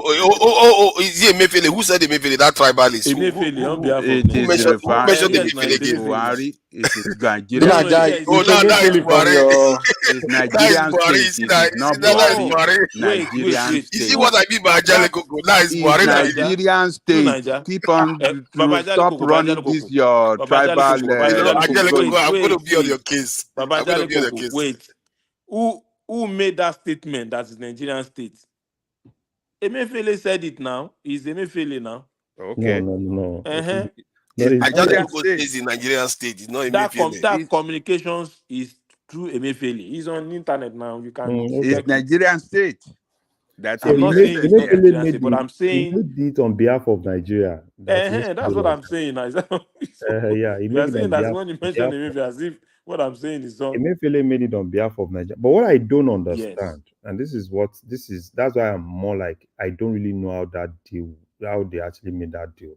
Is it Emefiele? Who said Emefiele? That tribalist. Emefiele on behalf of It is the Nigeria. Who mentioned Yes, now Emefiele it's it's again? Emefiele now. Buhari. It is No, Nigerian. yeah, Oh, it's no, that is Emefiele. Buhari. It's That is Nigerian Buhari. state. You see It that? is not That is Buhari. Buhari. Wait. Nigerian You see state. what I mean by Ajale Koko? That is Is Buhari. Nigerian state. Naija. Keep on Baba Jale stop Koko, Baba Jale running this Koko. your Baba Jale tribal Koko, Baba Jale Koko. Ajale Koko, I'm going to be on your Wait. case. Baba I'm going to Jale be on your Koko, case. wait. Who made that statement that is Nigerian state? Emefiele said it now. Is Emefiele now? Okay. No. Uh-huh. Ajale Koko stays in Nigerian state. It's not Emefiele. That communications is through Emefiele. He's on the internet now. You can It's check it. Nigerian state. That So I'm not saying it's not yeah. Emefiele Nigerian state, but I'm he saying made it on behalf of Nigeria. That he needs to that's do what like I'm saying. Now. that. Yeah, he You made are it saying on that when you mention behalf Emefiele as if What I'm saying is not. Emefiele made it on behalf of Nigeria. But what I don't Yes. understand, and that's why I'm more like I don't really know how they actually made that deal.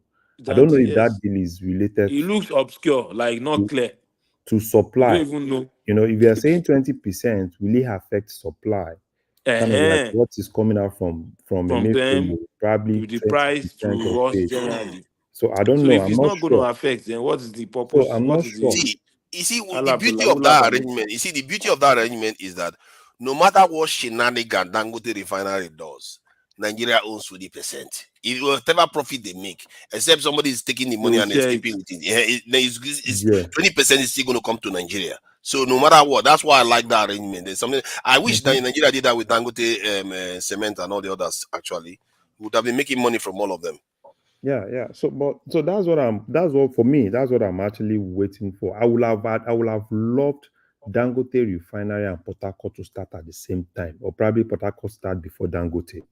I don't know if that deal is related It looks obscure, like not clear. to supply. You don't even know. You know, if you are saying 20%, will it affect supply? Kind of like what is coming out from Emefiele, them probably with the price 20% to of us it. generally. So I don't So know. if I'm it's not not going to sure. affect, then what is the purpose? So I'm What not is sure. the You see, the beauty of that arrangement. You see, the beauty of that arrangement is that no matter what shenanigan Dangote refinery does, Nigeria owns 20%. Whatever profit they make, except somebody is taking the money and escaping with it, 20% is still going to come to Nigeria. So no matter what, that's why I like that arrangement. There's something I wish that Nigeria did that with Dangote cement and all the others. Actually, would have been making money from all of them. Yeah. So that's what for me, that's what I'm actually waiting for. I would have loved Dangote refinery and Port Harcourt to start at the same time, or probably Port Harcourt start before Dangote.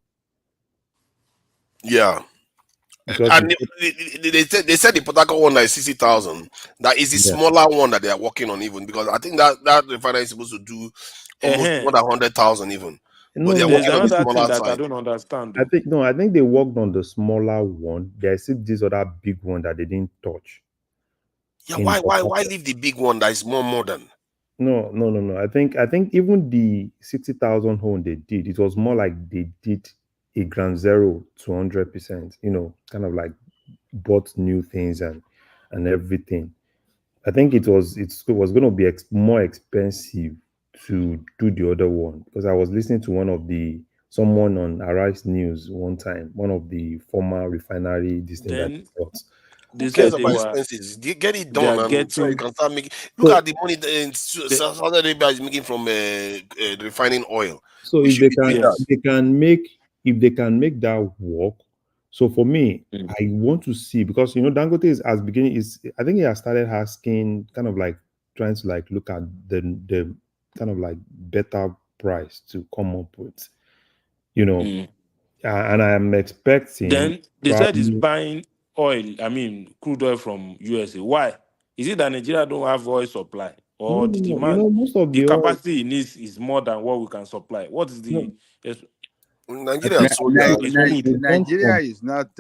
Yeah. Because And they said the Port Harcourt one that is 60,000. That is the smaller one that they are working on, even because I think that refinery is supposed to do almost more than 100,000 even. No, but they are there's working on the another smaller thing that side. I don't understand. I think they worked on the smaller one. There's still this other big one that they didn't touch. Yeah, why leave the big one that is more modern? No. I think even the 60,000 home they did, it was more like they did a ground zero to 100%. You know, kind of like bought new things and everything. I think it was going to be more expensive to do the other one, because I was listening to someone on Arise News one time, one of the former refinery this thing that Then they Who cares about expenses? Get it done, and so you can start making. Look at the money that Saudi Arabia is making from refining oil. So We if should they be doing that. if they can make that work, so for me, I want to see, because Dangote is I think he has started asking, kind of like trying to like look at the kind of like better price to come up with, and I am expecting. Then they said he's buying crude oil from USA. Why? Is it that Nigeria don't have oil supply, or the demand, most of the the oil, capacity it needs is more than what we can supply? What is the Nigeria sold Nigeria is not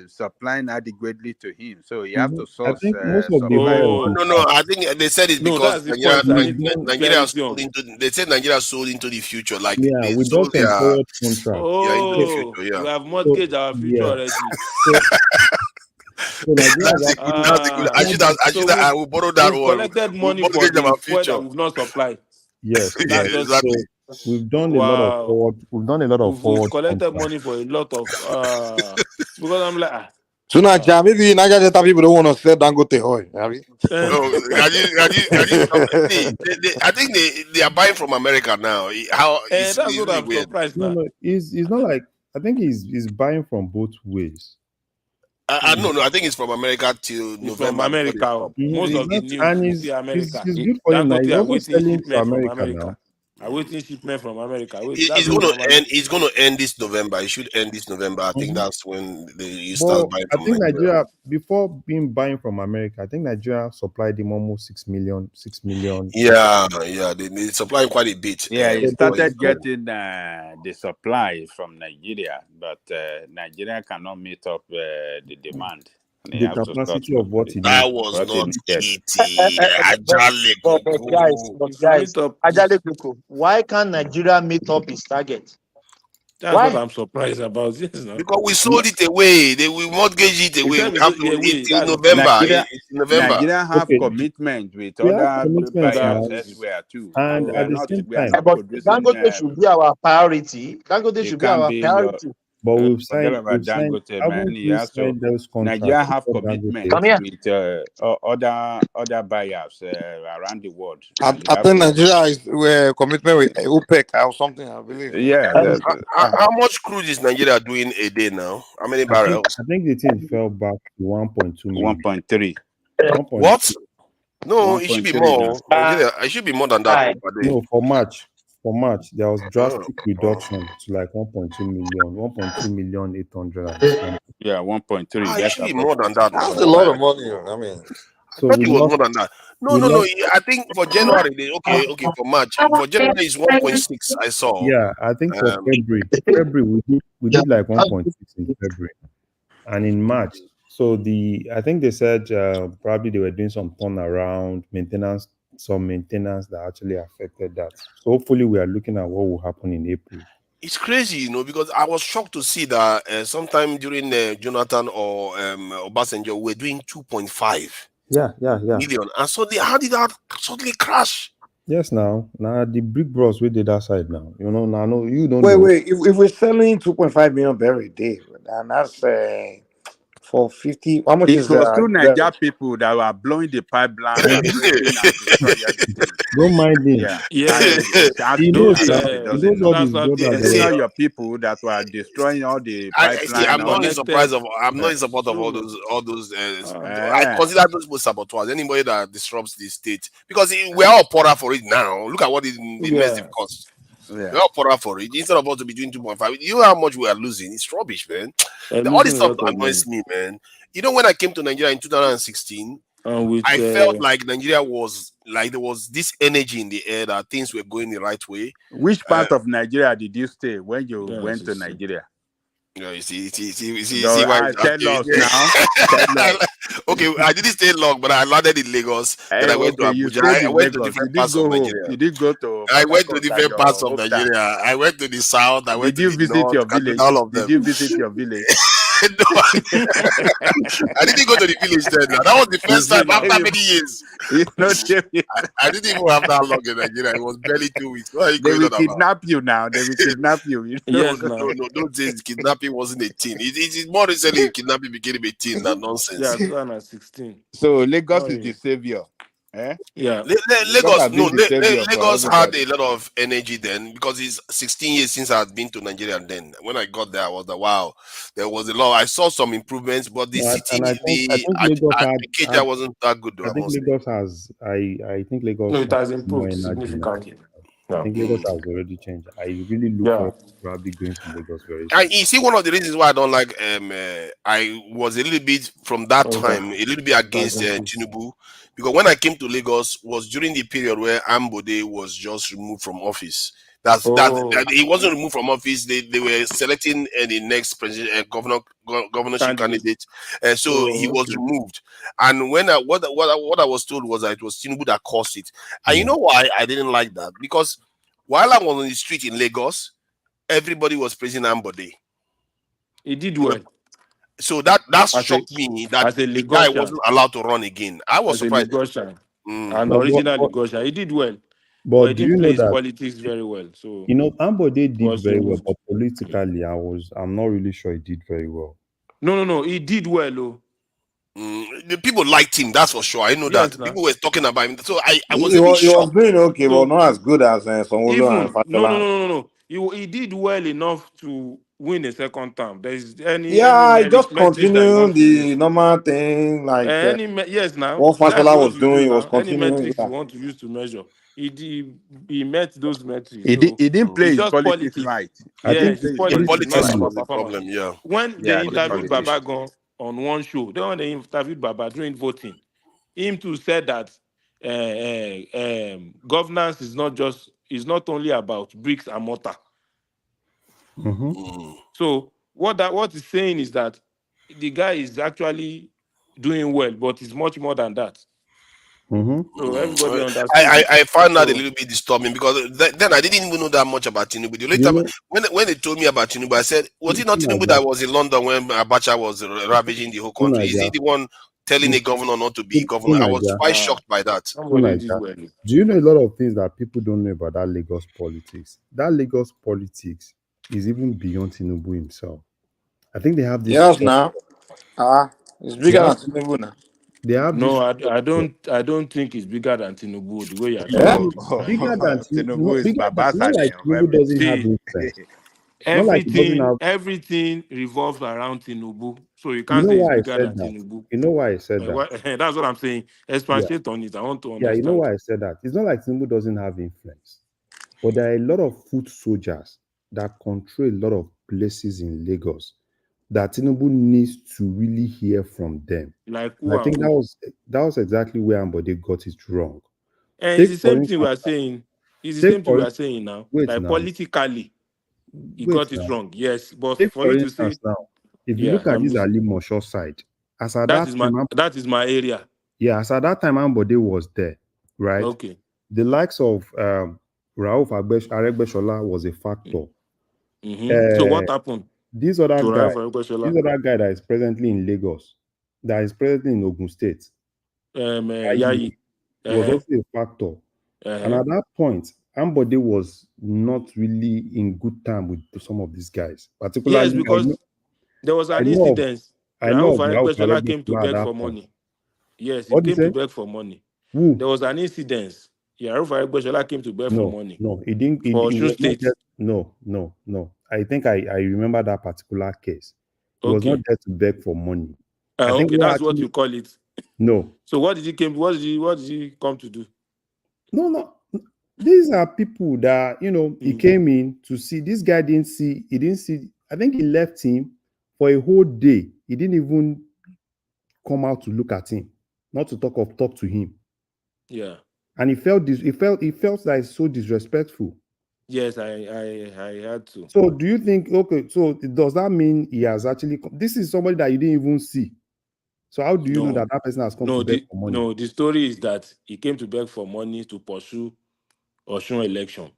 supplying adequately to him, so you have to source. I think most of the oil. No. I think they said it's because that's the point Nigeria sold into. They said Nigeria sold into the future, like they we sold got some their forward contract. into the future. Yeah, we have mortgaged our future already. That's a good. I will borrow that we've one. collected money for the fuel that we've not supplied. Yes, yeah, exactly. So we've done a lot of forward. We've done a lot of forward. We've collected money for a lot of because I'm like. So now, maybe Niger Delta people don't want to sell Dangote oil. I think they are buying from America now. That's what I'm surprised. No, it's not like, I think he's buying from both ways. No, I think it's from America till November. From America. Most of the news and is America. It's good for him now. He's also selling to America now. Awaiting shipment from America. It's going to end this November. It should end this November. I think that's when you start buying from America. Nigeria, before buying from America, I think Nigeria supplied him almost 6 million. Yeah, they supply quite a bit. Yeah, he started getting the supply from Nigeria, but Nigeria cannot meet up the demand. The capacity of what he that was not easy. Why can't Nigeria meet up its target? That's what I'm surprised about. Yes, because we sold it away. We mortgage it away. We have to wait till November. Nigeria have commitment with other buyers elsewhere too. And at the same time, but Dangote should be our priority. Dangote should be our priority. But we've signed Dangote, man. Nigeria have commitment with other buyers around the world. I think Nigeria is commitment with OPEC or something, I believe. Yeah. How much crude is Nigeria doing a day now? How many barrels? I think the thing fell back to 1.2 million. 1.3. What? No, it should be more. Nigeria, it should be more than that. No, for March, there was drastic reduction to like 1.2 million 800. Yeah, 1.3. It should be more than that. That's a lot of money. I mean, I thought it was more than that. No, We no, no. lost. I think for January, okay, for March. For January is 1.6. I saw. Yeah, I think for Um, February we did like 1.6 in February, and in March. So I think they said probably they were doing some turnaround maintenance, some maintenance that actually affected that. So hopefully we are looking at what will happen in April. it's crazy, because I was shocked to see that sometime during Jonathan or Obasanjo, we're doing 2.5 Yeah. million, and suddenly, how did that suddenly crash? Yes, now the big bros we did that side now. Now no, you don't Wait, know. wait. If we're selling 2.5 million barrel a day, and that's for 50. How much It is was two barrel? Niger people that were blowing the pipeline, breaking and destroying everything. Don't mind him. Yeah, and Yes, that He knows Jonathan now. He knows doesn't all know. his that's what brothers. they It's See, not say. your people that were destroying all the I see. pipeline, I'm all not in the. Connected. surprise of. I'm not in support of all So, those. All those. I Eh, consider those people saboteurs. Anybody that disrupts the state, because we're all poorer for it now. Look at what the massive yeah. cost. yeah. We're all poorer for it. Instead of us to be doing 2.5, you know how much we are losing. It's rubbish, man. They're All this losing a stuff lot of money. annoys me, man. When I came to Nigeria in 2016, And with I felt like Nigeria was like there was this energy in the air that things were going the right way. Which Uh, part of Nigeria did you stay when you went to 16. Nigeria? you see No, why it's tell asking. us now. Tell us. Okay, I didn't stay long, but I landed in Lagos. Then I went to Okay, you Abuja. stayed I in went to Lagos. You different didn't parts of go home. Nigeria. You didn't go to I Port went to Harcourt and different parts your of hometown. Nigeria. I went to the south. I went Did to you the visit north, your Kaduna, village? all of Did them. you visit your village? No, I didn't go to the village then. That was the You first time see now. after many years. You know, they I didn't even have that long in Nigeria. It was barely 2 weeks. What are you they going will on about? kidnap you now. They will kidnap you. You know? No, Yes, no, no, now. no. Those days, kidnapping wasn't a thing. It's more recently kidnapping became a thing. That Yeah, nonsense. 2016. So Lagos Oh, is yeah. the savior. Eh? Yeah. Lagos Lagos, has no, been the savior for Lagos had everybody. a lot of energy then because it's 16 years since I had been to Nigeria. Then when I got there, I was like, wow, there was a lot. I saw some improvements, but the No, city, and I think Lagos Ikeja wasn't that good, though. I I think must say. Lagos has I think No, Lagos it has has more improved energy now. significantly. I Yeah. think Lagos has already changed. I really look Yeah. forward to probably going to Lagos very And soon. you see, one of the reasons why I don't like, I was a little bit from that Okay. time, a little bit That's against improved. Tinubu, because when I came to Lagos was during the period where Ambode was just removed from office. Oh, He wasn't removed from office. They were selecting the next president, governorship candidate. candidate, so he Oh, was okay. removed. And when what I was told was that it was Tinubu that caused it. And you Yeah. know why I didn't like that? Because while I was on the street in Lagos, everybody was praising Ambode. He did You know, well so that as a shocked me that as a the guy Lagosian. wasn't allowed to run again. I was As a surprised. Lagosian. Mm. An But, but, original but, Lagosian. He did well. But but he do didn't you play know his that politics very well. So Ambode he did was very well, removed. but politically I'm not really sure he did very well. No. He did well, oh. The people liked him, that's for sure. I know Yes, that now. people were talking about him. So I was He a bit was, he was shocked. doing okay, but So not as good as Sanwo-Olu and even Fashola. no. He did well enough to win a second term. There is any Yeah, he just metrics that he continuing wants to use. the normal thing, like Yes, now what that's Fashola what was we do doing. He was now. Any continuing. metrics you Yeah. want to use to measure, he met those metrics. He did. So He didn't play it's his just politics politics. right. I He think didn't Yes, play it's his The politics, politics not politics right. about was the performance. problem, yeah. When they Yeah, the interviewed politics. Baba Gon on one show, when they interviewed Baba during voting, him too said that governance is not only about bricks and mortar. Mm-hmm. So what he's saying is that the guy is actually doing well, but it's much more than that. Mm-hmm. So everybody understood it. I found that a So little bit disturbing because then I didn't even know that much about Tinubu. The later You know, when they told me about Tinubu, I said, was it not Tinubu Naija, that was in London when Abacha was ravaging the whole country? Is he the one telling a governor not to be governor? I was quite shocked by that. somebody did well. Do you know a lot of things that people don't know about that Lagos politics? That Lagos politics is even beyond Tinubu himself. I think they have this Yes, structure. now. It's They bigger have than Tinubu now. they have this No, structure. I don't think it's bigger than Tinubu the way you are Yeah. trying to describe it. Bigger than Tinubu is bigger than, not Babasade like of Tinubu doesn't have everything. influence. Not like he doesn't have. Everything revolves around Tinubu. So you You can't know say it's why I bigger said than that? Tinubu. You know why I said that? That's what I'm saying. Yeah, Expatiate on it. I want to yeah. You know understand. why I said that? It's not like Tinubu doesn't have influence, but there are a lot of foot soldiers that control a lot of places in Lagos that Tinubu needs to really hear from them. Like And who I think and who? that was exactly where Ambode got it wrong. And it's Take the for same thing we instance, are saying. It's the take same thing we for are saying now. wait Like now, politically, he wait got it now. wrong. Yes, but Take for for you to say, instance now, if you yeah, look at I'm this listening. Ali Mosho side, as at that time, That is my area. as at that time Ambode was there, right? Okay. The likes of Rauf Aregbesola was a factor. So what happened This other to guy, Rafa this Ogbeshola? other guy that is presently in Lagos, that is presently in Ogun State, Yayi. was Uh-huh. also a factor. And Uh-huh. at that point, Ambode was not really in good time with some of these guys. Yes, Particularly, because there was I an know of incident. I know Rauf of Rauf Aregbesola came to Aregbesola at beg that for point. money. Yes, he What did came you to say? beg for money. Who? There was an incident. Yeah, Rauf Aregbesola came to beg for No, money no, he didn't. for He Osun was not State. there. No, no, no. I think I remember that particular case. He was not Okay. there to beg for money. I think Okay, what that's what actually you call it. no, So what did he came? What did he come to do? no. These are people that he Mm. came in to see. This guy didn't see. He didn't see. I think he left him for a whole day. He didn't even come out to look at him, not to talk to him. Yeah. And he felt this. He felt that it's so disrespectful. Yes, I had to. So do you think? Okay, so does that mean he has actually? This is somebody that you didn't even see. So how do you know No, that that person has come to beg for money? the story is that he came to beg for money to pursue Osun election.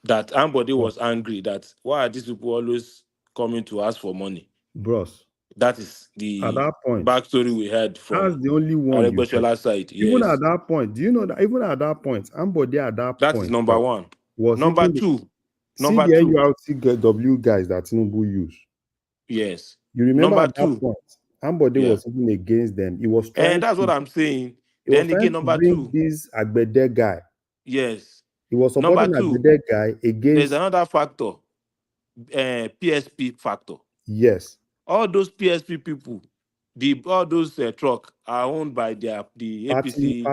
That Ambody was angry that why are these people always coming to ask for money? Bros, That is at the that point, backstory we heard that's from the only one you heard. Aregbesola side. Even at Yes, that point, do you know that even at that point, Ambody at that that is point number one. was Number even two, see the NURTW guys that Tinubu used. yes. You remember Number at that two, point, Ambody yeah. was even against them. He was trying And that's what to I'm saying. he was Then trying again, to number bring two, this Agbede guy. yes. He was Number supporting two, Agbede guy there's against another factor, PSP factor. yes. All those PSP people, all those truck are owned by the APC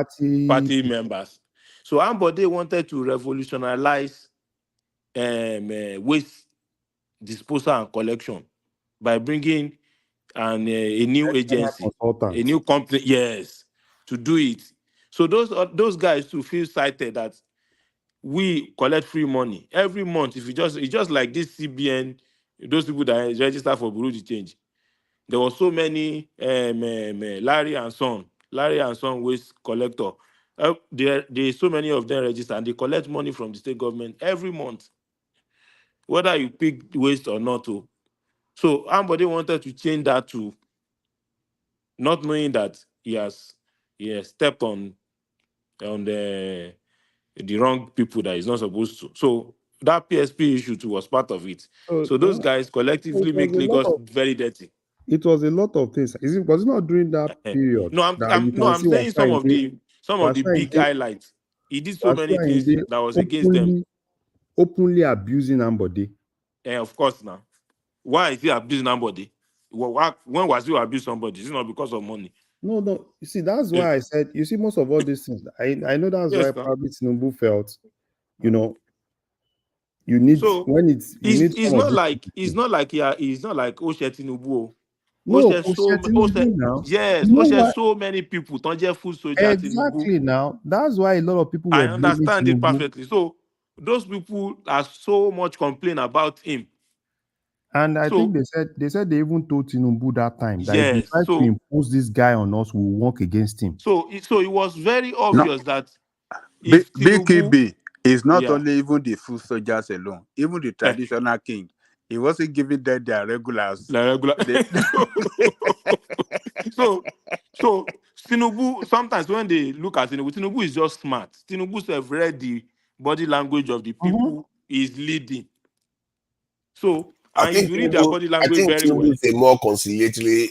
party members. So Ambode wanted to revolutionize waste disposal and collection by bringing a new agency, a new company, yes, to do it. So those guys too feel cited that we collect free money every month. If it's just like this CBN, those people that register for Bureau de Change. There were so many Larry and Son waste collector. There's so many of them registered and they collect money from the state government every month, whether you pick waste or not. So somebody wanted to change that to not knowing that he has stepped on the wrong people that he's not supposed to. So that PSP issue too was part of it. So those guys collectively make Lagos very dirty. It was a lot of things. Was it not during that period No, that you can I'm see saying some of the big Wasiu highlights. He did so many things Ayinde that was against them. openly abusing Ambode. And of course now. Why is he abusing somebody? When was you abuse somebody? It's not because of money. No. You see, that's why I said. You see, most of all these things. I know that's why Yes, sir. probably Tinubu felt. You need So when you need it's some of not these. like he's not like Oshe Tinubu. No, Tinubu now. Yes, You know Oshe why? so many people. Don't just full soldier Tinubu. Exactly. Now that's why a lot of people I were blaming understand it Tinubu. perfectly. So those people are so much complain about him. And I think So they said they even told Tinubu that time that if you yes, try to so impose this guy on us, we'll work against him. so it was very No, obvious that if Tinubu, BKB is not yeah. only even the foot soldiers alone, even the traditional king. He wasn't giving them their regulars. The regular. They- So Tinubu, sometimes when they look at Tinubu is just smart. Tinubu have read the body language of the people is leading. So, I and if think you read their body language very Tinubu well, is a more conciliatory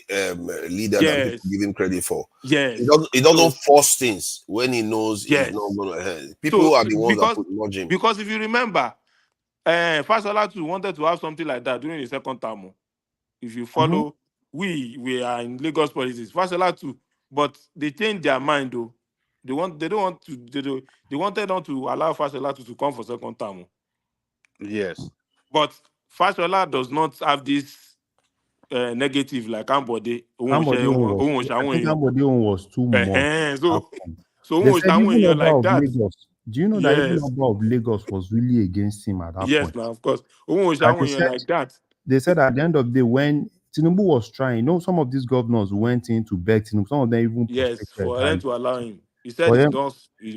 leader than people yes, give him credit for. yes. He doesn't force things when he knows he's not Yes. going to. People So are the ones that put nudge him. because if you remember, Fasola too wanted to have something like that during the second term. If you follow, we are in Lagos politics. Fasola too, but they changed their mind though. They wanted not to allow Fasola to come for second term. yes. But Fashola does not have this negative like Ambode. Ambody I think Ambody was too much. So They said even Oba like of that. Lagos. Do you know that even Oba of Lagos was really against him at that Yes, point? now of course. And Like that. They said at the end of the day, when Tinubu was trying, some of these governors went in to beg Tinubu. Some of them even Yes, for them to allow him. He said for it's them. done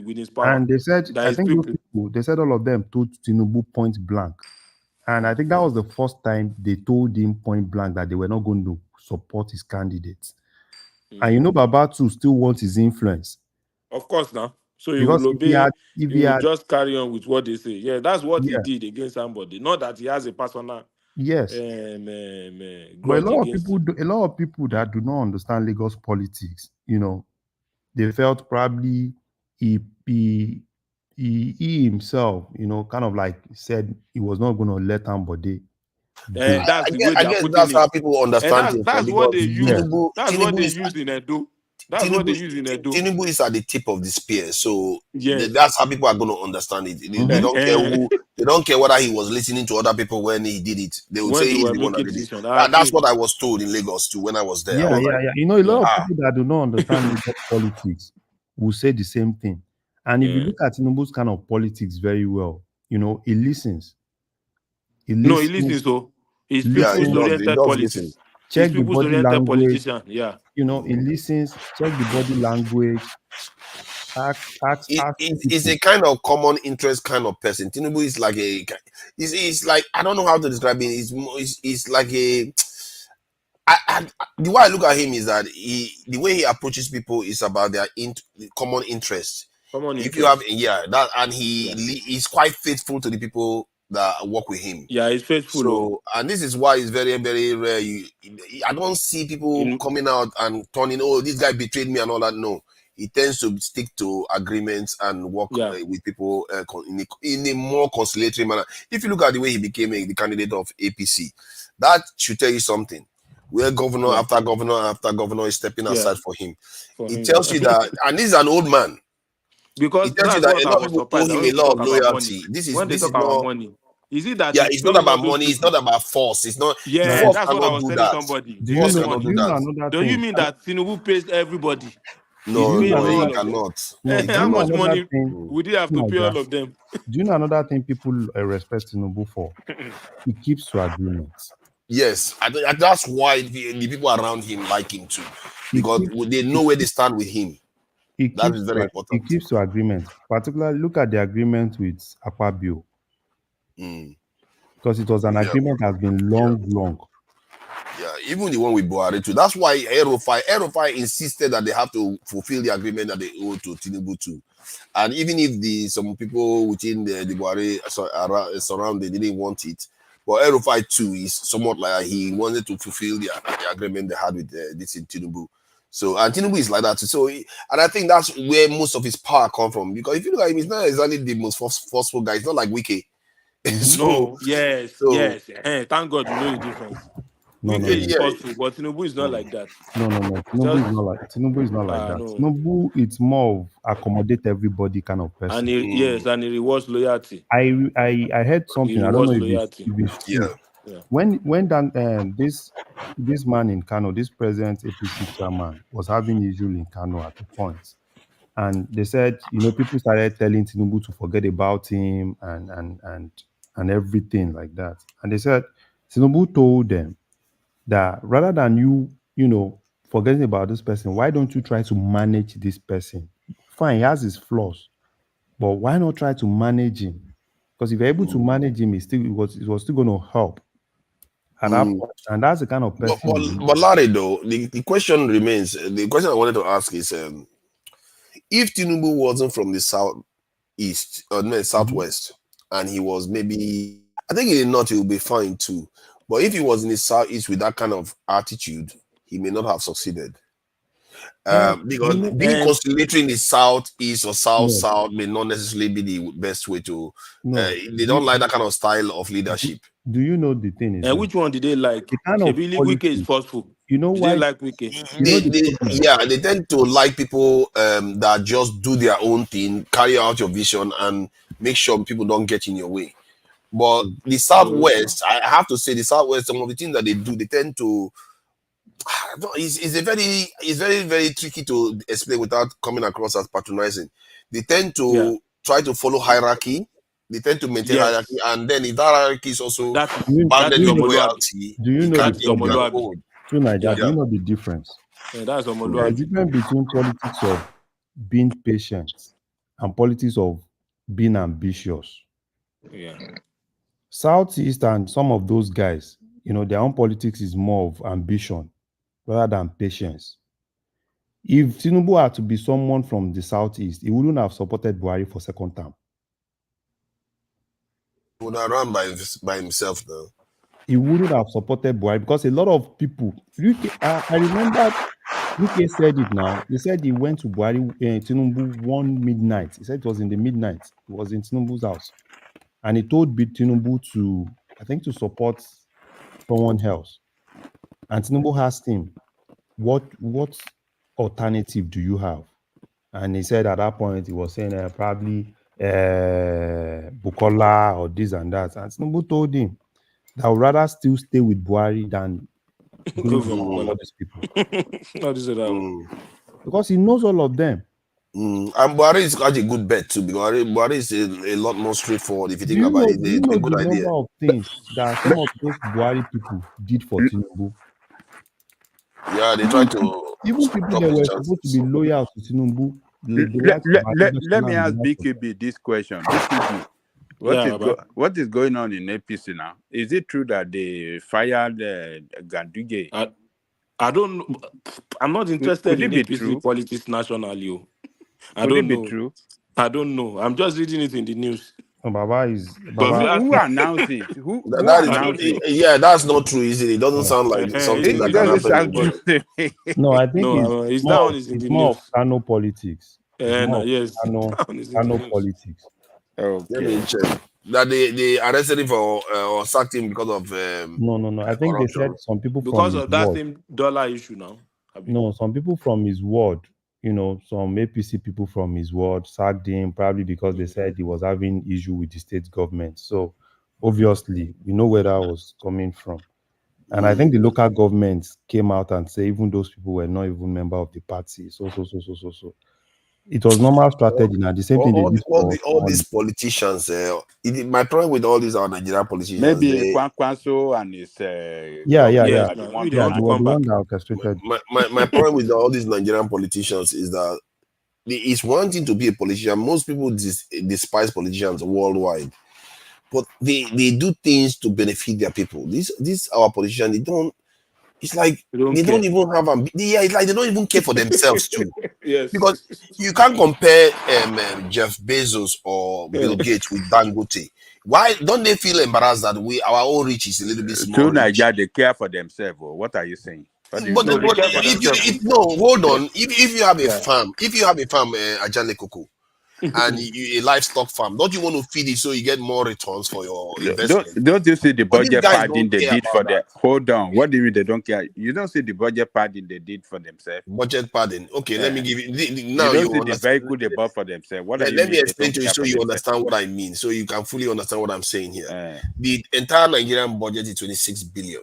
with his power. And they said, that I his think those people. people, they said all of them told Tinubu point blank. And I think that was the first time they told him point blank that they were not going to support his candidates. And Baba too still wants his influence. Of course, now. So he Because will obey. if he had just carry on with what they say. Yeah, that's what he did against somebody. Not that he has a personal yes. But a lot of people that do not understand Lagos politics, they felt probably he himself, kind of like said he was not going to let somebody go. That's the way I they are guess putting that's it. how people understand And that's things. what they use. Tinubu, That's what they use in Edo. That's what they use in Edo. Tinubu is at the tip of the spear, so yes. That's how people are going to understand it. They don't care who. They don't care whether he was listening to other people when he did it. They would say he's the one that did it. That's what I was told in Lagos too when I was there. Yeah. A lot of people that do not understand Lagos politics will say the same thing. And if you look at Tinubu's kind of politics very well, he listens. He listens. So he's people's-oriented politics. Check the body language. Politician. Yeah. He listens. Check the body language. He's a kind of common interest kind of person. Tinubu is like he's like, I don't know how to describe it. He's like a. The way I look at him is that the way he approaches people is about their common interest. If you have he's quite faithful to the people that work with him. Yeah, he's faithful. So, and this is why it's very, very rare. I don't see people coming out and turning, this guy betrayed me and all that. No, he tends to stick to agreements and work with people in a more conciliatory manner. If you look at the way he became the candidate of APC, that should tell you something. Where governor after governor after governor is stepping aside for him. It tells you that, and this is an old man. Because it tells you that a lot of people owe him a lot of loyalty. This is not money. Is it that? Yeah, it's not about money. It's not about force. It's not. Yeah, force that's what I was telling that. somebody. Do you know Do you mean that Tinubu pays everybody? No, he cannot. How much money would he have to pay all of them? Do you know another thing people respect Tinubu for? He keeps to agreements. Yes, that's why the people around him like him too, because they know where they stand with him. That is very important. He keeps to agreements. Particularly, look at the agreement with Akpabio. Because it was an agreement that has been long. Yeah, even the one with Buhari too. That's why Erufai insisted that they have to fulfill the agreement that they owe to Tinubu too. And even if some people within the Buhari surround, they didn't want it. But Erufai too is somewhat like he wanted to fulfill the agreement they had with this in Tinubu. So, and Tinubu is like that too. So, and I think that's where most of his power come from. Because if you look at him, he's not exactly the most forceful guy. It's not like Wike. Yes. Thank God you know the difference. Wike is forceful, but Tinubu is not like that. No. Tinubu is not like that. Tinubu, it's more of accommodate everybody kind of person. And and he rewards loyalty. I heard something. I don't know if it's true. Yeah. When this man in Kano, this present APC chairman, was having issue in Kano at the point, and they said, people started telling Tinubu to forget about him and everything like that, and they said Tinubu told them that rather than you forgetting about this person, why don't you try to manage this person? Fine, he has his flaws, but why not try to manage him? Because if you're able to manage him, it was still going to help at that point. And that's the kind of person. But Larry, though, the question remains. The question I wanted to ask is, if Tinubu wasn't from the southeast or southwest, and he was maybe, I think in the north, he would be fine too. But if he was in the southeast with that kind of attitude, he may not have succeeded. Because being conciliatory in the southeast or south may not necessarily be the best way to. They don't like that kind of style of leadership. Do you know the thing is? And which one did they like? Wike is forceful. You know why? They like Wike. They tend to like people that just do their own thing, carry out your vision, and make sure people don't get in your way. But the Southwest, I have to say, the Southwest, some of the things that they do, they tend to. It's very tricky to explain without coming across as patronizing. They tend to try to follow hierarchy. They tend to maintain hierarchy, and then if that hierarchy is also That is bounded with Omoluabi. loyalty, Do you you know the can't That is take and problem? Omoluabi. hold. True Nigeria, do Yeah. you know the difference? That's There's a Omoluabi. difference between politics of being patient and politics of being ambitious. Yeah. Southeast and some of those guys, their own politics is more of ambition rather than patience. If Tinubu had to be someone from the Southeast, he wouldn't have supported Buhari for second term. He would have run by himself now. He wouldn't have supported Buhari because a lot of people, I remember UK said it now. They said he went to Buhari, Tinubu one midnight. He said it was in the midnight. It was in Tinubu's house. And he told Tinubu to support someone else. And Tinubu asked him, what alternative do you have? And he said at that point, he was saying probably Bukola or this and that. And Tinubu told him that I would rather still stay with Buhari than Go bring for all Bukola. these people. How do you say that one? Because he knows all of them. And Buhari is actually a good bet too, because Buhari is a lot more straightforward if you think about it. Do you It's know a good the idea. number of things that some of those Buhari people did for Tinubu? Yeah, they try to Even people stop that his were chances. supposed to be loyal to Tinubu, the likes of Let me Adebesona and ask the rest of them. BKB this question. BKB, Yeah, Baba. what is going on in APC now? Is it true that they fired Ganduje? I don't know. I'm not interested Could in it be APC true? politics nationally. I Could it don't be know. true? I don't know. I'm just reading it in the news. Baba is But if you Baba. ask Who me, announced it? Who That I don't announced know. it? yeah, that's not true, is it? It doesn't sound like something It's It that in the can doesn't news, happen though, sound in true but to me. No, I think no, it's that one is in it's the more of news. Kano politics. It's more of Yes, Kano that one is in the news. politics. Let me Okay. check. That they arrested him for or sacked him because of No. I think they said corruption. some people from Because his of that ward. same dollar issue now. No, some people from his ward, some APC people from his ward sacked him probably because they said he was having issue with the state government. So obviously, we know where that was coming from. And I think the local governments came out and say even those people were not even member of the party. So. It was normal strategy. Now the same thing they did for All these politicians. My problem with all these our Nigerian politicians, Maybe Kwankwaso and his yeah. Yes, are the now one they want They to were behind the come it. one back. that orchestrated. my problem with all these Nigerian politicians is that it's one thing to be a politician. Most people despise politicians worldwide, but they do things to benefit their people. These our politicians, they don't. It's like They don't they don't care. even have it's like they don't even care for themselves too. Yes. Because you can't compare Jeff Bezos or Bill Yeah. Gates with Dangote. Why don't they feel embarrassed that our own rich is a little bit small True rich? Nigeria, they care for themselves. Oh. What are you saying? What do you But, No, mean they they but care care for for themselves. themselves? no, hold on. If you have a Yeah. farm, Ajane Coco, and a livestock farm, don't you want to feed it so you get more returns for your investment? Don't you see the But these budget guys padding don't they care did for about that. their hold on? What do you mean they don't care? You don't see the budget padding they did for themselves. Budget padding. Okay, let me give you You now. don't You see the understand. vehicle they bought for themselves. What do you Let me mean they explain don't to you care so for you themselves? understand what I mean, so you can fully understand what I'm saying here. The entire Nigerian budget is 26 billion,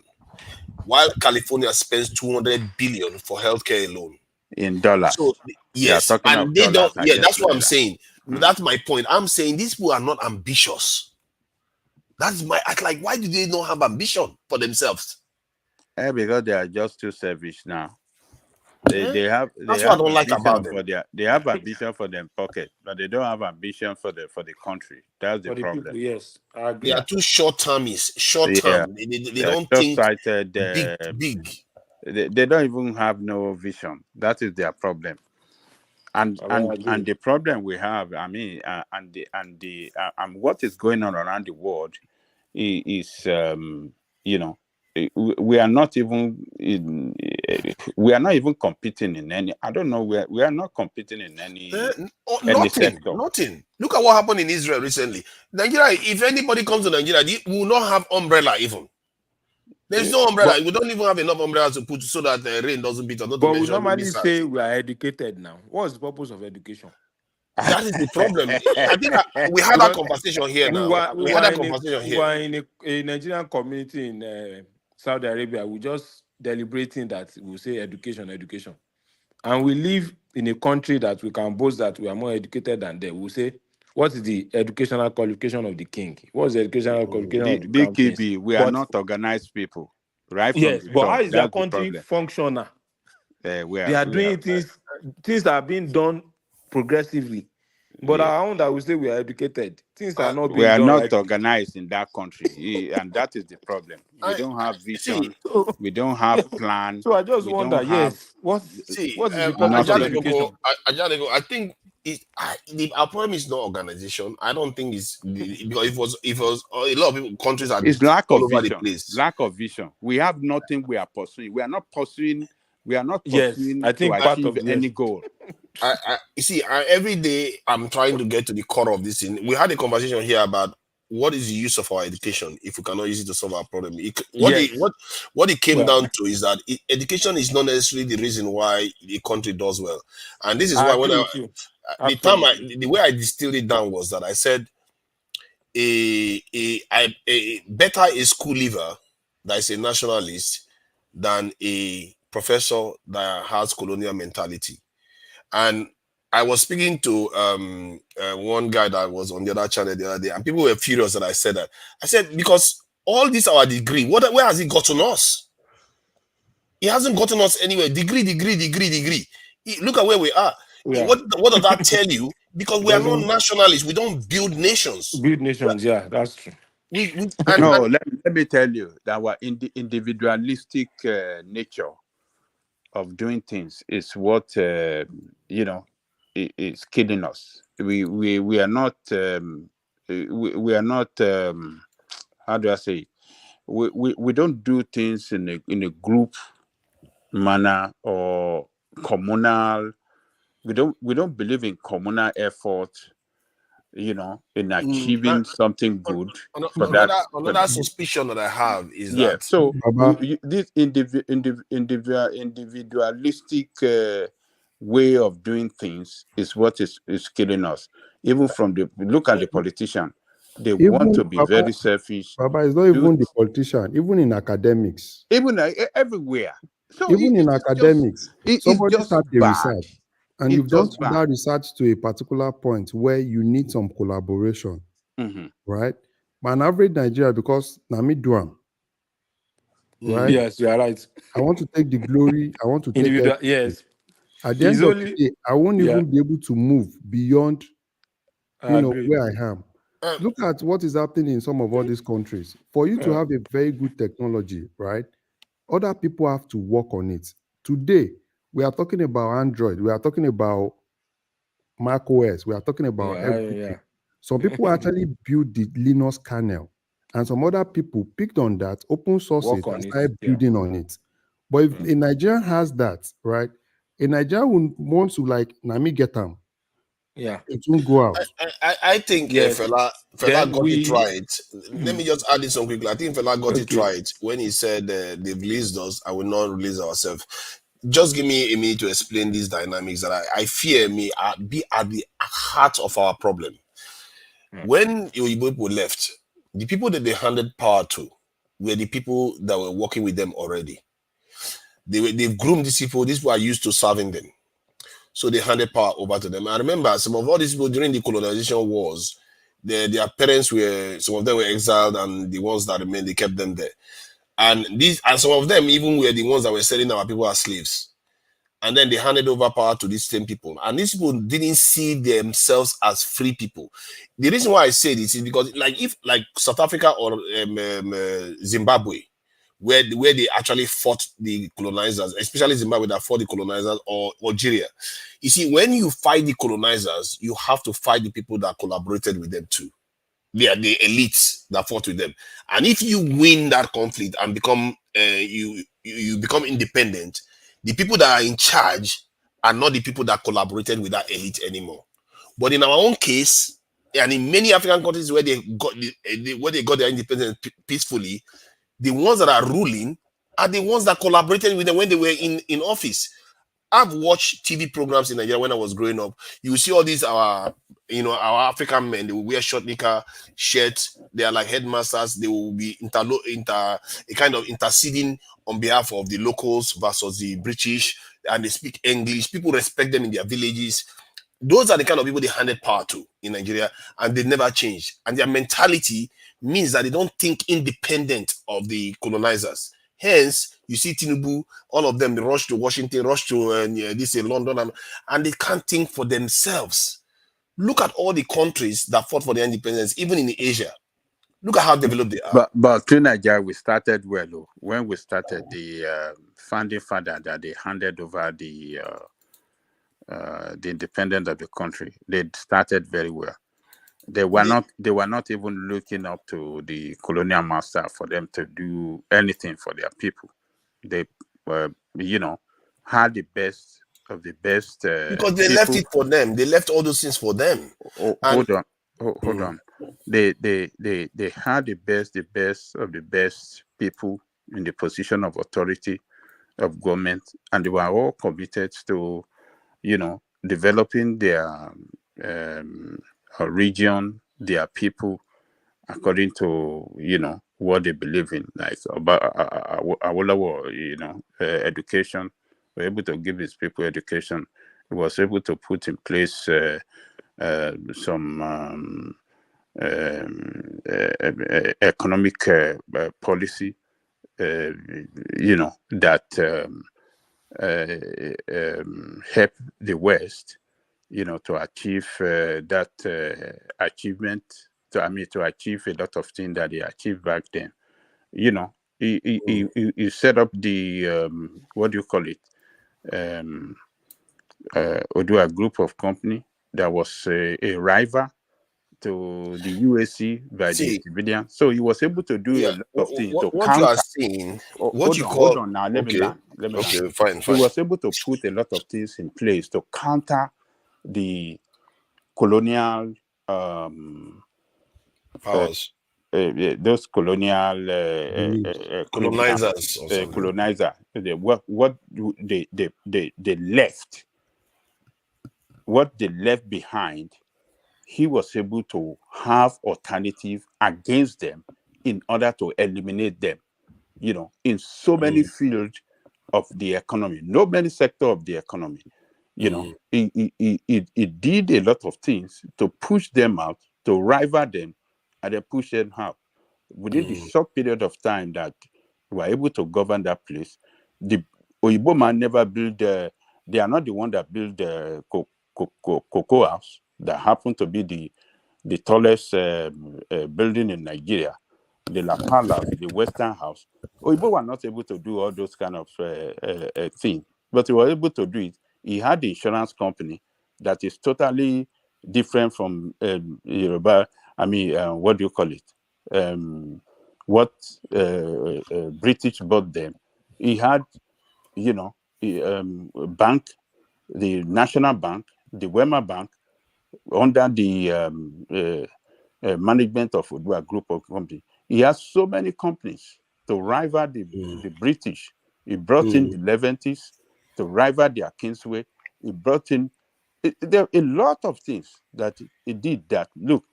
while California spends 200 billion for healthcare alone. In dollars. So You are yes, talking and of they don't. dollars. I Yeah, just that's what know I'm that. saying. That's my point. I'm saying these people are not ambitious. That's my like. Why do they not have ambition for themselves? Because they are just too selfish now. They have That's what I don't like ambition about for them. they have ambition for their pocket, but they don't have ambition for the country. That's the For the problem. people, yes. I They agree. are too short-termists. Short Yeah, term. They they are don't think short-sighted. big. They don't even have no vision. That is their problem. And I agree. the problem we have, I mean, and what is going on around the world is you know, we are not even competing in any. I don't know. We are not competing in any sector. Nothing. Look at what happened in Israel recently. Nigeria, if anybody comes to Nigeria, we will not have umbrella even. There's no umbrella. We don't even have enough umbrellas to put so that the rain doesn't beat us, not to But we mention normally missiles. say we are educated now. What's the purpose of education? That is the problem. I think we had that conversation here now. We had that conversation we here. were in a Nigerian community in Saudi Arabia. We just deliberating that we say education, and we live in a country that we can boast that we are more educated than them. We say, what is the educational qualification of the king? What's the educational qualification of the crown prince? BKB, we are not organized people, right from Yes, the but top. how is their That's the country problem. functional? We They are doing things that are being done progressively. But our own that we say we are educated, things are not we being are done not right. organized in that country, and that is the problem. We don't have vision. We don't have plan. So I just we wonder, don't have what is the purpose of nothing. education? I think our problem is not organization. I don't think it's because if it was a lot of people, countries are It's lack all of over the vision. place. Lack of vision. We have nothing we are pursuing. We are not pursuing. We are not Yes, pursuing I think to part achieve of any goal. You see, every day I'm trying to get to the core of this thing. We had a conversation here about what is the use of our education if we cannot use it to solve our problem. What it came down to is that education is not necessarily the reason why the country does well, and this is why when the way I distilled it down was that I said a better a school leaver that is a nationalist than a professor that has colonial mentality. And I was speaking to one guy that was on the other channel the other day, and people were furious that I said that. I said, because all this our degree, where has it gotten us? It hasn't gotten us anywhere. Degree. Look at where we are. Yeah. What does that tell you? Because we are not nationalists. We don't build nations. Yeah, that's true. Let me tell you that our individualistic nature of doing things is what is killing us. We are not we are not how do I say? We don't do things in a group manner or communal. We don't believe in communal effort, in achieving something good. Another suspicion that I have is that so this individualistic way of doing things is what is killing us. Even from look at the politician, they want to be very selfish. Baba, it's not even the politician, even in academics. Even everywhere. So even in academics, somebody start the bad. research, and you've done that research to a particular point where you need some collaboration, right? But an average Nigeria, because Nami Duam, right? Yes, you are right. I want to take the glory. I want to take individual. Yes. At the end of the day, I won't even be able to move beyond, where I am. Look at what is happening in some of all these countries. For you to have a very good technology, right? Other people have to work on it. Today, we are talking about Android. We are talking about Mac OS. We are talking about everything. Some people actually build the Linux kernel, and some other people picked on that, open source it, and started building on it. But if a Nigerian has that, right? A Nigerian wants to Nami get them. Yeah, it won't go out. I think Fela got it right. Let me just add this on quickly. I think Fela got it right when he said they've released us, I will not release ourselves. Just give me a minute to explain these dynamics that I fear may be at the heart of our problem. When Yoruba people left, the people that they handed power to were the people that were working with them already. They've groomed these people. These people are used to serving them. So they handed power over to them. I remember some of all these people during the colonization wars, their parents some of them were exiled, and the ones that remained, they kept them there. And some of them even were the ones that were selling our people as slaves. And then they handed over power to these same people. And these people didn't see themselves as free people. The reason why I say this is because if South Africa or Zimbabwe, where they actually fought the colonizers, especially Zimbabwe that fought the colonizers, or Algeria. You see, when you fight the colonizers, you have to fight the people that collaborated with them too. They are the elites that fought with them. And if you win that conflict and become you become independent, the people that are in charge are not the people that collaborated with that elite anymore. But in our own case, and in many African countries where they got their independence peacefully, the ones that are ruling are the ones that collaborated with them when they were in office. I've watched TV programs in Nigeria when I was growing up. You see all these our African men. They will wear short knicker shirts. They are like headmasters. They will be a kind of interceding on behalf of the locals versus the British, and they speak English. People respect them in their villages. Those are the kind of people they handed power to in Nigeria, and they never changed. And their mentality means that they don't think independent of the colonizers. Hence, you see Tinubu, all of them, they rush to Washington, rush to London, and they can't think for themselves. Look at all the countries that fought for their independence, even in Asia. Look at how developed they are. But to Nigeria, we started well. Oh. When we started, the founding father that they handed over the independence of the country, they started very well. They were not even looking up to the colonial master for them to do anything for their people. They were, had the best of the best because they left it for them. They left all those things for them. Hold on. They had the best of the best people in the position of authority of government, and they were all committed to, developing their region, their people, according to what they believe in. Like about Awolowo, education. Were able to give his people education. He was able to put in place some economic policy, that help the West, to achieve that achievement. To achieve a lot of things that they achieved back then. He set up the what do you call it? Odua group of company that was a rival to the UAC by the civilian. So he was able to do a lot of things to what counter. you are saying, Hold on now. Let me land. Fine. He was able to put a lot of things in place to counter the colonial powers. Those colonial colonizers or something. colonizer. They left. What they left behind, he was able to have alternative against them in order to eliminate them, in so many fields of the economy, no many sector of the economy. He did a lot of things to push them out, to rival them, and then push them out. Within the short period of time that we were able to govern that place, the Oyibo man never built. They are not the one that built the Cocoa House that happened to be the tallest building in Nigeria, the La Palace, the Western House. Oyibo were not able to do all those kind of things, but he was able to do it. He had the insurance company that is totally different from Yoruba. What do you call it? What British bought them. He had, bank, the National Bank, the Wema Bank, under the management of Odua Group of Companies. He has so many companies to rival the British. He brought in the Levantis to rival their Kingsway. He brought in there are a lot of things that he did that. Look,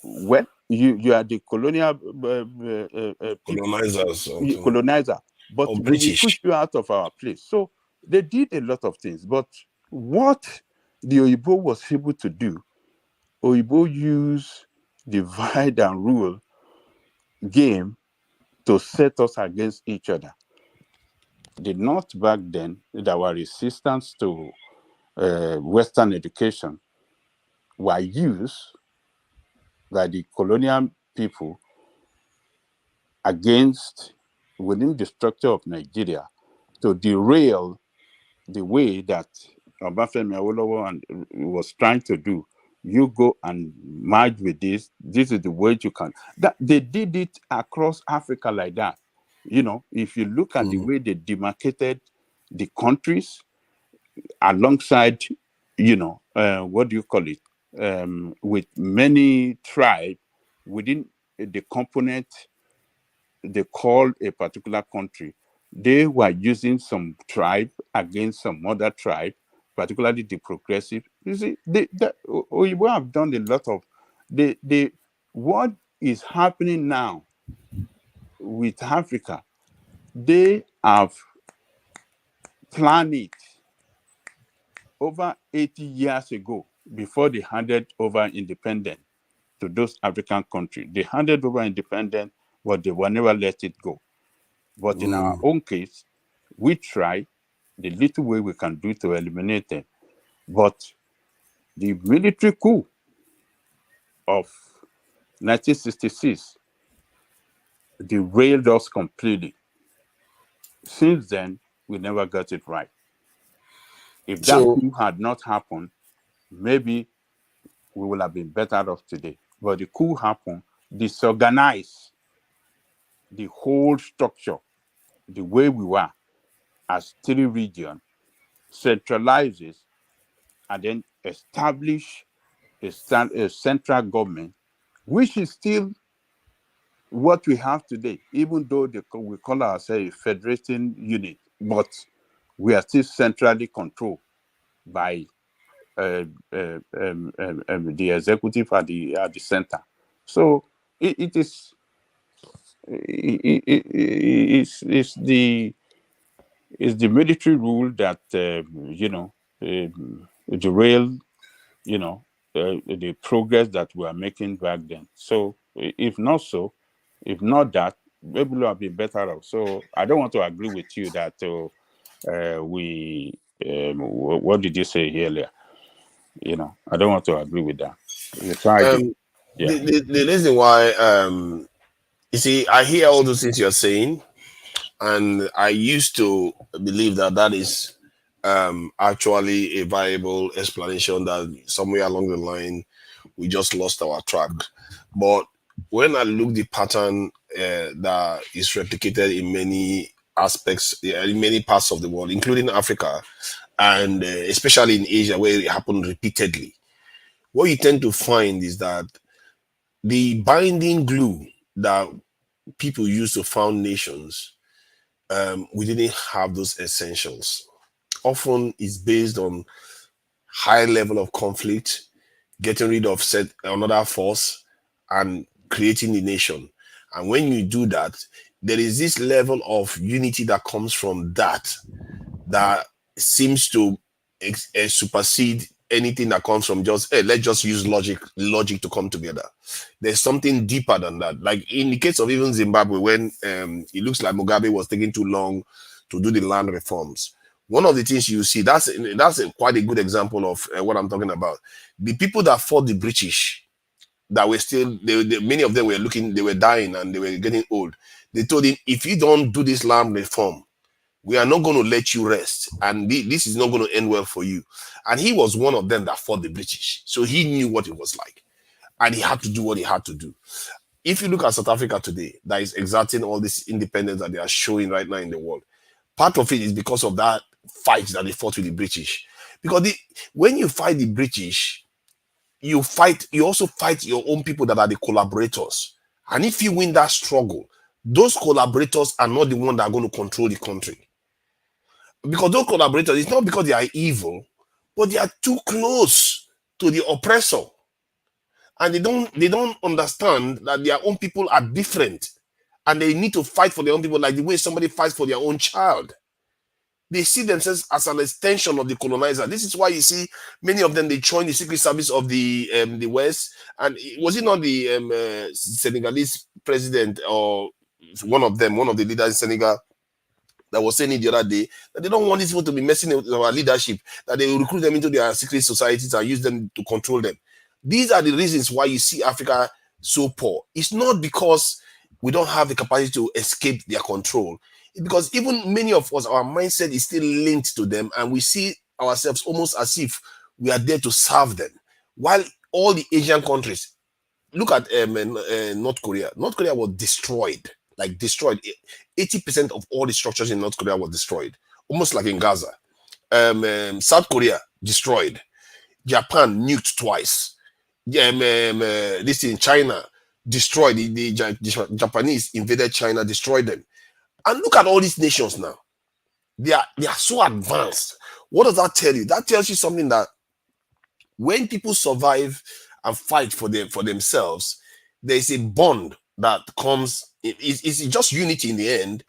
when you are the colonial colonizer, but we will push you out of our place. So they did a lot of things. But what the Oyibo was able to do, Oyibo used divide and rule game to set us against each other. The North back then, that were resistance to Western education, were used by the colonial people against, within the structure of Nigeria, to derail the way that Obafemi Awolowo was trying to do. You go and merge with this. This is the way you can. That they did it across Africa like that. If you look at the way they demarcated the countries alongside, what do you call it? With many tribes within the component they call a particular country. They were using some tribe against some other tribe, particularly the progressive. You see, we have done a lot of what is happening now with Africa. They have planned it over 80 years ago before they handed over independence to those African countries. They handed over independence, but they will never let it go. But in our own case, we try the little way we can do to eliminate them. But the military coup of 1966 derailed us completely. Since then, we never got it right. If that coup had not happened, maybe we would have been better off today. But the coup happened, disorganized the whole structure, the way we were as 3 regions, centralizes, and then establish a central government, which is still what we have today, even though we call ourselves a federating unit, but we are still centrally controlled by the executive at the center. So it's the military rule that derailed the progress that we are making back then. So if not that, maybe we'll have been better off. So I don't want to agree with you that what did you say earlier? I don't want to agree with that. We tried it. Yeah. The reason why, you see, I hear all those things you're saying, and I used to believe that is actually a viable explanation, that somewhere along the line we just lost our track. But when I look the pattern that is replicated in many aspects, in many parts of the world, including Africa, and especially in Asia, where it happened repeatedly, what you tend to find is that the binding glue that people use to found nations, we didn't have those essentials. Often it's based on high level of conflict, getting rid of another force, and creating the nation. And when you do that, there is this level of unity that comes from that seems to supersede anything that comes from just, hey, let's just use logic to come together. There's something deeper than that. Like in the case of even Zimbabwe, when it looks like Mugabe was taking too long to do the land reforms, one of the things you see, that's quite a good example of what I'm talking about. The people that fought the British, that were still, many of them were they were dying and they were getting old. They told him, if you don't do this land reform, we are not going to let you rest, and this is not going to end well for you. And he was one of them that fought the British, so he knew what it was like, and he had to do what he had to do. If you look at South Africa today, that is exerting all this independence that they are showing right now in the world, part of it is because of that fight that they fought with the British. Because when you fight the British, you also fight your own people that are the collaborators. And if you win that struggle, those collaborators are not the one that are going to control the country. Because those collaborators, it's not because they are evil, but they are too close to the oppressor. And they don't understand that their own people are different. And they need to fight for their own people like the way somebody fights for their own child. They see themselves as an extension of the colonizer. This is why you see many of them, they join the secret service of the West. And was it not the Senegalese president, or one of the leaders in Senegal, that was saying it the other day, that they don't want these people to be messing with our leadership, that they will recruit them into their secret societies and use them to control them. These are the reasons why you see Africa so poor. It's not because we don't have the capacity to escape their control. It's because even many of us, our mindset is still linked to them, and we see ourselves almost as if we are there to serve them. While all the Asian countries, look at North Korea. North Korea was destroyed. 80% of all the structures in North Korea was destroyed, almost like in Gaza. South Korea, destroyed. Japan, nuked twice. This in China, destroyed. The Japanese invaded China, destroyed them. And look at all these nations now. They are so advanced. What does that tell you? That tells you something that when people survive and fight for themselves, there is a bond that comes. It's just unity in the end,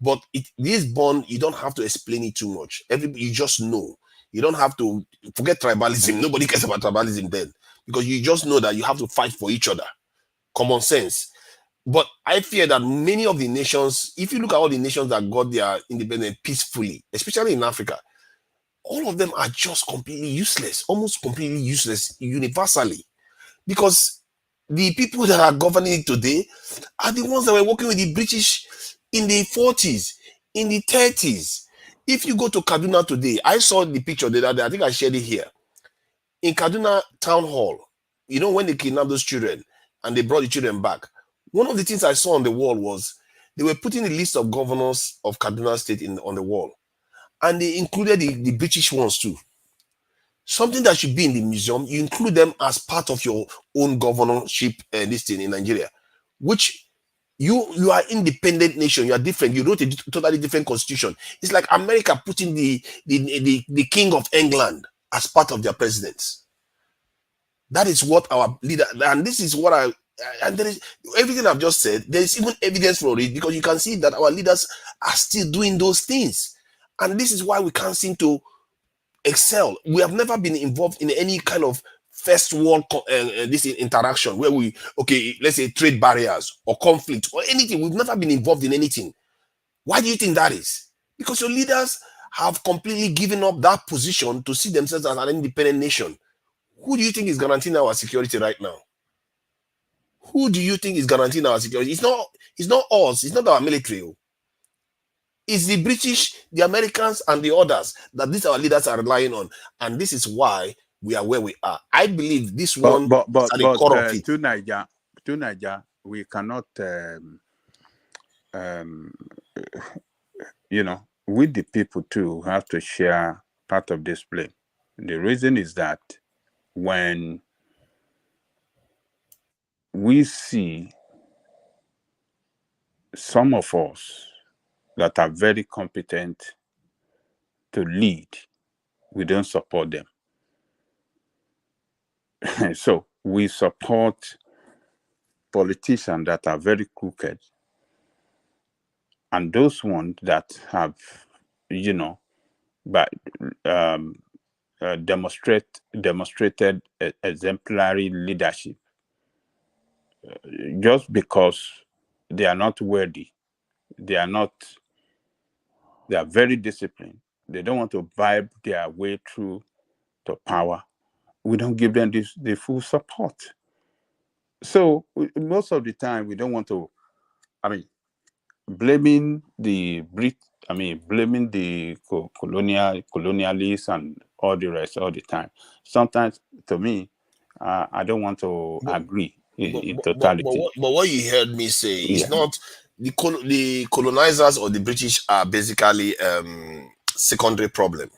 but this bond, you don't have to explain it too much. You just know. You don't have to forget tribalism. Nobody cares about tribalism then, because you just know that you have to fight for each other. Common sense. But I fear that many of the nations, if you look at all the nations that got their independence peacefully, especially in Africa, all of them are just completely useless, almost completely useless universally. Because the people that are governing it today are the ones that were working with the British in the 40s, in the 30s. If you go to Kaduna today, I saw the picture the other day, I think I shared it here. In Kaduna Town Hall, you know, when they kidnapped those children and they brought the children back, one of the things I saw on the wall was they were putting the list of governors of Kaduna State on the wall. And they included the British ones too. Something that should be in the museum, you include them as part of your own governorship listing in Nigeria, which you are independent nation, you are different, you wrote a totally different constitution. It's like America putting the King of England as part of their presidents. That is what our leader, and this is what and there is everything I've just said, there is even evidence for it, because you can see that our leaders are still doing those things. And this is why we can't seem to excel. We have never been involved in any kind of first world this interaction where let's say trade barriers or conflict or anything. We've never been involved in anything. Why do you think that is? Because your leaders have completely given up that position to see themselves as an independent nation. Who do you think is guaranteeing our security right now? Who do you think is guaranteeing our security? It's not us. It's not our military. It's the British, the Americans, and the others that these our leaders are relying on. And this is why we are where we are. I believe this one is at the core of it. To Niger, we cannot, with the people too, have to share part of this blame. The reason is that when we see some of us that are very competent to lead, we don't support them. So we support politicians that are very crooked, and those ones that have, demonstrated exemplary leadership, just because they are not worthy. They are very disciplined. They don't want to vibe their way through to power. We don't give them the full support. So most of the time, we don't want to, blaming the colonialists and all the rest all the time. Sometimes, to me, I don't want to agree in totality. But what you heard me say is not the colonizers or the British are basically secondary problem.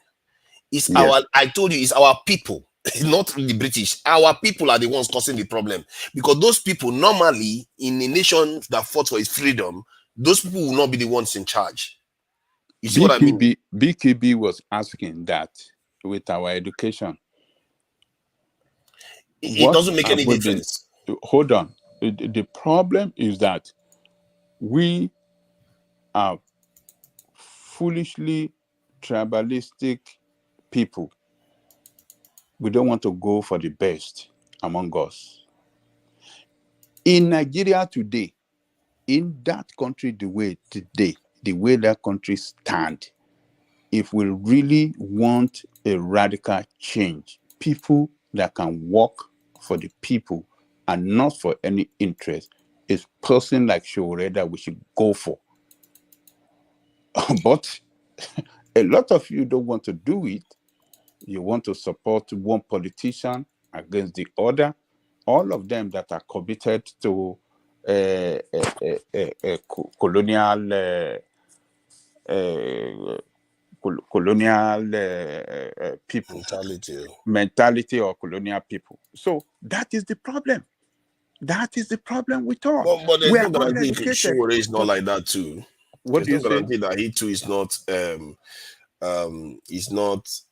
It's I told you, it's our people, not the British. Our people are the ones causing the problem, because those people normally in a nation that fought for its freedom, those people will not be the ones in charge. You see what I mean? BKB was asking that with our education. It doesn't make any difference. Hold on. The problem is that we are foolishly tribalistic people. We don't want to go for the best among us. In Nigeria today, in that country, the way that country stands, if we really want a radical change, people that can work for the people and not for any interest, is person like Shore that we should go for. But a lot of you don't want to do it. You want to support one politician against the other. All of them that are committed to colonial people mentality or colonial people. So that is the problem. That is the problem with us. But there's no guarantee Shore is not like that too. What There's do you no say? guarantee that he too is not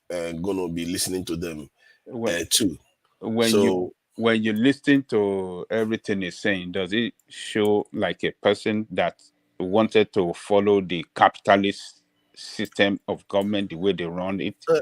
going to be listening to them When too. when you So when you listen to everything he's saying, does it show like a person that wanted to follow the capitalist system of government the way they run it? uh,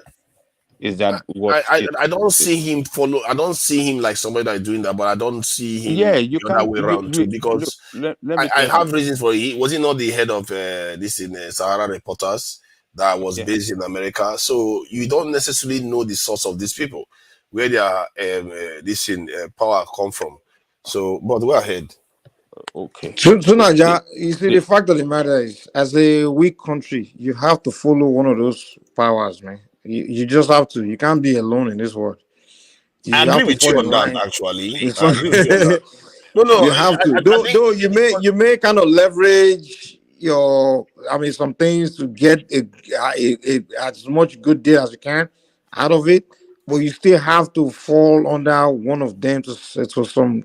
Is that what I it I don't is? see him follow. I don't see him like somebody that is doing that, but I don't see Yeah, him you the other can way around too, look. because Let me I tell you. have reasons for it. Was he not the head of this in Sahara Reporters that was Yeah. based in America? So you don't necessarily know the source of these people, where their this in power come from. So, but go ahead. Okay. So The, Naja, you see, the, the fact of the matter is, as a weak country, you have to follow one of those powers, man. You just have to. You can't be alone in this world. I You agree have to with you fall in on that. line. Actually, It's I agree with you on that. No, no, you have to. I Though, think though you may kind of leverage your, I mean, some things to get as much good deal as you can out of it, but you still have to fall under one of them to some,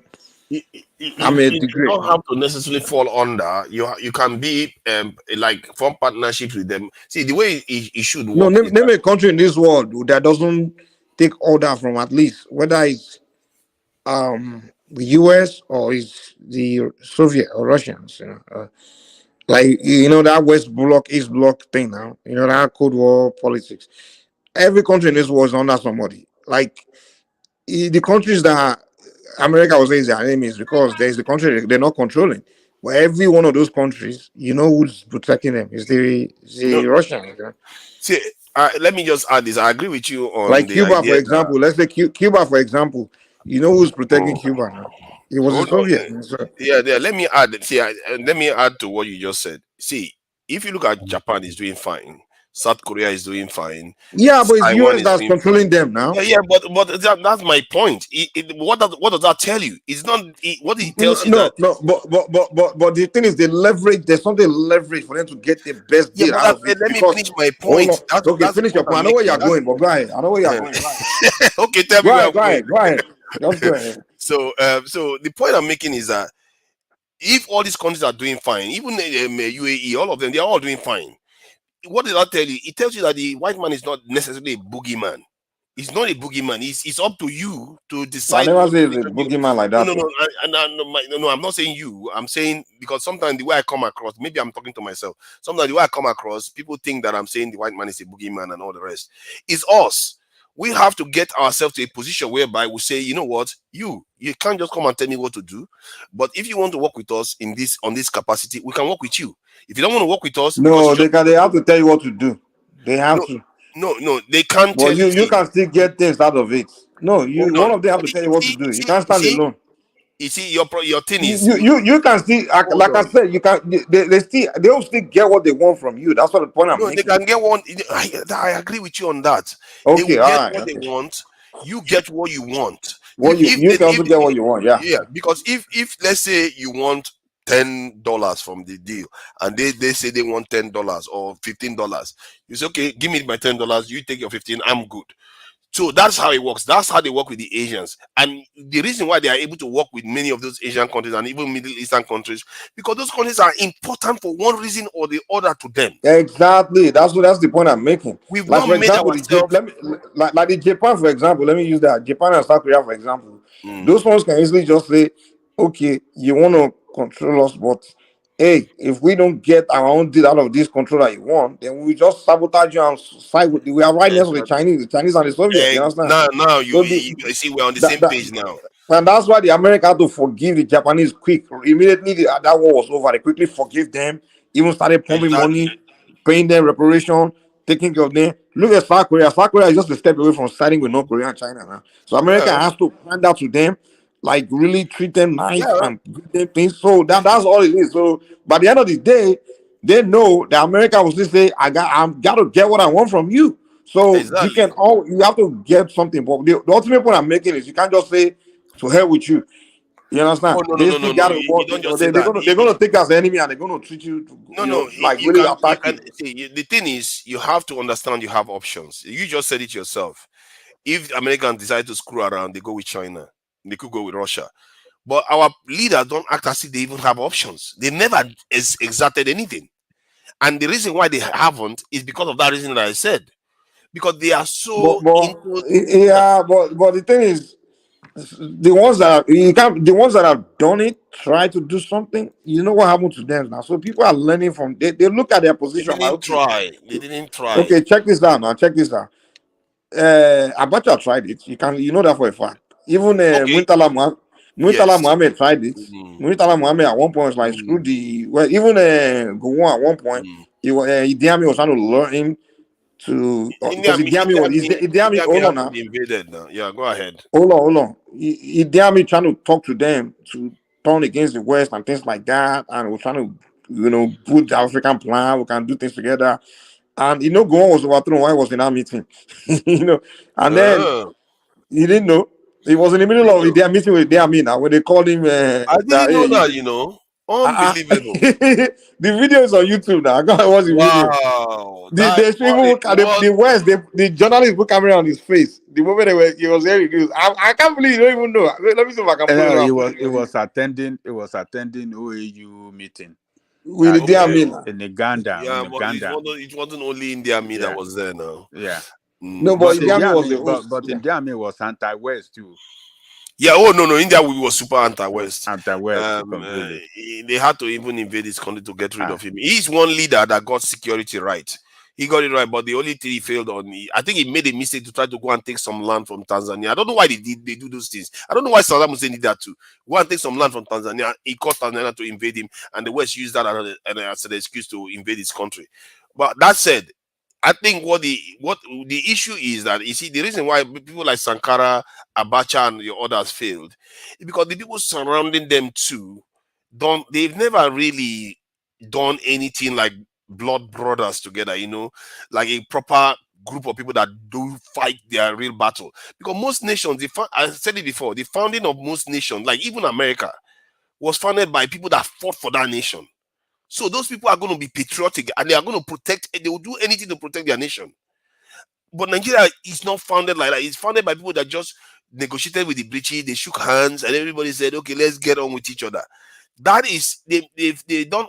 I mean, a you degree. don't have to necessarily fall under. You can be like form partnerships with them. See, the way it should No, work name, is name a country in this world that doesn't take order from at least whether it's the US or it's the Soviet or Russians. Like that West Bloc, East Bloc thing now. That Cold War politics. Every country in this world is under somebody. Like the countries that America was saying is their enemies because there's the country they're not controlling. But every one of those countries, who's protecting them is the no. Russians. See, let me just add this. I agree with you on Like the Cuba, for idea that. example. Let's say Cuba, for example. You know who's protecting Cuba now? It was the Hold on. Soviet. So, Yeah. Let me add. See, let me add to what you just said. See, if you look at Japan, is doing fine. South Korea is doing fine. yeah, but it's Taiwan US is that's doing fine. controlling them now. Yeah. But that's my point. What does that tell you? It's not. What it No, tells you no, that. no, but the thing is, they leverage. There's something leverage for them to get the best Yeah, deal but out of it. let me Because finish my hold point. on, okay, That's the finish your point point. I'm I know where making. you're going, but go ahead. I know where you're going. Okay, tell me Go where ahead, I'm go going. ahead, go ahead. Just go ahead. So the point I'm making is that if all these countries are doing fine, even UAE, all of them, they are all doing fine. What does that tell you? It tells you that the white man is not necessarily a boogeyman. It's not a boogeyman. It's up to you to I decide never what say it's a position you. boogeyman like No, that, no, though. no, no. I'm not saying you. I'm saying because sometimes the way I come across, maybe I'm talking to myself. Sometimes the way I come across, people think that I'm saying the white man is a boogeyman and all the rest. It's us. We have to get ourselves to a position whereby we say, you know what, you can't just come and tell me what to do. But if you want to work with us on this capacity, we can work with you. If you don't want to work with us because No, you just they have to tell you what to do. They have no, to. no, they can't But tell you. you See, can still get things out of it. No, hold one on. of them have to tell you what to do. You can't stand alone. You see, your thing is You can still, hold like I on. said, you can. They'll still get what they want from you. That's what the point I'm No, they making. can get one. I agree with you on that. They Okay, will all get right, what they okay. want. You get what you want. What you can also get what you want, yeah. Yeah, because if let's say you want $10 from the deal, and they say they want $10 or $15, you say okay, give me my $10. You take your 15. I'm good. So that's how it works. That's how they work with the Asians. And the reason why they are able to work with many of those Asian countries and even Middle Eastern countries, because those countries are important for one reason or the other to them. Exactly. That's the point I'm making. We've Like not for made example, ourselves. let me like the Japan, for example. Let me use that Japan and South Korea, for example. Mm. Those ones can easily just say, "Okay, you want to control us, but hey, if we don't get our own deal out of this control that you want, then we just sabotage you and side with. We are right next to Exactly. the Chinese and the Soviet. You understand? Now So you see we're on the that, same that page now. and that's why the America had to forgive the Japanese quick. Immediately that war was over, they quickly forgave them, even started pumping Exactly. money, paying them reparation, taking care of them. Look at South Korea. South Korea is just a step away from siding with North Korea and China now. So America Yeah. has to hand out to them, like really treat them nice Yeah. and give them things. So that's all it is. So by the end of the day, they know that America will still say, I'm got to get what I want from you. So Exactly. you have to get something. But the ultimate point I'm making is you can't just say to hell with you. You Oh understand? no They no no still no! got to You work. don't just say They're that. gonna take as an enemy and they're gonna treat you, No, no, like you really can attack you. see the thing is you have to understand you have options. You just said it yourself. If Americans decide to screw around, they go with China. They could go with Russia. But our leaders don't act as if they even have options. They never exerted anything. And the reason why they haven't is because of that reason that I said. Because they are so but into yeah, but the thing is, the ones that you can't, the ones that have done it, try to do something. You know what happened to them now. So people are learning from. They look at their they position like, didn't okay, try. They didn't try. okay, check this out now. Check this out. Abacha tried it. You know that for a fact. Even Okay. Muntala Yes. Mohammed tried it. Mm, Muntala Mohammed at one point was like, screw mm, the. Well, even Gowon at one point, mm. Idi Amin was trying to lure him to India, because Idi Amin was Idi Amin. India Hold on had to now. be invaded now. Yeah, go ahead. Hold on. Idi Amin trying to talk to them to turn against the West and things like that, and we're trying to, put the African plan. We can do things together. And Gowon was overthrown while he was in that meeting. And then Uh, he didn't know. He was in the middle didn't of know. their meeting with their Amina when they called him I that didn't know hey, that, Unbelievable. the video is on YouTube now. I got to watch the video. Wow. They should even look at the West, the journalist put camera on his face. The moment he was hearing news. I can't believe you don't even know. Let me see if I can pull it No, up. he was attending OAU meeting With at the Okay. Amina. in Uganda. Yeah, but it wasn't only India me that Yeah, was there now. yeah. No, Mm, but But Idi so Amin India was the me, host. but Yeah. India me was anti-West too. yeah, oh no, India we was super anti-West. Anti-West completely. They had to even invade his country to get rid Ah, of him. He's one leader that got security right. He got it right, but the only thing he failed on, I think he made a mistake to try to go and take some land from Tanzania. I don't know why they do those things. I don't know why Saddam Hussein did that too. Go and take some land from Tanzania. He caused Tanzania to invade him, and the West used that as an excuse to invade his country. But that said, I think what the issue is that you see the reason why people like Sankara, Abacha, and the others failed is because the people surrounding them too they've never really done anything like blood brothers together, like a proper group of people that do fight their real battle. Because most nations, I said it before, the founding of most nations, like even America, was founded by people that fought for that nation. So those people are going to be patriotic and they are going to protect, they will do anything to protect their nation. But Nigeria is not founded like that. It's founded by people that just negotiated with the British, they shook hands, and everybody said, okay, let's get on with each other. That is, they don't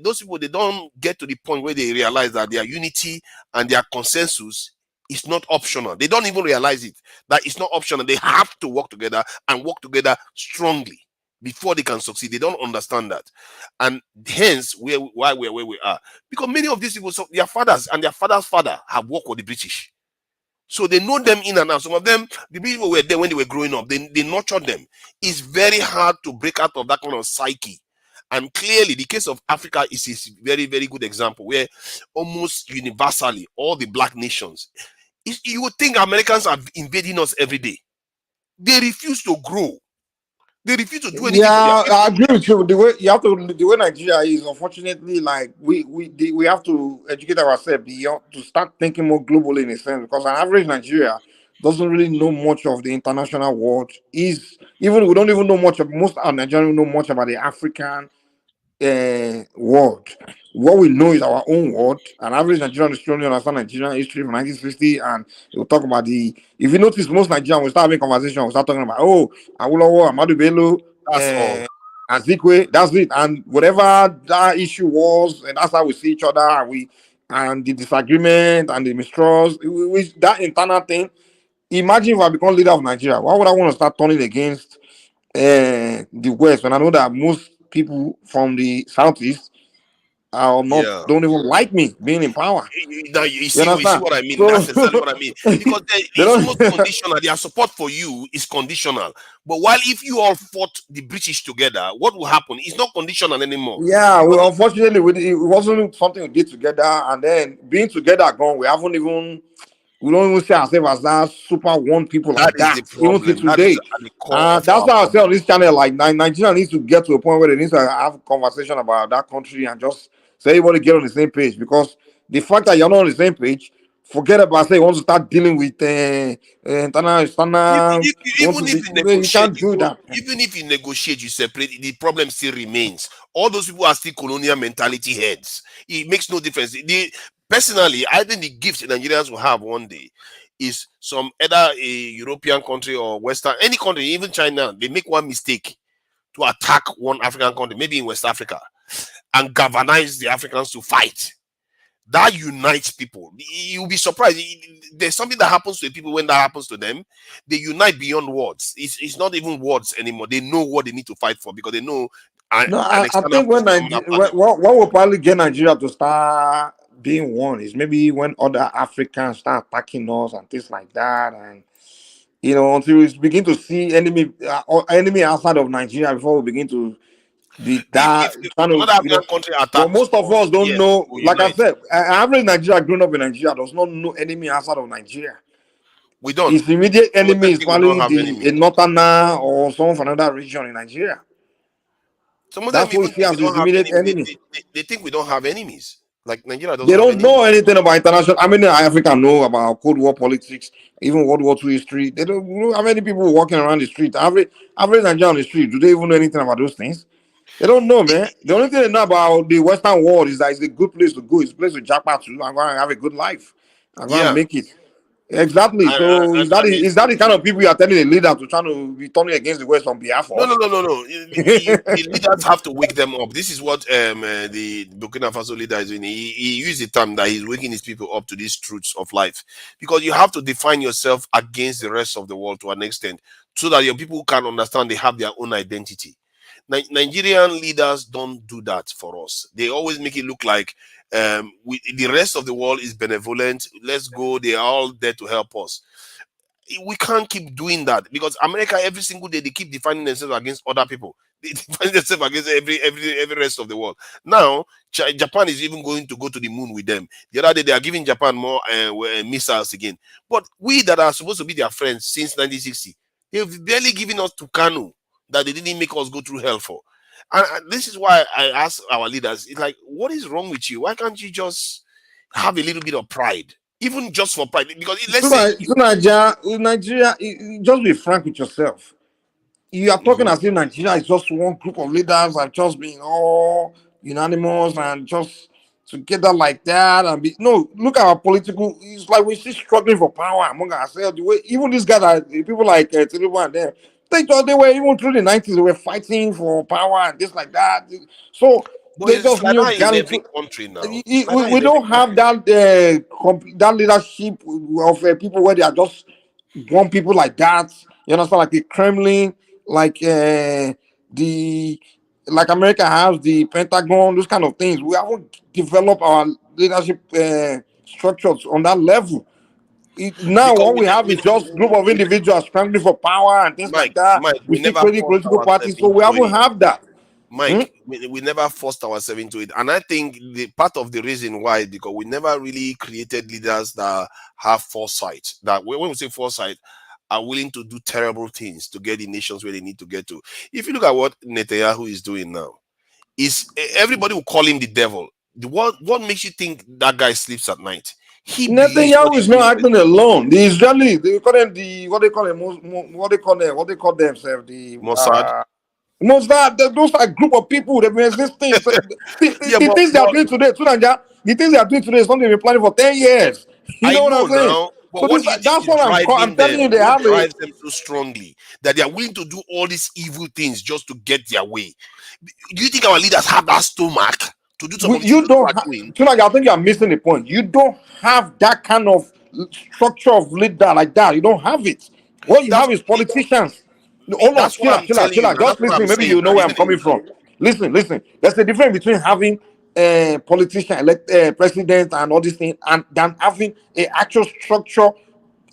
those people, they don't get to the point where they realize that their unity and their consensus is not optional. They don't even realize it, that it's not optional. They have to work together and work together strongly before they can succeed. They don't understand that. And hence why we're where we are. Because many of these people, their fathers and their father's father have worked with the British. So they know them in and out. Some of them, the people were there when they were growing up. They nurtured them. It's very hard to break out of that kind of psyche. And clearly, the case of Africa is a very, very good example where almost universally, all the black nations, you would think Americans are invading us every day. They refuse to grow. They refuse to do anything for their Yeah, people. I agree with you. The way Nigeria is, unfortunately, like we have to educate ourselves beyond to start thinking more globally in a sense because an average Nigeria doesn't really know much of the international world. Is even we don't even know much of most of Nigerians don't know much about the African world. What we know is our own world. An average Nigerian is only understand Nigerian history from 1960, and we'll talk about the. If you notice, most Nigerians will start having conversation. We'll start talking about Awolowo, Amadu Bello, That's all. Azikwe. That's it. And whatever that issue was, and that's how we see each other. And the disagreement and the mistrust, that internal thing. Imagine if I become leader of Nigeria. Why would I want to start turning against the West when I know that most people from the Southeast are not Yeah. don't even like me being in power. Now you You see understand? what I mean. So That's exactly what I mean. Because they it's don't. almost conditional. Their support for you is conditional. But while if you all fought the British together, what will happen? It's not conditional anymore. Yeah, Because unfortunately, it wasn't something we did together, and then being together gone, we don't even see ourselves as that super one people that like is the that, even till problem. That is today. at the core of That's our why I say problem. on this channel, like Nigeria needs to get to a point where they need to have a conversation about that country and just say everybody get on the same page. Because the fact that you're not on the same page, forget about say you want to start dealing with international, external, you want to Even be, if you you negotiate, can't do that. even if you negotiate, you separate, the problem still remains. All those people are still colonial mentality heads. It makes no difference. Personally, I think the gift Nigerians will have one day is some either a European country or Western, any country, even China, they make one mistake to attack one African country, maybe in West Africa, and galvanize the Africans to fight. That unites people. You'll be surprised. There's something that happens to people when that happens to them. They unite beyond words. It's not even words anymore. They know what they need to fight for because they know No, an I external think force when is coming after them. what will probably get Nigeria to start being one is maybe when other Africans start attacking us and things like that, and until we begin to see enemy outside of Nigeria before we begin to be that If kind of another African country But attacks most of us, us don't yes, know. we'll Like I unite. said, average Nigeria growing up in Nigeria does not know enemy outside of Nigeria. We don't. His immediate Some of enemy them is think we don't probably have a enemies. northerner or someone from another region in Nigeria. Some of them That's what he even see think we as his don't have immediate enemies. enemy. They think we don't have enemies. Like Nigeria doesn't They have don't enemies. know anything about international. I mean, Africa know about Cold War politics, even World War II history. They don't know how many people walking around the street. Average Nigeria on the street. Do they even know anything about those things? They don't know, man. The only thing they know about the Western world is that it's a good place to go. It's a place to jackpot to. I'm going to have a good life. I'm going to Yeah, make it. Exactly. So is that and is that the kind of people you are telling a leader to try to be turning against the West on behalf no, of? no. The leaders have to wake them up. This is what the Burkina Faso leader is doing. He used the term that he's waking his people up to these truths of life, because you have to define yourself against the rest of the world to an extent, so that your people can understand they have their own identity. Nigerian leaders don't do that for us. They always make it look like the rest of the world is benevolent. Let's go. They are all there to help us. We can't keep doing that, because America every single day they keep defining themselves against other people. They define themselves against every rest of the world. Now Japan is even going to go to the moon with them. The other day they are giving Japan more missiles again. But we that are supposed to be their friends since 1960, they've barely given us to Kanu that they didn't make us go through hell for. And this is why I ask our leaders, it's like, what is wrong with you? Why can't you just have a little bit of pride? Even just for pride, because let's say Nigeria, just be frank with yourself. You are talking as if Nigeria is just one group of leaders and just being all unanimous and just together like that. And no, look at our political. It's like we're still struggling for power among ourselves. The way even these guys are people like Tinubu and them. They were even through the 90s. They were fighting for power and this like that. So but they it's just like that in got every into. country now. We don't have that that leadership of people where they are just one people like that. You understand, like the Kremlin, like the like America has the Pentagon, those kind of things. We haven't developed our leadership structures on that level. Now Because what we have is just group of individuals scrambling for power and things like that. Mike, We we see never crazy forced political ourselves parties, so we into haven't it. have that. Mike, we never forced ourselves into it. And I think the part of the reason why, because we never really created leaders that have foresight. That when we say foresight, are willing to do terrible things to get the nations where they need to get to. If you look at what Netanyahu is doing now, is everybody will call him the devil. What makes you think that guy sleeps at night? He believes what Netanyahu he is not believes. acting alone. The Israeli, they call them what they call them, what they call themselves, the Mossad. Mossad. Those are a group of people that been existing. So Yeah, the things they are doing today, the things they are doing today is something they've been planning for 10 years. You I know what know I'm saying? now, but So what do you think that's is what I'm driving telling them? you. They What have a. drives them so strongly that they are willing to do all these evil things just to get their way? Do you think our leaders have that stomach to do some of the things You those people don't are have. doing? Tonight, I think you are missing the point. You don't have that kind of structure of leader like that. You don't have it. What you have is politicians. No, hold on, That's what I'm telling you, and Just that's what I'm listen. Maybe saying. you know where I'm coming from. Listen. There's a difference between having a politician, elect president, and all these things, and than having a actual structure,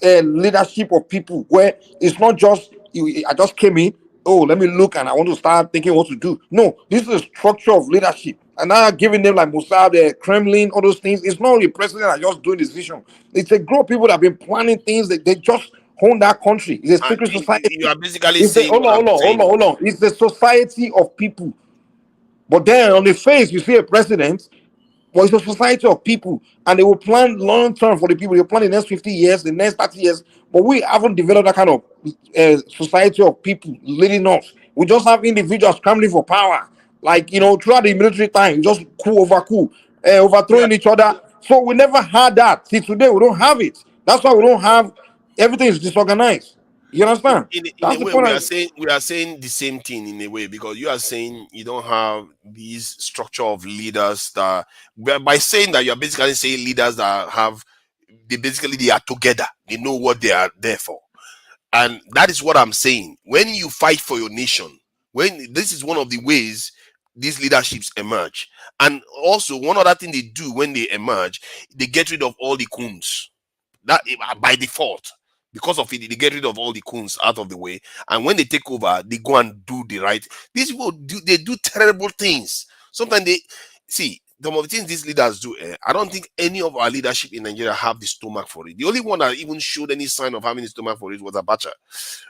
leadership of people where it's not just I just came in. Oh, let me look and I want to start thinking what to do. No, this is a structure of leadership, and now giving them like Mossad, Kremlin, all those things. It's not the president that just doing decision. It's a group of people that have been planning things that they just own that country. It's a And secret you society. are basically It's a saying what I'm saying. hold on. It's a society of people. But then on the face, you see a president, but it's a society of people, and they will plan long term for the people. They plan the next 50 years, the next 30 years. But we haven't developed that kind of society of people leading us. We just have individuals scrambling for power, like throughout the military time, just coup, overthrowing each other. So we never had that. See, today we don't have it. That's why we don't have everything is disorganized. You understand? In That's a the way, point. we are saying the same thing in a way, because you are saying you don't have these structure of leaders that, by saying that, you are basically saying leaders that have, they are together, they know what they are there for. And that is what I'm saying. When you fight for your nation, when this is one of the ways these leaderships emerge. And also, one other thing they do when they emerge, they get rid of all the coons. That by default, because of it, they get rid of all the coons out of the way. And when they take over, they go and do the right. These people do terrible things. Sometimes they see some of the things these leaders do. I don't think any of our leadership in Nigeria have the stomach for it. The only one that even showed any sign of having the stomach for it was Abacha.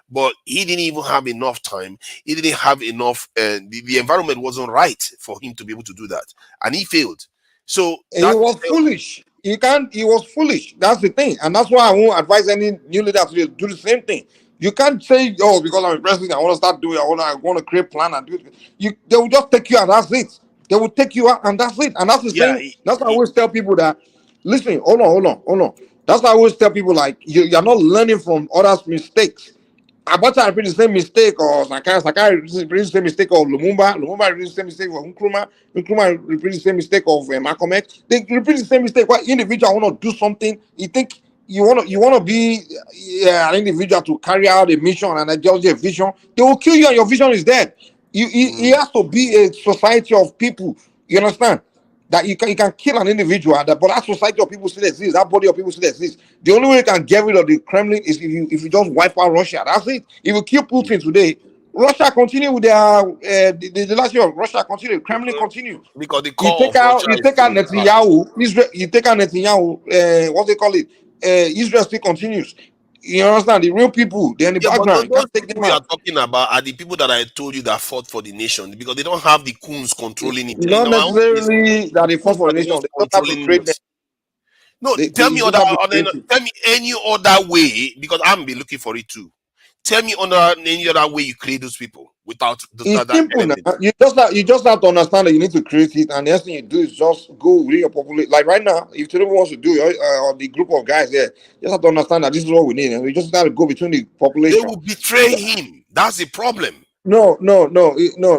But he didn't even have enough time. He didn't have enough. The environment wasn't right for him to be able to do that, and he failed. So He was foolish. He was foolish. That's the thing. And that's why I won't advise any new leader to do the same thing. You can't say, oh, because I'm a president, I want to start doing, I want to create plan and do it. They will just take you out, that's it. They will take you out and that's it. And that's the yeah, same. That's why I always tell people that, listen, hold on. That's why I always tell people, like, you're not learning from others' mistakes. Abacha repeat the same mistake, or Sakai repeat the same mistake of Lumumba repeat the same mistake of Nkrumah repeat the same mistake of Malcolm X. They repeat the same mistake. Why individual want to do something, you think you want to be an individual to carry out a mission and ideology, a vision, they will kill you and your vision is dead. It has to be a society of people. You understand? That you can kill an individual, but that society of people still exists, that body of people still exists. The only way you can get rid of the Kremlin is if you just wipe out Russia. That's it. If you kill Putin today, Russia continue with their the last year of Russia continue, Kremlin continue. because the You core take of out Russia is still intact. Netanyahu, Israel. You take out Netanyahu. What they call it? Israel still continues. You understand? The real people, they're in the Yeah, but background. You those can't take people them you are out. talking about are the people that I told you that fought for the nation, because they don't have the coons controlling it. In Not our own case, necessarily that the they coons fought for are the the nation. ones They just have to controlling create them. it. No, They tell me just have to create it. tell me any other way, because I'm be looking for it too. Tell me any other way you create those people without It's that simple now. element. You just have to understand that you need to create it, and the next thing you do is just go with your population. Like right now, if Tinubu wants to do it, or the group of guys there, you just have to understand that this is what we need, and we just got to go between the They population. will betray him. That's the problem. No.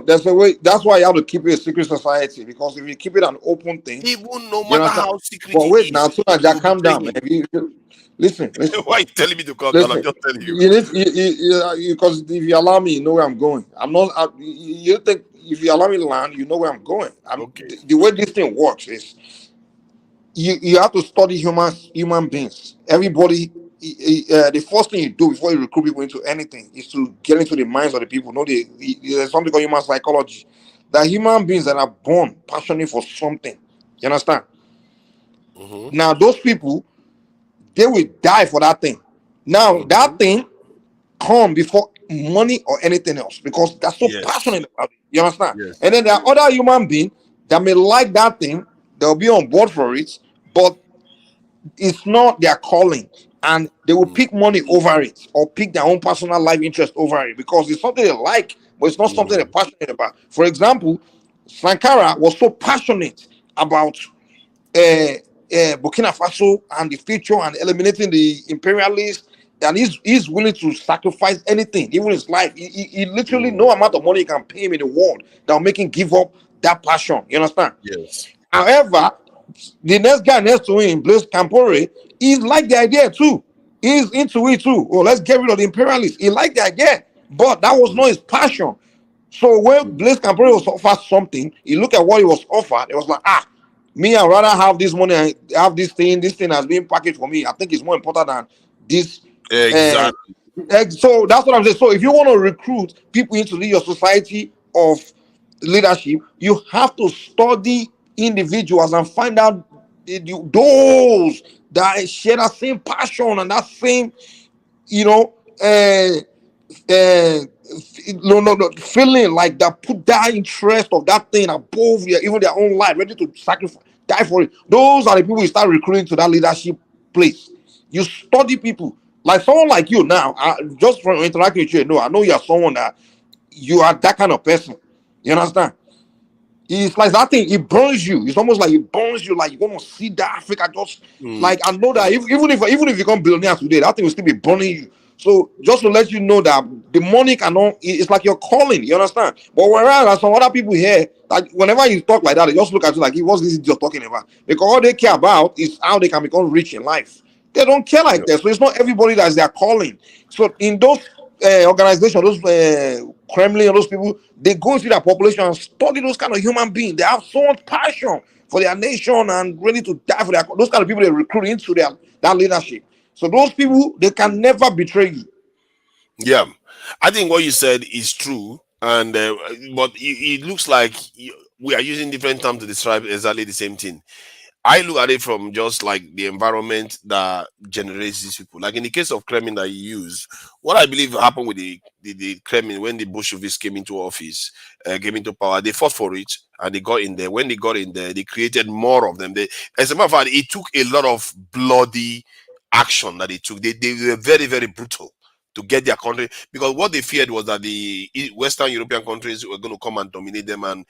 There's a way. That's why you have to keep it a secret society, because if you keep it an open thing, Even no you matter understand. how secret But it wait, now, is, they Tunaja, will calm betray down, man. him. Listen. Why are you telling me to calm down? I'm Listen, just telling you. you need because if you allow me, you know where I'm going. I'm not. You think if you allow me to land, you know where I'm going. Okay. The way this thing works is you have to study human beings. Everybody. The first thing you do before you recruit people into anything is to get into the minds of the people. There's something called human psychology. That human beings that are born passionate for something. You understand? Mm-hmm. Now those people, they will die for that thing. Now that thing come before money or anything else, because they're so Yes. passionate about it. You understand? Yes. And then there are other human beings that may like that thing, they'll be on board for it, but it's not their calling. And they will pick money over it, or pick their own personal life interest over it, because it's something they like, but it's not something they're passionate about. For example, Sankara was so passionate about Burkina Faso and the future and eliminating the imperialists, and he's willing to sacrifice anything, even his life. He literally no amount of money you can pay him in the world that will make him give up that passion. You understand? Yes. However, the next guy next to him, Blaise Campore, he's like the idea too. He's into it too. Oh, let's get rid of the imperialists. He liked the idea, but that was not his passion. So when Blaise Campore was offered something, he looked at what he was offered. It was like, me, I'd rather have this money and have this thing. This thing has been packaged for me. I think it's more important than this. Exactly. So that's what I'm saying. So if you want to recruit people into your society of leadership, you have to study individuals and find out those that share that same passion and that same, you know, no, feeling like that, put that interest of that thing above even their own life, ready to sacrifice, die for it. Those are the people you start recruiting to that leadership place. You study people like someone like you now. Just from interacting with you, I know you're someone that you are that kind of person. You understand? It's like that thing, it burns you. It's almost like it burns you, like you want to see that Africa just like I know that even if you become billionaire today, that thing will still be burning you. So just to let you know that the money cannot, it's like you're calling, you understand? But whereas some other people here, like whenever you talk like that, they just look at you like, what's this idiot talking about? Because all they care about is how they can become rich in life. They don't care like that. So it's not everybody that's their calling. So in those organizations, those Kremlin, those people, they go into their population and study those kind of human beings. They have so much passion for their nation and ready to die for their, those kind of people they recruit into that leadership. So those people, they can never betray you. Yeah, I think what you said is true, and but it looks like we are using different terms to describe exactly the same thing. I look at it from just like the environment that generates these people. Like in the case of Kremlin that you use, what I believe happened with the Kremlin when the Bolsheviks came into office, came into power, they fought for it and they got in there. When they got in there, they created more of them. As a matter of fact, it took a lot of bloody action that they took. They were very, very brutal to get their country, because what they feared was that the Western European countries were going to come and dominate them and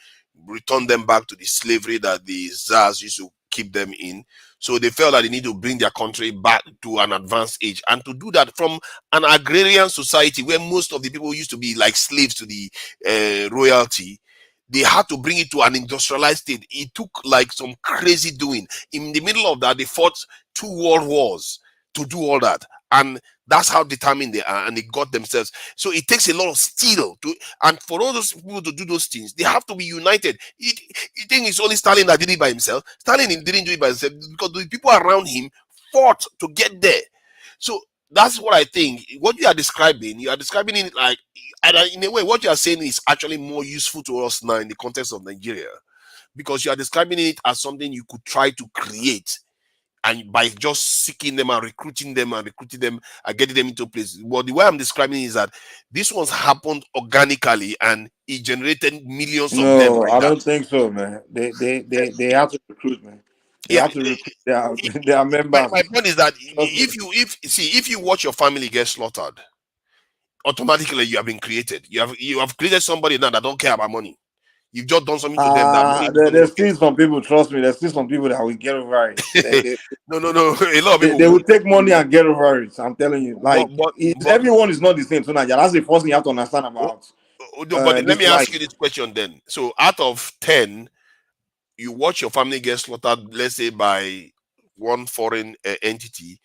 return them back to the slavery that the Tsars used to keep them in. So they felt that they need to bring their country back to an advanced age, and to do that from an agrarian society where most of the people used to be like slaves to the royalty. They had to bring it to an industrialized state. It took like some crazy doing. In the middle of that, they fought 2 world wars to do all that, and that's how determined they are, and they got themselves. So it takes a lot of steel to, and for all those people to do those things, they have to be united. You think it's only Stalin that did it by himself? Stalin didn't do it by himself because the people around him fought to get there. So that's what I think. What you are describing it like, and in a way, what you are saying is actually more useful to us now in the context of Nigeria, because you are describing it as something you could try to create, and by just seeking them and recruiting them and getting them into place. But the way I'm describing it is that this one's happened organically and it generated millions of them No, like I that. don't think so, man. They have to recruit, man. They Yeah, have to recruit their members. my point is that Trust me. if you watch your family get slaughtered, automatically you have been created. You have created somebody now that don't care about money. You've just done something to them that money is going to There's locate. still some people, trust me, there's still some people that will get over it. No. A lot of people They will. will take money and get over it. I'm telling you. Like, But everyone is not the same. So now, that's the first thing you have to understand about no, but let this me ask life. you this question then. So out of 10, you watch your family get slaughtered, let's say by one foreign entity.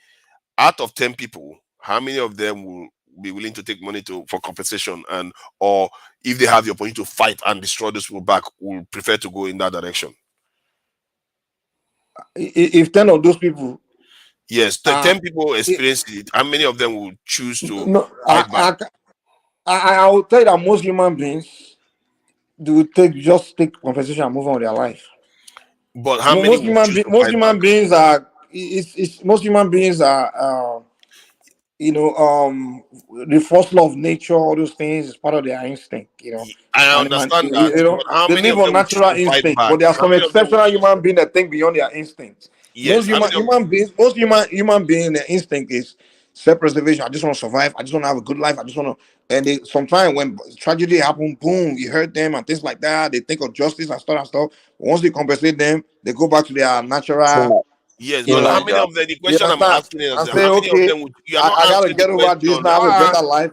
Out of 10 people, how many of them will be willing to take money for compensation, and or if they have the opportunity to fight and destroy those people back, will prefer to go in that direction? If 10 of those people, Yes, 10 people experience it. How many of them will choose to no, fight back? I will tell you that most human beings do just take compensation and move on with their life. But how many will choose to Most fight back? human beings are most human beings are the first law of nature, all those things is part of their instinct, I animal, understand that, but how they many live of on them will choose natural to fight instinct, back? but there are How some many of them will exceptional choose? human beings that think beyond their instincts. Yes, how many of Most human being, their instinct is self-preservation. I just want to survive. I just want to have a good life. I just want to. And sometimes when tragedy happen, boom, you hurt them and things like that. They think of justice and stuff and stuff. Once they compensate them, they go back to their natural. Yes, You but how know, many of them? The you question I'm understand? asking is And say, how many of okay, them would? You are not I gotta answering the get over this question. now. Have a better life.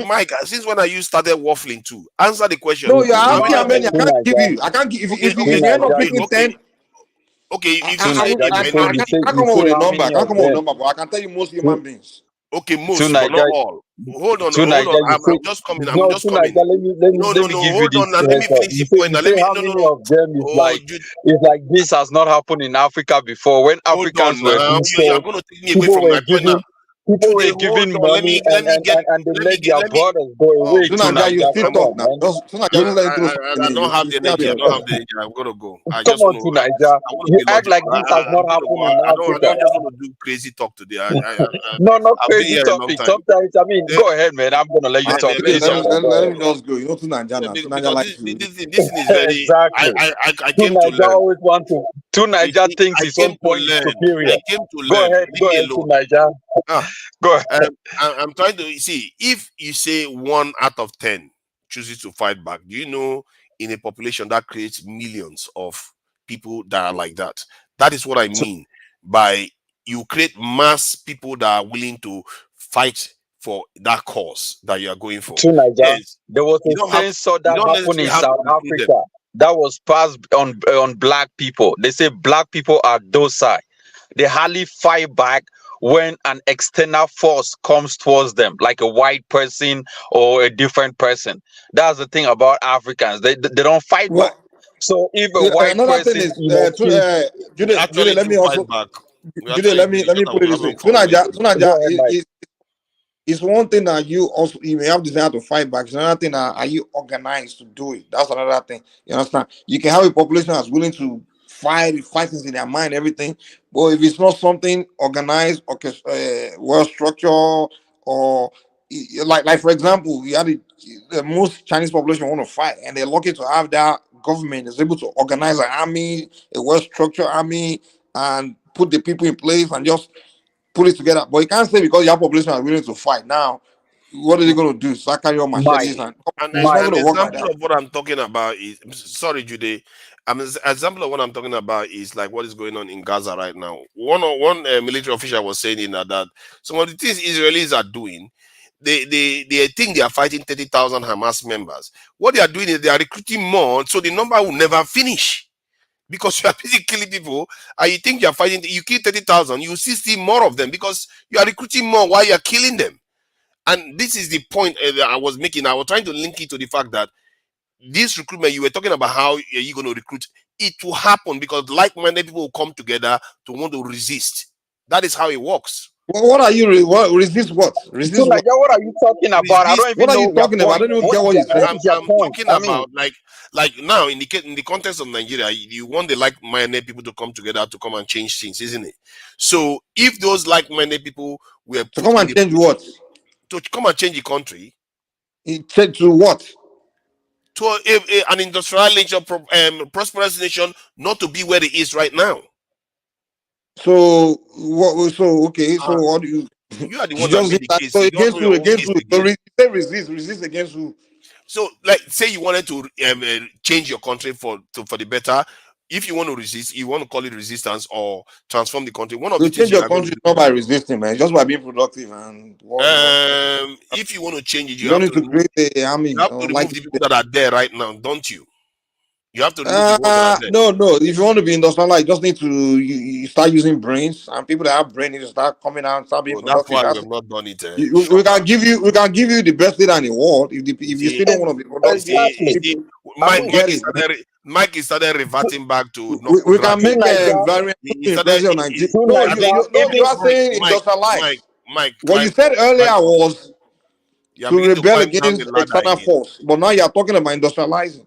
Mike, since when are you started waffling too? Answer the question. No, you're How asking many how of them? many. I can't give you. I can't give. Okay, If you end up picking 10, okay. If you say the I minority, can't come up with a number. I can't come up with a number, but I can tell you most human beings. okay, most, but not all. Hold on. I'm just coming. I'm just coming. No. Hold on. Now let me finish the point. Now let me. No. Oh, you It's like this has not happened in Africa before. When hold Africans on were now. being You are sold, going to take me away from my point now. people Today, were hold giving on. Let money me get. and they Let me let get. their Let me. brothers go Oh, away too, Tunaja, you Naija. still Come talk on, now. man. Tunaja, just let him throw something I in. don't have You the still have energy. I your don't thought. have the energy. I'm gonna go. I Come just on, want to. Naija. I want to You be act like logical. this has not I'm gonna happened go. in I Africa. don't just want to do crazy talk today. No, not I've been crazy here a long topic. time. Sometimes, I mean, Then, go ahead, man. I'm gonna let you then, talk. then, Say then, something. then, Let Go him just go. You know Tunaja now. Tunaja because likes to. this thing is very. Exactly. I Two came to Naija learn. always want to. Two Naija thinks I his came own to point is learn. superior. I came to Go learn. ahead, Leave me Two alone. Naija. Ah, Go ahead. I'm trying to see if you say 1 out of 10 chooses to fight back. Do you know in a population that creates millions of people that are like that? That is what I mean by you create mass people that are willing to fight for that cause that you are going for. To Niger, Yes, there was you a don't have censor you that don't happened necessarily in have to South recruit them. Africa that was passed on black people. They say black people are docile. They hardly fight back when an external force comes towards them, like a white person or a different person. That's the thing about Africans. They don't fight back. Well, So if a yeah, white another thing person, is, kills, We Judy, actually let do me fight also, back. We Judy, actually do. It's let me just that put it we this way. haven't found ways to do it. go ahead, Mike. It's one thing that you also you may have desire to fight back. It's another thing that are you organized to do it. That's another thing. You understand? You can have a population that's willing to fight things in their mind, everything. But if it's not something organized, well structured, or like for example, you had the most Chinese population want to fight, and they're lucky to have that government is able to organize an army, a well structured army, and put the people in place and just put it together. But you can't say because your population are willing to fight. Now, what are they going to do? Start carrying your Mike, machetes and it's not Mike. going An to work like example that. of what I'm talking about is sorry, Jude. An example of what I'm talking about is like what is going on in Gaza right now. One military official was saying in that some of the things Israelis are doing, they think they are fighting 30,000 Hamas members. What they are doing is they are recruiting more, so the number will never finish. Because you are busy killing people, and you think you are fighting, you kill 30,000, you see more of them because you are recruiting more while you are killing them. And this is the point that I was making. I was trying to link it to the fact that this recruitment, you were talking about how you're going to recruit. It will happen because like-minded people will come together to want to resist. That is how it works. Well, what are you resist? What So, resist? like, What? what are you talking about? I Resist. don't What even are you know your talking about? I point. don't even get what you're saying. What is your I'm point? talking I mean, about like now in the context of Nigeria, you want the like-minded people to come together to come and change things, isn't it? So if those like-minded people were To put come in and the change what? to come and change the country To what? to an industrial nation, prosperous nation, not to be where it is right now. So what? So okay. So what do you? You are the You one that just made did the that. case. So You don't against know who? your own Against case who? So again. resist against who? So, like, say you wanted to change your country for the better. If you want to resist, you want to call it resistance or transform the country. One of the You things change you your are going to country not by resisting, man. Just by being productive and what. if you want to change it, You don't need to create an you army have to or remove like. the people that are there right now, don't you? You have to remove the ones that are there. No. If you want to be industrial, you just need to you start using brains, and people that have brain need to start coming out and start being Well, that's productive. why we That's have not done it. we can give you the best data in the world. If you still don't want to be productive, exactly. I Mike, mean, Mike is started reverting back to knuckle we can dragging. make a Niger, variant He in started. president of Nigeria. No, I think you are Mike, saying Mike, Mike, industrialize. Mike, What you climb said up, earlier climb up. was You are to beginning to rebel climb down the against ladder external again. force, but now you are talking about industrializing.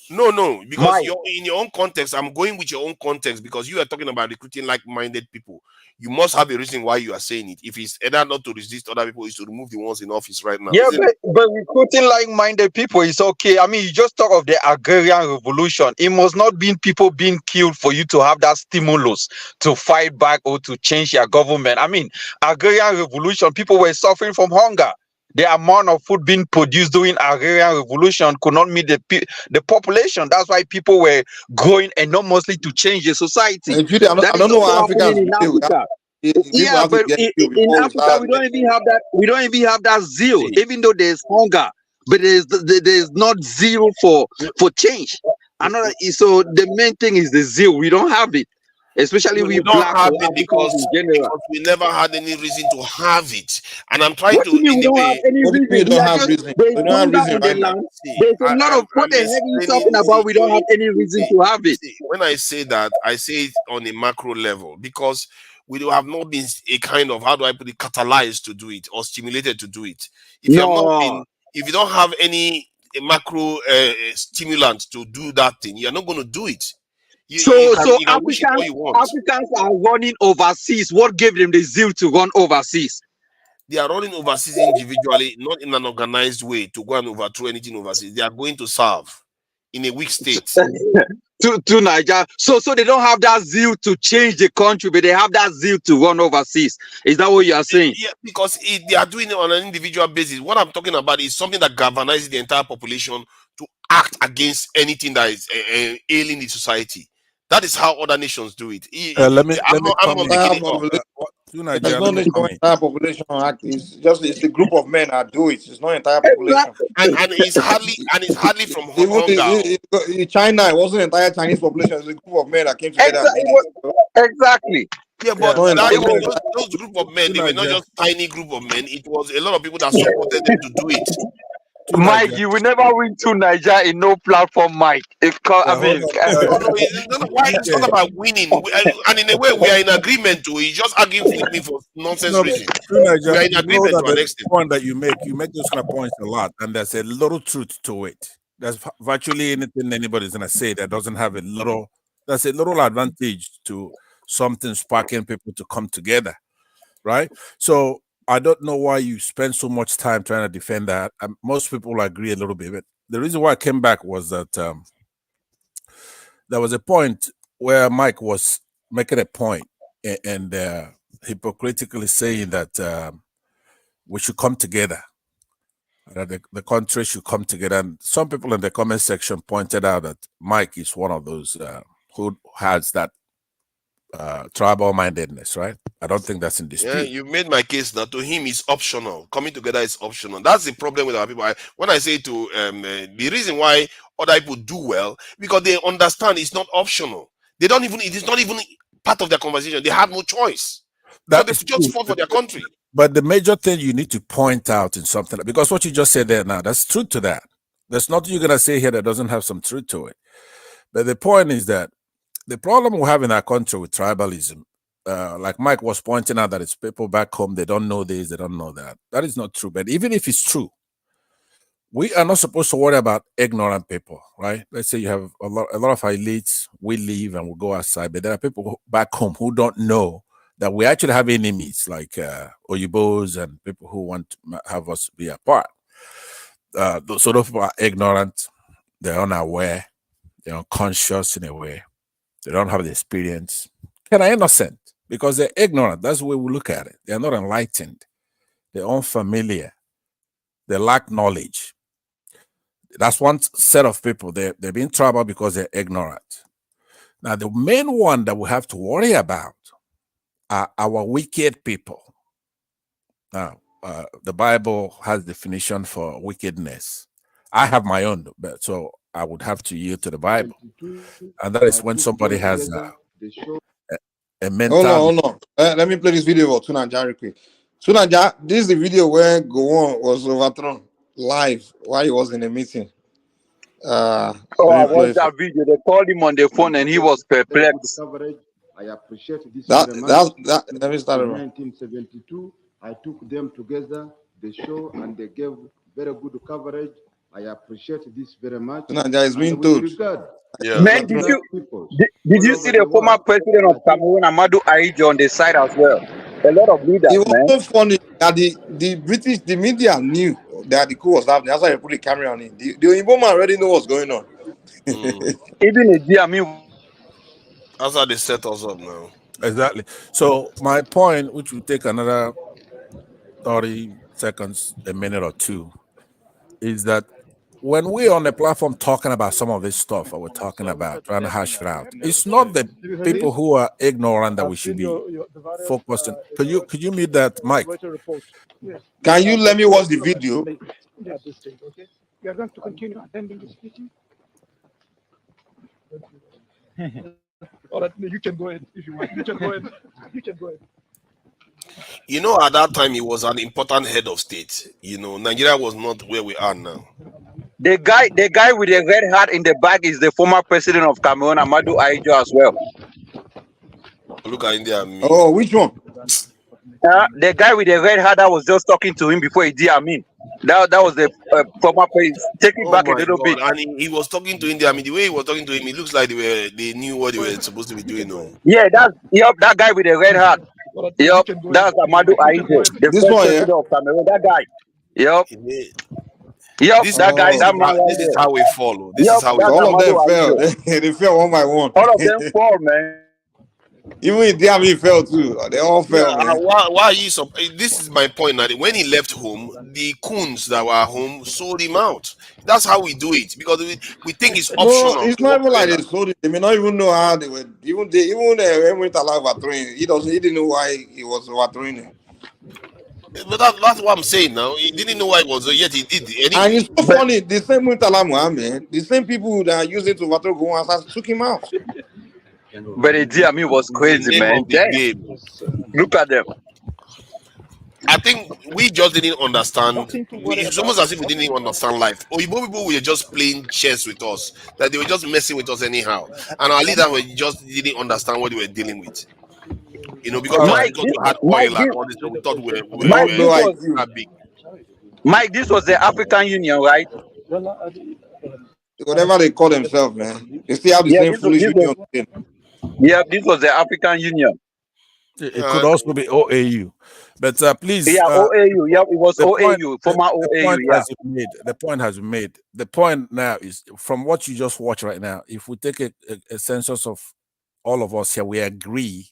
No, because Mike. you're in your own context. I'm going with your own context because you are talking about recruiting like-minded people. You must have a reason why you are saying it. If it's either not to resist other people, it's to remove the ones in office right now, Yeah, isn't it? but recruiting like-minded people is okay. I mean, you just talk of the agrarian revolution. It must not be people being killed for you to have that stimulus to fight back or to change your government. I mean, agrarian revolution, people were suffering from hunger. The amount of food being produced during agrarian revolution could not meet the population. That's why people were growing enormously to change the society. And Judy, That I is don't know also why Africans happening in behave. Africa. People Yeah, have to but get killed in before we Africa start. we don't even have that. We don't even have that zeal, See, even though there's hunger, but there's not zeal for change. Another so the main thing is the zeal. We don't have it, especially we we don't black have or it Africans in general. because we never had any reason to have it, and I'm trying What to do you mean we in a don't have way. any What do you mean reason? you We don't are have just reason? there's We don't have hunger reason in the right now. land. See, There's a lot of what I'm the heck are you talking explaining. about? We don't have any reason See, to have it. when I say that, I say it on a macro level because we do have not been a kind of, how do I put it, catalyzed to do it or stimulated to do it. If you have not No. been, if you don't have any macro stimulant to do that thing, you're not going to do it. So You can wish it all you want. Africans are running overseas. What gave them the zeal to run overseas? They are running overseas individually, not in an organized way to go and overthrow anything overseas. They are going to serve in a weak state. to Niger. So they don't have that zeal to change the country, but they have that zeal to run overseas. Is that what you are saying? Yeah, because they are doing it on an individual basis. What I'm talking about is something that galvanizes the entire population to act against anything that is ailing the society. That is how other nations do it. Let me I'm come not in. making it up. There's no need for entire population act. It's a group of men that do it. It's not entire population. And it's hardly from Even hunger. in China, it wasn't entire Chinese population. It's a group of men that came together and did it. Exactly. Yeah, but It's not those group of men, they were not just tiny group of men. It was a lot of people that supported them to do it. Mike, you will never win to Niger in no platform, Mike. I mean, It's not about winning. And in a way, we are in agreement to. He's just arguing with me for nonsense reason. We are in agreement to an extent. Point that you make those kind of points a lot, and there's a little truth to it. There's virtually anything anybody's gonna say that doesn't have there's a little advantage to something sparking people to come together, right? So I don't know why you spend so much time trying to defend that. Most people agree a little bit, but the reason why I came back was that there was a point where Mike was making a point and hypocritically saying that we should come together, that the country should come together. And some people in the comment section pointed out that Mike is one of those who has that tribal mindedness, right? I don't think that's in dispute. Yeah, you made my case now. To him, it's optional. Coming together is optional. That's the problem with our people. When I say to the reason why other people do well, because they understand it's not optional. They don't even. It is not even part of their conversation. They have no choice. They just fought for their country. But the major thing you need to point out in something, because what you just said there now, that's truth to that. There's nothing you're gonna say here that doesn't have some truth to it. But the point is that the problem we have in our country with tribalism, like Mike was pointing out, that it's people back home, they don't know this, they don't know that. That is not true. But even if it's true, we are not supposed to worry about ignorant people, right? Let's say you have a lot of elites, we leave and we go outside, but there are people back home who don't know that we actually have enemies like Oyibos and people who want to have us be apart. So those people are ignorant, they're unaware, they're unconscious in a way. They don't have the experience. Kind of innocent because they're ignorant. That's the way we look at it. They're not enlightened. They're unfamiliar. They lack knowledge. That's one set of people. They're in trouble because they're ignorant. Now, the main one that we have to worry about are our wicked people. Now, the Bible has definition for wickedness. I have my own, but so I would have to yield to the Bible. And that is when somebody has a mental... Hold on. Let me play this video for Tunanja real quick. Tunanja, this is the video where Gowon was overthrown live while he was in a meeting. I watched that video. They called him on the phone and he was perplexed. I appreciate this very much. Let me start In around. 1972, I took them together, the show, and they gave very good coverage. I appreciate this very much. Tunanja is being And told. with regard Yeah. Man, did you see the former president of Cameroon, Amadou Ahidjo, on the side as well? A lot of leaders, It was man. so funny that the media knew that the coup was happening. That's why they put the camera on it. The Oyinbo man already know what's going on. Even Idi Amin. That's how they set us up now. Exactly. So my point, which will take another 30 seconds, a minute or two, is that when we're on the platform talking about some of this stuff that we're talking about, trying to hash it out, it's not the people who are ignorant that we should be focused on. Could you mute that mic? Can you let me watch the video? Okay, we are going to continue attending this meeting. All right, you can go ahead if you want. You can go ahead. You can go ahead. You know, at that time, he was an important head of state. You know, Nigeria was not where we are now. The guy with the red hat in the back is the former president of Cameroon, Amadou Ahidjo, as well. Look at India. Oh, which one? The guy with the red hat that was just talking to him before Idi Amin. That was the former president. Take it back a little bit. And he was talking to India. I mean, the way he was talking to him, it looks like they knew what they were supposed to be doing. No. Yeah, that guy with the red hat. Yep, that's Amadou Ahidjo, the first president of Cameroon. That guy. Yep. Yep, This is how we follow. This is how we all follow. of them fell. They fell one by one. All of them fall, man. Even if they have fell too, they all Yeah, fell, man. why are you so? This is my point. Now, when he left home, the coons that were home sold him out. That's how we do it because we think it's No, optional it's to not work even like together. they sold it. They may not even know how they were. Even when went alive overthrowing. He didn't know why he was overthrowing it. But that's what I'm saying now. He didn't know why it was, yet he did And anyway. it's so funny. The same Murtala Muhammad, the same people that used it to overthrow Gowon took him out. But Idi Amin was It's the crazy, name man. of the Damn, game. look at them. I think we just didn't understand. It's almost as if we didn't even understand life. Oyibo people were just playing chess with us. That they were just messing with us anyhow. And our leaders were just didn't understand what they were dealing with. Because All just right. Mike, because this, we had Mike, oil and this, all this, we thought They have Mike, no this was IQ. that big. Mike. This was the African Union, right? Whatever they call themselves, man. They still have the Yeah, same foolish union. this was the African Union. It could also be OAU, but please, Yeah, OAU. Yeah, it was the point, OAU, former the OAU. point Yeah. has been made. The point has been made. The point now is from what you just watched right now. If we take a census of all of us here, we agree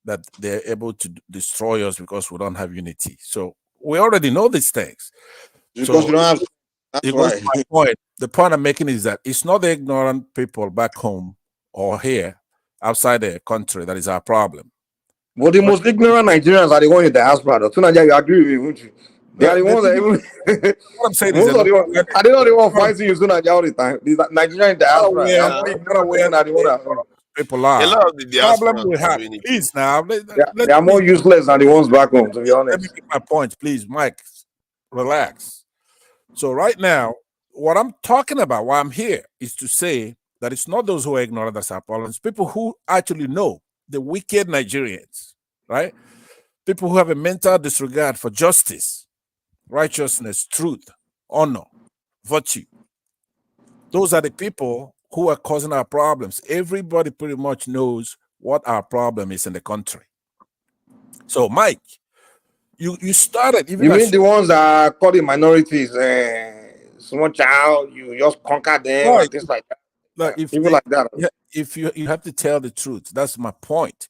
that they're able to destroy us because we don't have unity. So we already know these things. Because So you don't have. That's it goes why. to my point. The point I'm making is that it's not the ignorant people back home or here outside the country that is our problem. But the most ignorant Nigerians are the ones in the diaspora. Though. So Nigeria, you agree with me, won't you? They are the ones that even. What I'm saying is Most that of the ones, are they not the ones fighting you so Nigeria all the time? The Nigerian diaspora, they are more ignorant than are the ones that. People A are. lot of the Problem diaspora we are have. doing it. Please now. They are more useless than the ones back home, to be Let me honest. make my point, please, Mike. Relax. So right now, what I'm talking about, why I'm here, is to say that it's not those who are ignorant that's our problem. It's people who actually know, the wicked Nigerians, right? People who have a mental disregard for justice, righteousness, truth, honor, virtue. Those are the people who are causing our problems. Everybody pretty much knows what our problem is in the country. So, Mike, you started even You as mean the ones that are called the minorities? Small child, you just conquer them right. and things like that. Like if People like that. if you have to tell the truth, that's my point.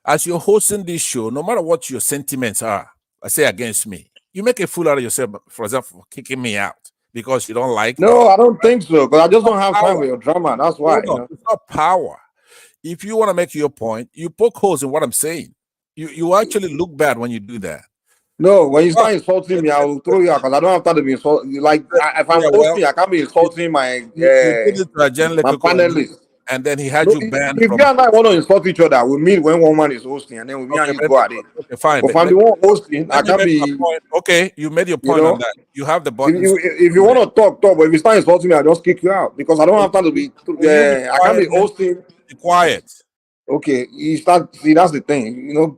As you're hosting this show, no matter what your sentiments are, I say against me, you make a fool out of yourself. For example, for kicking me out because you don't like me. No, I don't think so. Because I just don't have time Power. for your drama. That's why. Hold on. It's not power. If you want to make your point, you poke holes in what I'm saying. You actually look bad when you do that. No, when you start insulting me, I will throw you out because I don't have time to be insulting. Like, if I'm hosting, I can't be insulting my You did it to Ajen my Lekoko, panelists. and then he had No, you banned if from. you and I want to insult each other, we meet when one man is hosting, and then we me and you go at it. Okay, fine. But if I'm the one hosting, I Let me can't make my be. point. Okay, you made your You point on know, that. You have the if buttons. you want to talk. But if you start insulting me, I'll just kick you out because I don't have time to be. Will you be I can't be quiet, man? hosting. Be quiet. Okay, you start. See, that's the thing. You know,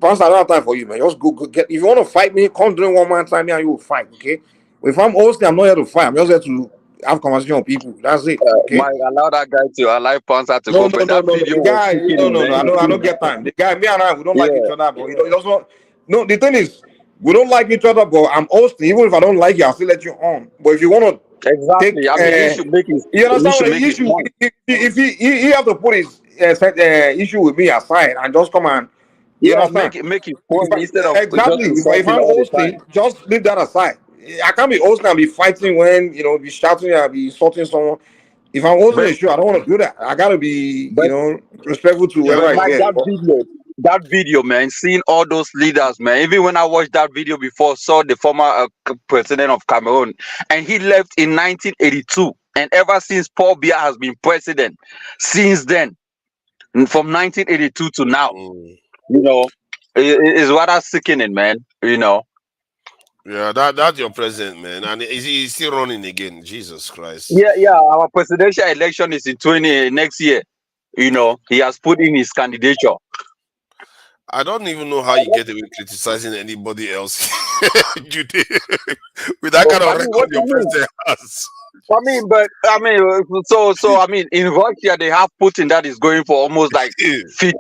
Pastor, I don't have time for you, man. Just go get. If you want to fight me, come during one man time, me and you will fight. Okay. But if I'm hosting, I'm not here to fight. I'm just here to have conversation with people. That's it. Okay. Mike, allow that guy to allow Panzer to No, go, no, but no, that no, no. video The was guy, kicking him, man. I don't get time. The guy, me and I, we don't like each Yeah. other, but he does not. No, the thing is, we don't like each other, but I'm hosting. Even if I don't like you, I'll still let you on. But if you want to take, Exactly. I mean, he should make his you understand what the his issue? point. If he have to put his issue with me aside and just come and, you Yeah, understand? make his point instead of just Exactly. If insulting I'm all the hosting, time. just leave that aside. I can't be hosting and be fighting when be shouting and be insulting someone. If I'm hosting But a show, I don't want to do that. I gotta be, but respectful to whoever but is Mike, there. that video, man, seeing all those leaders, man. Even when I watched that video before, saw the former president of Cameroon, and he left in 1982, and ever since Paul Biya has been president, since then, from 1982 to now, it's rather sickening, man. Yeah, that's your president, man, and he's still running again. Jesus Christ. Yeah. Our presidential election is in next year. He has put in his candidature. I don't even know how you get away criticizing anybody else, Jude, with that kind of I mean, record what do your you mean? president has. I mean, in Russia they have Putin that is going for almost like 30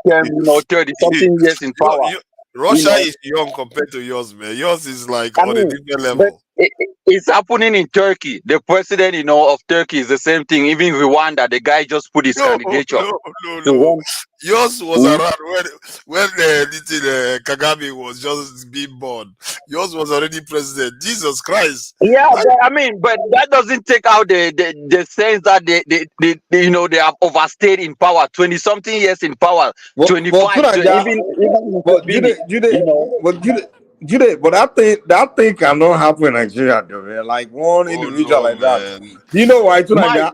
something years in power. Russia is young compared to yours, man. Yours is like I on a mean, different level. It's happening in Turkey. The president, of Turkey is the same thing. Even Rwanda, the guy just put his No, candidature no. to run. Yours was Hmm? around when Kagame was just being born. Yours was already president. Jesus Christ! Yeah, but that doesn't take out the sense that they have overstayed in power, 20 something years in power, But 25, even but Museveni, Jude, but that thing cannot happen in Nigeria, though, man. Like one Oh individual no, like that. man. Do you know why, Mike. Tunaja?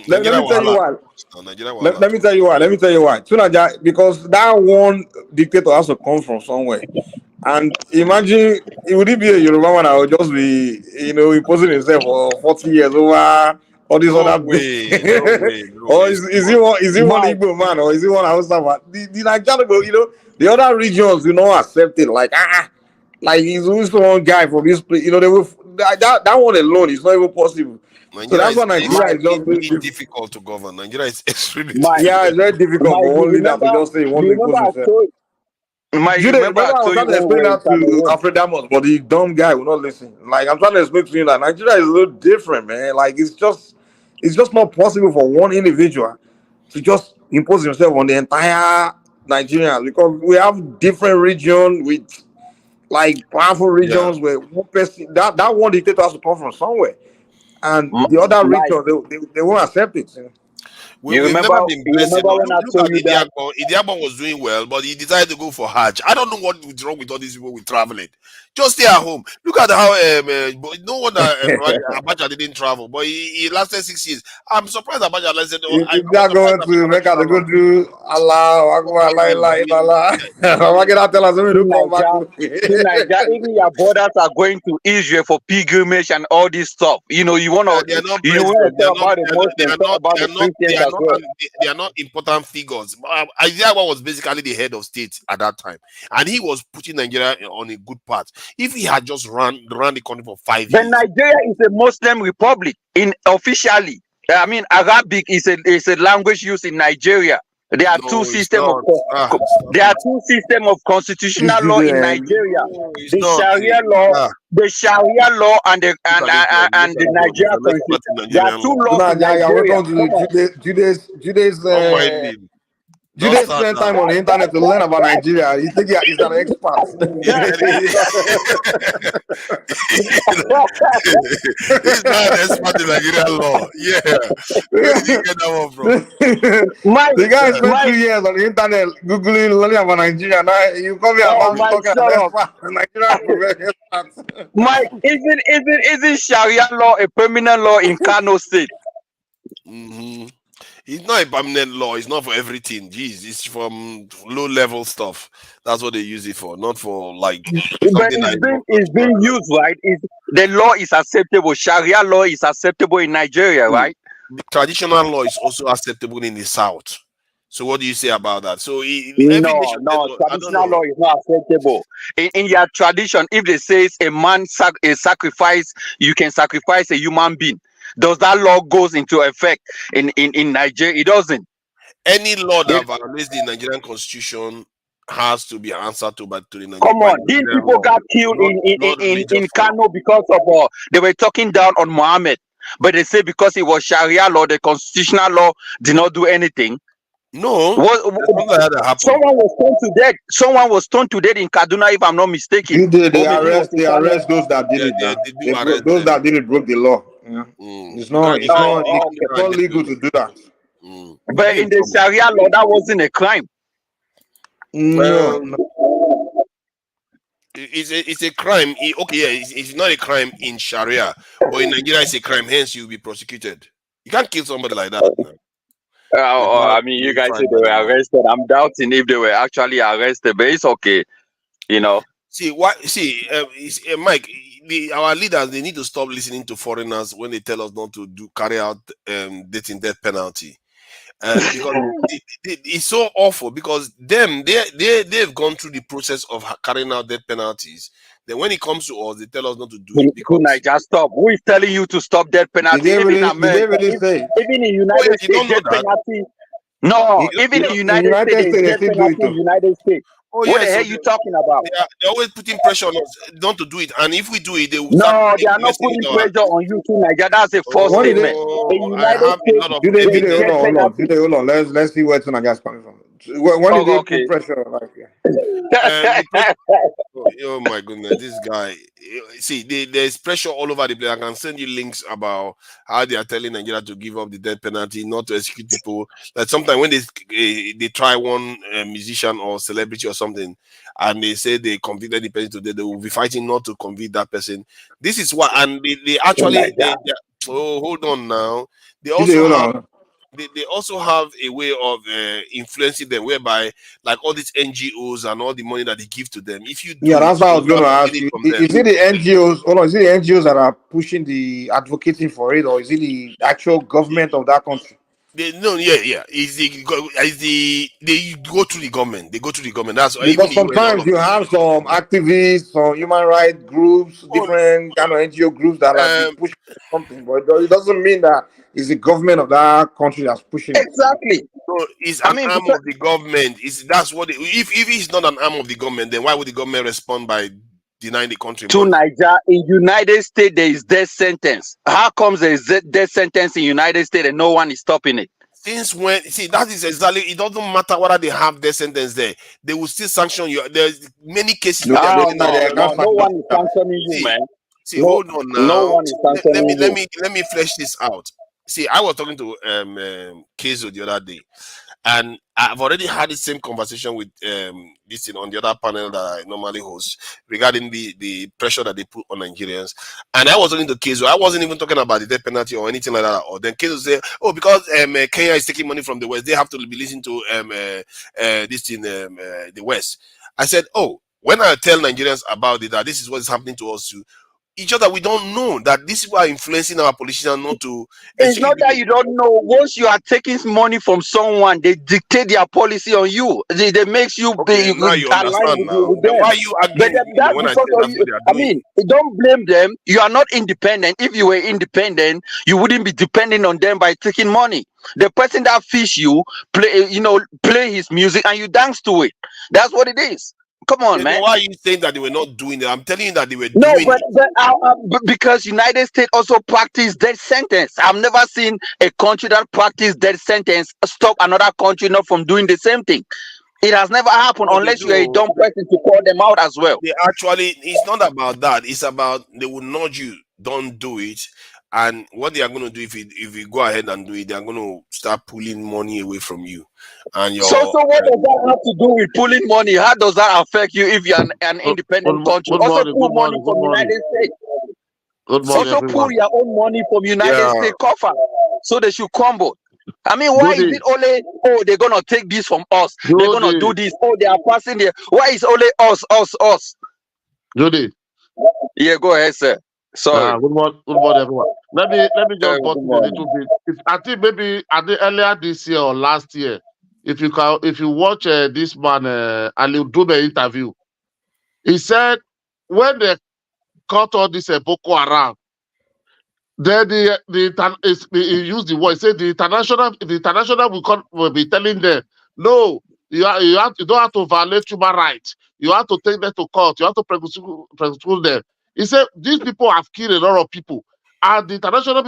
Let Nigeria me tell you wahala. why. No, Nigeria Let, wahala let me too. tell you why. Let me tell you why. Tunaja, because that one dictator has to come from somewhere. And imagine it would be a Yoruba man that would just be, imposing himself for 40 years over all these No other way, no way, no or way. It's too is he one Mike. Igbo man or is he one Hausa man? The Nigerian go, the other regions do not accept it. Like he's also one guy from this place. They will that one alone is not even possible. So Nigeria that's is why Nigeria Mike, is just extremely difficult to govern. Nigeria is extremely Mike, yeah, it's difficult. very difficult Mike, for one leader to just say he wants to impose I himself. told Mike, you Jude, remember I remember I was told you trying to when we explain were in that to Cameroon? Alfred Damos, but the dumb guy will not listen. Like I'm trying to explain to you that Nigeria is a little different, man. Like it's just not possible for one individual to just impose himself on the entire Nigeria because we have different regions with like powerful Yeah. regions where one person that one dictator has to come from somewhere, and the other Mike, regions they won't accept it. We've never been you blessed remember enough. when I Look told at you that? Idiagbon. Idiagbon was doing well, but he decided to go for Hajj. I don't know what is wrong with all these people with traveling. Just stay at home. Look at how but no wonder Abacha didn't travel, but he lasted 6 years. I'm surprised Abacha lasted. I If they was are surprised going to Abacha make lasted us that go long. do Allah, Akbar, la ilaha illallah. Why can I tell us we See don't come back? Nigeria, even your borders are going to Israel for pilgrimage and all this stuff. You want They are to not talk president. about the Muslims, talk about the Christians as well. They are not important figures. Isaiah was basically the head of state at that time, and he was putting Nigeria on a good path. If he had just ran the country for 5 But years, Nigeria is a Muslim republic officially. I mean, Arabic is a language used in Nigeria. There are two no, it's system of not. Stop there are it. two system of This constitutional law in Jude, Nigeria. No, it's The not. Sharia law, and the Look at this one. Look and at the this one. He's Nigeria an expert constitution. in There are Nigerian two law. laws in Tuna, you're Nigeria. welcome Come on. to Jude's Don't mind him. Don't Jude start spent now. time on the internet to learn about Nigeria. You think he's an expert? He's not an expert in Nigerian law. Yeah. Where did he get that one from? Mike, The guy spent Mike, 2 years on the internet googling learning about Nigeria. Now you come here oh about me Mike, talking shut an up. expert. Nigeria expert. Mike, isn't Sharia law a permanent law in Kano State? Mm-hmm. It's not a permanent law. It's not for everything. Jeez, it's from low level stuff. That's what they use it for, not for like But something that is it's being used, right? The law is acceptable. Sharia law is acceptable in Nigeria, right? traditional law is also acceptable in the south. So what do you say about that? So every nation, No, I don't traditional know. law is not acceptable. In your tradition, if they say a man sacrifice, you can sacrifice a human being. Does that law goes into effect in Nigeria? It doesn't. Any law It- that violates the Nigerian constitution has to be answered to by Come by on, these Nigerian people law, got killed not in religious law. Kano because of they were talking down on Muhammad, but they say because it was Sharia law, the constitutional law did not do anything. No, What, there's something like that happened. someone was stoned to death. Someone was stoned to death in Kaduna, if I'm not mistaken. You did. They Maybe it was arrest. in They Kano. arrest those that did Yeah, it. Now they do arrest those them. that did it broke the law. Yeah. It's not. You It's can't not. you It's can't not get legal away. to do that. You But be in in the trouble. Sharia law, that wasn't a crime. No. It's a crime. Okay, yeah, it's not a crime in Sharia, but in Nigeria it's a crime. Hence, you'll be prosecuted. You can't kill somebody like that. Man, without I mean, you being guys tried said they by the were law. arrested. I'm doubting if they were actually arrested, but it's okay. See why? See, Mike. Our leaders, they need to stop listening to foreigners when they tell us not to carry out death penalty. Because it's so awful. Because they've gone through the process of carrying out death penalties. Then when it comes to us, they tell us not to do it because Niger, stop. Who is telling you to stop death penalty? Did they Even really? in Did they America, really say? even in you United don't States, know death that. penalty. No, even in In United States, United there is States, they death still do penalty it in too. United States. Oh What yeah, the so hell you talking about? they're always putting pressure on us not to do it, and if we do it, they will start No, they are not messing putting with our. pressure on you too, Nigeria. That's a false What did they? statement. The Oh, I United have a States, lot of Jude, they hold evidence. on, get hold on. penalty. Jude, hold on. Let's see where Tunaja's coming from. When did Oh, they put okay. pressure? Like, The pressure. Oh my goodness, this guy. See, there's pressure all over the place. I can send you links about how they are telling Nigeria to give up the death penalty, not to execute people. That sometimes when they try one musician or celebrity or something, and they say they convicted the person today, they will be fighting not to convict that person. This is what, and they Oh actually my God. oh, hold on now. They Jude, also hold have on. they also have a way of influencing them, whereby like all these NGOs and all the money that they give to them. If you Yeah, do it, that's what I was you going have to to ask gain it you. from them. Is it the NGOs? Hold on, is it the NGOs that are pushing the advocating for it, or is it the actual government of that country? Yeah. They go through the government. They go through the government. That's why even Because the UN, all sometimes of you them. have some activists, some human rights groups, Oh, different kind of NGO groups that like be um, pushing something, but it doesn't mean that it's the government of that country that's pushing it. Exactly. so it's I an mean, arm because of the government. That's what. If it's not an arm of the government, then why would the government respond by denying the country to money? Nigeria, in United States, there is death sentence. How comes there is death sentence in United States and no one is stopping it? Since when? See, that is exactly. It doesn't matter whether they have their sentence there. They will still sanction you. There's many cases No, they are no, Oh bringing no, out. they no, can't no, find no that. one is sanctioning you, See, man. hold No, on no now. one is Let me sanctioning you. flesh this out. See, I was talking to Kezo the other day, and I've already had the same conversation with this thing on the other panel that I normally host regarding the pressure that they put on Nigerians. And I was talking to Kezo. I wasn't even talking about the death penalty or anything like that. Or then Kezo said, "Oh, because Kenya is taking money from the West, they have to be listening to this thing the West." I said, "Oh." When I tell Nigerians about it, that this is what is happening to us too, each other we don't know that these people are influencing our politicians not to It's execute not that people. you don't know. Once you are taking money from someone, they dictate their policy on you. They makes you Okay, be now you aligned understand now. with Then why them. are you But arguing with me that's when I because say of that's you. what they are I doing? mean, don't blame them. You are not independent. If you were independent, you wouldn't be depending on them by taking money. The person that fish you play his music and you dance to it. That's what it is. Come on, Yes, but man. why are you saying that they were not doing it? I'm telling you that they were No, doing it. but because United States also practice death sentence. I've never seen a country that practice death sentence stop another country not from doing the same thing. It has never happened No, they unless you're a do. dumb person to call them out as well. They actually, it's not about that. It's about they will nudge you, don't do it. And what they are going to do if you go ahead and do it, they are going to start pulling money away from you. And So what does that have to do with pulling money? How does that affect you if you're an independent country? Good Also morning, pull good money morning, good from morning. United States. Good morning, Also pull everyone. your own money from United Yeah, States coffers so they should crumble. I mean, why is Judy, it only, oh, they're gonna take this from us, they're gonna do Judy, this, oh, they are passing there. Why is only us? Judy. Yeah, go ahead, sir. Sorry. Good morning, everyone. Let me just Good button a little morning. bit. I think maybe earlier this year or last year, if you watch this man Ali Dube interview, he said when they caught all this Boko Haram, then he used the word. He said the international will be telling them, no, you don't have to violate human rights. You have to take them to court. You have to prosecute them. He said these people have killed a lot of people, and the international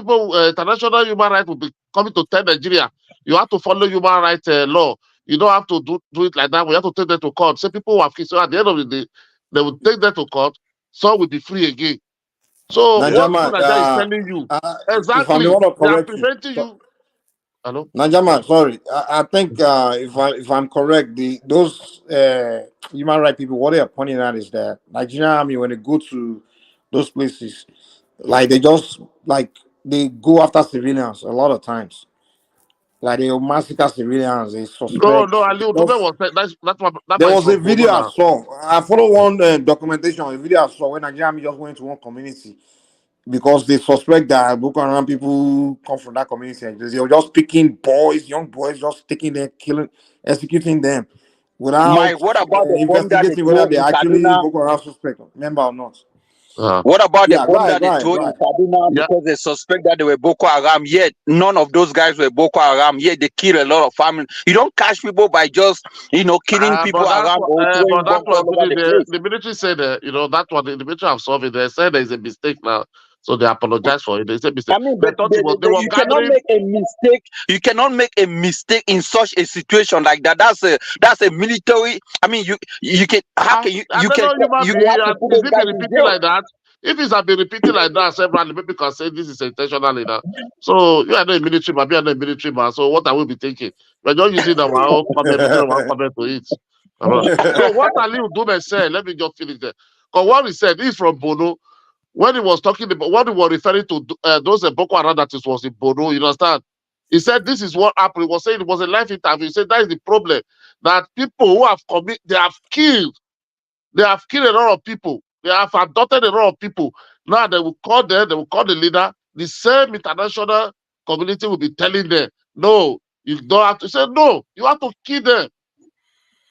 human rights will be coming to tell Nigeria you have to follow human rights law. You don't have to do it like that. We have to take them to court. Say people who have killed. So at the end of the day, they will take them to court. Some will be free again. So what Najama, Nigeria is telling you, if I'm the exactly, one to they are correct you, preventing you. Hello? Najama, sorry, I think if I'm correct, those human rights people, what they are pointing at is that Nigerian army when they go to those places, like they go after civilians a lot of times. Like they massacre civilians, they No, suspect. no, Ali Odube Just, was that there man is was a from Bono video I now. saw. I follow one documentation, a video I saw when Nigerian army just went to one community because they suspect that Boko Haram people come from that community. And they were just picking boys, young boys, just taking them, killing, executing them without Mike, what about the bomb that they investigating whether throw they in actually Kaduna? Boko Haram suspect member or not. What about the Yeah, bomb right, that they right, threw in right. Kaduna Yeah. because they suspect that they were Boko Haram? Yet none of those guys were Boko Haram. Yet they kill a lot of families. You don't catch people by just killing people around or But throwing that bombs one, all over the place. the military said, that one, the military have solved it. They said there is a mistake now, so they apologize for it. They said mistake. I mean, They thought they were you cannot gathering. make a mistake. You cannot make a mistake in such a situation like that. That's a military. I mean, you can how can And you they're can not human you being. have to And put is those it been guys in repeating jail. like that? If it's have been repeating like that several, people can say this is intentionally now. So you are not a military man, we are not a military man. So what are we be thinking? We're not using our own comment, putting our own comment to it. Alright. So what Ali Dume said, let me just finish there. Because what he said is from Bono. When he was talking about what he was referring to those Boko Haram that it was in Bono, you understand? He said this is what happened. He was saying it was a live interview. He said that is the problem. That people who have they have killed. They have killed a lot of people. They have abducted a lot of people. Now they will call them, they will call the leader. The same international community will be telling them, no, you don't have to say no, you have to kill them.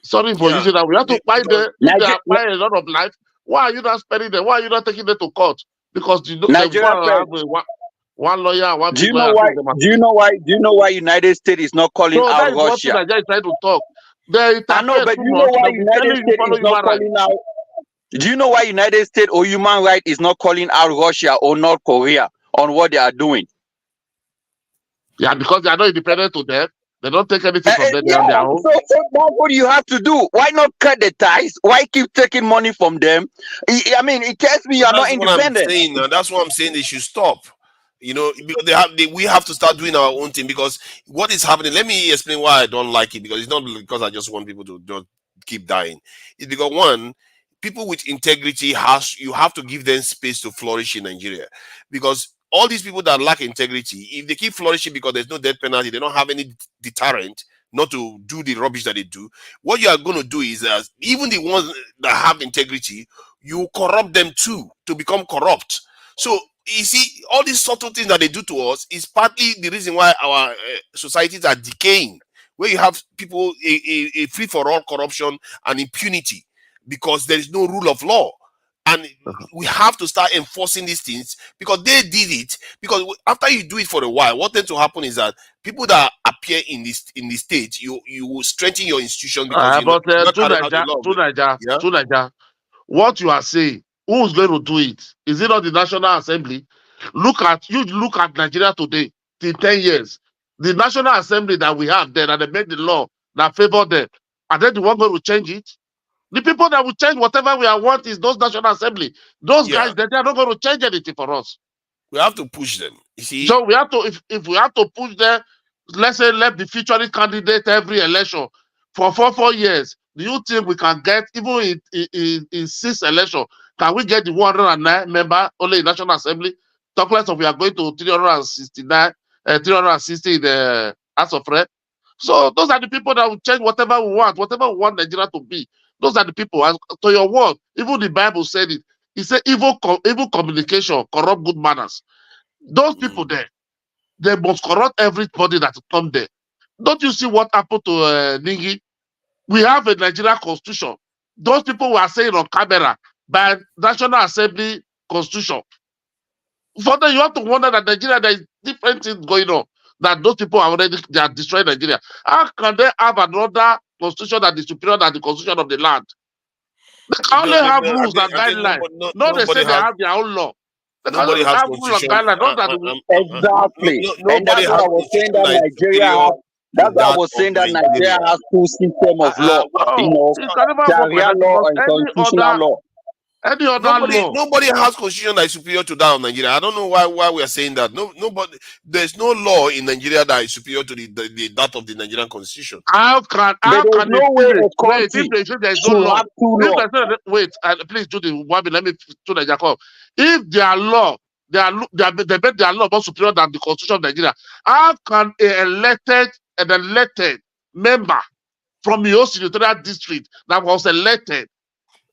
Sorry for Yeah, using that. We have to find because them. If they are buying a lot of life, why are you not spending them? Why are you not taking them to court? Because they go Nigeria and first. have one lawyer and one Do big you know lawyer and why? take them out. Do you know why? Do you know why United States is not calling So out that is what Russia? Nigeria is trying to talk. They I know, interfere but too do you know much. why They'll be United telling you States follow is not human rights. calling out? Do you know why United States or human rights is not calling out Russia or North Korea on what they are doing? Yeah, because they are not independent to them. They don't take anything from them. They Yeah, are on their own. so that's what you have to do. Why not cut the ties? Why keep taking money from them? I mean, it tells me you are not that's what I'm independent. saying. That's what I'm saying. They should stop. Because we have to start doing our own thing. Because what is happening? Let me explain why I don't like it. Because it's not because I just want people to just keep dying. It's because one, people with integrity you have to give them space to flourish in Nigeria. Because all these people that lack integrity, if they keep flourishing because there's no death penalty, they don't have any deterrent not to do the rubbish that they do. What you are going to do is even the ones that have integrity, you corrupt them too to become corrupt. So you see, all these subtle things that they do to us is partly the reason why our societies are decaying, where you have people a free for all corruption and impunity because there is no rule of law. And we have to start enforcing these things because they did it. Because after you do it for a while, what tends to happen is that people that appear in the state, you will strengthen your institution because you're But not to carrying out the Nigeria, law. Yeah. what you are saying, who's going to do it? Is it not the National Assembly? Look at Nigeria today, till 10 years. The National Assembly that we have there, that they make the law that favor them, are they the one going to change it? The people that will change whatever we want is those National Assembly. Those Yeah. guys, they are not going to change anything for us. We have to push them. You see? So we have to, if we have to push them, let's say let the featuring candidate every election for 4 years. Do you think we can get, even in 6 elections, can we get the 109 member only in National Assembly? Talk less of we are going to 360 in the House of Rep. So those are the people that will change whatever we want Nigeria to be. Those are the people. As to your word, even the Bible said it. It said evil communication corrupt good manners. Those people there, they must corrupt everybody that come there. Don't you see what happened to Ningi? We have a Nigerian constitution. Those people were saying on camera by National Assembly constitution. Further, you have to wonder that Nigeria, there is different things going on. That those people they are destroying Nigeria. How can they have another constitution that is superior than the constitution of the land? They can only have rules and I think guidelines. No, they say they have their own law. They can nobody only has have rules and constitution. guidelines. Not that Exactly. And Nobody that's what has I was saying constitution that that is Nigeria superior has. to That's why I that was of saying that Nigeria Nigeria. has 2 systems of law. No, it can never work like Sharia that law because and constitutional law. any other law. Nobody has constitution that is superior to that of Nigeria. I don't know why we are saying that. Nobody. There's no law in Nigeria that is superior to that of the Nigerian constitution. How can no way a wait country if they say there is no should law? have 2 If laws. they say wait, please do the one. Let me to the Jacob. If their law, they make their law more superior than the constitution of Nigeria, how can an elected member from your senatorial district that was elected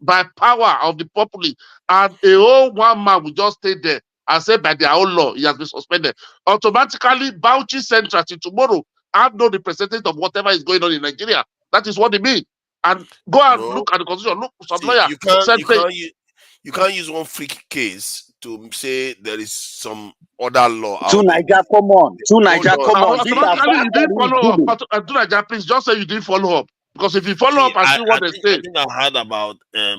by power of the populace and a whole one man will just stay there and say by their own law he has been suspended, automatically Bauchi Central till tomorrow have no representative of whatever is going on in Nigeria? That is what they mean. And go and No. look at the constitution. Look, some See, lawyer you can't. said You can't use one freak case to say there is some other law To out there. Niger, come on. To Hold Niger, on. come on. These are Automatically, you facts didn't that follow is up. To Niger, please just say you didn't follow up. Because if you follow See, up and see what they I say, think I heard about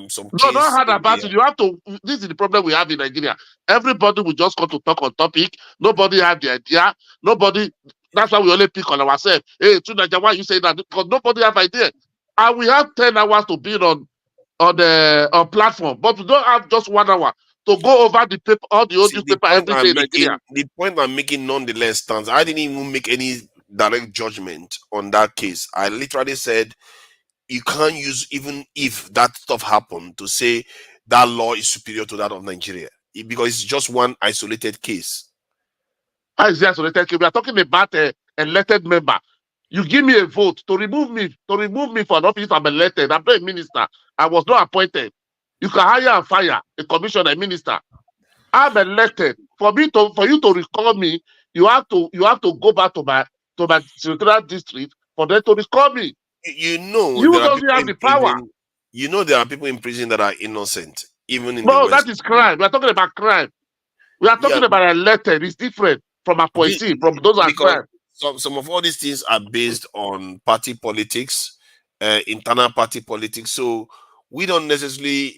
some no, not case hard in about the it. You have to. This is the problem we have in Nigeria. Everybody will just come to talk on topic. Nobody have the idea. Nobody. That's why we only pick on ourselves. Hey, to Niger, why you say that? Because nobody have idea. And we have 10 hours to build on the platform, but we don't have just 1 hour to go over the paper, all the old See, newspaper every day in Nigeria. the point I'm making nonetheless stands. I didn't even make any direct judgment on that case. I literally said you can't use, even if that stuff happened, to say that law is superior to that of Nigeria because it's just one isolated case. How is it isolated? We are talking about an elected member. You give me a vote to remove me from an office. I'm elected. I'm not a minister. I was not appointed. You can hire and fire a commissioner, a minister. I'm elected. For you to recall me, you have to go back to my senatorial district for them to recall me. You know, You there are don't people have in the power. prison. You know, there are people in prison that are innocent, even in the No, West. that is crime. We are talking about crime. We are talking about elected. It's different from appointee, from those are because crime. some of all these things are based on party politics, internal party politics. So we don't necessarily,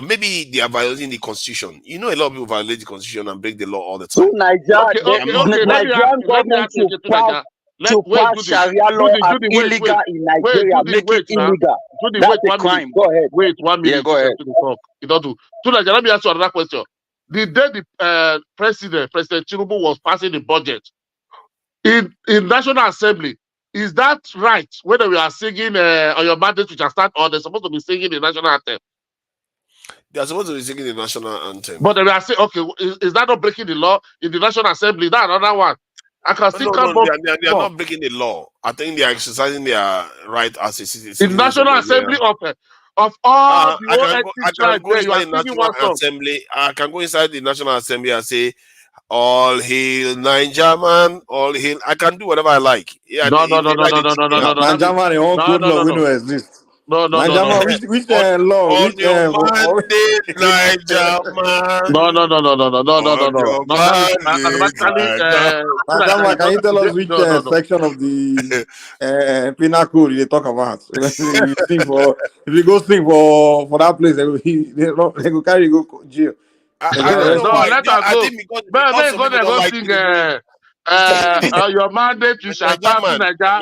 maybe they are violating the constitution. You know, a lot of people violate the constitution and break the law all the to time. Niger, Okay. the Let me ask Nigerian you. Let me government ask you to again, pass Naja. to pass Sharia law as Judy, illegal in Nigeria, Judy, make it now. illegal. Judy, That's wait a 1 minute. crime. Go ahead. Wait 1 minute. Yeah, go ahead. To talk. You don't do. So, Naja, let me ask you another question. The day the President Tinubu was passing the budget in National Assembly, is that right? Whether we are singing on your mandate, which are start, or they're supposed to be singing the national anthem? They are supposed to be singing the national anthem. But they are saying, okay, is that not breaking the law in the National Assembly? That's another one. I can still come No, they are not breaking the law. I think they are exercising their right as a citizen. In National Assembly of all the whole ethnic tribe there, you are singing one song. Assembly. I can go inside the National Assembly and say, "All hail Nigerman, all hail." I can do whatever I like. Yeah, No. Nigerman, your own code law, we don't exist. No. Nigerman, which law? On Which your mandate, Nigerman. No. On your mandate, Nigerman, can you tell us which section of the penal code they talk about? If you go sing for that place, they go carry you go jail. I don't know why. Let us I go. think because some people don't like your mandate, you shall serve in Nigeria.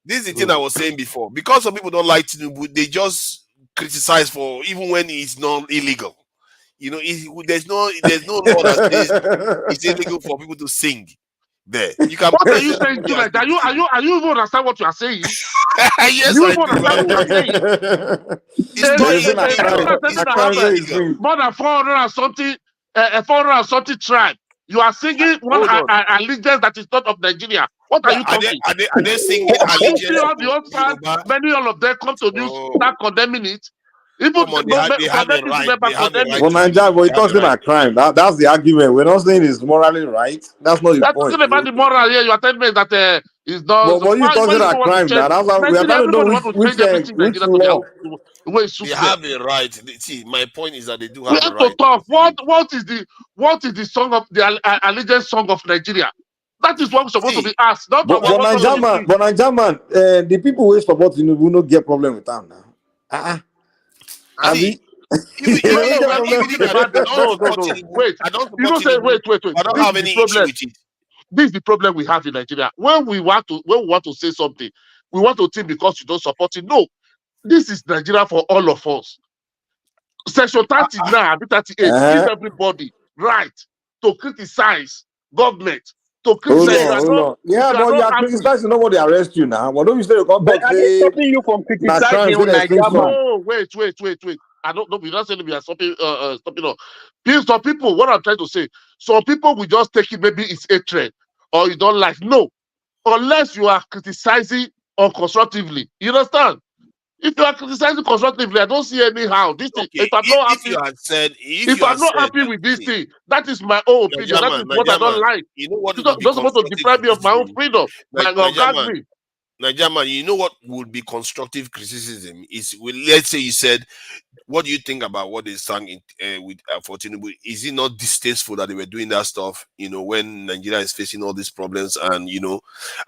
This is the thing I was saying before. Because some people don't like Tinubu, they just criticize for even when it's not illegal. You know, there's no law that says it's illegal for people to sing there. You can. What are you saying to like that? Are you even understand what you are saying? Yes, you I even understand what you are saying? It's not illegal. More than 400 and something tribe. You are singing one allegiance that is not of Nigeria. What are you talking? Are they singing allegiance? You see all the old fans, many all of them come to news, start condemning it. Even they have a right. For Nigeria, but it talks about crime. That's the argument. We're not saying it's morally right. That's not the point. Talking about the moral here. You are telling me that is not. But what you talking about crime? That's how we are trying to know which law. They have a right. See, my point is that they do We have have a right. to talk. What is the song of the allegiance song of Nigeria? That is what we're supposed to be asked. Not but Nigerman, the people who support Tinubu no get problem with them now. Wait. You don't say wait. I don't have any issue with it. This is the problem we have in Nigeria. When we want to say something, we want to think because you don't support it. No, this is Nigeria for all of us. Section 39, 38 gives everybody right to criticize government. To criticize. Hold on. Yeah, but you are criticizing, nobody arrest you now. But don't you say you can't talk? Are they stopping you from criticizing Nigeria? No, wait. I don't know. We're not saying we are stopping Some people, what I'm trying to say, some people will just take it, maybe it's hatred or you don't like. No, unless you are criticizing constructively. You understand? If you are criticizing constructively, I don't see anyhow. This thing, if I'm not happy with this thing, that is my own opinion. That is what I don't like. You know what? You're not supposed to deprive me of my own freedom. Nigerian, you know what would be constructive criticism is, let's say you said, what do you think about what they sang with for Tinubu? Is it not distasteful that they were doing that stuff, when Nigeria is facing all these problems and,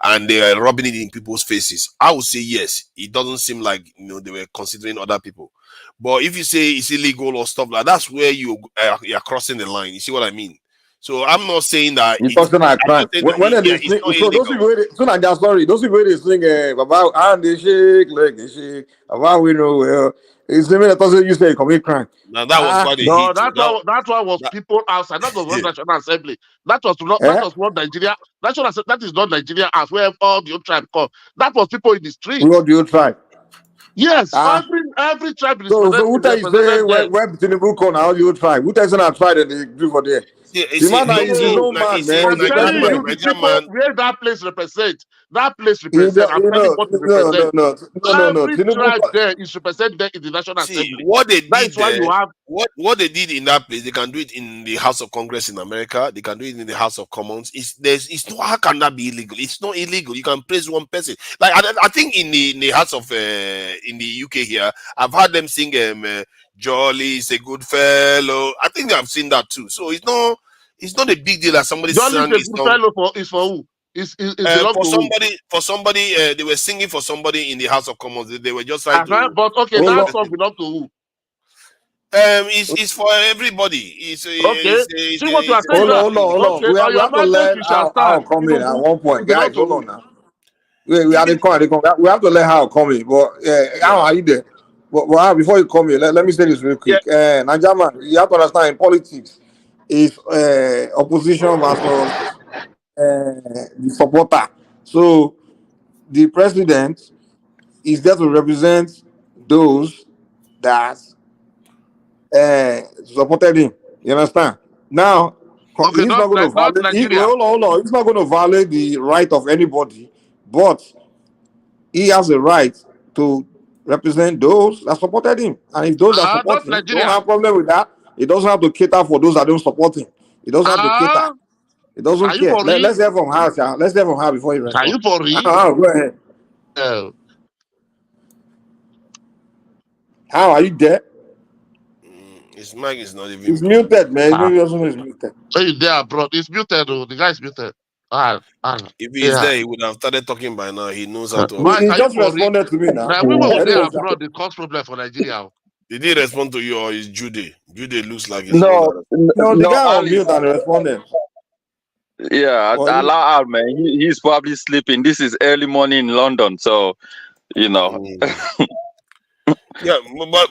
and they are rubbing it in people's faces? I would say yes. It doesn't seem like, they were considering other people. But if you say it's illegal or stuff like that, that's where you're crossing the line. You see what I mean? So I'm not saying that You talking about crime. When they it's sing, not so those illegal. people, those people they sing about and they shake, like they shake, about we know well. It's the minute you say commit crime. Now that was quite a No, hit. that one was people outside. That was not National Assembly. That was not Nigeria. That is not Nigeria as where all the tribe come. That was people in the street. We all do tribe. Yes, every tribe is So who tell you say represented where Tinubu come now you tribe? Who tell you not tribe that they do for there? The man that is his own man, man. I'm telling you, the people where that place represent. That place represent. I'm telling you what it represents. No. Every tribe there is represented there in the National Assembly. What they That did is why there, you have what they did in that place, they can do it in the House of Congress in America. They can do it in the House of Commons. How can that be illegal? It's not illegal. You can praise one person. Like I think in the House of in the UK here, I've heard them sing Jolly is a good fellow. I think I've seen that too. So it's not a big deal that somebody Jolly sang is a this good song. fellow is for who? For somebody, they were singing for somebody in the House of Commons. They were just trying to. But okay, that song belongs to who? It's for everybody. Okay. See what you are saying. Hold on. Okay, We on your have to mandate let you shall how stand. come in at one point, It belongs guys. to Hold who? on now. We have to come. We have to let how come in. But how are you there? But before you come in, let me say this real quick. Najaman, you have to understand in politics, is opposition versus the supporter. So the president is there to represent those that supported him. You understand? Now, Okay, he's not going to not violate. Nigeria. Hold on. He's not going to violate the right of anybody, but he has a right to represent those that supported him. And if those that support Not him don't Nigeria. have problem with that, he doesn't have to cater for those that don't support him. He doesn't have to cater. He doesn't Are you care. for real? Let's hear from her. Let's hear from her before he responds. Are you for real? Go ahead. How are you there? His mic is not even. He's muted, man. Maybe also he's muted. So you there abroad? It's muted. The guy is muted. If he's there, he would have started talking by now. He knows how to. He just responded to me now. Now, we were there abroad. The cause problem for Nigeria. Did he respond to you or is Jude? Jude looks like his No, the guy on mute and responded. Yeah, allow out, man. He's probably sleeping. This is early morning in London, so Yeah,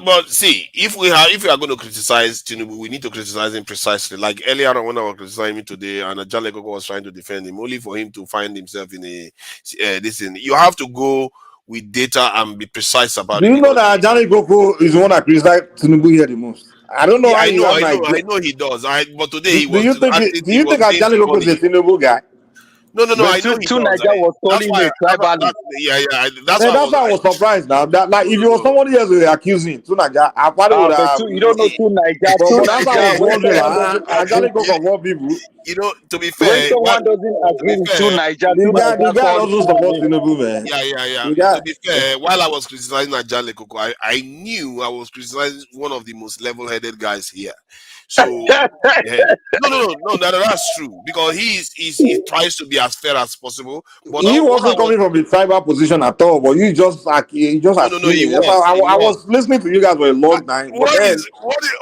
but see, if we are going to criticize Tinubu, we need to criticize him precisely. Like earlier on when I was criticizing him today, and Ajale Koko was trying to defend him, only for him to find himself in this thing. You have to go with data and be precise about it. Do you know that Ajale Koko is the one that criticized Tinubu here the most? I don't know. Yeah, I know he does. But today he was. Do you think Ajale Koko is a Tinubu guy? No. I know he does. was calling me tribal. That's why I was surprised now. That like if it was somebody else we accusing Tunaja, I probably would have. You don't know Tunaja. But that's why I was wondering. Ajale Koko of all people. To be fair, when someone doesn't agree with Tunaja, the guy doesn't support Tinubu, man. Yeah. To be fair, while I was criticizing Ajale Koko, I knew I was criticizing one of the most level-headed guys here. So no, that's true because he tries to be as fair as possible. But he wasn't coming from the tribal position at all. But you just like he was. I was listening to you guys for a long time. What is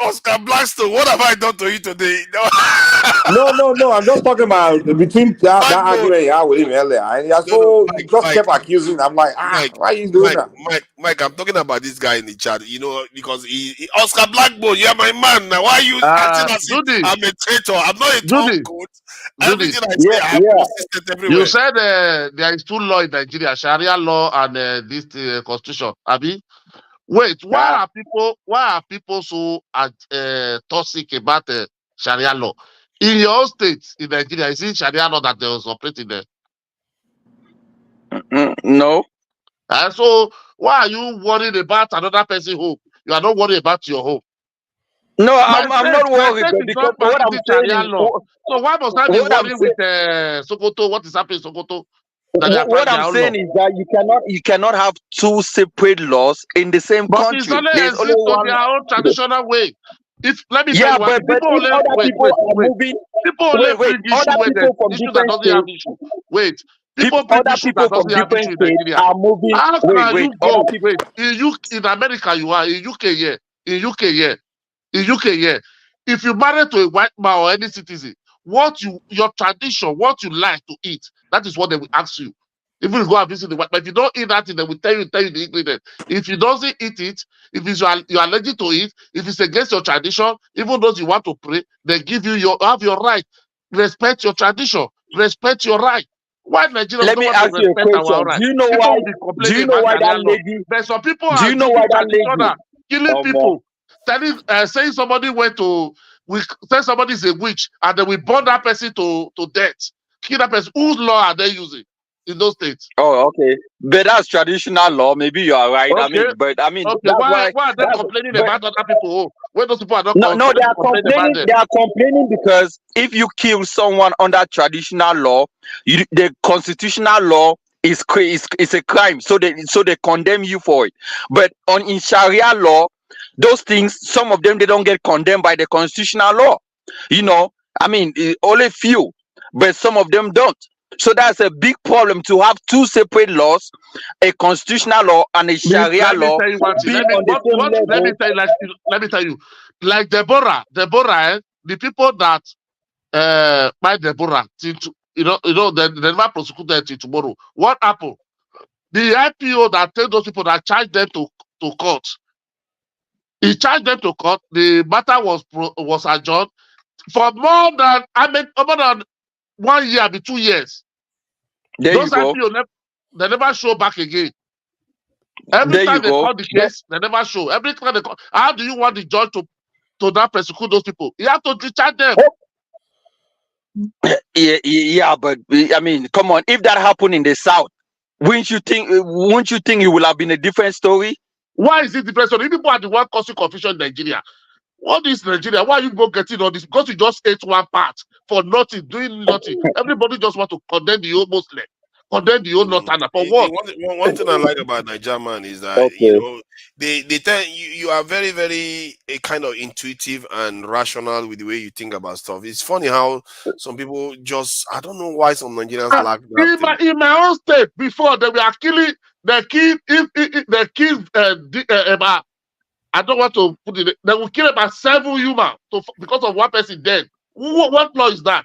Oscar Blackstone? What have I done to you today? No. I'm just talking about between that argument you had with him earlier. And he just kept accusing. I'm like, why are you doing that? Mike, I'm talking about this guy in the chat. Because he Oscar Blackbone, you're my man now. Why are you acting as if I'm a traitor? I'm not a turncoat. Everything I say, I'm consistent everywhere. You said there is two laws in Nigeria: Sharia law and this constitution. Abi, wait, why are people so toxic about Sharia law? In your own state in Nigeria, is it Sharia law that they was operating there? No. So why are you worried about another person's home? You are not worried about your home. No, I'm not worried because what I'm saying Sharia law. So why must I be worried with Sokoto? What is happening in Sokoto? that they What apply their I'm own law. saying is that you cannot have two separate laws in the same But it's country. only There's only exist to one. their own traditional way. If let me tell Yeah, you one thing, but people if only other people are moving, People only wait, bring issue other where there's people from issue that different doesn't have states, issue. Wait, people bring other issue people that from doesn't have different issue in states Nigeria. are moving. How can you Other go? people. Wait, in America you are, in UK here, in UK here, in UK here. If you marry to a white man or any citizen, your tradition, what you like to eat, that is what they will ask you. If you go and visit the white man, if you don't eat that thing, they will tell you the ingredient. If you doesn't eat it, if you're allergic to it, if it's against your tradition, even though you want to pray, they give you have your right. Respect your tradition, respect your right. Why Nigerians Let don't me want to ask you a respect our question. right? Do you know People why? will be Do complaining you know about why that Sharia law. lady? But some people Do are you know using why that traditional, lady? killing people, saying somebody say somebody is a witch, and then we burn that person to death. Kill that person. Whose law are they using in those states? Oh, okay. But that's traditional law. Maybe you are right. Okay. Okay. That's Why why. are they complaining about other people? Oh, when those people are not No, they are complaining about complaining. them? They are complaining because if you kill someone under traditional law, the constitutional law is a crime. So they condemn you for it. But in Sharia law, those things, some of them they don't get condemned by the constitutional law. Only few, but some of them don't. So that's a big problem to have two separate laws, a constitutional law and a Sharia Let me law, tell you one thing. being on the same Let me level. tell you, like Deborah, the people that by Deborah, they never prosecuted till tomorrow. What happened? The IPO that take those people that charged them to court, he charged them to court. The matter was adjourned for more than 1 year, 2 years. There Those you go. IPO they never show back again. Every There time you they go. call the case, they never show. Every time they call, how do you want the judge to not prosecute those people? You have to discharge them. Yeah, but come on. If that happened in the South, wouldn't you think it would have been a different story? Why is it different? So people are the one causing confusion in Nigeria. What is Nigeria? Why are you both getting all this? Because you just ate one part for nothing, doing nothing. Everybody just want to condemn the whole Muslim, condemn the whole Northerner. For what? One thing I like about Niger man is that Okay. they tell you are very, very kind of intuitive and rational with the way you think about stuff. It's funny how some people I don't know why some Nigerians lack that thing. In my own state, before they were killing, they killed I don't want to put it. They will kill about 7 humans because of one person dead. What law is that?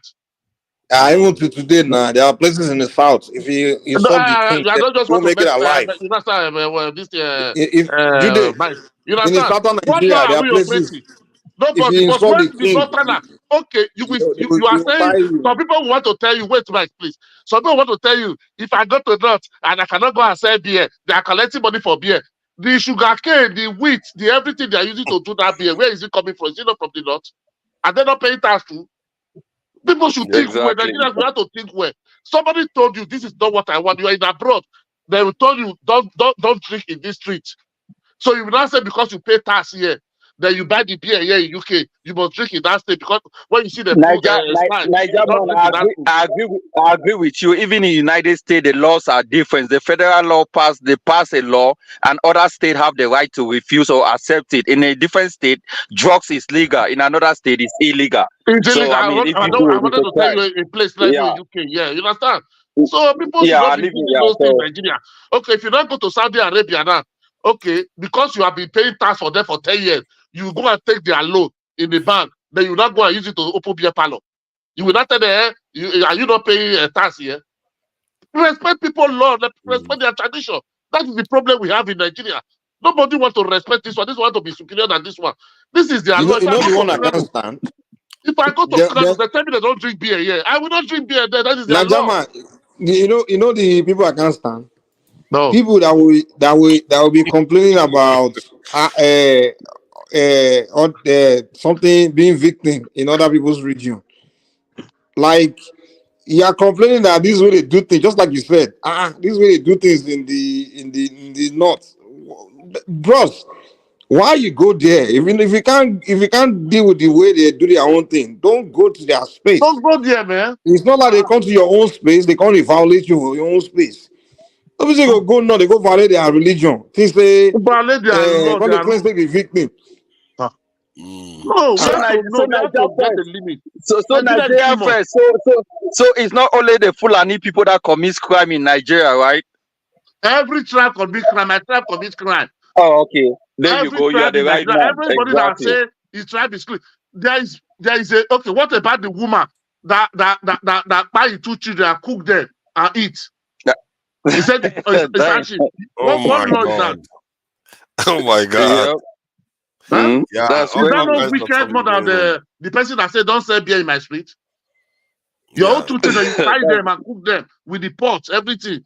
Even to today now, there are places in the south. If you saw the king, I they don't just will want to make it make alive. you understand this If Jude, you in the understand? southern What law Nigeria, there are are we places. operating? If Nobody. you But insult when the the king, Northerner, okay, you they are will saying fire you. some people want to tell you, wait, right, please. Some people want to tell you, if I go to North and I cannot go and sell beer, they are collecting money for beer. The sugar cane, the wheat, the everything they are using to do that beer, where is it coming from? Is it not from the North? Are they not paying tax too? People should think well. Exactly. Nigerians, we have to think well. Somebody told you this is not what I want. You are in abroad. They will tell you don't drink in this street. So you will not say because you pay tax here, then you buy the beer here in UK, you must drink in that state because when you see the food sign, Niger don't man, drink in that food. I agree with you. Even in the United States, the laws are different. The federal law pass a law, and other states have the right to refuse or accept it. In a different state, drugs is legal. In another state, it's illegal. It's So illegal. if you do I it, it's wanted a to tell crime. you a place like Yeah, in UK. Yeah, you understand? So people should yeah, not I be live in thinking those things in so Nigeria. Okay, if you don't go to Saudi Arabia now, okay, because you have been paying tax for them for 10 years, you go and take their loan in the bank, then you not go and use it to open beer parlor. You will not tell them, are you not paying tax here? Respect people's law, respect their tradition. That is the problem we have in Nigeria. Nobody wants to respect this one. This one to be superior than this one. This is their law. If You I know go the to one I can't Kano, stand. if I go to Kano, The they tell me they don't drink beer here. I will not drink beer there. That is their law. Najama, you know the people I can't stand. No. People that will be complaining about something being victim in other people's region. Like you are complaining that this way they do things, just like you said. This way they do things in the north, bros. Why you go there? Even if you can't deal with the way they do their own thing, don't go to their space. Don't go there, man. It's not like they come to your own space, they come to violate you for your own space. Obviously, they go no, they go violate their religion. Things say violate their law, when their they claim say the victim. No, we So have to know. We Nigeria have to get the first. limit. So Nigeria is Nigeria too much. first. So it's not only the Fulani people that commit crime in Nigeria, right? Every tribe commits crime. My tribe commits crime. Oh, okay. There you Every go. You are tribe the in right Nigeria, man. everybody that Exactly. say his tribe is clean. There is a okay. What about the woman that buy 2 children and cook them and eat? He said it's actually Oh what my law is that? God. Oh my God. Yep. Huh? Yeah, That's Is all that crazy. not kinds of stuff wicked more is than going on. the person that said don't sell beer in my street? Your own Yeah. 2 children, you carry them and cook them with the pots, everything.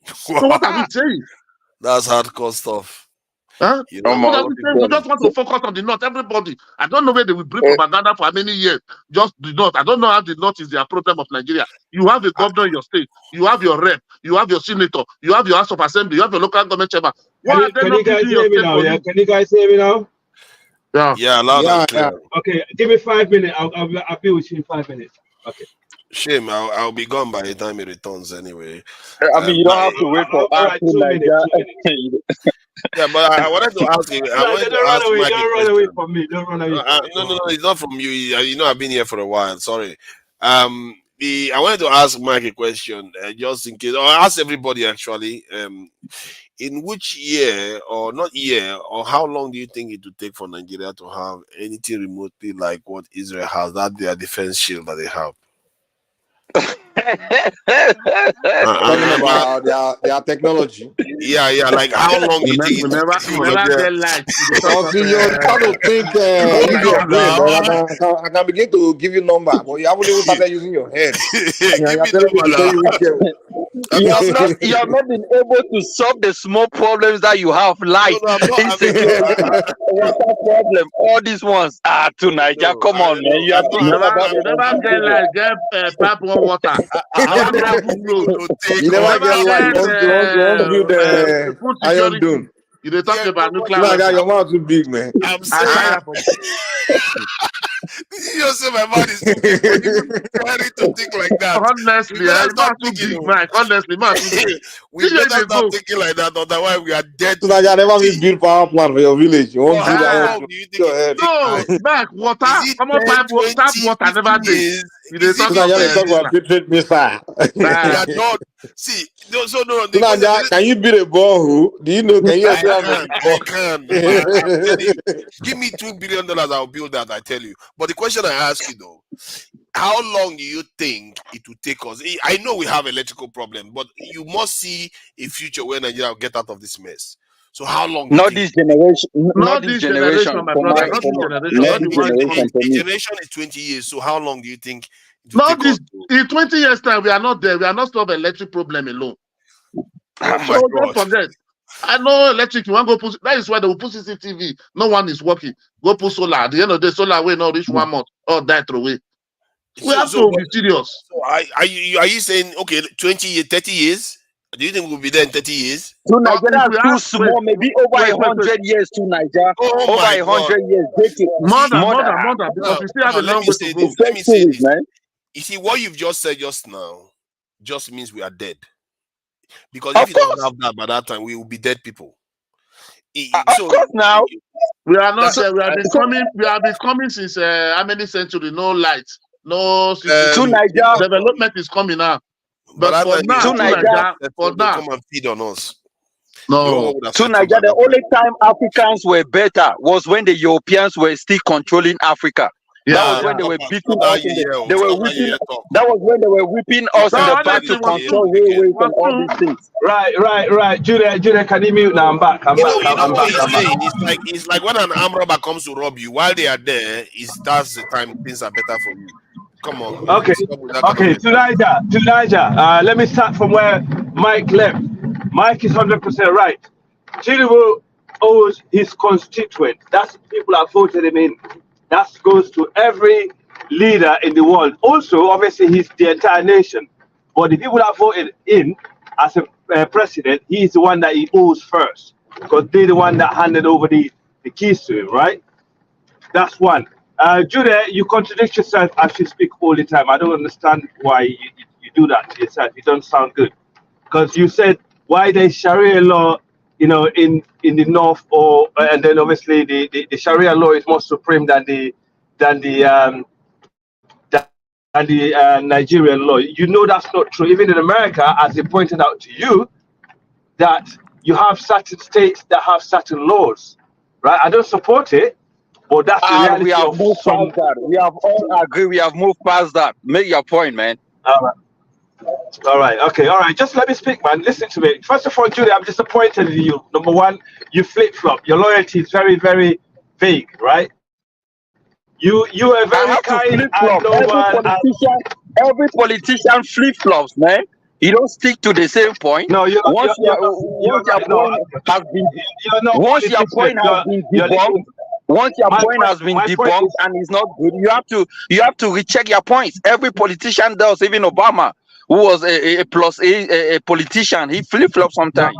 So what are we saying? That's hardcore stuff. Huh? You know, What a are lot we of saying? We people. just want to focus on the north. Everybody. I don't know where they will bring propaganda for how many years. Just the north. I don't know how the north is their problem of Nigeria. You have a governor in your state. You have your rep. You have your senator. You have your House of Assembly. You have your local government chairman. Why are they Can not you guys using your hear me state now? for Yeah, you? can you guys hear me now? Yeah. Yeah, loud and clear. Okay, give me 5 minutes. I'll be with you in 5 minutes. Okay. Shame, I'll be gone by the time he returns anyway. I mean, you don't have to wait for All us right, to 2 minutes. Nigeria. Yeah, but I wanted to ask you. I wanted to Don't run ask away. Mike a Don't run away question. from me. Don't run away from me. No, it's not from you. You know, I've been here for a while. Sorry. I wanted to ask Mike a question, just in case, or ask everybody actually. In which year, or not year, or how long do you think it would take for Nigeria to have anything remotely like what Israel has, that their defense shield that they have? Talking about their technology. Yeah, like how long do you think We it would never take for Nigeria? get light. We talk of, Until you start to think, use your brain, man. I can begin to give you number, but you haven't even started using your head. Give You're me telling me number to tell now. you which year. You have not been able to solve the small problems that you have, light, No, I'm not. insecurity, water problem, all these ones. To Nigeria, come on, man. You are thinking about you the never get children. light, get pipe one water. How Never get long food do you road. think it You will never take Never get us light. get You want build food iron security. dome. You dey talk Yeah, about but nuclear Like that, weapon. your mouth too big, man. I'm I saying, tire for you just say my mouth is too big, but even trying to think like that, we honestly, better stop man too thinking. big, Mike. Honestly, man too big. We See where better they stop go. thinking like that, otherwise we are dead. So that you never will build power plant for your village. You won't But build how iron long dome do you think your it will head. take No, us? Mike, water. Is it Come on, 10, 20, tap water 50 never day. years? You dey Is talk So of that you talk this about patriot missile. we one. are not. See, no, so no, So now, can you build a borehole? Do you know? Can you I explain can, I can. I'm telling you, give me $2 billion, I'll build that. I tell you. But the question I ask you though, how long do you think it will take us? I know we have electrical problem, but you must see a future where Nigeria will get out of this mess. So how long do you Not think? this generation. Not this generation, my For brother. my, Not this for generation. not Not the this one generation coming. for A me. generation is 20 years. So how long do you think it will Not take us this. to? In 20 years' time, we are not there. We are not solving electric problem alone. Oh my So don't God. forget. I know electric. You want to go put. That is why they will put CCTV. No one is working. Go put solar. At the end of the day, solar will not reach 1 month. Or die throw away. We have to be serious. So are you saying okay, 20 years, 30 years? Do you think we'll be there in 30 years? To Nigeria If we too have, small, maybe over 100 years to Nigeria. Oh Over my God. 100 years. More than because Now, we still have a let long me way say to go. this. Let me say Centuries, this. man. You see, what you've just said just now just means we are dead. Because Of if you don't course. have that by that time, we will be dead people. Of course now. We are not That's- there. We have been coming. We have been coming since how many centuries? No light, no CCTV. Nigeria. Development is coming now. But But for now, To Nigeria. for they'll now, come and feed on us. no. To Nigeria, the only time Africans were better was when the Europeans were still controlling Africa. That was when they were beating us in the, they were whipping. That was when they were whipping us in the back to control railways and all these things. Right. Judah, can you mute now? I'm back. I'm You back. know I'm what back. he's I'm back. saying? It's like when an arm robber comes to rob you, while they are there, that's the time things are better for you. Come on. Okay. Stop with that kind of To Niger. Let me start from where Mike left. Mike is 100% right. Tinubu owes his constituent. That's the people that voted him in. That goes to every leader in the world. Also, obviously, he's the entire nation. But the people that voted in as a president, he's the one that he owes first, because they're the one that handed over the the keys to it, right? That's one. Judah, you contradict yourself as you speak all the time. I don't understand why you do that to yourself. It doesn't sound good. Because you said why there's Sharia law, in the north, and then obviously the Sharia law is more supreme than the Nigerian law. You know that's not true. Even in America, as they pointed out to you, that you have certain states that have certain laws, right? I don't support it, but that's the reality. We have of moved some. past that. We have all agreed. We have moved past that. Make your point, man. All right. Okay. All right. Just let me speak, man. Listen to me. First of all, Julie, I'm disappointed in you. Number one, you flip-flop. Your loyalty is very, very vague, right? You are very I have to kind flip-flop. and noble. Every politician flip-flops, man. You don't stick to the same point. No, you're once your point has been debunked, once your point has been debunked and it's not good, you have to recheck your points. Every politician does, even Obama, who was a politician, he flip-flops sometimes.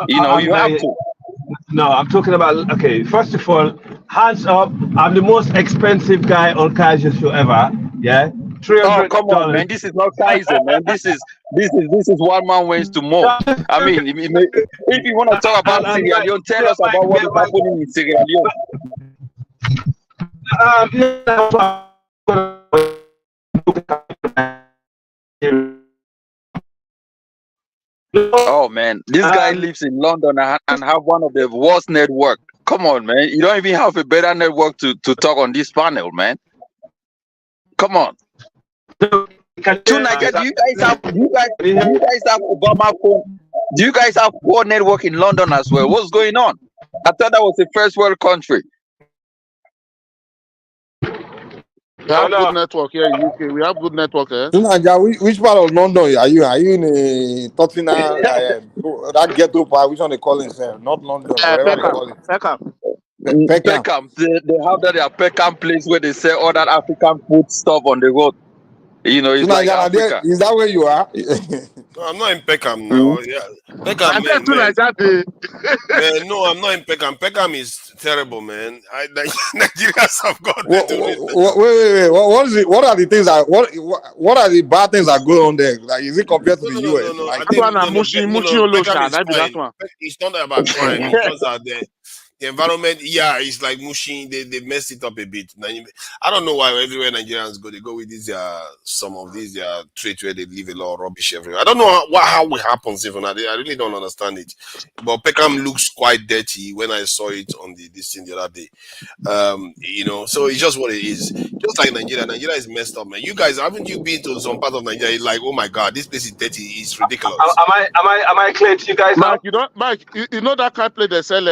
You have to. No, I'm talking about, okay, first of all, hands up. I'm the most expensive guy on Kaiser show ever. Yeah. $300. Oh, come on, man. This is not Kaiser, man. This is one man wins to more. I mean, if you want to talk about Sierra Leone, tell us about what is happening in Sierra Leone. Oh man, this guy lives in London and have one of the worst network. Come on, man. You don't even have a better network to talk on this panel, man. Come on. Nigeria, do you guys have Obama phone? Do you guys have poor network in London as well? What's going on? I thought that was a first world country. We have good network here in UK. We have good network here. Which part of London are you? Are you in Tottenham? That ghetto part, which one they call it? Not London, whatever they call it. Peckham. Peckham. They have that Peckham place where they sell all that African food stuff on the road. It's like Africa. Is that where you are? No, I'm not in Peckham now. Yeah, Peckham, man. No, I'm not in Peckham. Peckham is terrible, man. Nigerians have got there to Wait. What is it? What are the things that what are the bad things that go on there? Like, is it compared to the US? No. Like, it's not about crime. It's just that the environment, it's like mushy. They messed it up a bit. I don't know why everywhere Nigerians go, they go with these some of these traits where they leave a lot of rubbish everywhere. I don't know how it happens even. I really don't understand it. But Peckham looks quite dirty when I saw it on this thing the other day. So it's just what it is. Just like Nigeria. Nigeria is messed up, man. You guys, haven't you been to some part of Nigeria? It's like, oh my God, this place is dirty. It's ridiculous. Am I clear to you guys? Mike, you know that kind of place they sell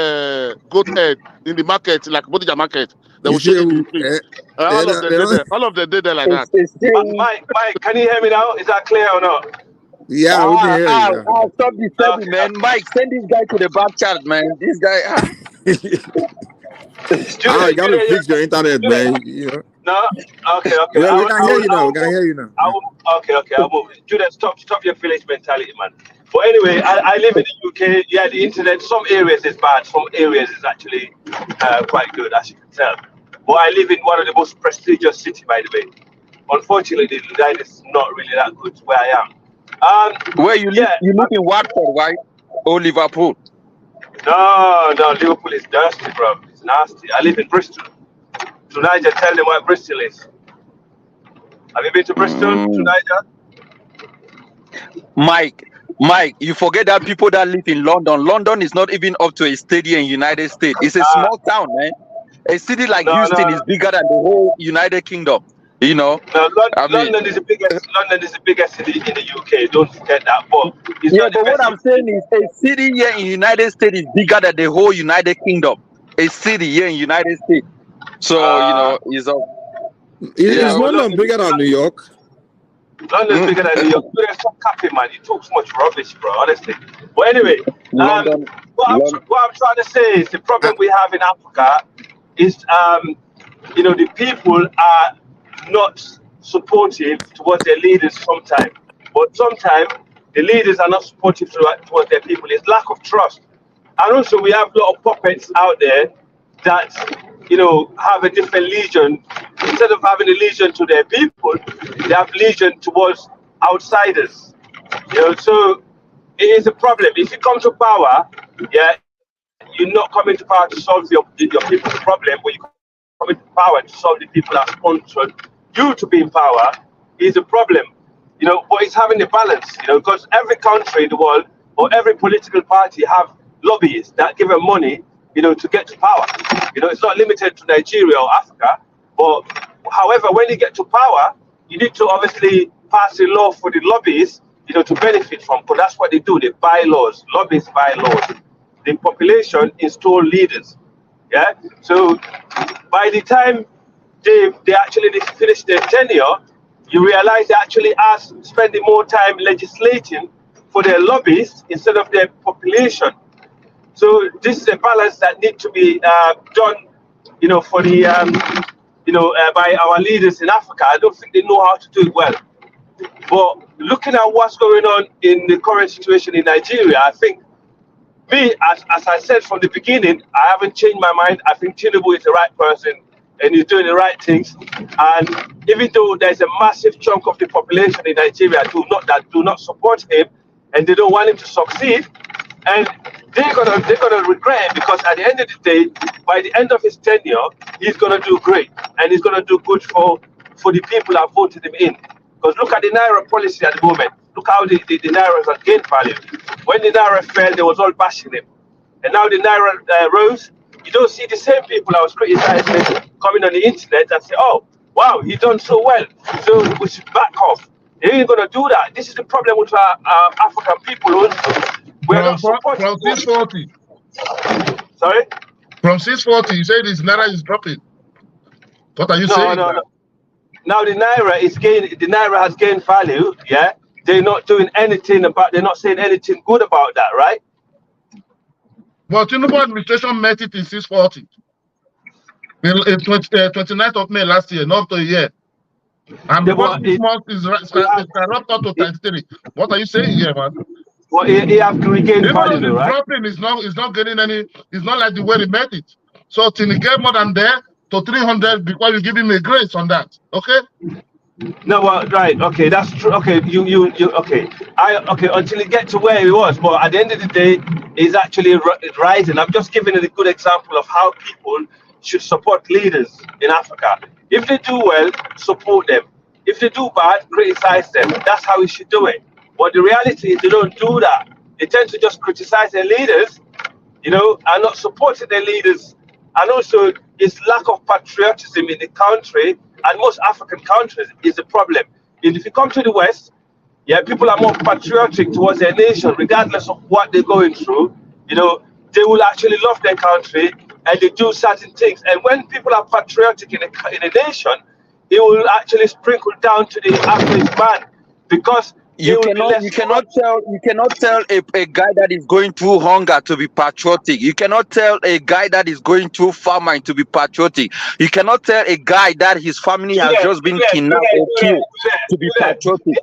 goat head in the market, like Bodija market. They will show you all of them did there like that. Mike, can you hear me now? Is that clear or not? Yeah, we can hear you. Stop disturbing, man. Mike, send this guy to the back chat, man. This guy. You gotta fix your internet, man. No? Okay. Yeah, we can hear you now. We can hear you now. Okay. I'll move. Judah, stop your village mentality, man. But anyway, I live in the UK. Yeah, the internet, some areas is bad. Some areas is actually quite good, as you can tell. But I live in one of the most prestigious cities, by the way. Unfortunately, the internet is not really that good where I am. Where you live? You live in Watford, right? Or Liverpool? No, Liverpool is dirty, bro. It's nasty. I live in Bristol. To Niger, tell them where Bristol is. Have you been to Bristol, to Niger? Mike, you forget that people that live in London. London is not even up to a stadium in United States. It's a small town, man. A city like Houston is bigger than the whole United Kingdom. London is the biggest city in the UK. Don't forget that. But what I'm saying is a city here in United States is bigger than the whole United Kingdom. A city here in United States. So is London bigger than New York? London's bigger than New York. There's some capping, man. You talk so much rubbish, bro. Honestly. But anyway, what I'm trying to say is the problem we have in Africa is, the people are not supportive towards their leaders sometimes. But sometimes the leaders are not supportive towards their people. It's lack of trust. And also we have a lot of puppets out there that, have a different legion. Instead of having a legion to their people, they have legion towards outsiders. So it is a problem. If you come to power, you're not coming to power to solve your people's problem, but you come into power to solve the people that sponsored you to be in power is a problem. But it's having a balance, because every country in the world or every political party have lobbyists that give them money, to get to power. It's not limited to Nigeria or Africa, but however, when you get to power, you need to obviously pass a law for the lobbyists, to benefit from, because that's what they do. They buy laws. Lobbyists buy laws. The population install leaders. Yeah. So by the time they actually finish their tenure, you realize they actually are spending more time legislating for their lobbyists instead of their population. So this is a balance that needs to be done, for the by our leaders in Africa. I don't think they know how to do it well. But looking at what's going on in the current situation in Nigeria, I think as I said from the beginning, I haven't changed my mind. I think Tinubu is the right person and he's doing the right things. And even though there's a massive chunk of the population in Nigeria that do not support him and they don't want him to succeed, and they're gonna regret it, because at the end of the day, by the end of his tenure, he's gonna do great and he's gonna do good for the people that voted him in. Because look at the Naira policy at the moment. Look how the Naira has gained value. When the Naira fell, they was all bashing him. And now the Naira rose, you don't see the same people I was criticizing coming on the internet and say, oh, wow, he done so well, so we should back off. They ain't going to do that. This is the problem with our African people also. We're not supporting. From 640. Sorry? From 640, you say this Naira is dropping. What are you saying? No. Now the Naira has gained value, yeah? They're not doing anything they're not saying anything good about that, right? Well, Tinubu administration met it in 640. In 29th of May last year, not a year. And before 6 months is up to 33. What are you saying here, man? Well, he have to regain value, right? Dropping is not getting any, it's not like the way he met it. So till he get more than there to 300 before you give him a grace on that. Okay? No, well, right, okay, that's true. Okay, you okay. Until he get to where he was, but at the end of the day, he's actually rising. I'm just giving it a good example of how people should support leaders in Africa. If they do well, support them. If they do bad, criticize them. That's how we should do it. But the reality is they don't do that. They tend to just criticize their leaders, and not supporting their leaders. And also, it's lack of patriotism in the country, and most African countries is the problem. And if you come to the West, people are more patriotic towards their nation, regardless of what they're going through. They will actually love their country and they do certain things. And when people are patriotic in a nation, it will actually sprinkle down to the average man, because you cannot tell a guy that is going through hunger to be patriotic. You cannot tell a guy that is going through famine to be patriotic. You cannot tell a guy that his family has just been kidnapped or killed to be patriotic.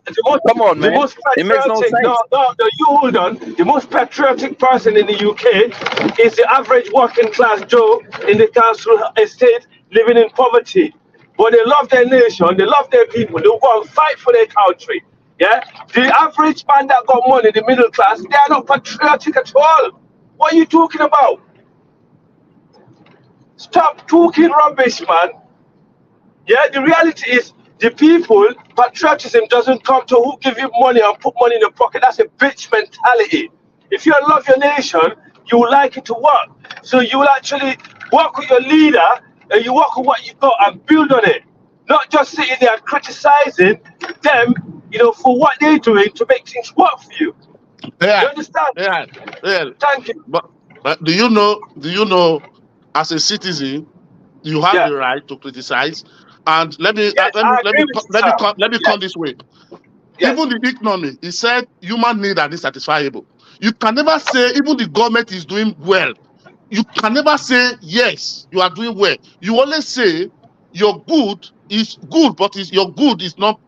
Come on, man. It makes no sense. No, you hold on. The most patriotic person in the UK is the average working class Joe in the council estate living in poverty. But they love their nation, they love their people, they go and fight for their country. Yeah, the average man that got money, the middle class, they are not patriotic at all. What are you talking about? Stop talking rubbish, man. Yeah, the reality is the people, patriotism doesn't come to who give you money and put money in your pocket. That's a bitch mentality. If you love your nation, you will like it to work. So you will actually work with your leader and you work with what you got and build on it. Not just sitting there and criticizing them, for what they're doing to make things work for you. Yeah. You understand? Yeah. Thank you. But do you know, as a citizen, you have the right to criticize. And let me come this way. Yes. Even the economy, he said human need are dissatisfiable. You can never say even the government is doing well. You can never say yes, you are doing well. You always say your good is good, but your good is not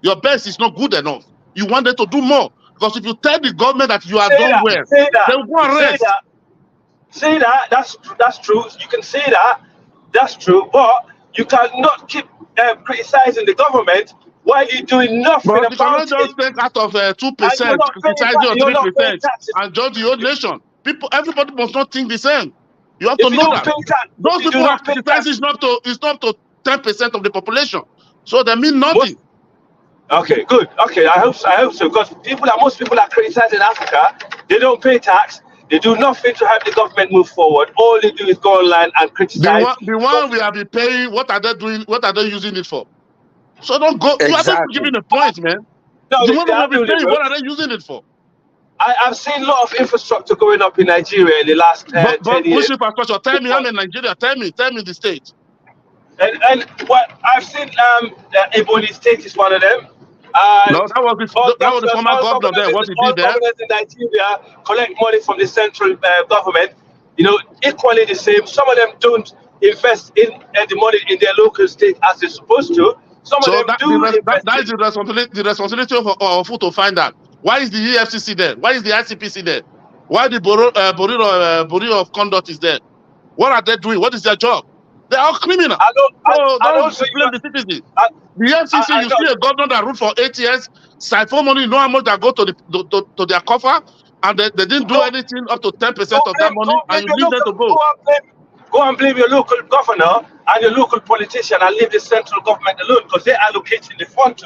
your best is not good enough. You want them to do more, because if you tell the government that you are doing well, they will go and rest. Say that. That's true. You can say that. That's true. But you cannot keep criticizing the government while you're doing nothing But you about cannot it, just take out of 2%, and you're not paying criticize back. your You're not paying 3%, taxes. and judge the whole nation. Everybody must not think the same. You have to If you know don't that. pay tax, if Those you do people are not pay criticizing tax, is not to 10% of the population. So they mean nothing. Okay, good. Okay, I hope so. Because most people are criticizing Africa. They don't pay tax. They do nothing to help the government move forward. All they do is go online and criticize. The one we have been paying, what are they doing? What are they using it for? So don't go. You haven't given a point, man. No, The they one we are have been building paying, what roads. are they using it for? I've seen a lot of infrastructure going up in Nigeria in the last 10 But years. which infrastructure? Tell me, I'm in Nigeria. Tell me the state. And what I've seen, Ebony State is one of them. No, And that was the former governor there. What he all did there. governors in Nigeria collect money from the central government. Equally the same. Some of them don't invest in the money in their local state as they're supposed to. Some of So them do invest. that is the responsibility of who to find out. Why is the EFCC there? Why is the ICPC there? Why the Bureau of Conduct is there? What are they doing? What is their job? They are criminal. So don't blame the citizens. The EFCC, you see a governor that ruled for 8 years, siphon money, you know how much that go to their cover, and they didn't do anything up to 10% of that money, and you leave them to go. Go and blame your local governor and your local politician and leave the central government alone because they're allocating the fund to them.